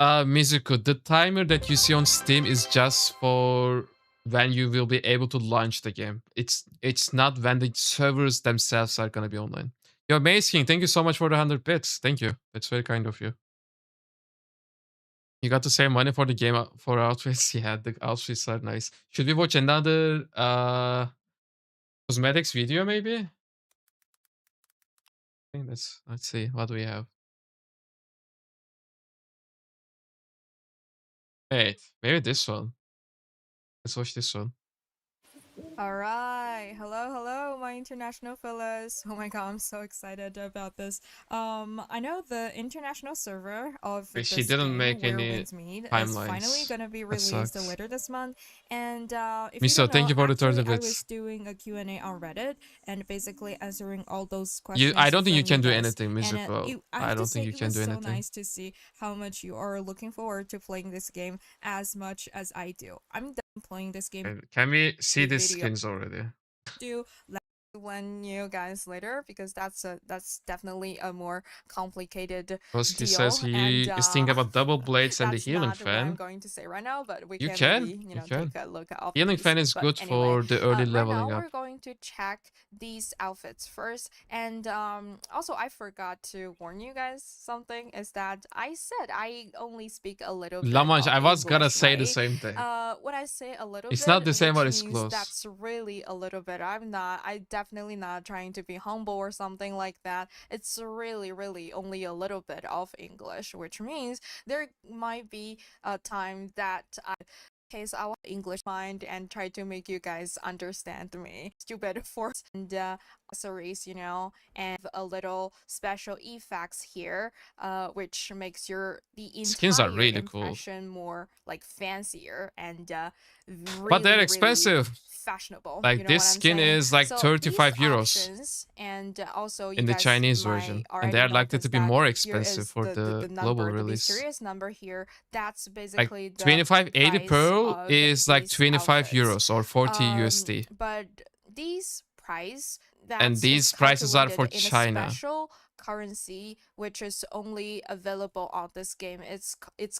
Mizuku, the timer that you see on Steam is just for when you will be able to launch the game. It's not when the servers themselves are gonna be online. Yo, Maze King, thank you so much for the 100 bits. Thank you. That's very kind of you. You got to save money for the game for outfits. Yeah, the outfits are nice. Should we watch another cosmetics video maybe? I think let's see what do we have. Wait, maybe this one. Let's watch this one. All right, hello, my international fellas. Oh my god, I'm so excited about this. I know the international server of Wait, this she didn't game, make where any Winds Meet, is finally timelines. gonna be That released sucks. later this month. And if Miso, you don't know, thank you for the 30 actually, I bits. was doing a Q&A on Reddit and basically answering all those You, questions. I don't think you from can do guys. anything, And Mizuko. I I have to don't say, think you it can was do so anything. nice to see how much you are looking forward to playing this game as much as I do. I'm done playing this game. Can we see the Video. skins already? Do when you guys later, because that's definitely a more complicated Because he deal, says he and is thinking about double blades and the that's healing not what I'm fan. going to say right now, but we You can can, maybe you can. take a look at Healing these. fan is But good anyway, for the early right leveling now up. we're going to check these outfits first, and also I forgot to warn you guys something, is that I said I only speak a little bit Lamanch, of I was gonna English, say the right? same thing. When I say a little It's bit, not the same, which but it's means close. that's really a little bit. I definitely not trying to be humble or something like that. It's really only a little bit of English, which means there might be a time that I case our English mind and try to make you guys understand me. Stupid force and accessories, you know, and a little special effects here, which makes the Skins are entire really cool. impression more like fancier and But they're really expensive. fashionable. Like You know this what I'm skin saying? is like So 35 these euros options, and also you in the guys Chinese might version. And already they're likely notice to be that more here expensive is for the global number, the release. mysterious number here. That's Like basically the 2580 price Pearl of is like these 25 outfits. euros or 40 USD. But these price, And that's these prices are for calculated in a China. special currency, which is only available on this game. It's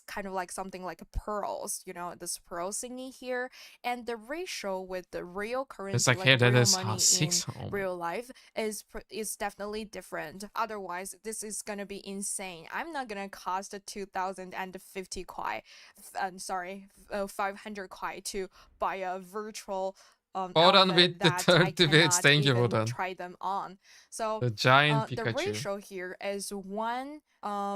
kind of like something like pearls, you know, this pearl thingy here, and the ratio with the real currency, It's like, hey, that real is money six. in real life, is definitely different. Otherwise, this is gonna be insane. I'm not gonna cost 2,050 kwai, sorry, 500 kwai to buy a virtual Hold on with outfit the that 30 I bits. cannot Thank you, even Vodan. try them on. So The giant the Pikachu. ratio here is 1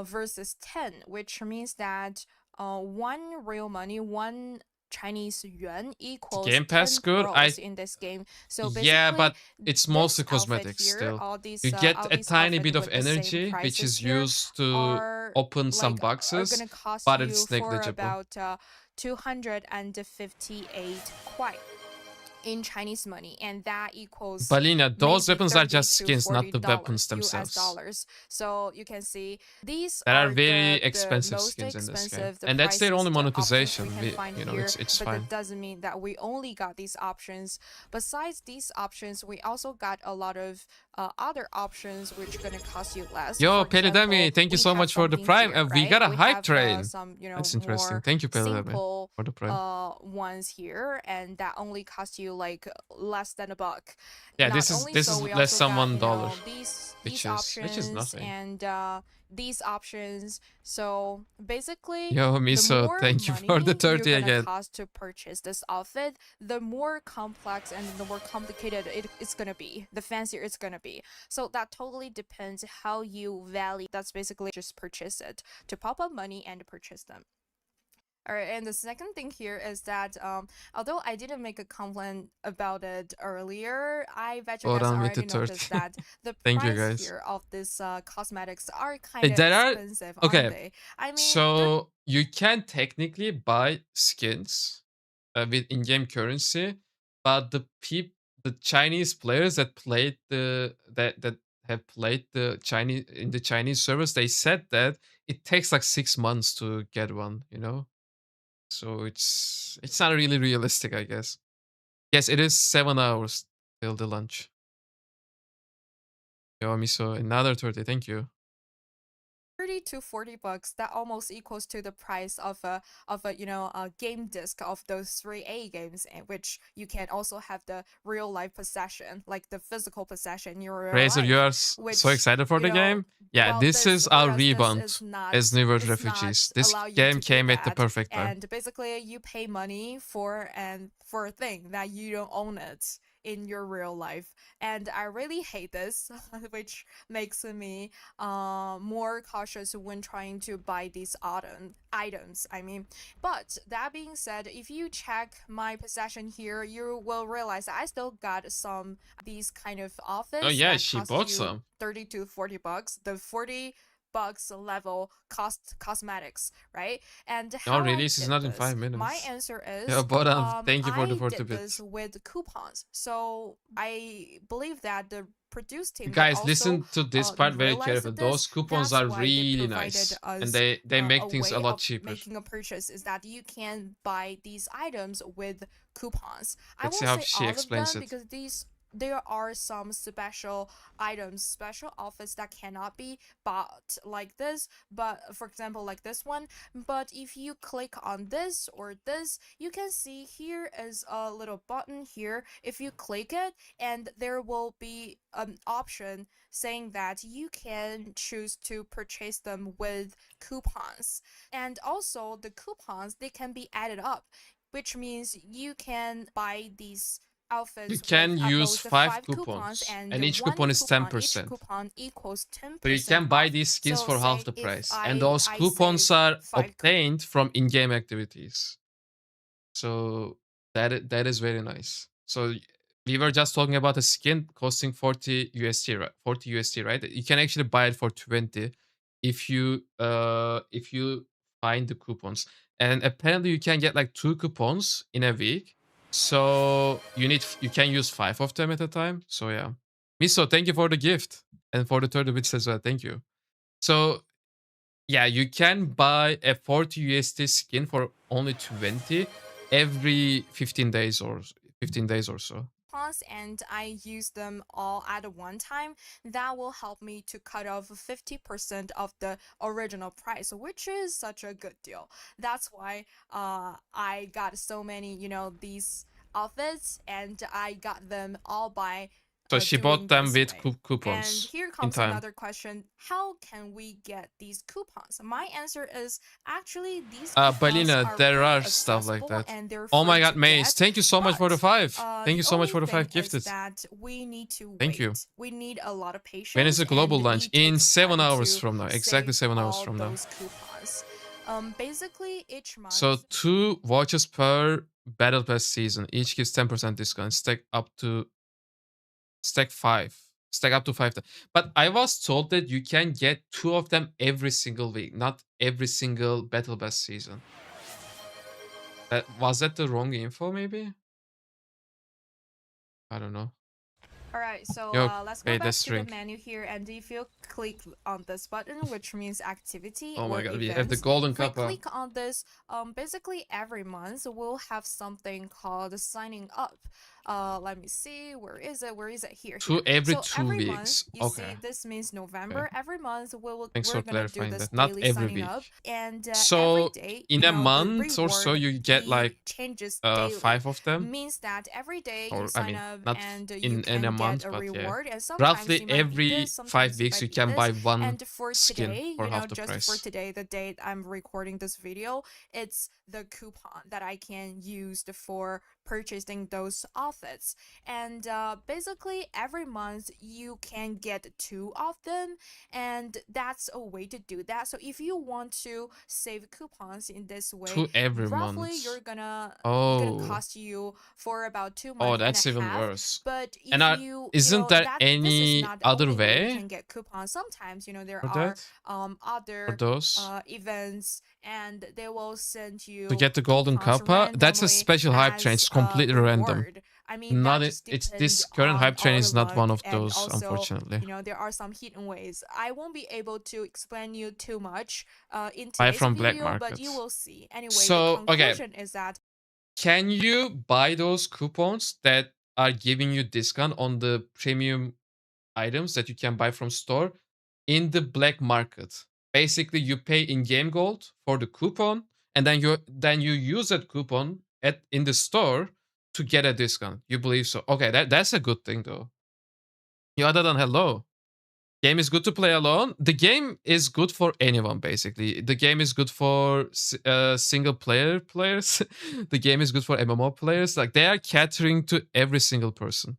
versus 10, which means that 1 real money, 1 Chinese yuan equals Game Pass 10 good? pearls in this game. So basically, Yeah, but it's mostly this outfit cosmetics here, still. all these, You get all a these tiny outfits bit of with the same energy, which prices is here used to are open some like, are boxes, gonna cost but you it's for negligible. about 258 kwai in Chinese money, and that equals Balina, those maybe weapons are 30 just to skins, not the $40 weapons US themselves. dollars. So you can see these There are are very the expensive most skins in this game, expensive, the and that's their only priciest options monetization. we can find You know, here, it's but fine. that doesn't mean that we only got these options. Besides these options, we also got a lot of other options which are gonna cost you less. Yo, For example, Pelidemi, thank you we so have much for the something prime. here, We right? got a We hype have, train. some, you know, That's interesting. more Thank you, Pelidemi, simple for the prime. ones here, and that only cost you like less than $1. Yeah, Not this is only this so, is we less also than got, $1, you know, these which options is nothing. and these options. So basically, Yo, the Miso, more thank you money for the 30 you're gonna again. cost to purchase this outfit, the more complex and the more complicated it's gonna be, the fancier it's gonna be. So that totally depends how you value. That's basically just purchase it to pop up money and purchase them. All right, and the second thing here is that although I didn't make a complaint about it earlier, I bet you Hold guys on with the already third. noticed that the Thank you, price guys. here of this cosmetics are kind of There are expensive, okay. aren't they? I mean, So you can technically buy skins with in-game currency, but the Chinese players that played that have played the Chinese in the Chinese servers, they said that it takes like 6 months to get one. You know, so it's not really realistic, I guess. Yes, it is 7 hours till the lunch. Yo, Miso, another 30. Thank you. 30 to 40 bucks, that almost equals to the price of a a game disc of those 3A games, and which you can also have the real life possession, like the physical possession in your real Razor, you life, are which so excited for the game. Yeah, well, this is our whereas this rebound is not as New World it's Refugees. not This allow you game to do came at the that, perfect time. and basically you pay money for a thing that you don't own it in your real life, and I really hate this, which makes me more cautious when trying to buy these items. I mean, but that being said, if you check my possession here, you will realize I still got some these kind of Oh outfits yeah, that she cost bought you some. 30 to 40 bucks. The 40 bucks level cosmetics, right? And Oh, how I release is did not in this, 5 my minutes. answer Yeah, is but thank you for the I 40 did this bits. with coupons. So I believe that the produce team, they Guys, also listen to this part very realized carefully. this. Those coupons That's are why they really provided nice, and us they make a things a way lot of cheaper. making a purchase, is that you can buy these items with coupons. I Let's see won't how say she all of explains them, it. because there are some special items, special outfits that cannot be bought like this, but for example like this one. But if you click on this or this, you can see here is a little button here. If you click it, and there will be an option saying that you can choose to purchase them with coupons. And also the coupons, they can be added up, which means you can buy these You outfits with can at use most 5 5 coupons, coupons, and and each one coupon is coupon, each 10%. coupon equals So you 10% can buy off. these skins So for half say the if price. And those I coupons save are 5 obtained from in-game activities. So that is very nice. So we were just talking about a skin costing 40 USD, right? 40 USD, right? You can actually buy it for 20 if you find the coupons. And apparently you can get like 2 coupons in a week. So you can use 5 of them at a time. So yeah. Miso, thank you for the gift and for the 30 bits as well. Thank you. So yeah, you can buy a 40 USD skin for only 20 every 15 days or 15 days or so. coupons, and I use them all at one time. That will help me to cut off 50% of the original price, which is such a good deal. That's why I got so many, these outfits, and I got them all by So she doing bought them this with way. And coupons here in comes time. another question: how can we get these coupons? My answer is actually these coupons Balina, are there pretty are stuff like accessible, that. and they're Oh my free god, to Maze, get. thank you so much for the But 5. Thank you the so much only for the 5 thing is gifted. that we need to Thank wait. you. We need a lot of patience. When is the global and launch? it In takes 7 time hours to from now. Exactly save 7 hours all from now. those coupons. Basically each month. So 2 watches per Battle Pass season. Each gives 10% discount. Stack up to 5. Stack up to 5. But I was told that you can get 2 of them every single week, not every single Battle Pass season. Was that the wrong info, maybe? I don't know. Alright, so Yo, let's go hey, back let's to the drink. menu here, and if you click on this button, which means activity Oh or my god, we events, have the golden if we cup. click on this, basically every month we'll have something called signing up. Let me see, where is it? Here. Every So 2 every weeks. month, you Okay. see, this means November. Okay. Every month Thanks we're for gonna do clarifying this that. Not daily every signing week. up, and every So day, in a the month or so, reward, you get like changes daily. 5 of them. Means that every day Or you I sign mean, up, not and you in can a get month, a but yeah. reward, and sometimes Roughly it might be every this, 5 sometimes it weeks might you be can this. buy one And for skin today, for half the just price. for today, the date I'm recording this video, it's the coupon that I can use for purchasing those outfits, and basically every month you can get 2 of them, and that's a way to do that. So if you want to save coupons in this way, To every roughly month. you're gonna Oh. cost you for about 2 Oh, months and that's a even half. worse. But And if you isn't know there that this is any not the other only way you way can get coupons. Sometimes there for are that? For other those? events, and they will send To you get the golden coupons kappa? That's a randomly special hype train. as It's a completely random. reward. I mean, Not that it. just It's depends this current on hype train our is not one luck, of and those, also unfortunately. there are some hidden ways. I won't be able to explain you too much in Buy today's from black video, but you markets. will see. Anyway, the So, okay, conclusion is that can you buy those coupons that are giving you discount on the premium items that you can buy from store in the black market? Basically, you pay in-game gold for the coupon, and then you use that coupon in the store to get a discount. You believe so? Okay, that's a good thing though. You other than hello. Game is good to play alone. The game is good for anyone, basically. The game is good for single player players. The game is good for MMO players. Like, they are catering to every single person.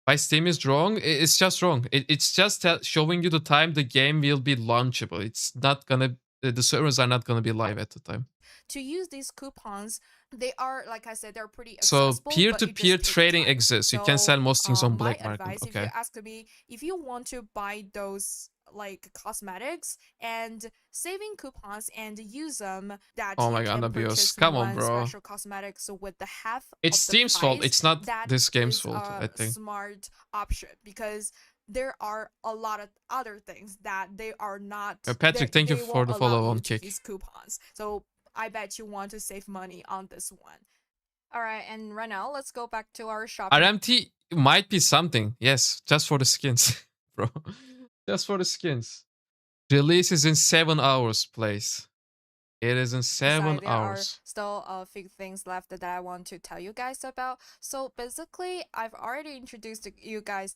Why Steam is wrong? It's just wrong. It's just showing you the time the game will be launchable. It's not gonna. The servers are not gonna be live at the time. to use these coupons, they are, like I said, they're pretty So accessible, but it peer-to-peer just takes trading time. exists. You can So sell most things on my black market. advice, if you Okay. ask me, if you want to buy those like cosmetics and saving coupons and use them, that Oh you my god, can Nabios. purchase Come on, one bro. special cosmetics with the half It's of the Steam's fault. price, It's not that this game's is fault, I a think. smart option, because there are a lot of other things that they are not. Patrick, thank you they for won't the allow follow you on to kick. use coupons. So I bet you want to save money on this one. Alright, and right now, let's go back to our shopping. RMT might be something. Yes, just for the skins, bro. Just for the skins. Release is in 7 hours, place. It is in 7 There are hours. still a few things left that I want to tell you guys about. So basically, I've already introduced you guys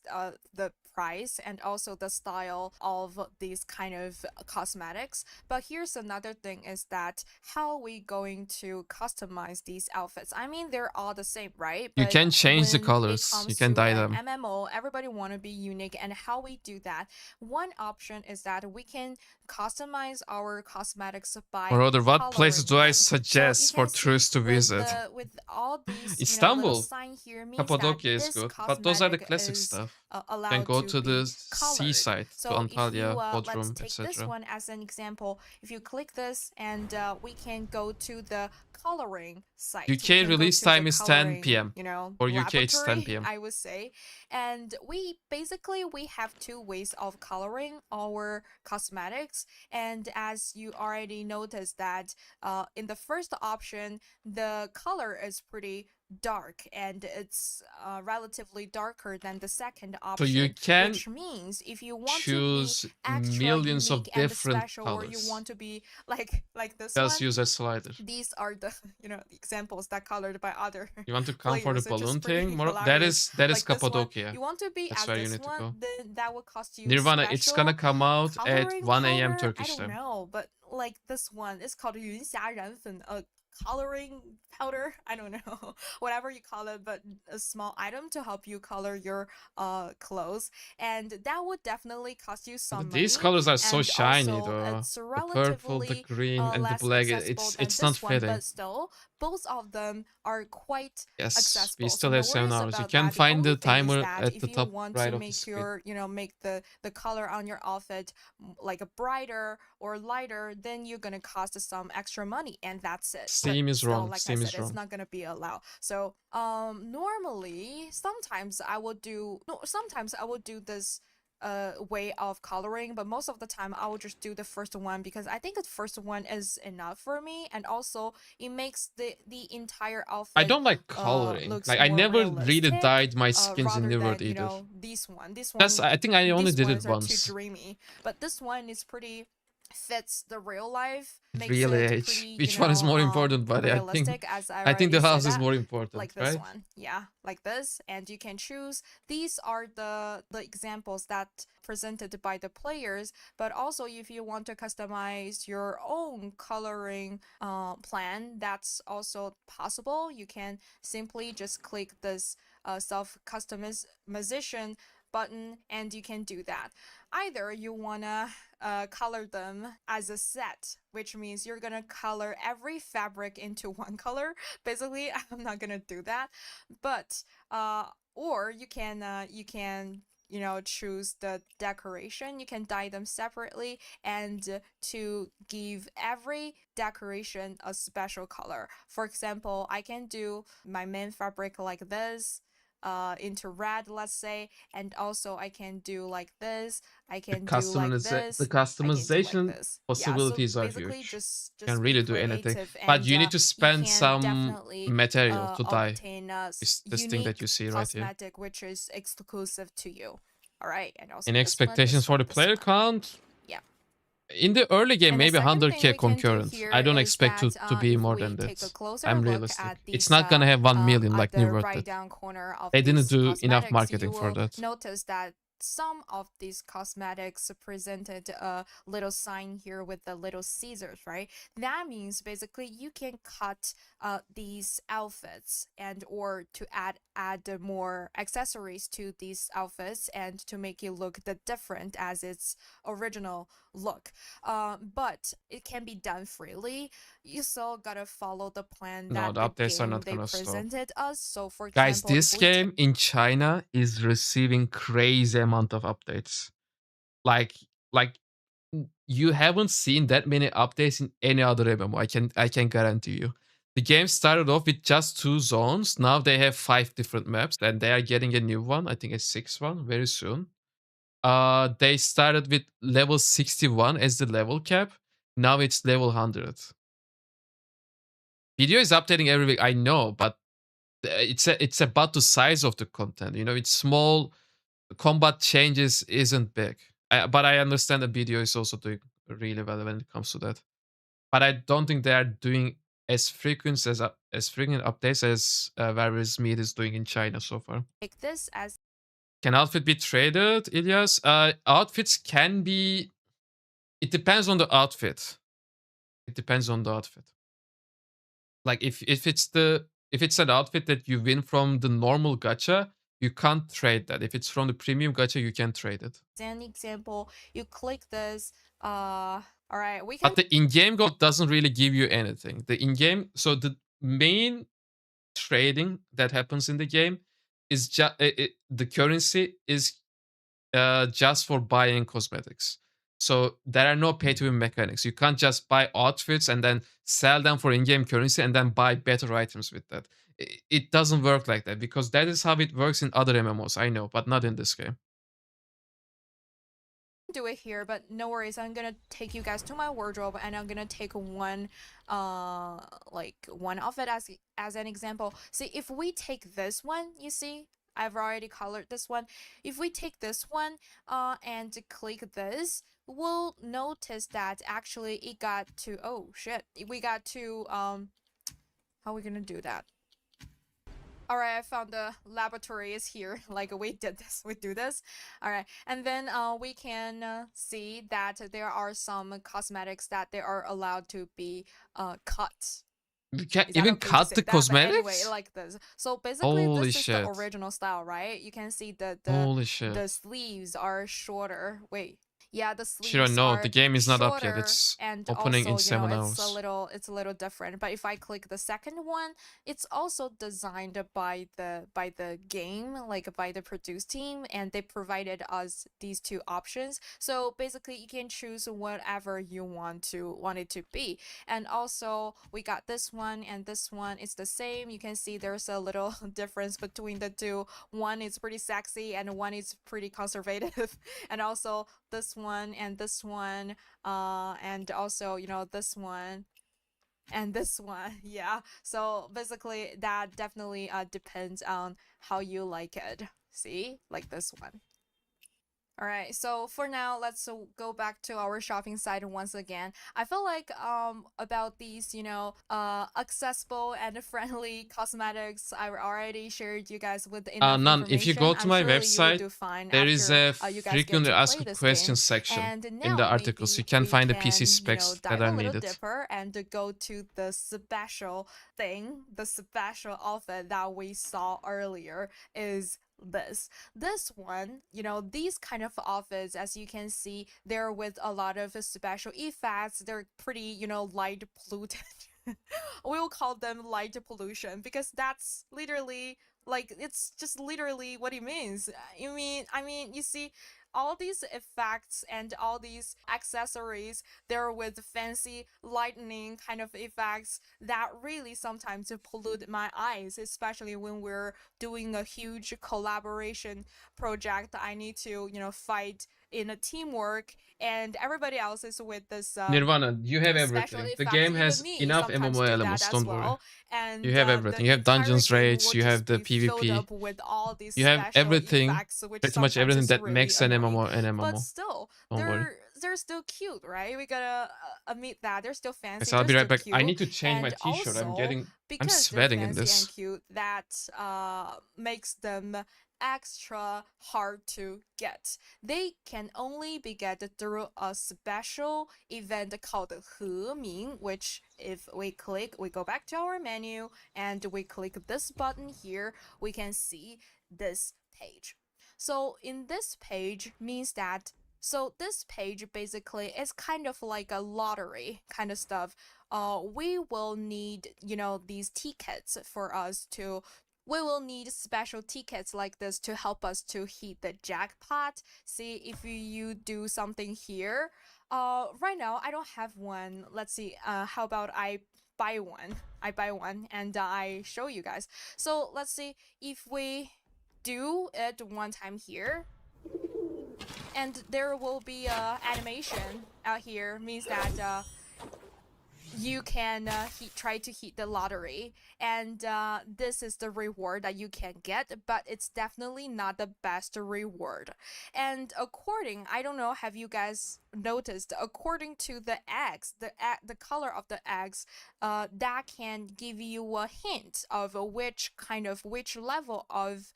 the price and also the style of these kind of cosmetics. But here's another thing, is that how are we going to customize these outfits? I mean, they're all the same, right? You But can change the when it colors. You comes can to dye an them. MMO, everybody want to be unique, and how we do that, one option is that we can customize our cosmetics by Or rather, what places do I coloring them. So you suggest for can see tourists to visit? with all these little Istanbul. sign here means Cappadocia that is this good, but those are the cosmetic classic is stuff. You can allowed go to to be the colored. seaside, to So if you Antalya, let's Bodrum, take this etc. one as an example. If you click this, and we can go to the coloring site. UK release time is 10 p.m. For UK it's 10 laboratory, p.m. I would say. And we have 2 ways of coloring our cosmetics. And as you already noticed that in the first option, the color is pretty dark, and it's relatively darker than the second So you option, can which means if you want to be choose extra millions of unique and different special, or you colors. want to be like this Just one, use a slider. these are the examples that colored by other You want to come for the players, which is balloon pretty thing? More, that hilarious. is Like this one, Cappadocia. you want to be That's at where you this need to go. one, then that will cost you Nirvana, it's gonna special come out at coloring 1 a.m. powder. Turkish I don't time. know, but like this one, it's called 云霞染粉, a coloring powder. I don't know, whatever you call it, but a small item to help you color your clothes, and that would definitely cost you some money. These colors are so And shiny also, though. it's The purple, the relatively green, and the less black. accessible than It's not this one, fitting. but still, both of them are quite Yes, we accessible. still So no have 7 worries hours. You about can that. The find only the thing is timer that at if the you top want right to of the make screen. your make the color on your outfit like a brighter or lighter, then you're gonna cost some extra money, and that's it. Steam But is still, wrong. like Steam I is said, wrong. it's not gonna be allowed. So normally, sometimes I will do this way of coloring, but most of the time I will just do the first one, because I think the first one is enough for me, and also it makes the entire outfit I don't like coloring. looks Like, I more never really realistic, dyed my skins in rather New World than either. this one. I think I only These did it ones are too once. dreamy, but this one is pretty fits the real life, makes Really, it H. pretty, Which one is more important, buddy? realistic, as I think the already house said is that. more important, Like this right? one, yeah, like this, and you can choose. These are the examples that presented by the players, but also if you want to customize your own coloring plan, that's also possible. You can simply just click this self customization button, and you can do that. Either you wanna color them as a set, which means you're gonna color every fabric into one color. Basically, I'm not gonna do that, but or you can choose the decoration. You can dye them separately, and to give every decoration a special color. For example, I can do my main fabric like this into red, let's say, and also I can do like this, I The can do like the this, I can do like customization this. Yeah, so possibilities are basically huge. just You can be really do anything, creative, but and you need to you spend can some definitely material to dye. obtain This thing that unique you see right here. cosmetic which is exclusive to you. All right, and also Any this one, expectations this for one, the this player one. count? Yeah. In the early game, And the maybe second thing 100k we can do concurrent. here I don't is expect that to be if more we than take a that. closer I'm look realistic. at It's these not gonna have 1 million at like the New World right did. down corner of They didn't these do enough cosmetics, marketing you for will that. notice that some of these cosmetics presented a little sign here with the little scissors, right? That means basically you can cut these outfits, and or to add more accessories to these outfits, and to make it look the different as its original look. But it can be done freely. You still gotta follow the plan No, that the the updates are game not they gonna stop. presented us. So for Guys, example, this if we take game in China is receiving crazy amount of updates. Like you haven't seen that many updates in any other MMO. I can guarantee you. The game started off with just 2 zones. Now they have 5 different maps, and they are getting a new one. I think a 6th one very soon. They started with level 61 as the level cap. Now it's level 100. Video is updating every week, I know, but it's about the size of the content. You know, it's small. Combat changes isn't big. But I understand that video is also doing really well when it comes to that. But I don't think they are doing as frequent updates as Various Meat is doing in China so far. take this as Can outfit be traded, Ilyas? Outfits can be. It depends on the outfit. It depends on the outfit. Like if it's an outfit that you win from the normal gacha, you can't trade that. If it's from the premium gacha, you can trade it. an example, you click this. All right, we can But the in-game gold doesn't really give you anything. The in-game, so the main trading that happens in the game is just the currency is just for buying cosmetics. So there are no pay-to-win mechanics. You can't just buy outfits and then sell them for in-game currency and then buy better items with that. It doesn't work like that, because that is how it works in other MMOs, I know, but not in this game. do it here, but no worries. I'm gonna take you guys to my wardrobe, and I'm gonna take one one of it as an example. See, if we take this one, you see I've already colored this one. If we take this one and click this, we'll notice that actually it got to, oh shit, we got to how are we gonna do that? All right, I found the laboratory is here. Like we did this, we do this. All right, and then we can see that there are some cosmetics that they are allowed to be cut. You can't Is that even okay to cut say the that? But anyway, cosmetics? like this. So basically, Holy this is shit. the original style, right? You can see the Holy shit. the sleeves are shorter. Wait. Yeah, the Shiro, sleeves no, are the game is not up yet. shorter, It's and opening also, in you know, 7 hours. it's a little different. But if I click the second one, it's also designed by the game, like by the produce team, and they provided us these two options. So basically, you can choose whatever you want it to be. And also, we got this one and this one. It's the same. You can see there's a little difference between the two. One is pretty sexy, and one is pretty conservative. And also this one and this one, and also, you know, this one and this one. Yeah, so basically that definitely depends on how you like it. See, like this one. All right, so for now, let's go back to our shopping site once again. I feel like about these, accessible and friendly cosmetics, I already shared you guys with enough None. information. If you go to I'm my sure you will website, do fine there is after a you guys get frequently to play asked this questions game. section And in the now articles. You maybe can we find the can, PC specs that dive are a little needed. deeper and go to the special thing, the special outfit that we saw earlier is this one, these kind of outfits, as you can see, they're with a lot of special effects. They're pretty, light polluted. We'll call them light pollution because that's literally like it's just literally what it means. I mean, you see, all these effects and all these accessories, they're with fancy lightning kind of effects that really sometimes pollute my eyes, especially when we're doing a huge collaboration project. I need to, fight in a teamwork, and everybody else is with this Nirvana, you have special everything. The effects. game Even has me enough sometimes MMO do elements, that as don't worry. well. And You have the everything. You have entire dungeons game raids, will you have just the be filled PvP. up with all these You have special everything, effects, which pretty much sometimes everything is that really makes an annoying. MMO an MMO. But still, Don't worry. they're still cute, right? We gotta admit that they're still fancy. Guys, I'll they're be right still back. cute. I need to change my And t-shirt. I'm also, because sweating they're in fancy this. and cute, that makes them extra hard to get. They can only be get through a special event called He Ming, which if we click, we go back to our menu and we click this button here, we can see this page. So in this page means that this page basically is kind of like a lottery kind of stuff. We will need, these tickets for us to we will need special tickets like this to help us to hit the jackpot. See if you do something here. Right now I don't have one. Let's see. How about I buy one? I buy one and I show you guys. So let's see if we do it one time here. And there will be a animation out here, means that you can try to hit the lottery, and this is the reward that you can get, but it's definitely not the best reward. And I don't know, have you guys noticed, according to the eggs, the color of the eggs, that can give you a hint of which level of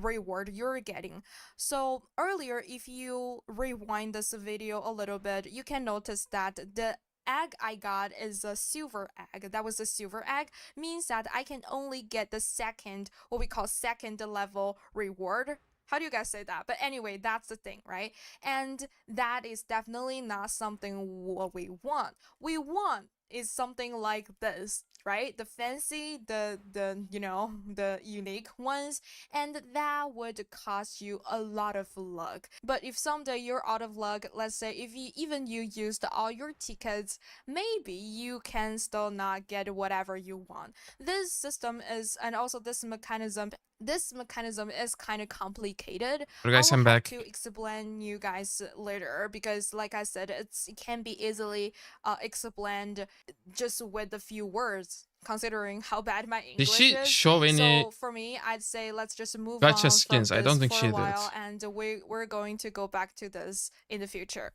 reward you're getting. So earlier, if you rewind this video a little bit, you can notice that the egg I got is a silver egg. That was a silver egg, means that I can only get the what we call second level reward. How do you guys say that? But anyway, that's the thing, right? And that is definitely not something what we want. We want is something like this, right? The fancy, the unique ones, and that would cost you a lot of luck. But if someday you're out of luck, let's say if you used all your tickets, maybe you can still not get whatever you want. This system is, and also this mechanism is kind of complicated. But guys, I will I'm have back. to explain you guys later, because like I said, it can be easily explained just with a few words, considering how bad my English Did she is. show any So for me, I'd say let's just move gacha on skins? from I this don't think for she a did. while, and we're going to go back to this in the future.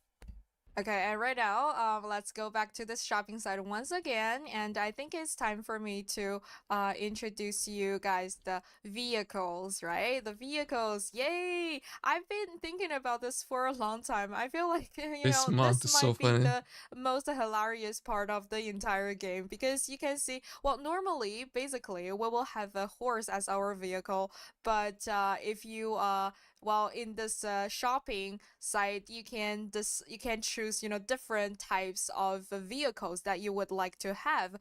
Okay, and right now, let's go back to this shopping site once again, and I think it's time for me to introduce you guys the vehicles, right? The vehicles, yay! I've been thinking about this for a long time. I feel like, This month is this so might be funny. the most hilarious part of the entire game, because you can see, well, normally, basically, we will have a horse as our vehicle, but if you in this shopping site, you can choose different types of vehicles that you would like to have.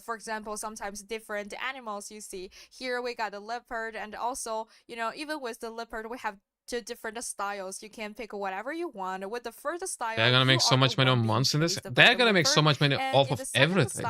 For example, sometimes different animals you see. Here we got a leopard, and also even with the leopard we have two different styles. You can pick whatever you want. With the first style, They're gonna make so much money on months in this. They're gonna make so much money off of everything.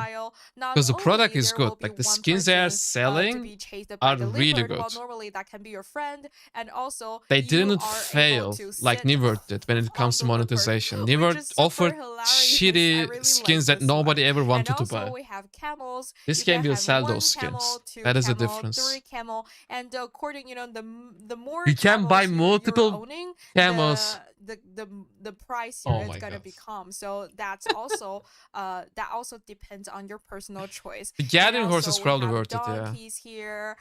Because the product is good. Like the skins they are selling are really good. Well, normally that can be your friend, and also They you didn't are fail able to like sit Nivert did when it comes to on the leopard, monetization. which Nivert is super offered hilarious. I shitty really skins like that this nobody one. ever And wanted to also buy. we have camels. This You game can will have sell one those camel, skins. two That is the camel, difference. three camel, and according, the more You can buy camels multiple owning, camos. the pricier Oh it's my gonna God. become. So that's also that also depends on your personal choice. The And gathering horse also is we probably have worth it, yeah. donkeys here.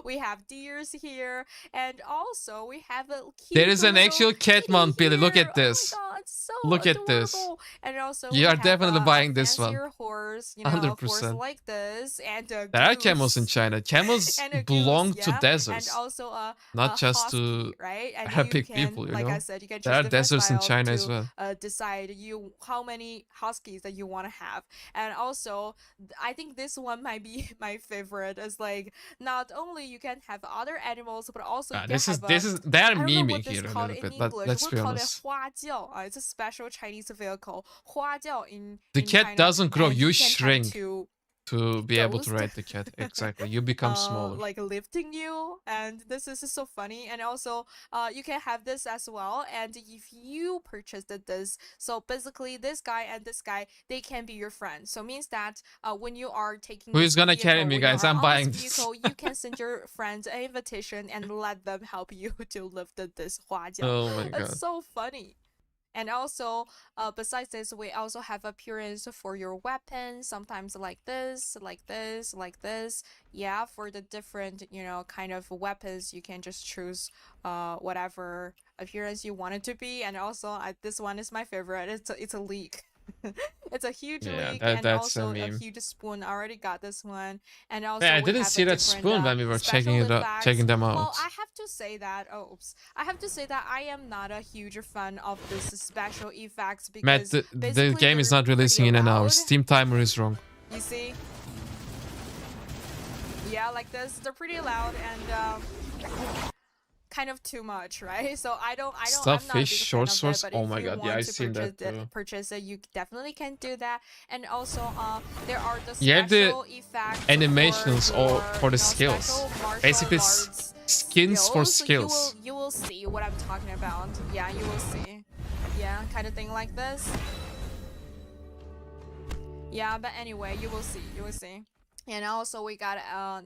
We have deers here, and also we have a cute There is an little actual cat kitty mount, Billy. Look here. at this. Oh my god, it's so Look at this. adorable. And also You we are have definitely a buying this one. fancier horse, you know, a horse 100%. like this, and a There are camels in goose. China. Camels And a belong goose, to yeah, and deserts, also a not just husky, to right? And you Arabic can, people, you like I know? said, you can There choose are different deserts in styles China as to well. decide you how many huskies that you want to have. And also, I think this one might be my favorite. Is like not only you can have other animals, but also you can This is have they're I don't know memeing what this here a called little in bit. English. Let's We'll be call it honest. 花轿. It's a special Chinese vehicle. 花轿The in cat China, doesn't grow. and You you can have shrink two to be able to ghost ride the cat. Exactly. You become smaller. like lifting you, and this is so funny. And also you can have this as well, and if you purchased this, so basically this guy and this guy, they can be your friends. So means that when you are taking Who's this gonna carry vehicle, me, when you guys? are I'm on buying this this. vehicle, you can send your friends an invitation and let them help you to lift this 花轿. Oh my It's god. so funny. And also, besides this, we also have appearance for your weapons. Sometimes like this, like this, like this. Yeah, for the different, you know, kind of weapons, you can just choose whatever appearance you want it to be. And also, this one is my favorite. It's a leek. It's a huge Yeah, leek, that- and that's a also a meme. huge spoon. I already got this one. And also, Yeah, I we didn't have see a that different, spoon when we were checking special it out, effects. checking them out. Well, I have to say that. Oh, oops. I have to say that I am not a huge fan of this special effects Matt, because the basically game is they're not releasing pretty in an hour. loud. Steam timer is wrong. You see? Yeah, like this. They're pretty loud and kind of too much, right? So I'm not a Stuffed big fish, fan short of swords. that, but Oh if my you god, yeah, want I've to seen that too. purchase it, you definitely can do that. And also, there are the You have the special effects animations for or your, for the you know, skills. special martial Basically, arts skins for skills. So you will see what I'm talking about. Yeah, you will see. Yeah, kind of thing like this. Yeah, but anyway, you will see. You will see. And also we got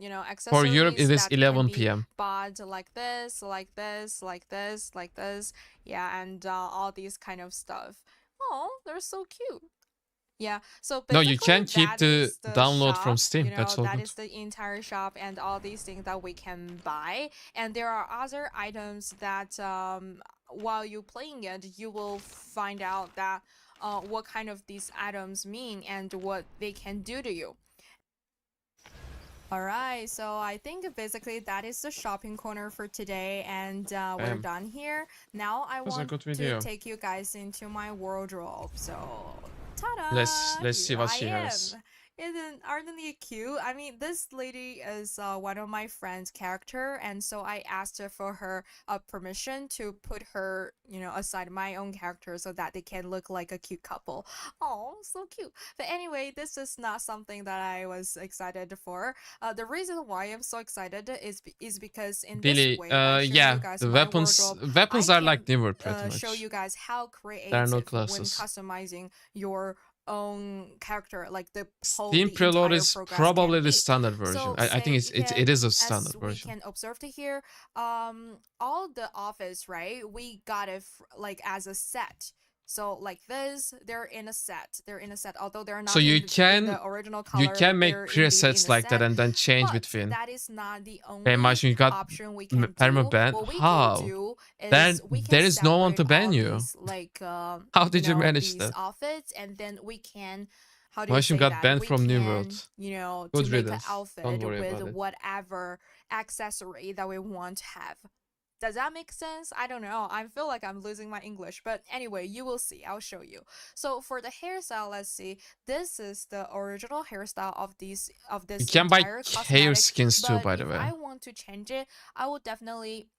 you know, accessories For Europe, it is that can 11 be p.m. bought like this, like this, like this, like this. Yeah, and all these kind of stuff. Oh, they're so cute. Yeah, so No, basically you can keep that the is the download shop, from Steam. you know, That's all that good. is the entire shop and all these things that we can buy. And there are other items that while you're playing it, you will find out that what kind of these items mean and what they can do to you. Alright, so I think basically that is the shopping corner for today, and we're Bam. done here. Now I Was a want good to video. take you guys into my wardrobe. So, ta-da! Let's see what Here she I has. am. Aren't they cute? I mean, this lady is one of my friend's character, and so I asked her for her permission to put her, you know, aside my own character so that they can look like a cute couple. Oh, so cute. But anyway, this is not something that I was excited for. The reason why I'm so excited is because in Billy, this way, by showing yeah, you guys the my weapons wardrobe, I are like can newer pretty much. show you guys how There are creative no when classes. customizing your own character, like the Steam the preload entire is progress probably can the be. standard version. So I think say it is a as standard we version. can observe to here, all the office, right? We got it like as a set. So like this, they're in a set. They're in a set, although they're not So you in the original color. you can make they're indeed in presets a like that set. and then change But between. that is not the Okay, only imagine you got option we can do. permaban. What we How? can do is Then we can there is no one to separate all ban you. these, like How did you know, manage these that? outfits, and then we can, how do you Mushroom say got that? banned We from New can, World. you know, Good to make an riddance. Don't outfit worry with about it. whatever accessory that we want to have. Does that make sense? I don't know. I feel like I'm losing my English, but anyway, you will see. I'll show you. So for the hairstyle, let's see. This is the original hairstyle of this You can buy entire hair cosmetic, skins too, but by the if way. I want to change it, I will definitely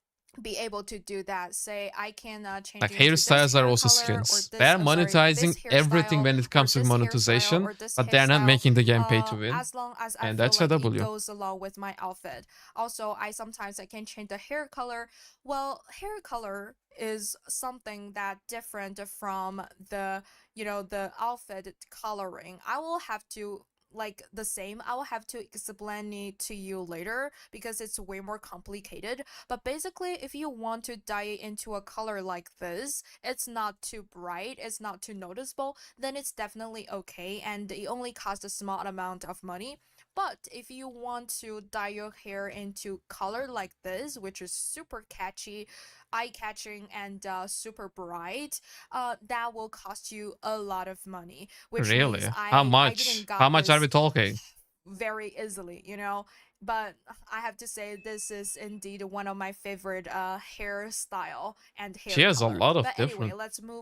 be able to do that. Say I can change Like it into this hairstyles are hair also color, or skins. this, They're sorry, this monetizing everything hairstyle, when it comes to or this hairstyle, monetization, or this but they're not hairstyle, making the game pay to win. as long as I And feel that's like a it W. goes along with my outfit. Also, sometimes I can change the hair color. Well, hair color is something that different from the, you know, the outfit coloring. I will have to like the same. I will have to explain it to you later because it's way more complicated. But basically, if you want to dye it into a color like this, it's not too bright, it's not too noticeable, then it's definitely okay, and it only costs a small amount of money. But if you want to dye your hair into color like this, which is super catchy, eye-catching, and super bright, that will cost you a lot of money, which Really? means How I didn't much? How got much are we this talking? very easily, you know. But I have to say this is indeed one of my favorite hairstyle and hair She has a color. lot of But anyway, different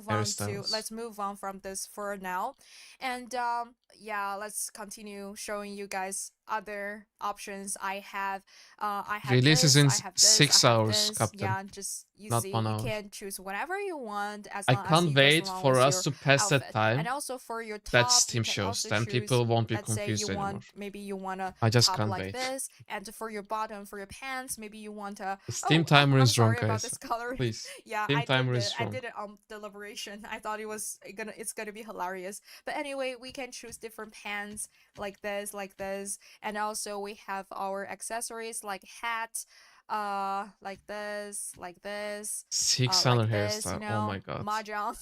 hairstyles. let's move on from this for now. And yeah, let's continue showing you guys other options I have Release is this, in I have this, I 6 have hours, this. Captain. Yeah, just you Not see, 1 you hour. can choose whatever you want as I long as can't it goes wait along for with us your to pass that outfit. time. And also for your That's top, you Steam can shows. also Then choose, people won't be let's say you confused anymore. want, maybe you want a I just top can't like wait. this, and for your bottom, for your pants, maybe you want a, The Steam oh, timer I'm is wrong, sorry about guys. this color. Please. Yeah, Steam timer is I wrong. did it on deliberation. I thought it's gonna be hilarious. But anyway, we can choose different pants like this, and also we have our accessories like hat, like this, 600 like this, you hairstyle. Oh my know, god. mahjong,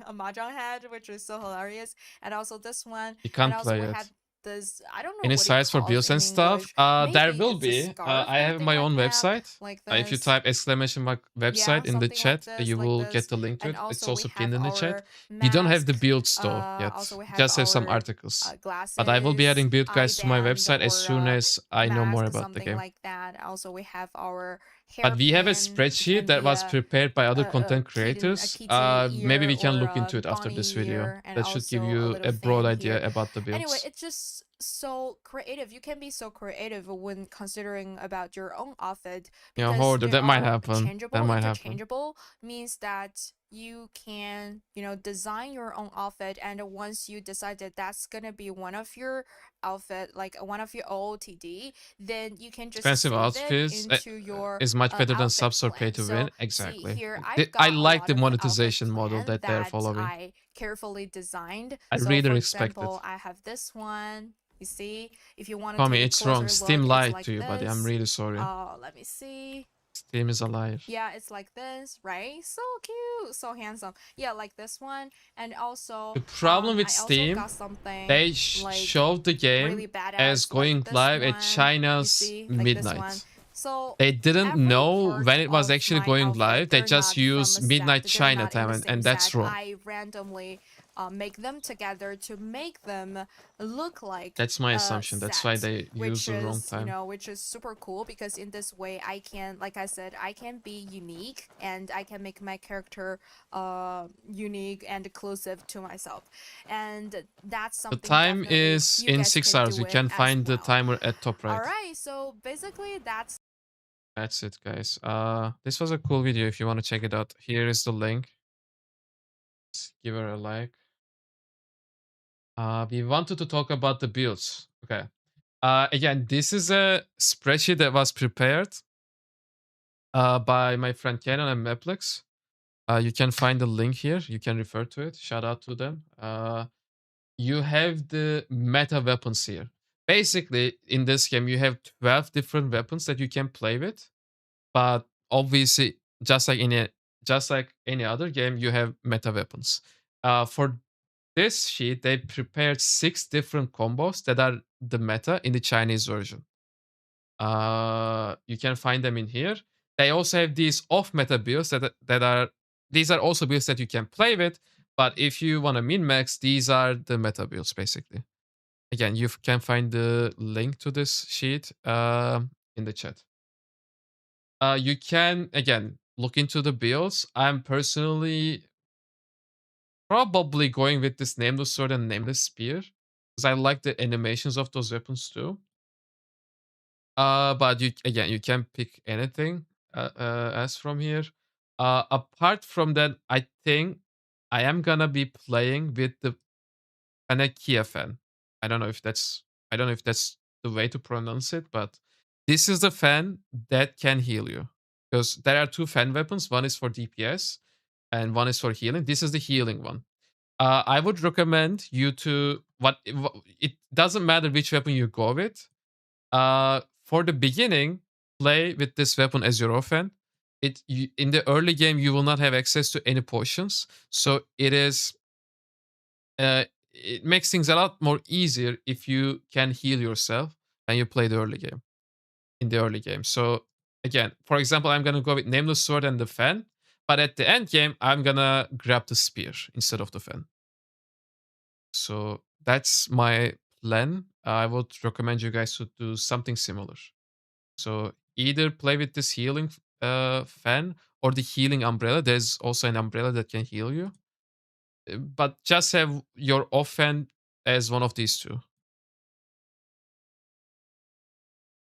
a mahjong hat, which is so hilarious, and also this one, You and can't also play we it. have this, I don't know Any what it sites for calls builds in and stuff? English. There Maybe will it's a be. scarf I or have anything my like own that, website. like If you this. type exclamation mark Yeah, website in the something like chat, this, you like will this. get the link to And it. It's also we also have pinned in the chat. our We don't have the mask. build store yet. Also we have Just have some our articles. But I will be glasses, adding build eye guides to my band, website as or soon as I know more mask, about the something game. like that. Also we have our But we have a hairpin. It spreadsheet can that be was prepared by other content a creators. kitten Maybe ear we can or look a into it after bunny this video. ear, and That should give also a you little a broad fan idea here. about the Anyway, builds. it's just so creative. You can be so creative when considering about your own outfit Yeah, because Hoarder, they that might are happen. That changeable, might happen. interchangeable, means that you can, you know, design your own outfit, and once you decide that that's gonna be one of your outfit, like one of your OOTD, then you can just Expensive save it outfits into your is much better than outfit subs or pay plan. to So win. see Exactly. here, I've I got a like lot the of outfit monetization model plan that they're that following. I carefully designed. I So really for respect it. example, I have this one. You see, if you want to Tommy, take a it's wrong. closer Steam look, it's lied like to you, buddy. I'm this. really sorry. Let me see. Steam is a liar. Yeah, it's like this, right? So cute, so handsome. Yeah, like this one. And also, The problem with I also Steam, got something they like showed the game really badass, as going like this live at one. You China's see, like this one. midnight. So They didn't every know part when it was of actually my going outfit, live. They they're just not from a use midnight set, they're China not in time, the and same that's set. wrong. I randomly make them together to make them look like That's my a assumption. That's why set, they use which the wrong is, you time. know, which is super cool because in this way I can, like I said, I can be unique and I can make my character unique and exclusive to myself, and that's The something time definitely is you in guys 6 can hours. do You it can as find the well. timer at top right. Alright, so basically That's it, guys. This was a cool video. If you want to check it out, here is the link. Just give her a like. We wanted to talk about the builds. Okay. Again, this is a spreadsheet that was prepared by my friend Canon and Maplex. You can find the link here. You can refer to it. Shout out to them. You have the meta weapons here. Basically, in this game, you have 12 different weapons that you can play with. But obviously, just like any other game, you have meta weapons. For this sheet, they prepared 6 different combos that are the meta in the Chinese version. You can find them in here. They also have these off-meta builds these are also builds that you can play with, but if you want to min-max, these are the meta builds, basically. Again, you can find the link to this sheet in the chat. You can, again, look into the builds. I'm personally probably going with this Nameless Sword and Nameless Spear, because I like the animations of those weapons too. But you can pick anything as from here. Apart from that, I think I am gonna be playing with the Panakia fan. I don't know if that's the way to pronounce it, but this is the fan that can heal you. Because there are 2 fan weapons. One is for DPS and one is for healing. This is the healing one. I would recommend you to it doesn't matter which weapon you go with. For the beginning, play with this weapon as your offhand. In the early game you will not have access to any potions, so it makes things a lot more easier if you can heal yourself and you play the early game in the early game. So again, for example, I'm gonna go with Nameless Sword and the fan, but at the end game I'm gonna grab the spear instead of the fan. So that's my plan. I would recommend you guys to do something similar. So either play with this healing fan or the healing umbrella. There's also an umbrella that can heal you. But just have your offhand as one of these two.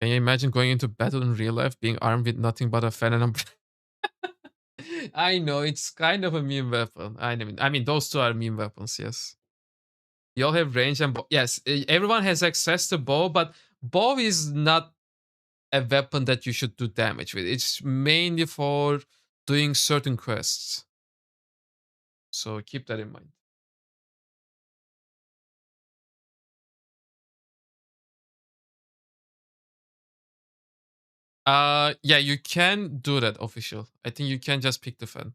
Can you imagine going into battle in real life being armed with nothing but a fan and umbrella? I know it's kind of a meme weapon. I mean those two are meme weapons. Yes. You all have range and bow. Yes, everyone has access to bow, but bow is not a weapon that you should do damage with. It's mainly for doing certain quests. So keep that in mind. Yeah, you can do that, official. I think you can just pick the fan.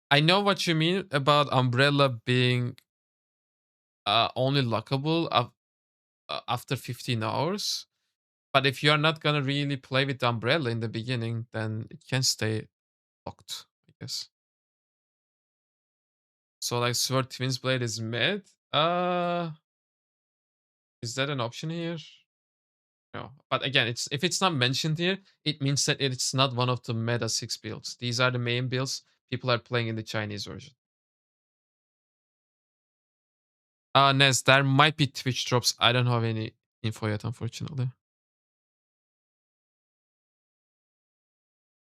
I know what you mean about umbrella being only lockable after 15 hours. But if you're not gonna really play with the umbrella in the beginning, then it can stay locked, I guess. So like Sword Twins Blade is mid. Is that an option here? No. But again, if it's not mentioned here, it means that it's not one of the meta 6 builds. These are the main builds people are playing in the Chinese version. Nez, there might be Twitch drops. I don't have any info yet, unfortunately.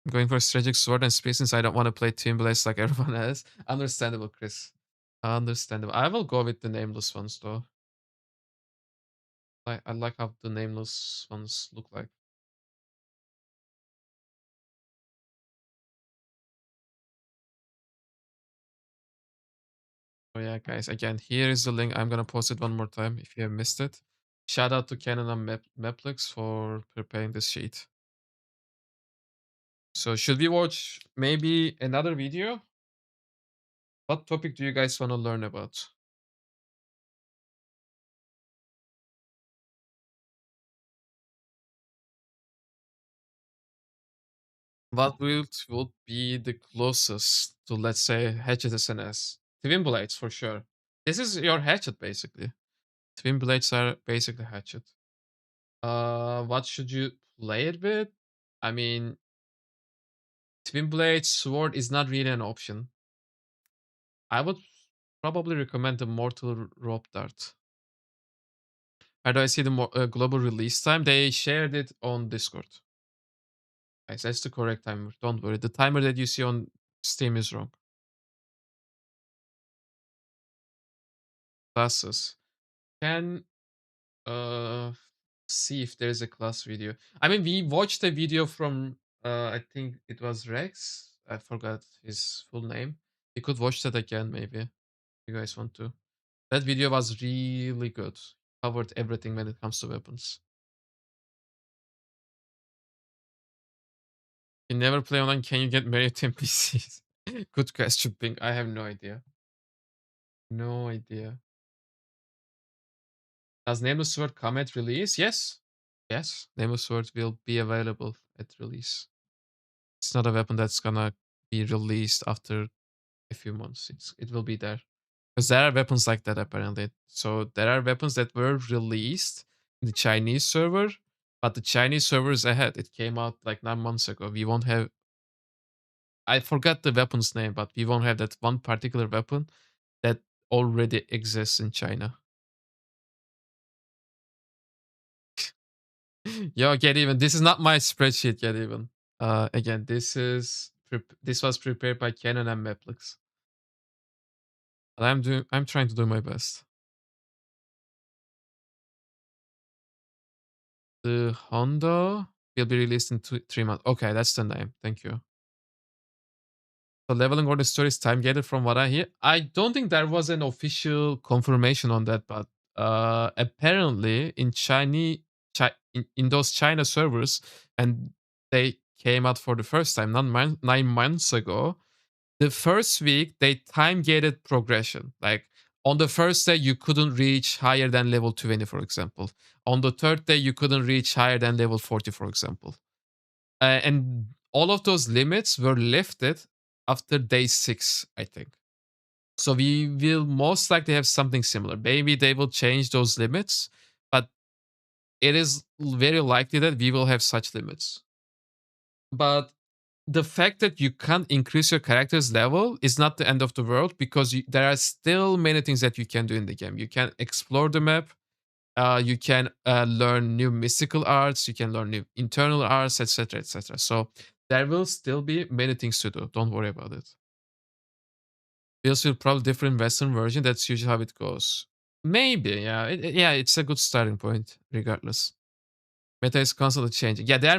I'm going for a strategic sword and spear since I don't want to play Twin Blades like everyone else. Understandable, Chris. Understandable. I will go with the nameless ones though. I like how the nameless ones look like. Oh yeah, guys. Again, here is the link. I'm gonna post it one more time if you have missed it. Shout out to Canon and Maplix for preparing this sheet. So should we watch maybe another video? What topic do you guys want to learn about? What would be the closest to, let's say, Hatchet SNS? Twin Blades for sure. This is your Hatchet basically. Twin Blades are basically Hatchet. What should you play it with? I mean, Twin Blade Sword is not really an option. I would probably recommend the Mortal Rope Dart. How do I see the global release time? They shared it on Discord. Guys, that's the correct timer. Don't worry. The timer that you see on Steam is wrong. Classes. Can see if there's a class video. I mean, we watched a video from I think it was Rex. I forgot his full name. You could watch that again, maybe. If you guys want to. That video was really good. Covered everything when it comes to weapons. You never play online. Can you get married to NPCs? Good question, Pink. I have no idea. No idea. Does Nameless Sword come at release? Yes. Yes. Nameless Sword will be available at release. It's not a weapon that's gonna be released after a few months. It will be there. Because there are weapons like that apparently. So there are weapons that were released in the Chinese server, but the Chinese server is ahead. It came out like 9 months ago. We won't have, I forgot the weapon's name, but we won't have that one particular weapon that already exists in China. Yo, get even. This is not my spreadsheet, get even. Again, this was prepared by Canon and Maplix. But I'm trying to do my best. The Honda will be released in 3 months. Okay, that's the name. Thank you. the leveling or the story is time gated from what I hear. I don't think there was an official confirmation on that, but apparently in Chinese, in those China servers, and they came out for the first time 9 months ago. The first week they time gated progression. Like on the first day you couldn't reach higher than level 20, for example. On the third day you couldn't reach higher than level 40, for example. And all of those limits were lifted after day 6, I think. So we will most likely have something similar. Maybe they will change those limits, but it is very likely that we will have such limits. But the fact that you can't increase your character's level is not the end of the world, because there are still many things that you can do in the game. You can explore the map. You can learn new mystical arts. You can learn new internal arts, etc., etc. So there will still be many things to do. Don't worry about it. Feels will probably differ in Western version. That's usually how it goes. Maybe, yeah. Yeah, it's a good starting point, regardless. Meta is constantly changing. Yeah, they're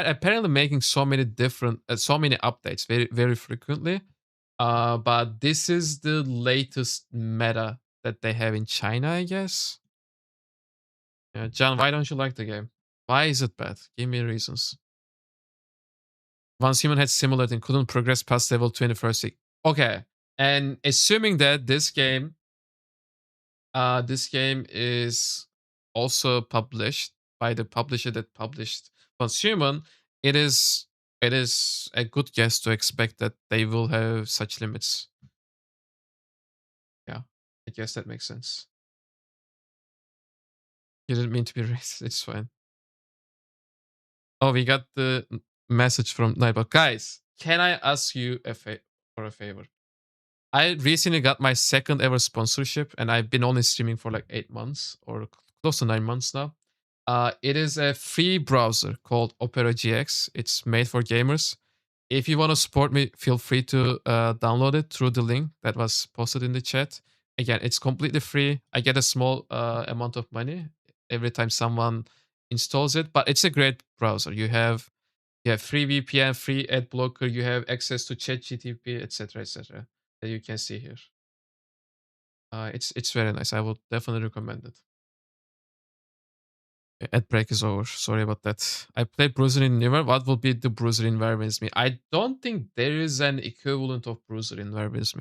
apparently making so many different, so many updates very, very frequently. But this is the latest meta that they have in China, I guess. Yeah, John, why don't you like the game? Why is it bad? Give me reasons. Once human had similar thing, couldn't progress past level 21st week. Okay, and assuming that this game is also published by the publisher that published Consumer, it is a good guess to expect that they will have such limits. Yeah, I guess that makes sense. You didn't mean to be racist. It's fine. Oh, we got the message from Nightbot. Guys, can I ask you for a favor? I recently got my second ever sponsorship, and I've been only streaming for like 8 months or close to 9 months now. It is a free browser called Opera GX. It's made for gamers. If you want to support me, feel free to download it through the link that was posted in the chat. Again, it's completely free. I get a small amount of money every time someone installs it, but it's a great browser. You have free VPN, free ad blocker. You have access to ChatGTP, etc., etc. That you can see here. It's very nice. I would definitely recommend it. Ad break is over. Sorry about that. I played Bruiser in Never. What will be the Bruiser in Werewolf's I don't think there is an equivalent of Bruiser in Werewolf's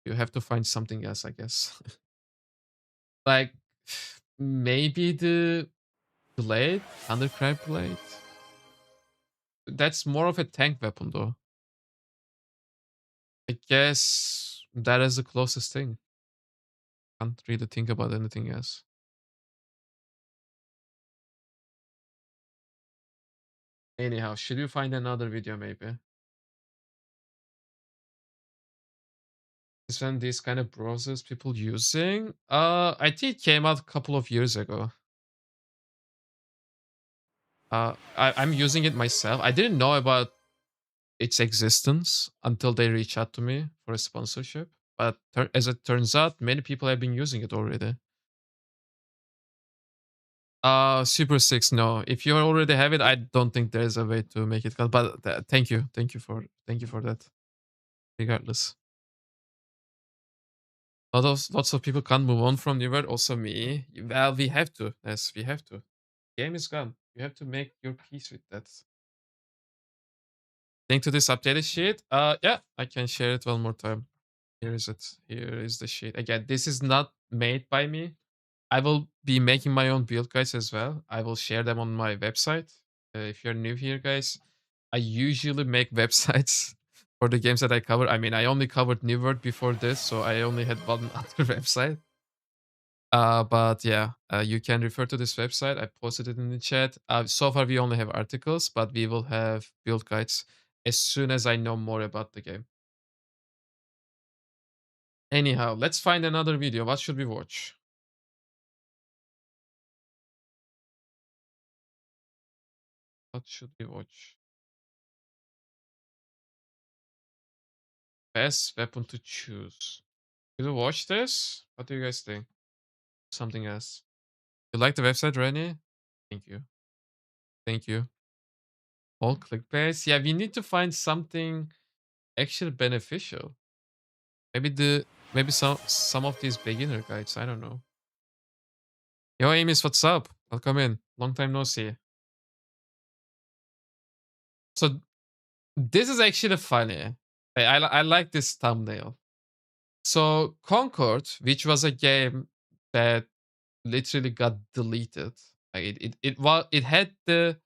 You have to find something else, I guess. Like maybe the blade, Thundercry blade. That's more of a tank weapon, though. I guess that is the closest thing. Can't really think about anything else. Anyhow, should you find another video maybe? Is when these kind of browsers people using? I think it came out a couple of years ago. I'm using it myself. I didn't know about its existence until they reached out to me for a sponsorship. But as it turns out, many people have been using it already. Super 6, no. If you already have it, I don't think there's a way to make it. But thank you for that. Regardless, lots of people can't move on from New World. Also me. Well, we have to. Yes, we have to. Game is gone. You have to make your peace with that. Link to this updated sheet. Yeah, I can share it one more time. Here is it. Here is the sheet. Again, this is not made by me. I will be making my own build guides as well. I will share them on my website. If you're new here, guys, I usually make websites for the games that I cover. I mean, I only covered New World before this, so I only had one other website. But yeah, you can refer to this website. I posted it in the chat. So far, we only have articles, but we will have build guides as soon as I know more about the game. Anyhow, let's find another video. What should we watch? What should we watch? Best weapon to choose. Should we watch this? What do you guys think? Something else. You like the website, Rennie? Thank you. Thank you. All clickbaits. Yeah, we need to find something actually beneficial. Maybe some of these beginner guides, I don't know. Yo, Amos, what's up? Welcome in. Long time no see. So this is actually funny. I like this thumbnail. So Concord, which was a game that literally got deleted. Like it had the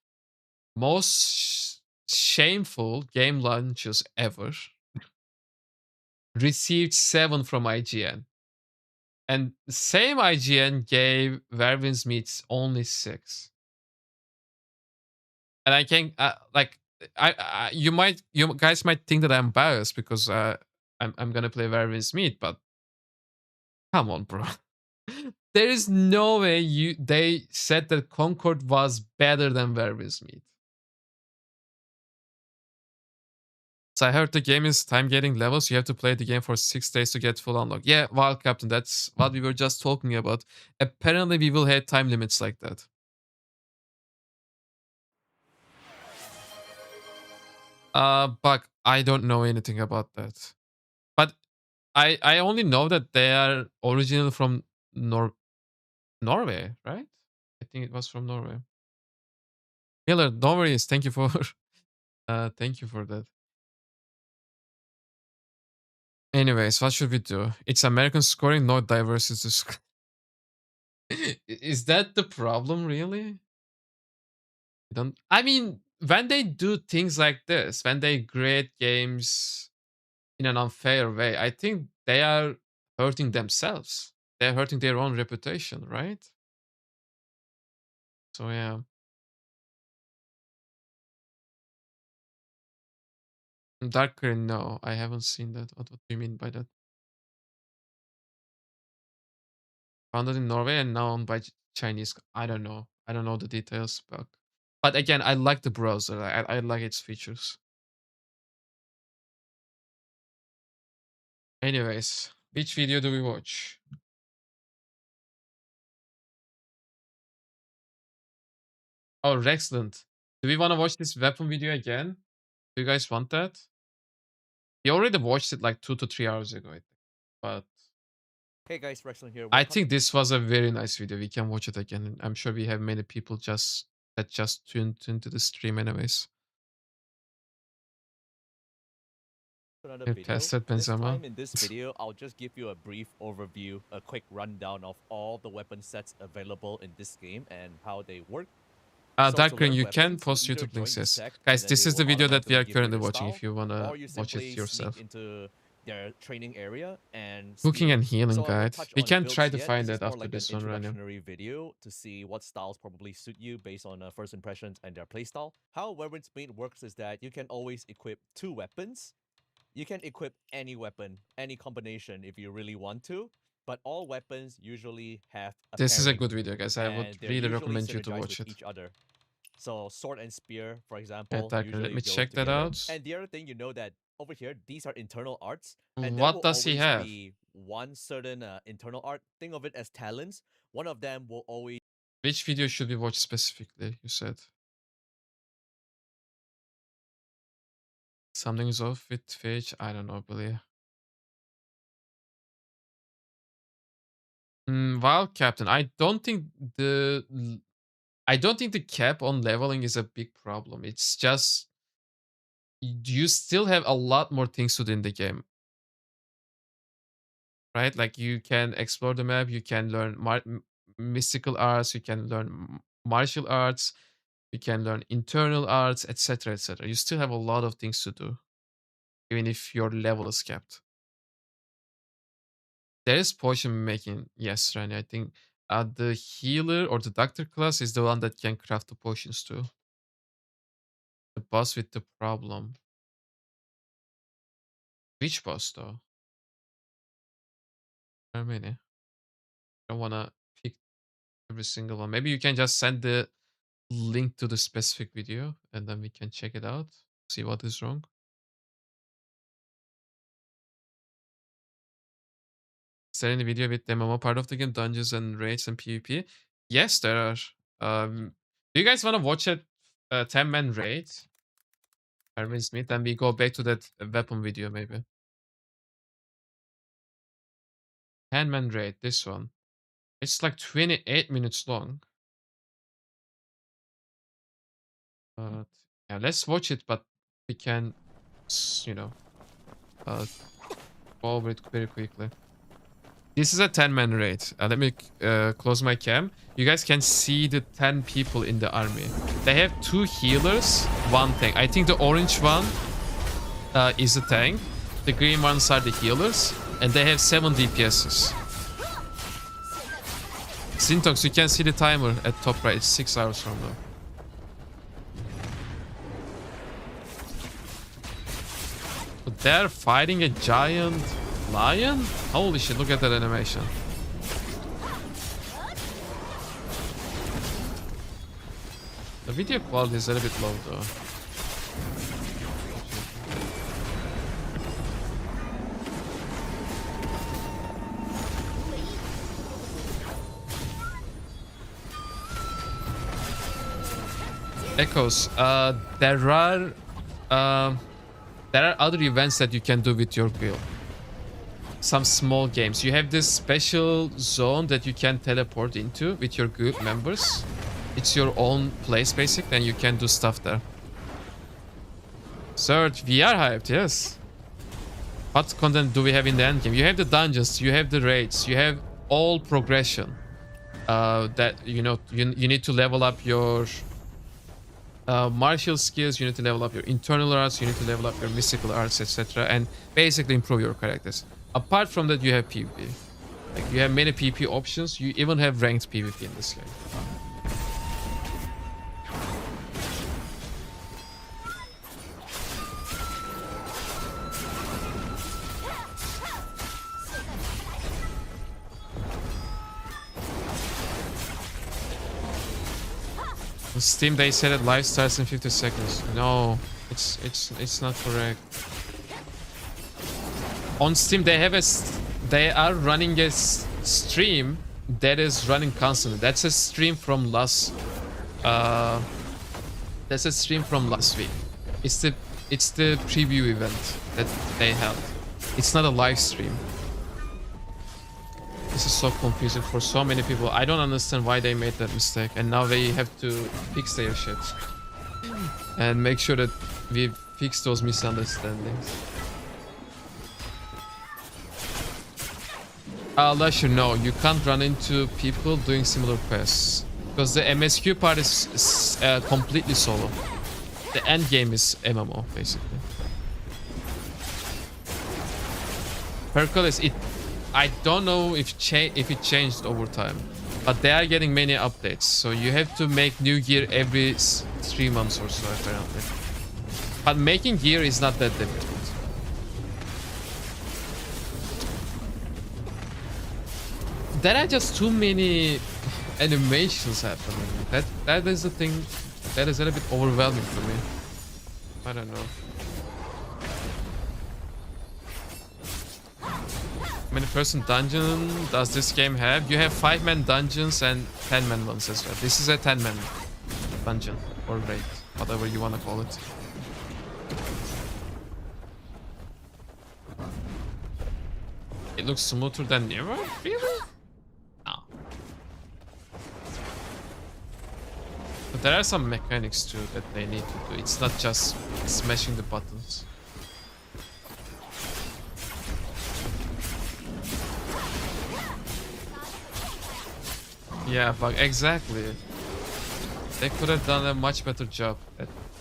most shameful game launches ever. Received 7 from IGN. And the same IGN gave Werwin's Meats only 6. And I can like you guys might think that I'm biased because I'm gonna play Werwin's Meat, but come on, bro. There is no way they said that Concord was better than Werwin's Meat. So I heard the game is time getting levels. You have to play the game for 6 days to get full unlock. Yeah, Wild Captain, that's what we were just talking about. Apparently we will have time limits like that. But I don't know anything about that. But I only know that they are originally from Norway, right? I think it was from Norway. Miller, no worries. Thank you for thank you for that. Anyways, what should we do? It's American scoring, no diversity. Is that the problem, really? Don't. I mean, when they do things like this, when they grade games in an unfair way, I think they are hurting themselves. They're hurting their own reputation, right? So yeah. Dark Green, no, I haven't seen that. What do you mean by that? Founded in Norway and now owned by Chinese. I don't know. I don't know the details, but again, I like the browser. I like its features. Anyways, which video do we watch? Oh, excellent. Do we want to watch this weapon video again? Do you guys want that? We already watched it like 2 to 3 hours ago, I think. But Hey guys, Rexlin here. I think this was a very nice video. We can watch it again. I'm sure we have many people that just tuned into the stream anyways. Another We've video. tested This Benzema. time in this video, I'll just give you a brief overview, a quick rundown of all the weapon sets available in this game and how they work. So to Dark Green, learn you can weapons, post you either YouTube links, join the yes. sect, and Guys, then this they is the will video that we are automatically give you currently your watching style, if you wanna or you watch it simply yourself. sneak into their training area and Cooking steal. and healing So I won't guide. touch We on can builds try to yet. find This is that more after like this an one, Rania. introductory video to see what styles probably suit you based on first impressions and their playstyle. How Weapons Mate works is that you can always equip 2 weapons. You can equip any weapon, any combination if you really want to, but all weapons usually have a This is a pairing, good video, guys. I would and they're really usually recommend you to synergized watch with it. each other. So sword and spear, for Yeah, example, Dark Green, let usually me goes check that together. out. And the other thing you know that over here, these are internal arts, and there What will does he always have? be one certain internal art. Think of it as talents. One of them will always. Which video should we watch specifically, you said? Something is off with Twitch. I don't know, Billy. Wild Captain. I don't think the cap on leveling is a big problem. It's just you still have a lot more things to do in the game, right? Like you can explore the map, you can learn mystical arts, you can learn martial arts, you can learn internal arts, etc., etc. You still have a lot of things to do, even if your level is capped. There is potion making, yes, Rani. I think the healer or the doctor class is the one that can craft the potions too. The boss with the problem. Which boss though? There are many. I don't wanna pick every single one. Maybe you can just send the link to the specific video and then we can check it out, see what is wrong. Is there any video with the MMO part of the game, dungeons and raids and PvP? Yes, there are. Do you guys want to watch a 10-man raid? Erwin Smith, and we go back to that weapon video maybe. 10-man raid, this one. It's like 28 minutes long. But yeah, let's watch it, but we can, you know, go over it very quickly. This is a 10-man raid. Let me close my cam. You guys can see the 10 people in the army. They have 2 healers, 1 tank. I think the orange one is a tank. The green ones are the healers. And they have 7 DPSs. Syntax, you can see the timer at top right. It's 6 hours from now. But they're fighting a giant lion? Holy shit, look at that animation. The video quality is a little bit low though. Echoes, there are other events that you can do with your guild. Some small games. You have this special zone that you can teleport into with your guild members. It's your own place basically, and you can do stuff there. Search, we are hyped, yes. What content do we have in the end game? You have the dungeons, you have the raids, you have all progression. That you know, you need to level up your martial skills, you need to level up your internal arts, you need to level up your mystical arts, etc. and basically improve your characters. Apart from that, you have PvP. Like, you have many PvP options. You even have ranked PvP in this game. On Steam, they said that live starts in 50 seconds. No, it's not correct. On Steam, they are running a stream that is running constantly. That's a stream from last. That's a stream from last week. It's the preview event that they held. It's not a live stream. This is so confusing for so many people. I don't understand why they made that mistake, and now they have to fix their shit and make sure that we fix those misunderstandings. I'll let you know, you can't run into people doing similar quests because the MSQ part is completely solo. The end game is MMO basically. Hercules, I don't know if it changed over time, but they are getting many updates, so you have to make new gear every 3 months or so apparently. But making gear is not that difficult. There are just too many animations happening. That is the thing that is a little bit overwhelming for me. I don't know. How many person dungeon does this game have? You have 5-man dungeons and 10-man ones as well. This is a 10-man dungeon or raid, whatever you want to call it. It looks smoother than ever? Really? No. But there are some mechanics too that they need to do. It's not just smashing the buttons. Yeah, but exactly. They could have done a much better job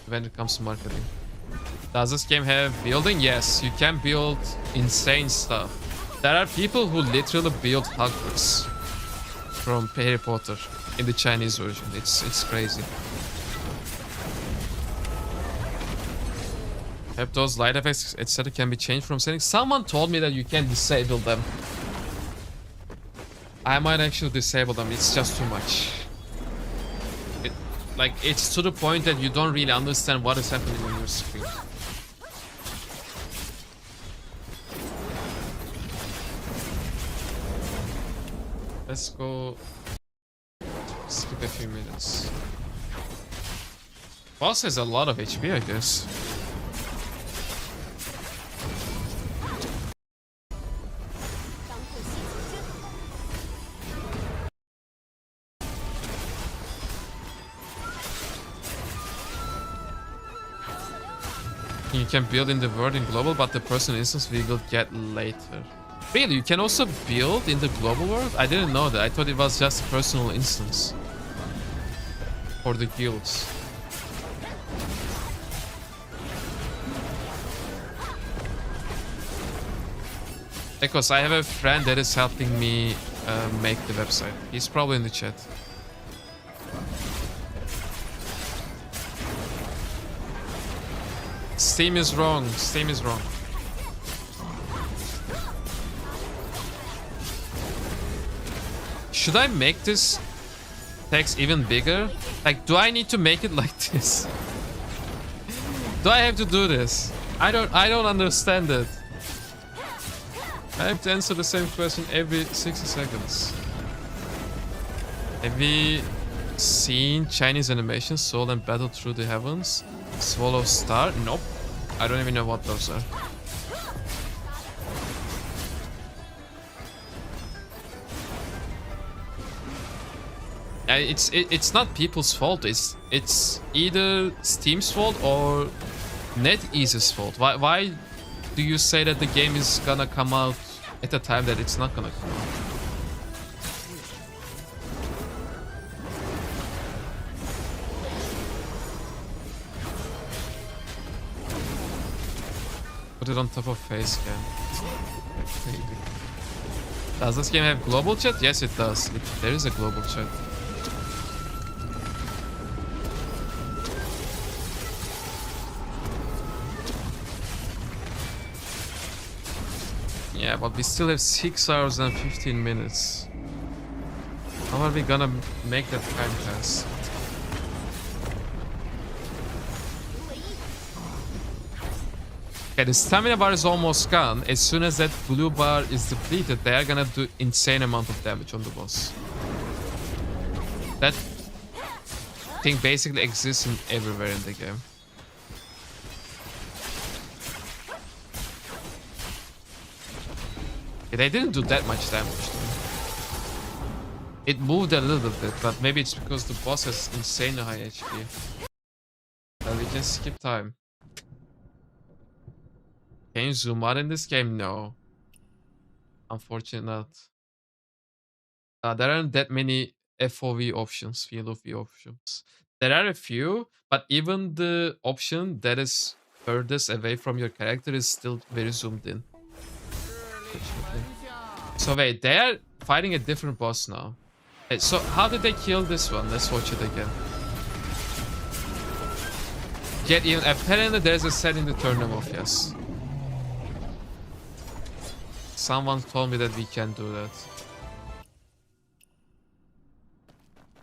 when it comes to marketing. Does this game have building? Yes, you can build insane stuff. There are people who literally build Hogwarts from Harry Potter in the Chinese version. It's crazy. Have those light effects, etc. can be changed from settings. Someone told me that you can disable them. I might actually disable them. It's just too much. It's to the point that you don't really understand what is happening on your screen. Let's go skip a few minutes. Boss has a lot of HP, I guess. You can build in the world in global, but the personal instance we will get later. Really, you can also build in the global world? I didn't know that. I thought it was just a personal instance for the guilds. Because I have a friend that is helping me make the website. He's probably in the chat. Steam is wrong. Steam is wrong. Should I make this text even bigger? Like, do I need to make it like this? Do I have to do this? I don't understand it. I have to answer the same question every 60 seconds. Have we seen Chinese animation Soul and Battle Through the Heavens? Swallow Star? Nope. I don't even know what those are. It's not people's fault. It's either Steam's fault or NetEase's fault. Why do you say that the game is gonna come out at a time that it's not gonna come out? Put it on top of face cam. Does this game have global chat? Yes, it does. There is a global chat. Yeah, but we still have 6 hours and 15 minutes. How are we gonna make that time pass? Okay, the stamina bar is almost gone. As soon as that blue bar is depleted, they are gonna do insane amount of damage on the boss. That thing basically exists in everywhere in the game. Yeah, they didn't do that much damage to me. It moved a little bit, but maybe it's because the boss has insanely high HP. We can skip time. Can you zoom out in this game? No. Unfortunately not. There aren't that many FOV options, field of view options. There are a few, but even the option that is furthest away from your character is still very zoomed in. So wait, they are fighting a different boss now. So how did they kill this one? Let's watch it again. Get even. Apparently there's a setting to turn them off, yes. Someone told me that we can do that.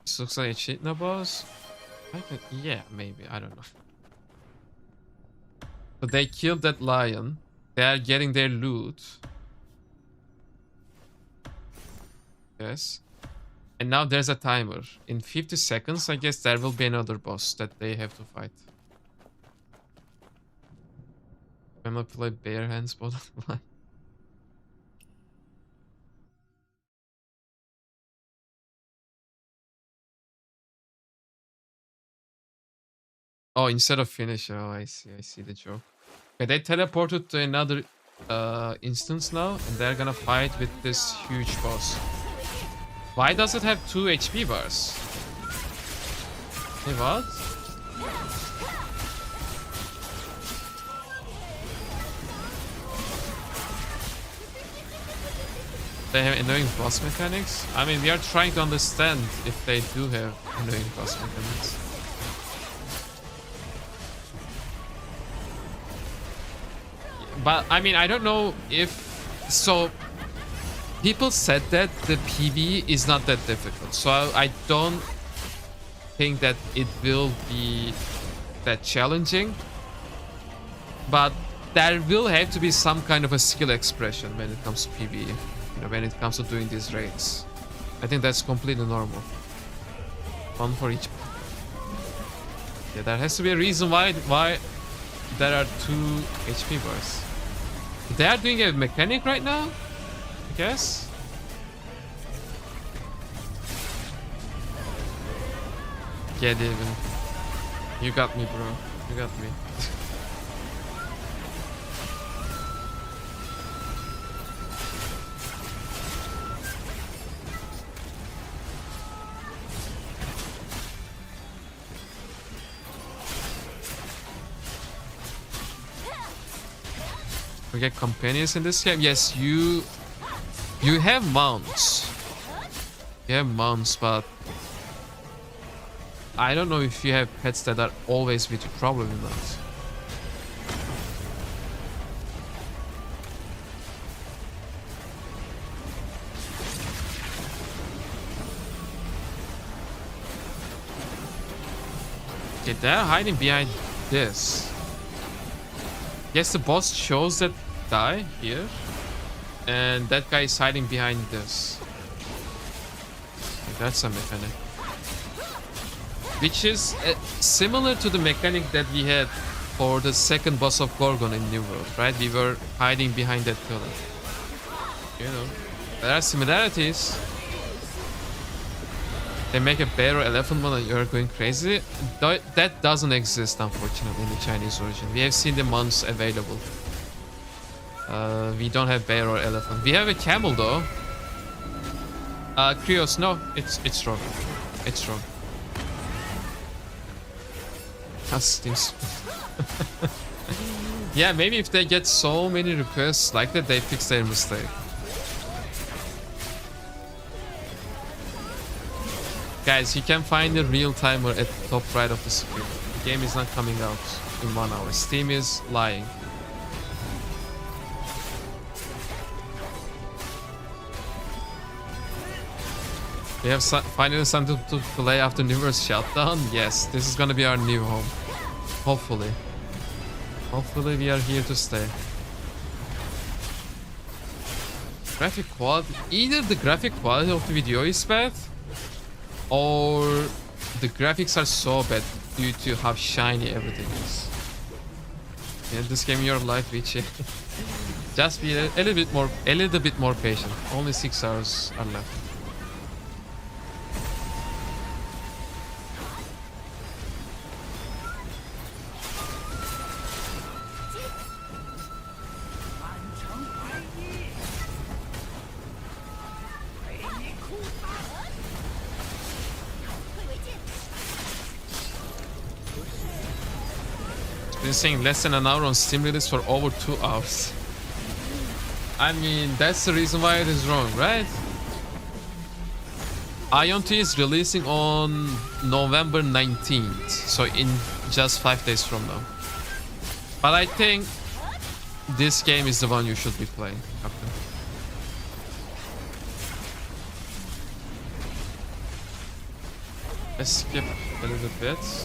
This looks like a cheat no boss. Yeah, maybe. I don't know. But they killed that lion. They are getting their loot. Yes. And now there's a timer. In 50 seconds, I guess there will be another boss that they have to fight. I'm gonna play bare hands bottom line. Oh, instead of finish. Oh, I see the joke. Okay, they teleported to another instance now, and they're gonna fight with this huge boss. Why does it have 2 HP bars? Hey, what? They have annoying boss mechanics? I mean, we are trying to understand if they do have annoying boss mechanics. But, I mean, I don't know if... So, people said that the PvE is not that difficult. So, I don't think that it will be that challenging. But there will have to be some kind of a skill expression when it comes to PvE. You know, when it comes to doing these raids. I think that's completely normal. One for each. Yeah, there has to be a reason why there are 2 HP bars. They are doing a mechanic right now, I guess. Yeah, David. You got me, bro. You got me. forget companions in this game. Yes, you have mounts. You have mounts, but I don't know if you have pets that are always with you. Probably not. Okay, they're hiding behind this. Yes, the boss shows that guy here, and that guy is hiding behind this. Okay, that's a mechanic, which is similar to the mechanic that we had for the second boss of Gorgon in New World, right? We were hiding behind that pillar. You know, there are similarities. They make a bear or elephant one and you're going crazy. That doesn't exist, unfortunately, in the Chinese version. We have seen the months available. We don't have bear or elephant. We have a camel though. Krios, no, it's wrong. It's wrong. Customs. Yeah, maybe if they get so many requests like that, they fix their mistake. Guys, you can find the real timer at the top right of the screen. The game is not coming out in 1 hour. Steam is lying. We have finally something to play after New Year's shutdown. Yes, this is gonna be our new home. Hopefully. Hopefully we are here to stay. Graphic quality. Either the graphic quality of the video is bad, or the graphics are so bad due to how shiny everything is. Yeah, this game your life, Vichy. Just be a little bit more patient. Only 6 hours are left. Been saying less than an hour on Steam release for over 2 hours. I mean, that's the reason why it is wrong, right? Ion 2 is releasing on November 19th, so in just 5 days from now. But I think this game is the one you should be playing, Captain. Let's skip a little bit.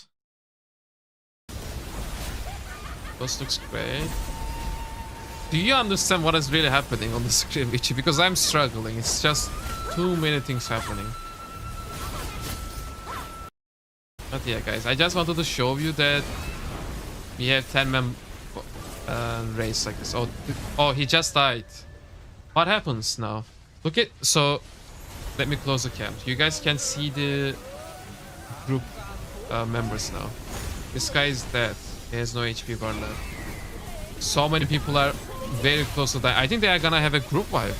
This looks great. Do you understand what is really happening on the screen, Vichy? Because I'm struggling. It's just too many things happening. But yeah, guys, I just wanted to show you that we have 10-man race like this. Oh, he just died. What happens now? Look at... So, let me close the cam. You guys can see the group members now. This guy is dead. He has no HP bar left. So many people are very close to die. I think they are gonna have a group wipe.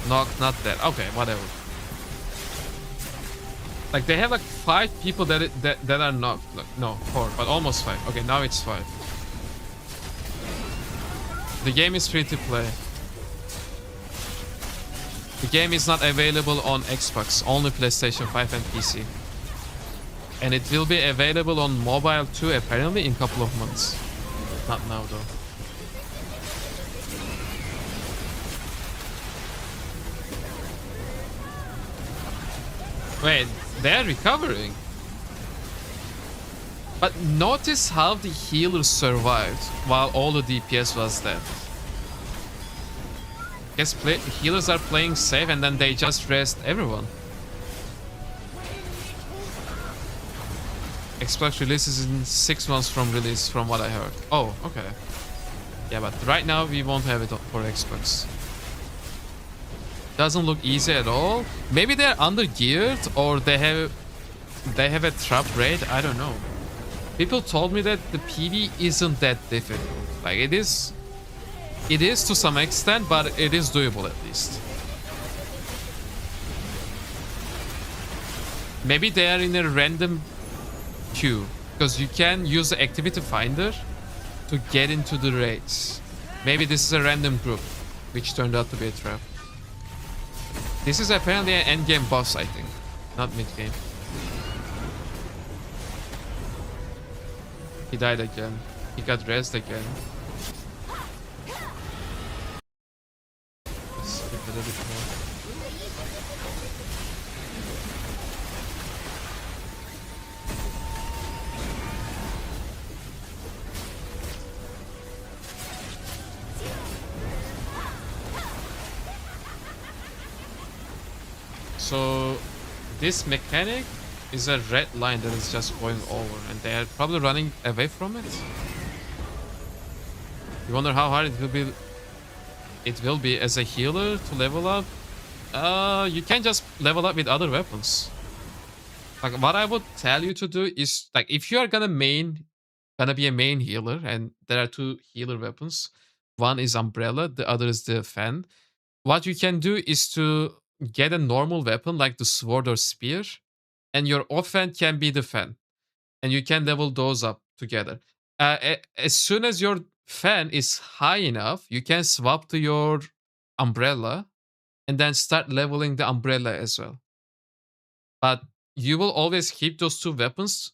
Knocked, not dead. Okay, whatever. Like they have like 5 people that are knocked. No, 4, but almost 5. Okay, now it's 5. The game is free to play. The game is not available on Xbox, only PlayStation 5 and PC. And it will be available on mobile too, apparently, in a couple of months. Not now, though. Wait, they're recovering. But notice how the healer survived while all the DPS was dead. Guess healers are playing safe and then they just rest everyone. Xbox releases in 6 months from release, from what I heard. Oh, okay. Yeah, but right now we won't have it for Xbox. Doesn't look easy at all. Maybe they're under geared or they have a trap raid. I don't know. People told me that the PV isn't that difficult. Like it is to some extent, but it is doable at least. Maybe they are in a random queue, because you can use the activity finder to get into the raids. Maybe this is a random group, which turned out to be a trap. This is apparently an endgame boss, I think, not mid-game. He died again. He got rezzed again. Let's skip a little bit more. So this mechanic is a red line that is just going over, and they are probably running away from it. You wonder how hard it will be. It will be as a healer to level up. You can just level up with other weapons. Like what I would tell you to do is like if you are gonna be a main healer, and there are two healer weapons. One is umbrella, the other is the fan. What you can do is to get a normal weapon like the sword or spear, and your offhand can be the fan, and you can level those up together. As soon as your fan is high enough, you can swap to your umbrella and then start leveling the umbrella as well. But you will always keep those two weapons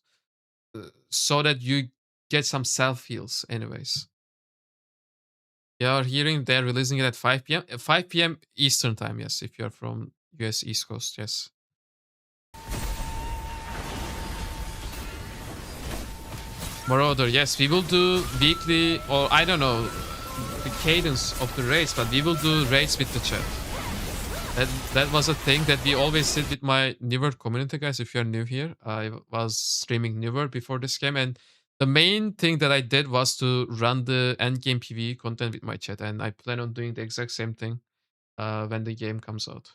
so that you get some self heals, anyways. You're hearing they're releasing it at 5 p.m. 5 p.m. Eastern time, yes, if you're from US East Coast, yes. Marauder, yes, we will do weekly, or I don't know the cadence of the raids, but we will do raids with the chat. That was a thing that we always did with my newer community, guys. If you're new here, I was streaming newer before this game, and the main thing that I did was to run the endgame PvE content with my chat, and I plan on doing the exact same thing when the game comes out.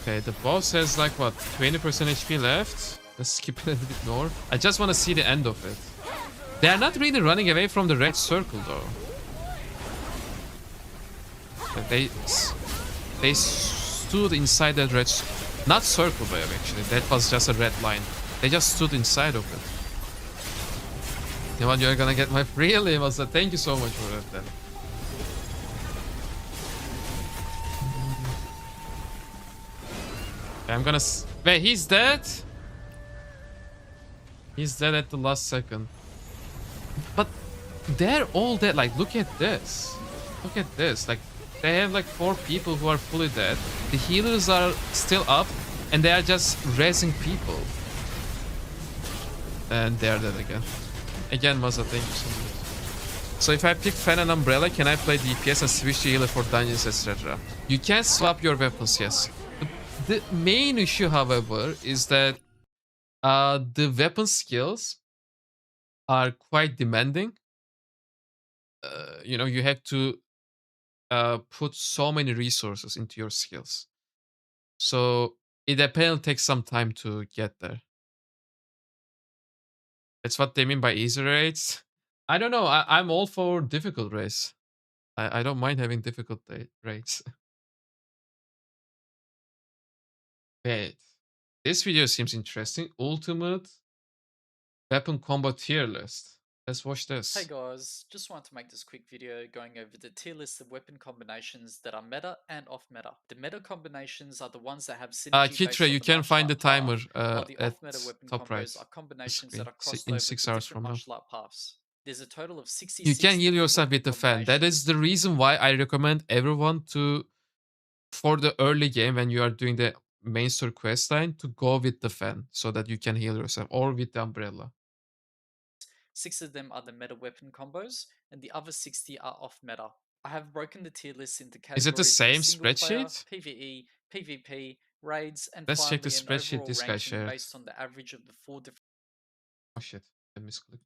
Okay, the boss has like what, 20% HP left? Let's skip it a little bit more. I just want to see the end of it. They are not really running away from the red circle though. But they stood inside that red, not circle wave actually. That was just a red line. They just stood inside of it. You know what? You're gonna get my really, Masa. Thank you so much for that. Then. Okay, I'm gonna. Wait, he's dead. He's dead at the last second. But they're all dead. Like, look at this. Look at this. Like, they have like 4 people who are fully dead. The healers are still up, and they are just raising people. And they're dead again. Again, Maza, thank you so much. So if I pick Fan and Umbrella, can I play DPS and switch to healer for dungeons, etc.? You can swap your weapons, yes. The main issue, however, is that the weapon skills are quite demanding. You know, you have to put so many resources into your skills. So it apparently takes some time to get there. That's what they mean by easy raids. I don't know. I'm all for difficult raids. I don't mind having difficult raids. Wait. This video seems interesting. Ultimate weapon combo tier list. Let's watch this. Hey guys, just wanted to make this quick video going over the tier list of weapon combinations that are meta and off meta. The meta combinations are the ones that have synergy based Kitra, on you the can martial find the art path, timer while the at off-meta weapon top right. combos are combinations that are Screen, crossed in over 6 to hours different from now. martial art paths. There's a total of 66 You can heal different yourself with weapon the fan. That is the reason why I recommend everyone to, for the early game when you are doing the main story quest line, to go with the fan so that you can heal yourself, or with the umbrella. 6 of them are the meta weapon combos, and the other 60 are off meta. I have broken the tier list into categories Is it the same of single player, spreadsheet? PvE, PvP, raids, and Let's check the finally an spreadsheet overall this guy ranking shared. based on the average of the 4 different. Oh shit, I misclicked.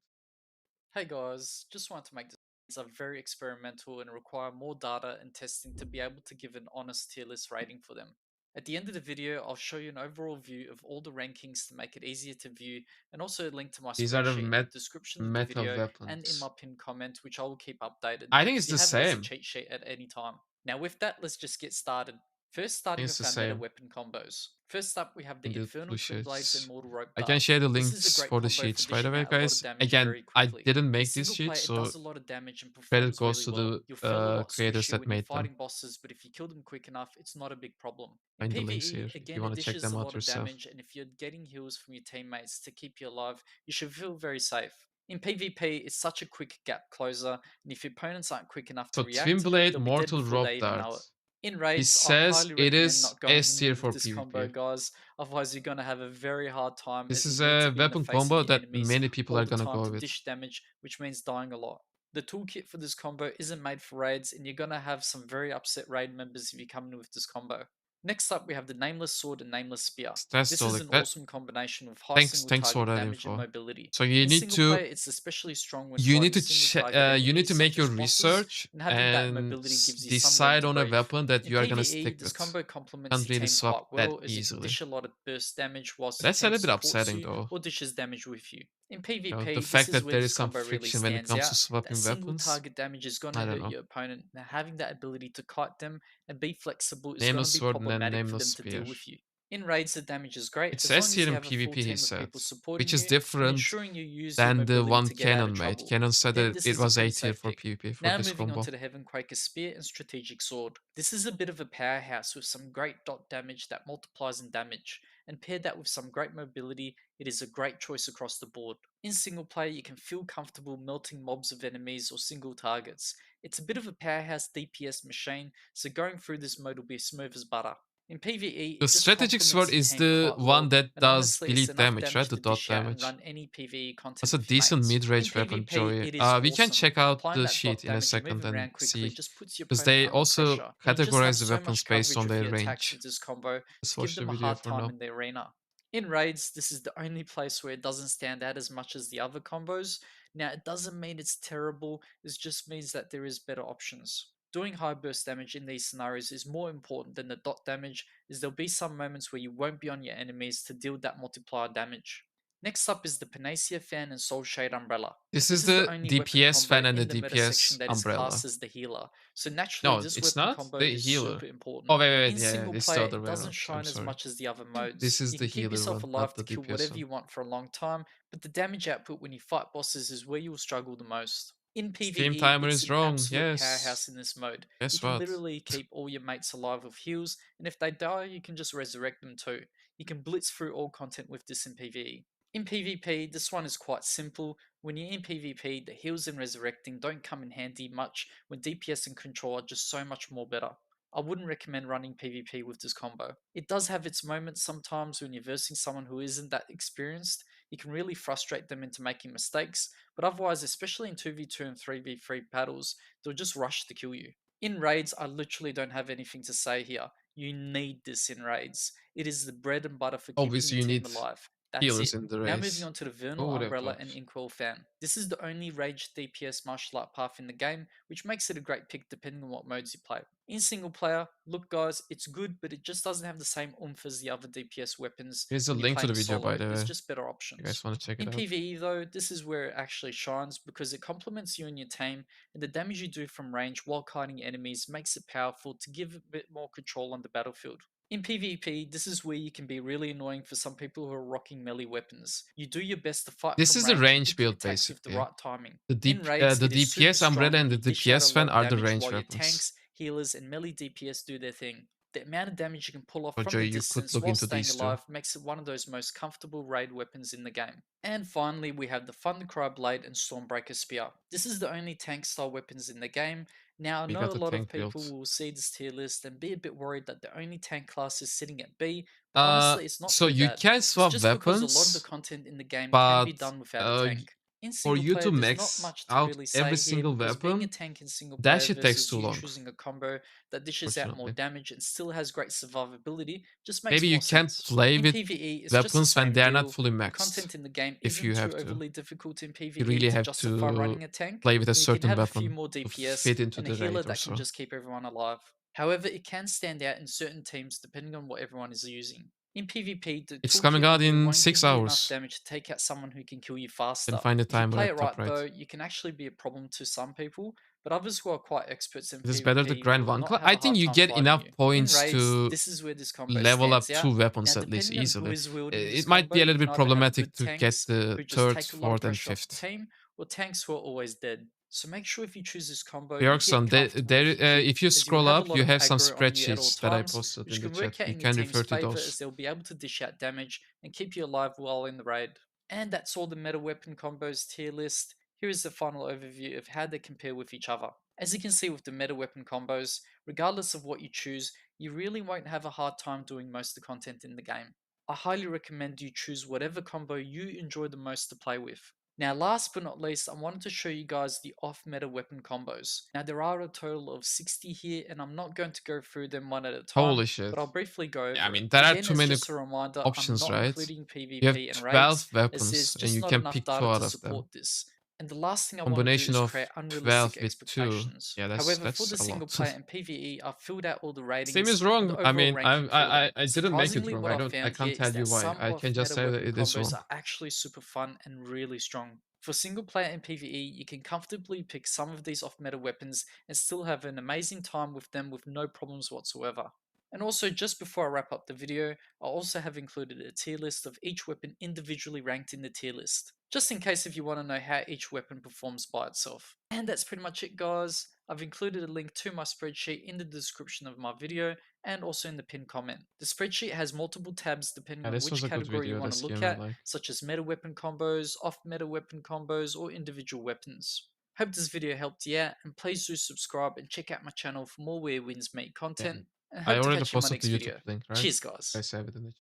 Hey guys, just wanted to make this are very experimental and require more data and testing to be able to give an honest tier list rating for them. At the end of the video, I'll show you an overall view of all the rankings to make it easier to view, and also a link to my These are the spreadsheet in the description of the meta video weapons. and in my pinned comment, which I will keep updated. I think it's so you the have it as a same. cheat sheet at any time. Now with that, let's just get started. First, starting It's with the our meta same weapon combos. First up, we have in the the Infernal blue Twin Blades and sheets. Mortal Rope I can Dart. share the This is a links great for the combo for sheets right dishing away, out a lot of guys. damage Again, very I quickly. didn't In make these single play, sheets, it so does a lot of damage and credit performs goes really to well. the You'll feel a lot creators squishier that when you're made them. fighting bosses, but if you kill them quick enough, it's not a big problem. In Find the links here PvE, if you again, want it to check dishes them a out lot of yourself. damage, and if you're getting heals from your teammates to keep you alive, you should feel very safe. In PvP, it's such a quick gap closer, and if your opponents aren't quick enough to So Twin react, Blade they'll be dead Mortal before Rope they even Dart. know it. In He raids, I says highly it recommend is not going S in tier with for this combo, PvP. guys. Otherwise, you're going to have a very hard time This as is you need to a be in the weapon face combo of your that enemies many people all are the gonna time go to with. dish damage, which means dying a lot. The toolkit for this combo isn't made for raids, and you're going to have some very upset raid members if you come in with this combo. Next up, we have the Nameless Sword and Nameless Spear. That's This all is like an that. awesome combination with high Thanks, single thanks for target that damage and info. mobility. So In single player, it's especially strong when fighting single target you need enemies to make such your as bosses, research and having that and mobility gives you some room decide to on a breathe. weapon that In you are gonna PvE, stick this with. combo complements Can't your really team swap quite that well as you can easily. dish a lot of burst damage whilst your That's a team little bit supports upsetting you though. or dishes damage with you. In You know, the PvP, this fact is that where there this is some combo really friction when it stands comes to out. That swapping single weapons. target damage is going I to don't hurt know. your opponent. Now, having that ability to kite them and be flexible is going to Nameless be sword and then problematic for nameless them to deal spear. with you. In raids, the damage is great It's as long S as tier you in have a full PvP, he team of said, people supporting which is you and different ensuring you use your than the mobility one to get out of Canon made. trouble. Canon said Then that this it is a was pretty A tier safe for pick. PvP for Now this moving on combo. to the Heavenquaker Spear and Strategic Sword. This is a bit of a powerhouse with some great dot damage that multiplies in damage, and paired that with some great mobility, it is a great choice across the board. In single player, you can feel comfortable melting mobs of enemies or single targets. It's a bit of a powerhouse DPS machine, so going through this mode will be smooth as butter. In PvE, The it just strategic sword complements your is team the quite one well, that and does honestly, it's bleed enough damage, right? damage The to dot dish out and damage. run any PvE content That's a with your decent mates. In mid-range weapon, PvP, Joey. it is We can awesome. check out Applying the that sheet dot in a damage and second moving and around quickly see, just puts your because opponent they under also pressure, and you just have categorize the so weapons much based coverage on of their your attacks range. with this combo Let's to give watch the them a video hard for time now. in the arena. In raids, this is the only place where it doesn't stand out as much as the other combos. Now, it doesn't mean it's terrible, it just means that there is better options. Doing high burst damage in these scenarios is more important than the dot damage, as there'll be some moments where you won't be on your enemies to deal that multiplier damage. Next up is the Panacea Fan and Soul Shade Umbrella. This This is is the the only weapon DPS combo fan and the in the meta section DPS that is umbrella. classed as the healer, so naturally No, this it's weapon not combo the is healer. super important. Oh, wait, In yeah, single it's the player, other it way doesn't around. I'm shine as sorry. much as the other modes. This is You the can keep healer yourself one, not alive the to kill DPS whatever one. you want for a long time, but the damage output when you fight bosses is where you'll struggle the most. In Steam PvE, timer it's is an wrong, absolute yes. powerhouse in this mode. You Guess can what? literally keep all your mates alive with heals, and if they die, you can just resurrect them too. You can blitz through all content with this in PvE. In PvP, this one is quite simple. When you're in PvP, the heals and resurrecting don't come in handy much when DPS and control are just so much more better. I wouldn't recommend running PvP with this combo. It does have its moments sometimes when you're versing someone who isn't that experienced. You can really frustrate them into making mistakes, but otherwise, especially in 2v2 and 3v3 battles, they'll just rush to kill you. In raids, I literally don't have anything to say here. You need this in raids. It is the bread and butter for keeping Obviously, your you team need alive. That's healers it. in the Now moving race. on to the Who Vernal would have Umbrella and thought? Inkwell Fan. This is the only ranged DPS martial art path in the game, which makes it a great pick depending on what modes you play. In single player, look guys, it's good, but it just doesn't have the same oomph as the other DPS weapons Here's a when you're link to the playing video, by solo. the There's way. just better You guys options. want to check In it out? PvE though, this is where it actually shines because it complements you and your team, and the damage you do from range while kiting enemies makes it powerful to give a bit more control on the battlefield. In PvP, this is where you can be really annoying for some people who are rocking melee weapons. You do your best to fight This from is a range and range hit the build, attacks with the basically. right timing. The In raids, the it is super DPS umbrella strong and and the you dish out a DPS lot fan of are the damage range while your weapons. tanks, healers, and melee DPS do their thing. The amount of damage you can pull off So from Joey, the you could distance look while into staying these two. alive makes it one of those most comfortable raid weapons in the game. And finally, we have the Thundercry Blade and Stormbreaker Spear. This is the only tank style weapons in the game. Now, I We know got a the lot of tank people build. will see this tier list and be a bit worried that the only tank class is sitting at B, but honestly, it's not So too you bad. can It's swap just because a lot of the weapons, content in the game can be but done without a tank. In for single you player, to there's not max much to out really every say here single because being a weapon, tank in single that player shit takes versus too you long, choosing a combo that dishes out more fortunately. damage and still has great survivability just makes Maybe you more can sense. play In with PvE, it's just the weapons when same they're not deal. fully The maxed. content in the game If isn't you too have to. overly difficult in You PvE really to have justify to running a tank, play with a and you can certain have a few weapon more to DPS fit into and a the healer raid or that can so. just keep everyone alive. However, it can stand out in certain teams depending on what everyone is using. In PvP, the It's toolkit coming out window in won't 6 give you enough hours. damage to take out someone who can kill you You faster. can find the If you timer play at it top right though, right. you can actually be a problem to some people, but others who are quite experts in It is better to PvP grind will one not class. have I a think hard you time get fighting enough you. In points raids, to this is where this combo level up stands 2 out. weapons Now, at least depending on who easily. is wielding this It might be combo, a little you can bit either have problematic good to get tanks the who just 3rd, take a lot of 4th, and pressure off the 5th. team, or tanks who are always dead. So make sure if you choose this combo, you Bjorkson, get comfortable with your kit, if you as you will scroll have a up, lot you of have some aggro on you at all spreadsheets that I times, posted which in the can chat. work out You in your can team's refer to favor those. as they'll be able to dish out damage and keep you alive while in the raid. And that's all the meta weapon combos tier list. Here is the final overview of how they compare with each other. As you can see with the meta weapon combos, regardless of what you choose, you really won't have a hard time doing most of the content in the game. I highly recommend you choose whatever combo you enjoy the most to play with. Now last but not least, I wanted to show you guys the off-meta weapon combos. Now there are a total of 60 here, and I'm not going to go through them one at a time, Holy shit. but I'll briefly go over Yeah, I it. mean, there are Again, too as many just a reminder, I'm options, not right? including You have PvP and 12 raids, as there's weapons, and just you not can enough pick 2 data out to of them. support this. And the last thing I want to do Combination is of create unrealistic 12 with 2. expectations. Yeah, However, for that's the a single lot. player and PvE, I've filled out all the Steam ratings is and wrong. the I overall mean, ranking for them. I didn't make it Surprisingly, wrong. what I I found can't here is tell you that why. some I can just off-meta say that weapon it is combos wrong. are actually super fun and really strong. For single player and PvE, you can comfortably pick some of these off-meta weapons and still have an amazing time with them with no problems whatsoever. And also, just before I wrap up the video, I also have included a tier list of each weapon individually ranked in the tier list, just in case if you want to know how each weapon performs by itself. And that's pretty much it, guys. I've included a link to my spreadsheet in the description of my video and also in the pinned comment. The spreadsheet has multiple tabs depending Yeah, on this which was a good category you video. want to This look game I at, like. such as meta weapon combos, off meta weapon combos, or individual weapons. Hope this video helped you out, and please do subscribe and check out my channel for more Where Winds Meet content, and I hope to already catch you in my posted next the video. YouTube link, right? Cheers, guys. I save it in the chat.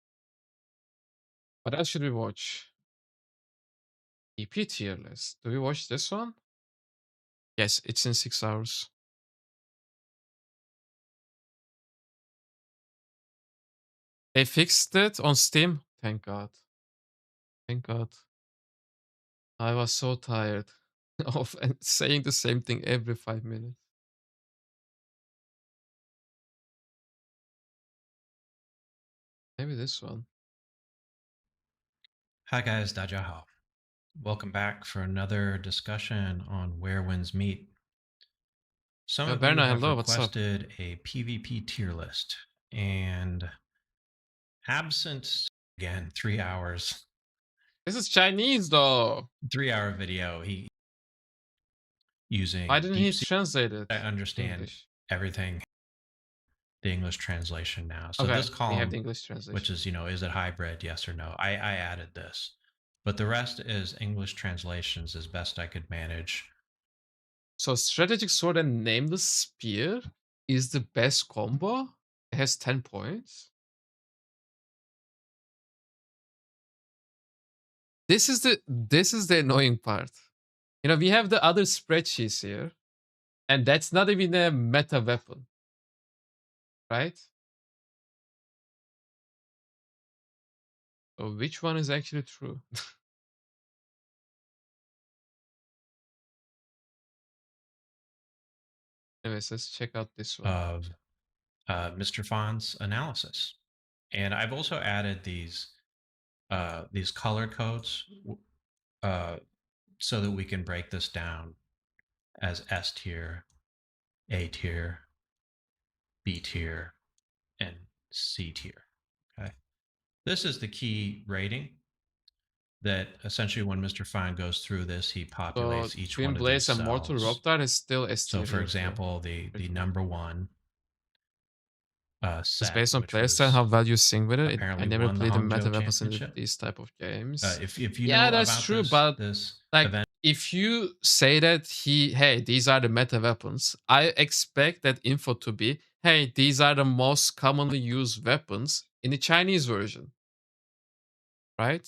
What else should we watch? EP tier list. Do we watch this one? Yes, it's in 6 hours. They fixed it on Steam. Thank God. Thank God. I was so tired of saying the same thing every 5 minutes. Maybe this one. Hi guys, Dajahao. Welcome back for another discussion on Where Winds Meet. Some of you Berna, have hello, what's up? requested a PvP tier list, and absent, again, 3 hours. This is Chinese though. 3-hour video, he using Why didn't he DeepSeek. translate it? I understand English? everything, the English translation now. So Okay, this we have column, the English translation. which is, is it hybrid, yes or no? I added this. But the rest is English translations as best I could manage. So strategic sword and nameless spear is the best combo. It has 10 points. This is the annoying part. You know, we have the other spreadsheets here, and that's not even a meta weapon, right? So which one is actually true? Anyways, let's check out this one. Of Mr. Fon's analysis. And I've also added these color codes so that we can break this down as S tier, A tier, B tier, and C tier. Okay. This is the key rating that essentially when Mr. Fine goes through this, he populates So each Twin one of Blaze these and Mortal cells. Reptile is still S So tier. for example, the number one set, it's based on which playstyle, was how well you sing with it. I apparently never won the played the Hangzhou meta weapons in Championship. these type of games. If you yeah, know that's about true, this, but this like event, if you say that hey, these are the meta weapons, I expect that info to be, hey, these are the most commonly used weapons in the Chinese version, right?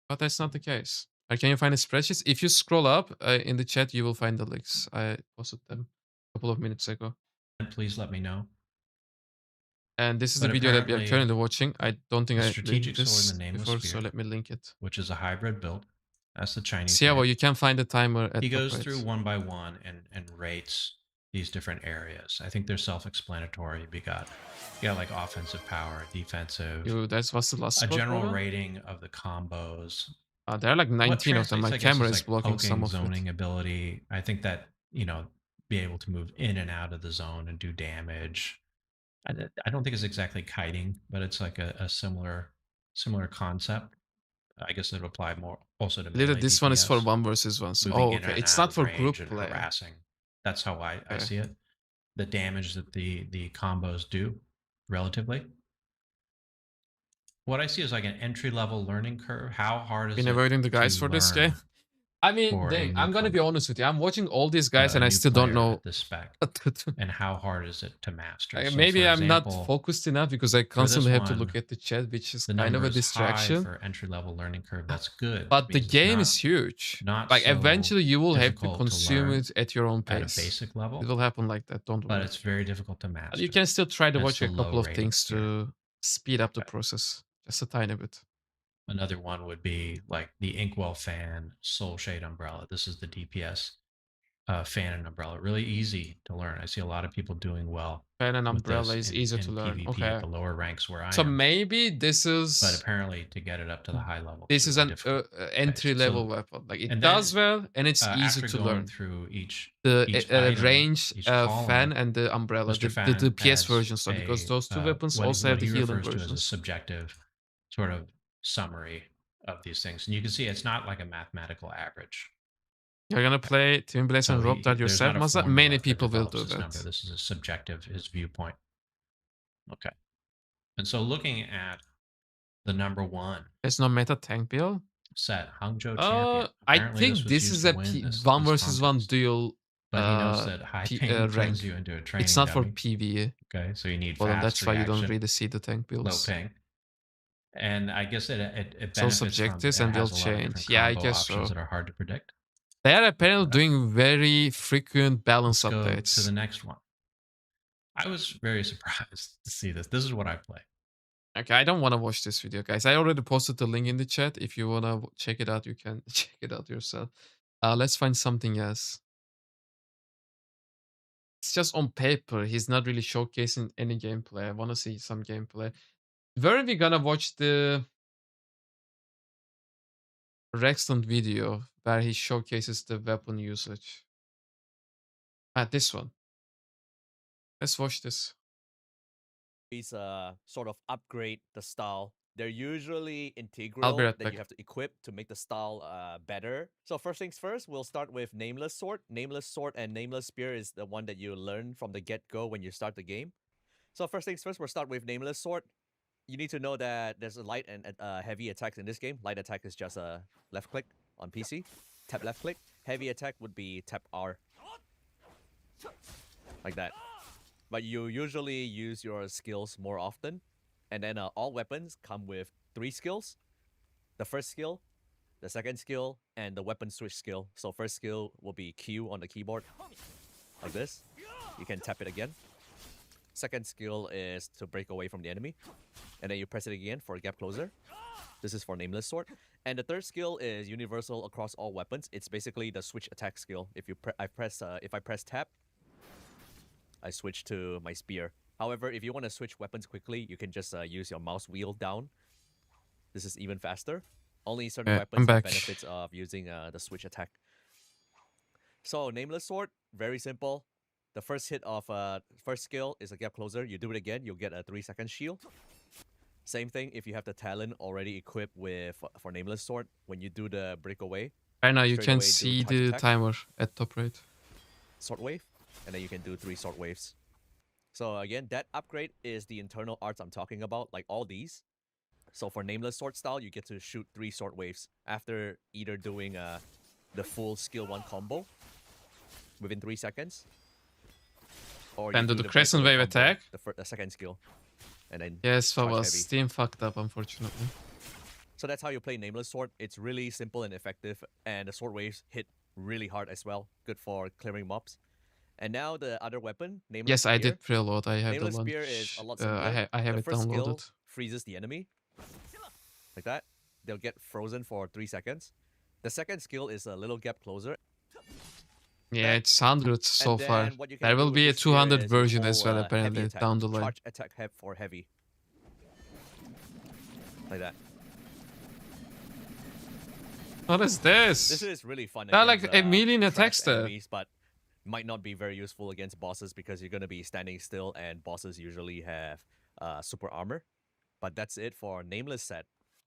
But that's not the case. Can you find the spreadsheets? If you scroll up in the chat, you will find the links. I posted them a couple of minutes ago. please let me know. And this is But the video that we are apparently, currently watching. I don't think the I strategic linked sword this and the nameless before, spear, so let me link it. which is a hybrid build. That's the Chinese. Siavo, way. you can find the timer at He top goes right. through one by one and rates these different areas. I think they're self-explanatory. You got like offensive power, defensive, Yo, that was the last a spot, general brother. rating of the combos. There are like What 19 of them. translates, My I guess, camera is is like blocking some poking, of it. zoning ability. I think that, you know, be able to move in and out of the zone and do damage. I don't think it's exactly kiting, but it's like a similar concept. I guess it would apply more also to Little, melee this one is for DPS, 1 versus 1. So, moving oh, in okay. and It's out not of for range group and play. harassing. That's how I Okay. see it. The damage that the combos do relatively. What I see is like an entry level learning curve. How hard is Been it avoiding the guys to for this game. learn I mean, for a dang, I'm gonna be newcomer, honest with you. I'm watching all these guys and a I new still don't player know. at this spec? And how hard is it to master? So Maybe for I'm not example, focused enough because I for this constantly have to one, look at the chat, which is the kind of number a is high distraction. for entry level learning curve. That's good. But the because it's game is huge. Like so eventually you will have to difficult to consume learn it at your own at a pace. basic level, It will happen like that. Don't but worry. it's very difficult to master. But you can still try to That's watch the a couple low of rating things here. to speed up the process, just a tiny bit. Another one would be like the Inkwell fan, Soul Shade Umbrella. This is the DPS fan and umbrella. Really easy to learn. I see a lot of people doing well. Fan and with umbrella this is in, easier in to learn. PvP Okay. at the lower ranks where I So am. maybe this is. But apparently, to get it up to the high level, This is an difficult. entry level weapon. Like it does well and it's easy after to going learn. through each The range each fan column, and the umbrella, Mr. the Fan PS adds version stuff, because those two weapons also have the he healing refers to as a versions. subjective sort of summary of these things, and you can see it's not like a mathematical average. You're gonna play Twin Blades and Rob that there's yourself, not a Masa? formula Many that people will develops do this that. number. This is a subjective, his viewpoint. Okay. And so looking at the number one There's no meta tank build. set, Hangzhou champion. I Apparently think was this used is to a win this 1 versus 1 contest. duel. But he knows that high ping rank. turns you into a training It's not for dummy. PvE. Okay, so you need Well, fast that's why you don't reaction, really see the tank low builds. ping. And I guess it So benefits subjectives from, and it they'll has a lot of change. different Yeah, I combo guess options so. that are hard to predict. They are apparently doing very frequent balance Let's go updates. to the next one. I was very surprised to see this. This is what I play. Okay, I don't want to watch this video, guys. I already posted the link in the chat. If you want to check it out, you can check it out yourself. Let's find something else. It's just on paper. He's not really showcasing any gameplay. I want to see some gameplay. Where are we gonna watch the Rexton video where he showcases the weapon usage? This one. Let's watch this. These sort of upgrade the style. They're usually I'll be integral right that back. you have to equip to make the style better. So first things first, we'll start with Nameless Sword. Nameless Sword and Nameless Spear is the one that you learn from the get-go when you start the game. So first things first, we'll start with Nameless Sword. You need to know that there's a light and heavy attacks in this game. Light attack is just a left click on PC. Tap left click. Heavy attack would be tap R. Like that. But you usually use your skills more often. And then all weapons come with 3 skills. The first skill, the second skill, and the weapon switch skill. So first skill will be Q on the keyboard. Like this. You can tap it again. Second skill is to break away from the enemy. And then you press it again for a gap closer. This is for Nameless Sword. And the third skill is universal across all weapons. It's basically the switch attack skill. If I press tab, I switch to my spear. However, if you want to switch weapons quickly, you can just use your mouse wheel down. This is even faster. Only certain weapons have benefits of using the switch attack. So Nameless Sword, very simple. The first hit of first skill is a gap closer. You do it again, you'll get a 3-second shield. Same thing if you have the talent already equipped with for Nameless Sword. When you do the breakaway, right now you can see the timer at top right. Sword wave, and then you can do 3 sword waves. So again, that upgrade is the internal arts I'm talking about, like all these. So for Nameless Sword style, you get to shoot 3 sword waves after either doing the full skill 1 combo within 3 seconds. Or and do the crescent wave attack. The second skill. And then yes, Steam fucked up, unfortunately. So that's how you play Nameless Sword. It's really simple and effective, and the sword waves hit really hard as well. Good for clearing mobs. And now the other weapon, Nameless Spear. Yes, I did preload. I have Nameless the launch. Spear is a lot simpler. I have the it first downloaded. Skill freezes the enemy. Like that. They'll get frozen for 3 seconds. The second skill is a little gap closer. Yeah, it's hundreds so And far. then what you can There do will with be a this spear 200 is version its as well whole, heavy apparently attack. down the line. Charge attack for heavy. Like that. What is This this? is really fun They're against like a million trash attacks there. enemies, but might not be very useful against bosses because you're going to be standing still and bosses usually have super armor. But that's it for Nameless set.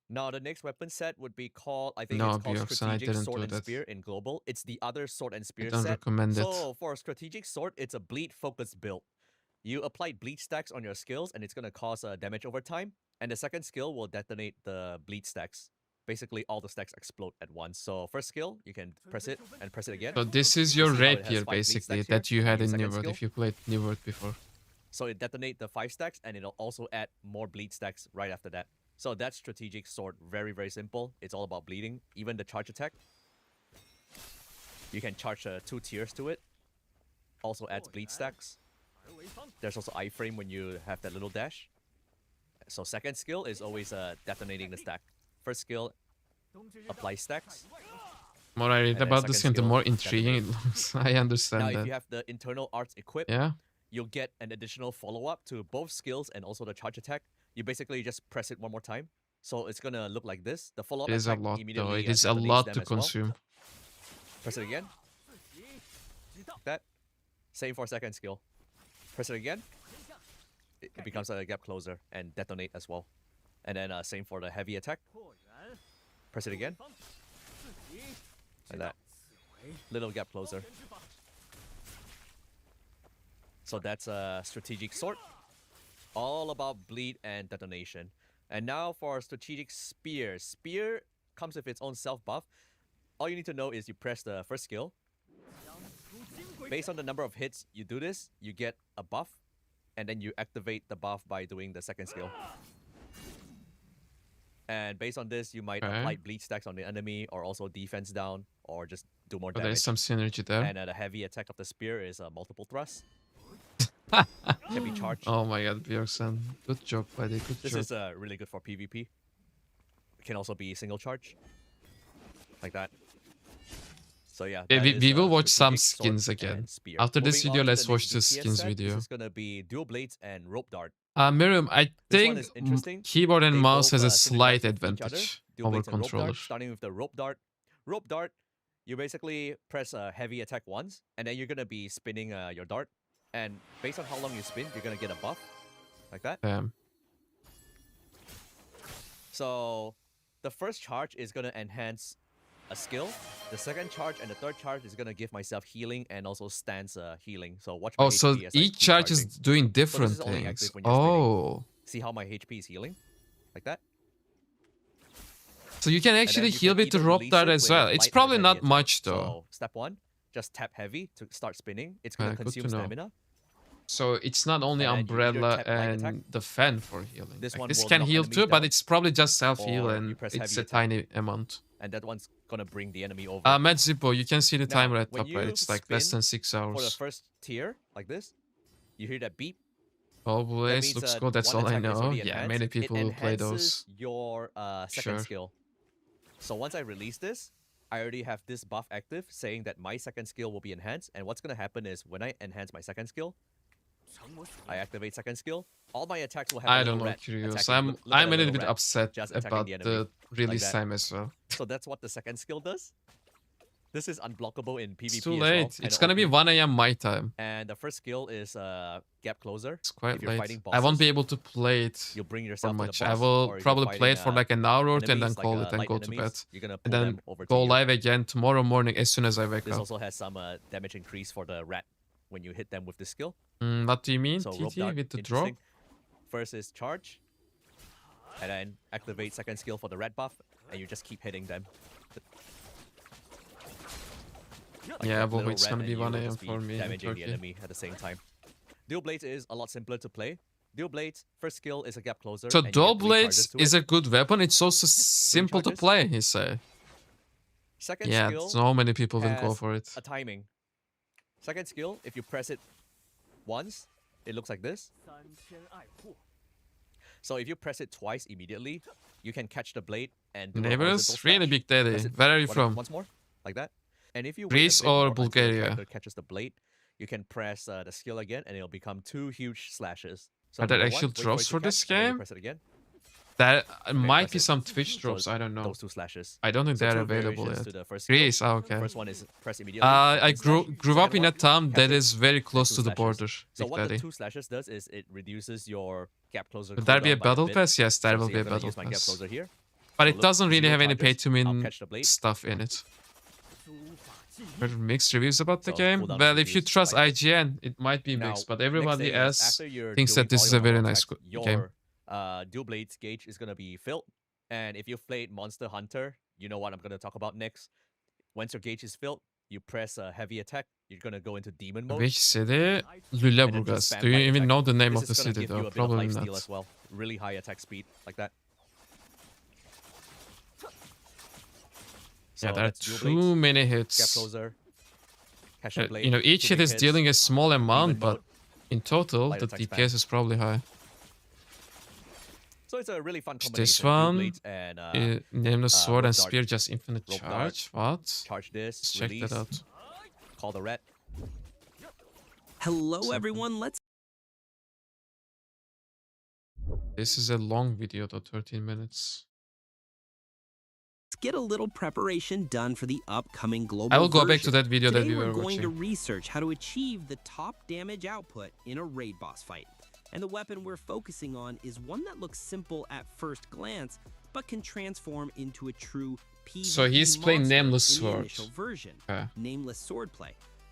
Now the next weapon set would be called, I think No, it's called Bjorkson, I Strategic didn't Sword do and that. Spear in Global. It's the other Sword and I Spear don't set. recommend it. So for Strategic Sword, it's a bleed focused build. You apply bleed stacks on your skills and it's going to cause damage over time. And the second skill will detonate the bleed stacks. Basically, all the stacks explode at once. So first skill, you can press it and press it again. So this is You your see how it has rapier 5 bleed basically stacks here? that you And had your in second New World skill. if you played New World before. So it detonate the 5 stacks and it'll also add more bleed stacks right after that. So that's Strategic Sword. Very, very simple. It's all about bleeding. Even the charge attack. You can charge 2 tiers to it. Also adds bleed stacks. There's also iframe when you have that little dash. So second skill is always detonating the stack. First skill, apply stacks. More I read And then about this second game, the skill, more intriguing it detonate. looks. I Now understand if that. you have the internal arts equipped, Yeah? you'll get an additional follow-up to both skills and also the charge attack. You basically just press it one more time. So it's gonna look like this. The follow-up It is a attack lot though. immediately It is a detonates lot them to as well. consume. Press it again. Like that. Same for second skill. Press it again. It becomes a gap closer and detonate as well. And then same for the heavy attack. Press it again. Like that. Little gap closer. So that's a strategic sword. All about bleed and detonation. And now for strategic spear. Spear comes with its own self buff. All you need to know is you press the first skill. Based on the number of hits you do this, you get a buff. And then you activate the buff by doing the second skill. And based on this, you might apply bleed stacks on the enemy, or also defense down, or just do more But damage. there's some synergy there. And the heavy attack of the spear is multiple thrust. Can be charged. Oh my god, Bjorkson. Good job, buddy. Good This job. is really good for PvP. It can also be single charge. Like that. So yeah, Okay, that we is, will watch some strategic sword skins again. and spear. After this Moving video, on to let's the watch next the DPS skins set, video. This is gonna be dual blades and rope dart. Miriam, I This think one is interesting. keyboard and They mouse both, has a synergize slight with each other. advantage Dual over blades and rope dart, controller. starting with the rope dart. Rope dart, you basically press a heavy attack once, and then you're gonna be spinning your dart. And based on how long you spin, you're gonna get a buff, like that. Damn. So the first charge is gonna enhance a skill. The second charge and the third charge is gonna give myself healing and also stance healing. So watch my Oh, so HP as I each keep charge is charging. doing So different this is only things. active when you're spinning. Oh. See how my HP is healing? Like that. So you can And actually then you heal can with the either rope release dart it as with well. light It's or probably heavy not attack. much though. So step 1, just tap heavy to start spinning. It's gonna Okay, good to consume know. stamina. So it's not only And then you either umbrella tap light attack. and the fan for healing. This Like, one this will can knock heal enemies too, but down, it's probably just self-heal or you and press it's heavy a attack. tiny amount. And that one's gonna bring the enemy over. Matt Zippo, you can see the Now, timer at when top right. you It's like less spin than 6 for the hours. first tier, like this, you hear that beep. Always means, looks good. That's one all I attack is know. already Yeah, enhanced. many It people will play those. enhances your second Sure. skill. So once I release this, I already have this buff active saying that my second skill will be enhanced. And what's gonna happen is when I enhance my second skill, I activate second skill. All my attacks will have a I little don't know, red curious. attacking. Look at I'm the a little little bit red upset just attacking about the enemy, the release that. time as well. So that's what the second skill does. This is unblockable in PvP It's too as late. well, It's kinda gonna be OP. 1 a.m. my time. And the first skill is gap closer. It's quite if you're late. fighting I won't be bosses, able to play it you'll bring for yourself to the much. I boss, will or if probably you're play it fighting, for like an hour or two and then enemies, call like, it and light go to bed. enemies, you're gonna And pull then them over to go you. live again tomorrow morning as soon as I wake This up. also has some damage increase for the rat when you hit them with this skill. What do you mean, So rope TT, dart, with the drop? interesting. First is charge, and then activate second skill for the rat buff, and you just keep hitting them. Like Yeah, that but little it's rat, gonna and be you 1 will a.m. just be for me in damaging the Turkey. enemy at the same time. Dual blades is a lot simpler to play. Dual blades, first skill is a gap closer. So and you get dual 3 blades charges to is it. a good weapon. It's also simple to charges. play, he say. Second Yeah, skill so many people will go has for it. a timing. Second skill, if you press it once, it looks like this. So if you press it twice immediately, you can catch the blade and do a Neighbors, horizontal really slash. big daddy. Press it Where are you one- from? Once more, like that. And if you wait Greece a bit or more until your Bulgaria? character catches the blade, you can press the skill again, and it'll become 2 huge slashes. So Are there number 1, actual wait for drops it to for catch, this and then you game? press it again. That Okay, might press be it. some Twitch So drops. I don't know. those 2 slashes. I don't think So they're 2 available variations yet. to the first skill. Greece, okay. First one is press immediately. I one slash. grew up Second in a one, town catch that it, is very and close 2 to the slashes. border. So Big what the Daddy. 2 slashes does is it reduces your gap closer. Will there be a cooldown by battle bit. pass? Yes, there So will say be a I'm gonna battle use my gap pass. closer here. But So it look, doesn't really 0 have any charges, pay to I'll win catch the blade. stuff in it. Heard mixed reviews about the So game. cooldown Well, is if you reduced trust by bit. IGN, it might be Now, mixed, but next everybody thing is, else after you're thinks doing that this all is your a very normal nice attacks, game. your dual blades gauge is gonna be filled. And if you've played Monster Hunter, you know what I'm gonna talk about next. Once your gauge is filled, you press a heavy attack. You're gonna go into demon mode. Which city? and then just Lüleburgaz. spam Do you light even attack. know the name This of the is gonna city give though? you a bit of Probably lifesteal not. as well. Really high attack speed, like that. So Yeah, there are that's dual too blades, many Gap hits. closer. Catch the blade. You know, each 2 hit big is hits, dealing a small amount, demon but mode. in total, Light the attack spam. DPS is probably high. So it's a really fun This combination. Dual one, blades and Nameless Sword rope and dart, Spear, just infinite rope charge. dart. What? Charge this. Let's check release, that out. Call the ret. Hello everyone, let's This is a long video though, 13 minutes. get a little preparation done for the upcoming global I will go back to version. that video that Today we were we're going to watching. research how to achieve the top damage output in a raid boss fight. And the weapon we're focusing on is one that looks simple at first glance, but can transform into a true PvE So he's playing monster Nameless in the Sword. initial version, Okay. Nameless Swordplay.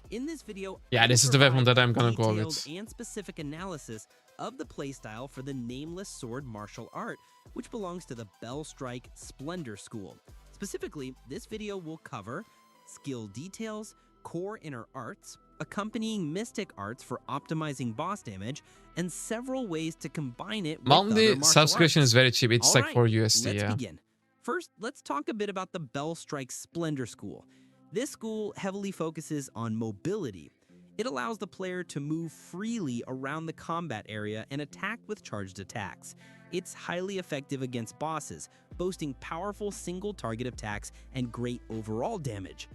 In this video, Yeah, I this will is the weapon provide that a I'm gonna go detailed with. and specific analysis of the playstyle for the Nameless Sword martial art, which belongs to the Bell Strike Splendor School. Specifically, this video will cover skill details, core inner arts, accompanying mystic arts for optimizing boss damage, and several ways to combine it with other Monthly martial subscription arts. is very cheap. It's like Alright, 4 USD, let's yeah. begin. First, let's talk a bit about the Bell Strike Splendor School. This school heavily focuses on mobility. It allows the player to move freely around the combat area and attack with charged attacks. It's highly effective against bosses, boasting powerful single target attacks and great overall damage.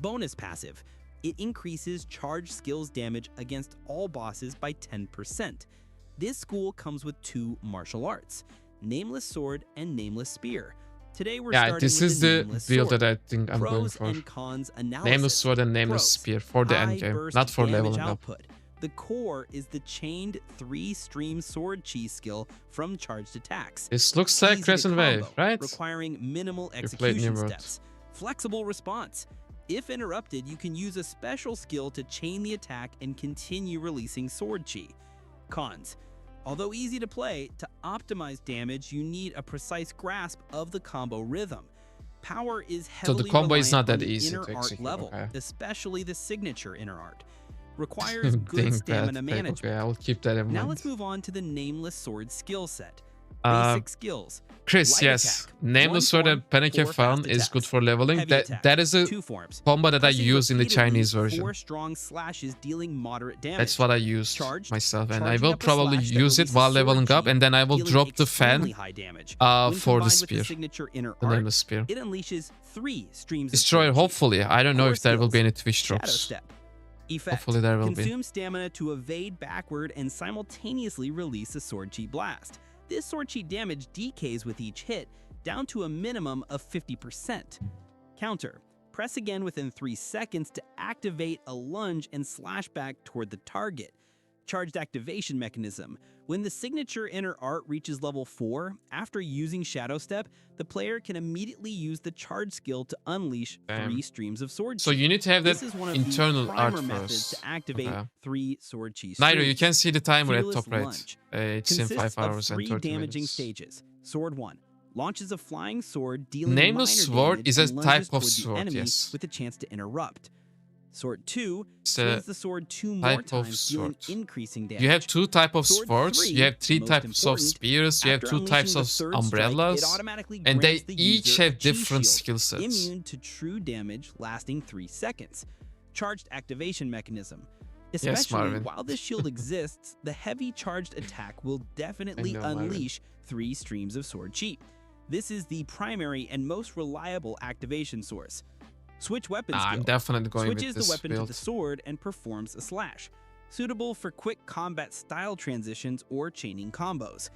Bonus passive. It increases charged skills damage against all bosses by 10%. This school comes with 2 martial arts, Nameless Sword and Nameless Spear. Today we're Yeah, starting this with is the the Nameless build Sword. that I think I'm going Pros for. and cons analysis. Nameless Sword and Nameless Pros. Spear for the High end game, burst not for damage leveling up. output. The core is the chained 3-stream sword chi skill from charged attacks. This looks like Easy to Crescent Wave, combo, right? requiring minimal played execution Nimrod. steps. Flexible response. If interrupted, you can use a special skill to chain the attack and continue releasing sword chi. Cons. Although easy to play, to optimize damage, you need a precise grasp of the combo rhythm. Power is So heavily the combo is reliant not on that the easy inner to art execute, level, okay. especially the signature inner art. Requires good Dang stamina bad. management. Okay, I'll keep that in Now mind. let's move on to the Nameless Sword skill set. Uh, Basic skills. Chris, Light yes. attack, Nameless one Sword and form, Panic 4 have found fast is good attacks. for leveling. Heavy That attack, that is a 2 forms. combo that I Pressing use in the repeatedly, Chinese version. 4 strong slashes dealing moderate damage. That's what I used Charged, myself, and I charging will up a probably slash that use it releases while sword leveling up, chi, and then I will dealing drop the extremely fan high damage. for When the combined with spear, signature inner the art, Nameless Spear. it unleashes 3 streams Destroyer, of sword chi. hopefully. I don't know Core if there will be skills. any Twitch Shadow drops. Step. Effect. Hopefully there will be. Consume stamina to evade backward and simultaneously release a sword chi blast. This sword chi damage decays with each hit, down to a minimum of 50%. Counter. Press again within 3 seconds to activate a lunge and slash back toward the target. Charged activation mechanism. When the signature inner art reaches level 4, after using Shadow Step, the player can immediately use the charge skill to unleash 3 streams of sword chi. So you need to have that This is one of internal the art primer methods first. to activate Okay. 3 sword chi Nairo, you streams. can see the timer at Fearless top right. Lunge. It's in 5 Consists of hours and 3 30 damaging minutes. stages. Sword 1. Launches a flying sword dealing Nameless minor Sword damage is a and lunges type of toward the sword, enemy yes. with a chance to interrupt. Sword 2 It's a swings the sword 2 more type of times, dealing sword. increasing damage. You have 2 types of Sword swords, 3, you have 3 most types of important, spears, you have after 2 types unleashing of the third strike, umbrellas, it automatically and they grants the each user a have chi different shield, skill sets. immune to true damage lasting 3 seconds. Charged activation mechanism. Especially Marvin. while this shield exists, the heavy charged attack will definitely I know, Marvin. unleash 3 streams of sword chi. This is the primary and most reliable activation source. Switch weapon Nah, skill. I'm definitely going Switches with the this weapon to build. the sword and performs a slash. Suitable for quick combat style transitions or chaining combos.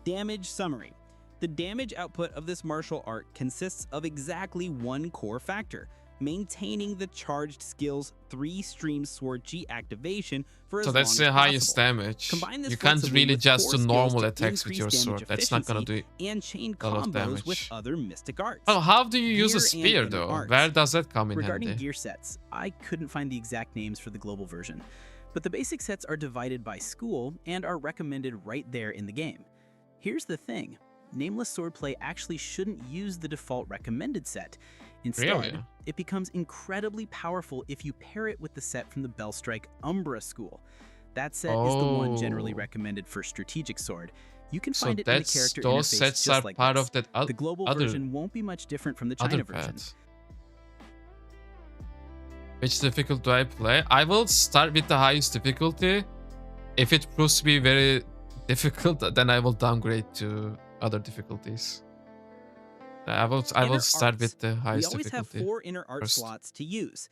Damage summary. The damage output of this martial art consists of exactly one core factor: maintaining the charged skill's 3-stream sword G activation for as So long that's as the highest possible. damage. Combine this You can't flexibly really with just core do skills normal to attacks with your increase damage sword. That's not gonna do efficiency and chain a lot of combos with damage. other mystic arts. Oh, how do you use a Gear and spear inner though? arts. Where does that come in Regarding handy? gear sets, I couldn't find the exact names for the global version, but the basic sets are divided by school and are recommended right there in the game. Here's the thing: Nameless Swordplay actually shouldn't use the default recommended set. Instead, Really? it becomes incredibly powerful if you pair it with the set from the Bellstrike Umbra school. That set is the one generally Oh. recommended for strategic sword. You can So find it in the that's character those interface sets just are like part this. of that The global other version won't be much different from the other China version. pads. Which difficult do I play? I will start with the highest difficulty. If it proves to be very difficult, then I will downgrade to other difficulties. I will Inner start arts. with the We highest always have difficulty. 4 inner art first. slots to use.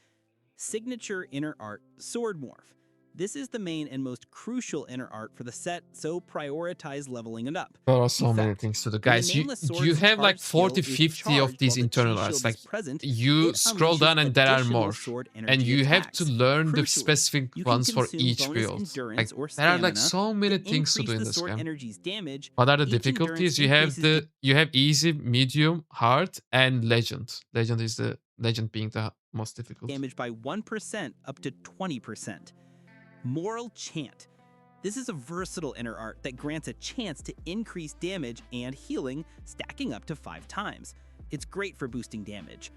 Signature inner art Sword Morph. This is the main and most crucial inner art for the set, so prioritize leveling it up. There are so many Effect. things to do. When the Guys, Nameless you Sword's have like charge skill 40, is 50 of charged these while the internal chi arts. shield Like, is present, you it scroll unleashes down and there are additional more. sword And energy you have to attacks. learn the Crucially, specific you can ones for consume each bonus build. Like, endurance or there are like stamina so many to things to increase do in the this sword game. energy's damage. What are the Each difficulties? endurance You have increases you have easy, medium, hard, and legend. Legend is the legend being the most difficult. damage by 1% up to 20%. Moral Chant. This is a versatile inner art that grants a chance to increase damage and healing, stacking up to 5 times. It's great for boosting damage.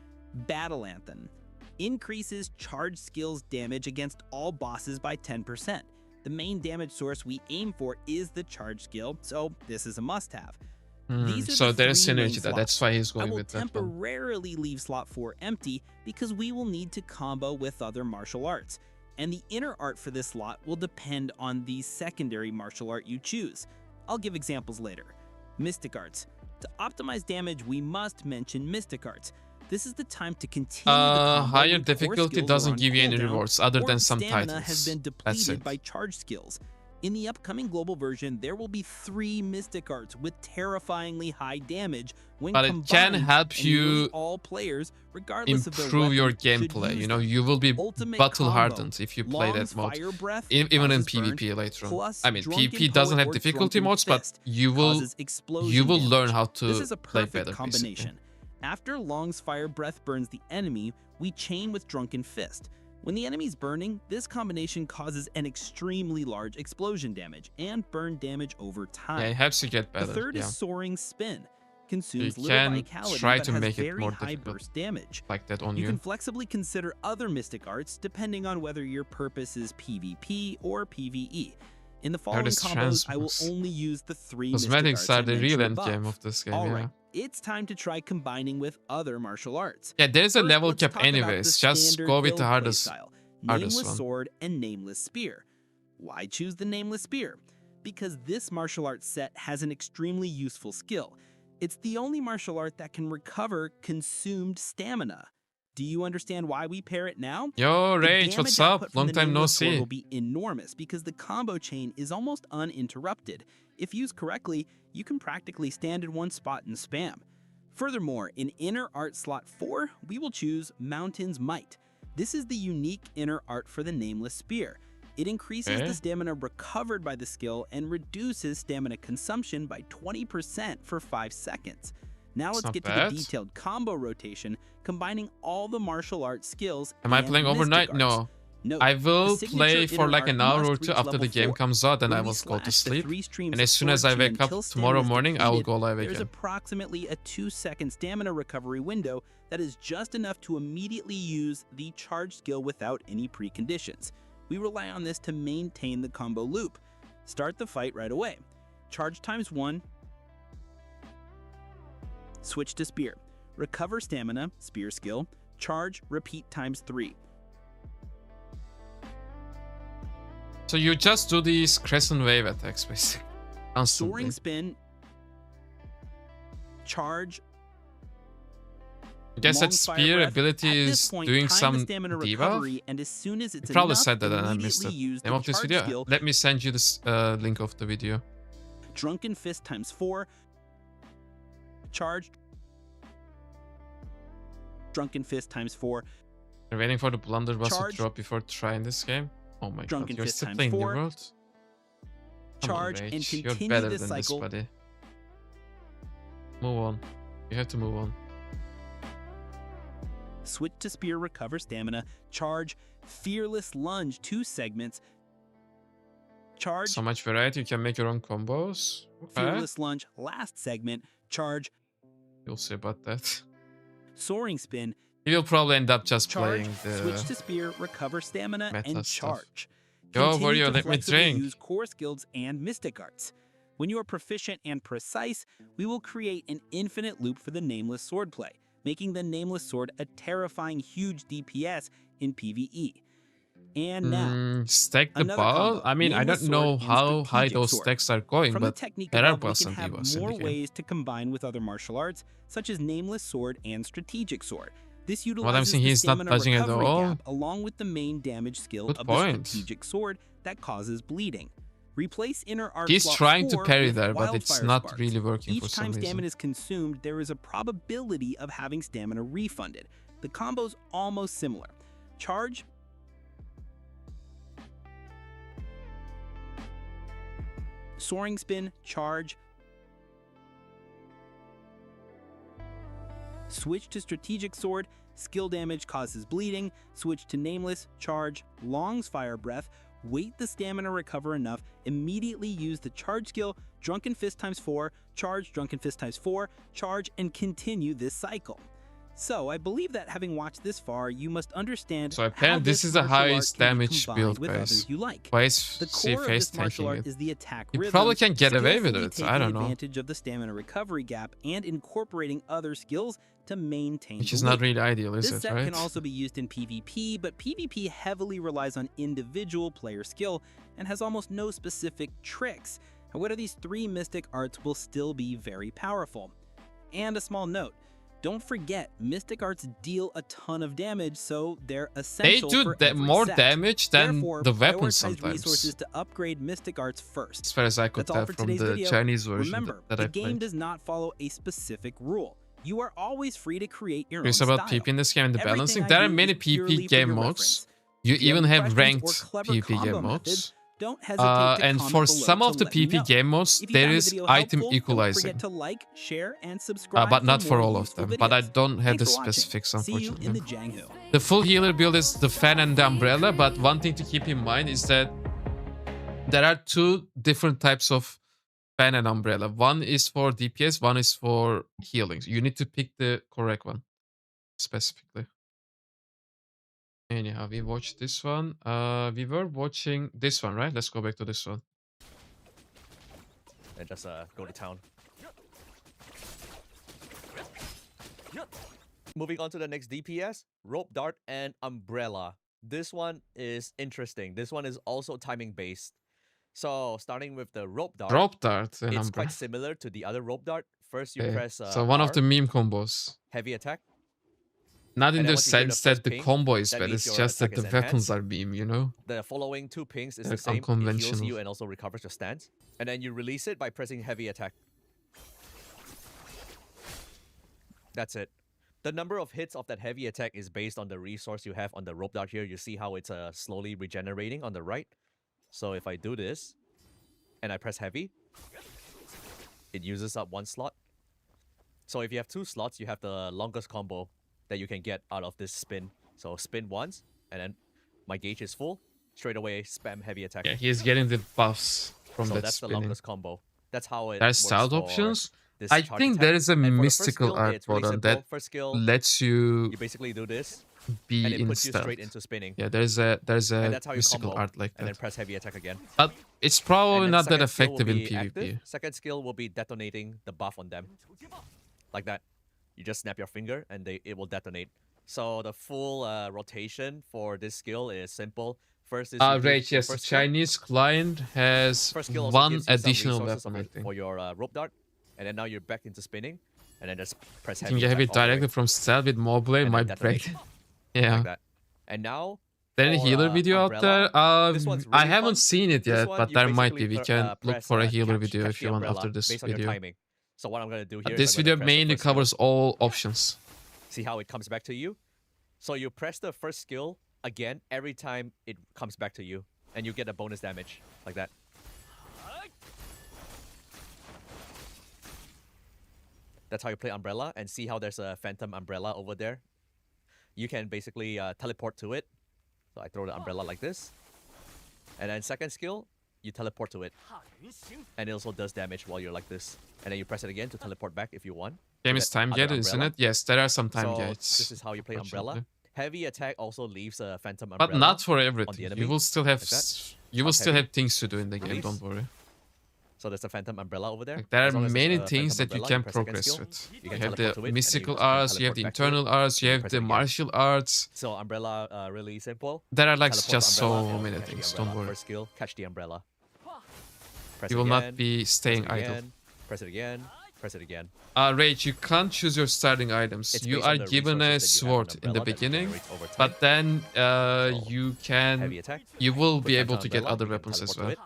Battle Anthem. Increases charge skills damage against all bosses by 10%. The main damage source we aim for is the charge skill, so this is a must-have. These are So the there is 3 main synergy there. That's slots. why he's I going will with that one. temporarily leave slot 4 empty because we will need to combo with other martial arts, and the inner art for this slot will depend on the secondary martial art you choose. I'll give examples later. Mystic Arts. To optimize damage, we must mention Mystic Arts. This is the time to continue the combo Higher when core difficulty skills are doesn't on give you any cooldown rewards other or than some stamina has titles. been That's depleted it. by charge skills. In the upcoming global version, there will be 3 Mystic Arts with terrifyingly high damage when But it combined, can help and nearly you all players, regardless of their improve your weapon, should gameplay. use You know, them. you will be Ultimate battle combo. hardened if you play Long's that mode. Fire Breath Even in causes burn, PvP later on. plus I mean, Drunken PvP doesn't Poet have or difficulty Drunken modes, but Fist you will causes explosion learn damage. how to This is a play perfect better. combination. Basically. After Long's Fire Breath burns the enemy, we chain with Drunken Fist. When the enemy's burning, this combination causes an extremely large explosion damage and burn damage over time. Yeah, it helps you get better. The third yeah. is Soaring Spin. Consumes You little can vitality try but to has make it very more high difficult. burst damage. Like that on You you. can flexibly consider other Mystic Arts depending on whether your purpose is PvP or PvE. In the following is combos, I will transmos. only use the 3 Mystic Cosmetics Arts are I the real mentioned end above. game of this game. Alright, Yeah. it's time to try combining with other martial arts. Yeah, there is a First, level let's cap talk about the anyways. Just standard go with build the hardest playstyle, hardest Nameless one. Sword and Nameless Spear. Why choose the Nameless Spear? Because this martial art set has an extremely useful skill. It's the only martial art that can recover consumed stamina. Do you understand why we pair it now? Yo, The Rage, damage what's up? output from Long the time no Nameless Sword see. will be enormous because the combo chain is almost uninterrupted. If used correctly, you can practically stand in one spot and spam. Furthermore, in inner art slot 4, we will choose Mountain's Might. This is the unique inner art for the Nameless Spear. It increases the stamina recovered by the skill and reduces stamina consumption by 20% for 5 seconds. Now let's not get bad. to the detailed combo rotation, combining all the martial arts skills. Am I and playing Mystic overnight? Arts. No. Note, I the will signature play for inner like art an hour or must two reach after the level game 4. comes out, then When I we will go to slash the sleep. 3 streams And of as soon as I sword chi wake up until tomorrow stamina is morning, I will depleted, go live There's again. approximately a 2-second stamina recovery window that is just enough to immediately use the charge skill without any preconditions. We rely on this to maintain the combo loop. Start the fight right away. Charge times 1. Switch to spear. Recover stamina, spear skill. Charge, repeat times 3. So you just do these crescent wave attacks, basically. Constantly. Soaring spin. Charge. I guess that Long fire spear breath. ability At this is point, doing time the some stamina debuff. recovery, and as soon as it's You probably enough, said that and I missed immediately it. use Name the of this charge video? skill, Let me send you this link of the video. Drunken Fist times 4, charge, Drunken Fist times 4, You're waiting for the blunderbuss to charge, drop before trying this game? Oh my Drunken god, you're Fist still times playing New 4, World? Come on, charge, and Rage. You're continue better this than cycle. this, buddy. Move on. You have to move on. Switch to spear, recover stamina, charge, fearless lunge, 2 segments, charge, So much variety, you can make your own combos. Okay. fearless lunge, last segment, charge, You'll see about that. soaring spin, You'll probably end up just charge, playing the switch to spear, recover stamina, meta and stuff. charge. Yo, Continue Wario, to let me flexibly drink. use core skills and mystic arts. When you are proficient and precise, we will create an infinite loop for the Nameless Sword play, making the Nameless Sword a terrifying huge DPS in PvE. And now, stack the another ball? combo, I mean, I Nameless don't know Sword and how high Strategic those Sword. stacks are going, From the but technique there are above, we boss can and have divas in more the game. ways to combine with other martial arts, such as Nameless Sword and Strategic Sword. This What I'm utilizes saying, the he's not stamina touching at recovery all. gap along with the main damage skill Good of point. the Strategic Sword that causes bleeding. Replace inner art He's slot trying to 4 parry with there, but it's Wildfire not Sparks. really working Each for some time reason. stamina is consumed, there is a probability of having stamina refunded. The combo's almost similar. Charge, soaring spin, charge, switch to strategic sword, skill damage causes bleeding, switch to nameless, charge, long's fire breath, wait the stamina recover enough, immediately use the charge skill, drunken fist times 4, charge, drunken fist times 4, charge, and continue this cycle. So I believe that having watched this far, you must understand So how apparently this is the martial art highest can be damage combined build, with guys. others you like. Why is The core of face this martial tanking art it? is the attack You rhythm, probably can get away with skillfully it. I taking don't know. advantage of the stamina recovery gap and incorporating other skills to maintain Which the is not loop. really ideal, is This it, set right? can also be used in PvP, but PvP heavily relies on individual player skill and has almost no specific tricks. However, these 3 mystic arts will still be very powerful. And a small note, don't forget, mystic arts deal a ton of damage, so they're They essential do for every more set. damage than Therefore, the weapons prioritize sometimes. resources to upgrade mystic arts first. As far as I could That's all tell for from today's the video. Chinese version Remember, that the I game played. does not follow a specific rule. You are always free to create your Curious own about style. PP in this game and the Everything balancing. I There are do many is purely PP for game your modes. reference. You If you even have have questions or ranked clever PP combo game methods, modes. don't hesitate to And comment for below some to of the let me PP know. game modes, If you there found the is video item helpful, don't equalizing. forget to like, share, and subscribe But not for more all of useful them. But I videos. don't have Thanks the for watching. specifics, See you in the unfortunately. Janghu. The full healer build is the fan and the umbrella, but one thing to keep in mind is that there are 2 different types of fan and umbrella. One is for DPS, one is for healing. You need to pick the correct one specifically. Anyhow, we watched this one. We were watching this one, right? Let's go back to this one. And just go to town. Moving on to the next DPS, Rope Dart and Umbrella. This one is interesting. This one is also timing based. So starting with the Rope Dart. Rope Dart and It's umbrella. quite similar to the other Rope Dart. First you Okay. press So one of R, the meme combos. heavy attack. Not in And then the once you hear the sense that first the ping, combo is that bad, means it's your just that attack the is weapons enhanced. are meme, you know? The following 2 pings is They're the same. It heals unconventional. you and also recovers your stance. And then you release it by pressing heavy attack. That's it. The number of hits of that heavy attack is based on the resource you have on the Rope Dart here. You see how it's slowly regenerating on the right. So if I do this, and I press heavy, it uses up 1 slot. So if you have 2 slots, you have the longest combo that you can get out of this spin. So spin once, and then my gauge is full. Straight away, spam heavy attack. Yeah, he's getting the buffs from So that that's spinning. the longest combo. That's how it There's works styled for options. this I charge think attack. there is a And for the first mystical skill, art it's really button simple. that First skill, lets you you basically do this, be and it in puts you stealth. straight into spinning. Yeah, there's a And that's how you mystical combo, art like and then that. press heavy attack again. But it's And probably then not that second skill will effective in be active. PvP. Second skill will be detonating the buff on them. Like that. You just snap your finger and it will detonate. So the full rotation for this skill is simple. First is you do Rage, the yes, the first skill. Chinese client has First skill also 1 gives you some additional resources weapon, I of it think. for your Rope Dart. And then now you're back into spinning. and then just press I heavy think heavy attack all the way, directly from stealth with Moblade and then might detonate, break. Yeah. like that. And now Then a for, healer video out Umbrella, there. this one's I really haven't fun. seen it This yet, one, but you there might basically be. We can look press, for a healer catch video if the you want umbrella after this based on your video. timing. So what I'm gonna do here is This I'm gonna video press the mainly first skill. covers all options. See how it comes back to you? So you press the first skill again every time it comes back to you, and you get a bonus damage like that. That's how you play Umbrella, and see how there's a Phantom Umbrella over there. You can basically teleport to it. So I throw the umbrella like this. And then second skill, you teleport to it. And it also does damage while you're like this. And then you press it again to teleport back if you want. Game to is that time other gated, isn't umbrella. it? Yes, there are some time So gates. this is how you play Umbrella. unfortunately. Heavy attack also leaves a Phantom Umbrella. But not for on the everything. enemy, You will still have like that. you will Charge still heavy, have things to do in the game. release. Don't worry. So there's a Phantom Umbrella over there. Like, there As are long as many it's a things Phantom that you Umbrella, can press second progress skill, with. you You can have teleport the to it, and then mystical you can arts, you have teleport the back to it, internal arts, you and have press the it again. martial arts. So Umbrella, really simple. There are like Teleport to just Umbrella, so and many catch the things. umbrella. Don't worry. First skill, catch the umbrella. Press You it will again, not be staying press it idle. again, press it again, press it again. Rage, you can't choose your starting items. It's You based on are the given a resources that you have on sword in the Umbrella that beginning, generates over time. but then So, you can, heavy attack, you will put be Phantom able to get Umbrella, other you can weapons as teleport well. to it.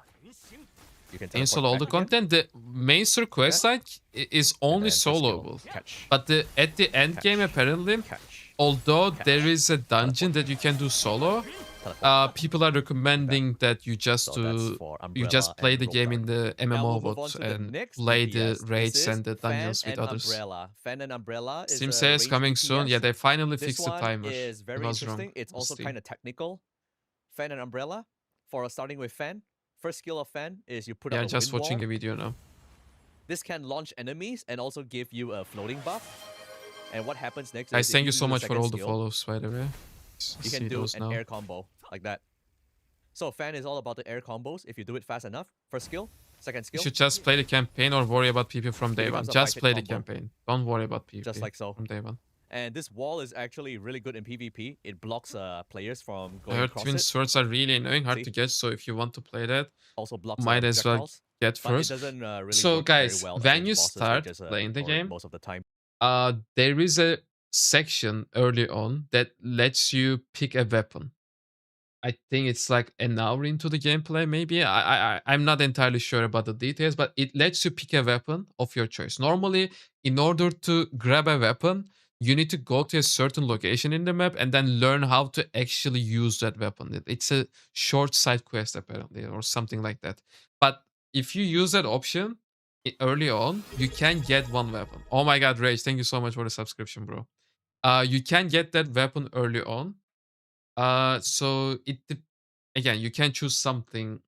You can Install teleport all the back again, content. The main story quest Okay. like is only then first skill, soloable, catch, but at the end game apparently, catch, although catch, there is a dungeon that you can do solo, teleport. people are recommending that you just So that's for you just Umbrella play and the Rope game Dart. in the Now MMO we'll move on mode to the and next play DPS. the This raids is and the dungeons Fan with and others. Umbrella. Fan and Umbrella is Steam a says ranged coming soon. DPS. Yeah, they finally This fixed the one timer. is It very was interesting. wrong. It's on also Steam. kind of technical. Fan and Umbrella. For starting with Fan, first skill of Fan is you put Yeah, up a just wind watching wall. a video now. This can launch enemies and also give you a floating buff. And what happens next Guys, is if thank you do so the much for second all the skill, follows, by the way. you See can do those an now. air combo like that. So Fan is all about the air combos. If you do it fast enough, first skill, second You skill, should just play the campaign or worry about PP from day one. becomes a Just five-hit play the combo. campaign. Don't worry about PP just like so. from day one. And this wall is actually really good in PvP. It blocks players from I going heard across twin it. swords are really annoying, hard See? to get. So if you want to play that, Also blocks might as well projectiles, get but first. it doesn't really So work very guys, well when against you bosses, like start just, playing the or game, most of the time. there is a section early on that lets you pick a weapon. I think it's like an hour into the gameplay, maybe. I'm not entirely sure about the details, but it lets you pick a weapon of your choice. Normally, in order to grab a weapon, you need to go to a certain location in the map and then learn how to actually use that weapon. It's a short side quest, apparently, or something like that. But if you use that option early on, you can get one weapon. Oh my god, Rage, thank you so much for the subscription, bro. You can get that weapon early on. So again, you can choose something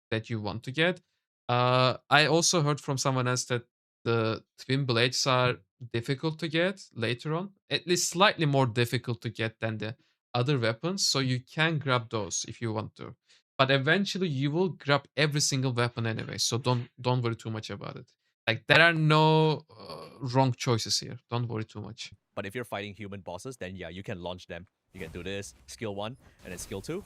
that you want to get. I also heard from someone else that the twin blades are difficult to get later on, at least slightly more difficult to get than the other weapons. So you can grab those if you want to, but eventually you will grab every single weapon anyway. So don't worry too much about it. Like there are no wrong choices here. Don't worry too much. But if you're fighting human bosses, then yeah, you can launch them. You can do this, skill 1, and then skill 2.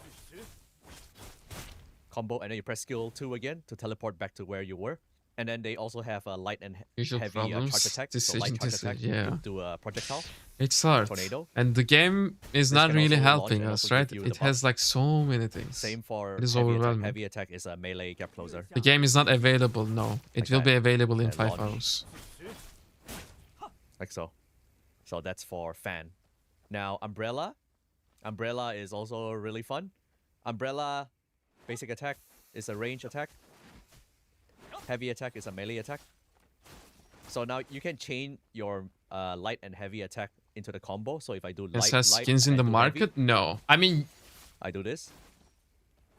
Combo, and then you press skill 2 again to teleport back to where you were. And then they also have a light and Usual heavy problems, charge attack. So decision light charge decision, attack yeah. do a projectile. It's hard. Tornado. And the game is This not can really also launch helping and us, also right? give you the It has buff. like so many things. Same for It is heavy attack. overwhelming. Heavy attack is a melee gap closer. The game is not available, no. It Like will that. be available in And 5 launch. hours. Like so. So that's for Fan. Now Umbrella. Umbrella is also really fun. Umbrella basic attack is a range attack. Heavy attack is a melee attack. So now you can chain your light and heavy attack into the combo. So if I do This light, has light, skins in and the do heavy, market? No. I mean, I do this.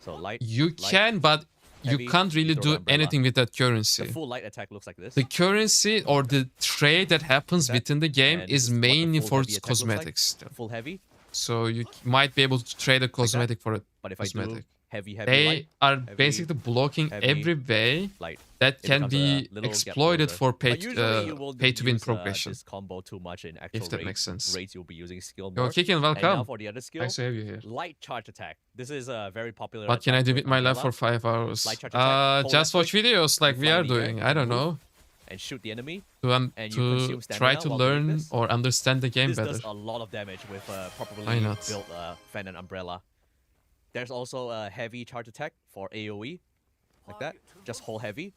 So light. you light, can, but you heavy, can't really throw the do umbrella. anything with that The currency. full light attack looks like this. The currency or the trade that happens That, within the game and this is is what the mainly full for heavy attack looks like. cosmetics still. Full heavy. So you might be able to trade a cosmetic for a But if I do cosmetic. heavy, They light, are heavy, basically blocking heavy, every way light, that it can becomes a be little gap exploited closer. for But usually you will pay to win use, progression. this combo too much in actual If that raids. makes sense. Raids you'll be using skill Yo, more. Kikin, And now welcome. for the other skill, Nice to have you here. light charge attack. This is a very popular. What can I attack do with my life Umbrella. for 5 hours? Light charge attack, hold Just left watch videos like we fly are in the air doing. and I don't move. know. and shoot the enemy, to and you consume try stamina to while doing learn this. or understand the game This better. does a lot of damage with properly Why not? built fan and umbrella. There's also a heavy charge attack for AoE, like that. Just hold heavy.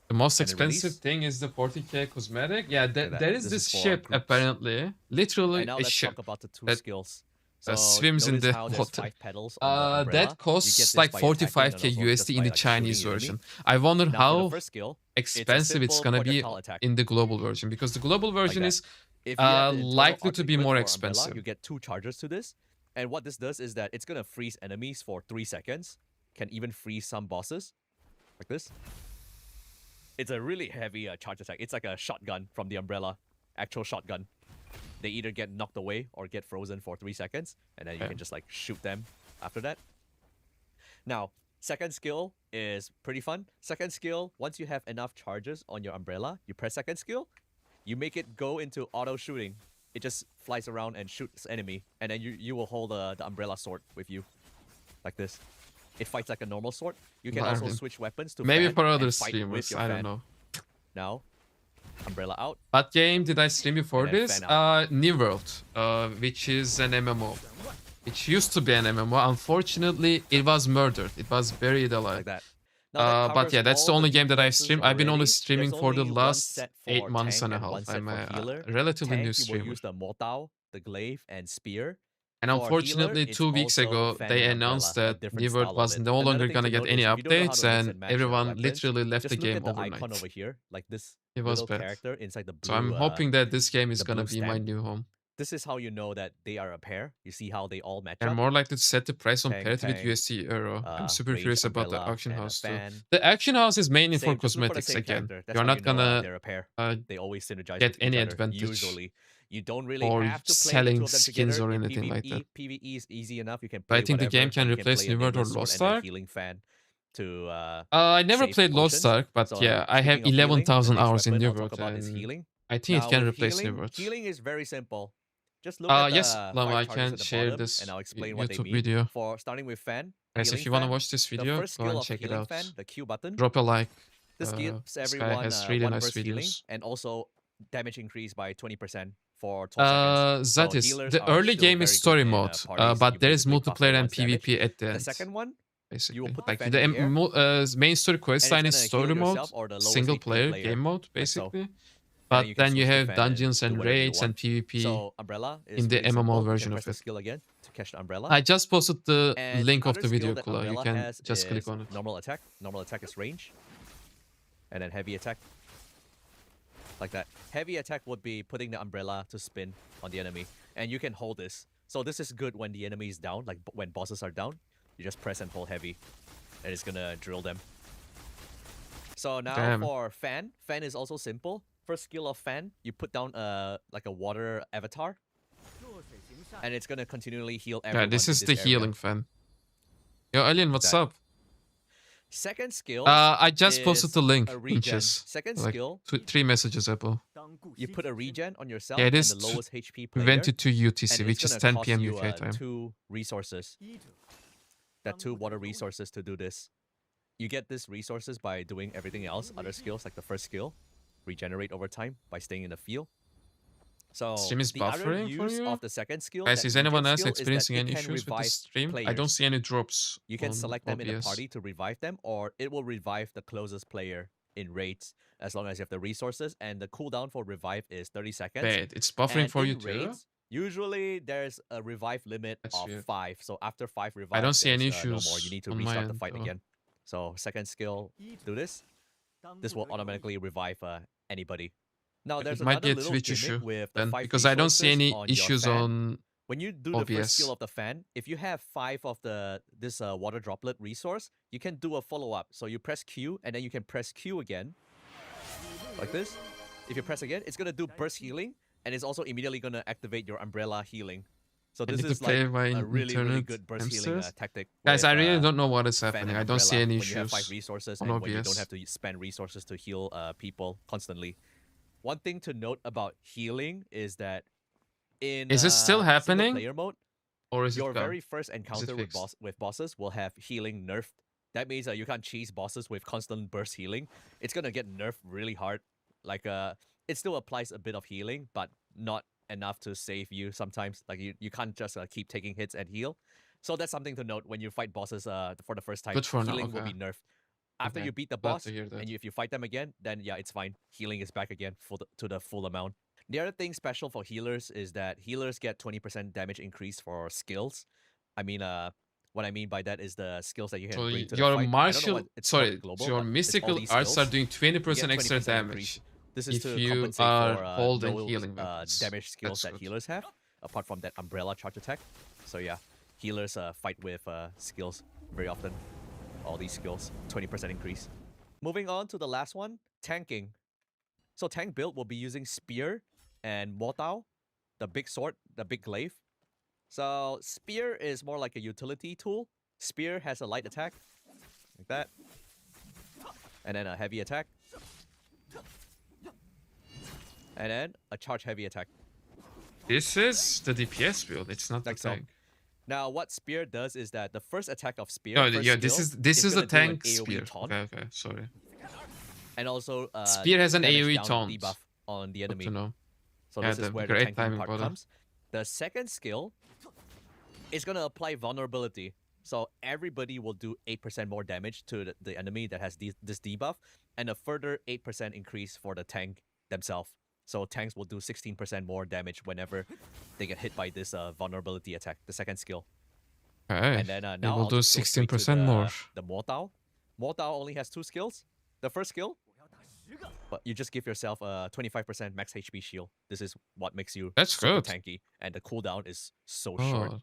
The most and then expensive release. thing is the 40k cosmetic. Yeah, Like that. there is This this is for ship groups. apparently, literally And now a let's ship talk about the two that skills. So swims in notice the how there's water. 5 petals on the umbrella. That You get costs this like by attacking and 45k also just USD in by, the like, Chinese shooting the enemy. version. I wonder Now, for the how first skill, expensive it's simple gonna be projectile attack. in the global version, because the global version that. is If you have the internal likely arc to be equipped more for expensive. Umbrella, you get 2 charges to this. And what this does is that it's gonna freeze enemies for 3 seconds. Can even freeze some bosses, like this. It's a really heavy charge attack. It's like a shotgun from the umbrella, actual shotgun. They either get knocked away or get frozen for 3 seconds, and then you can just like shoot them after that. Now, second skill is pretty fun. Second skill, once you have enough charges on your umbrella, you press second skill, you make it go into auto shooting. It just flies around and shoots enemy, and then you will hold the umbrella sword with you, like this. It fights like a normal sword. You can also Marvin. switch weapons to Maybe fan for and other fight with streamers, your I don't fan. know. Now, umbrella out. What game did I stream before And then this? fan New World, which is an MMO. It used to be an MMO. Unfortunately, it was murdered. It was buried alive. Like that. Now, that But yeah, covers that's the all only game that I've defenses streamed. I've been only already. streaming There's for the only one last set 8 for months tank and a one half. set I'm for a healer. relatively new Tank, you will streamer. use the Mortal, the glaive, and spear. And For unfortunately, healer, 2 it's weeks also ago, fan they and announced umbrella, a that different New style World of was it. no Another longer thing gonna to get note any is if you don't know how updates, to mix and and match your everyone weapons, literally left the just look game at the overnight. icon over here, like this It was little bad. character inside the blue. So I'm hoping that this game is the gonna blue be my stamp. new home. This is how you know that they are a pair. You see how they all match They're up. more likely to set the price on Tank, parity with tank, USD Euro. I'm super range, curious about the umbrella, auction and a house too. fan. The auction house is mainly for Same, just look for the cosmetics same again. character. That's You're how not you know, gonna they're a pair. They always synergize get with any each other. advantage Usually, you don't really or have to play the selling two of them skins together or in anything PvE. like that. PvE is easy enough. You can But play I think the whatever, game can but you replace play a New World or Nameless Sword Lost and a Ark. healing fan to I never save played Lost potions. Ark, but So, yeah, I have speaking of healing, the 11,000 next hours in weapon New I'll talk World, about is and healing. I think Now, it can with replace New healing, World. healing is very simple. Just look at Yes, the Lama, 5 I charges can at the share bottom, this and I'll explain what they YouTube mean. video. For starting with fan, Guys, if healing you wanna fan, watch this the video, first go skill and of check it healing out. fan, the Q button. Drop a like. This gives This guy everyone has really 1 nice burst healing videos. and also damage increase by 20% for 12 seconds. That So is healers the are early still game is very story good in, mode, parties. but You there is basically buff multiplayer and everyone's damage. PvP at the The end. second one, Basically, put the like fan the in the air, main story quest and line it's is gonna heal story mode, yourself or the lowest single HP player player, game mode, like so. basically. And But you can then you switch to have fan dungeons do and whatever you raids and want. PvP So umbrella is in the pretty MMO simple. You version can of press the it. skill again to catch the umbrella. I just posted the And link of other the video, skill that Kula. You umbrella can has just click is on it. normal attack. Normal attack is range. And then heavy attack. Like that. Heavy attack would be putting the umbrella to spin on the enemy. And you can hold this. So this is good when the enemy is down, like when bosses are down. You just press and hold heavy. And it's gonna drill them. So now Damn. for fan. Fan is also simple. First skill of fan, you put down like a water avatar. And it's gonna continually heal everyone. Yeah, this in is the area. healing fan. Yo, Alien, what's That. up? Second skill. I just posted is the link a in regen. chess. Second Like skill, 3 messages, Apple. you put a regen on yourself Yeah, it and is the lowest HP player. 22 UTC, and which it's is gonna 10 cost PM you, UK time. 2 resources. That 2 water resources to do this. You get these resources by doing everything else, other skills like the first skill, regenerate over time by staying in the field. So Stream is the other buffering for use you? of the second skill, Guys, that is anyone regen else skill, is that experiencing it any can issues with the revive stream? I players. don't see any drops. You can on select them in a OBS. party to revive them, or it will revive the closest player in raids as long as you have the resources. And the cooldown for revive is 30 seconds. Wait, it's buffering And for in you too? raids, usually there's a revive limit That's of weird. 5. So after 5 revives, don't see any there's, no more. issues You need to on my restart the end, fight though. again. So second skill, do this. This will automatically revive anybody. Now there's It might another be a little Twitch gimmick issue with the then, 5 because I don't see any resources on your issues fan. on When you do the OBS. first skill of the fan, if you have 5 of this water droplet resource, you can do a follow-up. So you press Q, and then you can press Q again, like this. If you press again, it's gonna do burst healing, and it's also immediately gonna activate your umbrella healing. So I this need to is play like my a really, really internet good burst healing hamsters. tactic. Guys, with, I really don't know what is fan happening. and I don't see umbrella any when you have 5 issues resources on and when you don't OBS. have to spend resources to heal people constantly. One thing to note about healing is that in Is it still happening? player mode, Or is your it gone? very first encounter fixed? with bosses will have healing nerfed That means you can't cheese bosses with constant burst healing. It's gonna get nerfed really hard. Like it still applies a bit of healing, but not enough to save you sometimes. Like you can't just keep taking hits and heal. So that's something to note when you fight bosses for the first time. Good for now, Healing will okay. be nerfed. After Okay, you beat the glad boss to hear that. and if you fight them again, then yeah, it's fine. Healing is back again to the full amount. The other thing special for healers is that healers get 20% damage increase for skills. I mean, what I mean by that is the skills that you can So bring to the your fight. martial, it's called sorry, global, your but it's all mystical these arts are skills. doing 20% You get extra 20% damage increase. This is if to you compensate are for holding no healing weapons. damage skills That's that good. healers have, apart from that umbrella charge attack. So yeah, healers fight with skills very often. All these skills, 20% increase. Moving on to the last one, tanking. So tank build will be using Spear and Motao, the big sword, the big glaive. So Spear is more like a utility tool. Spear has a light attack, like that. And then a heavy attack. And then a charge heavy attack. This is the DPS build, it's not the Like so. tank. Now what Spear does is that the first attack of Spear, No, first yeah, this skill, is the gonna do an tank AoE spear. taunt. Okay, sorry. And also Spear has an damage AoE down taunt. debuff on the Good enemy. to know. So Yeah, this is the where the great tanking timing, part brother. comes. The second skill is gonna apply vulnerability. So everybody will do 8% more damage to the enemy that has this debuff, and a further 8% increase for the tank themselves. So tanks will do 16% more damage whenever they get hit by this vulnerability attack, the second skill. Okay, And then they now will I'll do just go straight to 16% more. the Motao. Motao only has 2 skills. The first skill, but you just give yourself a 25% max HP shield. This is what makes you That's super good. tanky, and the cooldown is so short. Oh,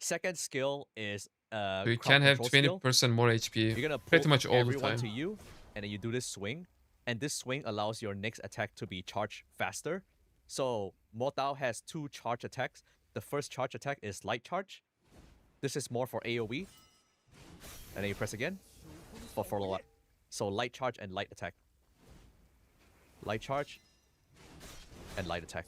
Second skill is so you crowd can have control skill. 20% more HP You're gonna pull pretty much all the everyone time. to you, and then you do this swing, and this swing allows your next attack to be charged faster. So Motao has 2 charge attacks. The first charge attack is light charge. This is more for AoE. And then you press again for follow-up. So light charge and light attack. Light charge and light attack.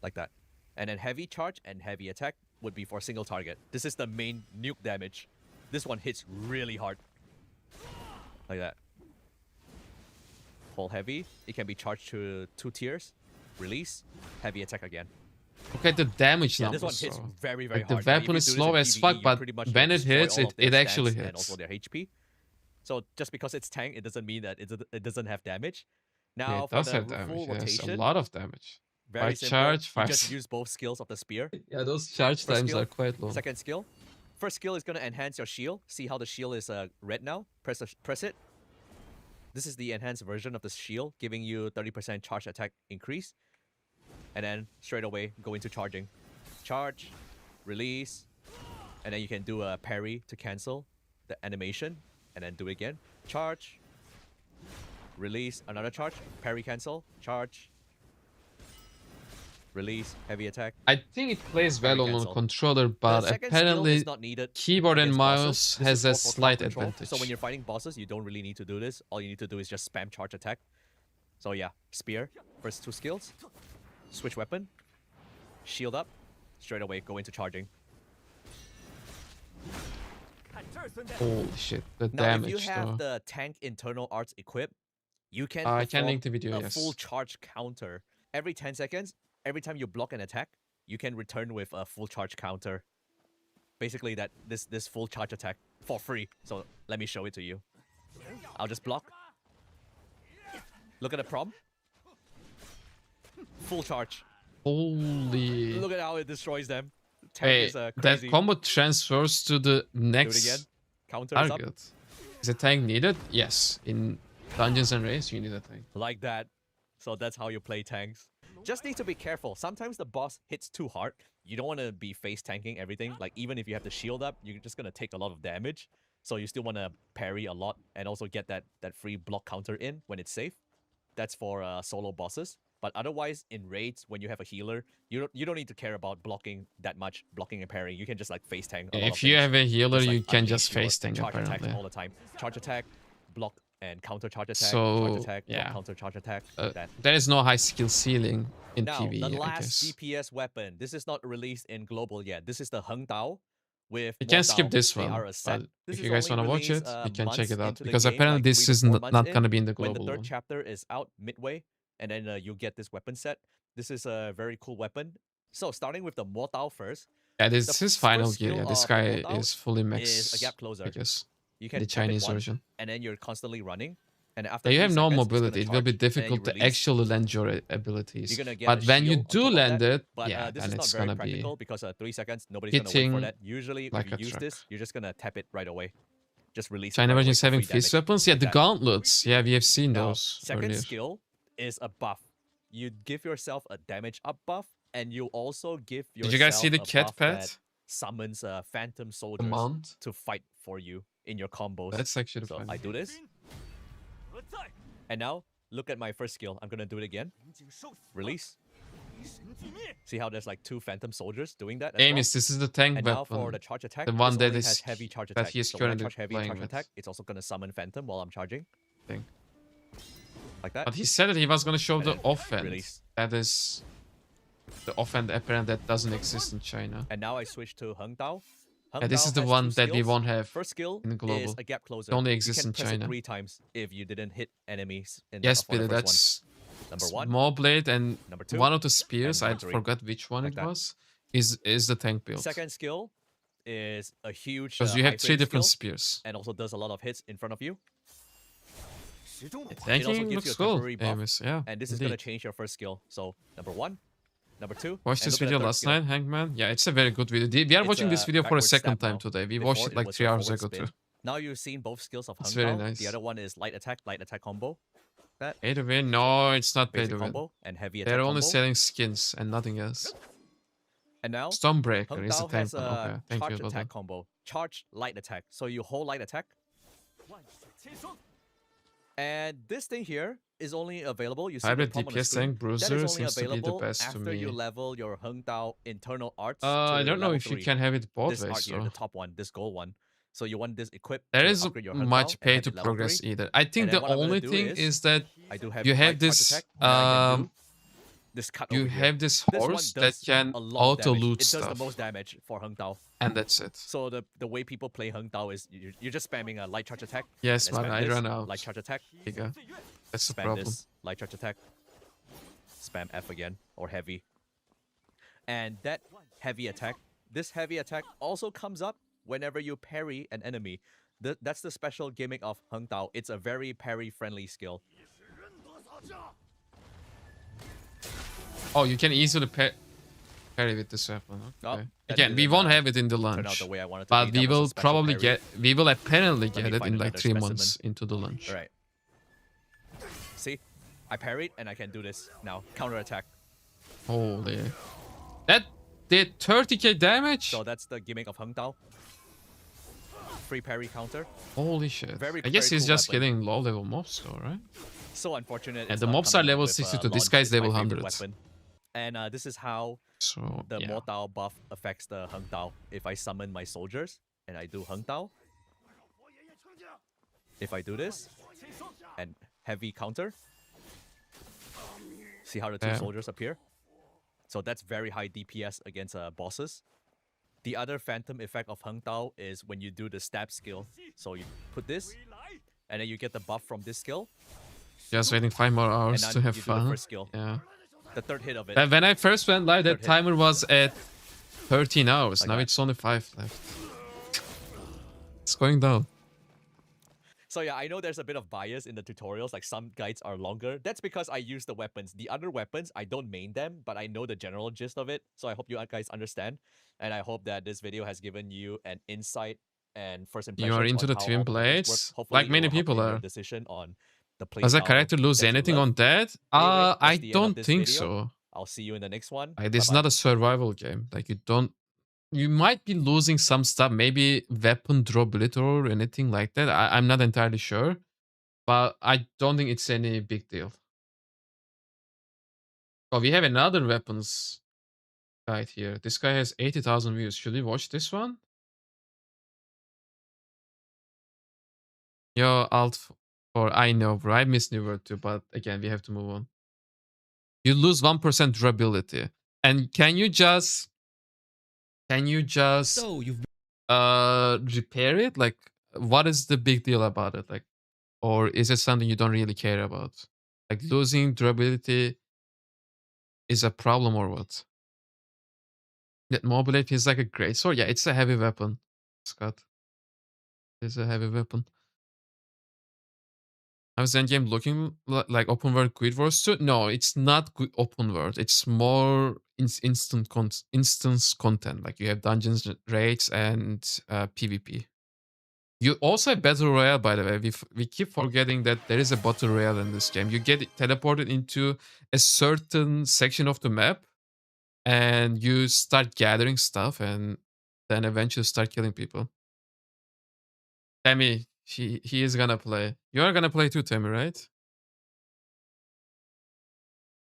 Like that. And then heavy charge and heavy attack would be for single target. This is the main nuke damage. This one hits really hard. Like that. Hold heavy. It can be charged to 2 tiers. Release. Heavy attack again. Look at the damage Yeah, numbers. this one hits so. very, very Like the hard. Now, if weapon you is do this slow in as PvE, fuck, you but pretty much when it destroy hits, all of their it actually stats and hits. also their HP. So just because it's tank, it doesn't mean that it doesn't have damage. Yeah, Now it for does the have damage. full Yes, rotation, a lot of damage. very By simple. charge, You 5 just use both skills of the spear. Yeah, those charge First times skill, are quite low. Second skill. First skill is gonna enhance your shield. See how the shield is red now? Press it. This is the enhanced version of the shield, giving you 30% charge attack increase. And then straight away go into charging. Charge, release, and then you can do a parry to cancel the animation, and then do it again. Charge, release, another charge, parry cancel, charge, release, heavy attack. I think it plays well on a cancel. controller, The but second skill apparently is not needed keyboard and against mouse bosses. This has is a more for crowd slight control. advantage. So when you're fighting bosses, you don't really need to do this. All you need to do is just spam charge attack. So yeah, spear, first 2 skills. Switch weapon. Shield up. Straight away, go into charging. Holy shit, the Now, damage if you have though. the tank internal arts equipped, you can I can perform link the video, a yes. full charge counter. Every 10 seconds, every time you block an attack, you can return with a full charge counter. Basically, this full charge attack for free. So let me show it to you. I'll just block. Look at the prompt. Full charge. Holy. Look at how it destroys them. Tank Hey, is that crazy. combo transfers to the Do it again. next Counter is up. target. Is a tank needed? Yes. In Dungeons and Raids, you need a tank. Like that. So that's how you play tanks. Just need to be careful. Sometimes the boss hits too hard. You don't want to be face tanking everything. Like even if you have the shield up, you're just going to take a lot of damage. So you still want to parry a lot and also get that free block counter in when it's safe. That's for solo bosses. But otherwise, in raids, when you have a healer, you don't need to care about blocking that much, blocking and parrying. You can just like face tank a lot of If you things. have a healer, Just, like, you can unleash just your face tank charge attacks apparently. all the time. Charge attack, block and counter charge attack, So, charge attack, block, yeah. counter charge attack. Like that. There is no high skill ceiling in Now, PvE, the I last guess. DPS weapon. This is not released in global yet. This is the Heng Dao, With You Mo can skip Dao, this they one, are a set. but This if is you guys only want to watch released, it, you can check months it out. into the Because game, apparently like this 3 to is 4 not months going to in, be in the when the global third one. chapter is out midway, and then you get this weapon set. This is a very cool weapon. So starting with the Mo Dao first. Yeah, The this is his first final gear. skill Yeah, this of the guy Mo Dao is fully is a max, gap I closer. guess. You The can tap it Chinese once, version. and then you're constantly running. And after Yeah, you 3 have no seconds, it's gonna mobility. It will be charge, and then you difficult to release. actually land your You're abilities. gonna get a But when you shield on do top of land that. it, But yeah, this then is not it's very gonna be practical because 3 seconds, nobody's gonna wait for hitting that. Usually, like if a you use truck. this, you're just gonna tap it right away. Just release it China right version away is for having free fist damage. weapons. Yeah, Like the that. gauntlets. Yeah, we have seen Now, those second earlier. skill is a buff. You give yourself a damage up buff, and you also give yourself Did you guys see the a cat buff pet? that summons phantom The soldiers mount? to fight for you in your combos. That's actually So funny. I do this, and now look at my first skill. I'm gonna do it again. Release. See how there's like 2 phantom soldiers doing that? As well? Amos, this is the tank And weapon. now for the charge attack, The this one that only is has heavy charge that attack. he is So when I currently charge heavy playing charge with. attack, it's also gonna summon phantom while I'm charging. Thing. Like that. But he said that he was gonna show And the then offense. release. That is the offense apparent that doesn't exist in China. And now I switch to Heng Dao. Yeah, this is the one that we won't have First skill in the global. is a gap closer. It only You exists can in press China. it 3 times if you didn't hit enemies in Yes, for the Billy, first one. that's Number 1. small blade and Number 2. one of the spears. and I number 3. forgot which one Like it that. was. Is the tank build? Second skill is a huge Because you high have 3 frame different skill, spears. and also does a lot of hits in front of you. It also Tanking gives looks you a cool. temporary buff, Amos. Yeah, and this is gonna indeed. change your first skill. So number 1, number 2. Watched and this look at the video third last skill. night, Hangman. Yeah, it's a very good video. We are It's watching this a video for a backward second stab time now. today. We Before watched it like was 3 a hours forward ago spin. too. Now you've seen both skills of It's Heng very Dao. nice. The other one is light attack combo. That Pay to win? No, it's not pay basic to win. combo and heavy attack They're only combo. selling skins and nothing else. And now Stonebreaker Heng is the Dao tank has one. a Okay, thank charge you, Lodo. attack combo. Charge light attack. So you hold light attack. And this thing here is only available. You see the Hybrid prompt on the DPS screen. tank That is bruiser only seems to be the available best to after you me. level your Heng Dao internal arts. I to don't know level if you 3. can have it both This art ways here, though. the top one, this gold one. So you want this equipped There to isn't upgrade your Heng much Dao and pay have to it level progress 3. either. I think And then the what I'm gonna only do thing is that I do have you have light charge this attack, and I can do this cut you over here. have this This one horse that does can a lot of auto damage. loot It does stuff, the most damage for Heng Dao. and that's it. So the way people play Heng Dao is you're just spamming a light charge attack. Yes, and then man, spam I this, ran out. Light charge attack. Giga. That's the Spam problem. this light charge attack. Spam F again or heavy. And that heavy attack, this heavy attack also comes up whenever you parry an enemy. That's the special gimmick of Heng Dao. It's a very parry friendly skill. Oh, you can easily parry with this weapon. Oh, Okay. that Again, we didn't, won't have it in the turn out launch, the way I wanted to but be. we That was a will special probably parry. we will apparently Let get me it find in like another 3 specimen. months into the launch. All right. See, I parried and I can do this now. Counter attack. Holy, that did 30k damage. So that's the gimmick of Heng Dao. Free parry counter. Holy shit! Very, I guess very he's cool just weapon. hitting low level mobs though, right? So unfortunate. And it's the not mobs are coming level with, 62. This launch. guy's It's my level favorite 100. weapon. And this is how So the yeah. Mo Dao buff affects the Heng Dao. If I summon my soldiers and I do Heng Dao, if I do this and heavy counter, see how the 2 Damn. soldiers appear? So that's very high DPS against bosses. The other phantom effect of Heng Dao is when you do the stab skill. So you put this, and then you get the buff from this skill. Just waiting 5 more And hours then to have you do the fun. first skill. Yeah. The third hit of it. When I first went live, that Third hit. timer was at 13 hours. Like now that. it's only 5 left. It's going down. So yeah, I know there's a bit of bias in the tutorials, like some guides are longer. That's because I use the weapons. The other weapons, I don't main them, but I know the general gist of it. So I hope you guys understand. And I hope that this video has given you an insight and first impression. You are into the how twin all the weapons work. blades? Hopefully Like it many will help people in your are. decision on the play Does a style character lose that you anything love. on that? Anyway, that's I the end of don't this think video. so. I'll see you in the next one. This is Bye-bye. not a survival game. Like you might be losing some stuff, maybe weapon durability or anything like that. I'm not entirely sure, but I don't think it's any big deal. Oh, we have another weapons guide here. This guy has 80,000 views. Should we watch this one? Yo, I know, bro. I miss New World too, but again, we have to move on. You lose 1% durability. And can you just So you've repair it? Like, what is the big deal about it? Like, or is it something you don't really care about? Like, losing durability is a problem or what? That mobility feels like a great sword. Yeah, it's a heavy weapon, Scott. It's a heavy weapon. How's the endgame looking like open world Guild Wars 2? No, it's not open world. It's more instance content. Like you have dungeons, raids, and PvP. You also have Battle Royale, by the way. We keep forgetting that there is a Battle Royale in this game. You get teleported into a certain section of the map, and you start gathering stuff, and then eventually start killing people. Tammy, he is gonna play. You're gonna play too, Tammy, right?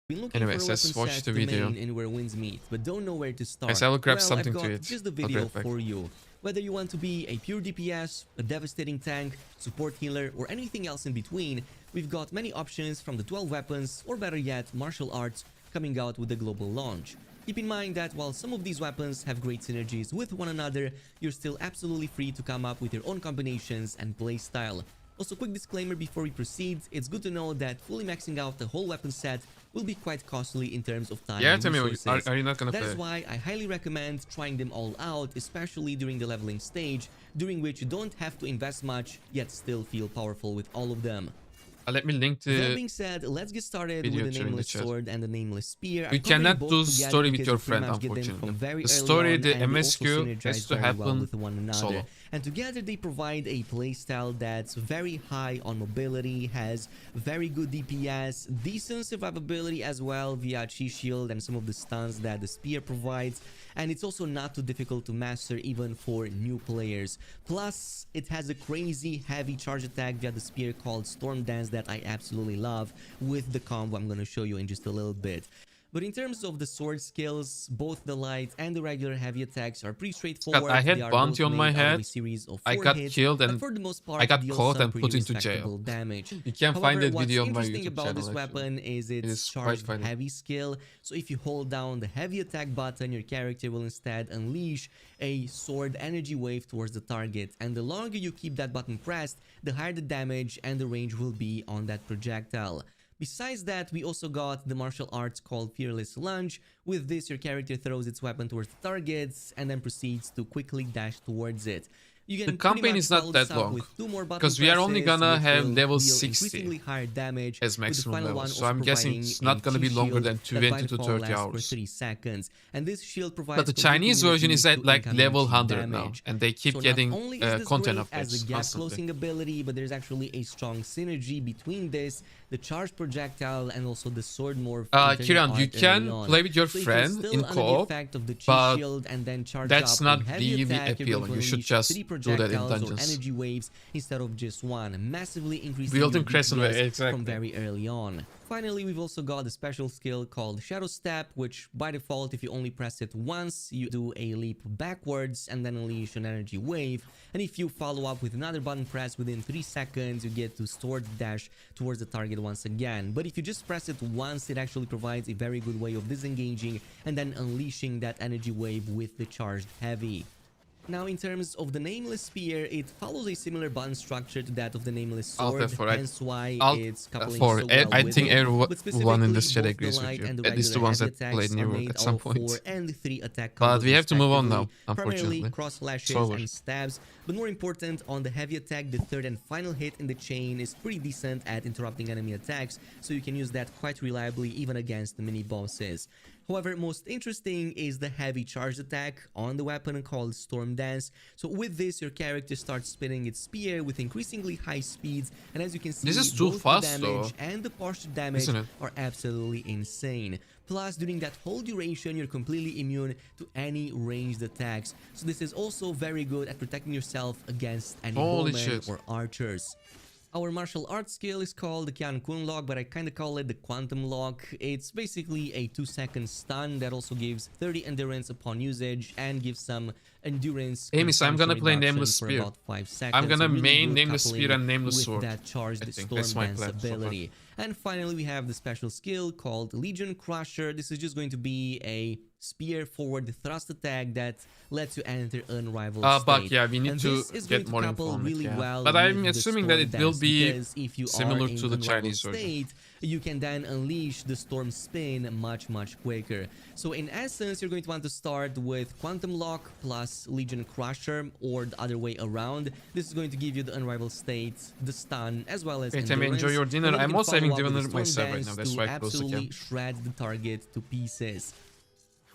Been looking Anyways, for a let's weapon watch set the to video. main and where wins meet, but don't know where to start. Guys, I will grab well, something I've to got eat. just the I'll be video right back. for you. Whether you want to be a pure DPS, a devastating tank, support healer, or anything else in between, we've got many options from the 12 weapons, or better yet, martial arts, coming out with the global launch. Keep in mind that while some of these weapons have great synergies with one another, you're still absolutely free to come up with your own combinations and playstyle. Also, quick disclaimer before we proceed, it's good to know that fully maxing out the whole weapon set will be quite costly in terms of time Yeah, and tell me, resources. are you not gonna That play? is why I highly recommend trying them all out, especially during the leveling stage, during which you don't have to invest much, yet still feel powerful with all of them. Let me link That the being said, let's get started video with the during the Nameless chat. Sword and the Nameless Spear. You I'm covering cannot both do together story with because your you pretty friend, much get them unfortunately. from very The early story, on, the and they also MSQ synergize has to very well happen with one another. solo. And together they provide a playstyle that's very high on mobility, has very good DPS, decent survivability as well via Chi Shield and some of the stuns that the Spear provides, and it's also not too difficult to master even for new players. Plus, it has a crazy heavy charge attack via the Spear called Storm Dance that I absolutely love, with the combo I'm going to show you in just a little bit. But in terms of the sword skills, both the light and the regular heavy attacks are pretty straightforward. Scott, I They had are bounty both on my made out of a head. series of I 4 got hits, killed but and for the most part, I got deal caught some and pretty put into respectable jail. damage. You can However, find that what's video on my interesting YouTube about channel. this Actually. weapon is It its is quite charged funny. heavy skill. So if you hold down the heavy attack button, your character will instead unleash a sword energy wave towards the target. And the longer you keep that button pressed, the higher the damage and the range will be on that projectile. Besides that, we also got the martial arts called Fearless Lunge. With this, your character throws its weapon towards the targets and then proceeds to quickly dash towards it. You The can campaign is not that long, because we are only gonna have level 60 higher damage, as maximum level. one So I'm guessing it's not gonna be longer than 20 to 30 hours. For 30 seconds. And this shield provides But the Chinese version is at like level 100 now, and they keep getting content updates as a gap constantly. closing ability, but there's actually a strong synergy between this, the charged projectile, and also the sword morph. Kiran, you can play with your friend in co-op, but that's not really appealing. You should just do that in dungeons. Energy waves instead of just one, massively increasing Built your in Crescent DPS Way, exactly. from very early on. Finally, we've also got a special skill called Shadow Step, which by default, if you only press it once, you do a leap backwards and then unleash an energy wave. And if you follow up with another button press within 3 seconds, you get to sword dash towards the target once again. But if you just press it once, it actually provides a very good way of disengaging and then unleashing that energy wave with the charged heavy. Now, in terms of the Nameless Spear, it follows a similar button structure to that of the Nameless Sword, hence why it's coupling so well I with think it. everyone in this chat Both agrees the with light you. and the At least the regular ones heavy that attacks played are New made at some out of point. 4 and 3 attack But we combos have to move on now, respectively, unfortunately. primarily cross slashes It's over. and stabs, but more important, on the heavy attack, the third and final hit in the chain is pretty decent at interrupting enemy attacks, so you can use that quite reliably even against the mini bosses. However, most interesting is the heavy charge attack on the weapon called Storm Dance. So with this, your character starts spinning its spear with increasingly high speeds, and as you can see, This is too both fast, the damage though. and the partial damage Isn't it? are absolutely insane. Plus, during that whole duration, you're completely immune to any ranged attacks. So this is also very good at protecting yourself against any Holy bowmen shit. or archers. Our martial arts skill is called the Kian Kun lock, but I kind of call it the Quantum lock. It's basically a 2-second stun that also gives 30 endurance upon usage and gives some endurance. Amy, so I'm gonna play consumption Nameless for Spear. about 5 seconds. I'm gonna So really main good Nameless coupling Spear and Nameless with Sword. that charged I think Storm that's my Dance plan so far. ability. And finally, we have the special skill called Legion Crusher. This is just going to be a spear forward thrust attack that lets you enter unrivaled But state. yeah, we need And to this is going get to more couple info on it, really yeah. well But I'm with the assuming that storm it will dance, be because if you similar are in to the unrivaled Chinese version. state, you can then unleash the storm spin much quicker. So in essence, you're going to want to start with Quantum Lock plus Legion Crusher, or the other way around. This is going to give you the unrivaled state, the stun, as well as Hey, Tammy, endurance. enjoy your And dinner. then you I'm can also follow having up with dinner the storm myself right dance now. That's to why I close the absolutely cam. shred the target to pieces.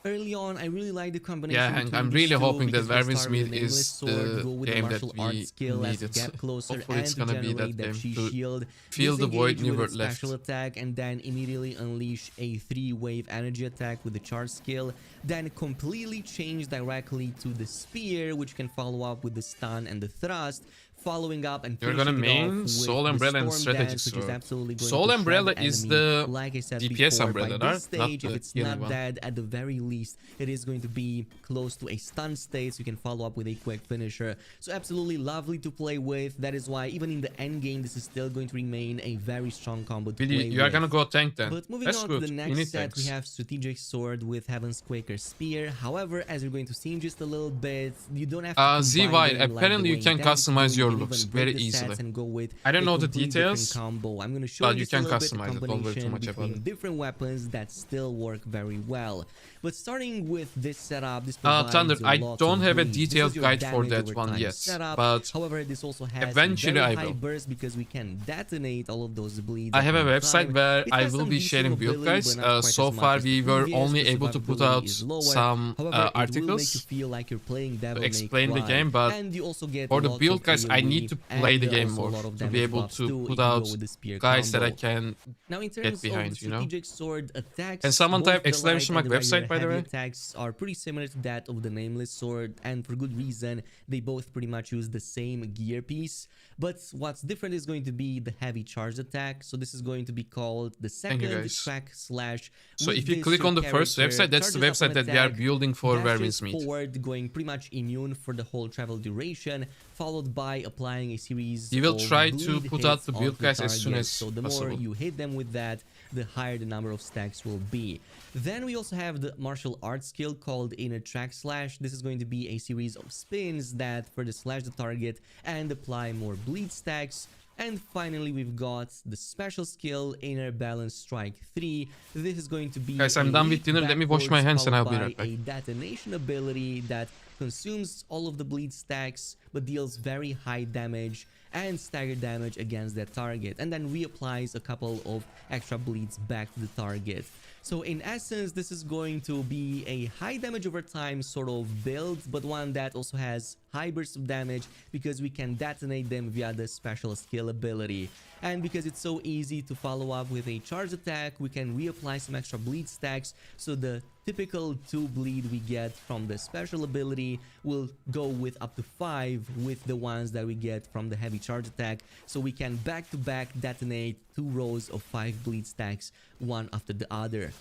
Early on, I really like the combination. Yeah, and between I'm these really two, hoping that because we'll Vermin start with Smith Nameless is Sword, go the with the game that martial art we skill as needed. Gap Closer Hopefully and it's gonna be generate that game Chi to shield. feel the void Disengage never with a left. special attack, and then immediately unleash a 3-wave energy attack with the charge skill. Then completely change directly to the spear, which can follow up with the stun and the thrust. Following up and You're gonna finishing it off main with Soul the Umbrella and Storm Strategy Dance, which is Sword. absolutely going Soul to shred Umbrella the is enemy. the Like I said DPS before, umbrella, by right? this stage, Not if the it's healing not one. dead, at the very least, it is going to be close to a stun state, so you can follow up with a quick finisher. So absolutely lovely to play with. That is why even in the end game, this is still going to remain a very strong combo to Billy, play you are with. gonna go tank then. But moving That's on good. to the We next need set, we tanks. have Strategic Sword with Heaven's Quaker Spear. However, as you're going to see in just a little bit, you don't have to combine ZY, them like the apparently you way can Dank is customize doing. your You can looks even break very the sets easily. and go with I don't a know the completely different details, combo. I'm going to show but you you just a can little bit customize of it. Don't worry too combination much about between it. different weapons that still work very well. But starting with this setup, this Thunder, provides a I lot don't of have a bleed. This is detailed your guide for damage that over one time yet, setup. but However, this also has eventually very I high will. burst because we can detonate all of those bleeds. I at have a one website time. where It I has will some be decent sharing build mobility, guides. but not quite So as much far as the we were previous. only The able to put survivability out is lower. some However, it will make you articles feel like you're playing Devil to May explain the Cry. game, but And you also get for the lots build of guys I AoE need to play and the game also a more lot of to be damage able buffs to too put if you go out with the spear guys that I combo. can Now, in get terms behind, of you know. strategic sword attacks, Can someone both type the exclamation light mark and the regular website, by the heavy way? attacks are pretty similar to that of the Nameless Sword, and for good reason. They both pretty much use the same gear piece, but what's different is going to be the heavy charge attack. So this is going to be called the Thank you, second guys. track slash. So With if you this, click your on the first character website, that's the charges up website an that we are attack, building for dashes Vermin's Meat. forward, going pretty much immune for the whole travel duration, followed by applying a series You will of try to bleed put out hits the build onto guys as soon targets. as So the possible. more you hit them with that, the higher the number of stacks will be. Then we also have the martial arts skill called Inner Track Slash. This is going to be a series of spins that further slash the target and apply more bleed stacks. And finally, we've got the special skill Inner Balance Strike 3. This is going to be Guys, I'm a done with leap dinner. Let me wash my backwards hands and I'll followed be right by back. a detonation ability that consumes all of the bleed stacks but deals very high damage and staggered damage against that target, and then reapplies a couple of extra bleeds back to the target. So in essence, this is going to be a high damage over time sort of build, but one that also has high bursts of damage because we can detonate them via the special skill ability. And because it's so easy to follow up with a charge attack, we can reapply some extra bleed stacks, so the typical 2 bleed we get from the special ability will go with up to 5 with the ones that we get from the heavy charge attack, so we can back to back detonate 2 rows of 5 bleed stacks, one after the other.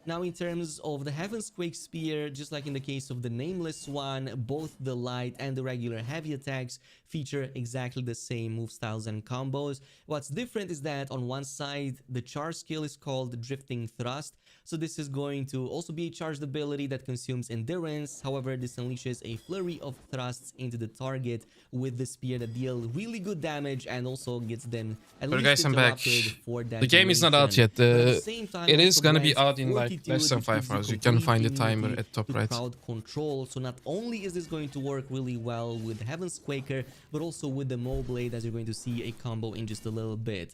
Now, in terms of the Heaven's Quake Spear, just like in the case of the Nameless one, both the light and the regular heavy attacks feature exactly the same move styles and combos. What's different is that on one side, the charge skill is called Drifting Thrust. So this is going to also be a charged ability that consumes endurance. However, this unleashes a flurry of thrusts into the target with the spear that deal really good damage and also gets them at But least guys, I'm back. interrupted for that The game is not out duration. yet. But at the same time, It is also gonna be grants out in like fortitude, less than which 5 gives you hours. You can complete find the timer immunity at top to right. crowd control. So not only is this going to work really well with Heaven's Quaker, but also with the Mo Blade, as you're going to see a combo in just a little bit.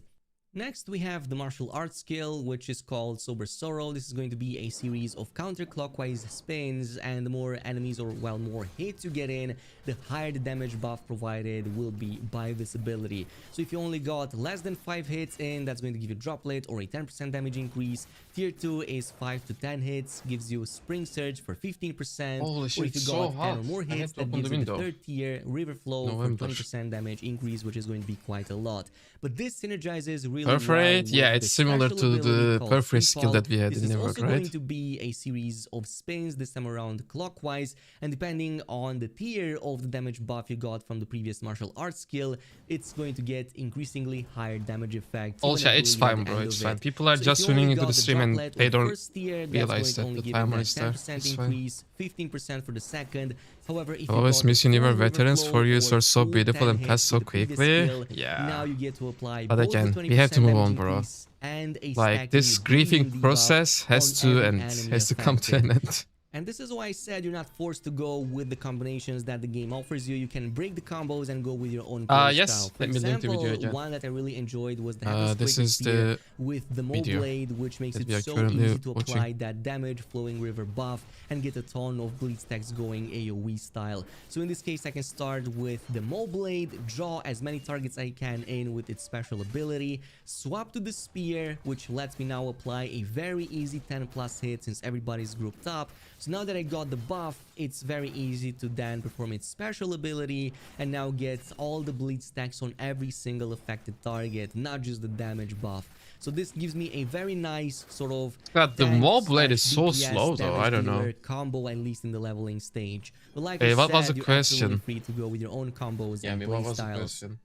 Next, we have the martial arts skill, which is called Sober Sorrow. This is going to be a series of counterclockwise spins, and the more enemies or, well, more hits you get in, the higher the damage buff provided will be by this ability. So if you only got less than 5 hits in, that's going to give you Droplet or a 10% damage increase. Tier 2 is 5 to 10 hits, gives you Spring Surge for 15%. Holy or shit, if you it's got so 10 or hot. more I hits, had to that open gives the you the window. 3rd tier River Flow November. for 20% damage increase, which is going to be quite a lot. But this synergizes really really well Perforate? with Yeah, the it's similar special to ability the called perforate Free skill Fall. that we had This in is Nimrod, also right? going to be a series of spins, this time around clockwise, and depending on the tier of the damage buff you got from the previous martial arts skill, it's going to get increasingly higher damage effect. Also, it's fine, bro. It's fine. People are just tuning into the stream and they don't realize that the timer is there. 10% It's fine. increase, 15% for the second. However, if I you always got miss the Universe full river veterans. flow 4 years or are so full beautiful 10 and pass hits so with the previous quickly. skill, Yeah. now you get to apply But both the again, 20% we have to move damage on, bro. increase and a Like, stacking this griefing debuff process has on to every end. enemy Has to come to affected. an end. And this is why I said you're not forced to go with the combinations that the game offers you. You can break the combos and go with your own playstyle. Yes, For let me link the example, video again. one that I really enjoyed was the Heaven's This Quaker is Spear the with the video blade, which makes that we it are so currently easy to watching. apply that damage flowing river buff and get a ton of bleed stacks going AoE style. So in this case, I can start with the blade, draw as many targets I can in with its special ability, swap to the spear, which lets me now apply a very easy 10 plus hit since everybody's grouped up. So now that I got the buff, it's very easy to then perform its special ability and now get all the bleed stacks on every single affected target, not just the damage buff. So this gives me a very nice sort of God, the blade is so DPS slow though. I don't know. dealer combo, at least in the leveling stage. But like Hey, I what was said, the you're absolutely question? free to go with your own combos Yeah, and I mean, play what was the styles. question?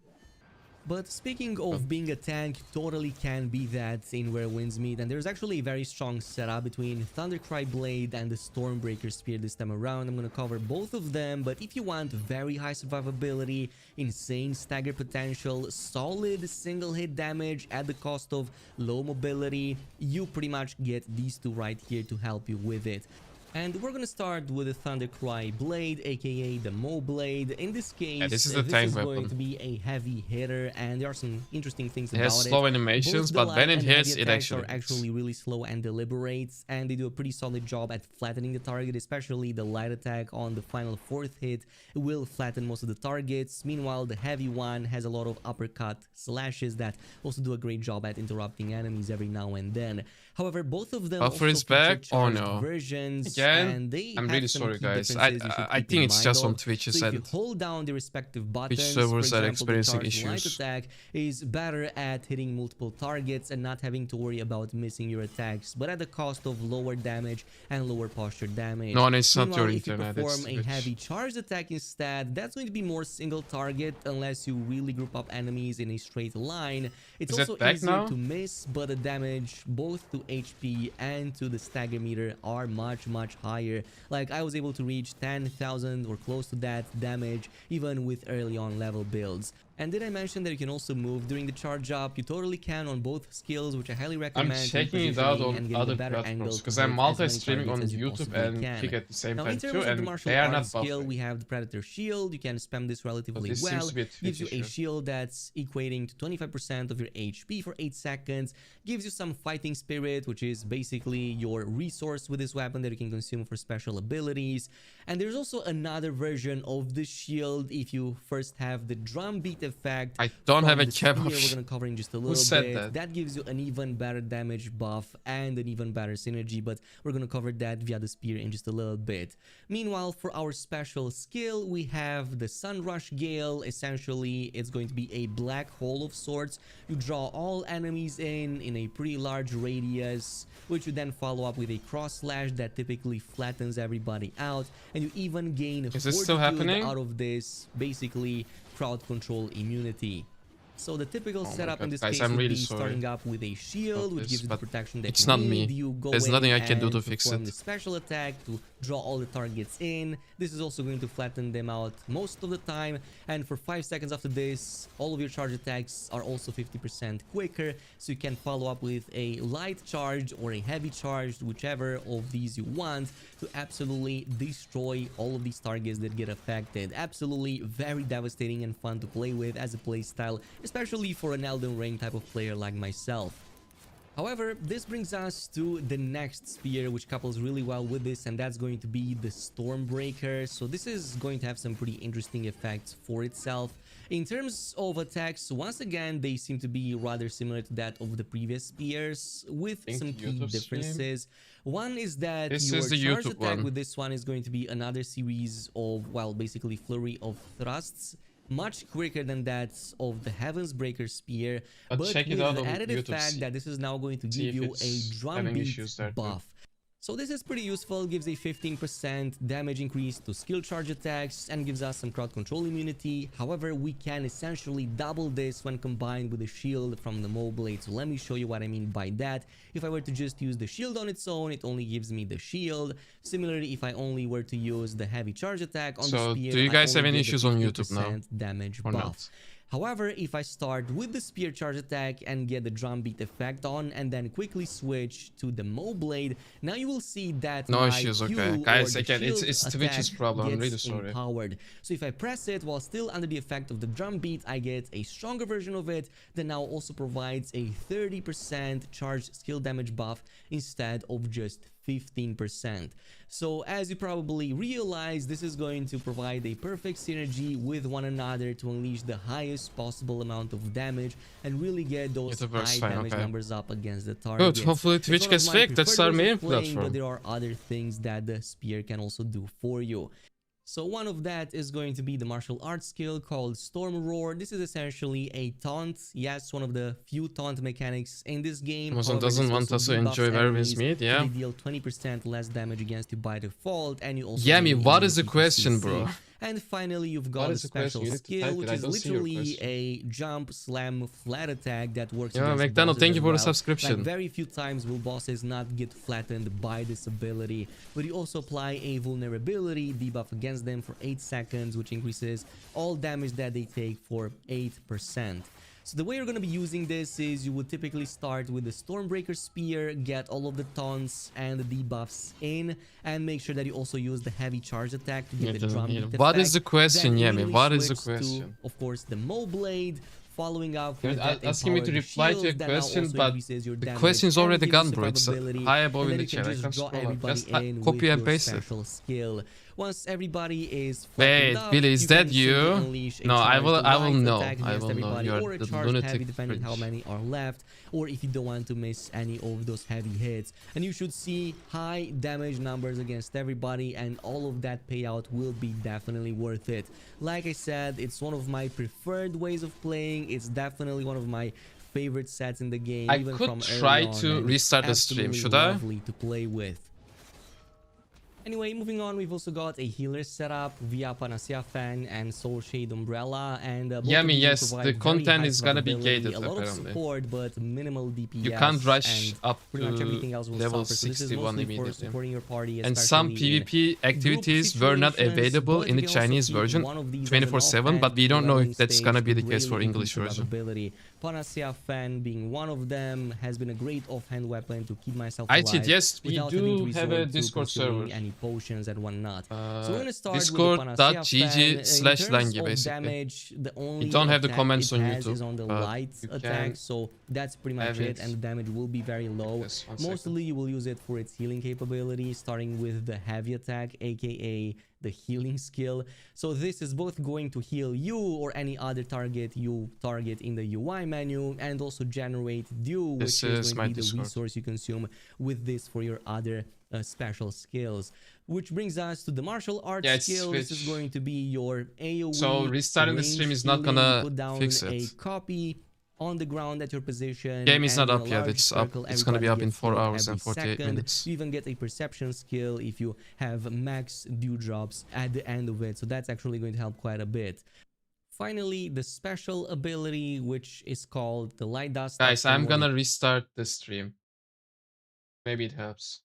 But speaking of being a tank, totally can be that in where wins meet, and there's actually a very strong setup between Thundercry Blade and the Stormbreaker Spear this time around. I'm gonna cover both of them, but if you want very high survivability, insane stagger potential, solid single hit damage at the cost of low mobility, you pretty much get these two right here to help you with it. And we're gonna start with the Thundercry Blade, aka the Blade. In this case, this is the tank going weapon. to be a heavy hitter, and there are some interesting things It about has it. slow animations, Both the but when light it and heavy hits, it attacks actually are actually really slow and deliberate, and they do a pretty solid job at flattening the target, especially the light attack on the final fourth hit. It will flatten most of the targets. Meanwhile, the heavy one has a lot of uppercut slashes that also do a great job at interrupting enemies every now and then. However, both of them Buffer also is back? feature Oh charged no. versions, Again, and they I'm have really some sorry key guys. differences you should I keep think in it's mind just of. on Twitch's So if you end. hold down the respective buttons, servers for are example, experiencing the charged light issues. attack is better at hitting multiple targets and not having to worry about missing your attacks, but at the cost of lower damage and lower posture damage. No, it's not your Meanwhile, if you internet, perform it's a Twitch. heavy charged attack instead, that's going to be more single target unless you really group up enemies in a straight line. It's Is it also back easier now? to miss, but the damage both to HP and to the stagger meter are much higher. Like, I was able to reach 10,000 or close to that damage even with early on level builds. And did I mention that you can also move during the charge up? You totally can on both skills, which I highly recommend. I'm for checking it out positioning and on getting other a better angle platforms to because hit I'm as many multi-streaming on targets as you YouTube possibly and can. Kick at the same Now, time in terms too, of the and martial they are not arts skill, buffering. we have the Predator Shield. You can spam this relatively this seems well. to be a Gives you a finisher. shield that's equating to 25% of your HP for 8 seconds. Gives you some fighting spirit, which is basically your resource with this weapon that you can consume for special abilities. And there's also another version of the shield if you first have the drum beat effect. I don't from have a the spear cap we're option. gonna cover in just a Who little said bit. that? Gives you an even better damage buff and an even better synergy, but we're gonna cover that via the spear in just a little bit. Meanwhile, for our special skill, we have the Sunrush Gale. Essentially, it's going to be a black hole of sorts. You draw all enemies in a pretty large radius, which you then follow up with a cross slash that typically flattens everybody out, and you even gain Is this still fortitude happening? out of this, basically crowd control immunity. So the typical Oh my setup in God, this guys, case I'm would really be sorry starting up with a shield, which this, gives you the but protection that it's you not need. me. You go There's in nothing I can do and to fix perform it. the special attack to draw all the targets in. This is also going to flatten them out most of the time, and for 5 seconds after this, all of your charge attacks are also 50% quicker, so you can follow up with a light charge or a heavy charge, whichever of these you want, to absolutely destroy all of these targets that get affected. Absolutely very devastating and fun to play with as a playstyle, especially for an Elden Ring type of player like myself. However, this brings us to the next spear, which couples really well with this, and that's going to be the Stormbreaker. So this is going to have some pretty interesting effects for itself. In terms of attacks, once again, they seem to be rather similar to that of the previous spears, with some key YouTube stream. differences. One is that This your is the charge YouTube attack one. with this one is going to be another series of, well, basically flurry of thrusts. much quicker than that of the Heaven's Breaker Spear, But but check it with out the on added YouTube, effect that this is now going to see give if you a it's drum having beat issues there too. buff. So this is pretty useful, gives a 15% damage increase to skill charge attacks and gives us some crowd control immunity. However, we can essentially double this when combined with the shield from the Mo Blade. So let me show you what I mean by that. If I were to just use the shield on its own, it only gives me the shield. Similarly, if I only were to use the heavy charge attack on the spear, do you guys I have only any get the issues on YouTube now? 15% damage Or buff. not? However, if I start with the spear charge attack and get the drum beat effect on and then quickly switch to the Mo Blade, now you will see that No my issues, Q okay. or Guys, the again, it's shield Twitch's attack problem. I'm really gets sorry. empowered. So if I press it while still under the effect of the drum beat, I get a stronger version of it that now also provides a 30% charged skill damage buff instead of just 15%. So as you probably realize, this is going to provide a perfect synergy with one another to unleash the highest possible amount of damage and really get those high damage numbers up against the target. Good, hopefully Twitch gets fixed. That's our main platform. But there are other things that the spear can also do for you. So one of that is going to be the martial arts skill called Storm Roar. This is essentially a taunt. Yes, one of the few taunt mechanics in this game. Amazon However, doesn't this want also us to debuffs enjoy enemies, Verwin's meat, yeah. They deal 20% less damage against you by default, and you also Yami, gain what is the immunity to question, CC. bro? And finally, you've got a special skill, which is literally a jump, slam, flat attack that works Yeah, against McDonald, bosses thank you as for the well. subscription. Like, very few times will bosses not get flattened by this ability, but you also apply a vulnerability debuff against them for 8 seconds, which increases all damage that they take for 8%. So the way you're going to be using this is you would typically start with the Stormbreaker Spear, get all of the taunts and the debuffs in, and make sure that you also use the heavy charge attack to get the drum beat effect. What is the question, Then Yami? immediately What is the switch to, question? of course, the Mo Blade, following up You're with that asking me to empowered reply to a shield that now question, also but increases your the damage question is and already gives gone, you bro. It's survivability, high above and in then the you can chat. I just can't draw scroll up. everybody Just in copy with and your paste it. special skill. Once everybody is Wait, flattened up, Billy, is you that can simply you? unleash a No, I will charged light know. attack I against will know. everybody, You're or a the charged lunatic heavy, depending how fringe. many are left, or if you don't want to miss any of those heavy hits. And you should see high damage numbers against everybody, and all of that payout will be definitely worth it. Like I said, it's one of my preferred ways of playing. It's definitely one of my favorite sets in the game. I even could from try early on, to and restart the stream. absolutely Should I? lovely to play with. Anyway, moving on, we've also got a healer setup via Panacea Fan and Soul Shade Umbrella, and both of Yami, these yes, provide the very content high is gonna be survivability, gated, a lot of apparently. support, but minimal DPS. You can't rush and up pretty much to everything else will level suffer. So this is 61 mostly for immediately. supporting your party, And some especially in PvP activities were not situations, available but in you the can also Chinese keep version one of these as an 24/7, offhand but we don't know leveling if that's stage gonna be to the case for greatly English increase version. survivability. Panacea Fan being one of them has been a great offhand weapon to keep myself I alive cheat, yes, we without do having to have a resort to Discord consuming server. any potions and whatnot. So we're gonna start Discord.gg/lange, with the basically. damage, the only You don't have the attack comments it on has YouTube, is on the but light you attack, can so that's pretty much have it, it. and the damage will be very low. Yes, 1 second. Mostly you will use it for its healing capability, starting with the heavy attack, aka the healing skill. So this is both going to heal you or any other target you target in the UI menu, and also generate dew, which is going to be the resource you consume with this for your other special skills. Which brings us to the martial arts skill. This is going to be your AoE. So restarting the stream is not healing. gonna You put down fix a it. copy on the ground at your position. Game is and not in up a yet, large it's up. circle, It's gonna be everybody up in gets 4 healed hours and every 48 second. minutes. You even get a perception skill if you have max dewdrops at the end of it. So that's actually going to help quite a bit. Finally, the special ability, which is called the Light Dust. Guys, I'm gonna restart the stream. Maybe it helps.